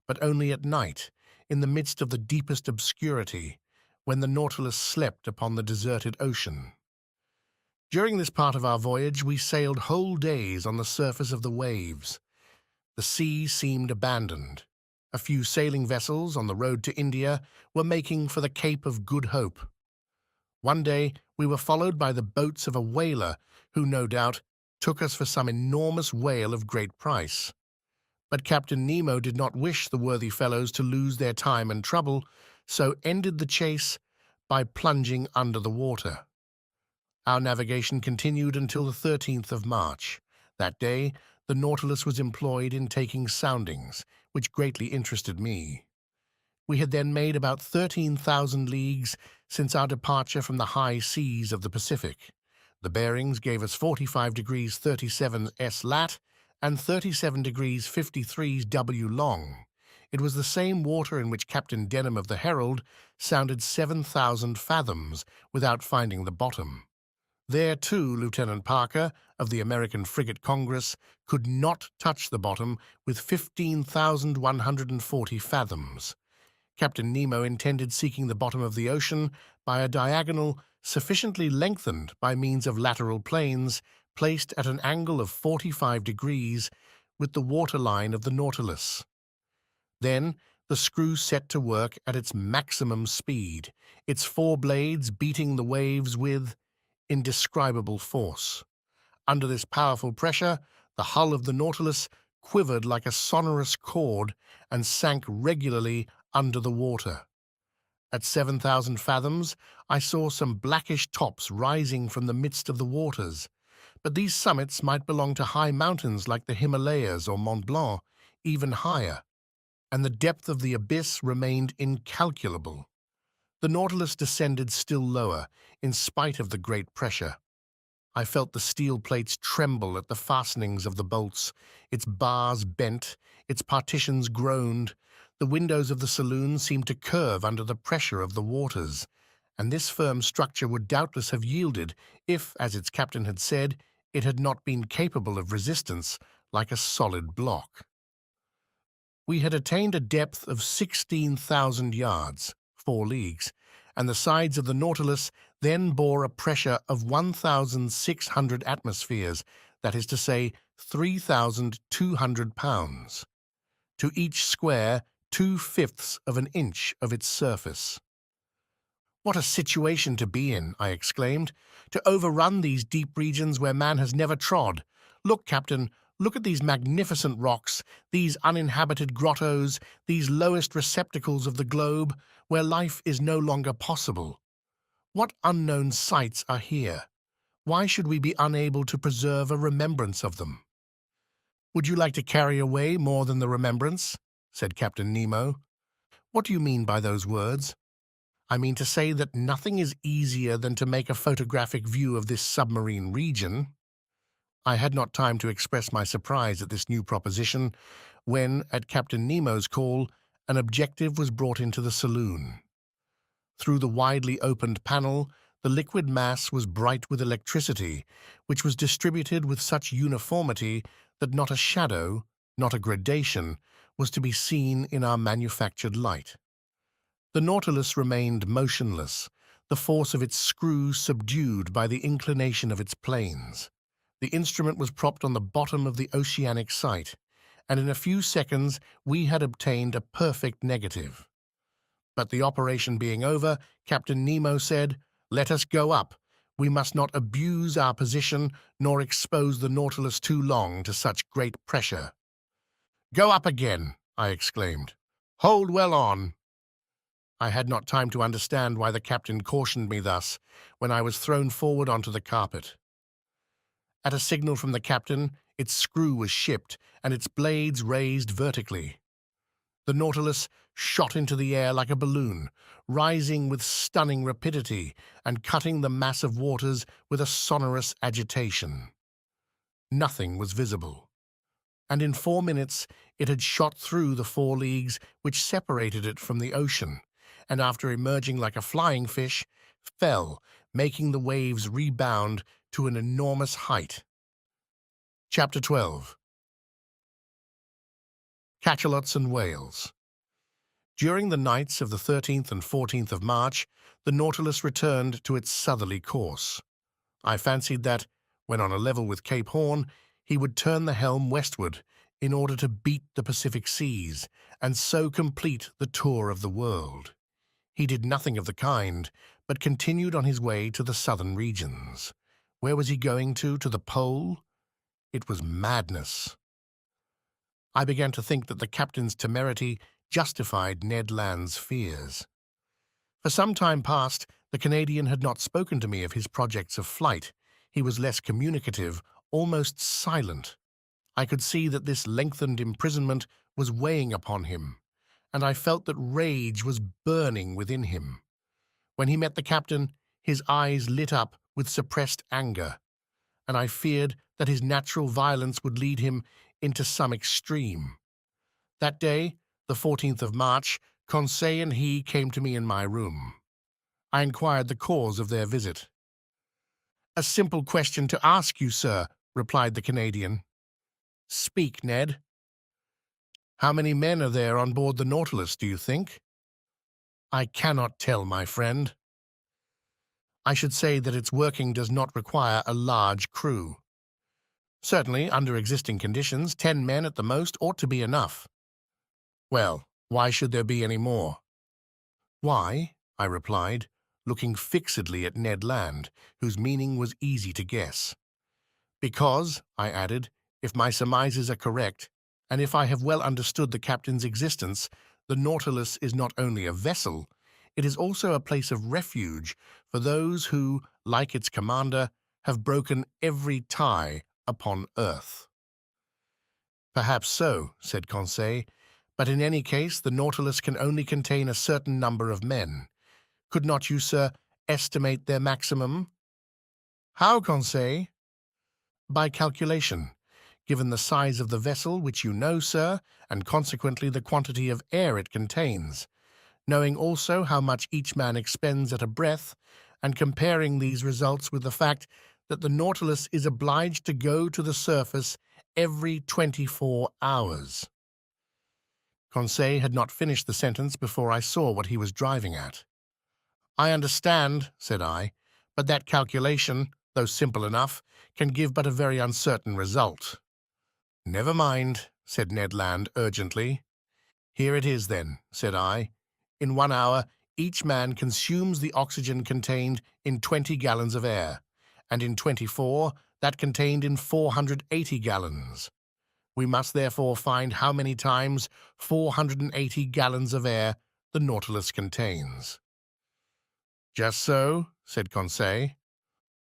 but only at night, in the midst of the deepest obscurity, when the Nautilus slept upon the deserted ocean. During this part of our voyage, we sailed whole days on the surface of the waves. The sea seemed abandoned. A few sailing vessels on the road to India were making for the Cape of Good Hope. One day we were followed by the boats of a whaler who, no doubt, took us for some enormous whale of great price. But Captain Nemo did not wish the worthy fellows to lose their time and trouble, so ended the chase by plunging under the water. Our navigation continued until the 13th of March. That day, the Nautilus was employed in taking soundings, which greatly interested me. We had then made about 13,000 leagues since our departure from the high seas of the Pacific. The bearings gave us 45 degrees 37 S lat and 37 degrees 53 W long. It was the same water in which Captain Denham of the Herald sounded 7,000 fathoms without finding the bottom. There, too, Lieutenant Parker, of the American frigate Congress, could not touch the bottom with 15,140 fathoms. Captain Nemo intended seeking the bottom of the ocean by a diagonal sufficiently lengthened by means of lateral planes placed at an angle of 45 degrees with the waterline of the Nautilus. Then the screw set to work at its maximum speed, its four blades beating the waves with indescribable force. Under this powerful pressure, the hull of the Nautilus quivered like a sonorous chord and sank regularly under the water. At 7,000 fathoms, I saw some blackish tops rising from the midst of the waters, but these summits might belong to high mountains like the Himalayas or Mont Blanc, even higher, and the depth of the abyss remained incalculable. The Nautilus descended still lower, in spite of the great pressure. I felt the steel plates tremble at the fastenings of the bolts. Its bars bent, its partitions groaned. The windows of the saloon seemed to curve under the pressure of the waters, and this firm structure would doubtless have yielded if, as its captain had said, it had not been capable of resistance like a solid block. We had attained a depth of 16,000 yards, 4 leagues, and the sides of the Nautilus then bore a pressure of 1,600 atmospheres, that is to say, 3,200 pounds, to each square 2/5 of an inch of its surface. "What a situation to be in," I exclaimed, "to overrun these deep regions where man has never trod. Look, Captain, look at these magnificent rocks, these uninhabited grottos, these lowest receptacles of the globe, where life is no longer possible. What unknown sights are here? Why should we be unable to preserve a remembrance of them?" "Would you like to carry away more than the remembrance?" said Captain Nemo. "What do you mean by those words?" "I mean to say that nothing is easier than to make a photographic view of this submarine region." I had not time to express my surprise at this new proposition when, at Captain Nemo's call, an objective was brought into the saloon. Through the widely opened panel, the liquid mass was bright with electricity, which was distributed with such uniformity that not a shadow, not a gradation, was to be seen in our manufactured light. The Nautilus remained motionless, the force of its screws subdued by the inclination of its planes. The instrument was propped on the bottom of the oceanic sight, and in a few seconds we had obtained a perfect negative. But the operation being over, Captain Nemo said, "Let us go up. We must not abuse our position nor expose the Nautilus too long to such great pressure." "Go up again," I exclaimed. "Hold well on." I had not time to understand why the captain cautioned me thus when I was thrown forward onto the carpet. At a signal from the captain, its screw was shipped and its blades raised vertically. The Nautilus shot into the air like a balloon, rising with stunning rapidity and cutting the mass of waters with a sonorous agitation. Nothing was visible, and in 4 minutes it had shot through the 4 leagues which separated it from the ocean, and after emerging like a flying fish, fell, making the waves rebound to an enormous height. Chapter 12. Cachalots and Whales. During the nights of the 13th and 14th of March, the Nautilus returned to its southerly course. I fancied that, when on a level with Cape Horn, he would turn the helm westward in order to beat the Pacific seas and so complete the tour of the world. He did nothing of the kind, but continued on his way to the southern regions. Where was he going to? To the pole? It was madness. I began to think that the captain's temerity justified Ned Land's fears. For some time past, the Canadian had not spoken to me of his projects of flight. He was less communicative, almost silent. I could see that this lengthened imprisonment was weighing upon him, and I felt that rage was burning within him. When he met the captain, his eyes lit up with suppressed anger, and I feared that his natural violence would lead him into some extreme. That day, the 14th of March, Conseil and he came to me in my room. I inquired the cause of their visit. "A simple question to ask you, sir," replied the Canadian. "Speak, Ned." "How many men are there on board the Nautilus, do you think?" "I cannot tell, my friend. I should say that its working does not require a large crew. Certainly, under existing conditions, 10 men at the most ought to be enough." "Well, why should there be any more?" "Why?" I replied, looking fixedly at Ned Land, whose meaning was easy to guess. "Because," I added, "if my surmises are correct, and if I have well understood the captain's existence, the Nautilus is not only a vessel, it is also a place of refuge for those who, like its commander, have broken every tie upon earth." "Perhaps so," said Conseil, "but in any case the Nautilus can only contain a certain number of men. Could not you, sir, estimate their maximum?" "How, Conseil?" "By calculation. Given the size of the vessel, which you know, sir, and consequently the quantity of air it contains, knowing also how much each man expends at a breath, and comparing these results with the fact that the Nautilus is obliged to go to the surface every 24 hours. Conseil had not finished the sentence before I saw what he was driving at. "I understand," said I, "but that calculation, though simple enough, can give but a very uncertain result." "Never mind," said Ned Land urgently. "Here it is, then," said I. "In 1 hour, each man consumes the oxygen contained in 20 gallons of air, and in 24, that contained in 480 gallons. We must therefore find how many times 480 gallons of air the Nautilus contains." "Just so," said Conseil.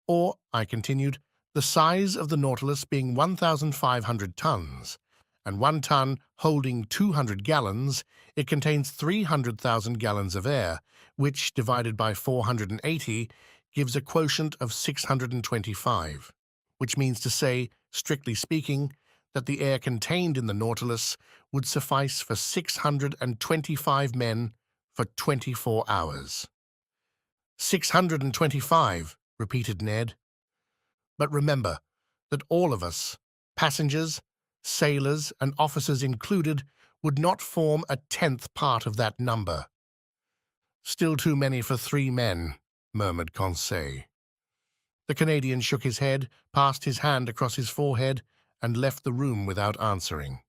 "Or," I continued, "the size of the Nautilus being 1,500 tons, and 1 ton holding 200 gallons, it contains 300,000 gallons of air, which, divided by 480, gives a quotient of 625, which means to say, strictly speaking, that the air contained in the Nautilus would suffice for 625 men for 24 hours. 625, repeated Ned. "But remember that all of us, passengers, sailors, and officers included, would not form a 10th part of that number." Still too many for 3 men, murmured Conseil. The Canadian shook his head, passed his hand across his forehead, and left the room without answering.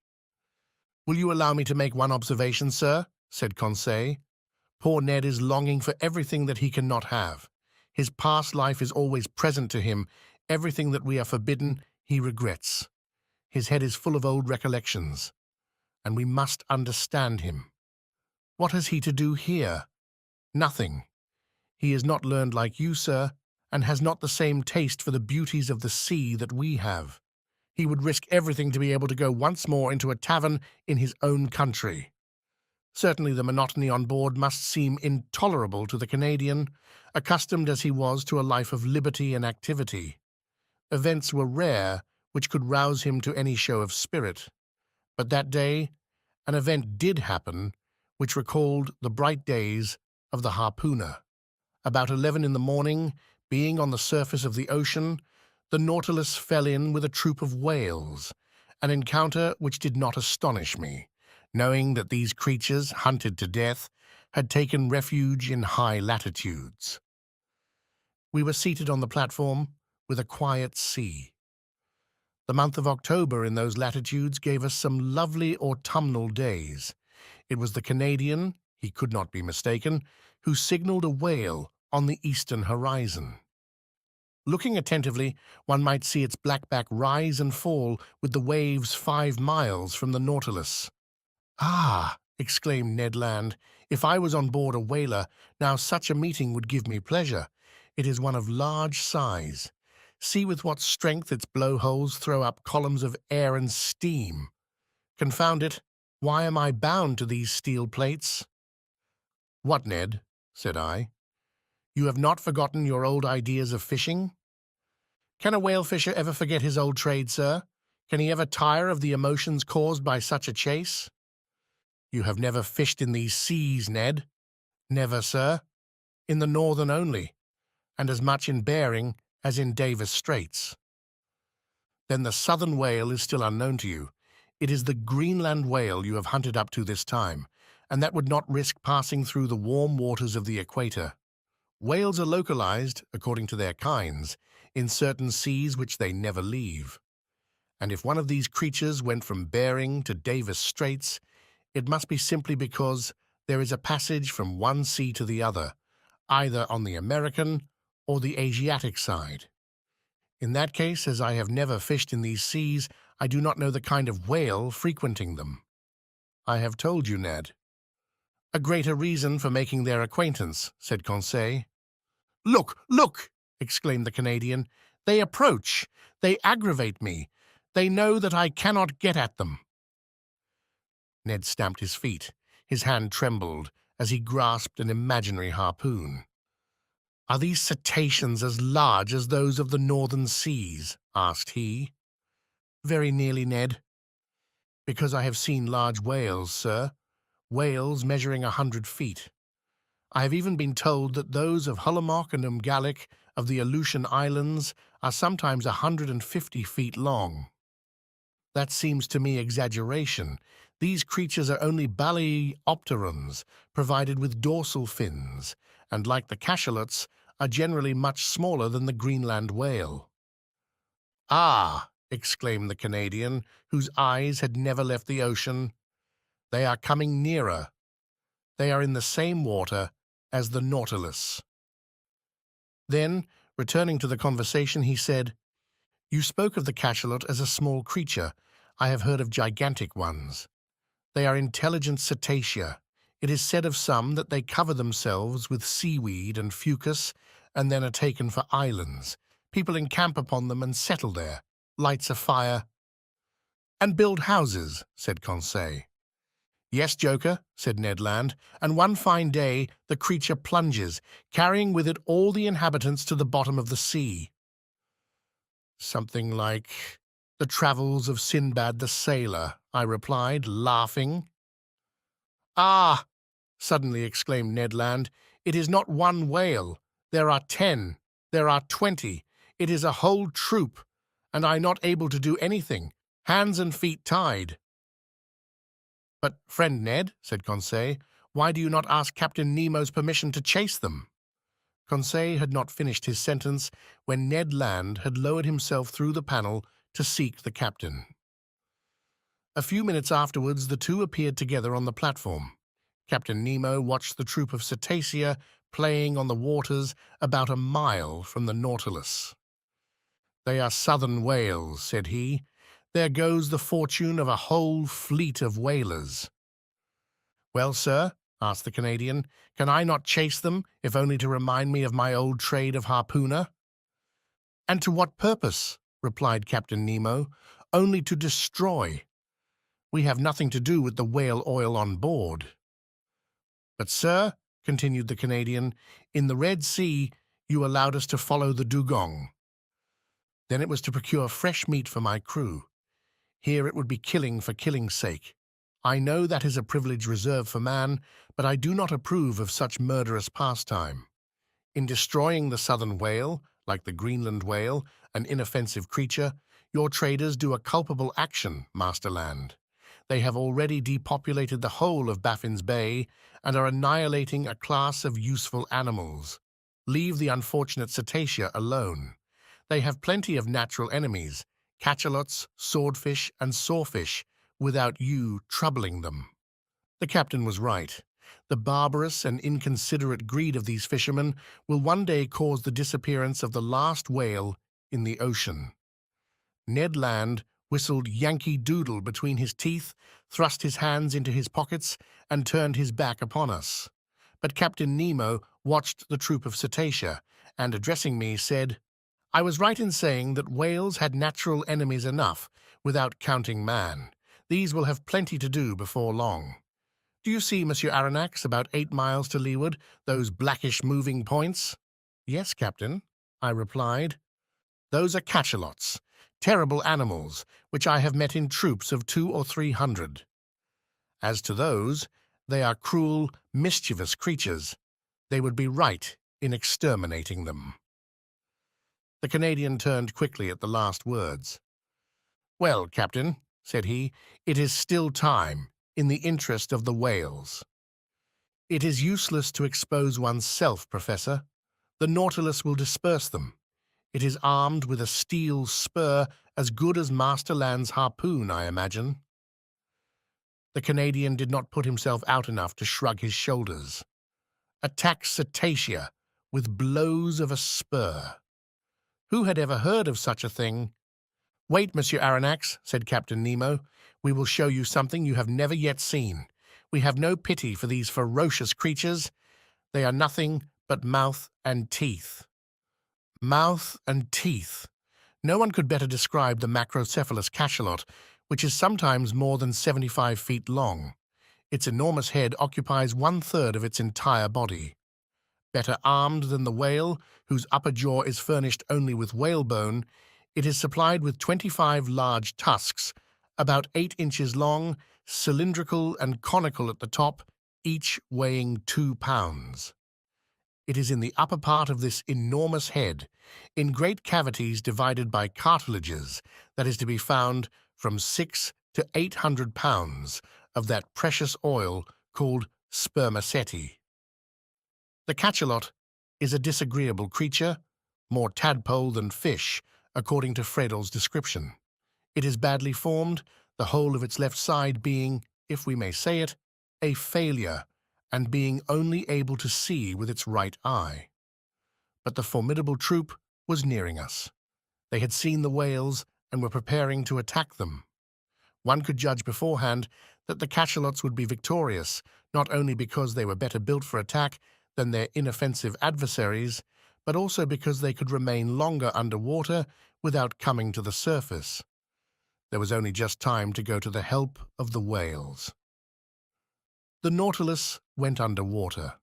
"Will you allow me to make one observation, sir?" said Conseil. "Poor Ned is longing for everything that he cannot have. His past life is always present to him. Everything that we are forbidden, he regrets. His head is full of old recollections, and we must understand him. What has he to do here? Nothing. He is not learned like you, sir, and has not the same taste for the beauties of the sea that we have. He would risk everything to be able to go once more into a tavern in his own country. Certainly the monotony on board must seem intolerable to the Canadian, accustomed as he was to a life of liberty and activity. Events were rare which could rouse him to any show of spirit. But that day, an event did happen which recalled the bright days of the harpooner. About 11 in the morning, being on the surface of the ocean, the Nautilus fell in with a troop of whales, an encounter which did not astonish me, knowing that these creatures, hunted to death, had taken refuge in high latitudes. We were seated on the platform with a quiet sea. The month of October in those latitudes gave us some lovely autumnal days. It was the Canadian, he could not be mistaken, who signaled a whale on the eastern horizon. Looking attentively, one might see its black back rise and fall with the waves 5 miles from the Nautilus. "Ah!" exclaimed Ned Land. "If I was on board a whaler, now such a meeting would give me pleasure. It is one of large size. See with what strength its blowholes throw up columns of air and steam. Confound it, why am I bound to these steel plates?" "What, Ned?" said I. "You have not forgotten your old ideas of fishing?" "Can a whale fisher ever forget his old trade, sir? Can he ever tire of the emotions caused by such a chase?" "You have never fished in these seas, Ned." "Never, sir. In the northern only, and as much in Bering as in Davis Straits." "Then the southern whale is still unknown to you. It is the Greenland whale you have hunted up to this time, and that would not risk passing through the warm waters of the equator. Whales are localized, according to their kinds, in certain seas which they never leave. And if one of these creatures went from Bering to Davis Straits, it must be simply because there is a passage from one sea to the other, either on the American or the Asiatic side. In that case, as I have never fished in these seas, I do not know the kind of whale frequenting them." "I have told you, Ned." "A greater reason for making their acquaintance," said Conseil. "Look, look!" exclaimed the Canadian. "They approach. They aggravate me. They know that I cannot get at them." Ned stamped his feet. His hand trembled as he grasped an imaginary harpoon. "Are these cetaceans as large as those of the northern seas?" asked he. "Very nearly, Ned." "Because I have seen large whales, sir. Whales measuring 100 feet. I have even been told that those of Hullamock and Umgallick of the Aleutian Islands are sometimes 150 feet long." "That seems to me exaggeration. These creatures are only balaeopterans, provided with dorsal fins, and like the cachalots, are generally much smaller than the Greenland whale." "Ah!" exclaimed the Canadian, whose eyes had never left the ocean. "They are coming nearer. They are in the same water as the Nautilus." Then, returning to the conversation, he said, "You spoke of the cachalot as a small creature. I have heard of gigantic ones. They are intelligent cetacea. It is said of some that they cover themselves with seaweed and fucus and then are taken for islands. People encamp upon them and settle there, lights a fire." "And build houses," said Conseil. "Yes, Joker," said Ned Land, "and one fine day the creature plunges, carrying with it all the inhabitants to the bottom of the sea." "Something like the travels of Sinbad the Sailor," I replied, laughing. "Ah!" suddenly exclaimed Ned Land, "it is not one whale. There are 10. There are 20. It is a whole troop, and I not able to do anything, hands and feet tied." "But, friend Ned," said Conseil, Why do you not ask Captain Nemo's permission to chase them?" Conseil had not finished his sentence when Ned Land had lowered himself through the panel to seek the captain. A few minutes afterwards, the two appeared together on the platform. Captain Nemo watched the troop of cetacea playing on the waters about a mile from the Nautilus. "They are southern whales," said he. "There goes the fortune of a whole fleet of whalers." "Well, sir," asked the Canadian, "can I not chase them, if only to remind me of my old trade of harpooner?" "And to what purpose?" replied Captain Nemo. "Only to destroy. We have nothing to do with the whale oil on board." "But, sir," continued the Canadian, "in the Red Sea you allowed us to follow the dugong. Then it was to procure fresh meat for my crew. Here it would be killing for killing's sake. I know that is a privilege reserved for man, but I do not approve of such murderous pastime. In destroying the southern whale, like the Greenland whale, an inoffensive creature, your traders do a culpable action, Master Land. They have already depopulated the whole of Baffin's Bay and are annihilating a class of useful animals. Leave the unfortunate cetacea alone. They have plenty of natural enemies, cachalots, swordfish, and sawfish, without you troubling them." The captain was right. The barbarous and inconsiderate greed of these fishermen will one day cause the disappearance of the last whale in the ocean. Ned Land whistled Yankee Doodle between his teeth, thrust his hands into his pockets, and turned his back upon us. But Captain Nemo watched the troop of cetacea, and addressing me, said, "I was right in saying that whales had natural enemies enough, without counting man. These will have plenty to do before long. Do you see, Monsieur Aronnax, about 8 miles to leeward, those blackish moving points?" "Yes, Captain," I replied. "Those are cachalots, terrible animals, which I have met in troops of 200 or 300. As to those, they are cruel, mischievous creatures. They would be right in exterminating them." The Canadian turned quickly at the last words. "Well, Captain," said he, "it is still time, in the interest of the whales." "It is useless to expose one's self, Professor. The Nautilus will disperse them. It is armed with a steel spur as good as Master Land's harpoon, I imagine." The Canadian did not put himself out enough to shrug his shoulders. Attack cetacea with blows of a spur. Who had ever heard of such a thing? "Wait, Monsieur Aronnax," said Captain Nemo. "We will show you something you have never yet seen. We have no pity for these ferocious creatures. They are nothing but mouth and teeth." Mouth and teeth. No one could better describe the macrocephalous cachalot, which is sometimes more than 75 feet long. Its enormous head occupies 1/3 of its entire body. Better armed than the whale, whose upper jaw is furnished only with whalebone, it is supplied with 25 large tusks, about 8 inches long, cylindrical and conical at the top, each weighing 2 pounds. It is in the upper part of this enormous head, in great cavities divided by cartilages, that is to be found from 600 to 800 pounds of that precious oil called spermaceti. The cachalot is a disagreeable creature, more tadpole than fish, according to Fredel's description. It is badly formed, the whole of its left side being, if we may say it, a failure, and being only able to see with its right eye. But the formidable troop was nearing us. They had seen the whales and were preparing to attack them. One could judge beforehand that the cachalots would be victorious, not only because they were better built for attack than their inoffensive adversaries, but also because they could remain longer underwater without coming to the surface. There was only just time to go to the help of the whales. The Nautilus went underwater.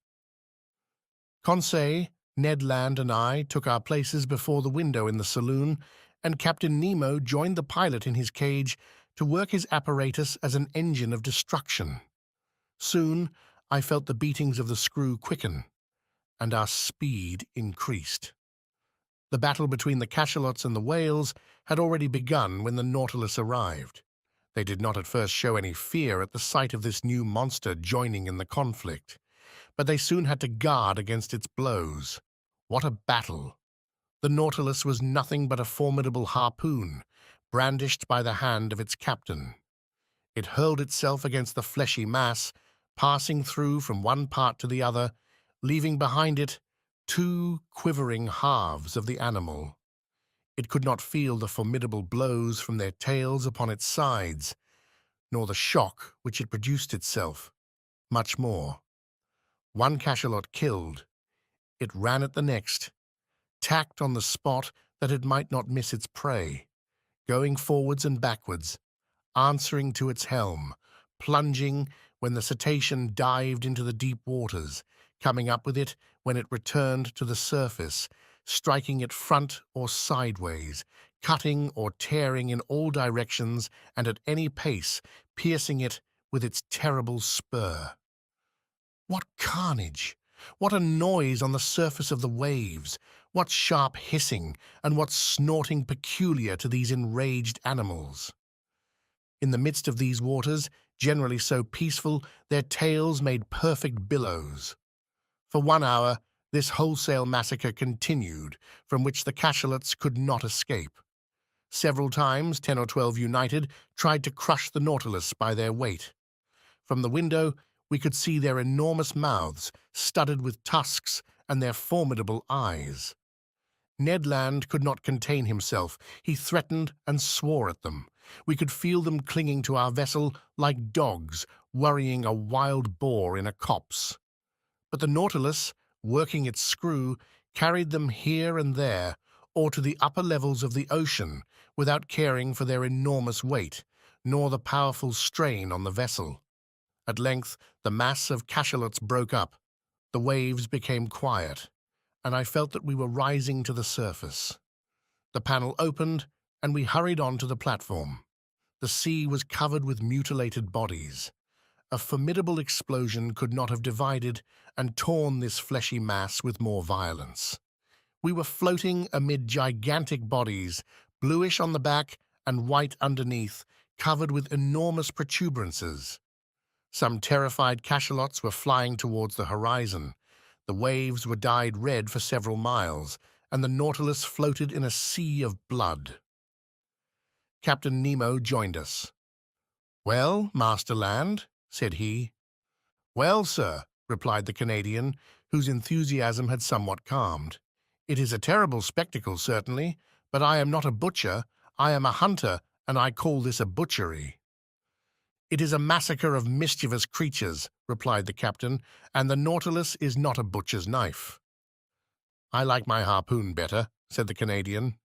Conseil, Ned Land, and I took our places before the window in the saloon, and Captain Nemo joined the pilot in his cage to work his apparatus as an engine of destruction. Soon I felt the beatings of the screw quicken, and our speed increased. The battle between the cachalots and the whales had already begun when the Nautilus arrived. They did not at first show any fear at the sight of this new monster joining in the conflict, but they soon had to guard against its blows. What a battle! The Nautilus was nothing but a formidable harpoon, brandished by the hand of its captain. It hurled itself against the fleshy mass, passing through from one part to the other, leaving behind it two quivering halves of the animal. It could not feel the formidable blows from their tails upon its sides, nor the shock which it produced itself. Much more. One cachalot killed, it ran at the next, tacked on the spot that it might not miss its prey, going forwards and backwards, answering to its helm, plunging when the cetacean dived into the deep waters, coming up with it when it returned to the surface, striking it front or sideways, cutting or tearing in all directions and at any pace, piercing it with its terrible spur. What carnage! What a noise on the surface of the waves! What sharp hissing and what snorting peculiar to these enraged animals! In the midst of these waters, generally so peaceful, their tails made perfect billows. For 1 hour, this wholesale massacre continued, from which the cachalots could not escape. Several times, 10 or 12 united, tried to crush the Nautilus by their weight. From the window, we could see their enormous mouths, studded with tusks, and their formidable eyes. Ned Land could not contain himself. He threatened and swore at them. We could feel them clinging to our vessel like dogs worrying a wild boar in a copse. But the Nautilus, working its screw, carried them here and there, or to the upper levels of the ocean, without caring for their enormous weight, nor the powerful strain on the vessel. At length, the mass of cachalots broke up. The waves became quiet, and I felt that we were rising to the surface. The panel opened, and we hurried on to the platform. The sea was covered with mutilated bodies. A formidable explosion could not have divided and torn this fleshy mass with more violence. We were floating amid gigantic bodies, bluish on the back and white underneath, covered with enormous protuberances. Some terrified cachalots were flying towards the horizon. The waves were dyed red for several miles, and the Nautilus floated in a sea of blood. Captain Nemo joined us. "Well, Master Land," said he. "Well, sir," replied the Canadian, whose enthusiasm had somewhat calmed. "It is a terrible spectacle, certainly, but I am not a butcher. I am a hunter, and I call this a butchery." "It is a massacre of mischievous creatures," replied the captain, "and the Nautilus is not a butcher's knife." "I like my harpoon better," said the Canadian.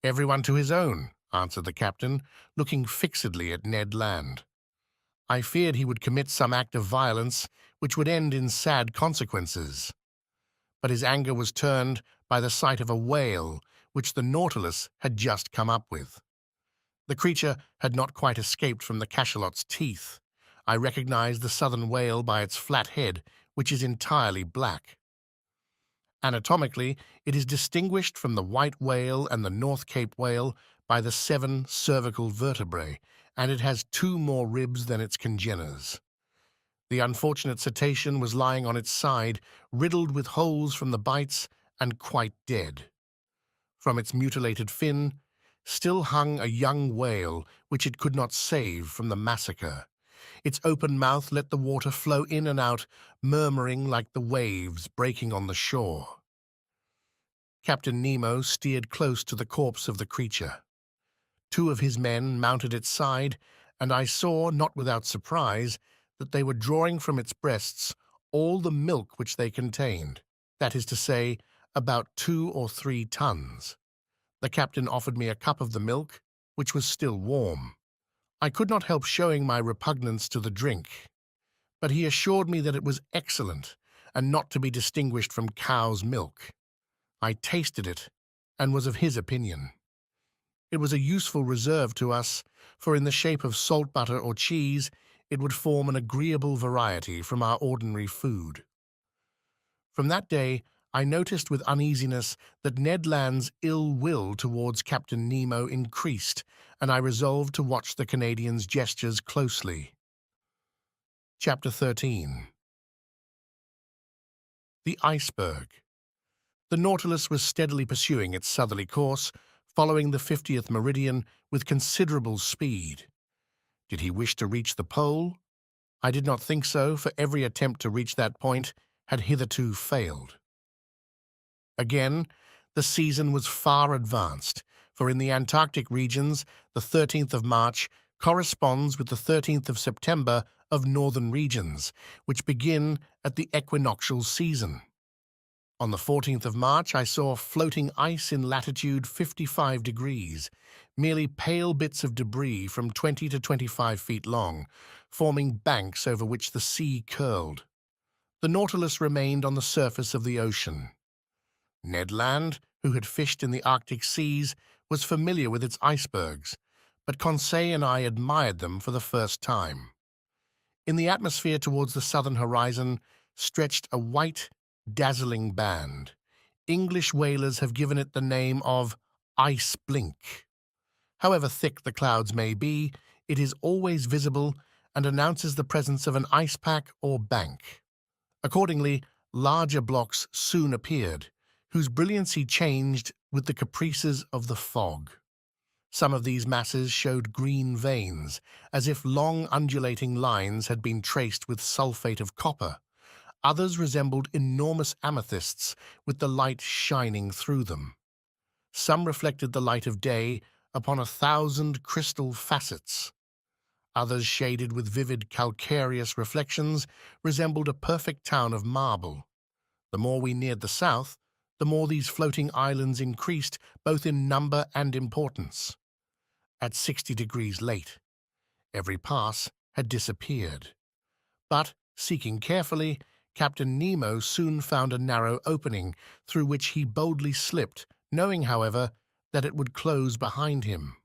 "Everyone to his own," answered the captain, looking fixedly at Ned Land. I feared he would commit some act of violence which would end in sad consequences. But his anger was turned by the sight of a whale which the Nautilus had just come up with. The creature had not quite escaped from the cachalot's teeth. I recognized the southern whale by its flat head, which is entirely black. Anatomically, it is distinguished from the white whale and the North Cape whale by the 7 cervical vertebrae, and it has 2 more ribs than its congeners. The unfortunate cetacean was lying on its side, riddled with holes from the bites, and quite dead. From its mutilated fin still hung a young whale which it could not save from the massacre. Its open mouth let the water flow in and out, murmuring like the waves breaking on the shore. Captain Nemo steered close to the corpse of the creature. 2 of his men mounted its side, and I saw, not without surprise, that they were drawing from its breasts all the milk which they contained, that is to say, about 2 or 3 tons. The captain offered me a cup of the milk, which was still warm. I could not help showing my repugnance to the drink, but he assured me that it was excellent, and not to be distinguished from cow's milk. I tasted it, and was of his opinion. It was a useful reserve to us, for in the shape of salt butter or cheese, it would form an agreeable variety from our ordinary food. From that day, I noticed with uneasiness that Ned Land's ill will towards Captain Nemo increased, and I resolved to watch the Canadian's gestures closely. Chapter 13. The Iceberg. The Nautilus was steadily pursuing its southerly course, following the 50th meridian with considerable speed. Did he wish to reach the pole? I did not think so, for every attempt to reach that point had hitherto failed. Again, the season was far advanced, for in the Antarctic regions, the 13th of March corresponds with the 13th of September of northern regions, which begin at the equinoctial season. On the 14th of March, I saw floating ice in latitude 55 degrees, merely pale bits of debris from 20 to 25 feet long, forming banks over which the sea curled. The Nautilus remained on the surface of the ocean. Ned Land, who had fished in the Arctic seas, was familiar with its icebergs, but Conseil and I admired them for the first time. In the atmosphere towards the southern horizon stretched a white, dazzling band. English whalers have given it the name of ice blink. However thick the clouds may be, it is always visible and announces the presence of an ice pack or bank. Accordingly, larger blocks soon appeared, whose brilliancy changed with the caprices of the fog. Some of these masses showed green veins, as if long undulating lines had been traced with sulfate of copper. Others resembled enormous amethysts, with the light shining through them. Some reflected the light of day upon 1,000 crystal facets. Others, shaded with vivid calcareous reflections, resembled a perfect town of marble. The more we neared the south, the more these floating islands increased, both in number and importance. At 60 degrees late, every pass had disappeared. But, seeking carefully, Captain Nemo soon found a narrow opening through which he boldly slipped, knowing, however, that it would close behind him.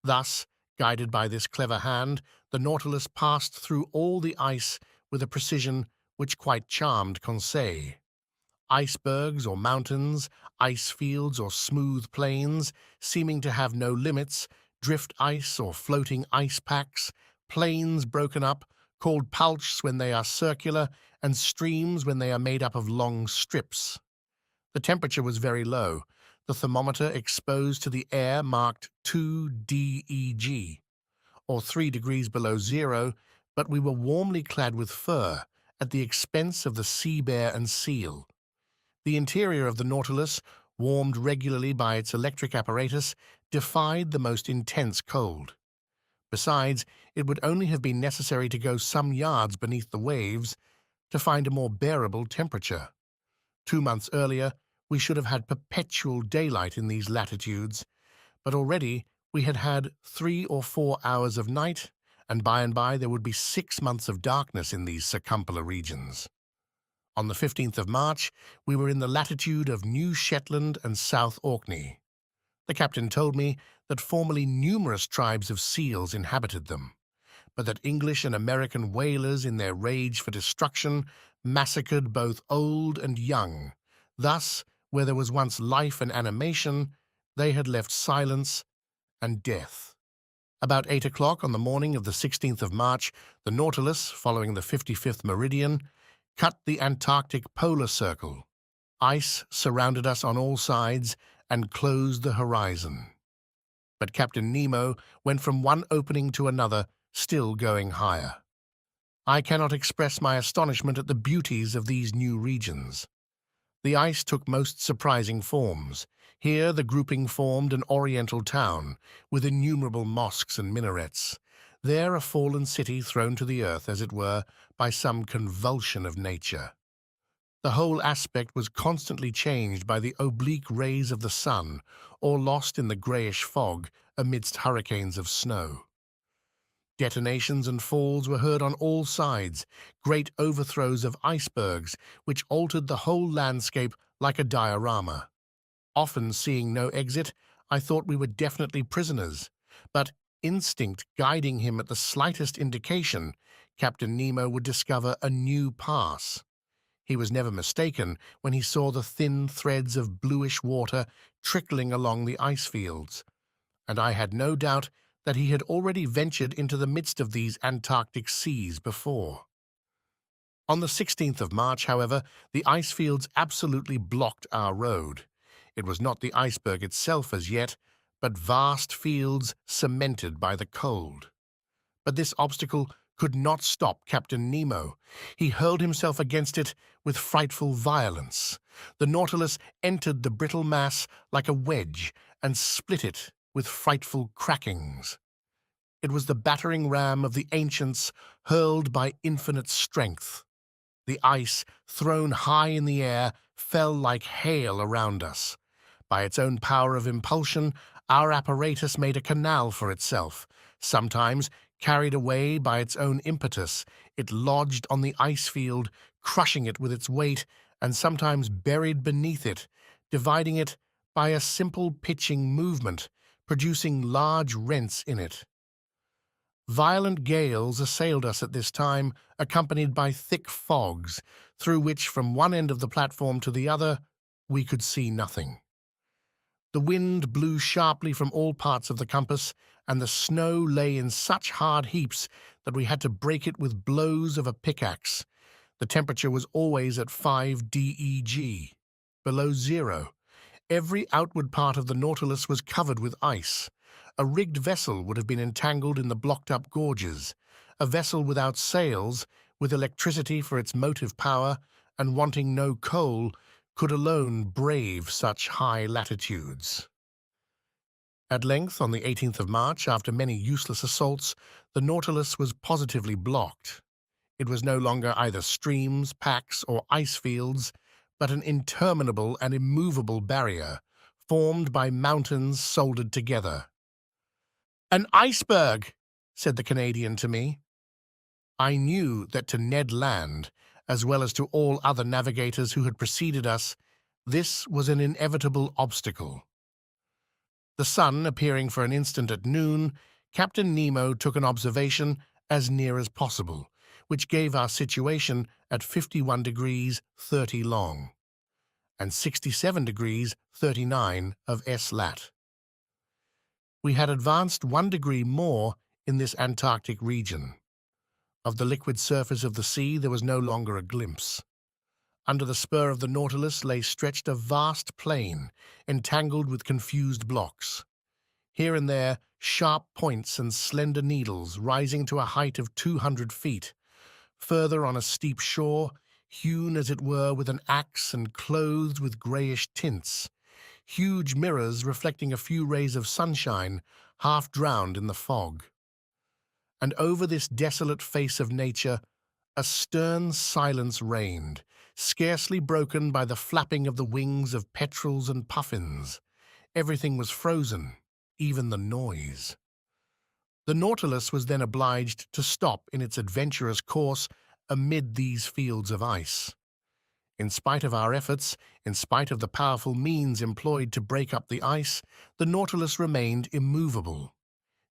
Thus, guided by this clever hand, the Nautilus passed through all the ice with a precision which quite charmed Conseil. Icebergs or mountains, ice fields or smooth plains, seeming to have no limits, drift ice or floating ice packs, plains broken up, called palchs when they are circular, and streams when they are made up of long strips. The temperature was very low. The thermometer exposed to the air marked 2 DEG, or 3 degrees below zero, but we were warmly clad with fur, at the expense of the sea bear and seal. The interior of the Nautilus, warmed regularly by its electric apparatus, defied the most intense cold. Besides, it would only have been necessary to go some yards beneath the waves to find a more bearable temperature. 2 months earlier, we should have had perpetual daylight in these latitudes, but already we had had 3 or 4 hours of night, and by there would be 6 months of darkness in these circumpolar regions. On the 15th of March, we were in the latitude of New Shetland and South Orkney. The captain told me that formerly numerous tribes of seals inhabited them, but that English and American whalers, in their rage for destruction, massacred both old and young. Thus, where there was once life and animation, they had left silence and death. About 8 o'clock on the morning of the 16th of March, the Nautilus, following the 55th meridian, cut the Antarctic polar circle. Ice surrounded us on all sides and closed the horizon. But Captain Nemo went from one opening to another, still going higher. I cannot express my astonishment at the beauties of these new regions. The ice took most surprising forms. Here the grouping formed an oriental town, with innumerable mosques and minarets. There a fallen city thrown to the earth, as it were, by some convulsion of nature. The whole aspect was constantly changed by the oblique rays of the sun, or lost in the greyish fog amidst hurricanes of snow. Detonations and falls were heard on all sides, great overthrows of icebergs, which altered the whole landscape like a diorama. Often seeing no exit, I thought we were definitely prisoners, but instinct guiding him at the slightest indication, Captain Nemo would discover a new pass. He was never mistaken when he saw the thin threads of bluish water trickling along the ice fields, and I had no doubt that he had already ventured into the midst of these Antarctic seas before. On the 16th of March, however, the ice fields absolutely blocked our road. It was not the iceberg itself as yet, but vast fields cemented by the cold. But this obstacle could not stop Captain Nemo. He hurled himself against it with frightful violence. The Nautilus entered the brittle mass like a wedge and split it with frightful crackings. It was the battering ram of the ancients hurled by infinite strength. The ice, thrown high in the air, fell like hail around us. By its own power of impulsion, our apparatus made a canal for itself. Sometimes, carried away by its own impetus, it lodged on the ice field, crushing it with its weight, and sometimes buried beneath it, dividing it by a simple pitching movement, producing large rents in it. Violent gales assailed us at this time, accompanied by thick fogs, through which, from one end of the platform to the other, we could see nothing. The wind blew sharply from all parts of the compass, and the snow lay in such hard heaps that we had to break it with blows of a pickaxe. The temperature was always at 5 DEG, below zero. Every outward part of the Nautilus was covered with ice. A rigged vessel would have been entangled in the blocked-up gorges. A vessel without sails, with electricity for its motive power, and wanting no coal, could alone brave such high latitudes. At length, on the 18th of March, after many useless assaults, the Nautilus was positively blocked. It was no longer either streams, packs, or ice fields, but an interminable and immovable barrier, formed by mountains soldered together. "An iceberg," said the Canadian to me. I knew that to Ned Land, as well as to all other navigators who had preceded us, this was an inevitable obstacle. The sun appearing for an instant at noon, Captain Nemo took an observation as near as possible, which gave our situation at 51 degrees 30 long, and 67 degrees 39 of S-lat. We had advanced 1 degree more in this Antarctic region. Of the liquid surface of the sea there was no longer a glimpse. Under the spur of the Nautilus lay stretched a vast plain, entangled with confused blocks. Here and there, sharp points and slender needles rising to a height of 200 feet. Further on a steep shore, hewn as it were with an axe and clothed with greyish tints. Huge mirrors reflecting a few rays of sunshine, half drowned in the fog. And over this desolate face of nature, a stern silence reigned, scarcely broken by the flapping of the wings of petrels and puffins. Everything was frozen, even the noise. The Nautilus was then obliged to stop in its adventurous course amid these fields of ice. In spite of our efforts, in spite of the powerful means employed to break up the ice, the Nautilus remained immovable.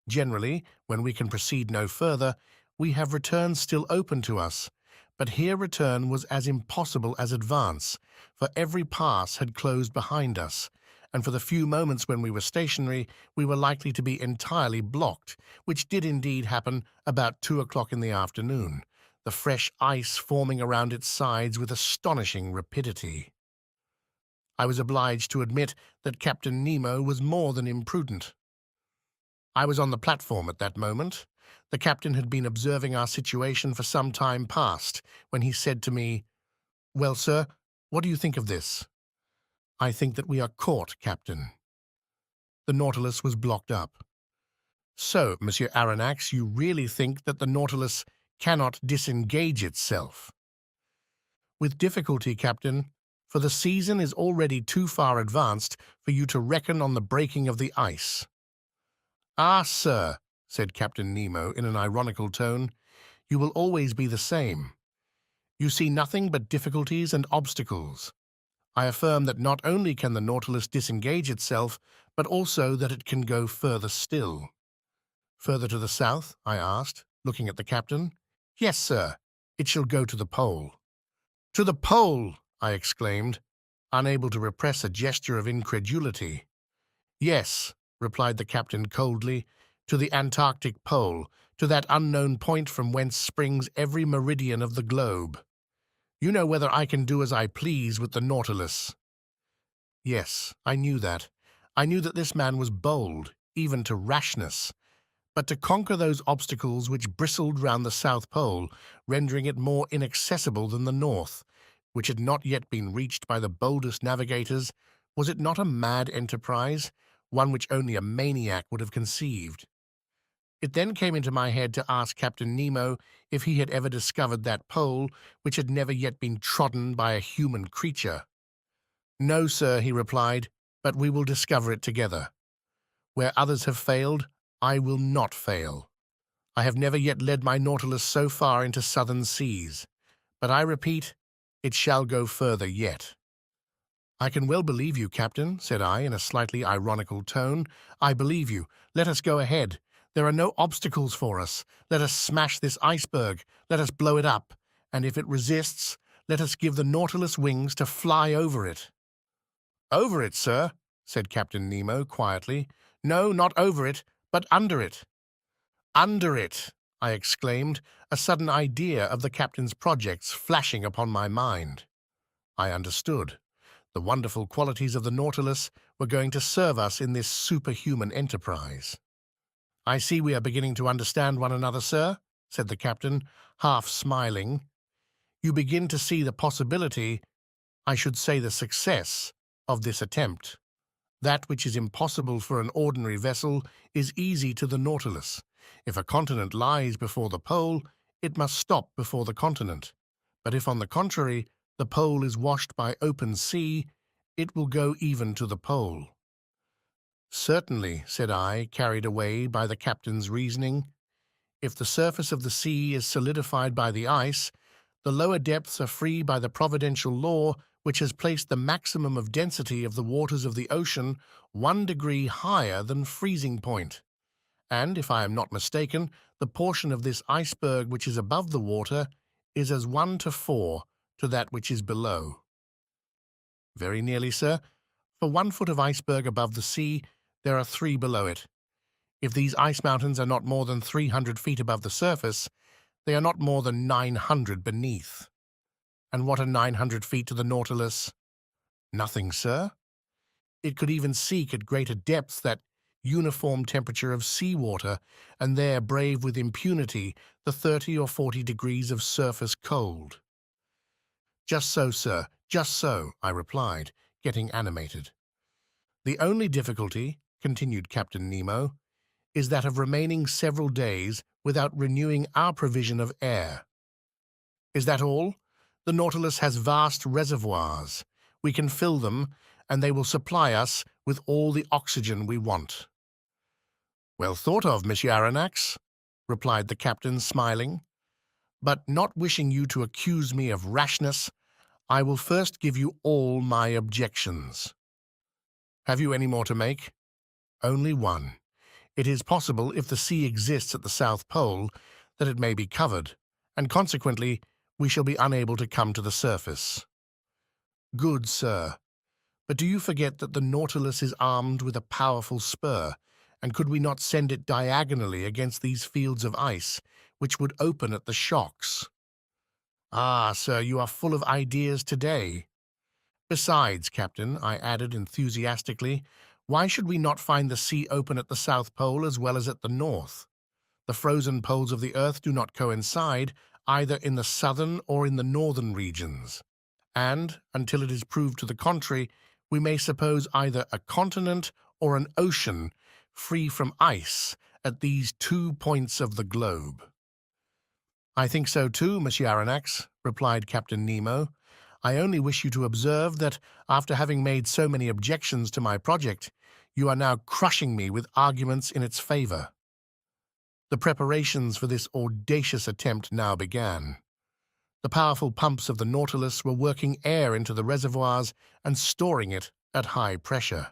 Generally, when we can proceed no further, we have return still open to us, but here return was as impossible as advance, for every pass had closed behind us, and for the few moments when we were stationary, we were likely to be entirely blocked, which did indeed happen about 2 o'clock in the afternoon, the fresh ice forming around its sides with astonishing rapidity. I was obliged to admit that Captain Nemo was more than imprudent. I was on the platform at that moment. The captain had been observing our situation for some time past, when he said to me, "Well, sir, what do you think of this?" "I think that we are caught, Captain." The Nautilus was blocked up. "So, Monsieur Aronnax, you really think that the Nautilus cannot disengage itself?" "With difficulty, Captain, for the season is already too far advanced for you to reckon on the breaking of the ice." "Ah, sir," said Captain Nemo in an ironical tone, "you will always be the same. You see nothing but difficulties and obstacles. I affirm that not only can the Nautilus disengage itself, but also that it can go further still." "Further to the south?" I asked, looking at the captain. "Yes, sir. It shall go to the pole." To the pole, I exclaimed, unable to repress a gesture of incredulity. Yes, replied the captain coldly, to the Antarctic pole, to that unknown point from whence springs every meridian of the globe. You know whether I can do as I please with the Nautilus. Yes, I knew that. I knew that this man was bold, even to rashness. But to conquer those obstacles which bristled round the South Pole, rendering it more inaccessible than the North, which had not yet been reached by the boldest navigators, was it not a mad enterprise, one which only a maniac would have conceived? It then came into my head to ask Captain Nemo if he had ever discovered that pole which had never yet been trodden by a human creature. No, sir, he replied, but we will discover it together. Where others have failed, I will not fail. I have never yet led my Nautilus so far into southern seas, but I repeat, it shall go further yet. I can well believe you, Captain, said I in a slightly ironical tone. I believe you. Let us go ahead. There are no obstacles for us. Let us smash this iceberg. Let us blow it up. And if it resists, let us give the Nautilus wings to fly over it. Over it, sir, said Captain Nemo quietly. No, not over it, but under it. Under it, I exclaimed, a sudden idea of the captain's projects flashing upon my mind. I understood. The wonderful qualities of the Nautilus were going to serve us in this superhuman enterprise. I see we are beginning to understand one another, sir, said the captain, half smiling. You begin to see the possibility, I should say the success, of this attempt. That which is impossible for an ordinary vessel is easy to the Nautilus. If a continent lies before the pole, it must stop before the continent. But if, on the contrary, the pole is washed by open sea, it will go even to the pole. Certainly, said I, carried away by the captain's reasoning. If the surface of the sea is solidified by the ice, the lower depths are free by the providential law which has placed the maximum of density of the waters of the ocean 1 degree higher than freezing point. And, if I am not mistaken, the portion of this iceberg which is above the water is as 1 to 4 to that which is below. Very nearly, sir. For 1 foot of iceberg above the sea, there are 3 below it. If these ice mountains are not more than 300 feet above the surface, they are not more than 900 beneath. And what are 900 feet to the Nautilus? Nothing, sir. It could even seek at greater depths that uniform temperature of seawater, and there brave with impunity the 30 or 40 degrees of surface cold. Just so, sir, just so, I replied, getting animated. The only difficulty, continued Captain Nemo, is that of remaining several days without renewing our provision of air. Is that all? The Nautilus has vast reservoirs. We can fill them, and they will supply us with all the oxygen we want. Well thought of, Monsieur Aronnax, replied the captain, smiling. But not wishing you to accuse me of rashness, I will first give you all my objections. Have you any more to make? Only one. It is possible, if the sea exists at the South Pole, that it may be covered, and consequently we shall be unable to come to the surface. Good, sir. But do you forget that the Nautilus is armed with a powerful spur, and could we not send it diagonally against these fields of ice, which would open at the shocks? Ah, sir, you are full of ideas today. Besides, Captain, I added enthusiastically, why should we not find the sea open at the South Pole as well as at the North? The frozen poles of the earth do not coincide either in the southern or in the northern regions, and, until it is proved to the contrary, we may suppose either a continent or an ocean free from ice at these 2 points of the globe. I think so too, Monsieur Aronnax, replied Captain Nemo. I only wish you to observe that, after having made so many objections to my project, you are now crushing me with arguments in its favor. The preparations for this audacious attempt now began. The powerful pumps of the Nautilus were working air into the reservoirs and storing it at high pressure.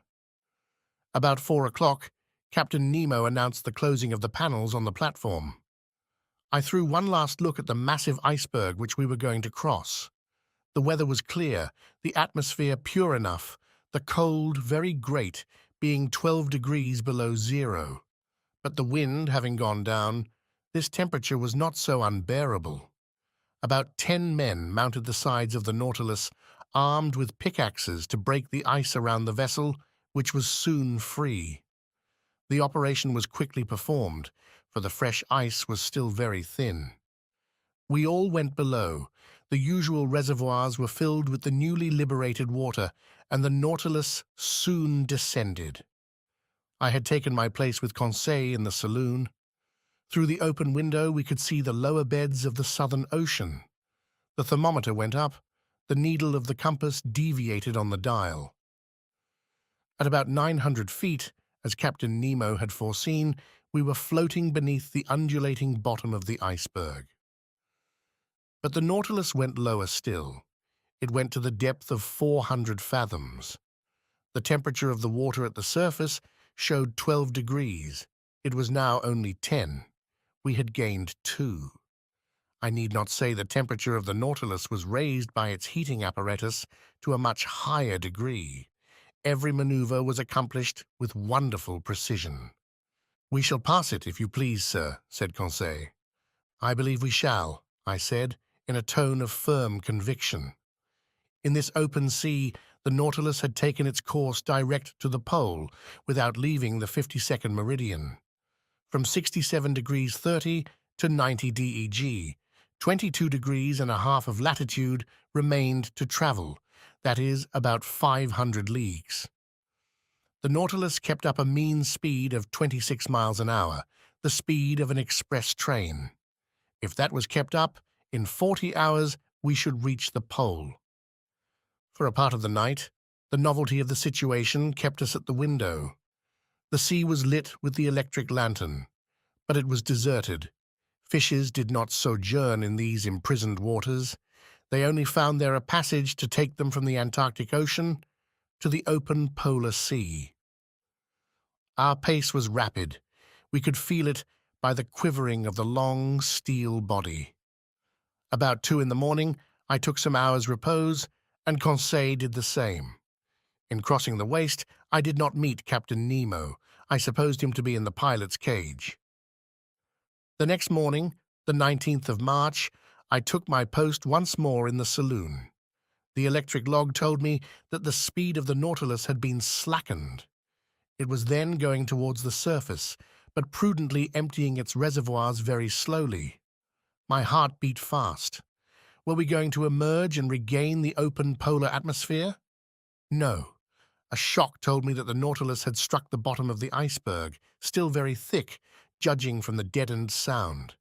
About 4 o'clock, Captain Nemo announced the closing of the panels on the platform. I threw one last look at the massive iceberg which we were going to cross. The weather was clear, the atmosphere pure enough, the cold very great, being 12 degrees below zero. But the wind having gone down, this temperature was not so unbearable. About 10 men mounted the sides of the Nautilus, armed with pickaxes to break the ice around the vessel, which was soon free. The operation was quickly performed, for the fresh ice was still very thin. We all went below. The usual reservoirs were filled with the newly liberated water, and the Nautilus soon descended. I had taken my place with Conseil in the saloon. Through the open window we could see the lower beds of the Southern Ocean. The thermometer went up. The needle of the compass deviated on the dial. At about 900 feet, as Captain Nemo had foreseen, we were floating beneath the undulating bottom of the iceberg. But the Nautilus went lower still. It went to the depth of 400 fathoms. The temperature of the water at the surface showed 12 degrees. It was now only 10. We had gained 2. I need not say the temperature of the Nautilus was raised by its heating apparatus to a much higher degree. Every maneuver was accomplished with wonderful precision. "We shall pass it, if you please, sir," said Conseil. "I believe we shall," I said, in a tone of firm conviction. In this open sea, the Nautilus had taken its course direct to the pole, without leaving the 52nd meridian. From 67 degrees 30 to 90 DEG, 22 degrees and a half of latitude remained to travel, that is, about 500 leagues. The Nautilus kept up a mean speed of 26 miles an hour, the speed of an express train. If that was kept up, in 40 hours we should reach the pole. For a part of the night, the novelty of the situation kept us at the window. The sea was lit with the electric lantern, but it was deserted. Fishes did not sojourn in these imprisoned waters. They only found there a passage to take them from the Antarctic Ocean to the open polar sea. Our pace was rapid. We could feel it by the quivering of the long steel body. About 2 in the morning, I took some hours' repose, and Conseil did the same. In crossing the waist, I did not meet Captain Nemo. I supposed him to be in the pilot's cage. The next morning, the 19th of March, I took my post once more in the saloon. The electric log told me that the speed of the Nautilus had been slackened. It was then going towards the surface, but prudently emptying its reservoirs very slowly. My heart beat fast. Were we going to emerge and regain the open polar atmosphere? No. A shock told me that the Nautilus had struck the bottom of the iceberg, still very thick, judging from the deadened sound.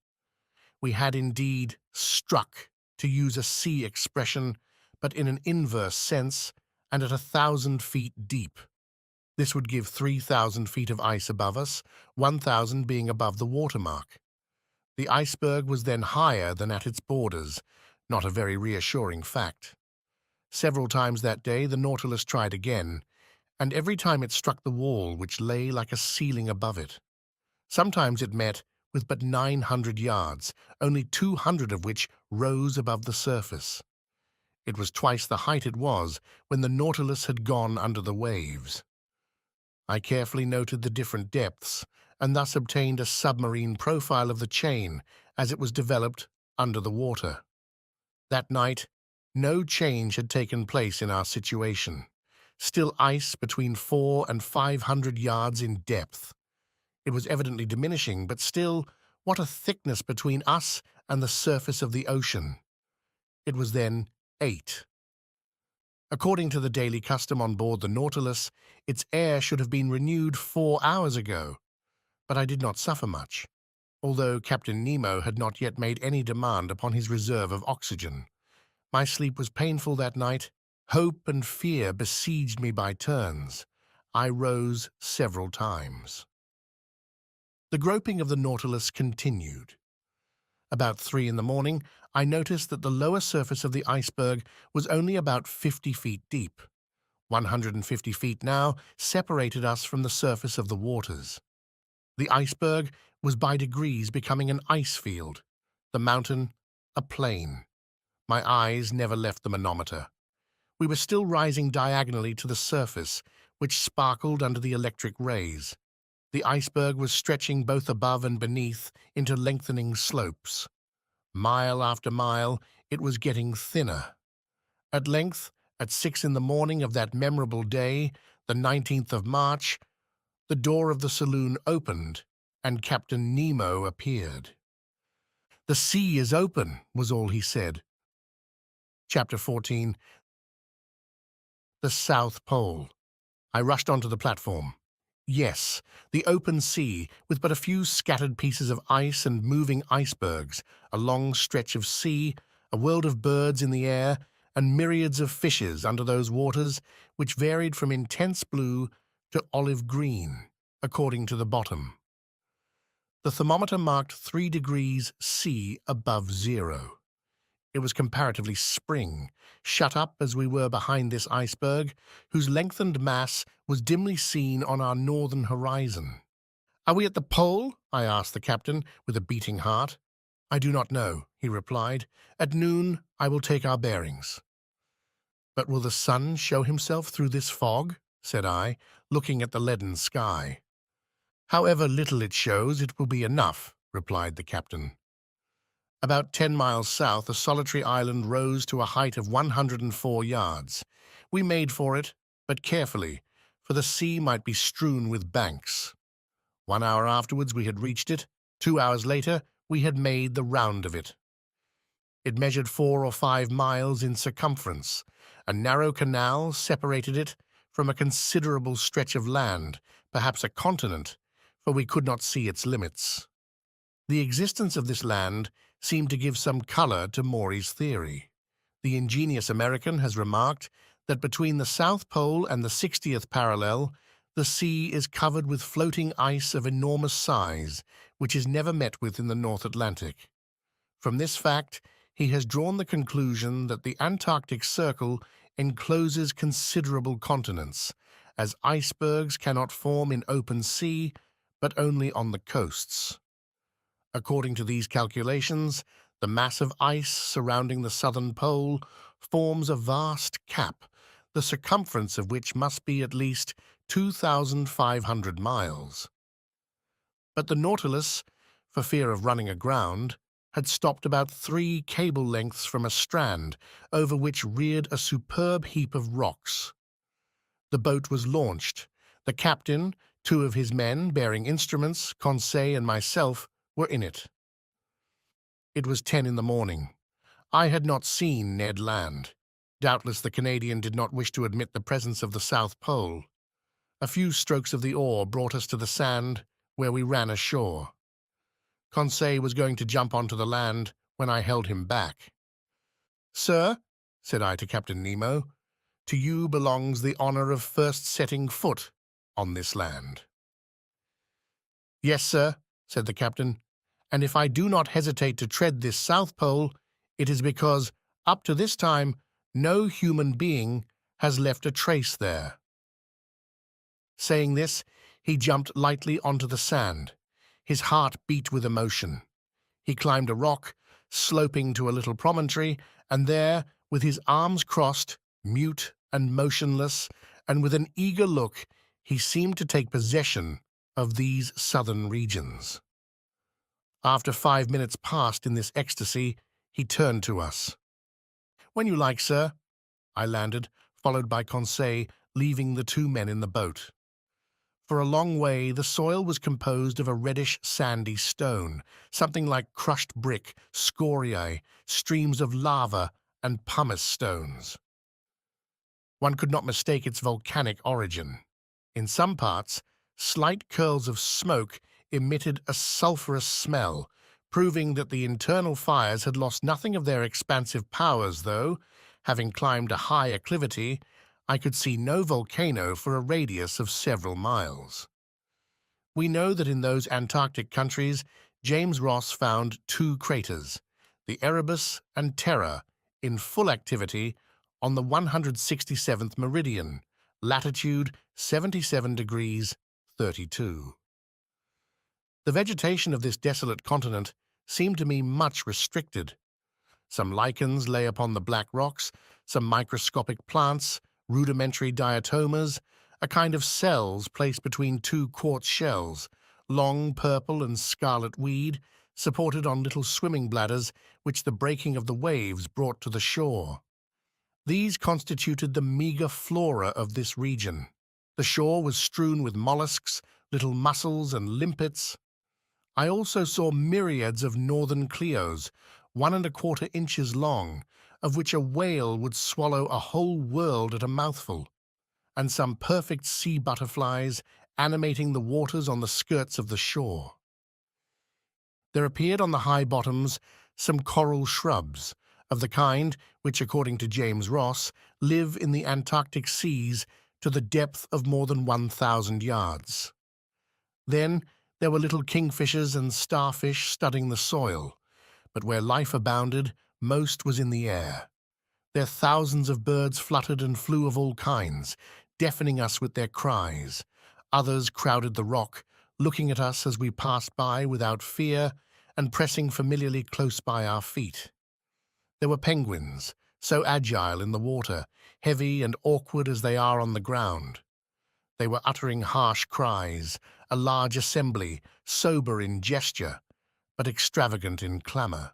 We had indeed struck, to use a sea expression, but in an inverse sense, and at 1,000 feet deep. This would give 3,000 feet of ice above us, 1,000 being above the watermark. The iceberg was then higher than at its borders, not a very reassuring fact. Several times that day the Nautilus tried again, and every time it struck the wall which lay like a ceiling above it. Sometimes it met with but 900 yards, only 200 of which rose above the surface. It was twice the height it was when the Nautilus had gone under the waves. I carefully noted the different depths, and thus obtained a submarine profile of the chain as it was developed under the water. That night, no change had taken place in our situation. Still ice between 400 and 500 yards in depth. It was evidently diminishing, but still, what a thickness between us and the surface of the ocean. It was then 8. According to the daily custom on board the Nautilus, its air should have been renewed 4 hours ago, but I did not suffer much, although Captain Nemo had not yet made any demand upon his reserve of oxygen. My sleep was painful that night. Hope and fear besieged me by turns. I rose several times. The groping of the Nautilus continued. About 3 in the morning, I noticed that the lower surface of the iceberg was only about 50 feet deep. 150 feet now separated us from the surface of the waters. The iceberg was by degrees becoming an ice field, the mountain a plain. My eyes never left the manometer. We were still rising diagonally to the surface, which sparkled under the electric rays. The iceberg was stretching both above and beneath into lengthening slopes. Mile after mile, it was getting thinner. At length, at 6 in the morning of that memorable day, the 19th of March, the door of the saloon opened, and Captain Nemo appeared. "The sea is open," was all he said. Chapter 14. The South Pole. I rushed onto the platform. Yes, the open sea, with but a few scattered pieces of ice and moving icebergs, a long stretch of sea, a world of birds in the air, and myriads of fishes under those waters, which varied from intense blue to olive green, according to the bottom. The thermometer marked 3 degrees C above zero. It was comparatively spring, shut up as we were behind this iceberg, whose lengthened mass was dimly seen on our northern horizon. "Are we at the pole?" I asked the captain, with a beating heart. "I do not know," he replied. "At noon I will take our bearings." "But will the sun show himself through this fog?" said I, looking at the leaden sky. "However little it shows, it will be enough," replied the captain. About 10 miles south, a solitary island rose to a height of 104 yards. We made for it, but carefully, for the sea might be strewn with banks. 1 hour afterwards we had reached it. 2 hours later we had made the round of it. It measured 4 or 5 miles in circumference. A narrow canal separated it from a considerable stretch of land, perhaps a continent, for we could not see its limits. The existence of this land seemed to give some color to Maury's theory. The ingenious American has remarked that between the South Pole and the 60th parallel, the sea is covered with floating ice of enormous size, which is never met with in the North Atlantic. From this fact, he has drawn the conclusion that the Antarctic Circle encloses considerable continents, as icebergs cannot form in open sea, but only on the coasts. According to these calculations, the mass of ice surrounding the southern pole forms a vast cap, the circumference of which must be at least 2,500 miles. But the Nautilus, for fear of running aground, had stopped about 3 cable lengths from a strand, over which reared a superb heap of rocks. The boat was launched. The captain, 2 of his men bearing instruments, Conseil and myself, were in it. It was 10 in the morning. I had not seen Ned Land. Doubtless the Canadian did not wish to admit the presence of the South Pole. A few strokes of the oar brought us to the sand, where we ran ashore. Conseil was going to jump onto the land when I held him back. "Sir," said I to Captain Nemo, "to you belongs the honor of first setting foot on this land." "Yes, sir," said the captain, "and if I do not hesitate to tread this South Pole, it is because, up to this time, no human being has left a trace there." Saying this, he jumped lightly onto the sand. His heart beat with emotion. He climbed a rock, sloping to a little promontory, and there, with his arms crossed, mute and motionless, and with an eager look, he seemed to take possession of these southern regions. After 5 minutes passed in this ecstasy, he turned to us. "When you like, sir." I landed, followed by Conseil, leaving the 2 men in the boat. For a long way, the soil was composed of a reddish, sandy stone, something like crushed brick, scoriae, streams of lava, and pumice stones. One could not mistake its volcanic origin. In some parts, slight curls of smoke emitted a sulphurous smell, proving that the internal fires had lost nothing of their expansive powers, though, having climbed a high acclivity, I could see no volcano for a radius of several miles. We know that in those Antarctic countries, James Ross found 2 craters, the Erebus and Terror, in full activity on the 167th meridian, latitude 77 degrees 32. The vegetation of this desolate continent seemed to me much restricted. Some lichens lay upon the black rocks, some microscopic plants, rudimentary diatomas, a kind of cells placed between two quartz shells, long purple and scarlet weed, supported on little swimming bladders which the breaking of the waves brought to the shore. These constituted the meager flora of this region. The shore was strewn with mollusks, little mussels and limpets. I also saw myriads of northern Cleos, 1¼ inches long, of which a whale would swallow a whole world at a mouthful, and some perfect sea butterflies animating the waters on the skirts of the shore. There appeared on the high bottoms some coral shrubs, of the kind which, according to James Ross, live in the Antarctic seas to the depth of more than 1,000 yards. Then there were little kingfishers and starfish studding the soil, but where life abounded, most was in the air. There thousands of birds fluttered and flew of all kinds, deafening us with their cries. Others crowded the rock, looking at us as we passed by without fear and pressing familiarly close by our feet. There were penguins, so agile in the water, heavy and awkward as they are on the ground. They were uttering harsh cries, a large assembly, sober in gesture, but extravagant in clamour.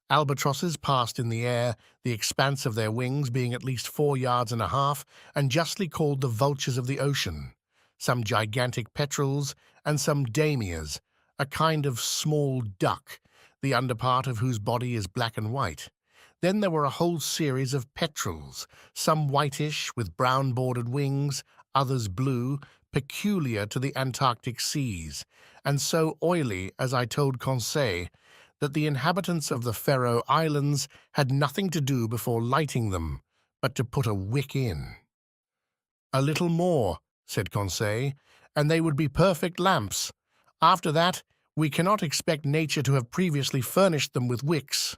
Albatrosses passed in the air, the expanse of their wings being at least 4.5 yards, and justly called the vultures of the ocean, some gigantic petrels, and some damias, a kind of small duck, the underpart of whose body is black and white. Then there were a whole series of petrels, some whitish with brown-bordered wings, others blue, peculiar to the Antarctic seas, and so oily, as I told Conseil, that the inhabitants of the Faroe Islands had nothing to do before lighting them but to put a wick in. "A little more," said Conseil, "and they would be perfect lamps. After that, we cannot expect nature to have previously furnished them with wicks."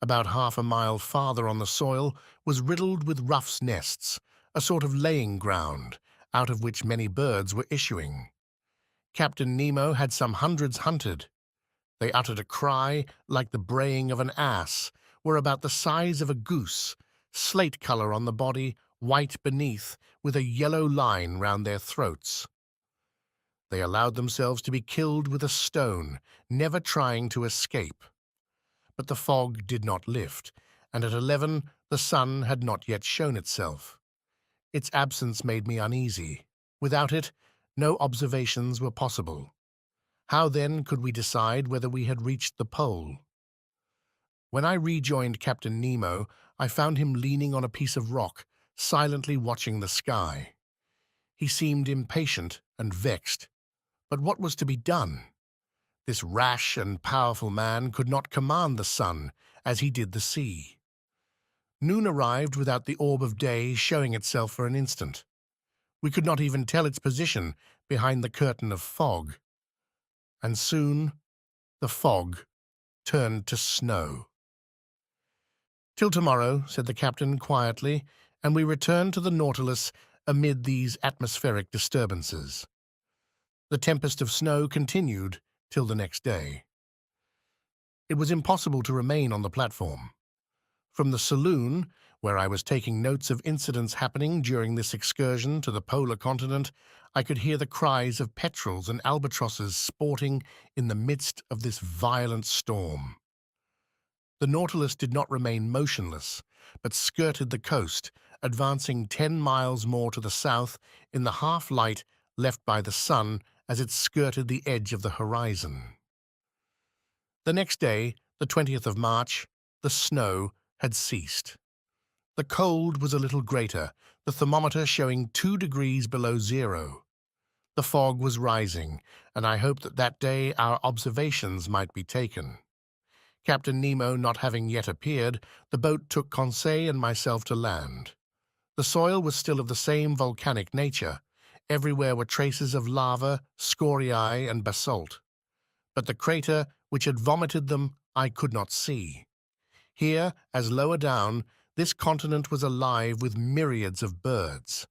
About 1/2 mile farther on the soil was riddled with ruffs' nests, a sort of laying ground, out of which many birds were issuing. Captain Nemo had some hundreds hunted. They uttered a cry like the braying of an ass, were about the size of a goose, slate color on the body, white beneath, with a yellow line round their throats. They allowed themselves to be killed with a stone, never trying to escape. But the fog did not lift, and at 11 the sun had not yet shown itself. Its absence made me uneasy. Without it, no observations were possible. How then could we decide whether we had reached the pole? When I rejoined Captain Nemo, I found him leaning on a piece of rock, silently watching the sky. He seemed impatient and vexed. But what was to be done? This rash and powerful man could not command the sun as he did the sea. Noon arrived without the orb of day showing itself for an instant. We could not even tell its position behind the curtain of fog. And soon the fog turned to snow. "Till tomorrow," said the captain quietly, and we returned to the Nautilus amid these atmospheric disturbances. The tempest of snow continued till the next day. It was impossible to remain on the platform. From the saloon, where I was taking notes of incidents happening during this excursion to the polar continent, I could hear the cries of petrels and albatrosses sporting in the midst of this violent storm. The Nautilus did not remain motionless, but skirted the coast, advancing 10 miles more to the south in the half-light left by the sun as it skirted the edge of the horizon. The next day, the 20th of March, the snow had ceased. The cold was a little greater, the thermometer showing 2 degrees below zero. The fog was rising, and I hoped that that day our observations might be taken. Captain Nemo not having yet appeared, the boat took Conseil and myself to land. The soil was still of the same volcanic nature. Everywhere were traces of lava, scoriae, and basalt. But the crater which had vomited them I could not see. Here, as lower down, this continent was alive with myriads of birds.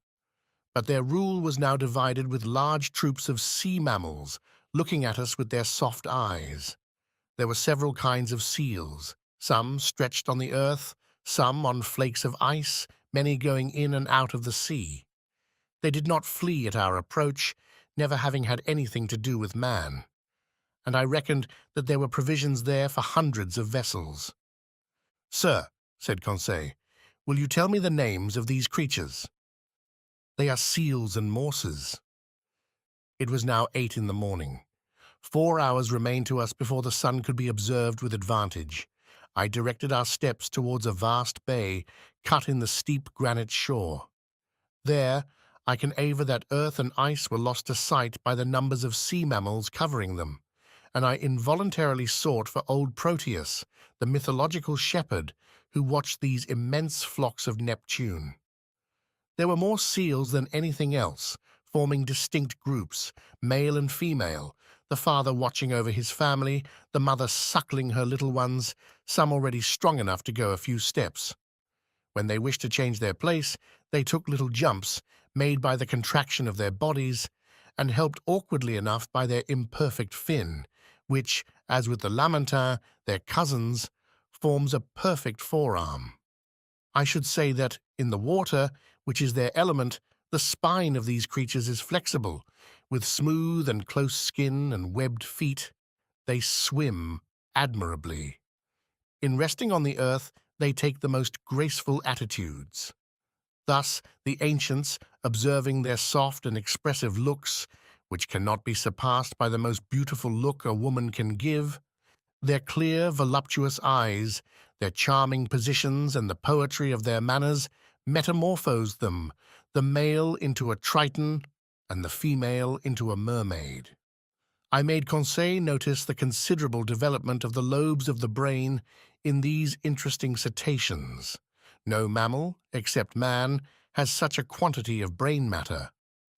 But their rule was now divided with large troops of sea mammals, looking at us with their soft eyes. There were several kinds of seals, some stretched on the earth, some on flakes of ice, many going in and out of the sea. They did not flee at our approach, never having had anything to do with man, and I reckoned that there were provisions there for hundreds of vessels. "Sir," said Conseil, "will you tell me the names of these creatures?" "They are seals and morses." It was now 8 in the morning. 4 hours remained to us before the sun could be observed with advantage. I directed our steps towards a vast bay cut in the steep granite shore. There, I can aver that earth and ice were lost to sight by the numbers of sea mammals covering them, and I involuntarily sought for old Proteus, the mythological shepherd who watched these immense flocks of Neptune. There were more seals than anything else, forming distinct groups, male and female, the father watching over his family, the mother suckling her little ones, some already strong enough to go a few steps. When they wished to change their place, they took little jumps, made by the contraction of their bodies, and helped awkwardly enough by their imperfect fin, which, as with the Lamentin, their cousins, forms a perfect forearm. I should say that, in the water, which is their element, the spine of these creatures is flexible. With smooth and close skin and webbed feet, they swim admirably. In resting on the earth, they take the most graceful attitudes. Thus, the ancients, observing their soft and expressive looks, which cannot be surpassed by the most beautiful look a woman can give, their clear, voluptuous eyes, their charming positions, and the poetry of their manners, metamorphosed them, the male into a Triton and the female into a mermaid. I made Conseil notice the considerable development of the lobes of the brain in these interesting cetaceans. No mammal, except man, has such a quantity of brain matter.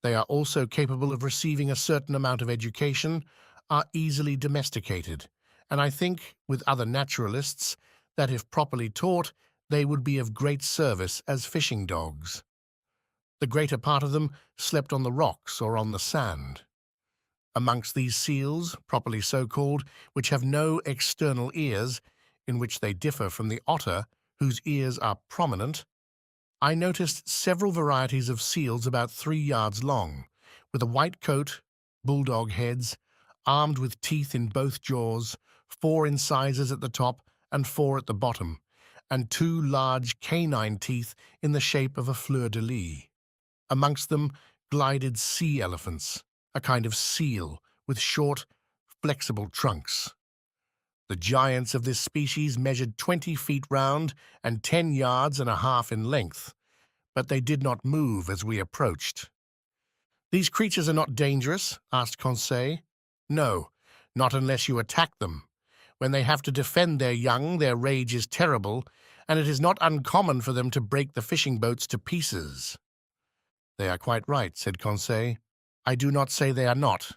They are also capable of receiving a certain amount of education, are easily domesticated, and I think, with other naturalists, that if properly taught, they would be of great service as fishing dogs. The greater part of them slept on the rocks or on the sand. Amongst these seals, properly so called, which have no external ears, in which they differ from the otter, whose ears are prominent, I noticed several varieties of seals about 3 yards long, with a white coat, bulldog heads, armed with teeth in both jaws, 4 incisors at the top and 4 at the bottom, and 2 large canine teeth in the shape of a fleur-de-lis. Amongst them glided sea elephants, a kind of seal with short, flexible trunks. The giants of this species measured 20 feet round and 10 yards and a half in length, but they did not move as we approached. "These creatures are not dangerous?" asked Conseil. "No, not unless you attack them. When they have to defend their young, their rage is terrible, and it is not uncommon for them to break the fishing boats to pieces." "They are quite right," said Conseil. "I do not say they are not."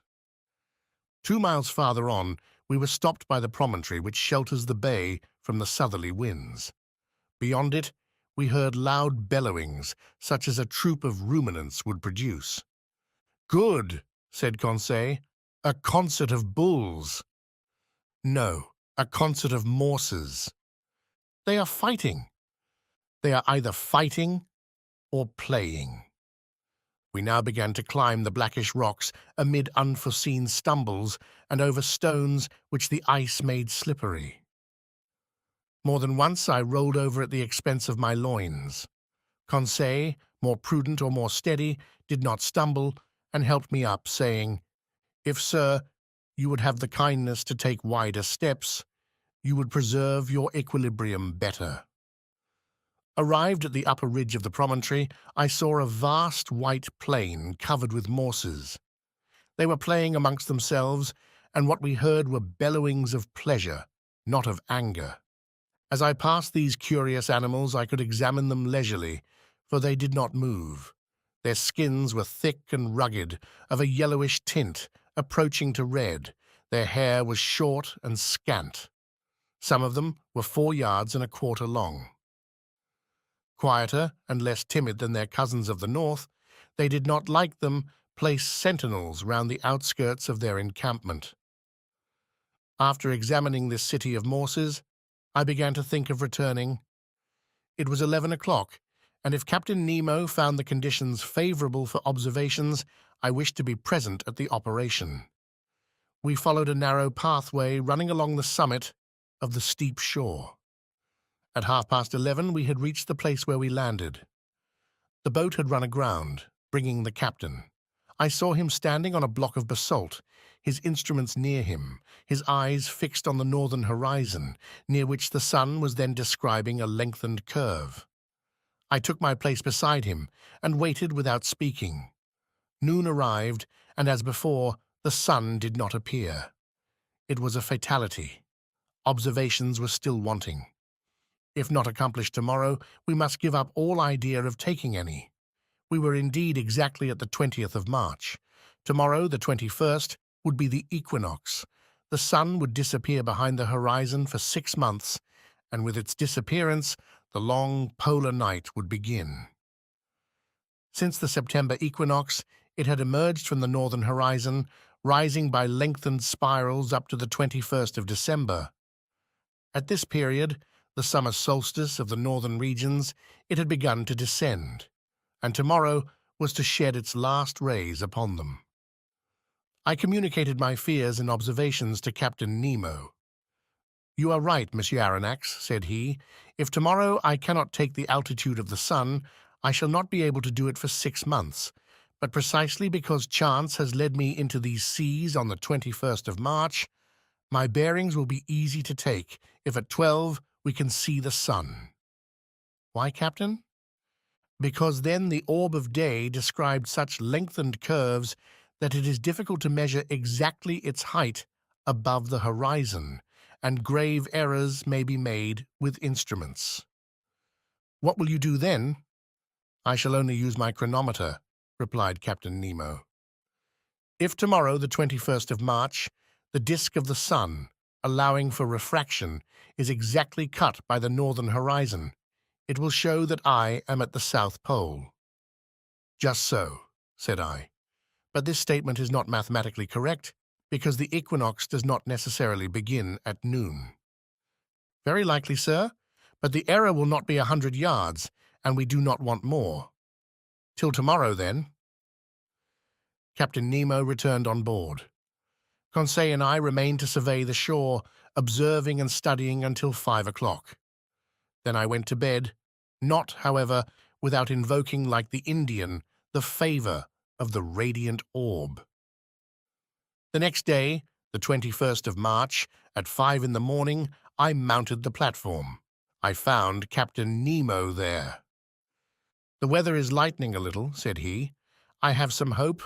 2 miles farther on, we were stopped by the promontory which shelters the bay from the southerly winds. Beyond it, we heard loud bellowings, such as a troop of ruminants would produce. "Good," said Conseil. "A concert of bulls." "No, a concert of morses. They are fighting. They are either fighting or playing." We now began to climb the blackish rocks amid unforeseen stumbles and over stones which the ice made slippery. More than once I rolled over at the expense of my loins. Conseil, more prudent or more steady, did not stumble, and helped me up, saying, "If, sir, you would have the kindness to take wider steps, you would preserve your equilibrium better." Arrived at the upper ridge of the promontory, I saw a vast white plain covered with morses. They were playing amongst themselves, and what we heard were bellowings of pleasure, not of anger. As I passed these curious animals, I could examine them leisurely, for they did not move. Their skins were thick and rugged, of a yellowish tint, approaching to red. Their hair was short and scant. Some of them were 4 yards and a quarter long. Quieter and less timid than their cousins of the north, they did not, like them, place sentinels round the outskirts of their encampment. After examining this city of morses, I began to think of returning. It was 11 o'clock, and if Captain Nemo found the conditions favorable for observations, I wished to be present at the operation. We followed a narrow pathway running along the summit of the steep shore. At 11:30, we had reached the place where we landed. The boat had run aground, bringing the captain. I saw him standing on a block of basalt, his instruments near him, his eyes fixed on the northern horizon, near which the sun was then describing a lengthened curve. I took my place beside him and waited without speaking. Noon arrived, and as before, the sun did not appear. It was a fatality. Observations were still wanting. If not accomplished tomorrow, we must give up all idea of taking any. We were indeed exactly at the 20th of March. Tomorrow, the 21st, would be the equinox. The sun would disappear behind the horizon for 6 months, and with its disappearance, the long polar night would begin. Since the September equinox, it had emerged from the northern horizon, rising by lengthened spirals up to the 21st of December. At this period, the summer solstice of the northern regions, it had begun to descend, and tomorrow was to shed its last rays upon them. I communicated my fears and observations to Captain Nemo. "You are right, Monsieur Aronnax," said he. "If tomorrow I cannot take the altitude of the sun, I shall not be able to do it for 6 months. But precisely because chance has led me into these seas on the 21st of March, my bearings will be easy to take if at 12 we can see the sun." "Why, Captain?" "Because then the orb of day described such lengthened curves that it is difficult to measure exactly its height above the horizon, and grave errors may be made with instruments." "What will you do then?" "I shall only use my chronometer," replied Captain Nemo. "If tomorrow, the 21st of March, the disk of the sun, allowing for refraction, is exactly cut by the northern horizon, it will show that I am at the South Pole." "Just so," said I. "But this statement is not mathematically correct, because the equinox does not necessarily begin at noon." "Very likely, sir, but the error will not be 100 yards, and we do not want more. Till tomorrow, then." Captain Nemo returned on board. Conseil and I remained to survey the shore, observing and studying until 5 o'clock. Then I went to bed, not, however, without invoking, like the Indian, the favor of the radiant orb. The next day, the 21st of March, at 5 in the morning, I mounted the platform. I found Captain Nemo there. "The weather is lightening a little," said he. "I have some hope.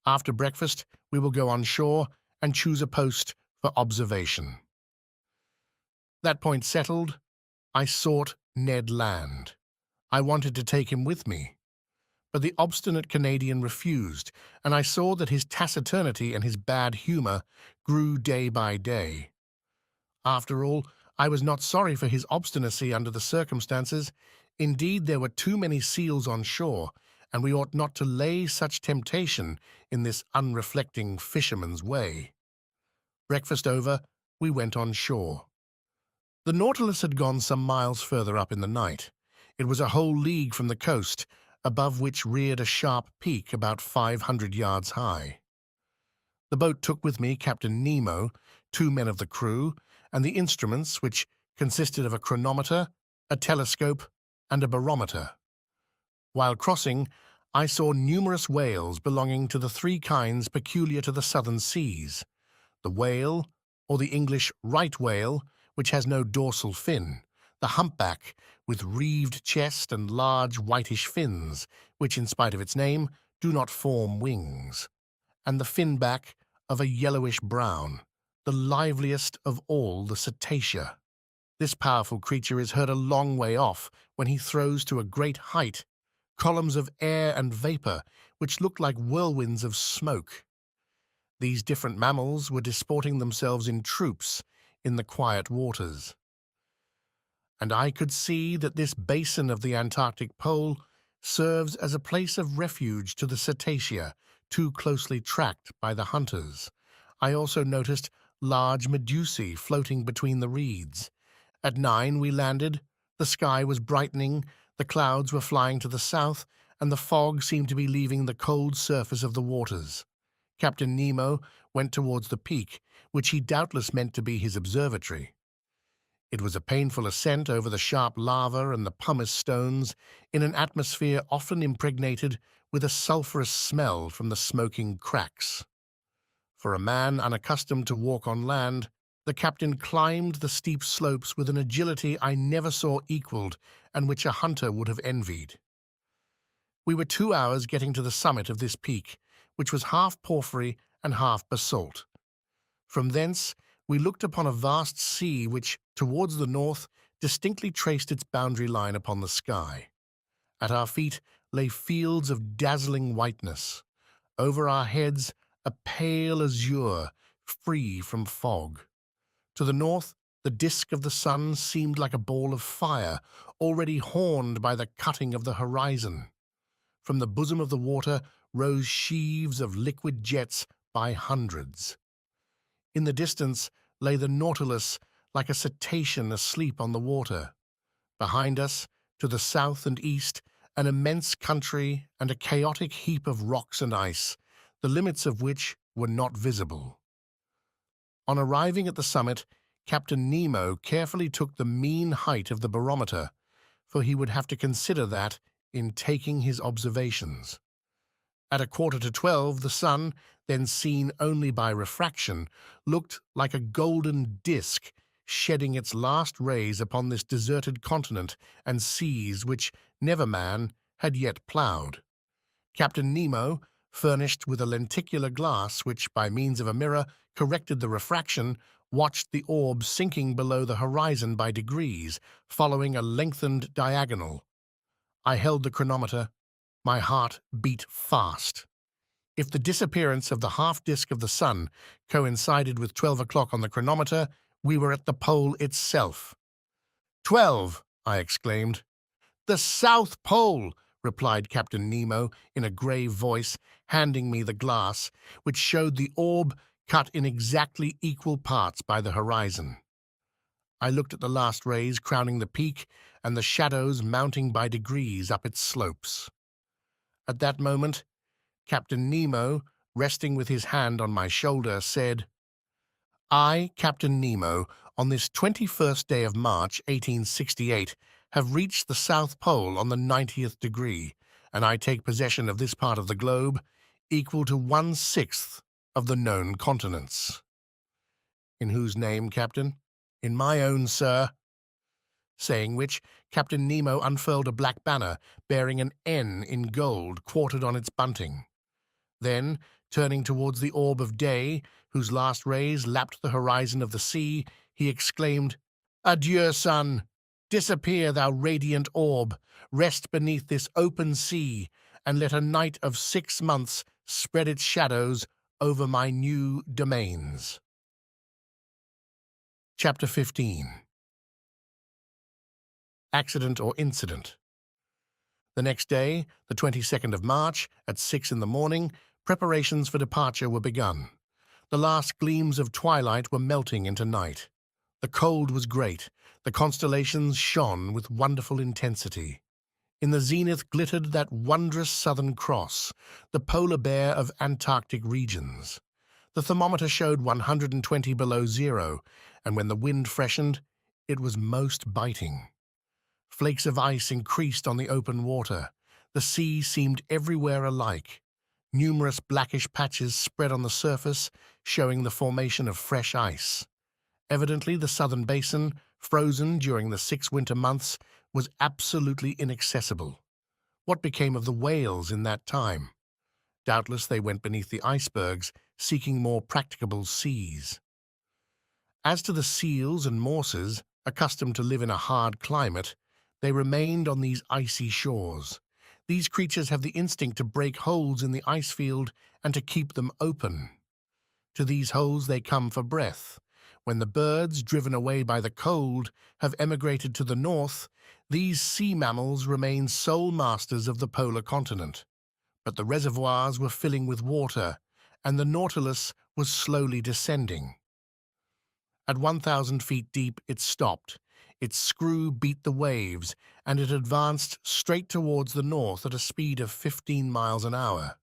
After breakfast, we will go on shore and choose a post for observation." That point settled, I sought Ned Land. I wanted to take him with me, but the obstinate Canadian refused, and I saw that his taciturnity and his bad humor grew day by day. After all, I was not sorry for his obstinacy under the circumstances. Indeed, there were too many seals on shore, and we ought not to lay such temptation in this unreflecting fisherman's way. Breakfast over, we went on shore. The Nautilus had gone some miles further up in the night. It was a whole league from the coast, above which reared a sharp peak about 500 yards high. The boat took with me Captain Nemo, 2 men of the crew, and the instruments, which consisted of a chronometer, a telescope, and a barometer. While crossing, I saw numerous whales belonging to the 3 kinds peculiar to the southern seas: the whale, or the English right whale, which has no dorsal fin; the humpback, with reeved chest and large whitish fins, which, in spite of its name, do not form wings; and the finback of a yellowish-brown, the liveliest of all the cetacea. This powerful creature is heard a long way off when he throws to a great height columns of air and vapor which look like whirlwinds of smoke. These different mammals were disporting themselves in troops in the quiet waters, and I could see that this basin of the Antarctic pole serves as a place of refuge to the cetacea too closely tracked by the hunters. I also noticed large medusae floating between the reeds, At 9 we landed. The sky was brightening, the clouds were flying to the south, and the fog seemed to be leaving the cold surface of the waters. Captain Nemo went towards the peak, which he doubtless meant to be his observatory. It was a painful ascent over the sharp lava and the pumice stones, in an atmosphere often impregnated with a sulphurous smell from the smoking cracks. For a man unaccustomed to walk on land, the captain climbed the steep slopes with an agility I never saw equaled and which a hunter would have envied. We were 2 hours getting to the summit of this peak, which was half porphyry and half basalt. From thence we looked upon a vast sea which, towards the north, distinctly traced its boundary line upon the sky. At our feet lay fields of dazzling whiteness. Over our heads a pale azure, free from fog. To the north, the disk of the sun seemed like a ball of fire, already horned by the cutting of the horizon. From the bosom of the water rose sheaves of liquid jets by hundreds. In the distance lay the Nautilus like a cetacean asleep on the water. Behind us, to the south and east, an immense country and a chaotic heap of rocks and ice, the limits of which were not visible. On arriving at the summit, Captain Nemo carefully took the mean height of the barometer, for he would have to consider that in taking his observations. At 11:45, the sun, then seen only by refraction, looked like a golden disk shedding its last rays upon this deserted continent and seas which never man had yet ploughed. Captain Nemo, furnished with a lenticular glass which, by means of a mirror, corrected the refraction, watched the orb sinking below the horizon by degrees, following a lengthened diagonal. I held the chronometer. My heart beat fast. If the disappearance of the half-disk of the sun coincided with 12 o'clock on the chronometer, we were at the pole itself. 12, I exclaimed. The South Pole, replied Captain Nemo in a grave voice, handing me the glass, which showed the orb cut in exactly equal parts by the horizon. I looked at the last rays crowning the peak and the shadows mounting by degrees up its slopes. At that moment, Captain Nemo, resting with his hand on my shoulder, said, I, Captain Nemo, on this 21st day of March, 1868, have reached the South Pole on the 90th degree, and I take possession of this part of the globe, equal to 1/6 of the known continents. In whose name, Captain? In my own, sir. Saying which, Captain Nemo unfurled a black banner bearing an N in gold quartered on its bunting. Then, turning towards the orb of day, whose last rays lapped the horizon of the sea, he exclaimed, Adieu, sun! Disappear, thou radiant orb! Rest beneath this open sea, and let a night of 6 months spread its shadows over my new domains. Chapter 15. Accident or Incident. The next day, the 22nd of March, at 6 in the morning, preparations for departure were begun. The last gleams of twilight were melting into night. The cold was great. The constellations shone with wonderful intensity. In the zenith glittered that wondrous Southern Cross, the polar bear of Antarctic regions. The thermometer showed 120 below zero, and when the wind freshened, it was most biting. Flakes of ice increased on the open water. The sea seemed everywhere alike. Numerous blackish patches spread on the surface, showing the formation of fresh ice. Evidently, the southern basin, frozen during the 6 winter months, was absolutely inaccessible. What became of the whales in that time? Doubtless they went beneath the icebergs, seeking more practicable seas. As to the seals and morses, accustomed to live in a hard climate, they remained on these icy shores. These creatures have the instinct to break holes in the ice field and to keep them open. To these holes they come for breath. When the birds, driven away by the cold, have emigrated to the north, these sea mammals remain sole masters of the polar continent. But the reservoirs were filling with water, and the Nautilus was slowly descending. At 1,000 feet deep, it stopped. Its screw beat the waves, and it advanced straight towards the north at a speed of 15 miles an hour.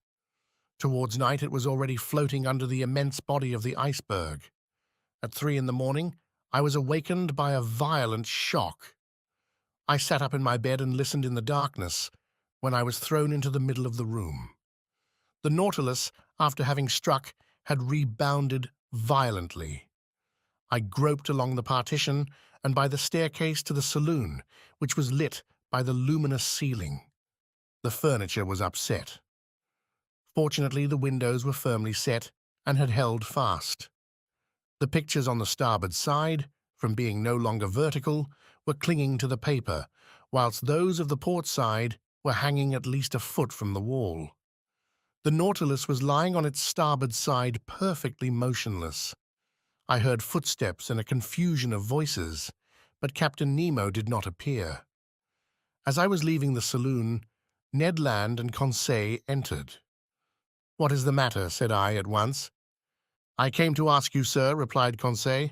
Towards night, it was already floating under the immense body of the iceberg. At 3 in the morning, I was awakened by a violent shock. I sat up in my bed and listened in the darkness when I was thrown into the middle of the room. The Nautilus, after having struck, had rebounded violently. I groped along the partition and by the staircase to the saloon, which was lit by the luminous ceiling. The furniture was upset. Fortunately, the windows were firmly set and had held fast. The pictures on the starboard side, from being no longer vertical, were clinging to the paper, whilst those of the port side were hanging at least a foot from the wall. The Nautilus was lying on its starboard side perfectly motionless. I heard footsteps and a confusion of voices, but Captain Nemo did not appear. As I was leaving the saloon, Ned Land and Conseil entered. "What is the matter?" said I at once. "I came to ask you, sir," replied Conseil.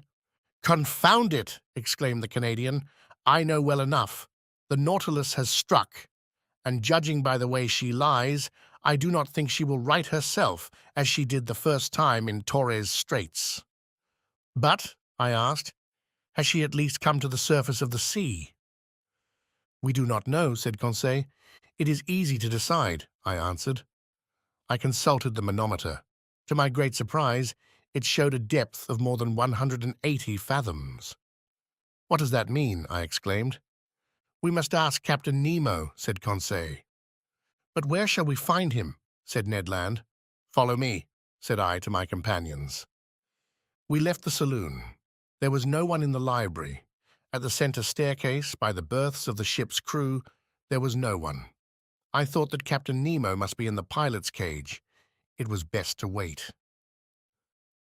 "Confound it!" exclaimed the Canadian. "I know well enough. The Nautilus has struck, and judging by the way she lies, I do not think she will right herself as she did the first time in Torres Straits." "But," I asked, "has she at least come to the surface of the sea?" "We do not know," said Conseil. "It is easy to decide," I answered. I consulted the manometer. To my great surprise, it showed a depth of more than 180 fathoms. "What does that mean?" I exclaimed. "We must ask Captain Nemo," said Conseil. "But where shall we find him?" said Ned Land. "Follow me," said I to my companions. We left the saloon. There was no one in the library. At the center staircase, by the berths of the ship's crew, there was no one. I thought that Captain Nemo must be in the pilot's cage. It was best to wait.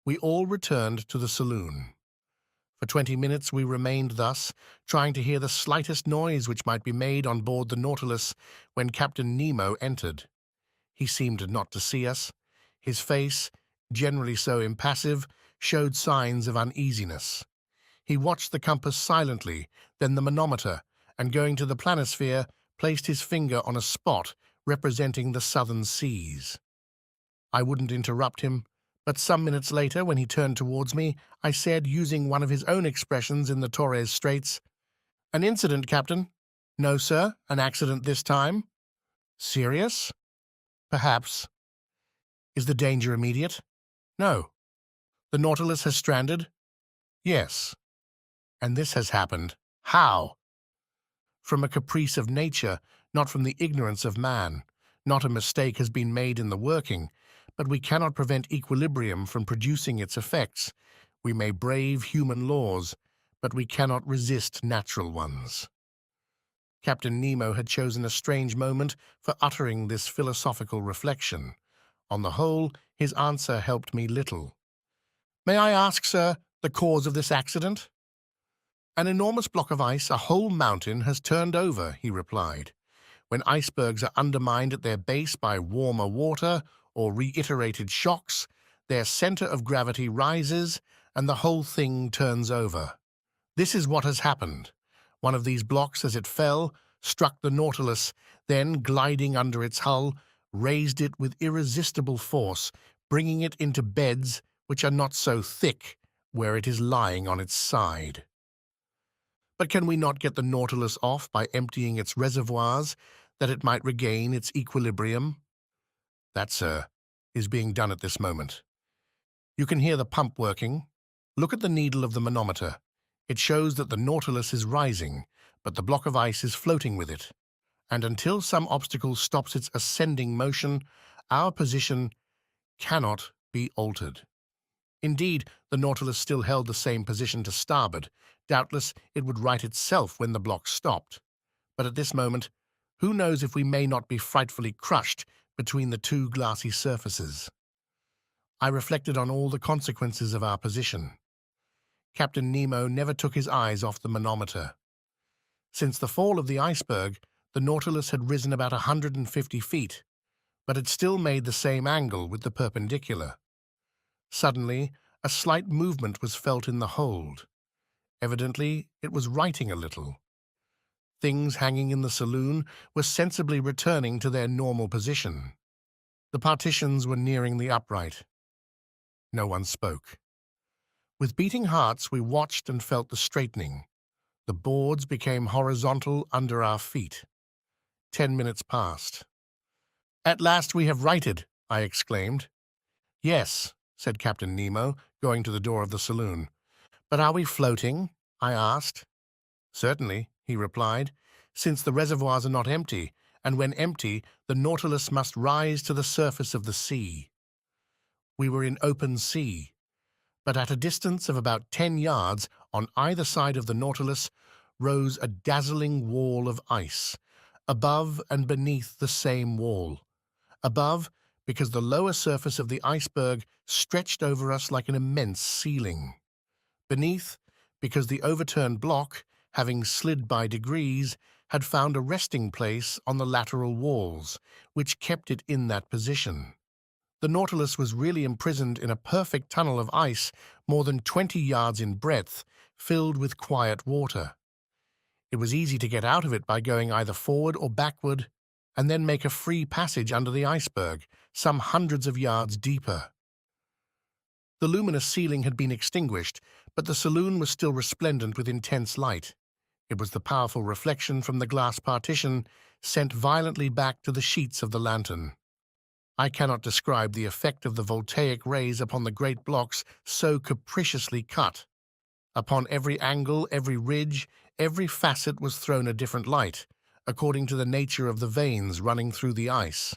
We all returned to the saloon. For 20 minutes we remained thus, trying to hear the slightest noise which might be made on board the Nautilus, when Captain Nemo entered. He seemed not to see us. His face, generally so impassive, showed signs of uneasiness. He watched the compass silently, then the manometer, and going to the planisphere, placed his finger on a spot representing the southern seas. I wouldn't interrupt him, but some minutes later, when he turned towards me, I said, using one of his own expressions in the Torres Straits, "An incident, Captain." "No, sir, an accident this time." "Serious?" "Perhaps." "Is the danger immediate?" "No." "The Nautilus has stranded?" "Yes." "And this has happened. How?" "From a caprice of nature, not from the ignorance of man. Not a mistake has been made in the working, but we cannot prevent equilibrium from producing its effects. We may brave human laws, but we cannot resist natural ones." Captain Nemo had chosen a strange moment for uttering this philosophical reflection. On the whole, his answer helped me little. "May I ask, sir, the cause of this accident?" "An enormous block of ice, a whole mountain, has turned over," he replied. "When icebergs are undermined at their base by warmer water or reiterated shocks, their center of gravity rises and the whole thing turns over. This is what has happened. One of these blocks, as it fell, struck the Nautilus, then, gliding under its hull, raised it with irresistible force, bringing it into beds which are not so thick where it is lying on its side." "But can we not get the Nautilus off by emptying its reservoirs, that it might regain its equilibrium?" "That, sir, is being done at this moment. You can hear the pump working. Look at the needle of the manometer. It shows that the Nautilus is rising, but the block of ice is floating with it. And until some obstacle stops its ascending motion, our position cannot be altered." Indeed, the Nautilus still held the same position to starboard. Doubtless it would right itself when the block stopped. But at this moment, who knows if we may not be frightfully crushed between the two glassy surfaces? I reflected on all the consequences of our position. Captain Nemo never took his eyes off the manometer. Since the fall of the iceberg, the Nautilus had risen about 150 feet, but it still made the same angle with the perpendicular. Suddenly, a slight movement was felt in the hold. Evidently, it was writing a little. Things hanging in the saloon were sensibly returning to their normal position. The partitions were nearing the upright. No one spoke. With beating hearts, we watched and felt the straightening. The boards became horizontal under our feet. 10 minutes passed. "At last we have righted," I exclaimed. "Yes," said Captain Nemo, going to the door of the saloon. "But are we floating?" I asked. "Certainly," he replied, "since the reservoirs are not empty, and when empty, the Nautilus must rise to the surface of the sea." We were in open sea, but at a distance of about 10 yards on either side of the Nautilus rose a dazzling wall of ice, above and beneath the same wall. Above, because the lower surface of the iceberg stretched over us like an immense ceiling. Beneath, because the overturned block, having slid by degrees, had found a resting place on the lateral walls, which kept it in that position. The Nautilus was really imprisoned in a perfect tunnel of ice more than 20 yards in breadth, filled with quiet water. It was easy to get out of it by going either forward or backward, and then make a free passage under the iceberg, some hundreds of yards deeper. The luminous ceiling had been extinguished, but the saloon was still resplendent with intense light. It was the powerful reflection from the glass partition sent violently back to the sheets of the lantern. I cannot describe the effect of the voltaic rays upon the great blocks so capriciously cut. Upon every angle, every ridge, every facet was thrown a different light, according to the nature of the veins running through the ice.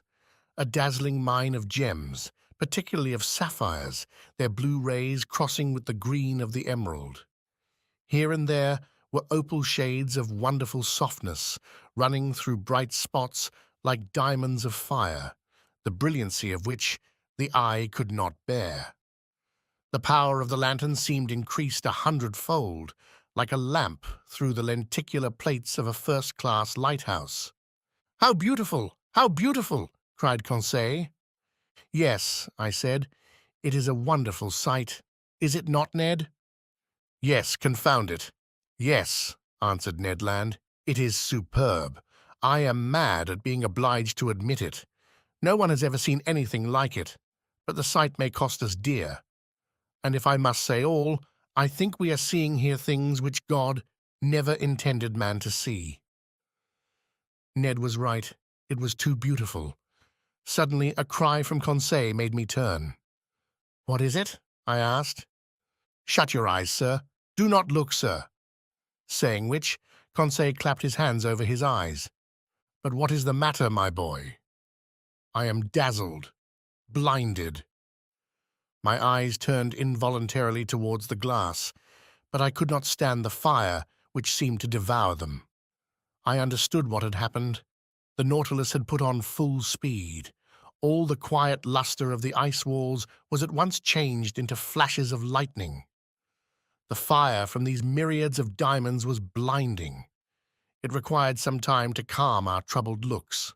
A dazzling mine of gems, particularly of sapphires, their blue rays crossing with the green of the emerald. Here and there were opal shades of wonderful softness, running through bright spots like diamonds of fire, the brilliancy of which the eye could not bear. The power of the lantern seemed increased 100-fold, like a lamp through the lenticular plates of a first-class lighthouse. "How beautiful! How beautiful!" cried Conseil. "Yes," I said, "it is a wonderful sight. Is it not, Ned?" "Yes, confound it. Yes," answered Ned Land. "It is superb. I am mad at being obliged to admit it. No one has ever seen anything like it, but the sight may cost us dear. And if I must say all, I think we are seeing here things which God never intended man to see." Ned was right. It was too beautiful. Suddenly, a cry from Conseil made me turn. "What is it?" I asked. "Shut your eyes, sir. Do not look, sir." Saying which, Conseil clapped his hands over his eyes. "But what is the matter, my boy?" "I am dazzled, blinded." My eyes turned involuntarily towards the glass, but I could not stand the fire which seemed to devour them. I understood what had happened. The Nautilus had put on full speed. All the quiet luster of the ice walls was at once changed into flashes of lightning. The fire from these myriads of diamonds was blinding. It required some time to calm our troubled looks.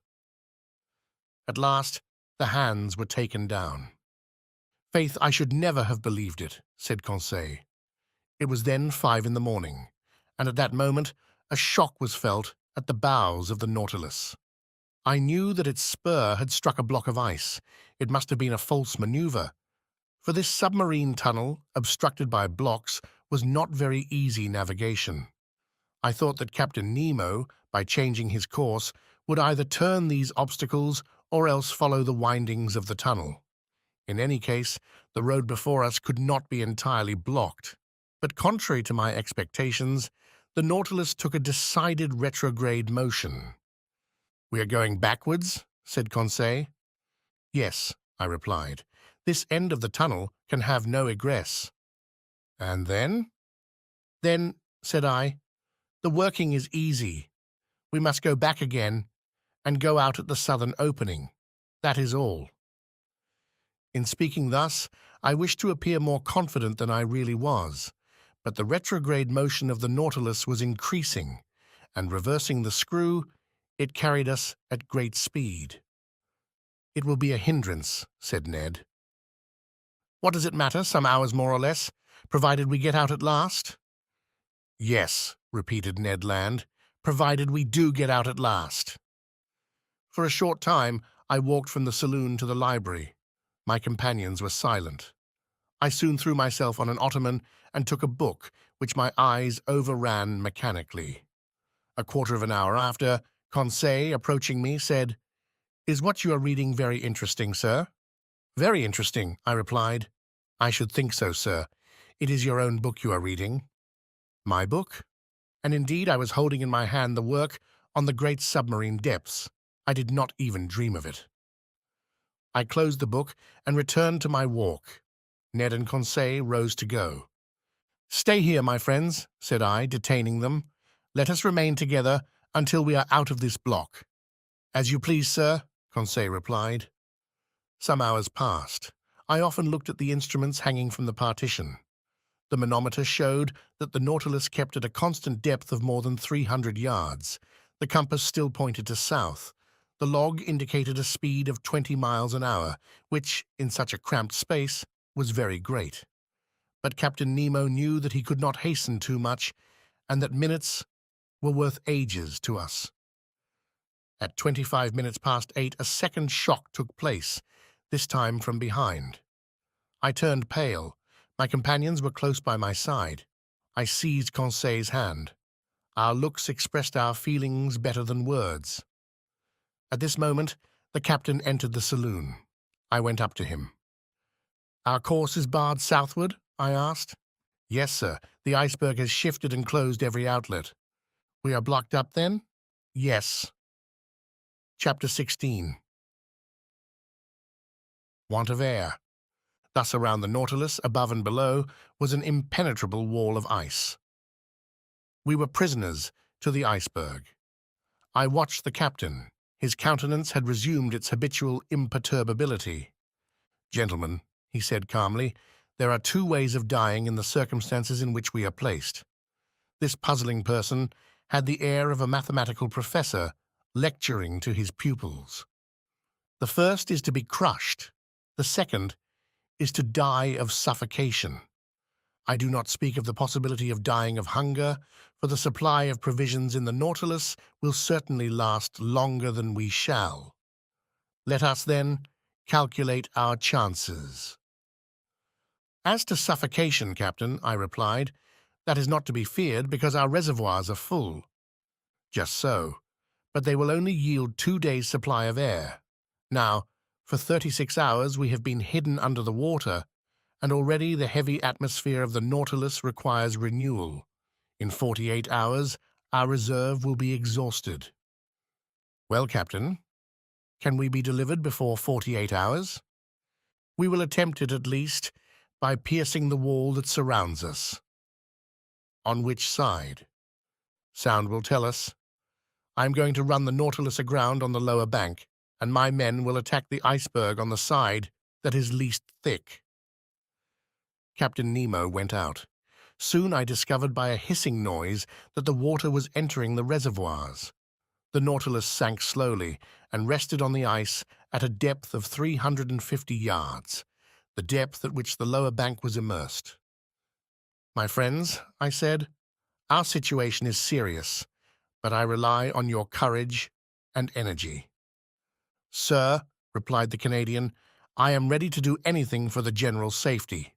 At last, the hands were taken down. "Faith, I should never have believed it," said Conseil. It was then 5 in the morning, and at that moment a shock was felt at the bows of the Nautilus. I knew that its spur had struck a block of ice. It must have been a false maneuver, for this submarine tunnel, obstructed by blocks, was not very easy navigation. I thought that Captain Nemo, by changing his course, would either turn these obstacles or else follow the windings of the tunnel. In any case, the road before us could not be entirely blocked. But contrary to my expectations, the Nautilus took a decided retrograde motion. "We are going backwards?" said Conseil. "Yes," I replied. "This end of the tunnel can have no egress." "And then?" "Then," said I, "the working is easy. We must go back again and go out at the southern opening. That is all." In speaking thus, I wished to appear more confident than I really was, but the retrograde motion of the Nautilus was increasing, and reversing the screw, it carried us at great speed. "It will be a hindrance," said Ned. "What does it matter, some hours more or less, provided we get out at last?" Yes, repeated Ned Land, provided we do get out at last. For a short time, I walked from the saloon to the library. My companions were silent. I soon threw myself on an ottoman and took a book, which my eyes overran mechanically. A quarter of an hour after, Conseil, approaching me, said, "Is what you are reading very interesting, sir?" "Very interesting," I replied. "I should think so, sir. It is your own book you are reading." My book? And indeed I was holding in my hand the work on the great submarine depths. I did not even dream of it. I closed the book and returned to my walk. Ned and Conseil rose to go. "Stay here, my friends," said I, detaining them. "Let us remain together until we are out of this block." "As you please, sir," Conseil replied. Some hours passed. I often looked at the instruments hanging from the partition. The manometer showed that the Nautilus kept at a constant depth of more than 300 yards. The compass still pointed to south. The log indicated a speed of 20 miles an hour, which, in such a cramped space, was very great. But Captain Nemo knew that he could not hasten too much, and that minutes were worth ages to us. At 25 minutes past 8, a second shock took place, this time from behind. I turned pale. My companions were close by my side. I seized Conseil's hand. Our looks expressed our feelings better than words. At this moment, the captain entered the saloon. I went up to him. "Our course is barred southward?" I asked. "Yes, sir. The iceberg has shifted and closed every outlet." "We are blocked up, then?" "Yes." Chapter 16. Want of air. Thus around the Nautilus, above and below, was an impenetrable wall of ice. We were prisoners to the iceberg. I watched the captain. His countenance had resumed its habitual imperturbability. "Gentlemen," he said calmly, "there are two ways of dying in the circumstances in which we are placed." This puzzling person had the air of a mathematical professor lecturing to his pupils. "The first is to be crushed. The second is to die of suffocation. I do not speak of the possibility of dying of hunger, for the supply of provisions in the Nautilus will certainly last longer than we shall. Let us, then, calculate our chances." "As to suffocation, Captain," I replied, "that is not to be feared because our reservoirs are full." "Just so, but they will only yield 2 days' supply of air. Now, for 36 hours we have been hidden under the water, and already the heavy atmosphere of the Nautilus requires renewal. In 48 hours, our reserve will be exhausted." "Well, Captain, can we be delivered before 48 hours?" "We will attempt it, at least, by piercing the wall that surrounds us." "On which side?" "Sound will tell us. I am going to run the Nautilus aground on the lower bank, and my men will attack the iceberg on the side that is least thick." Captain Nemo went out. Soon I discovered by a hissing noise that the water was entering the reservoirs. The Nautilus sank slowly and rested on the ice at a depth of 350 yards, the depth at which the lower bank was immersed. "My friends," I said, "our situation is serious, but I rely on your courage and energy." "Sir," replied the Canadian, "I am ready to do anything for the general safety."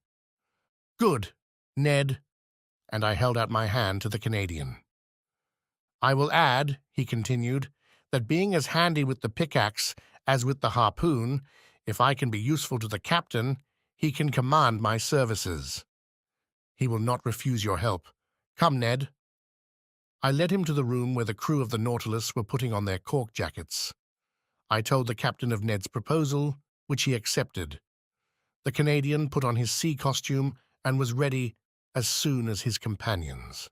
"Good, Ned," and I held out my hand to the Canadian. "I will add," he continued, "that being as handy with the pickaxe as with the harpoon, if I can be useful to the captain, he can command my services. He will not refuse your help. Come, Ned." I led him to the room where the crew of the Nautilus were putting on their cork jackets. I told the captain of Ned's proposal, which he accepted. The Canadian put on his sea costume and was ready as soon as his companions.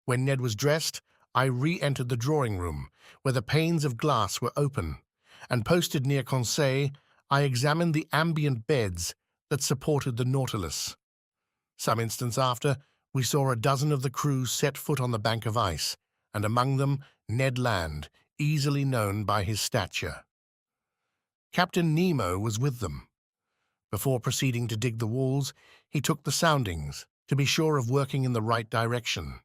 When Ned was dressed, I re-entered the drawing room, where the panes of glass were open, and posted near Conseil, I examined the ambient beds that supported the Nautilus. Some instants after, we saw a dozen of the crew set foot on the bank of ice, and among them Ned Land, easily known by his stature. Captain Nemo was with them. Before proceeding to dig the walls, he took the soundings, to be sure of working in the right direction.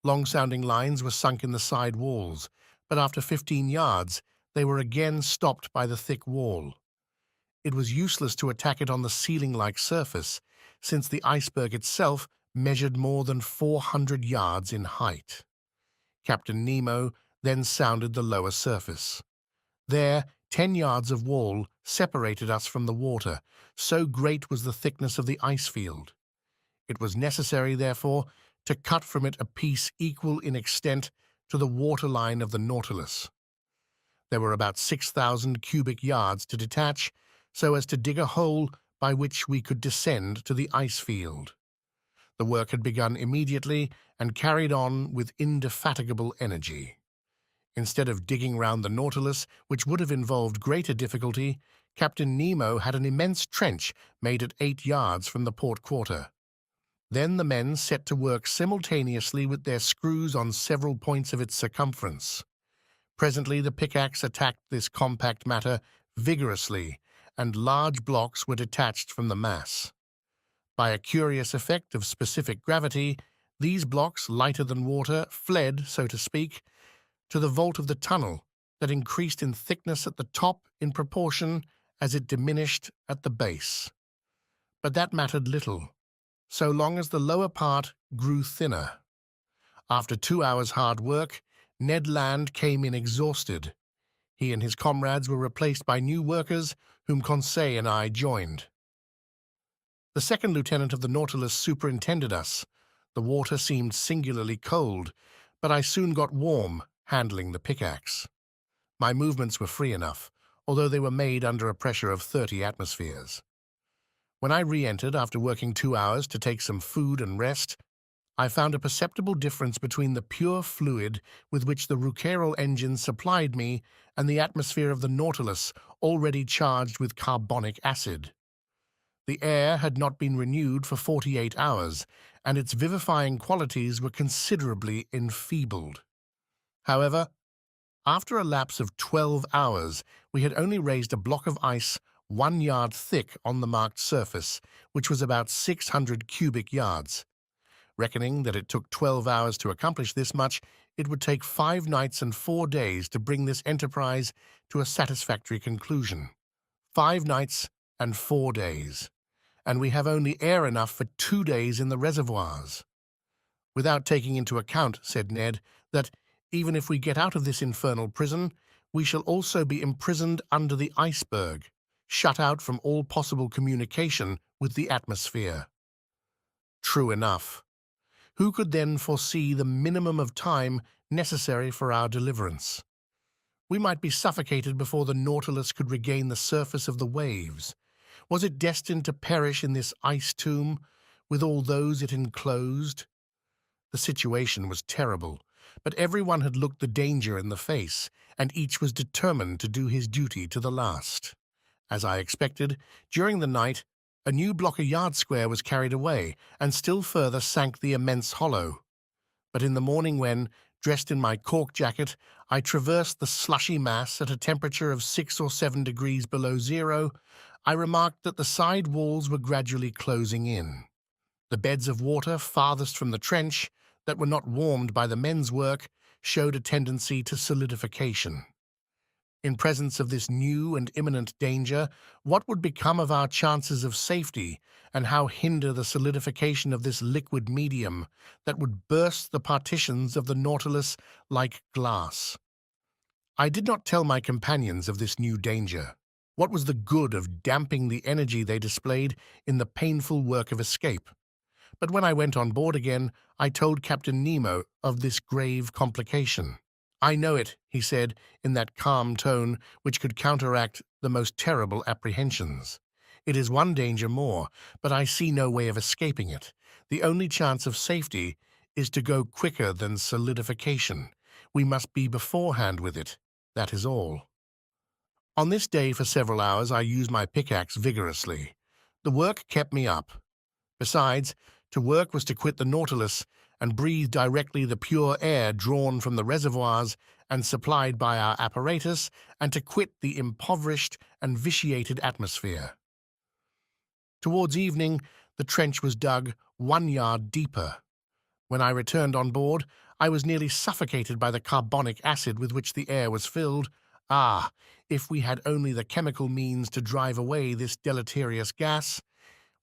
Long-sounding lines were sunk in the side walls, but after 15 yards, they were again stopped by the thick wall. It was useless to attack it on the ceiling-like surface, since the iceberg itself measured more than 400 yards in height. Captain Nemo then sounded the lower surface. There, 10 yards of wall separated us from the water, so great was the thickness of the ice field. It was necessary, therefore, to cut from it a piece equal in extent to the waterline of the Nautilus. There were about 6,000 cubic yards to detach, so as to dig a hole by which we could descend to the ice field. The work had begun immediately and carried on with indefatigable energy. Instead of digging round the Nautilus, which would have involved greater difficulty, Captain Nemo had an immense trench made at 8 yards from the port quarter. Then the men set to work simultaneously with their screws on several points of its circumference. Presently the pickaxe attacked this compact matter vigorously, and large blocks were detached from the mass. By a curious effect of specific gravity, these blocks, lighter than water, fled, so to speak, to the vault of the tunnel that increased in thickness at the top in proportion as it diminished at the base. But that mattered little, so long as the lower part grew thinner. After 2 hours' hard work, Ned Land came in exhausted. He and his comrades were replaced by new workers whom Conseil and I joined. The second lieutenant of the Nautilus superintended us. The water seemed singularly cold, but I soon got warm handling the pickaxe. My movements were free enough, although they were made under a pressure of 30 atmospheres. When I re-entered after working 2 hours to take some food and rest, I found a perceptible difference between the pure fluid with which the Rouquayrol engine supplied me and the atmosphere of the Nautilus, already charged with carbonic acid. The air had not been renewed for 48 hours, and its vivifying qualities were considerably enfeebled. However, after a lapse of 12 hours, we had only raised a block of ice 1 yard thick on the marked surface, which was about 600 cubic yards. Reckoning that it took 12 hours to accomplish this much, it would take 5 nights and 4 days to bring this enterprise to a satisfactory conclusion. 5 nights and 4 days. And we have only air enough for 2 days in the reservoirs. Without taking into account, said Ned, that even if we get out of this infernal prison, we shall also be imprisoned under the iceberg, shut out from all possible communication with the atmosphere. True enough. Who could then foresee the minimum of time necessary for our deliverance? We might be suffocated before the Nautilus could regain the surface of the waves. Was it destined to perish in this ice tomb, with all those it enclosed? The situation was terrible, but everyone had looked the danger in the face, and each was determined to do his duty to the last. As I expected, during the night, a new block a yard square was carried away, and still further sank the immense hollow. But in the morning when, dressed in my cork jacket, I traversed the slushy mass at a temperature of 6 or 7 degrees below zero, I remarked that the side walls were gradually closing in. The beds of water farthest from the trench, that were not warmed by the men's work, showed a tendency to solidification. In presence of this new and imminent danger, what would become of our chances of safety, and how hinder the solidification of this liquid medium that would burst the partitions of the Nautilus like glass? I did not tell my companions of this new danger. What was the good of damping the energy they displayed in the painful work of escape? But when I went on board again, I told Captain Nemo of this grave complication. "I know it," he said, in that calm tone which could counteract the most terrible apprehensions. "It is one danger more, but I see no way of escaping it. The only chance of safety is to go quicker than solidification. We must be beforehand with it, that is all." On this day for several hours I used my pickaxe vigorously. The work kept me up. Besides, to work was to quit the Nautilus and breathe directly the pure air drawn from the reservoirs and supplied by our apparatus, and to quit the impoverished and vitiated atmosphere. Towards evening, the trench was dug 1 yard deeper. When I returned on board, I was nearly suffocated by the carbonic acid with which the air was filled. Ah, if we had only the chemical means to drive away this deleterious gas!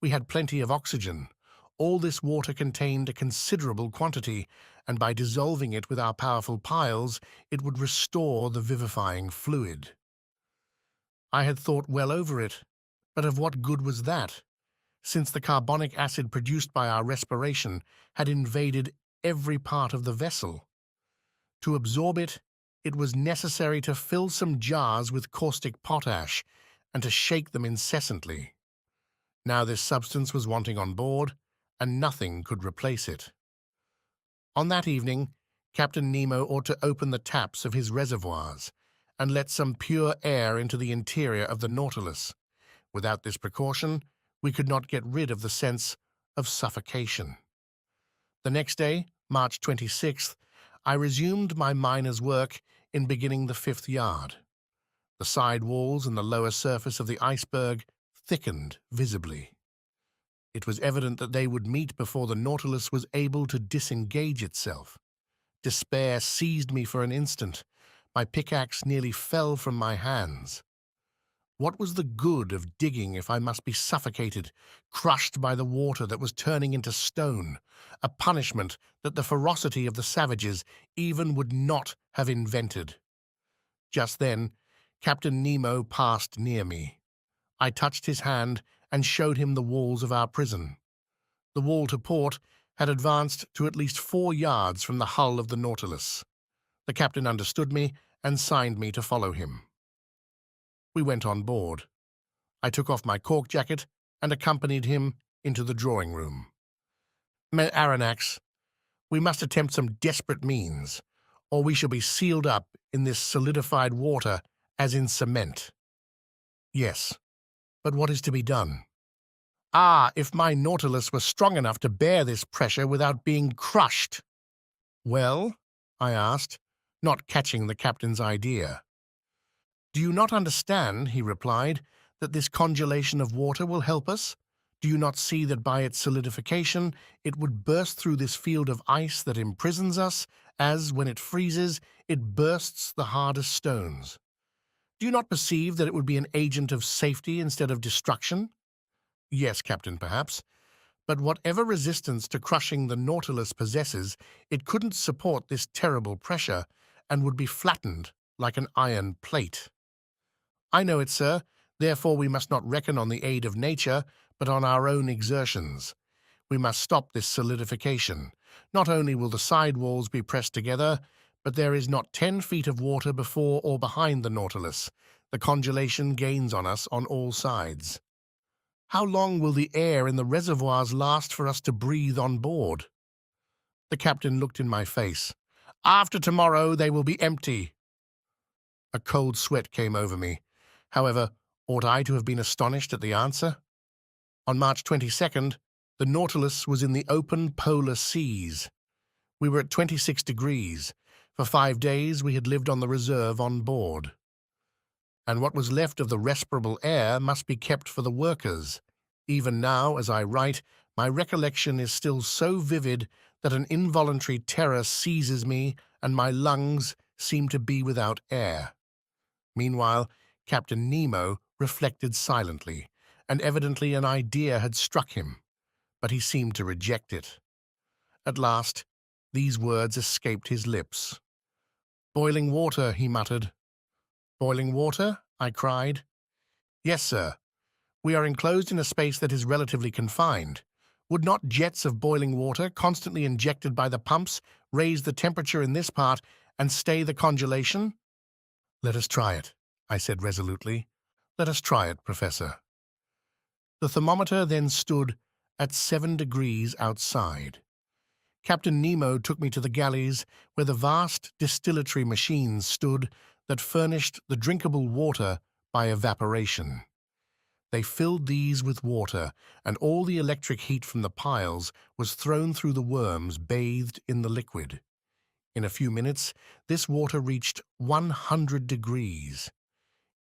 We had plenty of oxygen. All this water contained a considerable quantity, and by dissolving it with our powerful piles, it would restore the vivifying fluid. I had thought well over it, but of what good was that, since the carbonic acid produced by our respiration had invaded every part of the vessel? To absorb it, it was necessary to fill some jars with caustic potash and to shake them incessantly. Now this substance was wanting on board, and nothing could replace it. On that evening, Captain Nemo ought to open the taps of his reservoirs and let some pure air into the interior of the Nautilus. Without this precaution, we could not get rid of the sense of suffocation. The next day, March 26th, I resumed my miner's work in beginning the fifth yard. The side walls and the lower surface of the iceberg thickened visibly. It was evident that they would meet before the Nautilus was able to disengage itself. Despair seized me for an instant. My pickaxe nearly fell from my hands. What was the good of digging if I must be suffocated, crushed by the water that was turning into stone, a punishment that the ferocity of the savages even would not have invented? Just then, Captain Nemo passed near me. I touched his hand and showed him the walls of our prison. The wall to port had advanced to at least 4 yards from the hull of the Nautilus. The captain understood me and signed me to follow him. We went on board. I took off my cork jacket and accompanied him into the drawing room. Aronnax, we must attempt some desperate means, or we shall be sealed up in this solidified water as in cement. Yes, but what is to be done? Ah, if my Nautilus were strong enough to bear this pressure without being crushed! Well, I asked, not catching the captain's idea. Do you not understand, he replied, that this congelation of water will help us? Do you not see that by its solidification it would burst through this field of ice that imprisons us, as, when it freezes, it bursts the hardest stones? Do you not perceive that it would be an agent of safety instead of destruction? Yes, Captain, perhaps. But whatever resistance to crushing the Nautilus possesses, it couldn't support this terrible pressure and would be flattened like an iron plate. I know it, sir. Therefore we must not reckon on the aid of nature, but on our own exertions. We must stop this solidification. Not only will the side walls be pressed together, but there is not 10 feet of water before or behind the Nautilus. The congelation gains on us on all sides. How long will the air in the reservoirs last for us to breathe on board? The captain looked in my face. After tomorrow they will be empty. A cold sweat came over me. However, ought I to have been astonished at the answer? On March 22nd, the Nautilus was in the open polar seas. We were at 26 degrees. For 5 days we had lived on the reserve on board. And what was left of the respirable air must be kept for the workers. Even now, as I write, my recollection is still so vivid that an involuntary terror seizes me and my lungs seem to be without air. Meanwhile, Captain Nemo reflected silently, and evidently an idea had struck him, but he seemed to reject it. At last, these words escaped his lips. "Boiling water," he muttered. "Boiling water?" I cried. "Yes, sir. We are enclosed in a space that is relatively confined. Would not jets of boiling water, constantly injected by the pumps, raise the temperature in this part and stay the congelation?" "Let us try it," I said resolutely. "Let us try it, Professor." The thermometer then stood at 7 degrees outside. Captain Nemo took me to the galleys where the vast distillatory machines stood that furnished the drinkable water by evaporation. They filled these with water, and all the electric heat from the piles was thrown through the worms bathed in the liquid. In a few minutes, this water reached 100 degrees.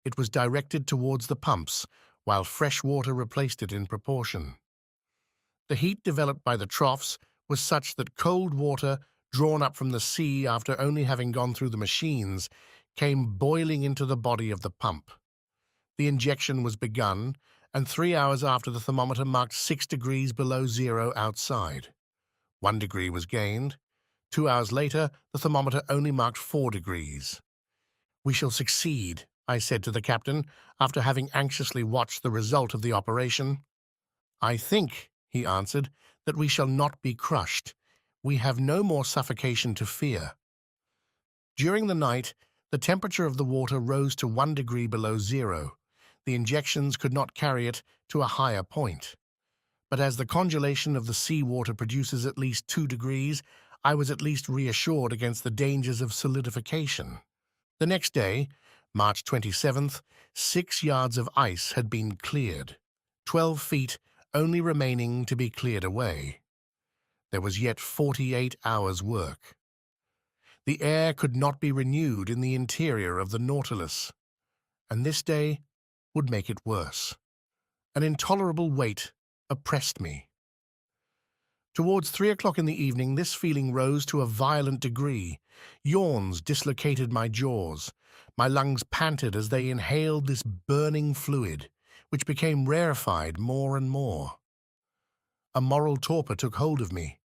It was directed towards the pumps, while fresh water replaced it in proportion. The heat developed by the troughs was such that cold water drawn up from the sea after only having gone through the machines, came boiling into the body of the pump. The injection was begun, and 3 hours after the thermometer marked 6 degrees below zero outside. 1 degree was gained. 2 hours later, the thermometer only marked 4 degrees. "We shall succeed," I said to the captain, after having anxiously watched the result of the operation. "I think," he answered, "that we shall not be crushed. We have no more suffocation to fear." During the night, the temperature of the water rose to 1 degree below zero. The injections could not carry it to a higher point. But as the congelation of the sea water produces at least 2 degrees, I was at least reassured against the dangers of solidification. The next day, March 27th, 6 yards of ice had been cleared, 12 feet only remaining to be cleared away. There was yet 48 hours' work. The air could not be renewed in the interior of the Nautilus, and this day would make it worse. An intolerable weight oppressed me. Towards 3 o'clock in the evening, this feeling rose to a violent degree. Yawns dislocated my jaws. My lungs panted as they inhaled this burning fluid, which became rarefied more and more. A moral torpor took hold of me.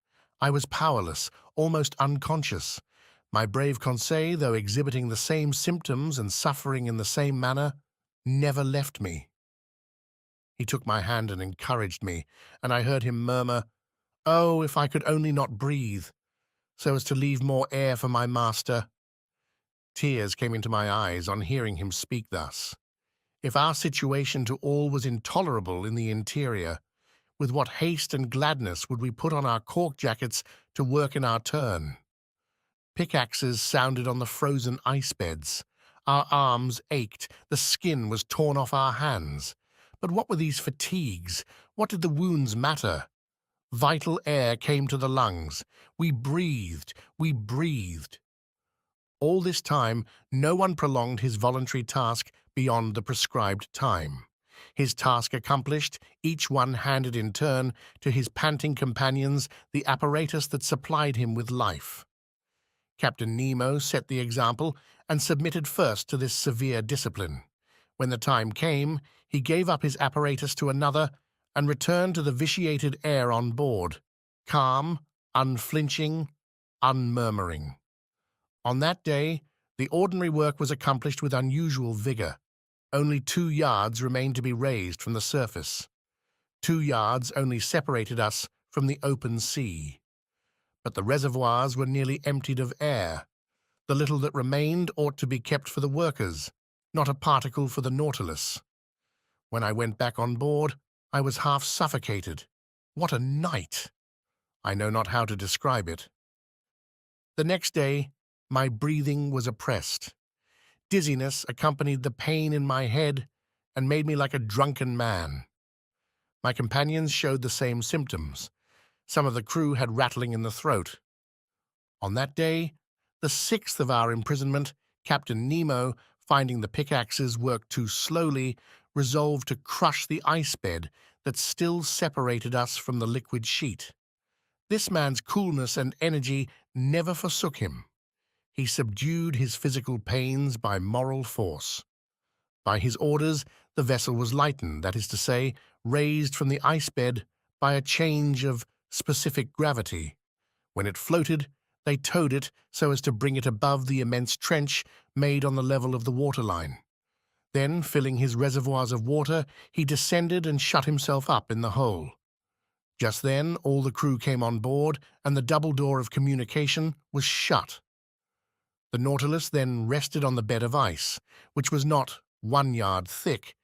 I was powerless, almost unconscious. My brave Conseil, though exhibiting the same symptoms and suffering in the same manner, never left me. He took my hand and encouraged me, and I heard him murmur, "Oh, if I could only not breathe, so as to leave more air for my master." Tears came into my eyes on hearing him speak thus. If our situation to all was intolerable in the interior, with what haste and gladness would we put on our cork jackets to work in our turn? Pickaxes sounded on the frozen ice beds. Our arms ached, the skin was torn off our hands. But what were these fatigues? What did the wounds matter? Vital air came to the lungs. We breathed. All this time, no one prolonged his voluntary task beyond the prescribed time. His task accomplished, each one handed in turn to his panting companions the apparatus that supplied him with life. Captain Nemo set the example and submitted first to this severe discipline. When the time came, he gave up his apparatus to another and returned to the vitiated air on board, calm, unflinching, unmurmuring. On that day, the ordinary work was accomplished with unusual vigor. Only 2 yards remained to be raised from the surface. 2 yards only separated us from the open sea. But the reservoirs were nearly emptied of air. The little that remained ought to be kept for the workers, not a particle for the Nautilus. When I went back on board, I was half suffocated. What a night! I know not how to describe it. The next day, my breathing was oppressed. Dizziness accompanied the pain in my head and made me like a drunken man. My companions showed the same symptoms. Some of the crew had rattling in the throat. On that day, the 6th of our imprisonment, Captain Nemo, finding the pickaxes work too slowly, resolved to crush the ice bed that still separated us from the liquid sheet. This man's coolness and energy never forsook him. He subdued his physical pains by moral force. By his orders, the vessel was lightened, that is to say, raised from the ice bed by a change of specific gravity. When it floated, they towed it so as to bring it above the immense trench made on the level of the waterline. Then, filling his reservoirs of water, he descended and shut himself up in the hole. Just then, all the crew came on board, and the double door of communication was shut. The Nautilus then rested on the bed of ice, which was not 1 yard thick,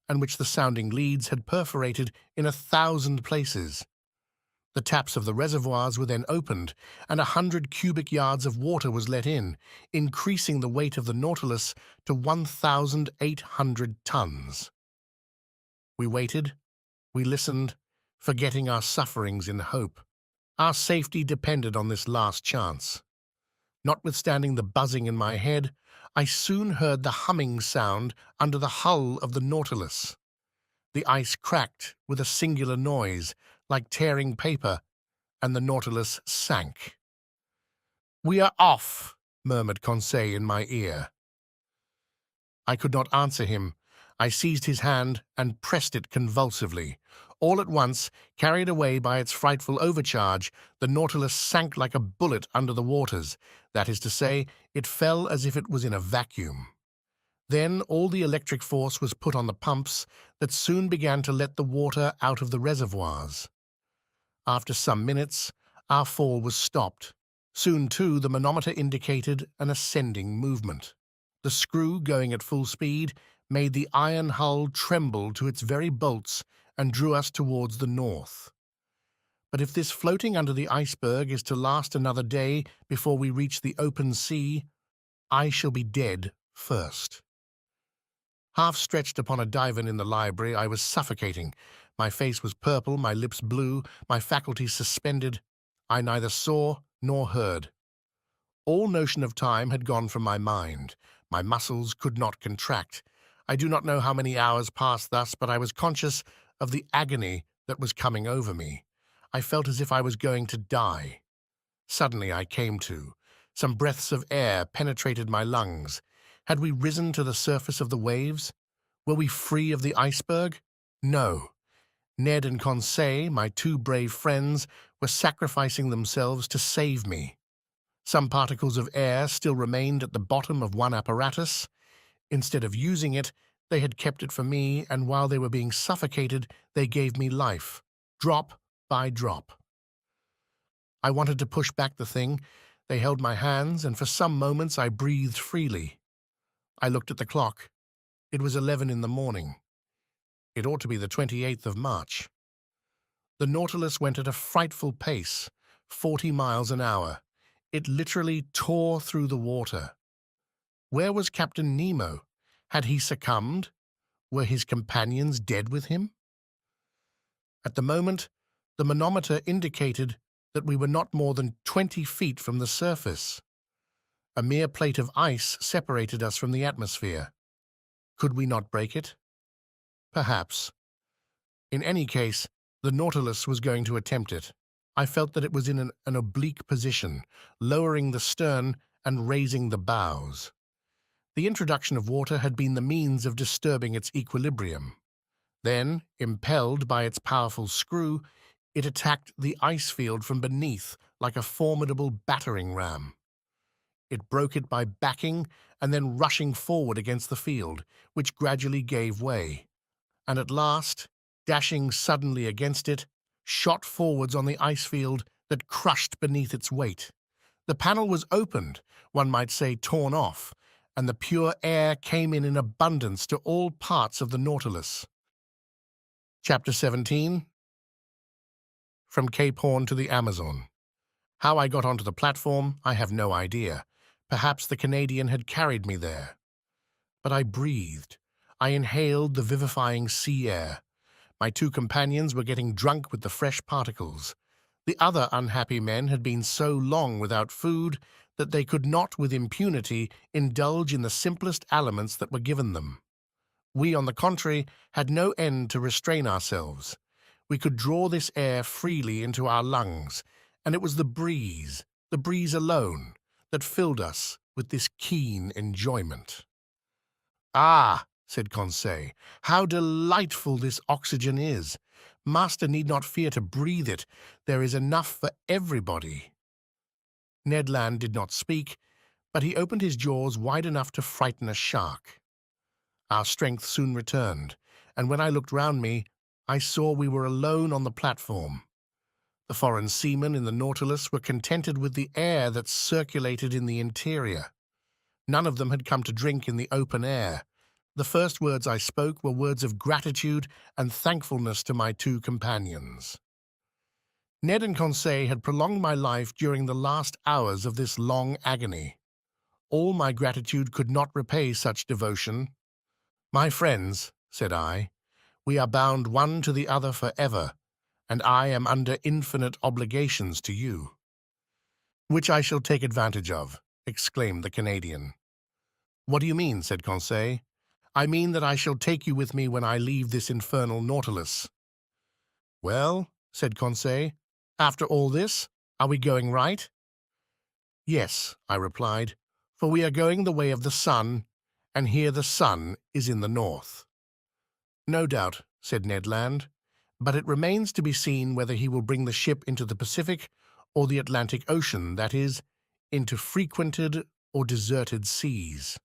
and which the sounding leads had perforated in 1,000 places. The taps of the reservoirs were then opened, and 100 cubic yards of water was let in, increasing the weight of the Nautilus to 1,800 tons. We waited, we listened, forgetting our sufferings in hope. Our safety depended on this last chance. Notwithstanding the buzzing in my head, I soon heard the humming sound under the hull of the Nautilus. The ice cracked with a singular noise, like tearing paper, and the Nautilus sank. "We are off," murmured Conseil in my ear. I could not answer him. I seized his hand and pressed it convulsively. All at once, carried away by its frightful overcharge, the Nautilus sank like a bullet under the waters. That is to say, it fell as if it was in a vacuum. Then all the electric force was put on the pumps that soon began to let the water out of the reservoirs. After some minutes, our fall was stopped. Soon, too, the manometer indicated an ascending movement. The screw, going at full speed, made the iron hull tremble to its very bolts and drew us towards the north. But if this floating under the iceberg is to last another day before we reach the open sea, I shall be dead first. Half stretched upon a divan in the library, I was suffocating. My face was purple, my lips blue, my faculties suspended. I neither saw nor heard. All notion of time had gone from my mind. My muscles could not contract. I do not know how many hours passed thus, but I was conscious of the agony that was coming over me. I felt as if I was going to die. Suddenly I came to. Some breaths of air penetrated my lungs. Had we risen to the surface of the waves? Were we free of the iceberg? No. Ned and Conseil, my two brave friends, were sacrificing themselves to save me. Some particles of air still remained at the bottom of one apparatus. Instead of using it, they had kept it for me, and while they were being suffocated, they gave me life, drop by drop. I wanted to push back the thing. They held my hands, and for some moments I breathed freely. I looked at the clock. It was 11 in the morning. It ought to be the 28th of March. The Nautilus went at a frightful pace, 40 miles an hour. It literally tore through the water. Where was Captain Nemo? Had he succumbed? Were his companions dead with him? At the moment, the manometer indicated that we were not more than 20 feet from the surface. A mere plate of ice separated us from the atmosphere. Could we not break it? Perhaps. In any case, the Nautilus was going to attempt it. I felt that it was in an oblique position, lowering the stern and raising the bows. The introduction of water had been the means of disturbing its equilibrium. Then, impelled by its powerful screw, it attacked the ice field from beneath like a formidable battering ram. It broke it by backing and then rushing forward against the field, which gradually gave way, and at last, dashing suddenly against it, shot forwards on the ice field that crushed beneath its weight. The panel was opened, one might say torn off, and the pure air came in abundance to all parts of the Nautilus. Chapter 17. From Cape Horn to the Amazon. How I got onto the platform, I have no idea. Perhaps the Canadian had carried me there. But I breathed. I inhaled the vivifying sea air. My two companions were getting drunk with the fresh particles. The other unhappy men had been so long without food that they could not with impunity indulge in the simplest aliments that were given them. We, on the contrary, had no end to restrain ourselves. We could draw this air freely into our lungs, and it was the breeze alone, that filled us with this keen enjoyment. "Ah," said Conseil, "how delightful this oxygen is! Master need not fear to breathe it. There is enough for everybody." Ned Land did not speak, but he opened his jaws wide enough to frighten a shark. Our strength soon returned, and when I looked round me, I saw we were alone on the platform. The foreign seamen in the Nautilus were contented with the air that circulated in the interior. None of them had come to drink in the open air. The first words I spoke were words of gratitude and thankfulness to my two companions. Ned and Conseil had prolonged my life during the last hours of this long agony. All my gratitude could not repay such devotion. "My friends," said I, "we are bound one to the other forever, and I am under infinite obligations to you." "Which I shall take advantage of," exclaimed the Canadian. "What do you mean?" said Conseil. "I mean that I shall take you with me when I leave this infernal Nautilus." "Well," said Conseil, "after all this, are we going right?" Yes, I replied, for we are going the way of the sun, and here the sun is in the north. No doubt, said Ned Land, but it remains to be seen whether he will bring the ship into the Pacific or the Atlantic Ocean, that is, into frequented or deserted seas.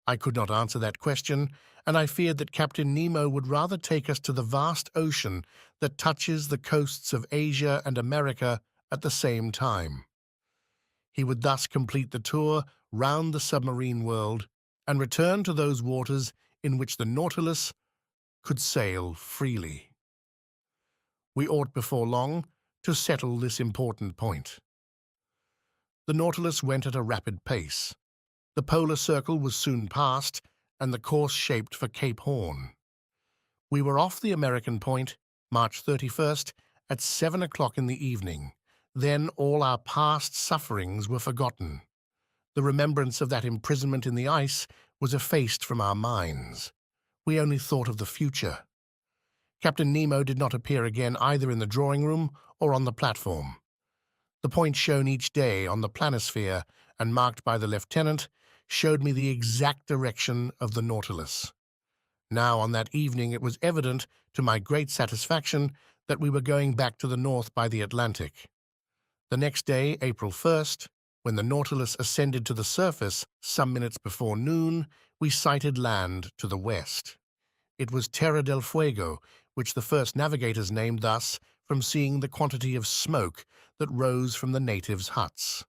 I could not answer that question, and I feared that Captain Nemo would rather take us to the vast ocean that touches the coasts of Asia and America at the same time. He would thus complete the tour round the submarine world and return to those waters in which the Nautilus could sail freely. We ought before long to settle this important point. The Nautilus went at a rapid pace. The polar circle was soon passed, and the course shaped for Cape Horn. We were off the American point, March 31st, at 7 o'clock in the evening. Then all our past sufferings were forgotten. The remembrance of that imprisonment in the ice was effaced from our minds. We only thought of the future. Captain Nemo did not appear again either in the drawing-room or on the platform. The point shown each day on the planisphere and marked by the lieutenant showed me the exact direction of the Nautilus. Now, on that evening, it was evident, to my great satisfaction, that we were going back to the north by the Atlantic. The next day, April 1st, when the Nautilus ascended to the surface some minutes before noon, we sighted land to the west. It was Terra del Fuego, which the first navigators named thus from seeing the quantity of smoke that rose from the natives' huts.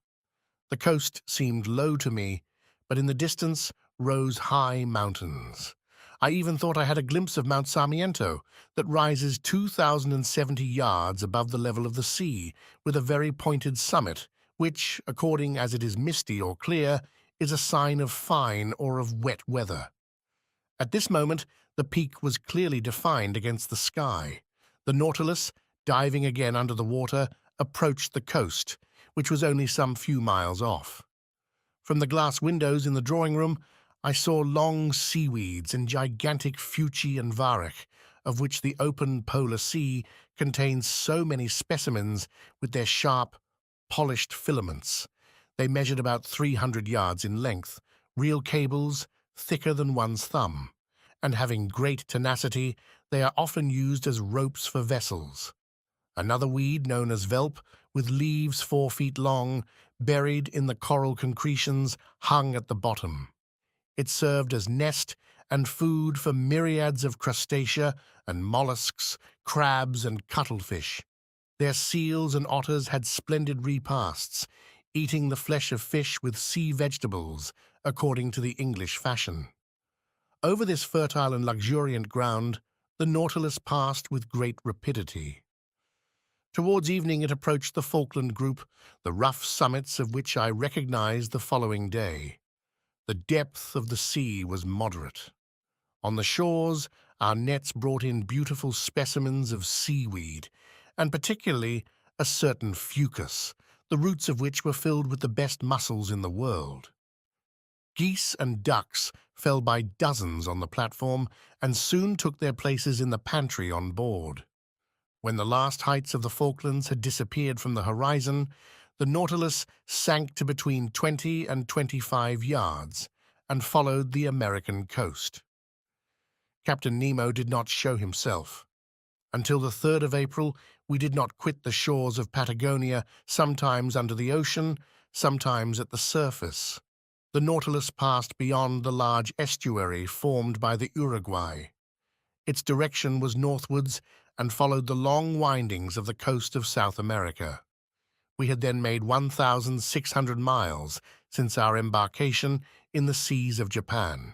The coast seemed low to me, but in the distance rose high mountains. I even thought I had a glimpse of Mount Sarmiento, that rises 2,070 yards above the level of the sea, with a very pointed summit, which, according as it is misty or clear, is a sign of fine or of wet weather. At this moment, the peak was clearly defined against the sky. The Nautilus, diving again under the water, approached the coast, which was only some few miles off. From the glass windows in the drawing-room, I saw long seaweeds and gigantic fuci and varech, of which the open polar sea contains so many specimens with their sharp, polished filaments. They measured about 300 yards in length, real cables thicker than one's thumb, and having great tenacity, they are often used as ropes for vessels. Another weed, known as velp, with leaves 4 feet long, buried in the coral concretions, hung at the bottom. It served as nest and food for myriads of crustacea and mollusks, crabs and cuttlefish. Their seals and otters had splendid repasts, eating the flesh of fish with sea vegetables, according to the English fashion. Over this fertile and luxuriant ground, the Nautilus passed with great rapidity. Towards evening it approached the Falkland Group, the rough summits of which I recognized the following day. The depth of the sea was moderate. On the shores, our nets brought in beautiful specimens of seaweed, and particularly a certain fucus, the roots of which were filled with the best mussels in the world. Geese and ducks fell by dozens on the platform and soon took their places in the pantry on board. When the last heights of the Falklands had disappeared from the horizon, the Nautilus sank to between 20 and 25 yards and followed the American coast. Captain Nemo did not show himself. Until the 3rd of April, we did not quit the shores of Patagonia, sometimes under the ocean, sometimes at the surface. The Nautilus passed beyond the large estuary formed by the Uruguay. Its direction was northwards and followed the long windings of the coast of South America. We had then made 1,600 miles since our embarkation in the seas of Japan.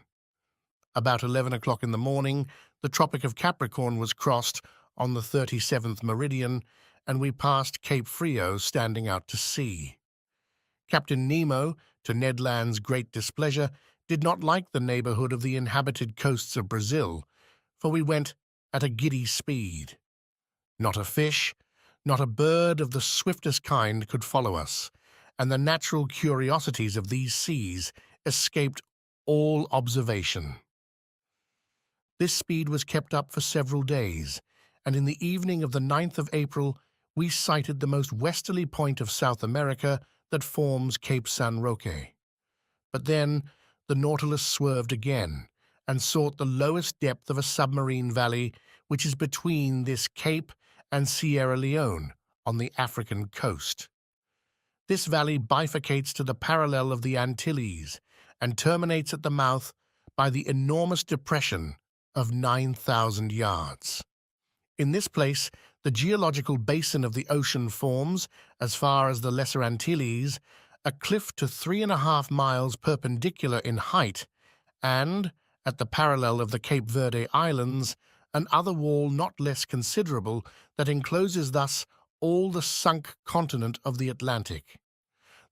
About 11 o'clock in the morning, the Tropic of Capricorn was crossed on the 37th meridian, and we passed Cape Frio standing out to sea. Captain Nemo, to Ned Land's great displeasure, did not like the neighborhood of the inhabited coasts of Brazil, for we went at a giddy speed. Not a fish, not a bird of the swiftest kind could follow us, and the natural curiosities of these seas escaped all observation. This speed was kept up for several days, and in the evening of the 9th of April we sighted the most westerly point of South America, that forms Cape San Roque. But then the Nautilus swerved again and sought the lowest depth of a submarine valley which is between this cape and Sierra Leone on the African coast. This valley bifurcates to the parallel of the Antilles and terminates at the mouth by the enormous depression of 9,000 yards. In this place, the geological basin of the ocean forms, as far as the Lesser Antilles, a cliff to 3.5 miles perpendicular in height, and, at the parallel of the Cape Verde Islands, an other wall not less considerable that encloses thus all the sunk continent of the Atlantic.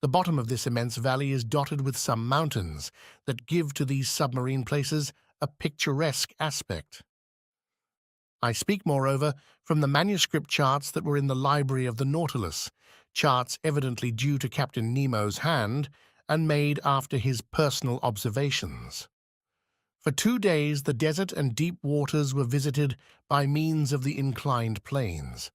The bottom of this immense valley is dotted with some mountains that give to these submarine places a picturesque aspect. I speak, moreover, from the manuscript charts that were in the library of the Nautilus, charts evidently due to Captain Nemo's hand and made after his personal observations. For 2 days the desert and deep waters were visited by means of the inclined planes.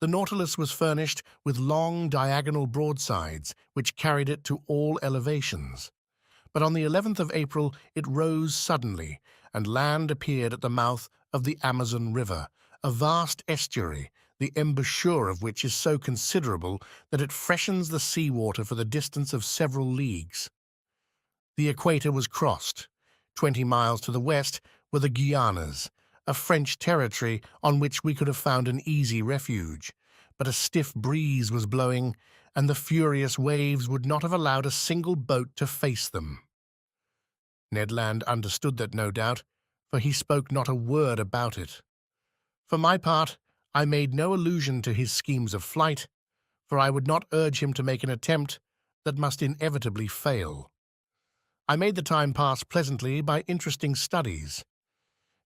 The Nautilus was furnished with long diagonal broadsides, which carried it to all elevations. But on the 11th of April it rose suddenly, and land appeared at the mouth of the Amazon River, a vast estuary, the embouchure of which is so considerable that it freshens the sea-water for the distance of several leagues. The equator was crossed. 20 miles to the west were the Guianas, a French territory on which we could have found an easy refuge, but a stiff breeze was blowing, and the furious waves would not have allowed a single boat to face them. Ned Land understood that, no doubt, for he spoke not a word about it. For my part, I made no allusion to his schemes of flight, for I would not urge him to make an attempt that must inevitably fail. I made the time pass pleasantly by interesting studies.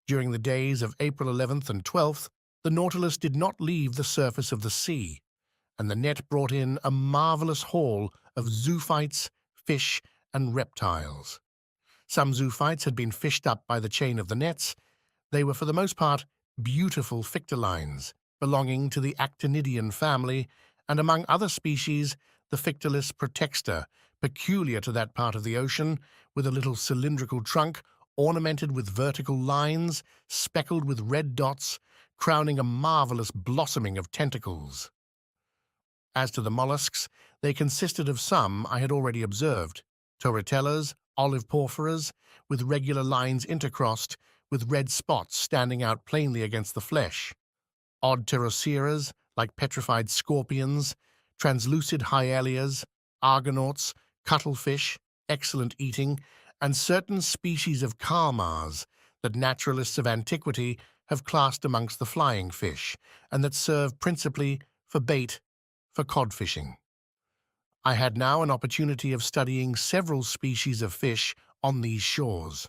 During the days of April 11th and 12th, the Nautilus did not leave the surface of the sea, and the net brought in a marvelous haul of zoophytes, fish, and reptiles. Some zoophytes had been fished up by the chain of the nets. They were for the most part beautiful fictilines, belonging to the actinidian family, and among other species, the Fictilis protexta, peculiar to that part of the ocean, with a little cylindrical trunk ornamented with vertical lines, speckled with red dots, crowning a marvelous blossoming of tentacles. As to the mollusks, they consisted of some I had already observed, torritellas, olive porphyras, with regular lines intercrossed, with red spots standing out plainly against the flesh, odd pteroceras, like petrified scorpions, translucid hyalias, argonauts, cuttlefish, excellent eating, and certain species of calmars that naturalists of antiquity have classed amongst the flying fish, and that serve principally for bait for cod fishing. I had now an opportunity of studying several species of fish on these shores.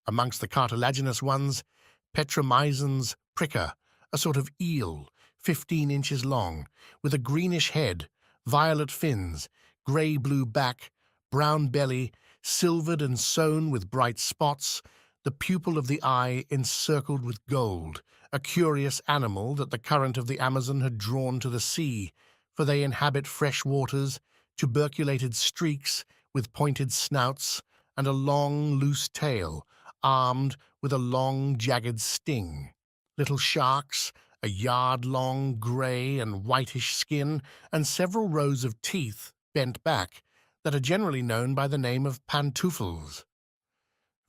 Amongst the cartilaginous ones, Petromyzons pricker, a sort of eel, 15 inches long, with a greenish head, violet fins, grey-blue back, brown belly, silvered and sewn with bright spots, the pupil of the eye encircled with gold, a curious animal that the current of the Amazon had drawn to the sea, for they inhabit fresh waters, tuberculated streaks with pointed snouts, and a long, loose tail, armed with a long, jagged sting. Little sharks, a yard-long grey and whitish skin, and several rows of teeth bent back, that are generally known by the name of pantoufles.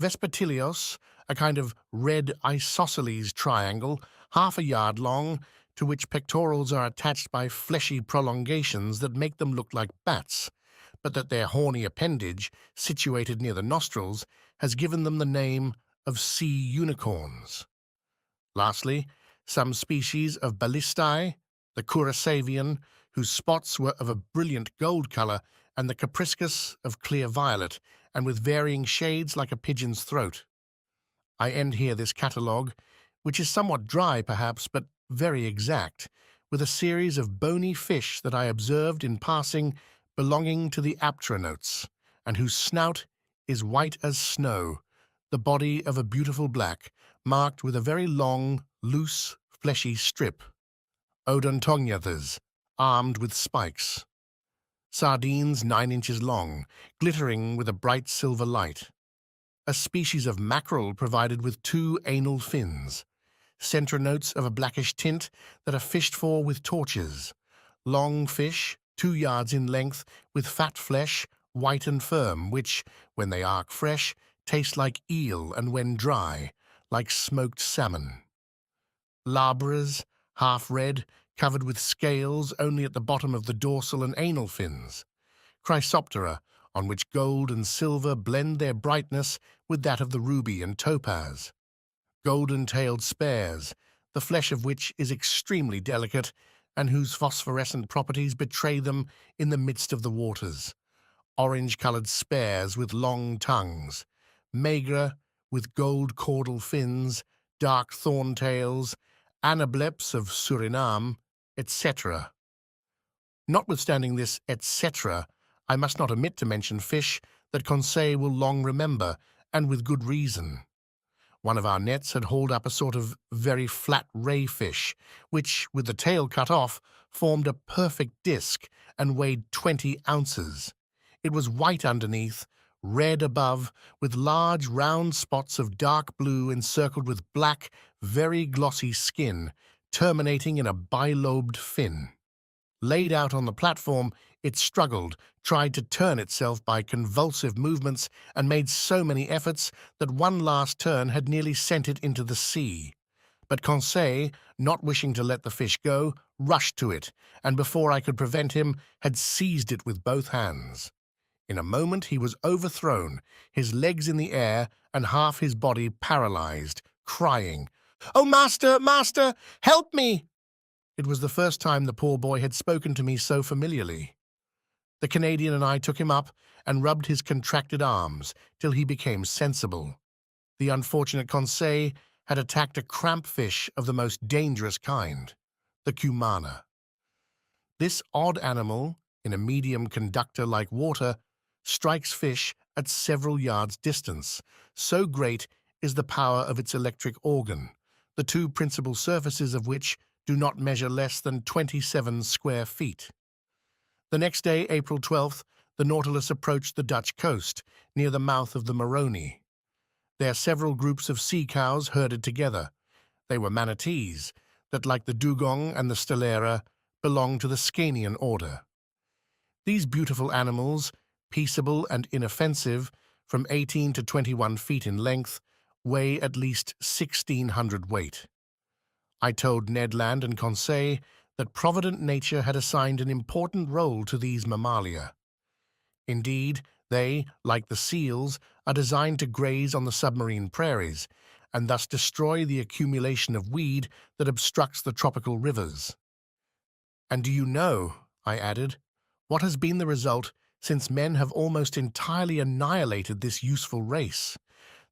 Vespertilios, a kind of red isosceles triangle, half a yard long, to which pectorals are attached by fleshy prolongations that make them look like bats, but that their horny appendage, situated near the nostrils, has given them the name of sea unicorns. Lastly, some species of ballistae, the curasavian, whose spots were of a brilliant gold colour, and the capriscus of clear violet, and with varying shades like a pigeon's throat. I end here this catalogue, which is somewhat dry perhaps, but very exact, with a series of bony fish that I observed in passing belonging to the apteronotes, and whose snout is white as snow, the body of a beautiful black, marked with a very long, loose, fleshy strip. Odontognathus, armed with spikes. Sardines 9 inches long, glittering with a bright silver light. A species of mackerel provided with two anal fins. Centronotes of a blackish tint that are fished for with torches. Long fish, 2 yards in length, with fat flesh, white and firm, which, when they are fresh, taste like eel and when dry, like smoked salmon. Labras, half red, covered with scales only at the bottom of the dorsal and anal fins. Chrysoptera, on which gold and silver blend their brightness with that of the ruby and topaz. Golden-tailed spares, the flesh of which is extremely delicate and whose phosphorescent properties betray them in the midst of the waters. Orange-colored spares with long tongues. Maigre, with gold caudal fins, dark thorn-tails, anableps of Suriname, etc. Notwithstanding this etc., I must not omit to mention fish that Conseil will long remember, and with good reason. One of our nets had hauled up a sort of very flat ray fish, which, with the tail cut off, formed a perfect disc and weighed 20 ounces. It was white underneath, red above, with large round spots of dark blue encircled with black, very glossy skin, terminating in a bilobed fin. Laid out on the platform, it struggled, tried to turn itself by convulsive movements, and made so many efforts that one last turn had nearly sent it into the sea. But Conseil, not wishing to let the fish go, rushed to it, and before I could prevent him, had seized it with both hands. In a moment he was overthrown, his legs in the air and half his body paralyzed, crying, "Oh, master, master, help me!" It was the first time the poor boy had spoken to me so familiarly. The Canadian and I took him up and rubbed his contracted arms till he became sensible. The unfortunate Conseil had attacked a cramp fish of the most dangerous kind, the cumana. This odd animal, in a medium conductor like water, strikes fish at several yards' distance. So great is the power of its electric organ, the two principal surfaces of which do not measure less than 27 square feet. The next day, April 12th, the Nautilus approached the Dutch coast, near the mouth of the Maroni. There several groups of sea cows herded together. They were manatees, that, like the dugong and the stellara, belong to the Scanian order. These beautiful animals, peaceable and inoffensive, from 18 to 21 feet in length, weigh at least 1,600 weight. I told Ned Land and Conseil that provident nature had assigned an important role to these mammalia. Indeed, they, like the seals, are designed to graze on the submarine prairies, and thus destroy the accumulation of weed that obstructs the tropical rivers. And do you know, I added, what has been the result since men have almost entirely annihilated this useful race?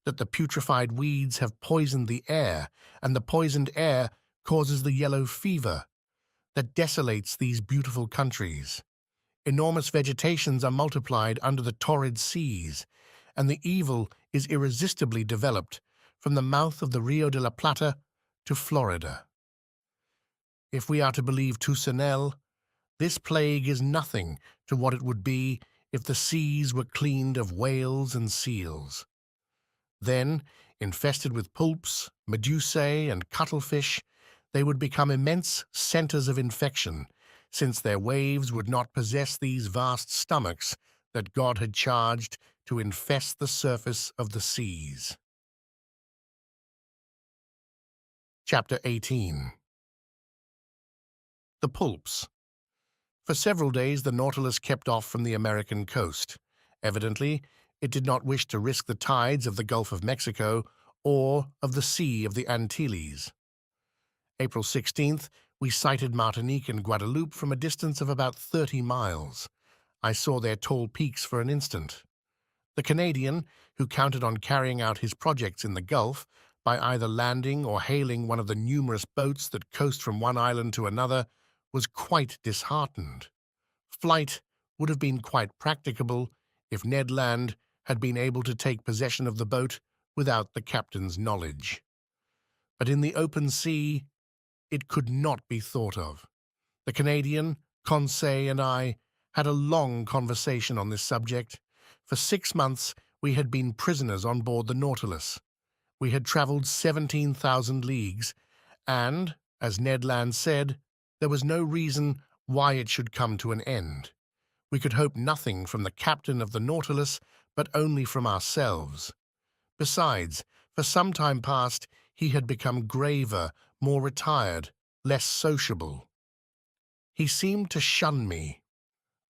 That the putrefied weeds have poisoned the air, and the poisoned air causes the yellow fever that desolates these beautiful countries. Enormous vegetations are multiplied under the torrid seas, and the evil is irresistibly developed from the mouth of the Rio de la Plata to Florida. If we are to believe Toussaint, this plague is nothing to what it would be if the seas were cleaned of whales and seals. Then, infested with pulps, medusae, and cuttlefish, they would become immense centers of infection, since their waves would not possess these vast stomachs that God had charged to infest the surface of the seas. Chapter 18. The pulps. For several days the Nautilus kept off from the American coast. Evidently, it did not wish to risk the tides of the Gulf of Mexico or of the Sea of the Antilles. April 16th, we sighted Martinique and Guadeloupe from a distance of about 30 miles. I saw their tall peaks for an instant. The Canadian, who counted on carrying out his projects in the Gulf by either landing or hailing one of the numerous boats that coast from one island to another, was quite disheartened. Flight would have been quite practicable if Ned Land had been able to take possession of the boat without the captain's knowledge. But in the open sea, it could not be thought of. The Canadian, Conseil, and I had a long conversation on this subject. For 6 months, we had been prisoners on board the Nautilus. We had travelled 17,000 leagues, and, as Ned Land said, there was no reason why it should come to an end. We could hope nothing from the captain of the Nautilus, but only from ourselves. Besides, for some time past, he had become graver, more retired, less sociable. He seemed to shun me.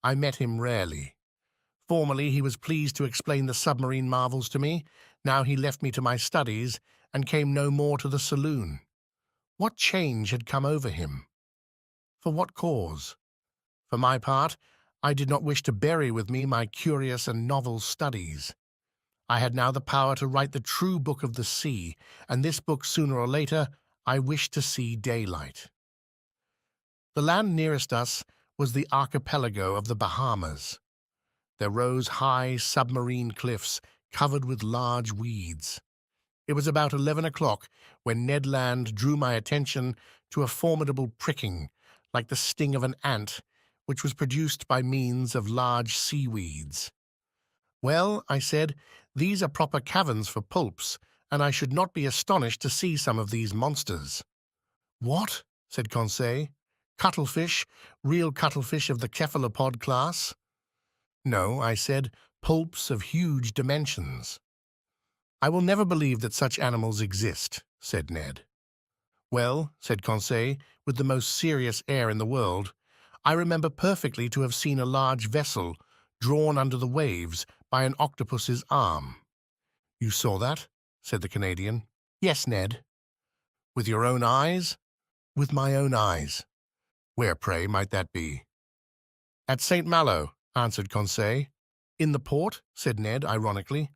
I met him rarely. Formerly, he was pleased to explain the submarine marvels to me. Now he left me to my studies and came no more to the saloon. What change had come over him? For what cause? For my part, I did not wish to bury with me my curious and novel studies. I had now the power to write the true book of the sea, and this book, sooner or later, I wished to see daylight. The land nearest us was the archipelago of the Bahamas. There rose high submarine cliffs covered with large weeds. It was about 11 o'clock when Ned Land drew my attention to a formidable pricking, like the sting of an ant, which was produced by means of large seaweeds. "Well," I said, "these are proper caverns for pulps, and I should not be astonished to see some of these monsters." "What?" said Conseil. "Cuttlefish, real cuttlefish of the cephalopod class?" "No," I said, "pulps of huge dimensions." "I will never believe that such animals exist," said Ned. "Well," said Conseil, with the most serious air in the world, "I remember perfectly to have seen a large vessel drawn under the waves by an octopus's arm." "You saw that?" said the Canadian. "Yes, Ned." "With your own eyes?" "With my own eyes." "Where, pray, might that be?" "At St. Malo," answered Conseil. "In the port?" said Ned, ironically.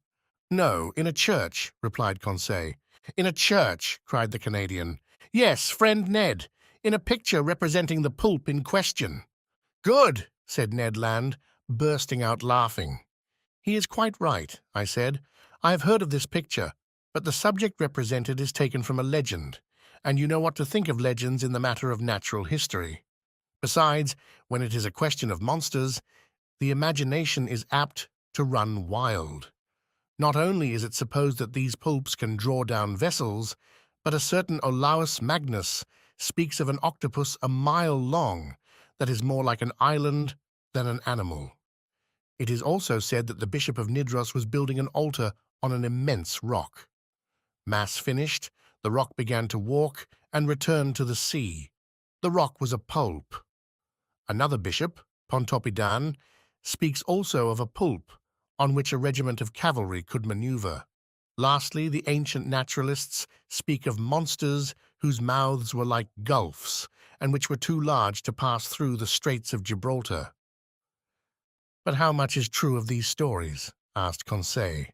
"No, in a church," replied Conseil. "In a church!" cried the Canadian. "Yes, friend Ned, in a picture representing the pulp in question." "Good!" said Ned Land, bursting out laughing. "He is quite right," I said. "I have heard of this picture, but the subject represented is taken from a legend, and you know what to think of legends in the matter of natural history. Besides, when it is a question of monsters, the imagination is apt to run wild. Not only is it supposed that these pulps can draw down vessels, but a certain Olaus Magnus speaks of an octopus a mile long that is more like an island than an animal. It is also said that the Bishop of Nidros was building an altar on an immense rock. Mass finished, the rock began to walk and returned to the sea. The rock was a pulp. Another bishop, Pontoppidan, speaks also of a pulp on which a regiment of cavalry could maneuver. Lastly, the ancient naturalists speak of monsters whose mouths were like gulfs and which were too large to pass through the Straits of Gibraltar. "But how much is true of these stories?" asked Conseil.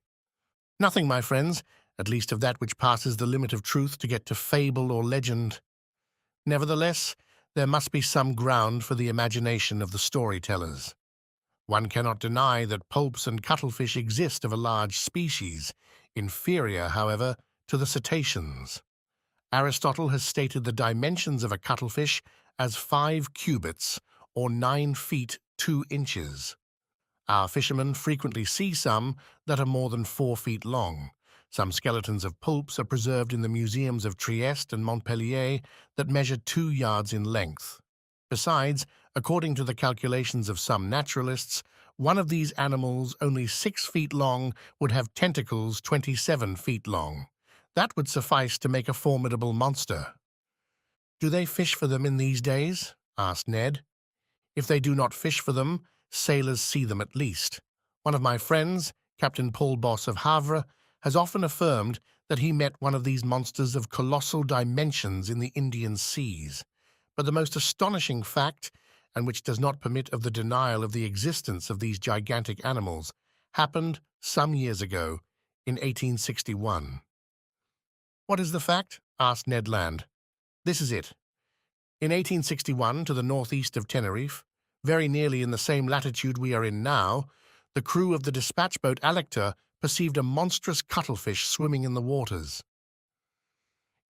"Nothing, my friends, at least of that which passes the limit of truth to get to fable or legend. Nevertheless, there must be some ground for the imagination of the storytellers. One cannot deny that pulps and cuttlefish exist of a large species, inferior, however, to the cetaceans. Aristotle has stated the dimensions of a cuttlefish as 5 cubits, or 9 feet 2 inches. Our fishermen frequently see some that are more than 4 feet long. Some skeletons of pulps are preserved in the museums of Trieste and Montpellier that measure 2 yards in length. Besides, according to the calculations of some naturalists, one of these animals only 6 feet long would have tentacles 27 feet long. That would suffice to make a formidable monster. "Do they fish for them in these days?" asked Ned. "If they do not fish for them, sailors see them at least. One of my friends, Captain Paul Boss of Havre, has often affirmed that he met one of these monsters of colossal dimensions in the Indian seas. But the most astonishing fact, and which does not permit of the denial of the existence of these gigantic animals, happened some years ago, in 1861. "What is the fact?" asked Ned Land. "This is it. In 1861, to the northeast of Tenerife, very nearly in the same latitude we are in now, the crew of the dispatch boat Alector perceived a monstrous cuttlefish swimming in the waters.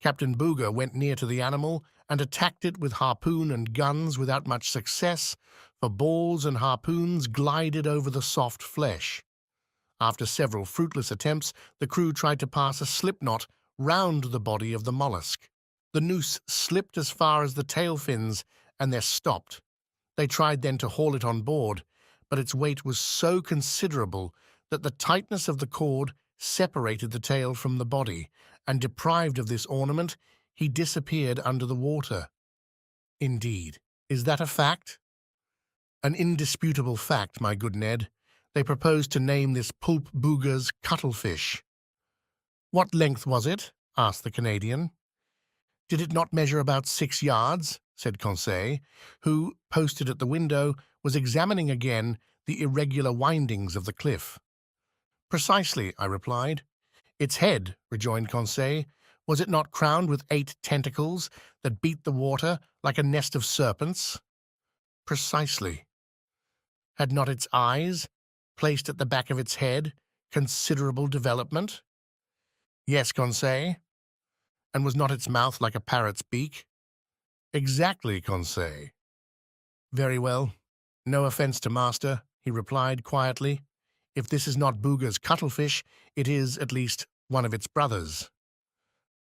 Captain Booger went near to the animal and attacked it with harpoon and guns without much success, for balls and harpoons glided over the soft flesh. After several fruitless attempts, the crew tried to pass a slipknot round the body of the mollusk. The noose slipped as far as the tail fins, and they stopped. They tried then to haul it on board, but its weight was so considerable that the tightness of the cord separated the tail from the body, and deprived of this ornament, he disappeared under the water. Indeed, is that a fact? An indisputable fact, my good Ned. They proposed to name this pulp Booger's cuttlefish. What length was it? Asked the Canadian. Did it not measure about 6 yards? Said Conseil, who, posted at the window, was examining again the irregular windings of the cliff. Precisely, I replied. Its head, rejoined Conseil, was it not crowned with 8 tentacles that beat the water like a nest of serpents? Precisely. Had not its eyes, placed at the back of its head, considerable development? Yes, Conseil. And was not its mouth like a parrot's beak? Exactly, Conseil. Very well. No offence to master, he replied quietly. If this is not Booger's cuttlefish, it is, at least, one of its brothers.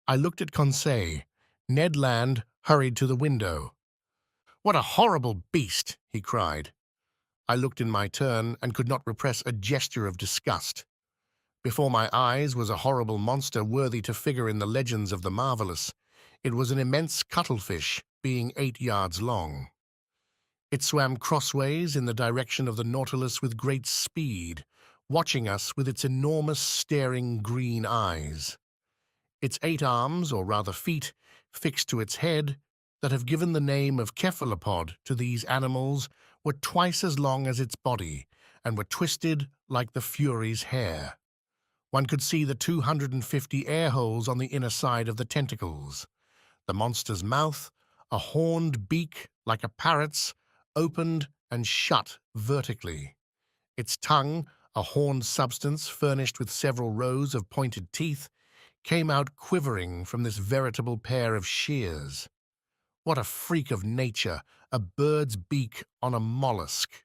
I looked at Conseil. Ned Land hurried to the window. What a horrible beast, he cried. I looked in my turn and could not repress a gesture of disgust. Before my eyes was a horrible monster worthy to figure in the legends of the marvelous. It was an immense cuttlefish, being 8 yards long. It swam crossways in the direction of the Nautilus with great speed, watching us with its enormous staring green eyes. Its 8 arms, or rather feet, fixed to its head, that have given the name of cephalopod to these animals, were twice as long as its body, and were twisted like the Fury's hair. One could see the 250 air holes on the inner side of the tentacles. The monster's mouth, a horned beak like a parrot's, opened and shut vertically. Its tongue, a horned substance furnished with several rows of pointed teeth, came out quivering from this veritable pair of shears. What a freak of nature, a bird's beak on a mollusk!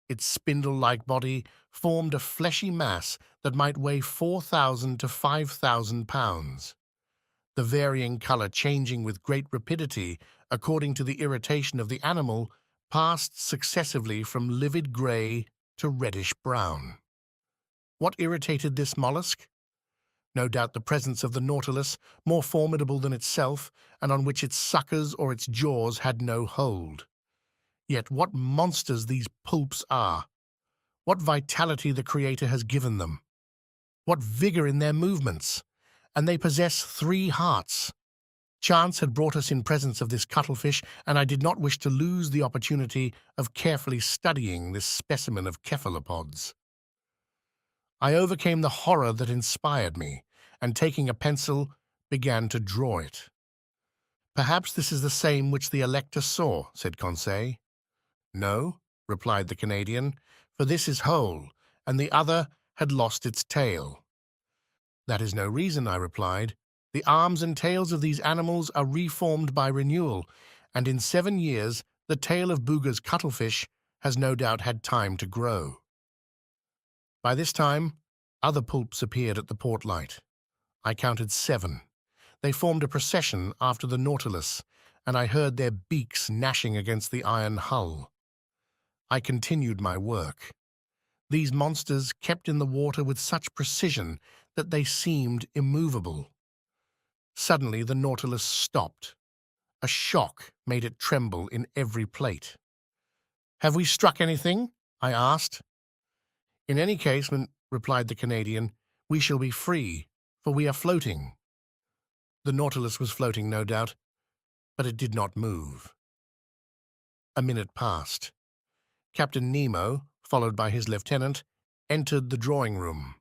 Its spindle-like body formed a fleshy mass that might weigh 4,000 to 5,000 pounds. The varying color changing with great rapidity according to the irritation of the animal passed successively from livid gray to reddish-brown. What irritated this mollusk? No doubt the presence of the Nautilus, more formidable than itself, and on which its suckers or its jaws had no hold. Yet what monsters these pulps are! What vitality the Creator has given them! What vigor in their movements! And they possess 3 hearts. Chance had brought us in presence of this cuttlefish, and I did not wish to lose the opportunity of carefully studying this specimen of cephalopods. I overcame the horror that inspired me, and taking a pencil, began to draw it. Perhaps this is the same which the Elector saw, said Conseil. No, replied the Canadian, for this is whole, and the other had lost its tail. That is no reason, I replied. The arms and tails of these animals are reformed by renewal, and in 7 years the tail of Booger's cuttlefish has no doubt had time to grow. By this time, other pulps appeared at the port light. I counted 7. They formed a procession after the Nautilus, and I heard their beaks gnashing against the iron hull. I continued my work. These monsters kept in the water with such precision that they seemed immovable. Suddenly the Nautilus stopped. A shock made it tremble in every plate. "Have we struck anything?" I asked. "In any case," replied the Canadian, "we shall be free, for we are floating." The Nautilus was floating, no doubt, but it did not move. A minute passed. Captain Nemo, followed by his lieutenant, entered the drawing-room.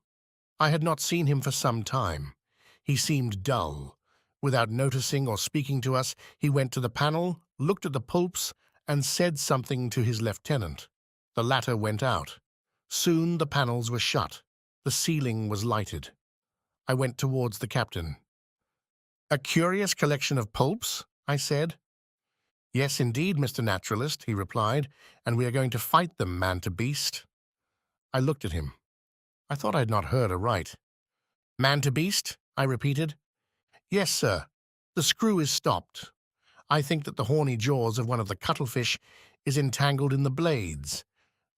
I had not seen him for some time. He seemed dull. Without noticing or speaking to us, he went to the panel, looked at the pulps, and said something to his lieutenant. The latter went out. Soon the panels were shut. The ceiling was lighted. I went towards the captain. A curious collection of pulps, I said. Yes, indeed, Mr. Naturalist, he replied, and we are going to fight them, man to beast. I looked at him. I thought I had not heard aright. Man to beast? I repeated. Yes, sir. The screw is stopped. I think that the horny jaws of one of the cuttlefish is entangled in the blades.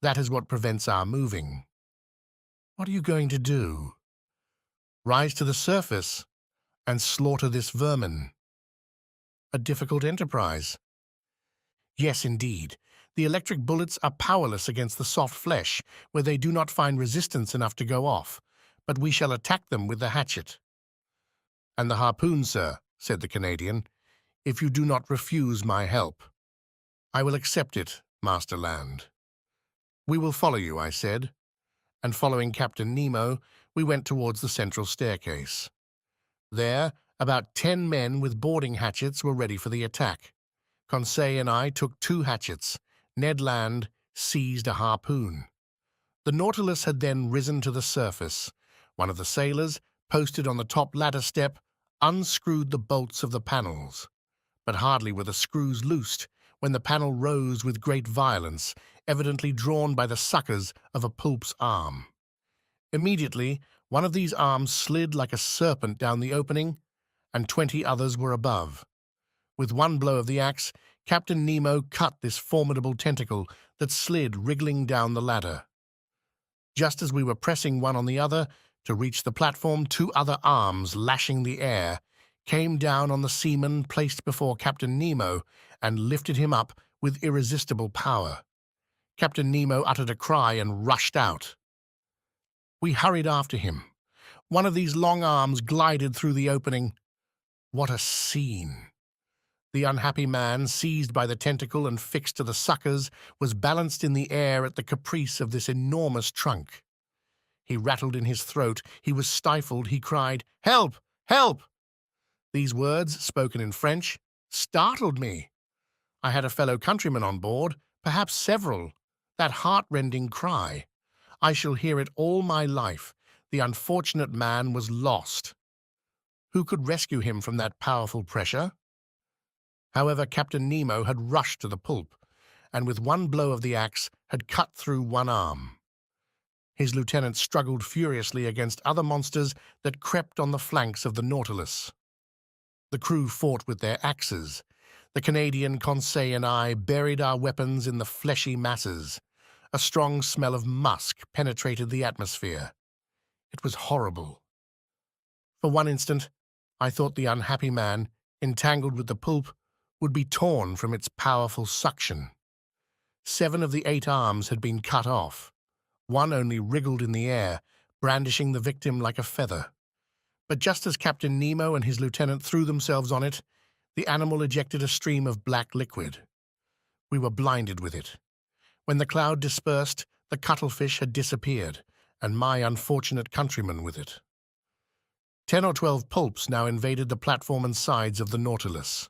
That is what prevents our moving. What are you going to do? Rise to the surface and slaughter this vermin. A difficult enterprise. Yes, indeed. The electric bullets are powerless against the soft flesh, where they do not find resistance enough to go off, but we shall attack them with the hatchet. And the harpoon, sir, said the Canadian, if you do not refuse my help. I will accept it, Master Land. We will follow you, I said, and following Captain Nemo, we went towards the central staircase. There, about 10 men with boarding hatchets were ready for the attack. Conseil and I took 2 hatchets. Ned Land seized a harpoon. The Nautilus had then risen to the surface. One of the sailors, posted on the top ladder step, unscrewed the bolts of the panels. But hardly were the screws loosed when the panel rose with great violence, evidently drawn by the suckers of a pulp's arm. Immediately, one of these arms slid like a serpent down the opening, and 20 others were above. With one blow of the axe, Captain Nemo cut this formidable tentacle that slid wriggling down the ladder. Just as we were pressing one on the other to reach the platform, 2 other arms, lashing the air, came down on the seaman placed before Captain Nemo and lifted him up with irresistible power. Captain Nemo uttered a cry and rushed out. We hurried after him. One of these long arms glided through the opening. What a scene! The unhappy man, seized by the tentacle and fixed to the suckers, was balanced in the air at the caprice of this enormous trunk. He rattled in his throat. He was stifled. He cried, "Help! Help!" These words, spoken in French, startled me. I had a fellow countryman on board, perhaps several. That heart-rending cry. I shall hear it all my life. The unfortunate man was lost. Who could rescue him from that powerful pressure? However, Captain Nemo had rushed to the pulp, and with one blow of the axe had cut through one arm. His lieutenant struggled furiously against other monsters that crept on the flanks of the Nautilus. The crew fought with their axes. The Canadian, Conseil, and I buried our weapons in the fleshy masses. A strong smell of musk penetrated the atmosphere. It was horrible. For one instant, I thought the unhappy man, entangled with the pulp, would be torn from its powerful suction. 7 of the 8 arms had been cut off. One only wriggled in the air, brandishing the victim like a feather. But just as Captain Nemo and his lieutenant threw themselves on it, the animal ejected a stream of black liquid. We were blinded with it. When the cloud dispersed, the cuttlefish had disappeared, and my unfortunate countryman with it. 10 or 12 pulps now invaded the platform and sides of the Nautilus.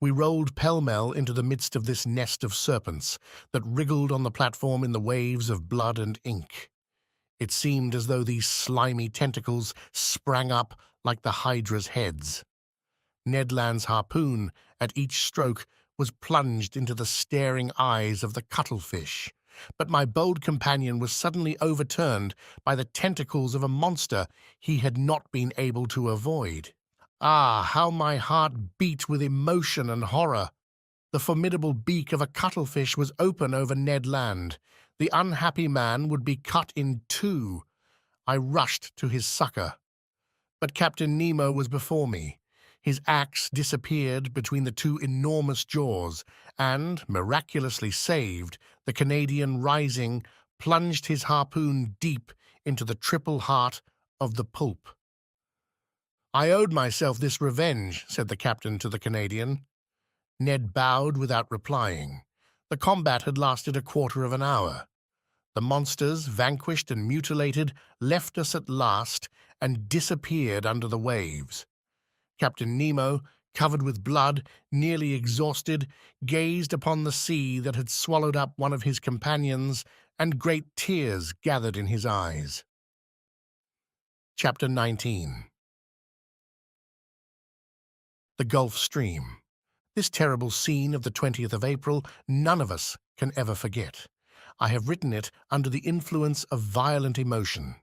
We rolled pell-mell into the midst of this nest of serpents that wriggled on the platform in the waves of blood and ink. It seemed as though these slimy tentacles sprang up like the Hydra's heads. Ned Land's harpoon, at each stroke, was plunged into the staring eyes of the cuttlefish. But my bold companion was suddenly overturned by the tentacles of a monster he had not been able to avoid. Ah, how my heart beat with emotion and horror! The formidable beak of a cuttlefish was open over Ned Land. The unhappy man would be cut in 2. I rushed to his succor. But Captain Nemo was before me. His axe disappeared between the 2 enormous jaws, and, miraculously saved, the Canadian, rising, plunged his harpoon deep into the triple heart of the pulp. "I owed myself this revenge," said the captain to the Canadian. Ned bowed without replying. The combat had lasted a quarter of an hour. The monsters, vanquished and mutilated, left us at last and disappeared under the waves. Captain Nemo, covered with blood, nearly exhausted, gazed upon the sea that had swallowed up one of his companions, and great tears gathered in his eyes. Chapter 19 The Gulf Stream. This terrible scene of the 20th of April none of us can ever forget. I have written it under the influence of violent emotion.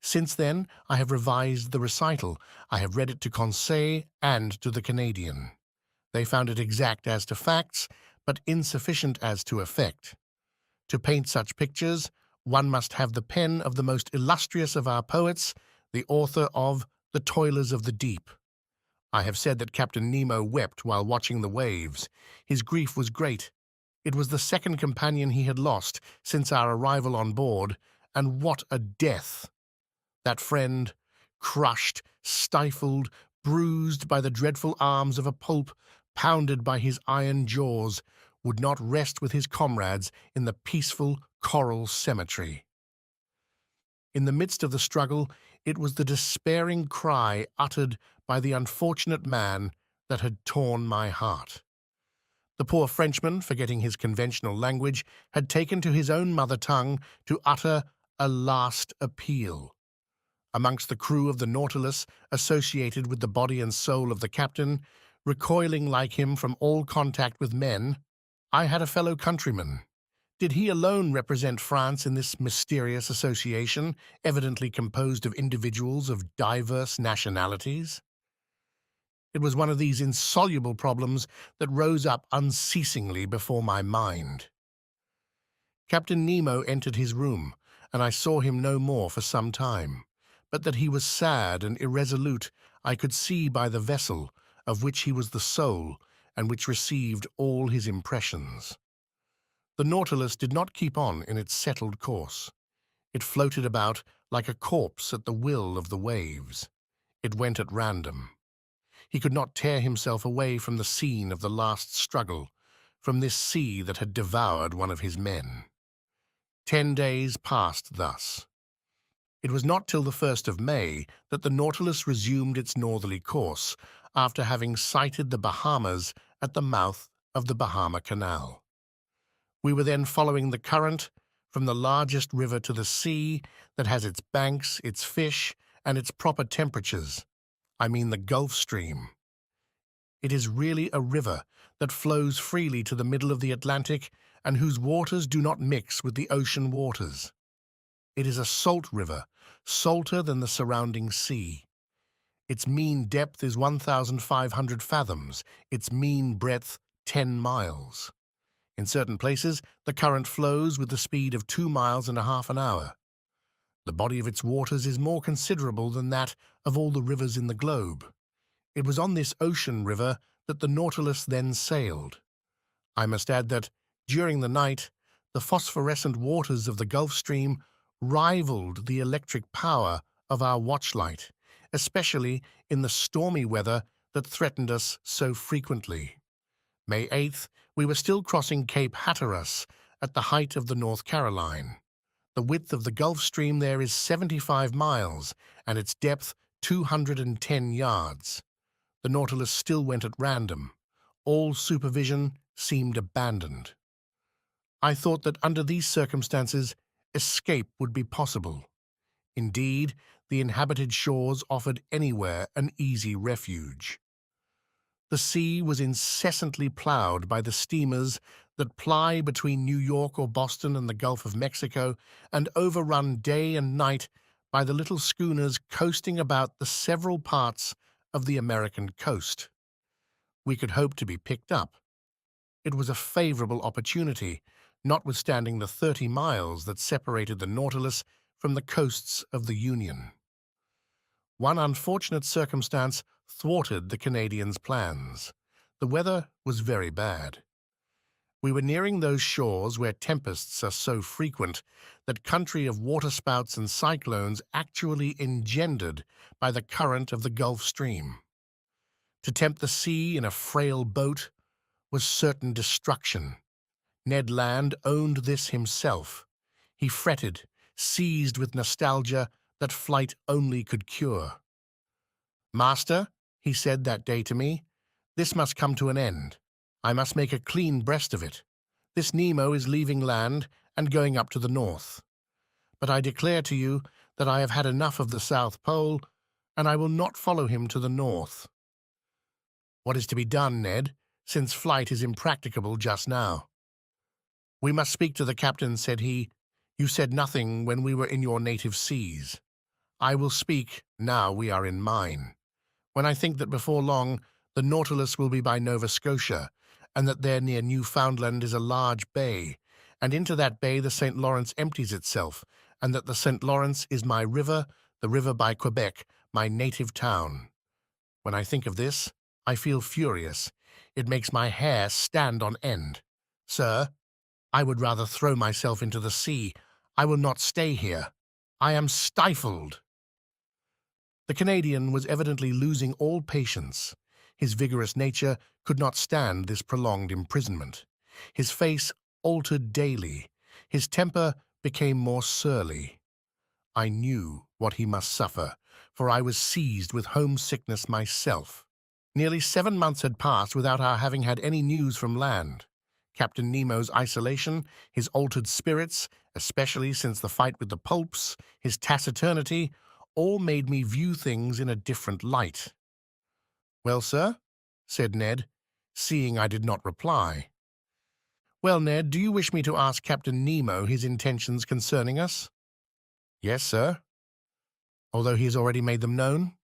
Since then, I have revised the recital. I have read it to Conseil and to the Canadian. They found it exact as to facts, but insufficient as to effect. To paint such pictures, one must have the pen of the most illustrious of our poets, the author of The Toilers of the Deep. I have said that Captain Nemo wept while watching the waves. His grief was great. It was the second companion he had lost since our arrival on board, and what a death! That friend, crushed, stifled, bruised by the dreadful arms of a pulp, pounded by his iron jaws, would not rest with his comrades in the peaceful coral cemetery. In the midst of the struggle, it was the despairing cry uttered by the unfortunate man that had torn my heart. The poor Frenchman, forgetting his conventional language, had taken to his own mother tongue to utter a last appeal. Amongst the crew of the Nautilus, associated with the body and soul of the captain, recoiling like him from all contact with men, I had a fellow countryman. Did he alone represent France in this mysterious association, evidently composed of individuals of diverse nationalities? It was one of these insoluble problems that rose up unceasingly before my mind. Captain Nemo entered his room, and I saw him no more for some time. But that he was sad and irresolute I could see by the vessel, of which he was the soul, and which received all his impressions. The Nautilus did not keep on in its settled course. It floated about like a corpse at the will of the waves. It went at random. He could not tear himself away from the scene of the last struggle, from this sea that had devoured one of his men. 10 days passed thus. It was not till the 1st of May that the Nautilus resumed its northerly course, after having sighted the Bahamas at the mouth of the Bahama Canal. We were then following the current from the largest river to the sea that has its banks, its fish, and its proper temperatures. I mean the Gulf Stream. It is really a river that flows freely to the middle of the Atlantic and whose waters do not mix with the ocean waters. It is a salt river, salter than the surrounding sea. Its mean depth is 1,500 fathoms, its mean breadth 10 miles. In certain places, the current flows with the speed of 2 miles and a half an hour. The body of its waters is more considerable than that of all the rivers in the globe. It was on this ocean river that the Nautilus then sailed. I must add that, during the night, the phosphorescent waters of the Gulf Stream rivaled the electric power of our watchlight, especially in the stormy weather that threatened us so frequently. May 8th, we were still crossing Cape Hatteras at the height of the North Caroline. The width of the Gulf Stream there is 75 miles, and its depth 210 yards. The Nautilus still went at random. All supervision seemed abandoned. I thought that under these circumstances, escape would be possible. Indeed, the inhabited shores offered anywhere an easy refuge. The sea was incessantly ploughed by the steamers that ply between New York or Boston and the Gulf of Mexico, and overrun day and night by the little schooners coasting about the several parts of the American coast. We could hope to be picked up. It was a favorable opportunity, notwithstanding the 30 miles that separated the Nautilus from the coasts of the Union. One unfortunate circumstance thwarted the Canadians' plans. The weather was very bad. We were nearing those shores where tempests are so frequent, that country of waterspouts and cyclones actually engendered by the current of the Gulf Stream. To tempt the sea in a frail boat was certain destruction. Ned Land owned this himself. He fretted, seized with nostalgia that flight only could cure. "Master," he said that day to me, "this must come to an end. I must make a clean breast of it. This Nemo is leaving land and going up to the north. But I declare to you that I have had enough of the South Pole, and I will not follow him to the north." What is to be done, Ned, since flight is impracticable just now? We must speak to the captain, said he. You said nothing when we were in your native seas. I will speak now we are in mine. When I think that before long the Nautilus will be by Nova Scotia, and that there near Newfoundland is a large bay, and into that bay the St. Lawrence empties itself, and that the St. Lawrence is my river, the river by Quebec, my native town. When I think of this, I feel furious. It makes my hair stand on end. Sir, I would rather throw myself into the sea. I will not stay here. I am stifled. The Canadian was evidently losing all patience. His vigorous nature could not stand this prolonged imprisonment. His face altered daily. His temper became more surly. I knew what he must suffer, for I was seized with homesickness myself. Nearly 7 months had passed without our having had any news from land. Captain Nemo's isolation, his altered spirits, especially since the fight with the pulps, his taciturnity, all made me view things in a different light. "Well, sir?" said Ned, seeing I did not reply. "Well, Ned, do you wish me to ask Captain Nemo his intentions concerning us?" "Yes, sir." "Although he has already made them known?"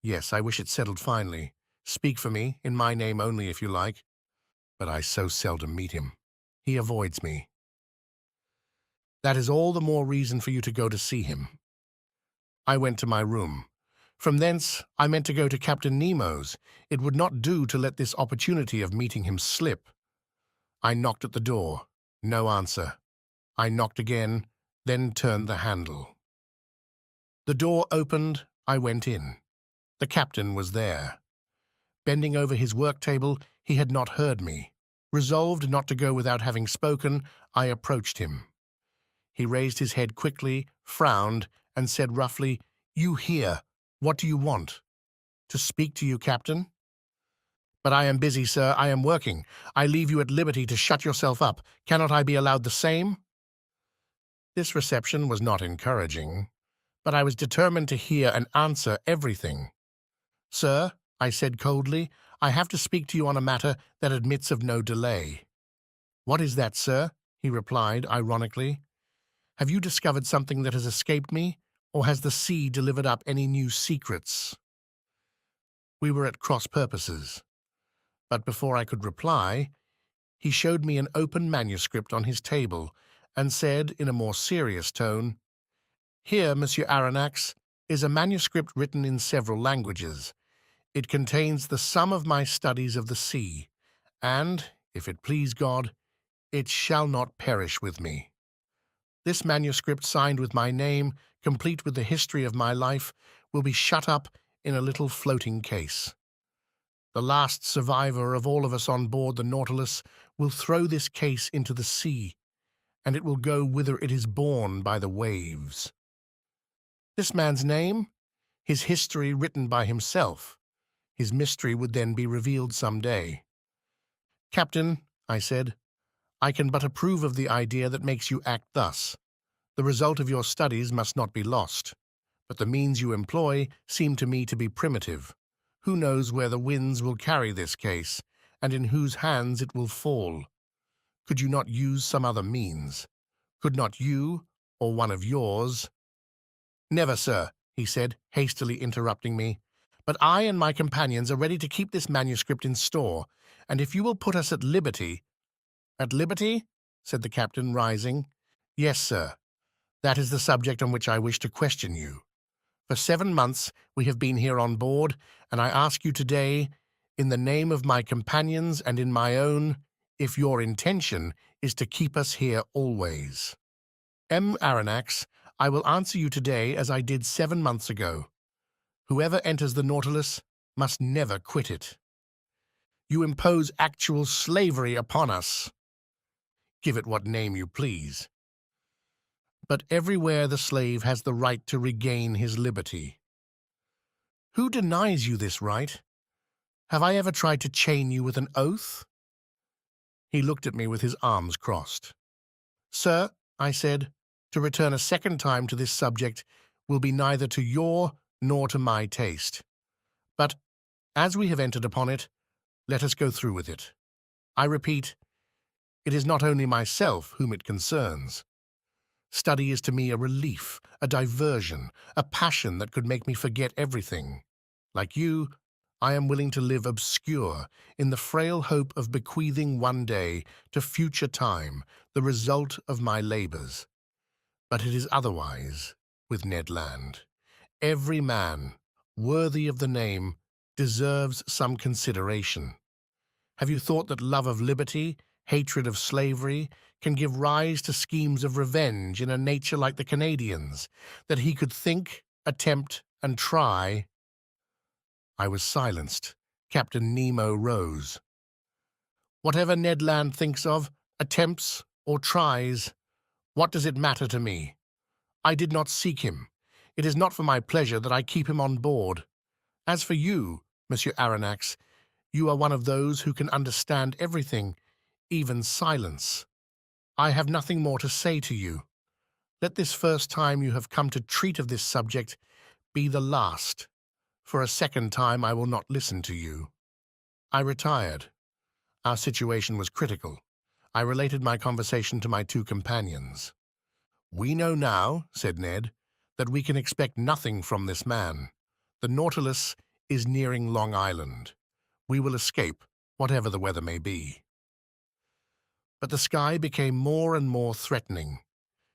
"Yes, I wish it settled finally. Speak for me, in my name only if you like. But I so seldom meet him. He avoids me." "That is all the more reason for you to go to see him." I went to my room. From thence I meant to go to Captain Nemo's. It would not do to let this opportunity of meeting him slip. I knocked at the door. No answer. I knocked again, then turned the handle. The door opened. I went in. The captain was there. Bending over his work table, he had not heard me. Resolved not to go without having spoken, I approached him. He raised his head quickly, frowned, and said roughly, "You here. What do you want?" "To speak to you, Captain." "But I am busy, sir. I am working. I leave you at liberty to shut yourself up. Cannot I be allowed the same?" This reception was not encouraging, but I was determined to hear and answer everything. "Sir," I said coldly, "I have to speak to you on a matter that admits of no delay." "What is that, sir?" he replied, ironically. "Have you discovered something that has escaped me, or has the sea delivered up any new secrets?" We were at cross purposes, but before I could reply, he showed me an open manuscript on his table and said in a more serious tone, "Here, Monsieur Aronnax, is a manuscript written in several languages. It contains the sum of my studies of the sea, and, if it please God, it shall not perish with me. This manuscript, signed with my name, complete with the history of my life, will be shut up in a little floating case. The last survivor of all of us on board the Nautilus will throw this case into the sea, and it will go whither it is borne by the waves. This man's name, his history written by himself. His mystery would then be revealed some day." "Captain," I said, "I can but approve of the idea that makes you act thus. The result of your studies must not be lost, but the means you employ seem to me to be primitive. Who knows where the winds will carry this case, and in whose hands it will fall? Could you not use some other means? Could not you, or one of yours—" "Never, sir," he said, hastily interrupting me. "But I and my companions are ready to keep this manuscript in store, and if you will put us at liberty—" "At liberty?" said the captain, rising. "Yes, sir. That is the subject on which I wish to question you. For 7 months we have been here on board, and I ask you today, in the name of my companions and in my own, if your intention is to keep us here always. M. Aronnax, I will answer you today as I did 7 months ago. Whoever enters the Nautilus must never quit it. You impose actual slavery upon us. Give it what name you please. But everywhere the slave has the right to regain his liberty. Who denies you this right? Have I ever tried to chain you with an oath?" He looked at me with his arms crossed. "Sir," I said, "to return a second time to this subject will be neither to your nor to my taste. But As we have entered upon it, let us go through with it. I repeat, it is not only myself whom it concerns. Study is to me a relief, a diversion, a passion that could make me forget everything. Like you, I am willing to live obscure in the frail hope of bequeathing one day to future time the result of my labors. But it is otherwise with Ned Land. Every man, worthy of the name, deserves some consideration. Have you thought that love of liberty, hatred of slavery, can give rise to schemes of revenge in a nature like the Canadian's, that he could think, attempt, and try? I was silenced. Captain Nemo rose. Whatever Ned Land thinks of, attempts, or tries, what does it matter to me? I did not seek him. It is not for my pleasure that I keep him on board. As for you, Monsieur Aronnax, you are one of those who can understand everything, even silence. I have nothing more to say to you. Let this first time you have come to treat of this subject be the last. For a second time I will not listen to you. I retired. Our situation was critical. I related my conversation to my two companions. "We know now," said Ned, "that we can expect nothing from this man. The Nautilus is nearing Long Island. We will escape, whatever the weather may be." But the sky became more and more threatening.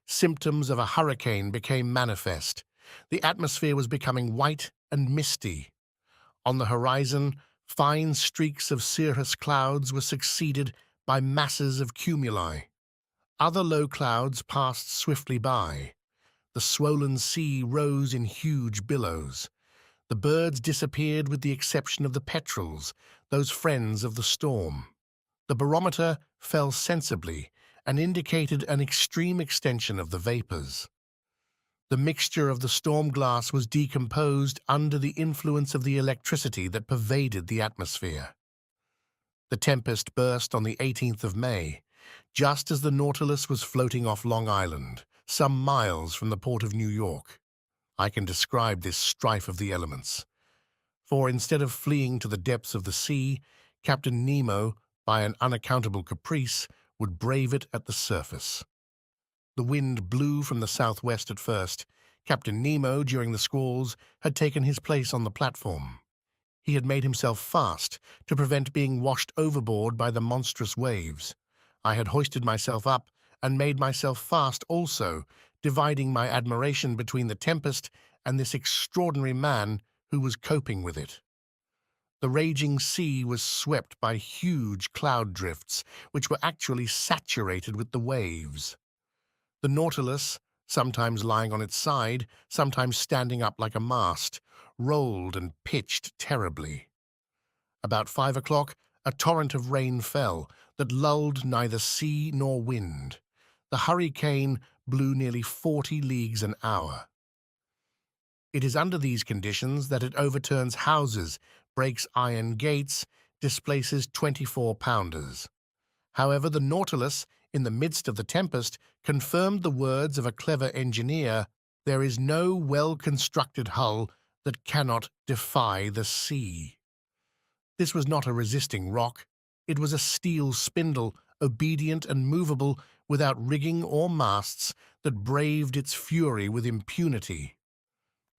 Symptoms of a hurricane became manifest. The atmosphere was becoming white and misty. On the horizon, fine streaks of cirrus clouds were succeeded by masses of cumuli. Other low clouds passed swiftly by. The swollen sea rose in huge billows. The birds disappeared with the exception of the petrels, those friends of the storm. The barometer fell sensibly and indicated an extreme extension of the vapors. The mixture of the storm glass was decomposed under the influence of the electricity that pervaded the atmosphere. The tempest burst on the 18th of May, just as the Nautilus was floating off Long Island, some miles from the port of New York. I can describe this strife of the elements. For instead of fleeing to the depths of the sea, Captain Nemo, by an unaccountable caprice, would brave it at the surface. The wind blew from the southwest at first. Captain Nemo, during the squalls, had taken his place on the platform. He had made himself fast to prevent being washed overboard by the monstrous waves. I had hoisted myself up and made myself fast also, dividing my admiration between the tempest and this extraordinary man who was coping with it. The raging sea was swept by huge cloud drifts, which were actually saturated with the waves. The Nautilus, sometimes lying on its side, sometimes standing up like a mast, rolled and pitched terribly. About 5 o'clock, a torrent of rain fell that lulled neither sea nor wind. The hurricane blew nearly 40 leagues an hour. It is under these conditions that it overturns houses, breaks iron gates, displaces 24-pounders. However, the Nautilus, in the midst of the tempest, confirmed the words of a clever engineer: "There is no well-constructed hull that cannot defy the sea." This was not a resisting rock. It was a steel spindle, obedient and movable, without rigging or masts, that braved its fury with impunity.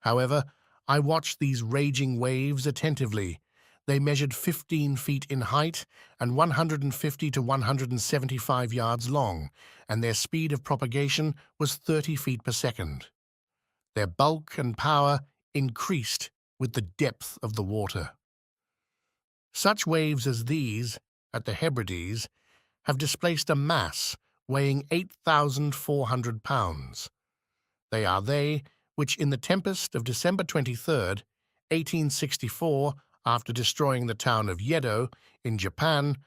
However, I watched these raging waves attentively. They measured 15 feet in height and 150 to 175 yards long, and their speed of propagation was 30 feet per second. Their bulk and power increased with the depth of the water. Such waves as these, at the Hebrides, have displaced a mass weighing 8,400 pounds. They are they which in the tempest of December 23rd, 1864, after destroying the town of Yedo in Japan,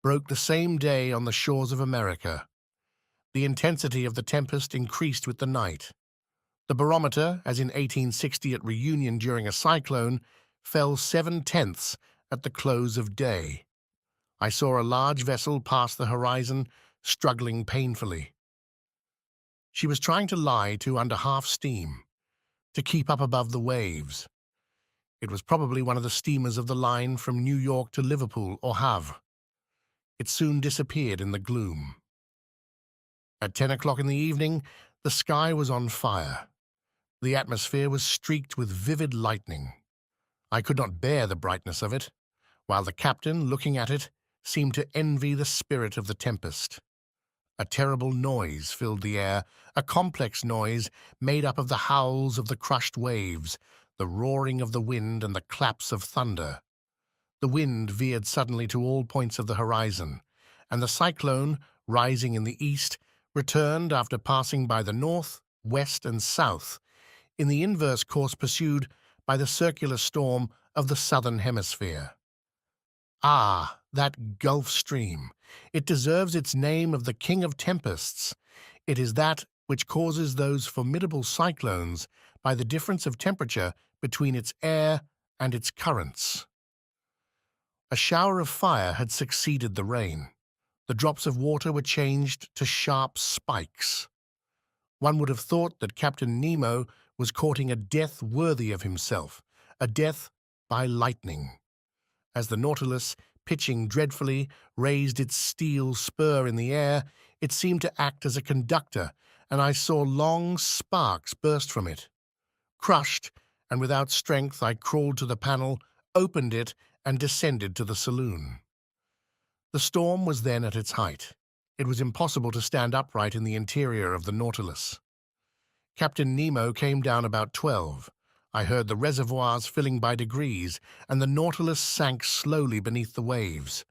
broke the same day on the shores of America. The intensity of the tempest increased with the night. The barometer, as in 1860 at Reunion during a cyclone, fell 7/10 at the close of day. I saw a large vessel pass the horizon, struggling painfully. She was trying to lie to under half steam, to keep up above the waves. It was probably one of the steamers of the line from New York to Liverpool or Havre. It soon disappeared in the gloom. At 10 o'clock in the evening, the sky was on fire. The atmosphere was streaked with vivid lightning. I could not bear the brightness of it, while the captain, looking at it, seemed to envy the spirit of the tempest. A terrible noise filled the air, a complex noise made up of the howls of the crushed waves, the roaring of the wind and the claps of thunder. The wind veered suddenly to all points of the horizon, and the cyclone, rising in the east, returned after passing by the north, west, and south, in the inverse course pursued by the circular storm of the southern hemisphere. Ah, that Gulf Stream! It deserves its name of the king of tempests. It is that which causes those formidable cyclones by the difference of temperature between its air and its currents. A shower of fire had succeeded the rain. The drops of water were changed to sharp spikes. One would have thought that Captain Nemo was courting a death worthy of himself, a death by lightning. As the Nautilus, pitching dreadfully, raised its steel spur in the air, it seemed to act as a conductor, and I saw long sparks burst from it. Crushed, and without strength, I crawled to the panel, opened it, and descended to the saloon. The storm was then at its height. It was impossible to stand upright in the interior of the Nautilus. Captain Nemo came down about 12. I heard the reservoirs filling by degrees, and the Nautilus sank slowly beneath the waves.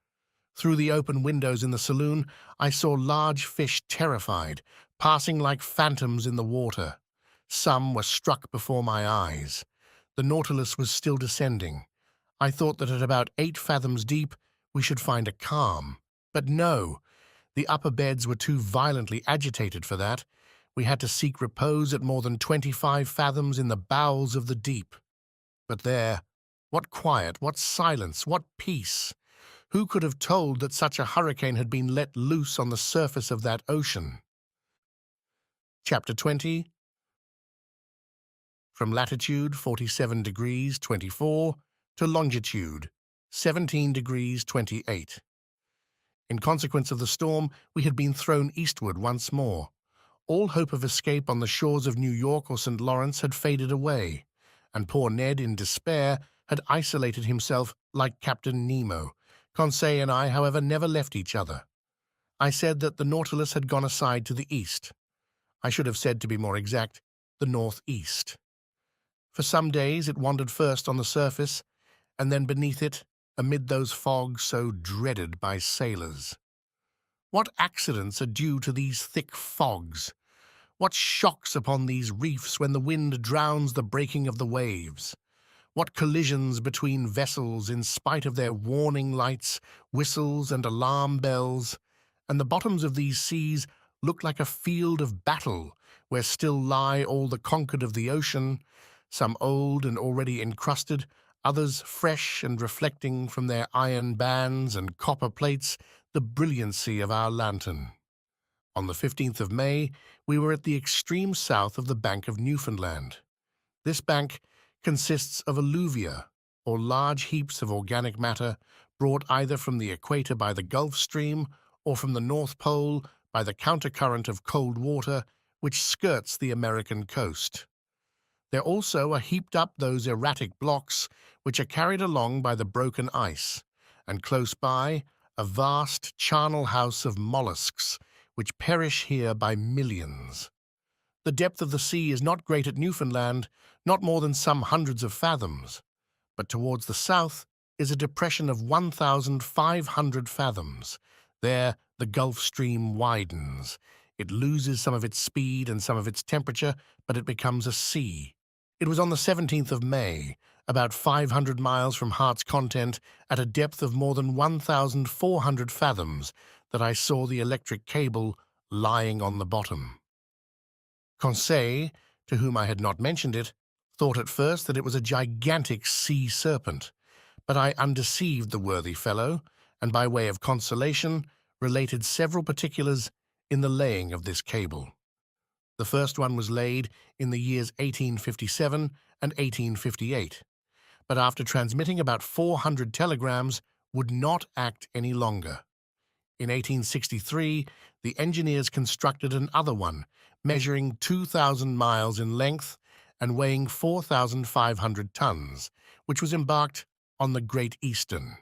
Through the open windows in the saloon, I saw large fish terrified, passing like phantoms in the water. Some were struck before my eyes. The Nautilus was still descending. I thought that at about 8 fathoms deep we should find a calm. But no, the upper beds were too violently agitated for that. We had to seek repose at more than 25 fathoms in the bowels of the deep. But there, what quiet, what silence, what peace! Who could have told that such a hurricane had been let loose on the surface of that ocean? Chapter 20. From latitude 47 degrees 24 to longitude 17 degrees 28. In consequence of the storm, we had been thrown eastward once more. All hope of escape on the shores of New York or St. Lawrence had faded away, and poor Ned, in despair, had isolated himself like Captain Nemo. Conseil and I, however, never left each other. I said that the Nautilus had gone aside to the east. I should have said, to be more exact, the northeast. For some days it wandered first on the surface, and then beneath it, amid those fogs so dreaded by sailors. What accidents are due to these thick fogs? What shocks upon these reefs when the wind drowns the breaking of the waves? What collisions between vessels in spite of their warning lights, whistles, and alarm bells? And the bottoms of these seas look like a field of battle, where still lie all the conquered of the ocean, some old and already encrusted, others fresh and reflecting from their iron bands and copper plates the brilliancy of our lantern. On the 15th of May, we were at the extreme south of the bank of Newfoundland. This bank consists of alluvia, or large heaps of organic matter brought either from the equator by the Gulf Stream or from the North Pole by the countercurrent of cold water which skirts the American coast. There also are heaped up those erratic blocks which are carried along by the broken ice, and close by a vast charnel house of mollusks which perish here by millions. The depth of the sea is not great at Newfoundland, not more than some hundreds of fathoms, but towards the south is a depression of 1,500 fathoms. There the Gulf Stream widens. It loses some of its speed and some of its temperature, but it becomes a sea. It was on the 17th of May, about 500 miles from Heart's Content, at a depth of more than 1,400 fathoms, that I saw the electric cable lying on the bottom. Conseil, to whom I had not mentioned it, thought at first that it was a gigantic sea serpent, but I undeceived the worthy fellow, and by way of consolation related several particulars in the laying of this cable. The first one was laid in the years 1857 and 1858. but after transmitting about 400 telegrams, would not act any longer. In 1863, the engineers constructed another one, measuring 2,000 miles in length and weighing 4,500 tons, which was embarked on the Great Eastern.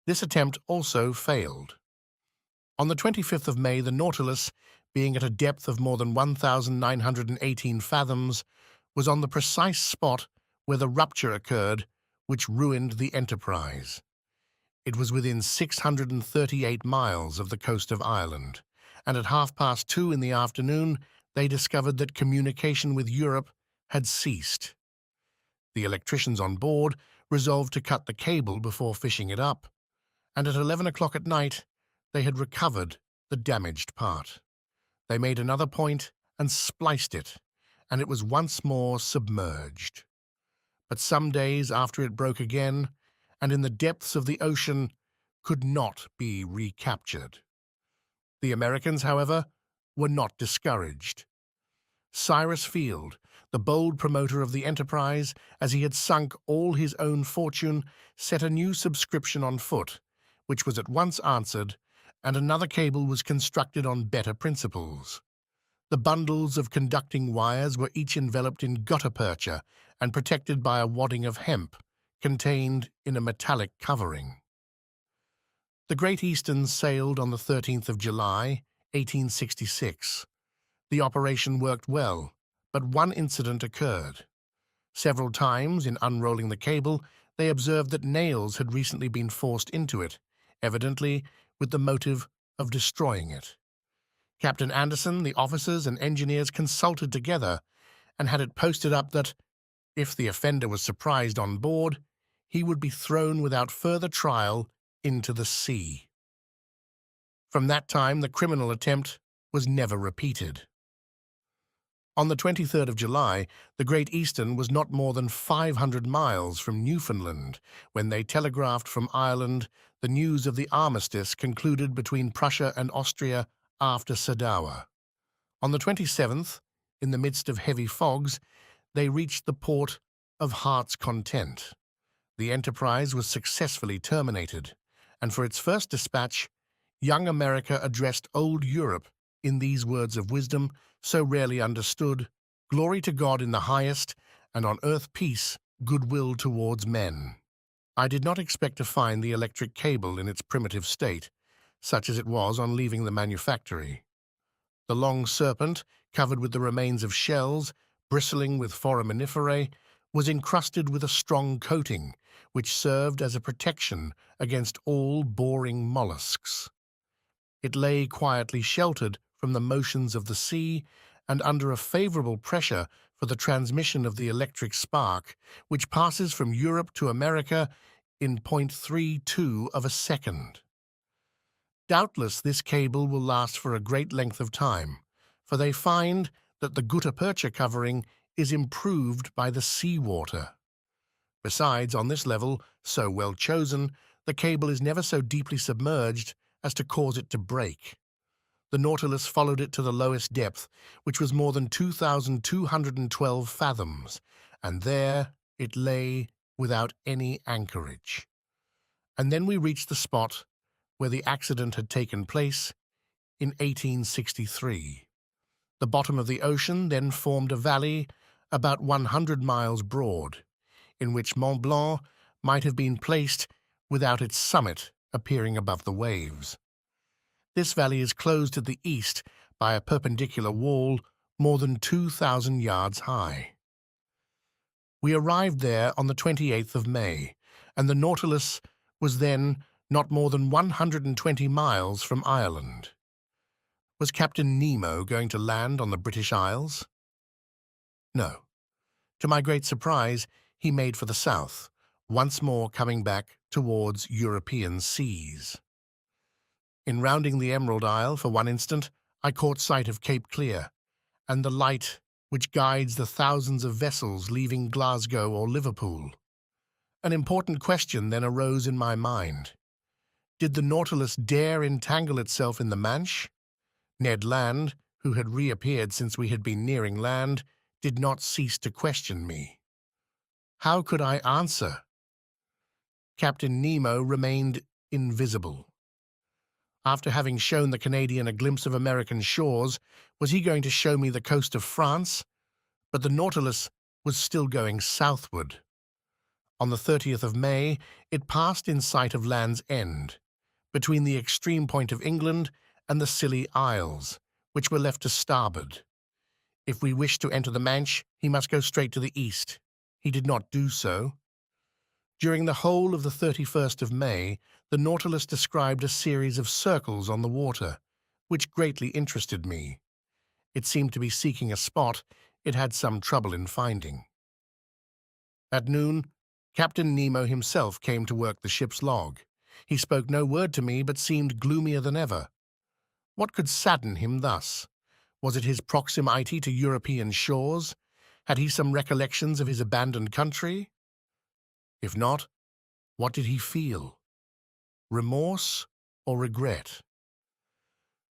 This attempt also failed. On the 25th of May, the Nautilus, being at a depth of more than 1,918 fathoms, was on the precise spot where the rupture occurred, which ruined the Enterprise. It was within 638 miles of the coast of Ireland, and at 2:30 in the afternoon, they discovered that communication with Europe had ceased. The electricians on board resolved to cut the cable before fishing it up, and at 11 o'clock at night, they had recovered the damaged part. They made another point and spliced it, and it was once more submerged. But some days after it broke again, and in the depths of the ocean, could not be recaptured. The Americans, however, were not discouraged. Cyrus Field, the bold promoter of the enterprise, as he had sunk all his own fortune, set a new subscription on foot, which was at once answered, and another cable was constructed on better principles. The bundles of conducting wires were each enveloped in gutta-percha and protected by a wadding of hemp, contained in a metallic covering. The Great Eastern sailed on the 13th of July, 1866. The operation worked well, but one incident occurred. Several times, in unrolling the cable, they observed that nails had recently been forced into it, evidently with the motive of destroying it. Captain Anderson, the officers and engineers consulted together and had it posted up that, if the offender was surprised on board, he would be thrown without further trial into the sea. From that time, the criminal attempt was never repeated. On the 23rd of July, the Great Eastern was not more than 500 miles from Newfoundland when they telegraphed from Ireland the news of the armistice concluded between Prussia and Austria after Sadowa. On the 27th, in the midst of heavy fogs, they reached the port of Heart's Content. The enterprise was successfully terminated, and for its first dispatch, young America addressed old Europe in these words of wisdom so rarely understood: "Glory to God in the highest, and on earth peace, goodwill towards men." I did not expect to find the electric cable in its primitive state, such as it was on leaving the manufactory. The long serpent, covered with the remains of shells, bristling with foraminiferae, was encrusted with a strong coating, which served as a protection against all boring mollusks. It lay quietly sheltered from the motions of the sea and under a favorable pressure for the transmission of the electric spark, which passes from Europe to America in 0.32 of a second. Doubtless this cable will last for a great length of time, for they find that the gutta-percha covering is improved by the seawater. Besides, on this level, so well chosen, the cable is never so deeply submerged as to cause it to break. The Nautilus followed it to the lowest depth, which was more than 2,212 fathoms, and there it lay without any anchorage. And then we reached the spot where the accident had taken place in 1863. The bottom of the ocean then formed a valley about 100 miles broad, in which Mont Blanc might have been placed without its summit appearing above the waves. This valley is closed at the east by a perpendicular wall more than 2,000 yards high. We arrived there on the 28th of May, and the Nautilus was then not more than 120 miles from Ireland. Was Captain Nemo going to land on the British Isles? No. To my great surprise, he made for the south, once more coming back towards European seas. In rounding the Emerald Isle for one instant, I caught sight of Cape Clear, and the light which guides the thousands of vessels leaving Glasgow or Liverpool. An important question then arose in my mind. Did the Nautilus dare entangle itself in the Manche? Ned Land, who had reappeared since we had been nearing land, did not cease to question me. How could I answer? Captain Nemo remained invisible. After having shown the Canadian a glimpse of American shores, was he going to show me the coast of France? But the Nautilus was still going southward. On the 30th of May, it passed in sight of Land's End, between the extreme point of England and the Scilly Isles, which were left to starboard. If we wished to enter the Manche, he must go straight to the east. He did not do so. During the whole of the 31st of May, the Nautilus described a series of circles on the water, which greatly interested me. It seemed to be seeking a spot it had some trouble in finding. At noon, Captain Nemo himself came to work the ship's log. He spoke no word to me, but seemed gloomier than ever. What could sadden him thus? Was it his proximity to European shores? Had he some recollections of his abandoned country? If not, what did he feel? Remorse or regret?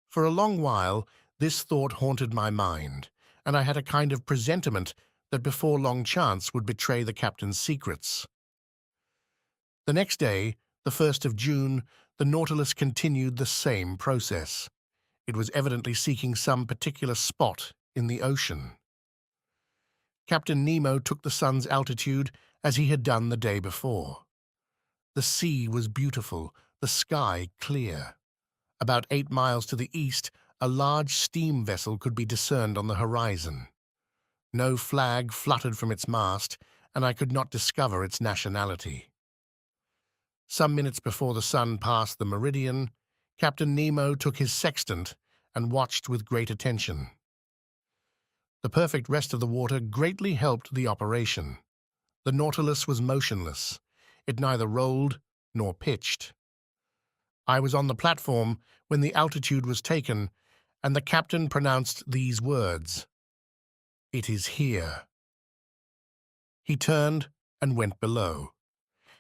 For a long while, this thought haunted my mind, and I had a kind of presentiment that before long chance would betray the captain's secrets. The next day, the 1st of June, the Nautilus continued the same process. It was evidently seeking some particular spot in the ocean. Captain Nemo took the sun's altitude as he had done the day before. The sea was beautiful, the sky clear. About 8 miles to the east, a large steam vessel could be discerned on the horizon. No flag fluttered from its mast, and I could not discover its nationality. Some minutes before the sun passed the meridian, Captain Nemo took his sextant and watched with great attention. The perfect rest of the water greatly helped the operation. The Nautilus was motionless. It neither rolled nor pitched. I was on the platform when the altitude was taken, and the captain pronounced these words: "It is here." He turned and went below.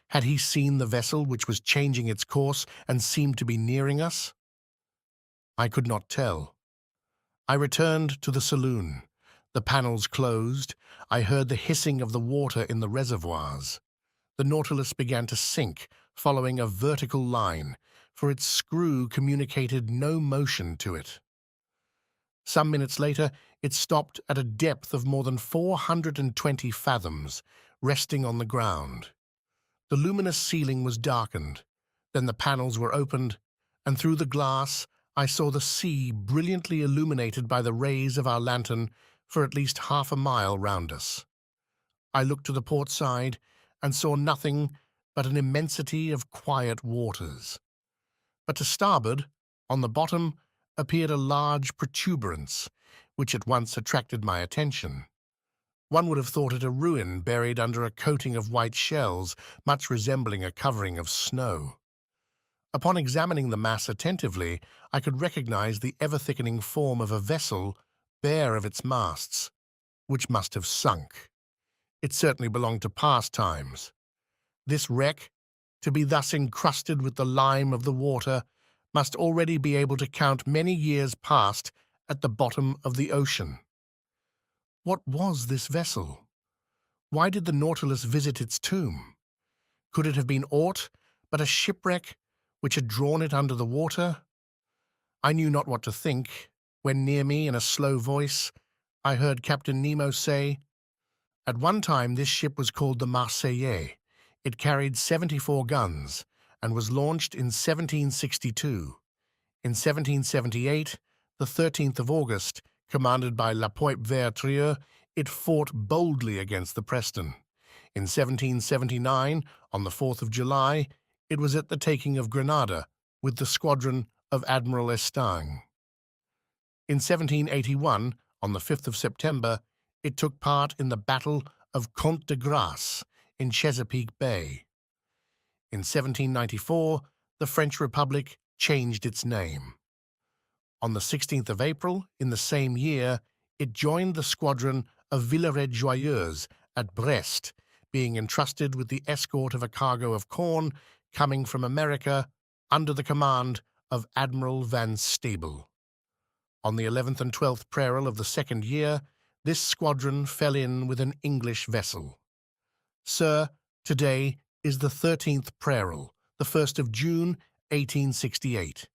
Had he seen the vessel which was changing its course and seemed to be nearing us? I could not tell. I returned to the saloon. The panels closed. I heard the hissing of the water in the reservoirs. The Nautilus began to sink, following a vertical line, for its screw communicated no motion to it. Some minutes later, it stopped at a depth of more than 420 fathoms, resting on the ground. The luminous ceiling was darkened. Then the panels were opened, and through the glass I saw the sea brilliantly illuminated by the rays of our lantern for at least half a mile round us. I looked to the port side and saw nothing but an immensity of quiet waters. But to starboard, on the bottom, appeared a large protuberance, which at once attracted my attention. One would have thought it a ruin buried under a coating of white shells, much resembling a covering of snow. Upon examining the mass attentively, I could recognize the ever-thickening form of a vessel bare of its masts, which must have sunk. It certainly belonged to past times. This wreck, to be thus encrusted with the lime of the water, must already be able to count many years past at the bottom of the ocean. What was this vessel? Why did the Nautilus visit its tomb? Could it have been aught but a shipwreck which had drawn it under the water? I knew not what to think, when near me, in a slow voice, I heard Captain Nemo say, "At one time this ship was called the Marseillais. It carried 74 guns, and was launched in 1762. In 1778, the 13th of August, commanded by La Poivre-Vertrieux, it fought boldly against the Preston. In 1779, on the 4th of July, it was at the taking of Grenada with the squadron of Admiral Estaing. In 1781, on the 5th of September, it took part in the Battle of Comte de Grasse in Chesapeake Bay. In 1794, the French Republic changed its name. On the 16th of April, in the same year, it joined the squadron of Villaret-Joyeuse at Brest, being entrusted with the escort of a cargo of corn coming from America under the command of Admiral Van Stabel. On the 11th and 12th peril of the second year, this squadron fell in with an English vessel. Sir, today is the 13th peril, the 1st of June, 1868.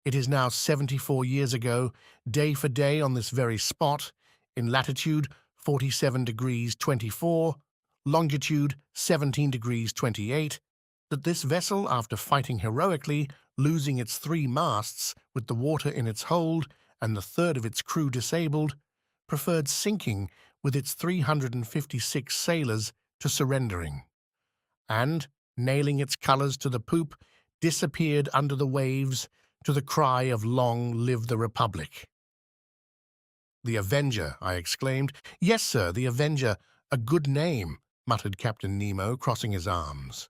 It is now 74 years ago, day for day on this very spot, in latitude 47 degrees 24, longitude 17 degrees 28, that this vessel, after fighting heroically, losing its 3 masts with the water in its hold and the third of its crew disabled, preferred sinking with its 356 sailors to surrendering, and, nailing its colours to the poop, disappeared under the waves to the cry of "Long live the Republic." "The Avenger," I exclaimed. "Yes, sir, the Avenger. A good name," muttered Captain Nemo, crossing his arms.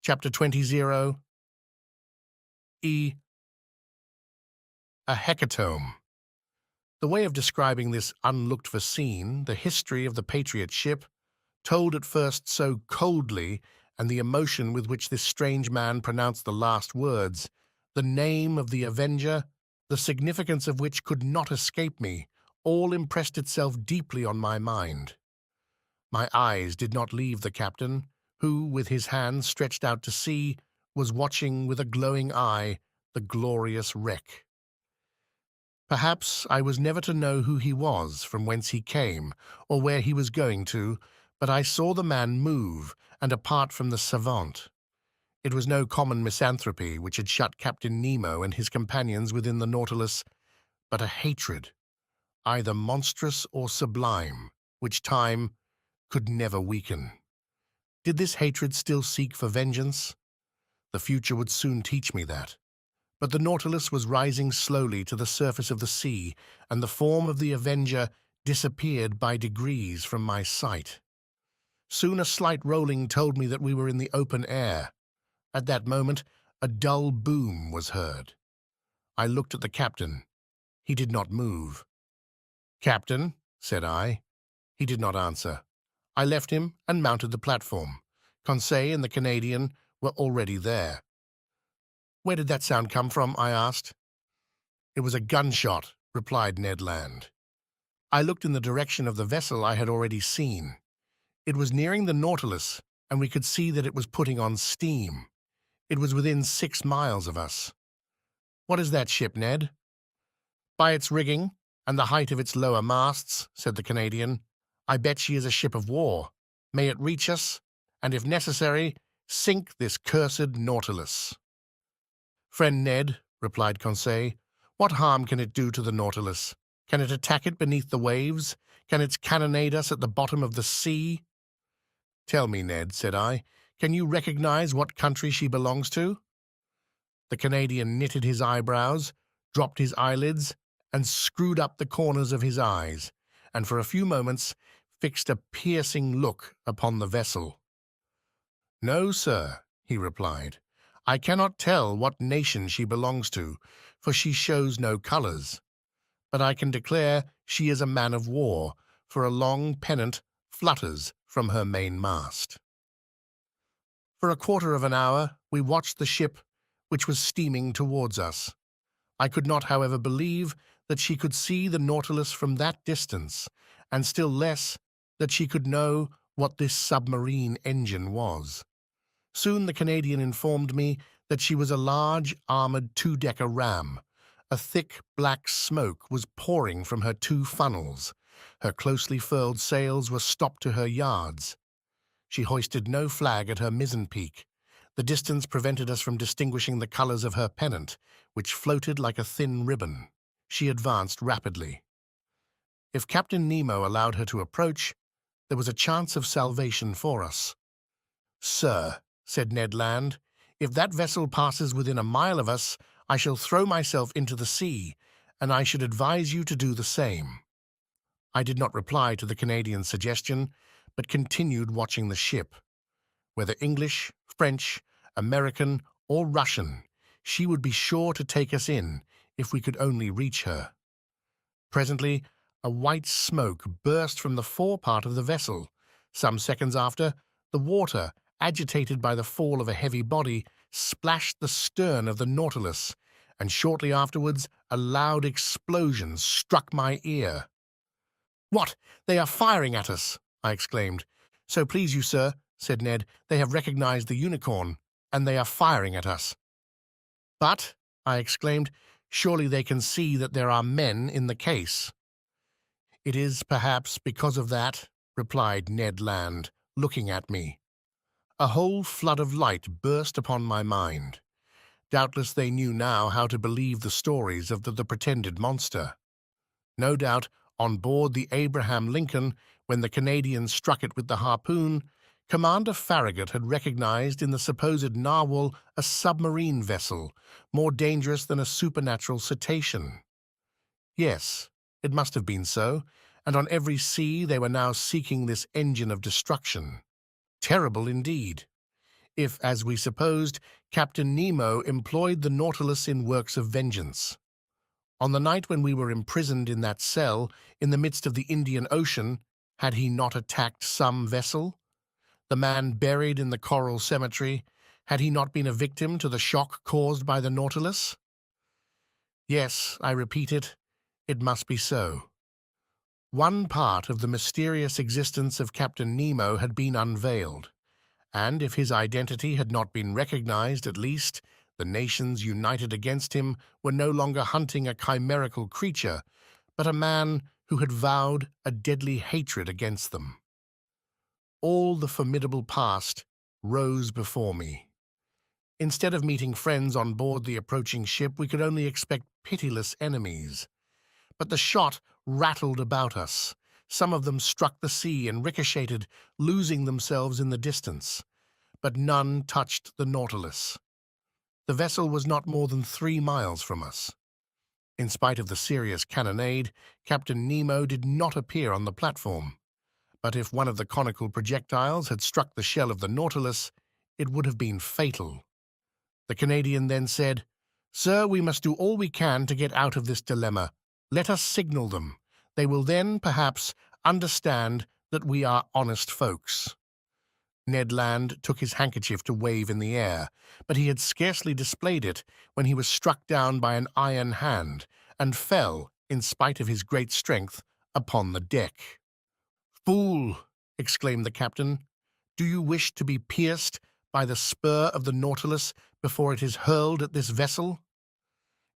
Chapter 20. E. A hecatomb. The way of describing this unlooked-for scene, the history of the Patriot ship, told at first so coldly, and the emotion with which this strange man pronounced the last words, the name of the Avenger, the significance of which could not escape me, all impressed itself deeply on my mind. My eyes did not leave the captain, who, with his hands stretched out to sea, was watching with a glowing eye the glorious wreck. Perhaps I was never to know who he was, from whence he came, or where he was going to, but I saw the man move, and apart from the savant. It was no common misanthropy which had shut Captain Nemo and his companions within the Nautilus, but a hatred, either monstrous or sublime, which time could never weaken. Did this hatred still seek for vengeance? The future would soon teach me that. But the Nautilus was rising slowly to the surface of the sea, and the form of the Avenger disappeared by degrees from my sight. Soon a slight rolling told me that we were in the open air. At that moment, a dull boom was heard. I looked at the captain. He did not move. "Captain," said I. He did not answer. I left him and mounted the platform. Conseil and the Canadian were already there. "Where did that sound come from?" I asked. "It was a gunshot," replied Ned Land. I looked in the direction of the vessel I had already seen. It was nearing the Nautilus, and we could see that it was putting on steam. It was within 6 miles of us. "What is that ship, Ned?" "By its rigging and the height of its lower masts," said the Canadian, "I bet she is a ship of war. May it reach us, and if necessary, sink this cursed Nautilus." "Friend Ned," replied Conseil, "what harm can it do to the Nautilus? Can it attack it beneath the waves? Can it cannonade us at the bottom of the sea?" "Tell me, Ned," said I, "can you recognize what country she belongs to?" The Canadian knitted his eyebrows, dropped his eyelids, and screwed up the corners of his eyes, and for a few moments fixed a piercing look upon the vessel. "No, sir," he replied. "I cannot tell what nation she belongs to, for she shows no colors. But I can declare she is a man of war, for a long pennant flutters from her mainmast." For a quarter of an hour we watched the ship, which was steaming towards us. I could not, however, believe that she could see the Nautilus from that distance, and still less that she could know what this submarine engine was. Soon the Canadian informed me that she was a large, armored 2-decker ram. A thick, black smoke was pouring from her 2 funnels. Her closely furled sails were stopped to her yards. She hoisted no flag at her mizzen peak. The distance prevented us from distinguishing the colors of her pennant, which floated like a thin ribbon. She advanced rapidly. If Captain Nemo allowed her to approach, there was a chance of salvation for us. "Sir," said Ned Land, "if that vessel passes within a mile of us, I shall throw myself into the sea, and I should advise you to do the same." I did not reply to the Canadian's suggestion, but continued watching the ship. Whether English, French, American, or Russian, she would be sure to take us in if we could only reach her. Presently, a white smoke burst from the forepart of the vessel. Some seconds after, the water, agitated by the fall of a heavy body, splashed the stern of the Nautilus, and shortly afterwards a loud explosion struck my ear. "What? They are firing at us!" I exclaimed. "So please you, sir," said Ned, "they have recognized the unicorn, and they are firing at us." "But," I exclaimed, "surely they can see that there are men in the case." "It is perhaps because of that," replied Ned Land, looking at me. A whole flood of light burst upon my mind. Doubtless they knew now how to believe the stories of the pretended monster. No doubt, on board the Abraham Lincoln, when the Canadians struck it with the harpoon, Commander Farragut had recognized in the supposed narwhal a submarine vessel, more dangerous than a supernatural cetacean. Yes, it must have been so, and on every sea they were now seeking this engine of destruction. Terrible indeed. If, as we supposed, Captain Nemo employed the Nautilus in works of vengeance. On the night when we were imprisoned in that cell in the midst of the Indian Ocean, had he not attacked some vessel? The man buried in the coral cemetery, had he not been a victim to the shock caused by the Nautilus? Yes, I repeat it must be so. One part of the mysterious existence of Captain Nemo had been unveiled, and if his identity had not been recognized, at least, the nations united against him were no longer hunting a chimerical creature, but a man who had vowed a deadly hatred against them. All the formidable past rose before me. Instead of meeting friends on board the approaching ship, we could only expect pitiless enemies. But the shot rattled about us. Some of them struck the sea and ricocheted, losing themselves in the distance. But none touched the Nautilus. The vessel was not more than 3 miles from us. In spite of the serious cannonade, Captain Nemo did not appear on the platform. But if one of the conical projectiles had struck the shell of the Nautilus, it would have been fatal. The Canadian then said, "Sir, we must do all we can to get out of this dilemma. Let us signal them. They will then, perhaps, understand that we are honest folks." Ned Land took his handkerchief to wave in the air, but he had scarcely displayed it when he was struck down by an iron hand and fell, in spite of his great strength, upon the deck. "Fool!" exclaimed the captain. "Do you wish to be pierced by the spur of the Nautilus before it is hurled at this vessel?"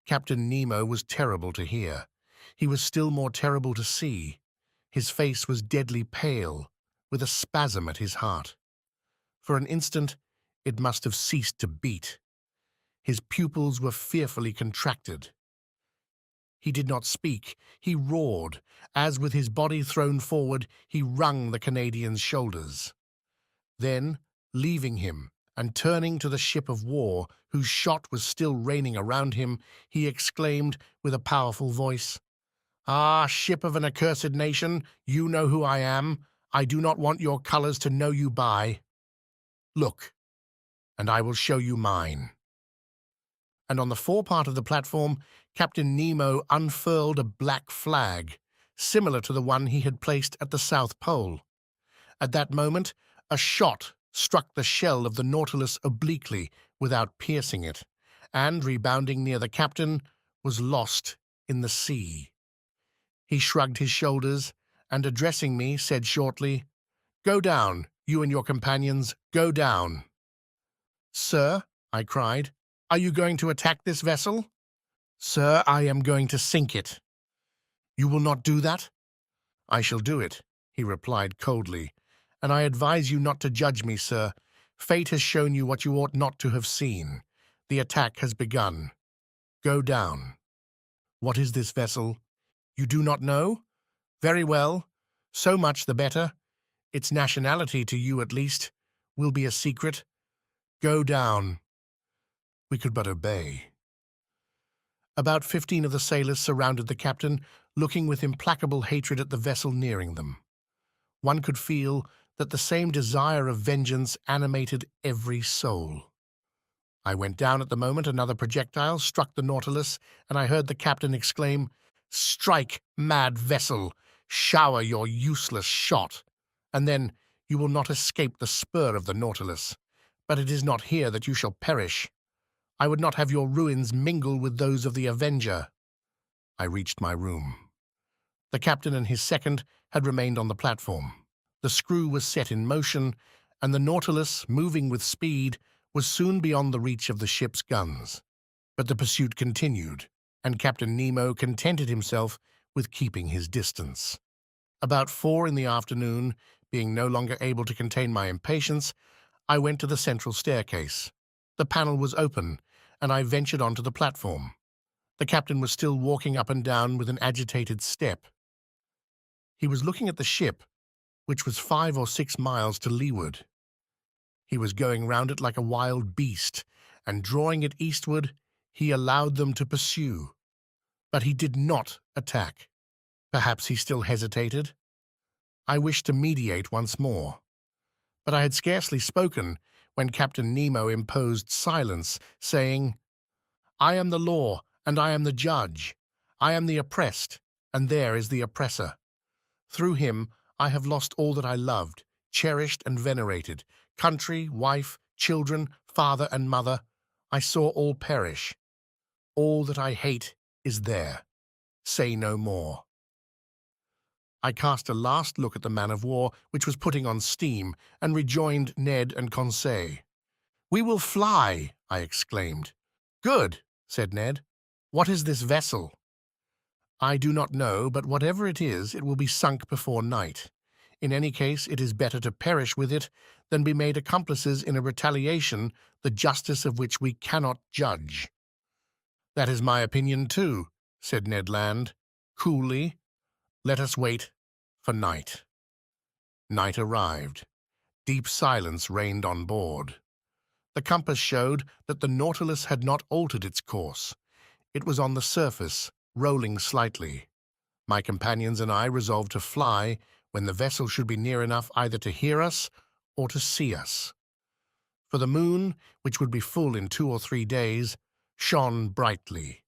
Captain Nemo was terrible to hear. He was still more terrible to see. His face was deadly pale, with a spasm at his heart. For an instant, it must have ceased to beat. His pupils were fearfully contracted. He did not speak. He roared, as with his body thrown forward, he wrung the Canadian's shoulders. Then, leaving him and turning to the ship of war, whose shot was still raining around him, he exclaimed with a powerful voice, "Ah, ship of an accursed nation, you know who I am. I do not want your colors to know you by. Look, and I will show you mine." And on the forepart of the platform, Captain Nemo unfurled a black flag, similar to the one he had placed at the South Pole. At that moment, a shot struck the shell of the Nautilus obliquely without piercing it, and, rebounding near the captain, was lost in the sea. He shrugged his shoulders, and addressing me, said shortly, "Go down, you and your companions, go down." "Sir," I cried, "are you going to attack this vessel?" "Sir, I am going to sink it." "You will not do that?" "I shall do it," he replied coldly, "and I advise you not to judge me, sir. Fate has shown you what you ought not to have seen. The attack has begun. Go down." "What is this vessel? You do not know? Very well. So much the better. Its nationality, to you at least, will be a secret. Go down." We could but obey. About 15 of the sailors surrounded the captain, looking with implacable hatred at the vessel nearing them. One could feel that the same desire of vengeance animated every soul. I went down at the moment another projectile struck the Nautilus, and I heard the captain exclaim, "Strike, mad vessel! Shower your useless shot! And then you will not escape the spur of the Nautilus. But it is not here that you shall perish. I would not have your ruins mingle with those of the Avenger." I reached my room. The captain and his second had remained on the platform. The screw was set in motion, and the Nautilus, moving with speed, was soon beyond the reach of the ship's guns. But the pursuit continued, and Captain Nemo contented himself with keeping his distance. About 4 in the afternoon, being no longer able to contain my impatience, I went to the central staircase. The panel was open, and I ventured onto the platform. The captain was still walking up and down with an agitated step. He was looking at the ship, which was 5 or 6 miles to leeward. He was going round it like a wild beast, and drawing it eastward, he allowed them to pursue. But he did not attack. Perhaps he still hesitated. I wished to mediate once more. But I had scarcely spoken when Captain Nemo imposed silence, saying, "I am the law, and I am the judge. I am the oppressed, and there is the oppressor. Through him I have lost all that I loved, cherished and venerated, country, wife, children, father and mother. I saw all perish. All that I hate is there. Say no more." I cast a last look at the man-of-war, which was putting on steam, and rejoined Ned and Conseil. "We will fly," I exclaimed. "Good," said Ned. "What is this vessel?" "I do not know, but whatever it will be sunk before night. In any case, it is better to perish with it than be made accomplices in a retaliation the justice of which we cannot judge." "That is my opinion, too," said Ned Land, coolly. "Let us wait for night." Night arrived. Deep silence reigned on board. The compass showed that the Nautilus had not altered its course. It was on the surface, rolling slightly. My companions and I resolved to fly when the vessel should be near enough either to hear us or to see us. For the moon, which would be full in 2 or 3 days, shone brightly.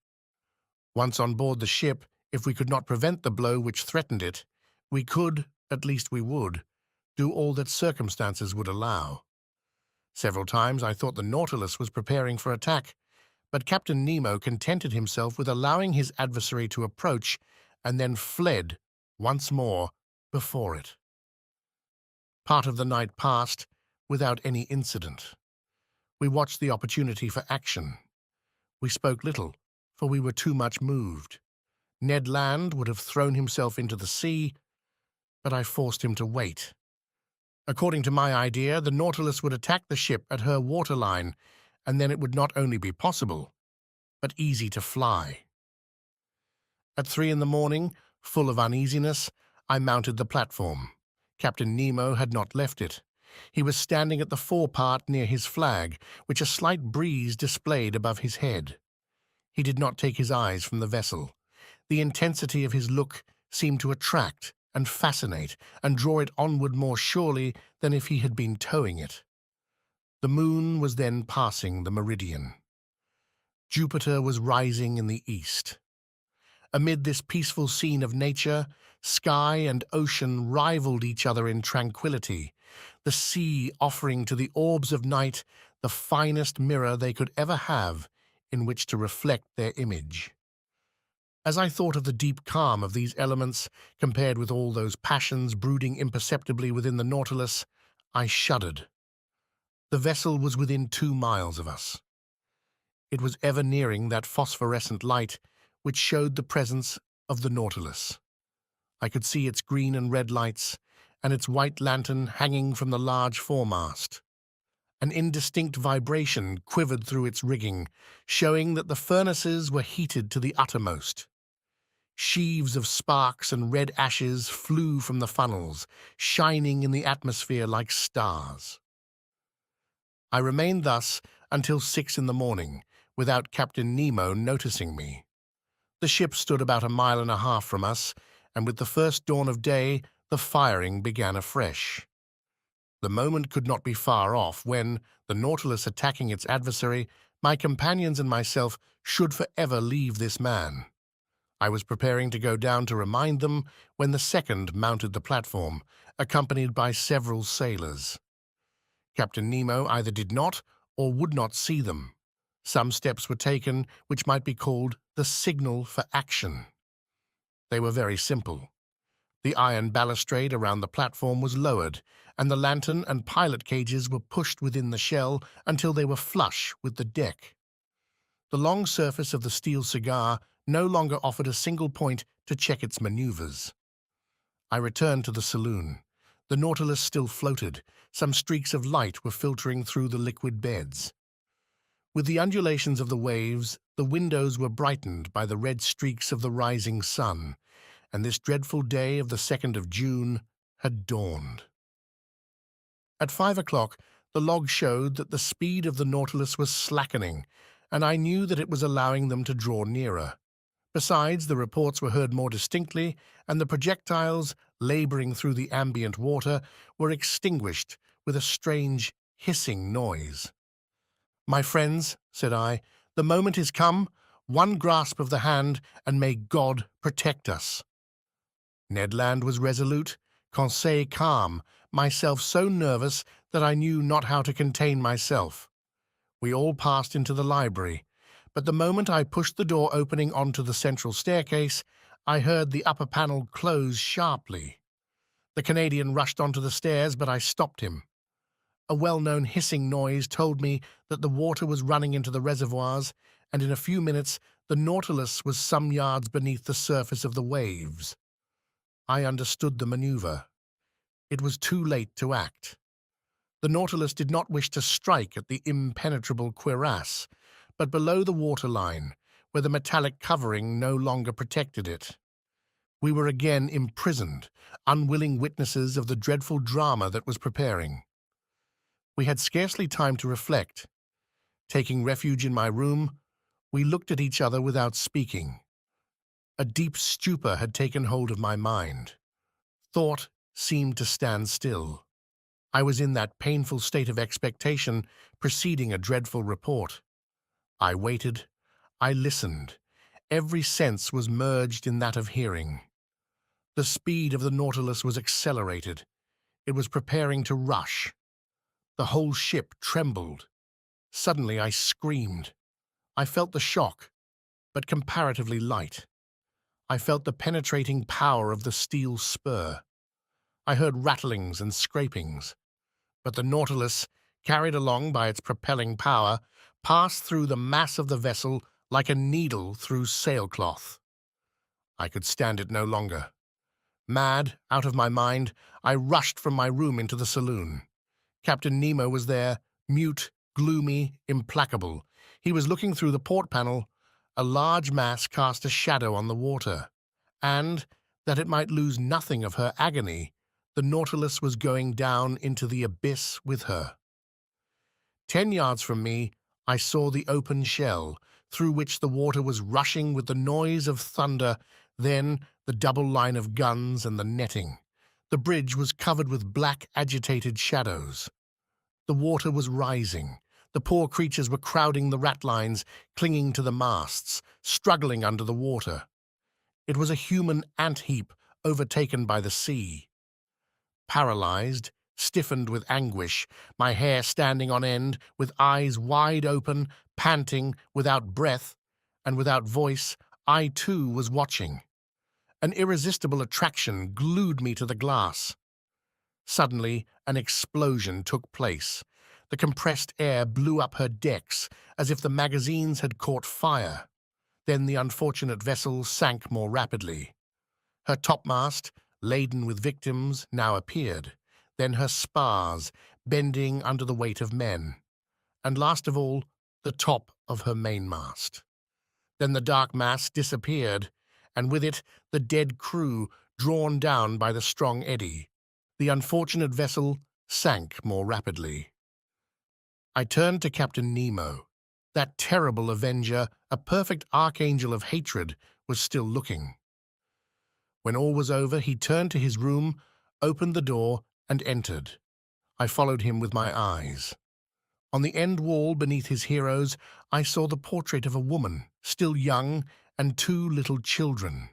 Once on board the ship, if we could not prevent the blow which threatened it, we could, at least we would, do all that circumstances would allow. Several times I thought the Nautilus was preparing for attack, but Captain Nemo contented himself with allowing his adversary to approach and then fled once more before it. Part of the night passed without any incident. We watched the opportunity for action. We spoke little, for we were too much moved. Ned Land would have thrown himself into the sea, but I forced him to wait. According to my idea, the Nautilus would attack the ship at her waterline, and then it would not only be possible, but easy to fly. At 3 in the morning, full of uneasiness, I mounted the platform. Captain Nemo had not left it. He was standing at the forepart near his flag, which a slight breeze displayed above his head. He did not take his eyes from the vessel. The intensity of his look seemed to attract and fascinate and draw it onward more surely than if he had been towing it. The moon was then passing the meridian. Jupiter was rising in the east. Amid this peaceful scene of nature, sky and ocean rivaled each other in tranquility, the sea offering to the orbs of night the finest mirror they could ever have in which to reflect their image. As I thought of the deep calm of these elements, compared with all those passions brooding imperceptibly within the Nautilus, I shuddered. The vessel was within 2 miles of us. It was ever nearing that phosphorescent light which showed the presence of the Nautilus. I could see its green and red lights, and its white lantern hanging from the large foremast. An indistinct vibration quivered through its rigging, showing that the furnaces were heated to the uttermost. Sheaves of sparks and red ashes flew from the funnels, shining in the atmosphere like stars. I remained thus until 6 in the morning, without Captain Nemo noticing me. The ship stood about 1.5 miles from us, and with the first dawn of day, the firing began afresh. The moment could not be far off when, the Nautilus attacking its adversary, my companions and myself should forever leave this man. I was preparing to go down to remind them when the second mounted the platform, accompanied by several sailors. Captain Nemo either did not or would not see them. Some steps were taken which might be called the signal for action. They were very simple. The iron balustrade around the platform was lowered, and the lantern and pilot cages were pushed within the shell until they were flush with the deck. The long surface of the steel cigar no longer offered a single point to check its maneuvers. I returned to the saloon. The Nautilus still floated. Some streaks of light were filtering through the liquid beds. With the undulations of the waves, the windows were brightened by the red streaks of the rising sun, and this dreadful day of the 2nd of June had dawned. At 5 o'clock, the log showed that the speed of the Nautilus was slackening, and I knew that it was allowing them to draw nearer. Besides, the reports were heard more distinctly, and the projectiles, laboring through the ambient water, were extinguished with a strange, hissing noise. "My friends," said I, "the moment is come. One grasp of the hand, and may God protect us." Ned Land was resolute, Conseil calm, myself so nervous that I knew not how to contain myself. We all passed into the library, but the moment I pushed the door opening onto the central staircase, I heard the upper panel close sharply. The Canadian rushed onto the stairs, but I stopped him. A well-known hissing noise told me that the water was running into the reservoirs, and in a few minutes the Nautilus was some yards beneath the surface of the waves. I understood the maneuver. It was too late to act. The Nautilus did not wish to strike at the impenetrable cuirass, but below the waterline, where the metallic covering no longer protected it. We were again imprisoned, unwilling witnesses of the dreadful drama that was preparing. We had scarcely time to reflect. Taking refuge in my room, we looked at each other without speaking. A deep stupor had taken hold of my mind. Thought seemed to stand still. I was in that painful state of expectation preceding a dreadful report. I waited. I listened. Every sense was merged in that of hearing. The speed of the Nautilus was accelerated. It was preparing to rush. The whole ship trembled. Suddenly I screamed. I felt the shock, but comparatively light. I felt the penetrating power of the steel spur. I heard rattlings and scrapings, but the Nautilus, carried along by its propelling power, passed through the mass of the vessel like a needle through sailcloth. I could stand it no longer. Mad, out of my mind, I rushed from my room into the saloon. Captain Nemo was there, mute, gloomy, implacable. He was looking through the port panel. A large mass cast a shadow on the water, and, that it might lose nothing of her agony, the Nautilus was going down into the abyss with her. 10 yards from me, I saw the open shell, through which the water was rushing with the noise of thunder, then the double line of guns and the netting. The bridge was covered with black, agitated shadows. The water was rising. The poor creatures were crowding the ratlines, clinging to the masts, struggling under the water. It was a human ant-heap overtaken by the sea. Paralyzed, stiffened with anguish, my hair standing on end, with eyes wide open, panting, without breath, and without voice, I too was watching. An irresistible attraction glued me to the glass. Suddenly, an explosion took place. The compressed air blew up her decks, as if the magazines had caught fire. Then the unfortunate vessel sank more rapidly. Her topmast, laden with victims, now appeared. Then her spars, bending under the weight of men. And last of all, the top of her mainmast. Then the dark mass disappeared, and with it the dead crew, drawn down by the strong eddy. The unfortunate vessel sank more rapidly. I turned to Captain Nemo. That terrible avenger, a perfect archangel of hatred, was still looking. When all was over, he turned to his room, opened the door, and entered. I followed him with my eyes. On the end wall beneath his heroes, I saw the portrait of a woman, still young, and 2 little children.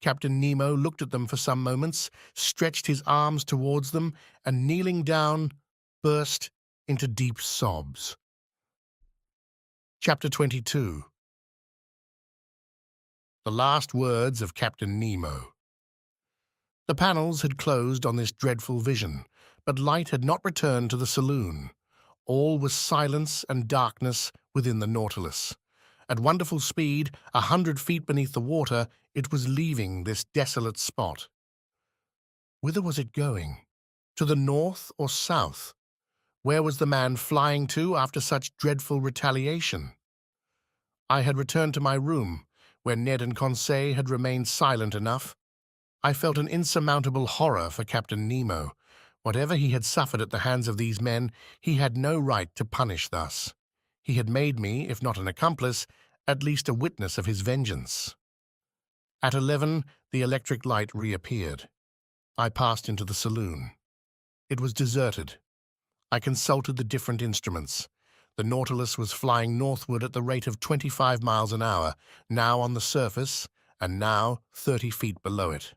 Captain Nemo looked at them for some moments, stretched his arms towards them, and kneeling down, burst into deep sobs. Chapter 22. The last words of Captain Nemo. The panels had closed on this dreadful vision, but light had not returned to the saloon. All was silence and darkness within the Nautilus. At wonderful speed, 100 feet beneath the water, it was leaving this desolate spot. Whither was it going? To the north or south? Where was the man flying to after such dreadful retaliation? I had returned to my room, where Ned and Conseil had remained silent enough. I felt an insurmountable horror for Captain Nemo. Whatever he had suffered at the hands of these men, he had no right to punish thus. He had made me, if not an accomplice, at least a witness of his vengeance. At 11, the electric light reappeared. I passed into the saloon. It was deserted. I consulted the different instruments. The Nautilus was flying northward at the rate of 25 miles an hour, now on the surface, and now 30 feet below it.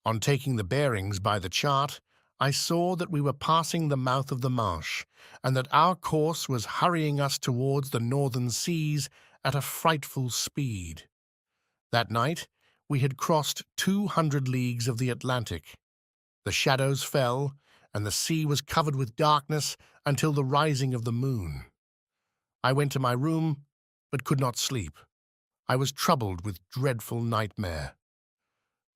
On taking the bearings by the chart, I saw that we were passing the mouth of the marsh, and that our course was hurrying us towards the northern seas at a frightful speed. That night, we had crossed 200 leagues of the Atlantic. The shadows fell, and the sea was covered with darkness until the rising of the moon. I went to my room, but could not sleep. I was troubled with dreadful nightmare.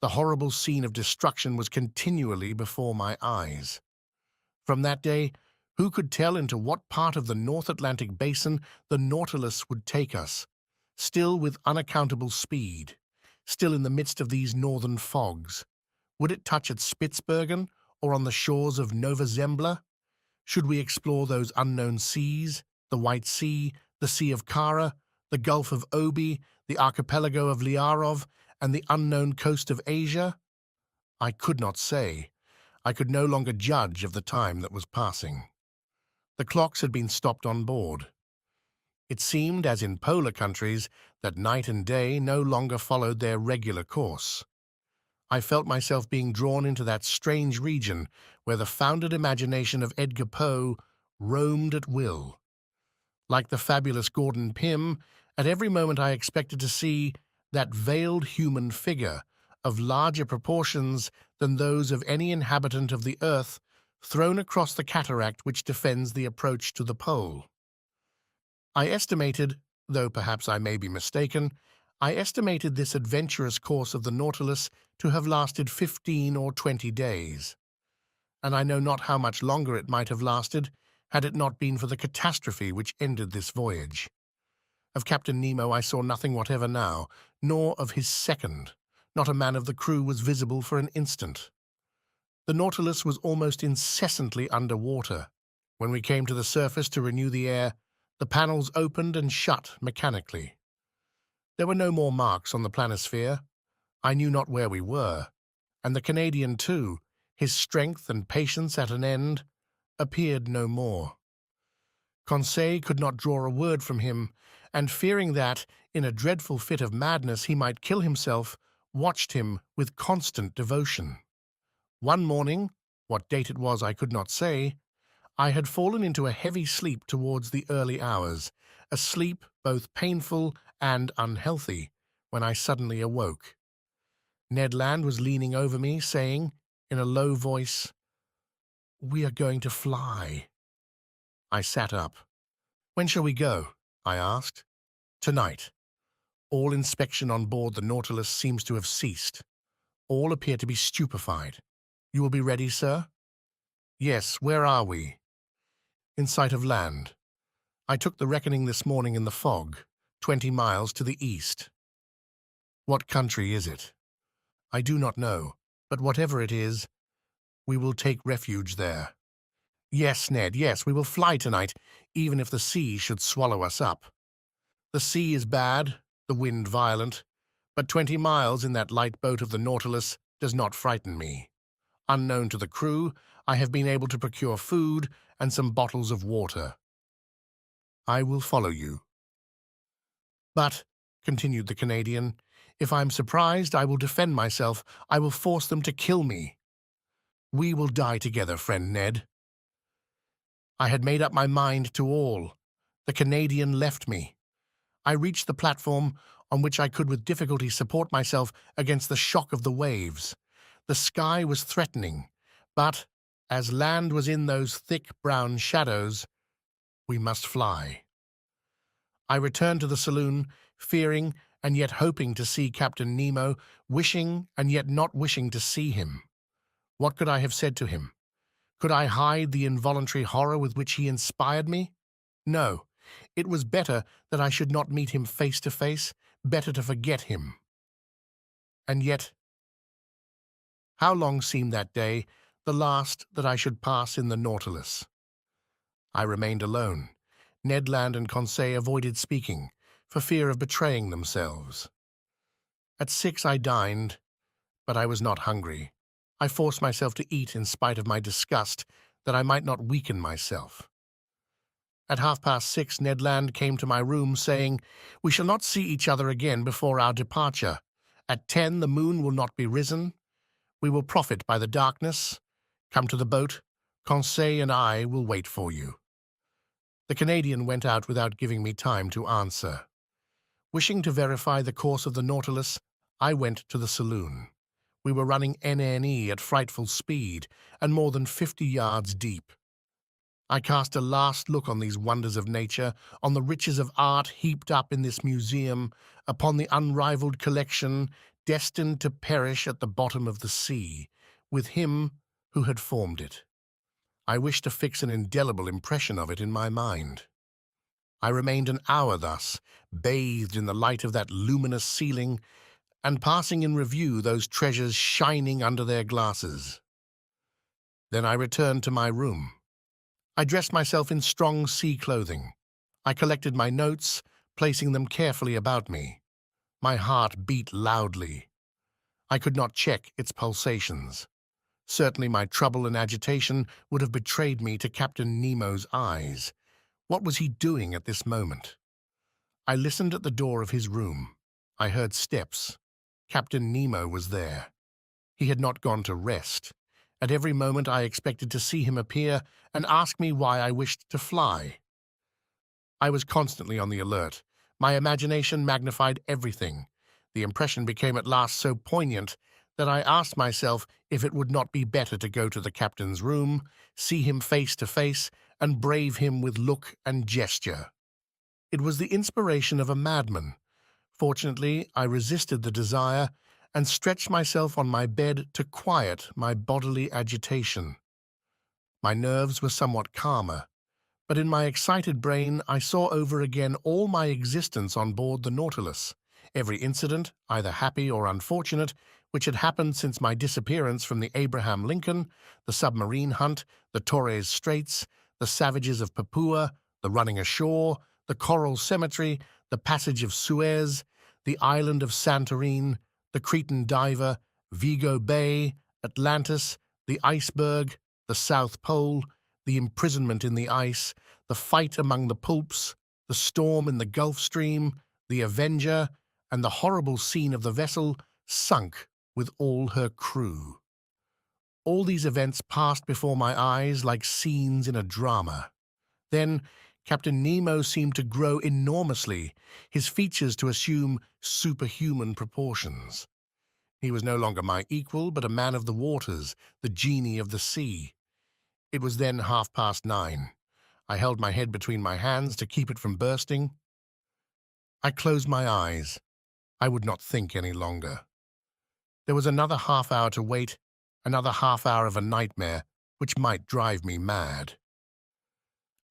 The horrible scene of destruction was continually before my eyes. From that day, who could tell into what part of the North Atlantic basin the Nautilus would take us, still with unaccountable speed, still in the midst of these northern fogs? Would it touch at Spitzbergen or on the shores of Nova Zembla? Should we explore those unknown seas, the White Sea, the Sea of Kara, the Gulf of Obi, the archipelago of Liarov, and the unknown coast of Asia? I could not say. I could no longer judge of the time that was passing. The clocks had been stopped on board. It seemed, as in polar countries, that night and day no longer followed their regular course. I felt myself being drawn into that strange region where the founded imagination of Edgar Poe roamed at will. Like the fabulous Gordon Pym, at every moment I expected to see that veiled human figure of larger proportions than those of any inhabitant of the earth thrown across the cataract which defends the approach to the pole. I estimated, though perhaps I may be mistaken, I estimated this adventurous course of the Nautilus to have lasted 15 or 20 days, and I know not how much longer it might have lasted had it not been for the catastrophe which ended this voyage. Of Captain Nemo I saw nothing whatever now, nor of his second. Not a man of the crew was visible for an instant. The Nautilus was almost incessantly under water. When we came to the surface to renew the air, the panels opened and shut mechanically. There were no more marks on the planisphere. I knew not where we were, and the Canadian, too, his strength and patience at an end, appeared no more. Conseil could not draw a word from him, and fearing that, in a dreadful fit of madness, he might kill himself, watched him with constant devotion. One morning, what date it was I could not say, I had fallen into a heavy sleep towards the early hours, a sleep both painful and unhealthy, when I suddenly awoke. Ned Land was leaning over me, saying, in a low voice, "We are going to fly." I sat up. "When shall we go?" I asked. "Tonight. All inspection on board the Nautilus seems to have ceased. All appear to be stupefied. You will be ready, sir?" "Yes, where are we?" "In sight of land. I took the reckoning this morning in the fog, 20 miles to the east." "What country is it?" "I do not know, but whatever it is, we will take refuge there." "Yes, Ned, yes, we will fly tonight, even if the sea should swallow us up. The sea is bad, the wind violent, but 20 miles in that light boat of the Nautilus does not frighten me. Unknown to the crew, I have been able to procure food and some bottles of water. I will follow you." "But," continued the Canadian, "if I am surprised, I will defend myself. I will force them to kill me." "We will die together, friend Ned." I had made up my mind to all. The Canadian left me. I reached the platform, on which I could with difficulty support myself against the shock of the waves. The sky was threatening, but, as land was in those thick brown shadows, we must fly. I returned to the saloon, fearing and yet hoping to see Captain Nemo, wishing and yet not wishing to see him. What could I have said to him? Could I hide the involuntary horror with which he inspired me? No. It was better that I should not meet him face to face, better to forget him. And yet, how long seemed that day, the last that I should pass in the Nautilus? I remained alone. Ned Land and Conseil avoided speaking, for fear of betraying themselves. At 6 I dined, but I was not hungry. I forced myself to eat in spite of my disgust, that I might not weaken myself. At 6:30, Ned Land came to my room, saying, "We shall not see each other again before our departure. At 10 the moon will not be risen. We will profit by the darkness. Come to the boat. Conseil and I will wait for you." The Canadian went out without giving me time to answer. Wishing to verify the course of the Nautilus, I went to the saloon. We were running NNE at frightful speed and more than 50 yards deep. I cast a last look on these wonders of nature, on the riches of art heaped up in this museum, upon the unrivaled collection destined to perish at the bottom of the sea, with him who had formed it. I wished to fix an indelible impression of it in my mind. I remained an hour thus, bathed in the light of that luminous ceiling, and passing in review those treasures shining under their glasses. Then I returned to my room. I dressed myself in strong sea clothing. I collected my notes, placing them carefully about me. My heart beat loudly. I could not check its pulsations. Certainly my trouble and agitation would have betrayed me to Captain Nemo's eyes. What was he doing at this moment? I listened at the door of his room. I heard steps. Captain Nemo was there. He had not gone to rest. At every moment I expected to see him appear and ask me why I wished to fly. I was constantly on the alert. My imagination magnified everything. The impression became at last so poignant that I asked myself if it would not be better to go to the captain's room, see him face to face, and brave him with look and gesture. It was the inspiration of a madman. Fortunately, I resisted the desire and stretched myself on my bed to quiet my bodily agitation. My nerves were somewhat calmer, but in my excited brain I saw over again all my existence on board the Nautilus, every incident, either happy or unfortunate, which had happened since my disappearance from the Abraham Lincoln, the submarine hunt, the Torres Straits, the savages of Papua, the running ashore, the coral cemetery, the passage of Suez, the island of Santorin, the Cretan diver, Vigo Bay, Atlantis, the iceberg, the South Pole, the imprisonment in the ice, the fight among the pulps, the storm in the Gulf Stream, the Avenger, and the horrible scene of the vessel sunk with all her crew. All these events passed before my eyes like scenes in a drama. Then Captain Nemo seemed to grow enormously, his features to assume superhuman proportions. He was no longer my equal, but a man of the waters, the genie of the sea. It was then 9:30. I held my head between my hands to keep it from bursting. I closed my eyes. I would not think any longer. There was another half-hour to wait, another half-hour of a nightmare, which might drive me mad.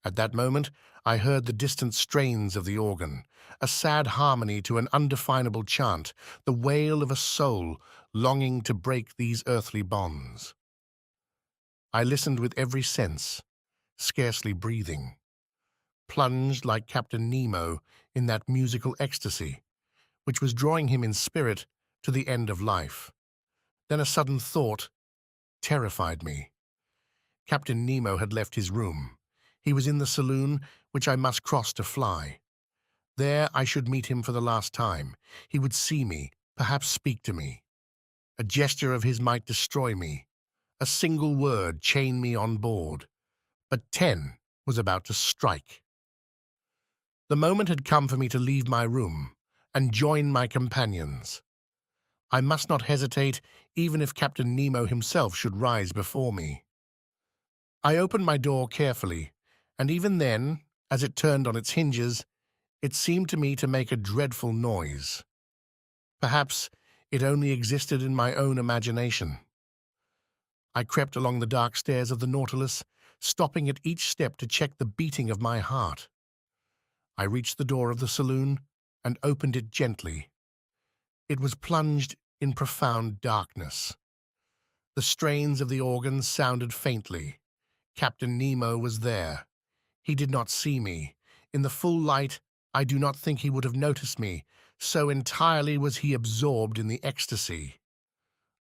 At that moment, I heard the distant strains of the organ, a sad harmony to an undefinable chant, the wail of a soul longing to break these earthly bonds. I listened with every sense, scarcely breathing, plunged like Captain Nemo in that musical ecstasy, which was drawing him in spirit to the end of life. Then a sudden thought terrified me. Captain Nemo had left his room. He was in the saloon, which I must cross to fly. There I should meet him for the last time. He would see me, perhaps speak to me. A gesture of his might destroy me. A single word chain me on board. But 10 was about to strike. The moment had come for me to leave my room and join my companions. I must not hesitate, even if Captain Nemo himself should rise before me. I opened my door carefully, and even then, as it turned on its hinges, it seemed to me to make a dreadful noise. Perhaps it only existed in my own imagination. I crept along the dark stairs of the Nautilus, stopping at each step to check the beating of my heart. I reached the door of the saloon and opened it gently. It was plunged in profound darkness. The strains of the organ sounded faintly. Captain Nemo was there. He did not see me. In the full light, I do not think he would have noticed me, so entirely was he absorbed in the ecstasy.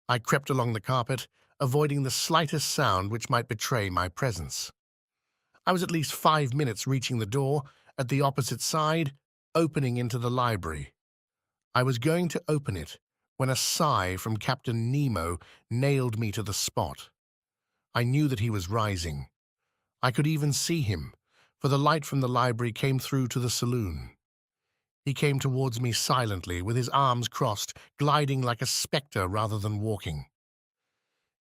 I crept along the carpet, avoiding the slightest sound which might betray my presence. I was at least 5 minutes reaching the door, at the opposite side, opening into the library. I was going to open it when a sigh from Captain Nemo nailed me to the spot. I knew that he was rising. I could even see him, for the light from the library came through to the saloon. He came towards me silently, with his arms crossed, gliding like a spectre rather than walking.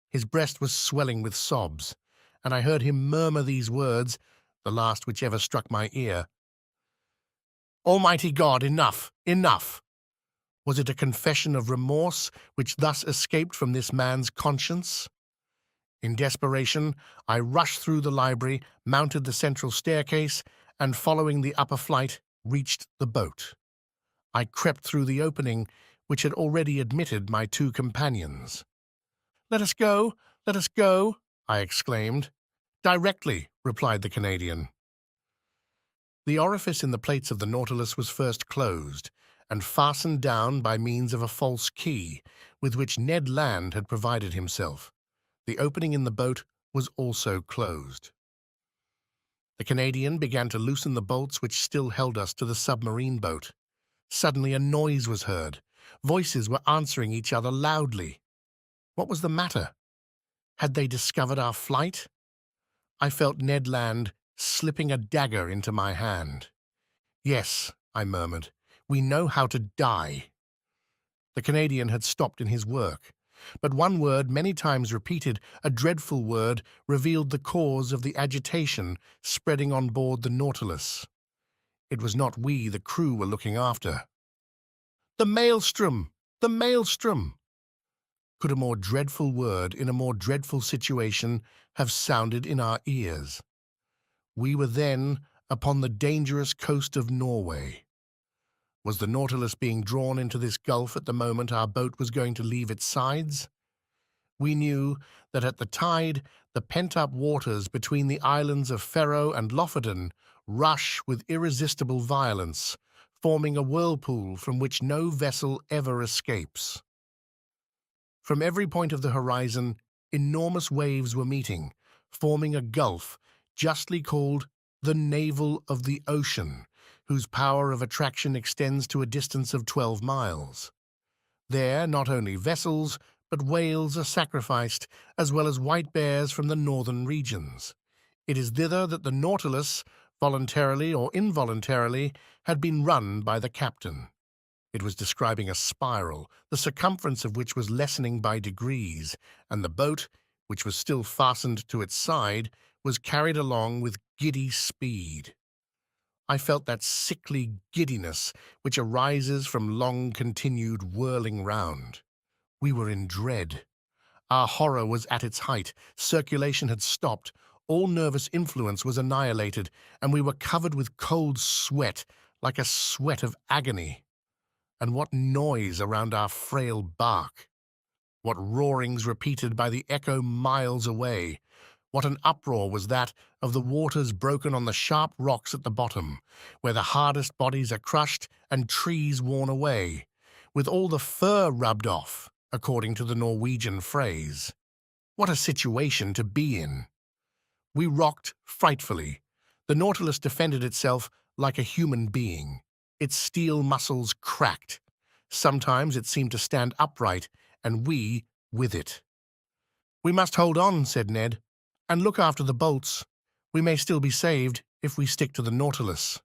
His breast was swelling with sobs, and I heard him murmur these words, the last which ever struck my ear. "Almighty God, enough, enough!" Was it a confession of remorse which thus escaped from this man's conscience? In desperation, I rushed through the library, mounted the central staircase, and following the upper flight, reached the boat. I crept through the opening, which had already admitted my two companions. "Let us go! Let us go!" I exclaimed. "Directly," replied the Canadian. The orifice in the plates of the Nautilus was first closed, and fastened down by means of a false key, with which Ned Land had provided himself. The opening in the boat was also closed. The Canadian began to loosen the bolts which still held us to the submarine boat. Suddenly a noise was heard. Voices were answering each other loudly. What was the matter? Had they discovered our flight? I felt Ned Land slipping a dagger into my hand. "Yes," I murmured, "we know how to die." The Canadian had stopped in his work, but one word, many times repeated, a dreadful word, revealed the cause of the agitation spreading on board the Nautilus. It was not we, the crew, were looking after. "The maelstrom! The maelstrom!" Could a more dreadful word in a more dreadful situation have sounded in our ears? We were then upon the dangerous coast of Norway. Was the Nautilus being drawn into this gulf at the moment our boat was going to leave its sides? We knew that at the tide, the pent-up waters between the islands of Ferro and Lofoten rush with irresistible violence, forming a whirlpool from which no vessel ever escapes. From every point of the horizon, enormous waves were meeting, forming a gulf justly called the navel of the ocean, whose power of attraction extends to a distance of 12 miles. There, not only vessels, but whales are sacrificed, as well as white bears from the northern regions. It is thither that the Nautilus, voluntarily or involuntarily, had been run by the captain. It was describing a spiral, the circumference of which was lessening by degrees, and the boat, which was still fastened to its side, was carried along with giddy speed. I felt that sickly giddiness which arises from long-continued whirling round. We were in dread. Our horror was at its height. Circulation had stopped. All nervous influence was annihilated, and we were covered with cold sweat, like a sweat of agony. And what noise around our frail bark! What roarings repeated by the echo miles away! What an uproar was that of the waters broken on the sharp rocks at the bottom, where the hardest bodies are crushed and trees worn away, with all the fur rubbed off, according to the Norwegian phrase. What a situation to be in! We rocked frightfully. The Nautilus defended itself like a human being. Its steel muscles cracked. Sometimes it seemed to stand upright, and we with it. "We must hold on," said Ned, "and look after the bolts. We may still be saved if we stick to the Nautilus."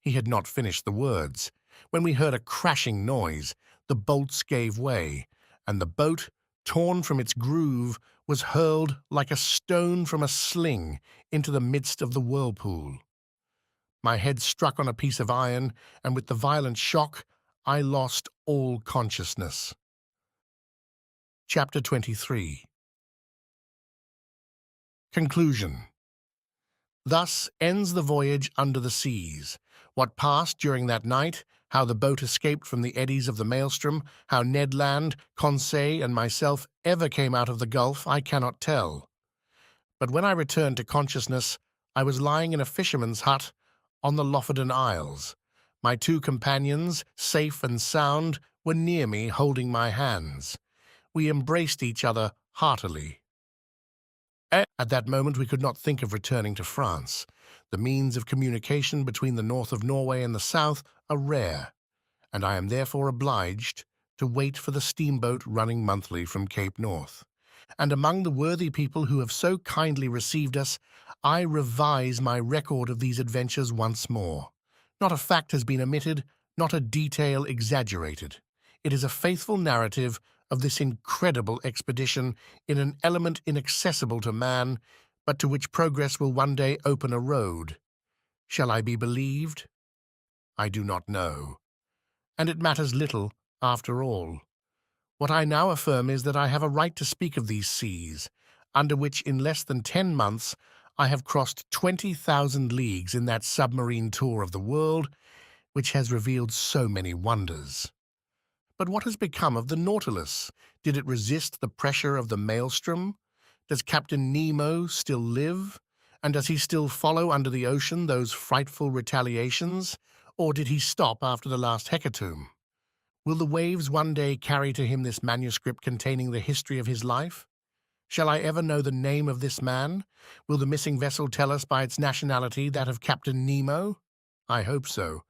He had not finished the words when we heard a crashing noise. the bolts gave way, and the boat, torn from its groove, was hurled like a stone from a sling into the midst of the whirlpool. My head struck on a piece of iron, and with the violent shock, I lost all consciousness. Chapter 23. Conclusion. Thus ends the voyage under the seas. What passed during that night, how the boat escaped from the eddies of the maelstrom, how Ned Land, Conseil, and myself ever came out of the gulf, I cannot tell. But when I returned to consciousness, I was lying in a fisherman's hut on the Lofoden Isles. My two companions, safe and sound, were near me, holding my hands. We embraced each other heartily. At that moment we could not think of returning to France. The means of communication between the north of Norway and the south are rare, and I am therefore obliged to wait for the steamboat running monthly from Cape North. And among the worthy people who have so kindly received us, I revise my record of these adventures once more. Not a fact has been omitted, not a detail exaggerated. It is a faithful narrative of this incredible expedition in an element inaccessible to man, but to which progress will one day open a road. Shall I be believed? I do not know. And it matters little, after all. What I now affirm is that I have a right to speak of these seas, under which in less than 10 months I have crossed 20,000 leagues in that submarine tour of the world, which has revealed so many wonders. But what has become of the Nautilus? Did it resist the pressure of the maelstrom? Does Captain Nemo still live? And does he still follow under the ocean those frightful retaliations? Or did he stop after the last hecatomb? Will the waves one day carry to him this manuscript containing the history of his life? Shall I ever know the name of this man? Will the missing vessel tell us by its nationality that of Captain Nemo? I hope so.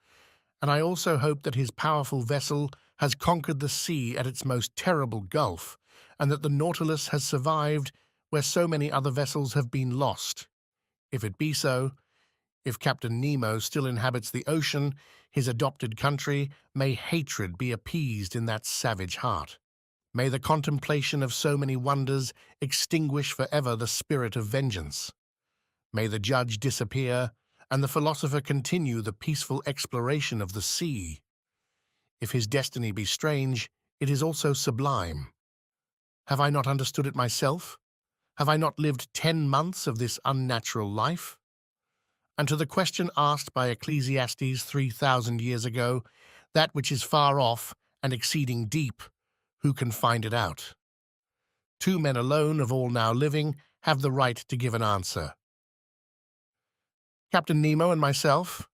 And I also hope that his powerful vessel has conquered the sea at its most terrible gulf, and that the Nautilus has survived where so many other vessels have been lost. If it be so, if Captain Nemo still inhabits the ocean, his adopted country, may hatred be appeased in that savage heart. May the contemplation of so many wonders extinguish forever the spirit of vengeance. May the judge disappear, and the philosopher continue the peaceful exploration of the sea. If his destiny be strange, it is also sublime. Have I not understood it myself? Have I not lived 10 months of this unnatural life? And to the question asked by Ecclesiastes 3,000 years ago, that which is far off and exceeding deep, who can find it out? 2 men alone of all now living have the right to give an answer. Captain Nemo and myself,